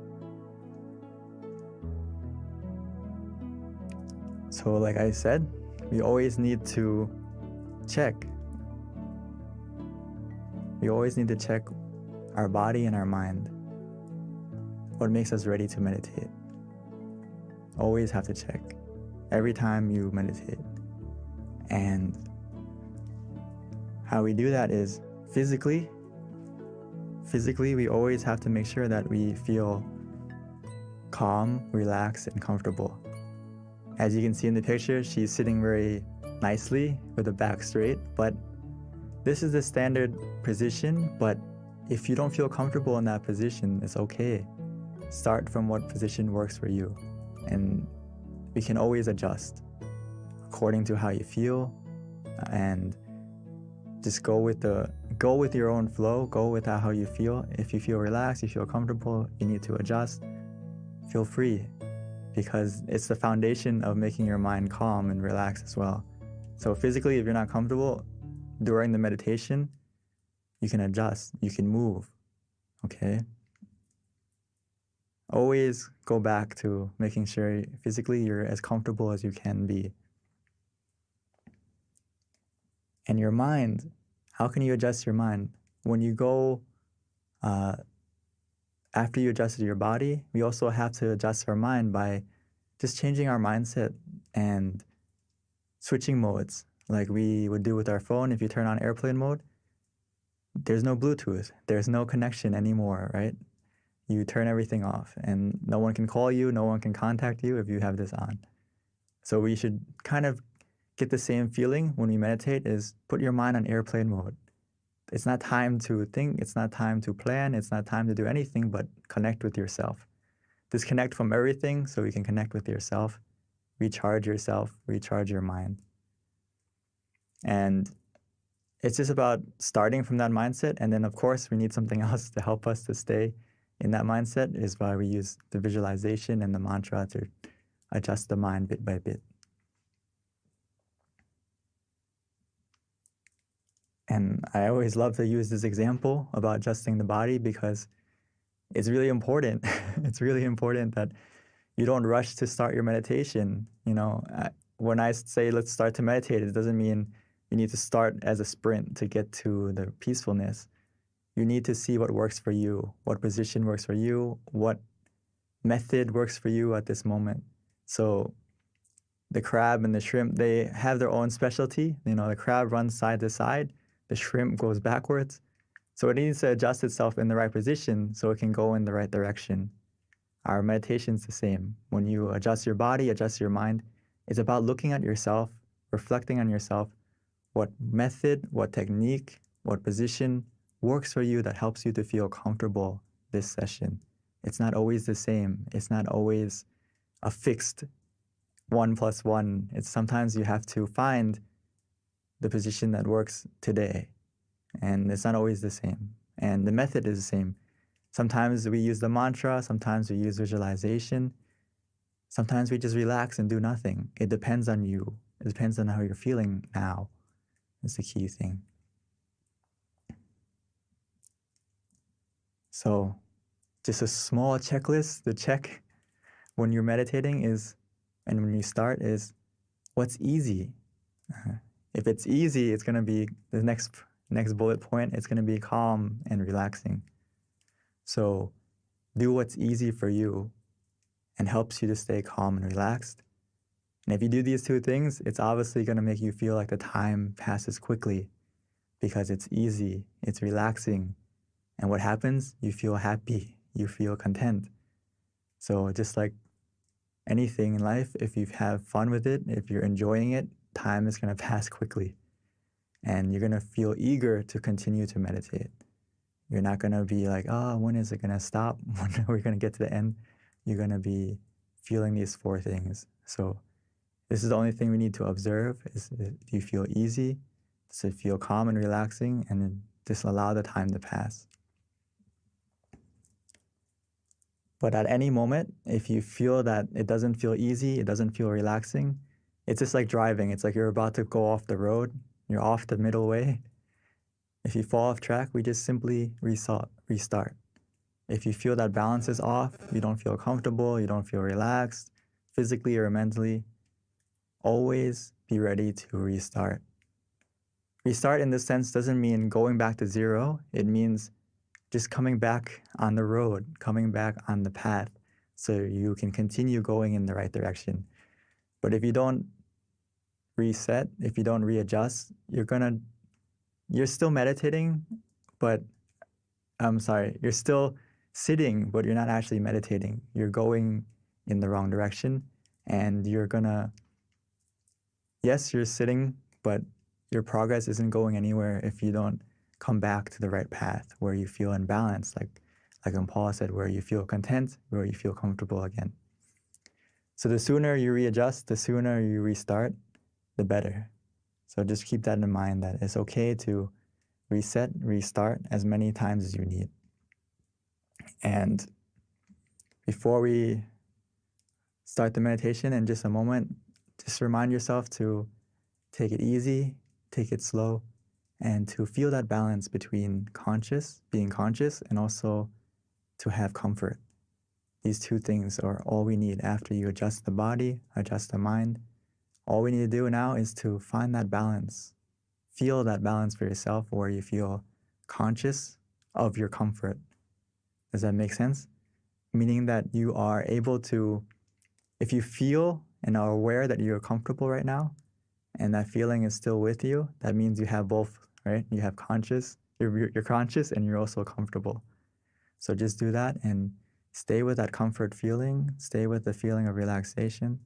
So like I said, we always need to check. We always need to check our body and our mind. What makes us ready to meditate? Always have to check every time you meditate. And how we do that is physically, we always have to make sure that we feel calm, relaxed, and comfortable. As you can see in the picture, she's sitting very nicely with the back straight, but this is the standard position. But if you don't feel comfortable in that position, it's okay. Start from what position works for you, and we can always adjust according to how you feel, and just go with the go with your own flow, go with how you feel. If you feel relaxed, you feel comfortable, you need to adjust, feel free, because it's the foundation of making your mind calm and relaxed as well. So physically, if you're not comfortable during the meditation, you can adjust, you can move, okay? Always go back to making sure physically you're as comfortable as you can be. And your mind, how can you adjust your mind? When you go, after you adjusted your body, we also have to adjust our mind by just changing our mindset and switching modes, like we would do with our phone. If you turn on airplane mode, there's no Bluetooth, there's no connection anymore, right? You turn everything off and no one can call you, no one can contact you if you have this on. So we should kind of get the same feeling when we meditate, is put your mind on airplane mode. It's not time to think, it's not time to plan, it's not time to do anything but connect with yourself. Disconnect from everything so you can connect with yourself, recharge yourself, recharge your mind. And it's just about starting from that mindset. And then of course we need something else to help us to stay in that mindset, is why we use the visualization and the mantra to adjust the mind bit by bit. And I always love to use this example about adjusting the body because it's really important. It's really important that you don't rush to start your meditation. You know, when I say let's start to meditate, it doesn't mean you need to start as a sprint to get to the peacefulness. You need to see what works for you, what position works for you, what method works for you at this moment. So the crab and the shrimp, they have their own specialty. You know, the crab runs side to side, the shrimp goes backwards. So it needs to adjust itself in the right position so it can go in the right direction. Our meditation's the same. When you adjust your body, adjust your mind, it's about looking at yourself, reflecting on yourself, what method, what technique, what position works for you that helps you to feel comfortable this session. It's not always the same. It's not always a fixed 1 + 1. It's sometimes you have to find the position that works today. And it's not always the same. And the method is the same. Sometimes we use the mantra, sometimes we use visualization. Sometimes we just relax and do nothing. It depends on you. It depends on how you're feeling now. That's the key thing. So just a small checklist to check when you're meditating is, and when you start, is what's easy. If it's easy, it's going to be the next bullet point. It's going to be calm and relaxing. So do what's easy for you and helps you to stay calm and relaxed. And if you do these two things, it's obviously going to make you feel like the time passes quickly because it's easy, it's relaxing. And what happens? You feel happy, you feel content. So just like anything in life, if you have fun with it, if you're enjoying it, time is going to pass quickly. And you're going to feel eager to continue to meditate. You're not going to be like, oh, when is it going to stop? When are we going to get to the end? You're going to be feeling these 4 things. So this is the only thing we need to observe is, do you feel easy? Does it feel calm and relaxing? And then just allow the time to pass. But at any moment, if you feel that it doesn't feel easy, it doesn't feel relaxing, it's just like driving. It's like you're about to go off the road. You're off the middle way. If you fall off track, we just simply restart. If you feel that balance is off, you don't feel comfortable, you don't feel relaxed, physically or mentally, always be ready to restart. Restart in this sense doesn't mean going back to zero. It means just coming back on the road, coming back on the path so you can continue going in the right direction. But if you don't reset, if you don't readjust, you're still meditating, but you're still sitting, but you're not actually meditating. You're going in the wrong direction and yes, you're sitting, but your progress isn't going anywhere if you don't come back to the right path where you feel in balance, like Paul said, where you feel content, where you feel comfortable again. So the sooner you readjust, the sooner you restart, the better. So just keep that in mind, that it's okay to reset, restart as many times as you need. And before we start the meditation in just a moment, just remind yourself to take it easy, take it slow, and to feel that balance between being conscious, and also to have comfort. These two things are all we need after you adjust the body, adjust the mind. All we need to do now is to find that balance. Feel that balance for yourself where you feel conscious of your comfort. Does that make sense? Meaning that you are able to, if you feel and are aware that you're comfortable right now, and that feeling is still with you, that means you have both, right? You have you're conscious and you're also comfortable. So just do that and stay with that comfort feeling, stay with the feeling of relaxation,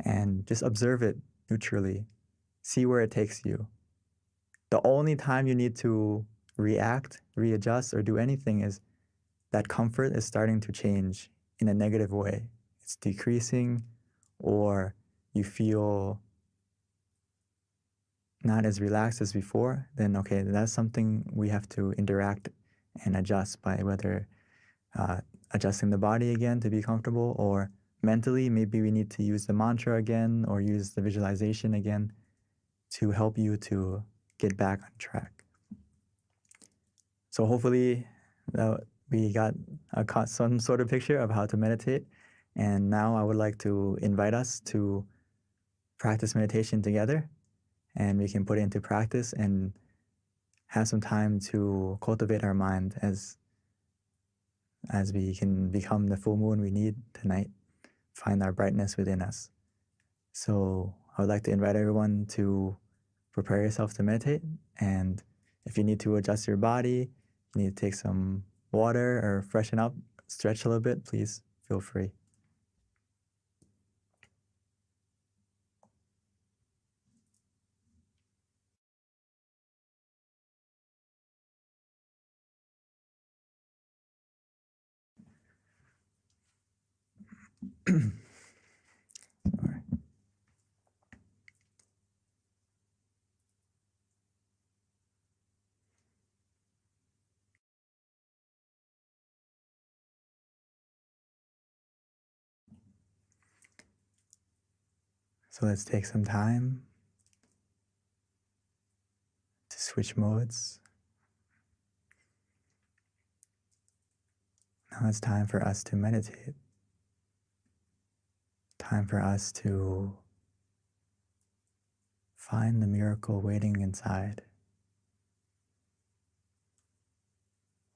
and just observe it neutrally. See where it takes you. The only time you need to react, readjust, or do anything is that comfort is starting to change in a negative way. It's decreasing, or you feel not as relaxed as before, then okay, that's something we have to interact and adjust by whether adjusting the body again to be comfortable, or mentally, maybe we need to use the mantra again or use the visualization again to help you to get back on track. So hopefully we got some sort of picture of how to meditate. And now I would like to invite us to practice meditation together, and we can put it into practice and have some time to cultivate our mind as we can become the full moon we need tonight, find our brightness within us. So I would like to invite everyone to prepare yourself to meditate. And if you need to adjust your body, you need to take some water or freshen up, stretch a little bit, please feel free. So let's take some time to switch modes. Now it's time for us to meditate. Time for us to find the miracle waiting inside.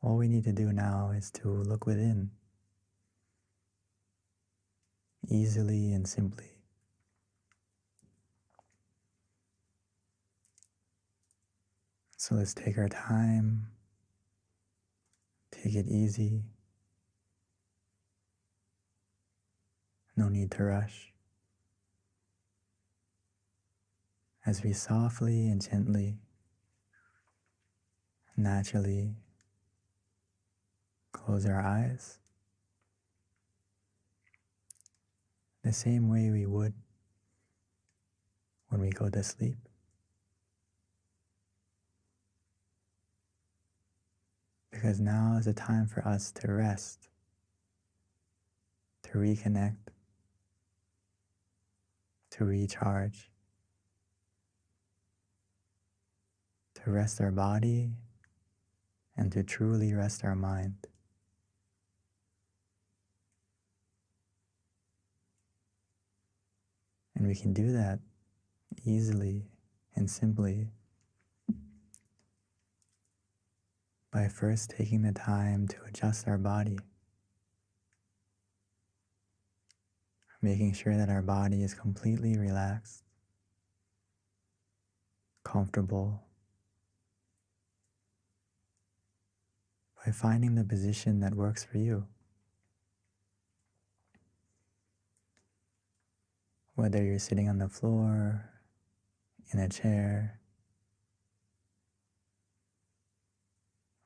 All we need to do now is to look within, easily and simply. So let's take our time, take it easy. No need to rush. As we softly and gently, naturally close our eyes, the same way we would when we go to sleep. Because now is the time for us to rest, to reconnect, to recharge, to rest our body, and to truly rest our mind. And we can do that easily and simply by first taking the time to adjust our body, making sure that our body is completely relaxed, comfortable, by finding the position that works for you. Whether you're sitting on the floor, in a chair,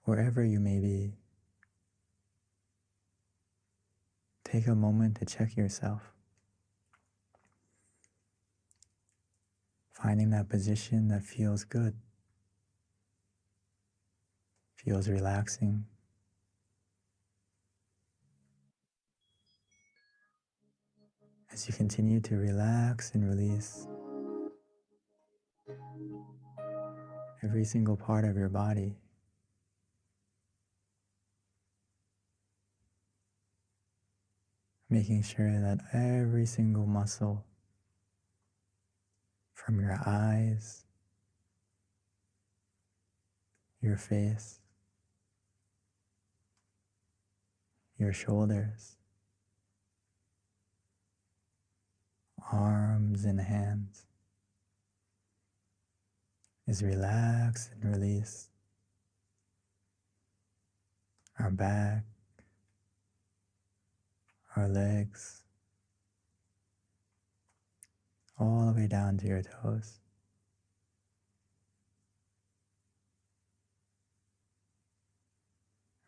wherever you may be, take a moment to check yourself. Finding that position that feels good. feels relaxing. As you continue to relax and release every single part of your body, making sure that every single muscle from your eyes, your face, your shoulders, arms and hands is relaxed and released. Our back, our legs, all the way down to your toes.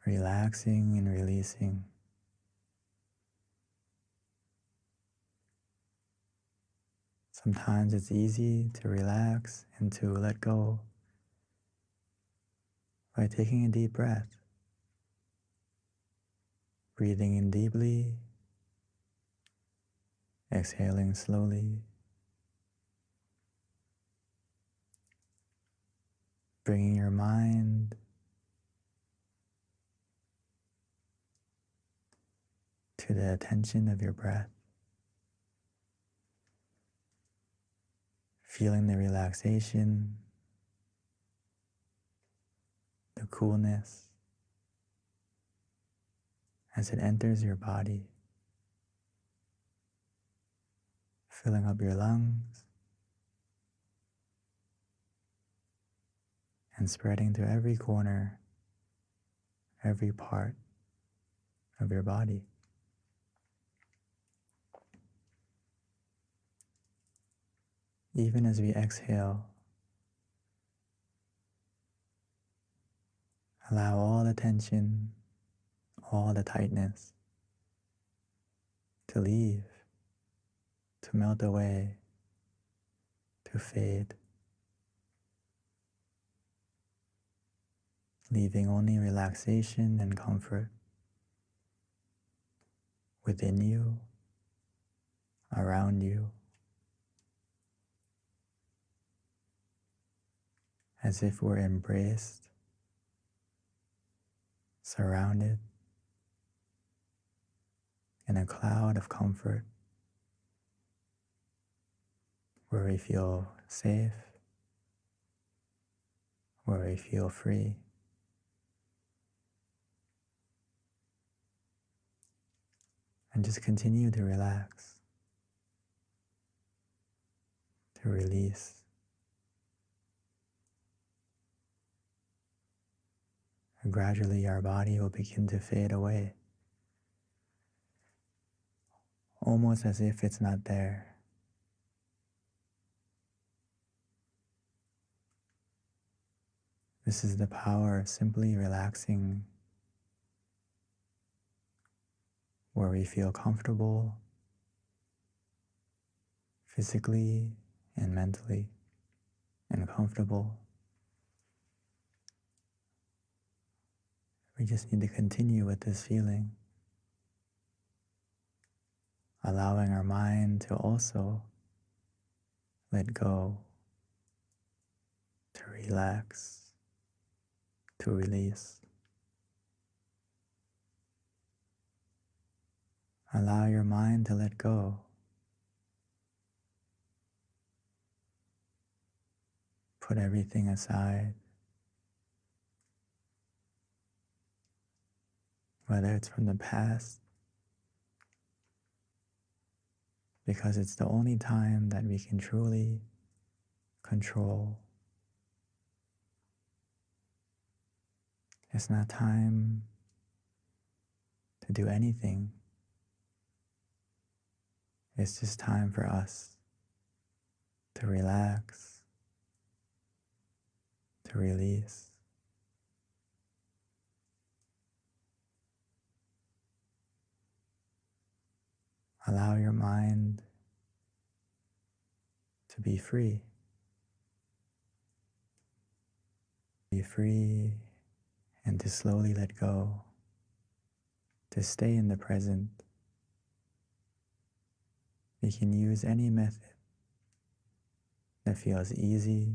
Relaxing and releasing. Sometimes it's easy to relax and to let go by taking a deep breath, breathing in deeply, exhaling slowly, bringing your mind to the attention of your breath, feeling the relaxation, the coolness as it enters your body, filling up your lungs and spreading to every corner, every part of your body. Even as we exhale, allow all the tension, all the tightness to leave, to melt away, to fade, leaving only relaxation and comfort within you, around you, as if we're embraced, surrounded in a cloud of comfort where we feel safe, where we feel free. And just continue to relax, to release. And gradually our body will begin to fade away, almost as if it's not there. This is the power of simply relaxing, where we feel comfortable physically and mentally, and comfortable. We just need to continue with this feeling, allowing our mind to also let go, to relax, to release. Allow your mind to let go. Put everything aside, whether it's from the past, because it's the only time that we can truly control. It's not time to do anything. It's just time for us to relax, to release. Allow your mind to be free. Be free and to slowly let go, to stay in the present. We can use any method that feels easy,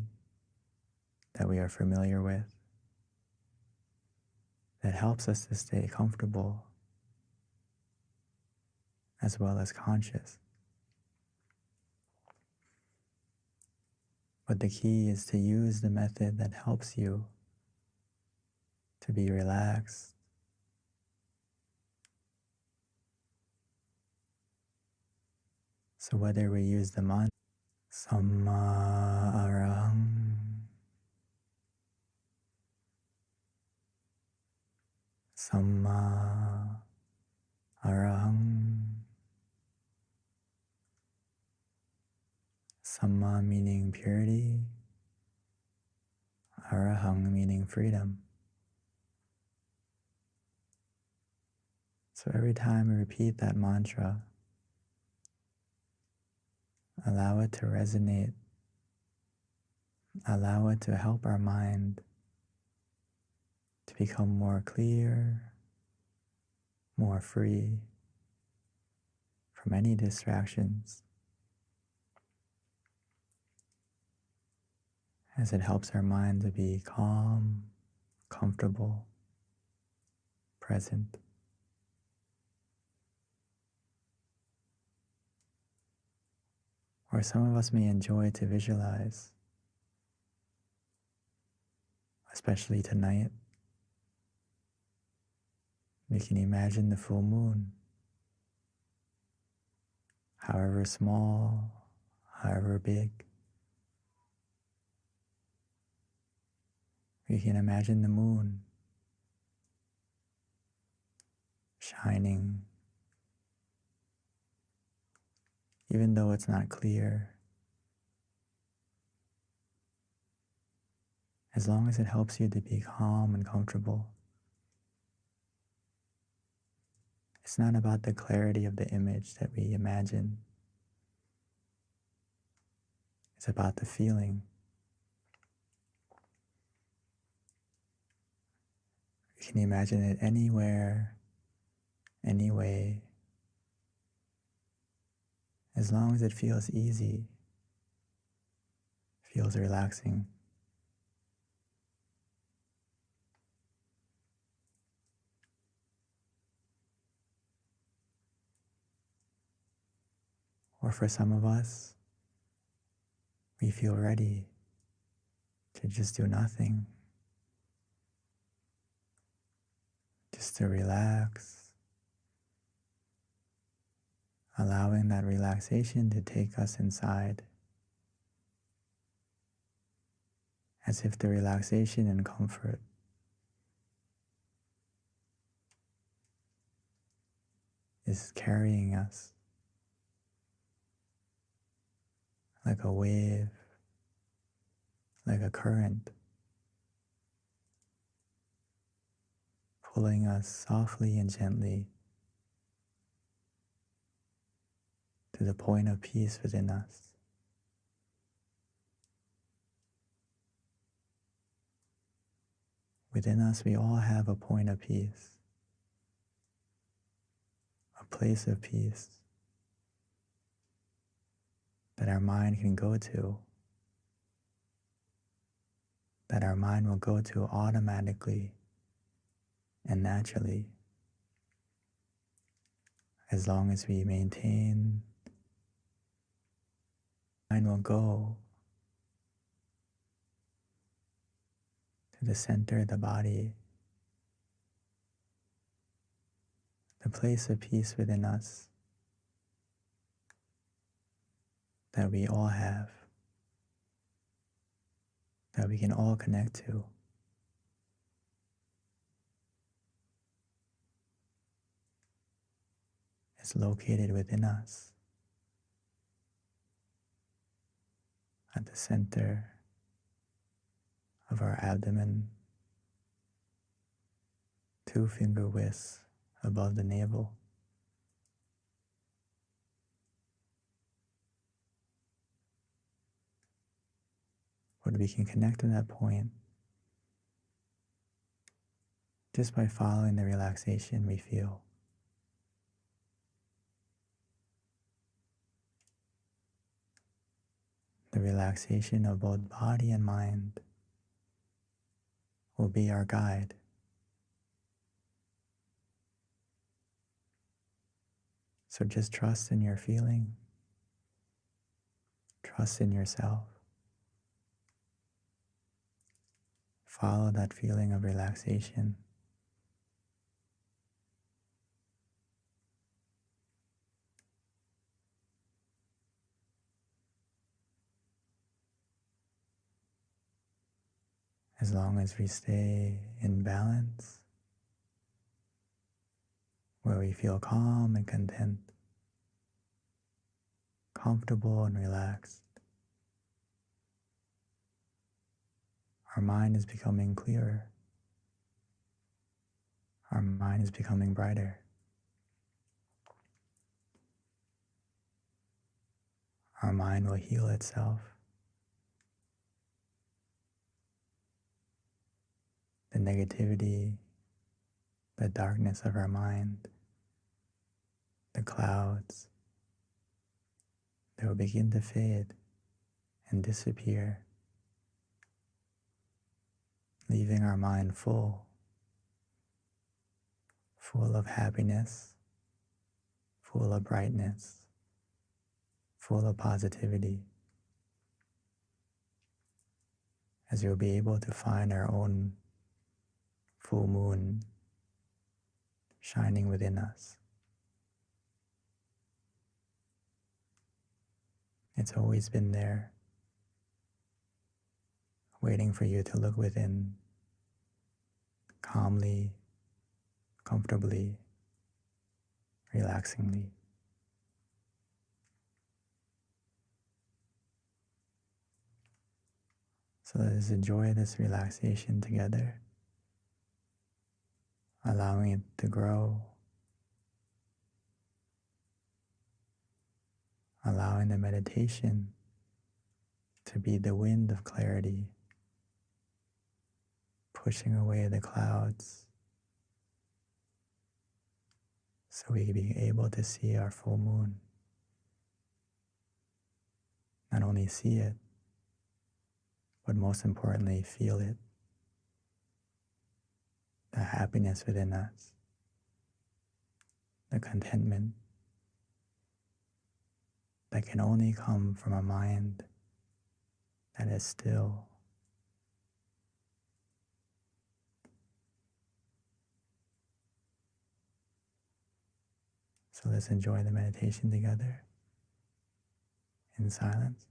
that we are familiar with, that helps us to stay comfortable as well as conscious. But the key is to use the method that helps you to be relaxed, so whether we use the mantra Samma Arahang, Samma Arahang, Samma meaning purity, Arahang meaning freedom. So every time we repeat that mantra, allow it to resonate, allow it to help our mind to become more clear, more free from any distractions, as it helps our mind to be calm, comfortable, present. Or some of us may enjoy to visualize, especially tonight. We can imagine the full moon, however small, however big. We can imagine the moon shining, even though it's not clear, as long as it helps you to be calm and comfortable. It's not about the clarity of the image that we imagine. It's about the feeling. You can imagine it anywhere, any way, as long as it feels easy, feels relaxing. Or for some of us, we feel ready to just do nothing, just to relax, allowing that relaxation to take us inside, as if the relaxation and comfort is carrying us like a wave, like a current, pulling us softly and gently to the point of peace within us. Within us, we all have a point of peace, a place of peace that our mind can go to, that our mind will go to automatically and naturally, as long as we maintain. Mind will go to the center of the body, the place of peace within us that we all have, that we can all connect to. It's located within us, at the center of our abdomen, 2 finger widths above the navel. But we can connect to that point just by following the relaxation we feel. The relaxation of both body and mind will be our guide. So just trust in your feeling, trust in yourself. Follow that feeling of relaxation. As long as we stay in balance, where we feel calm and content, comfortable and relaxed, our mind is becoming clearer. Our mind is becoming brighter. Our mind will heal itself. The negativity, the darkness of our mind, the clouds, they will begin to fade and disappear, leaving our mind full of happiness, full of brightness, full of positivity, as we'll be able to find our own full moon shining within us. It's always been there, waiting for you to look within, calmly, comfortably, relaxingly. So let us enjoy this relaxation together, allowing it to grow, allowing the meditation to be the wind of clarity, pushing away the clouds so we can be able to see our full moon. Not only see it, but most importantly, feel it. The happiness within us, the contentment that can only come from a mind that is still. So let's enjoy the meditation together in silence.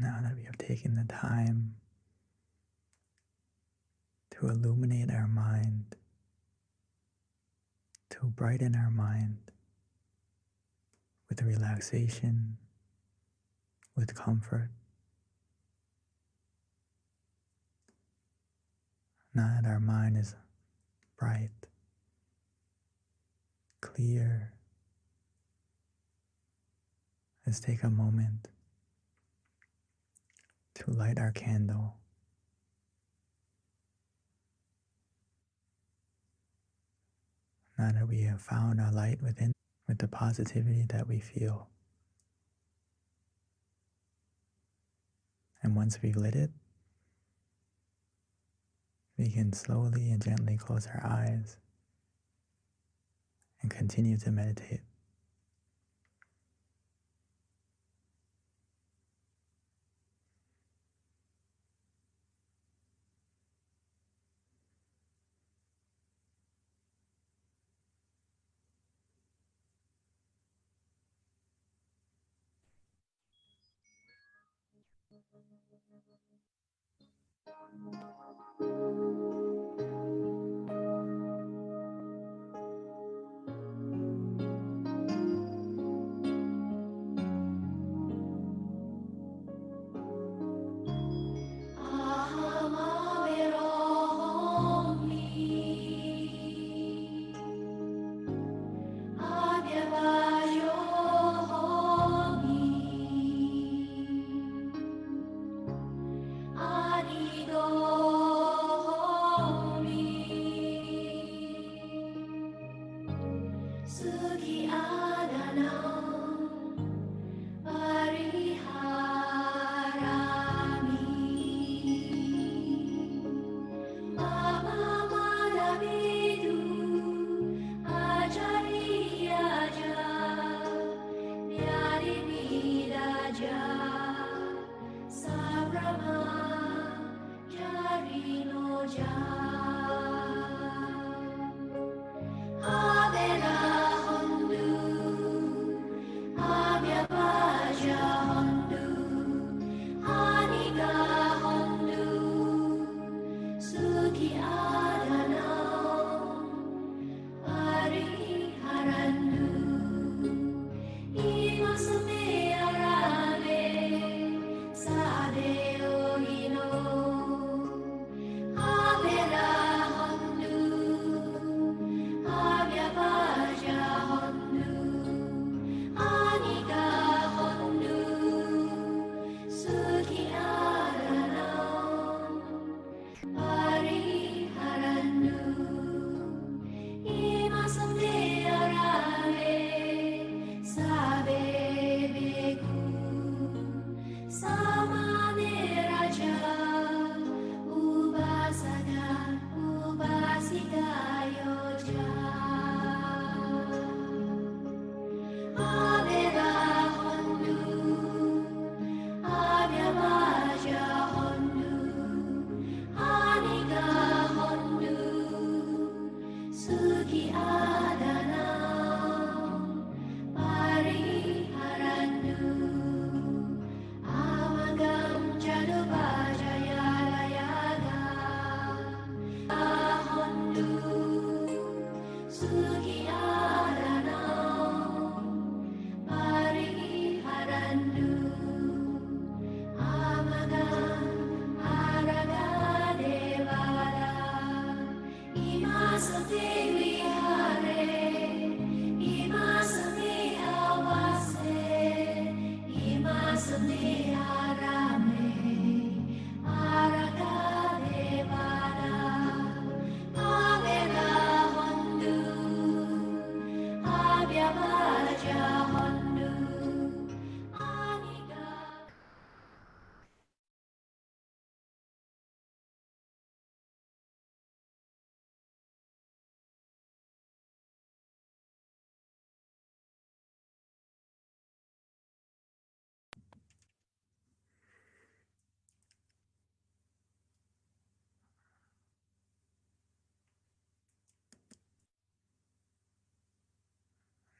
Now that we have taken the time to illuminate our mind, to brighten our mind with relaxation, with comfort. Now that our mind is bright, clear, let's take a moment to light our candle. Now that we have found our light within, with the positivity that we feel. And once we've lit it, we can slowly and gently close our eyes and continue to meditate.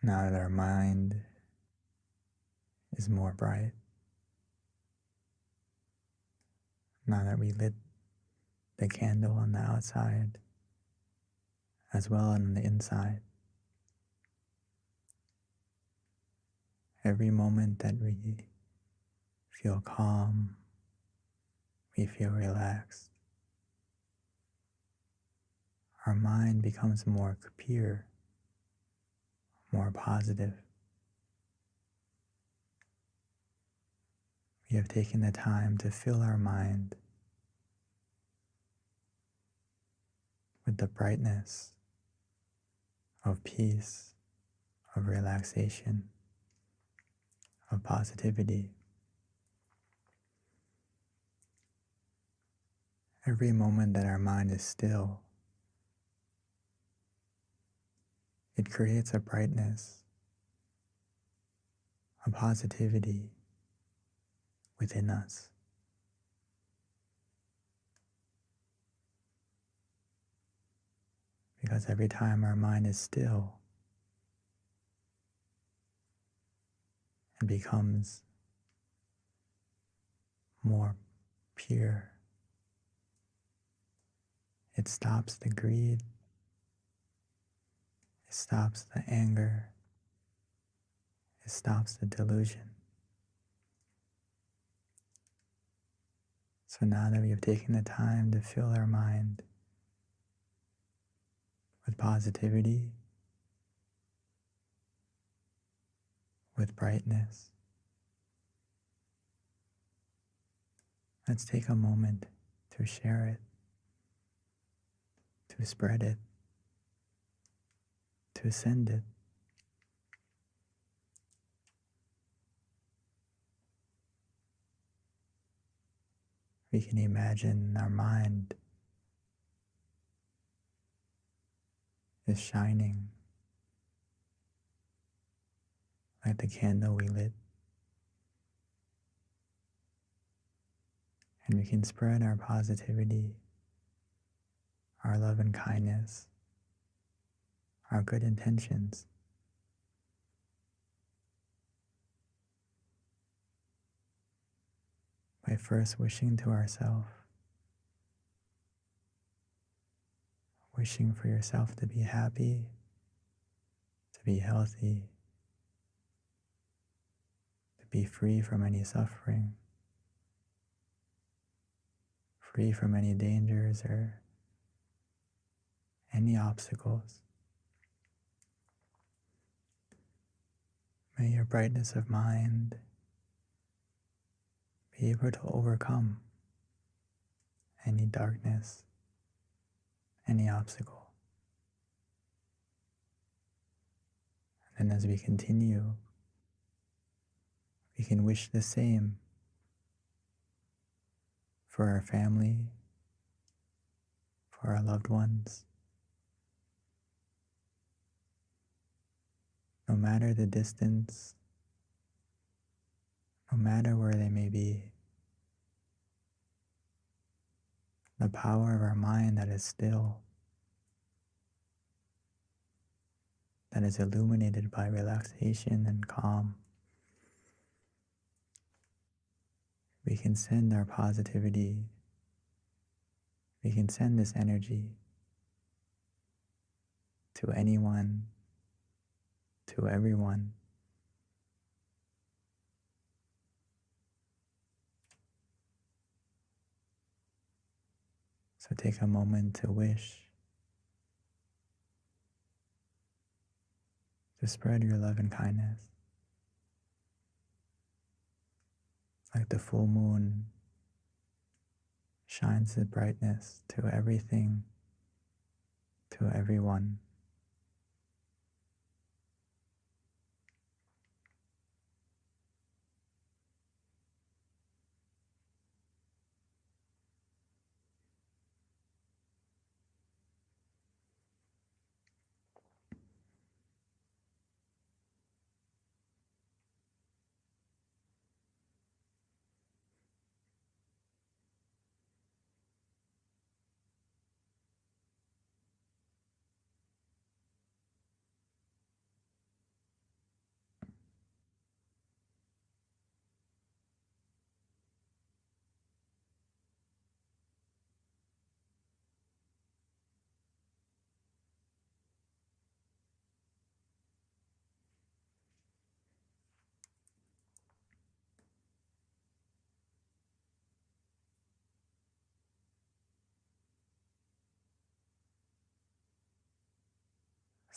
Now that our mind is more bright, now that we lit the candle on the outside as well on the inside. Every moment that we feel calm, we feel relaxed, our mind becomes more pure, more positive. We have taken the time to fill our mind with the brightness of peace, of relaxation, of positivity. Every moment that our mind is still, it creates a brightness, a positivity within us. Because every time our mind is still, it becomes more pure. It stops the greed, it stops the anger, it stops the delusion. So now that we have taken the time to fill our mind with positivity, with brightness, let's take a moment to share it, to spread it, to send it. We can imagine our mind is shining like the candle we lit. And we can spread our positivity, our love and kindness, our good intentions by first wishing to ourselves, wishing for yourself to be happy, to be healthy, to be free from any suffering, free from any dangers or any obstacles. May your brightness of mind be able to overcome any darkness, any obstacle. And as we continue, we can wish the same for our family, for our loved ones. No matter the distance, no matter where they may be, the power of our mind that is still, that is illuminated by relaxation and calm, we can send our positivity, we can send this energy to anyone, to everyone. So take a moment to wish, to spread your love and kindness. Like the full moon shines the brightness to everything, to everyone.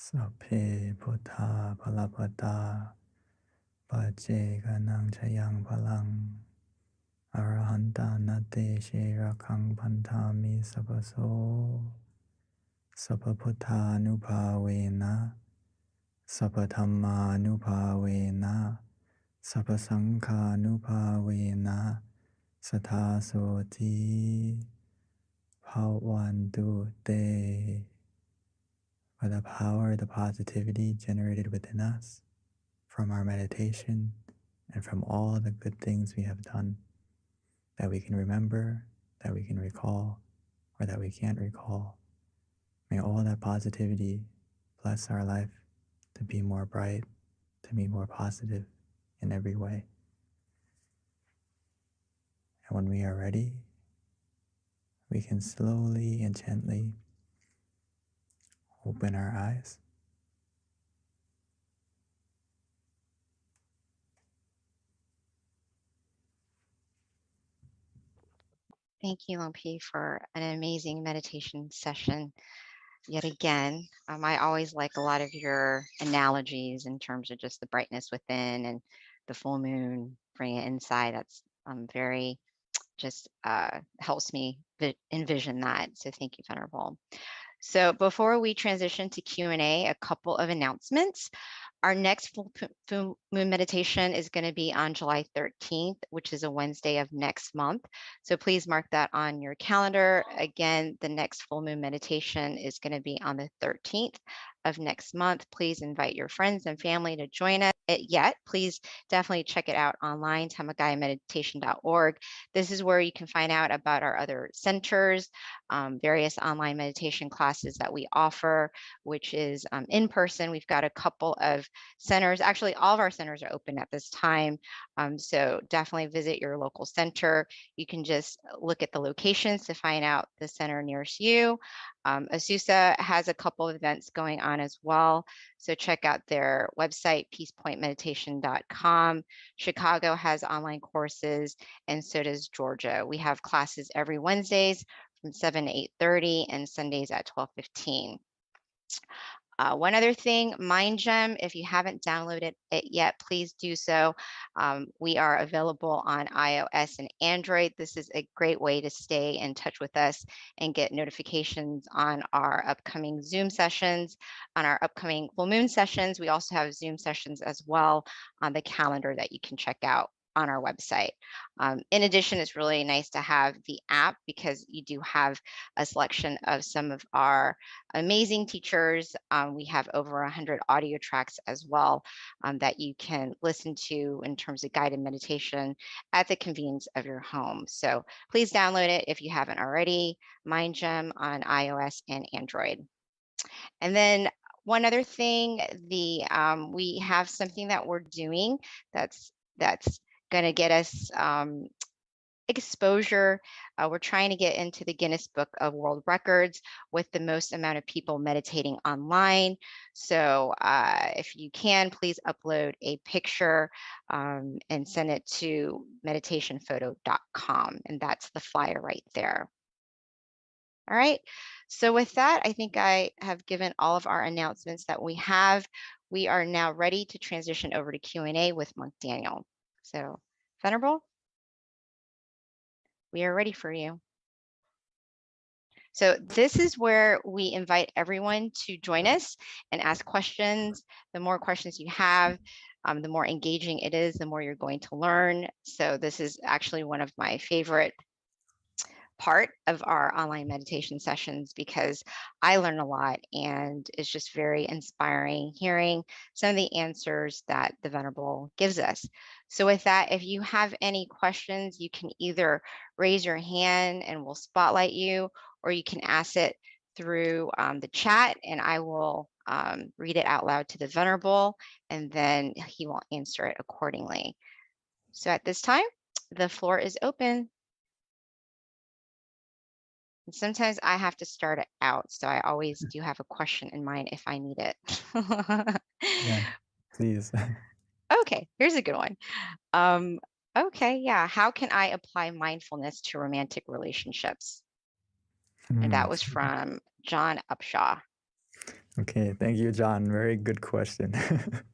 Sape Buddha Palapata Pache Ganang Chayang Palang Arahanta Nate Sherakang Pantami Sapaso Sapaputta Nupavena Sapathamma Nupavena Sapasangha Nupavena Satasoti Bhavantu Te. By the power of the positivity generated within us from our meditation and from all the good things we have done that we can remember, that we can recall, or that we can't recall. May all that positivity bless our life to be more bright, to be more positive in every way. And when we are ready, we can slowly and gently open our eyes. Thank you, Lumpy, for an amazing meditation session yet again. I always like a lot of your analogies in terms of just the brightness within and the full moon bringing it inside. That's very just helps me envision that. So thank you, Venerable. So before we transition to Q&A, a couple of announcements. Our next full moon meditation is going to be on July 13th, which is a Wednesday of next month. So please mark that on your calendar. Again, the next full moon meditation is going to be on the 13th of next month. Please invite your friends and family to join us. Please definitely check it out online, tamagayameditation.org. This is where you can find out about our other centers, various online meditation classes that we offer, which is in person. We've got a couple of centers. Actually, all of our centers are open at this time. So definitely visit your local center. You can just look at the locations to find out the center nearest you. Azusa has a couple of events going on as well. So check out their website, peacepointmeditation.com. Chicago has online courses, and so does Georgia. We have classes every Wednesdays from 7 to 8:30 and Sundays at 12:15. One other thing, MindGem, if you haven't downloaded it yet, please do so. We are available on iOS and Android. This is a great way to stay in touch with us and get notifications on our upcoming Zoom sessions, on our upcoming full moon sessions. We also have Zoom sessions as well on the calendar that you can check out on our website. In addition, it's really nice to have the app because you do have a selection of some of our amazing teachers. We have over 100 audio tracks as well that you can listen to in terms of guided meditation at the convenience of your home. So please download it if you haven't already, MindGem on iOS and Android. And then one other thing, we have something that we're doing that's going to get us exposure. We're trying to get into the Guinness Book of World Records with the most amount of people meditating online. So if you can, please upload a picture and send it to meditationphoto.com. And that's the flyer right there. All right. So with that, I think I have given all of our announcements that we have. We are now ready to transition over to Q&A with Monk Daniel. So, Venerable, we are ready for you. So this is where we invite everyone to join us and ask questions. The more questions you have, the more engaging it is, the more you're going to learn. So this is actually one of my favorite part of our online meditation sessions because I learn a lot and it's just very inspiring hearing some of the answers that the Venerable gives us. So with that, if you have any questions, you can either raise your hand and we'll spotlight you, or you can ask it through the chat and I will read it out loud to the Venerable and then he will answer it accordingly. So at this time, the floor is open. And sometimes I have to start it out, so I always do have a question in mind if I need it. Yeah, please. Okay, here's a good one. Okay, yeah. How can I apply mindfulness to romantic relationships? And that was from John Upshaw. Okay, thank you, John. Very good question.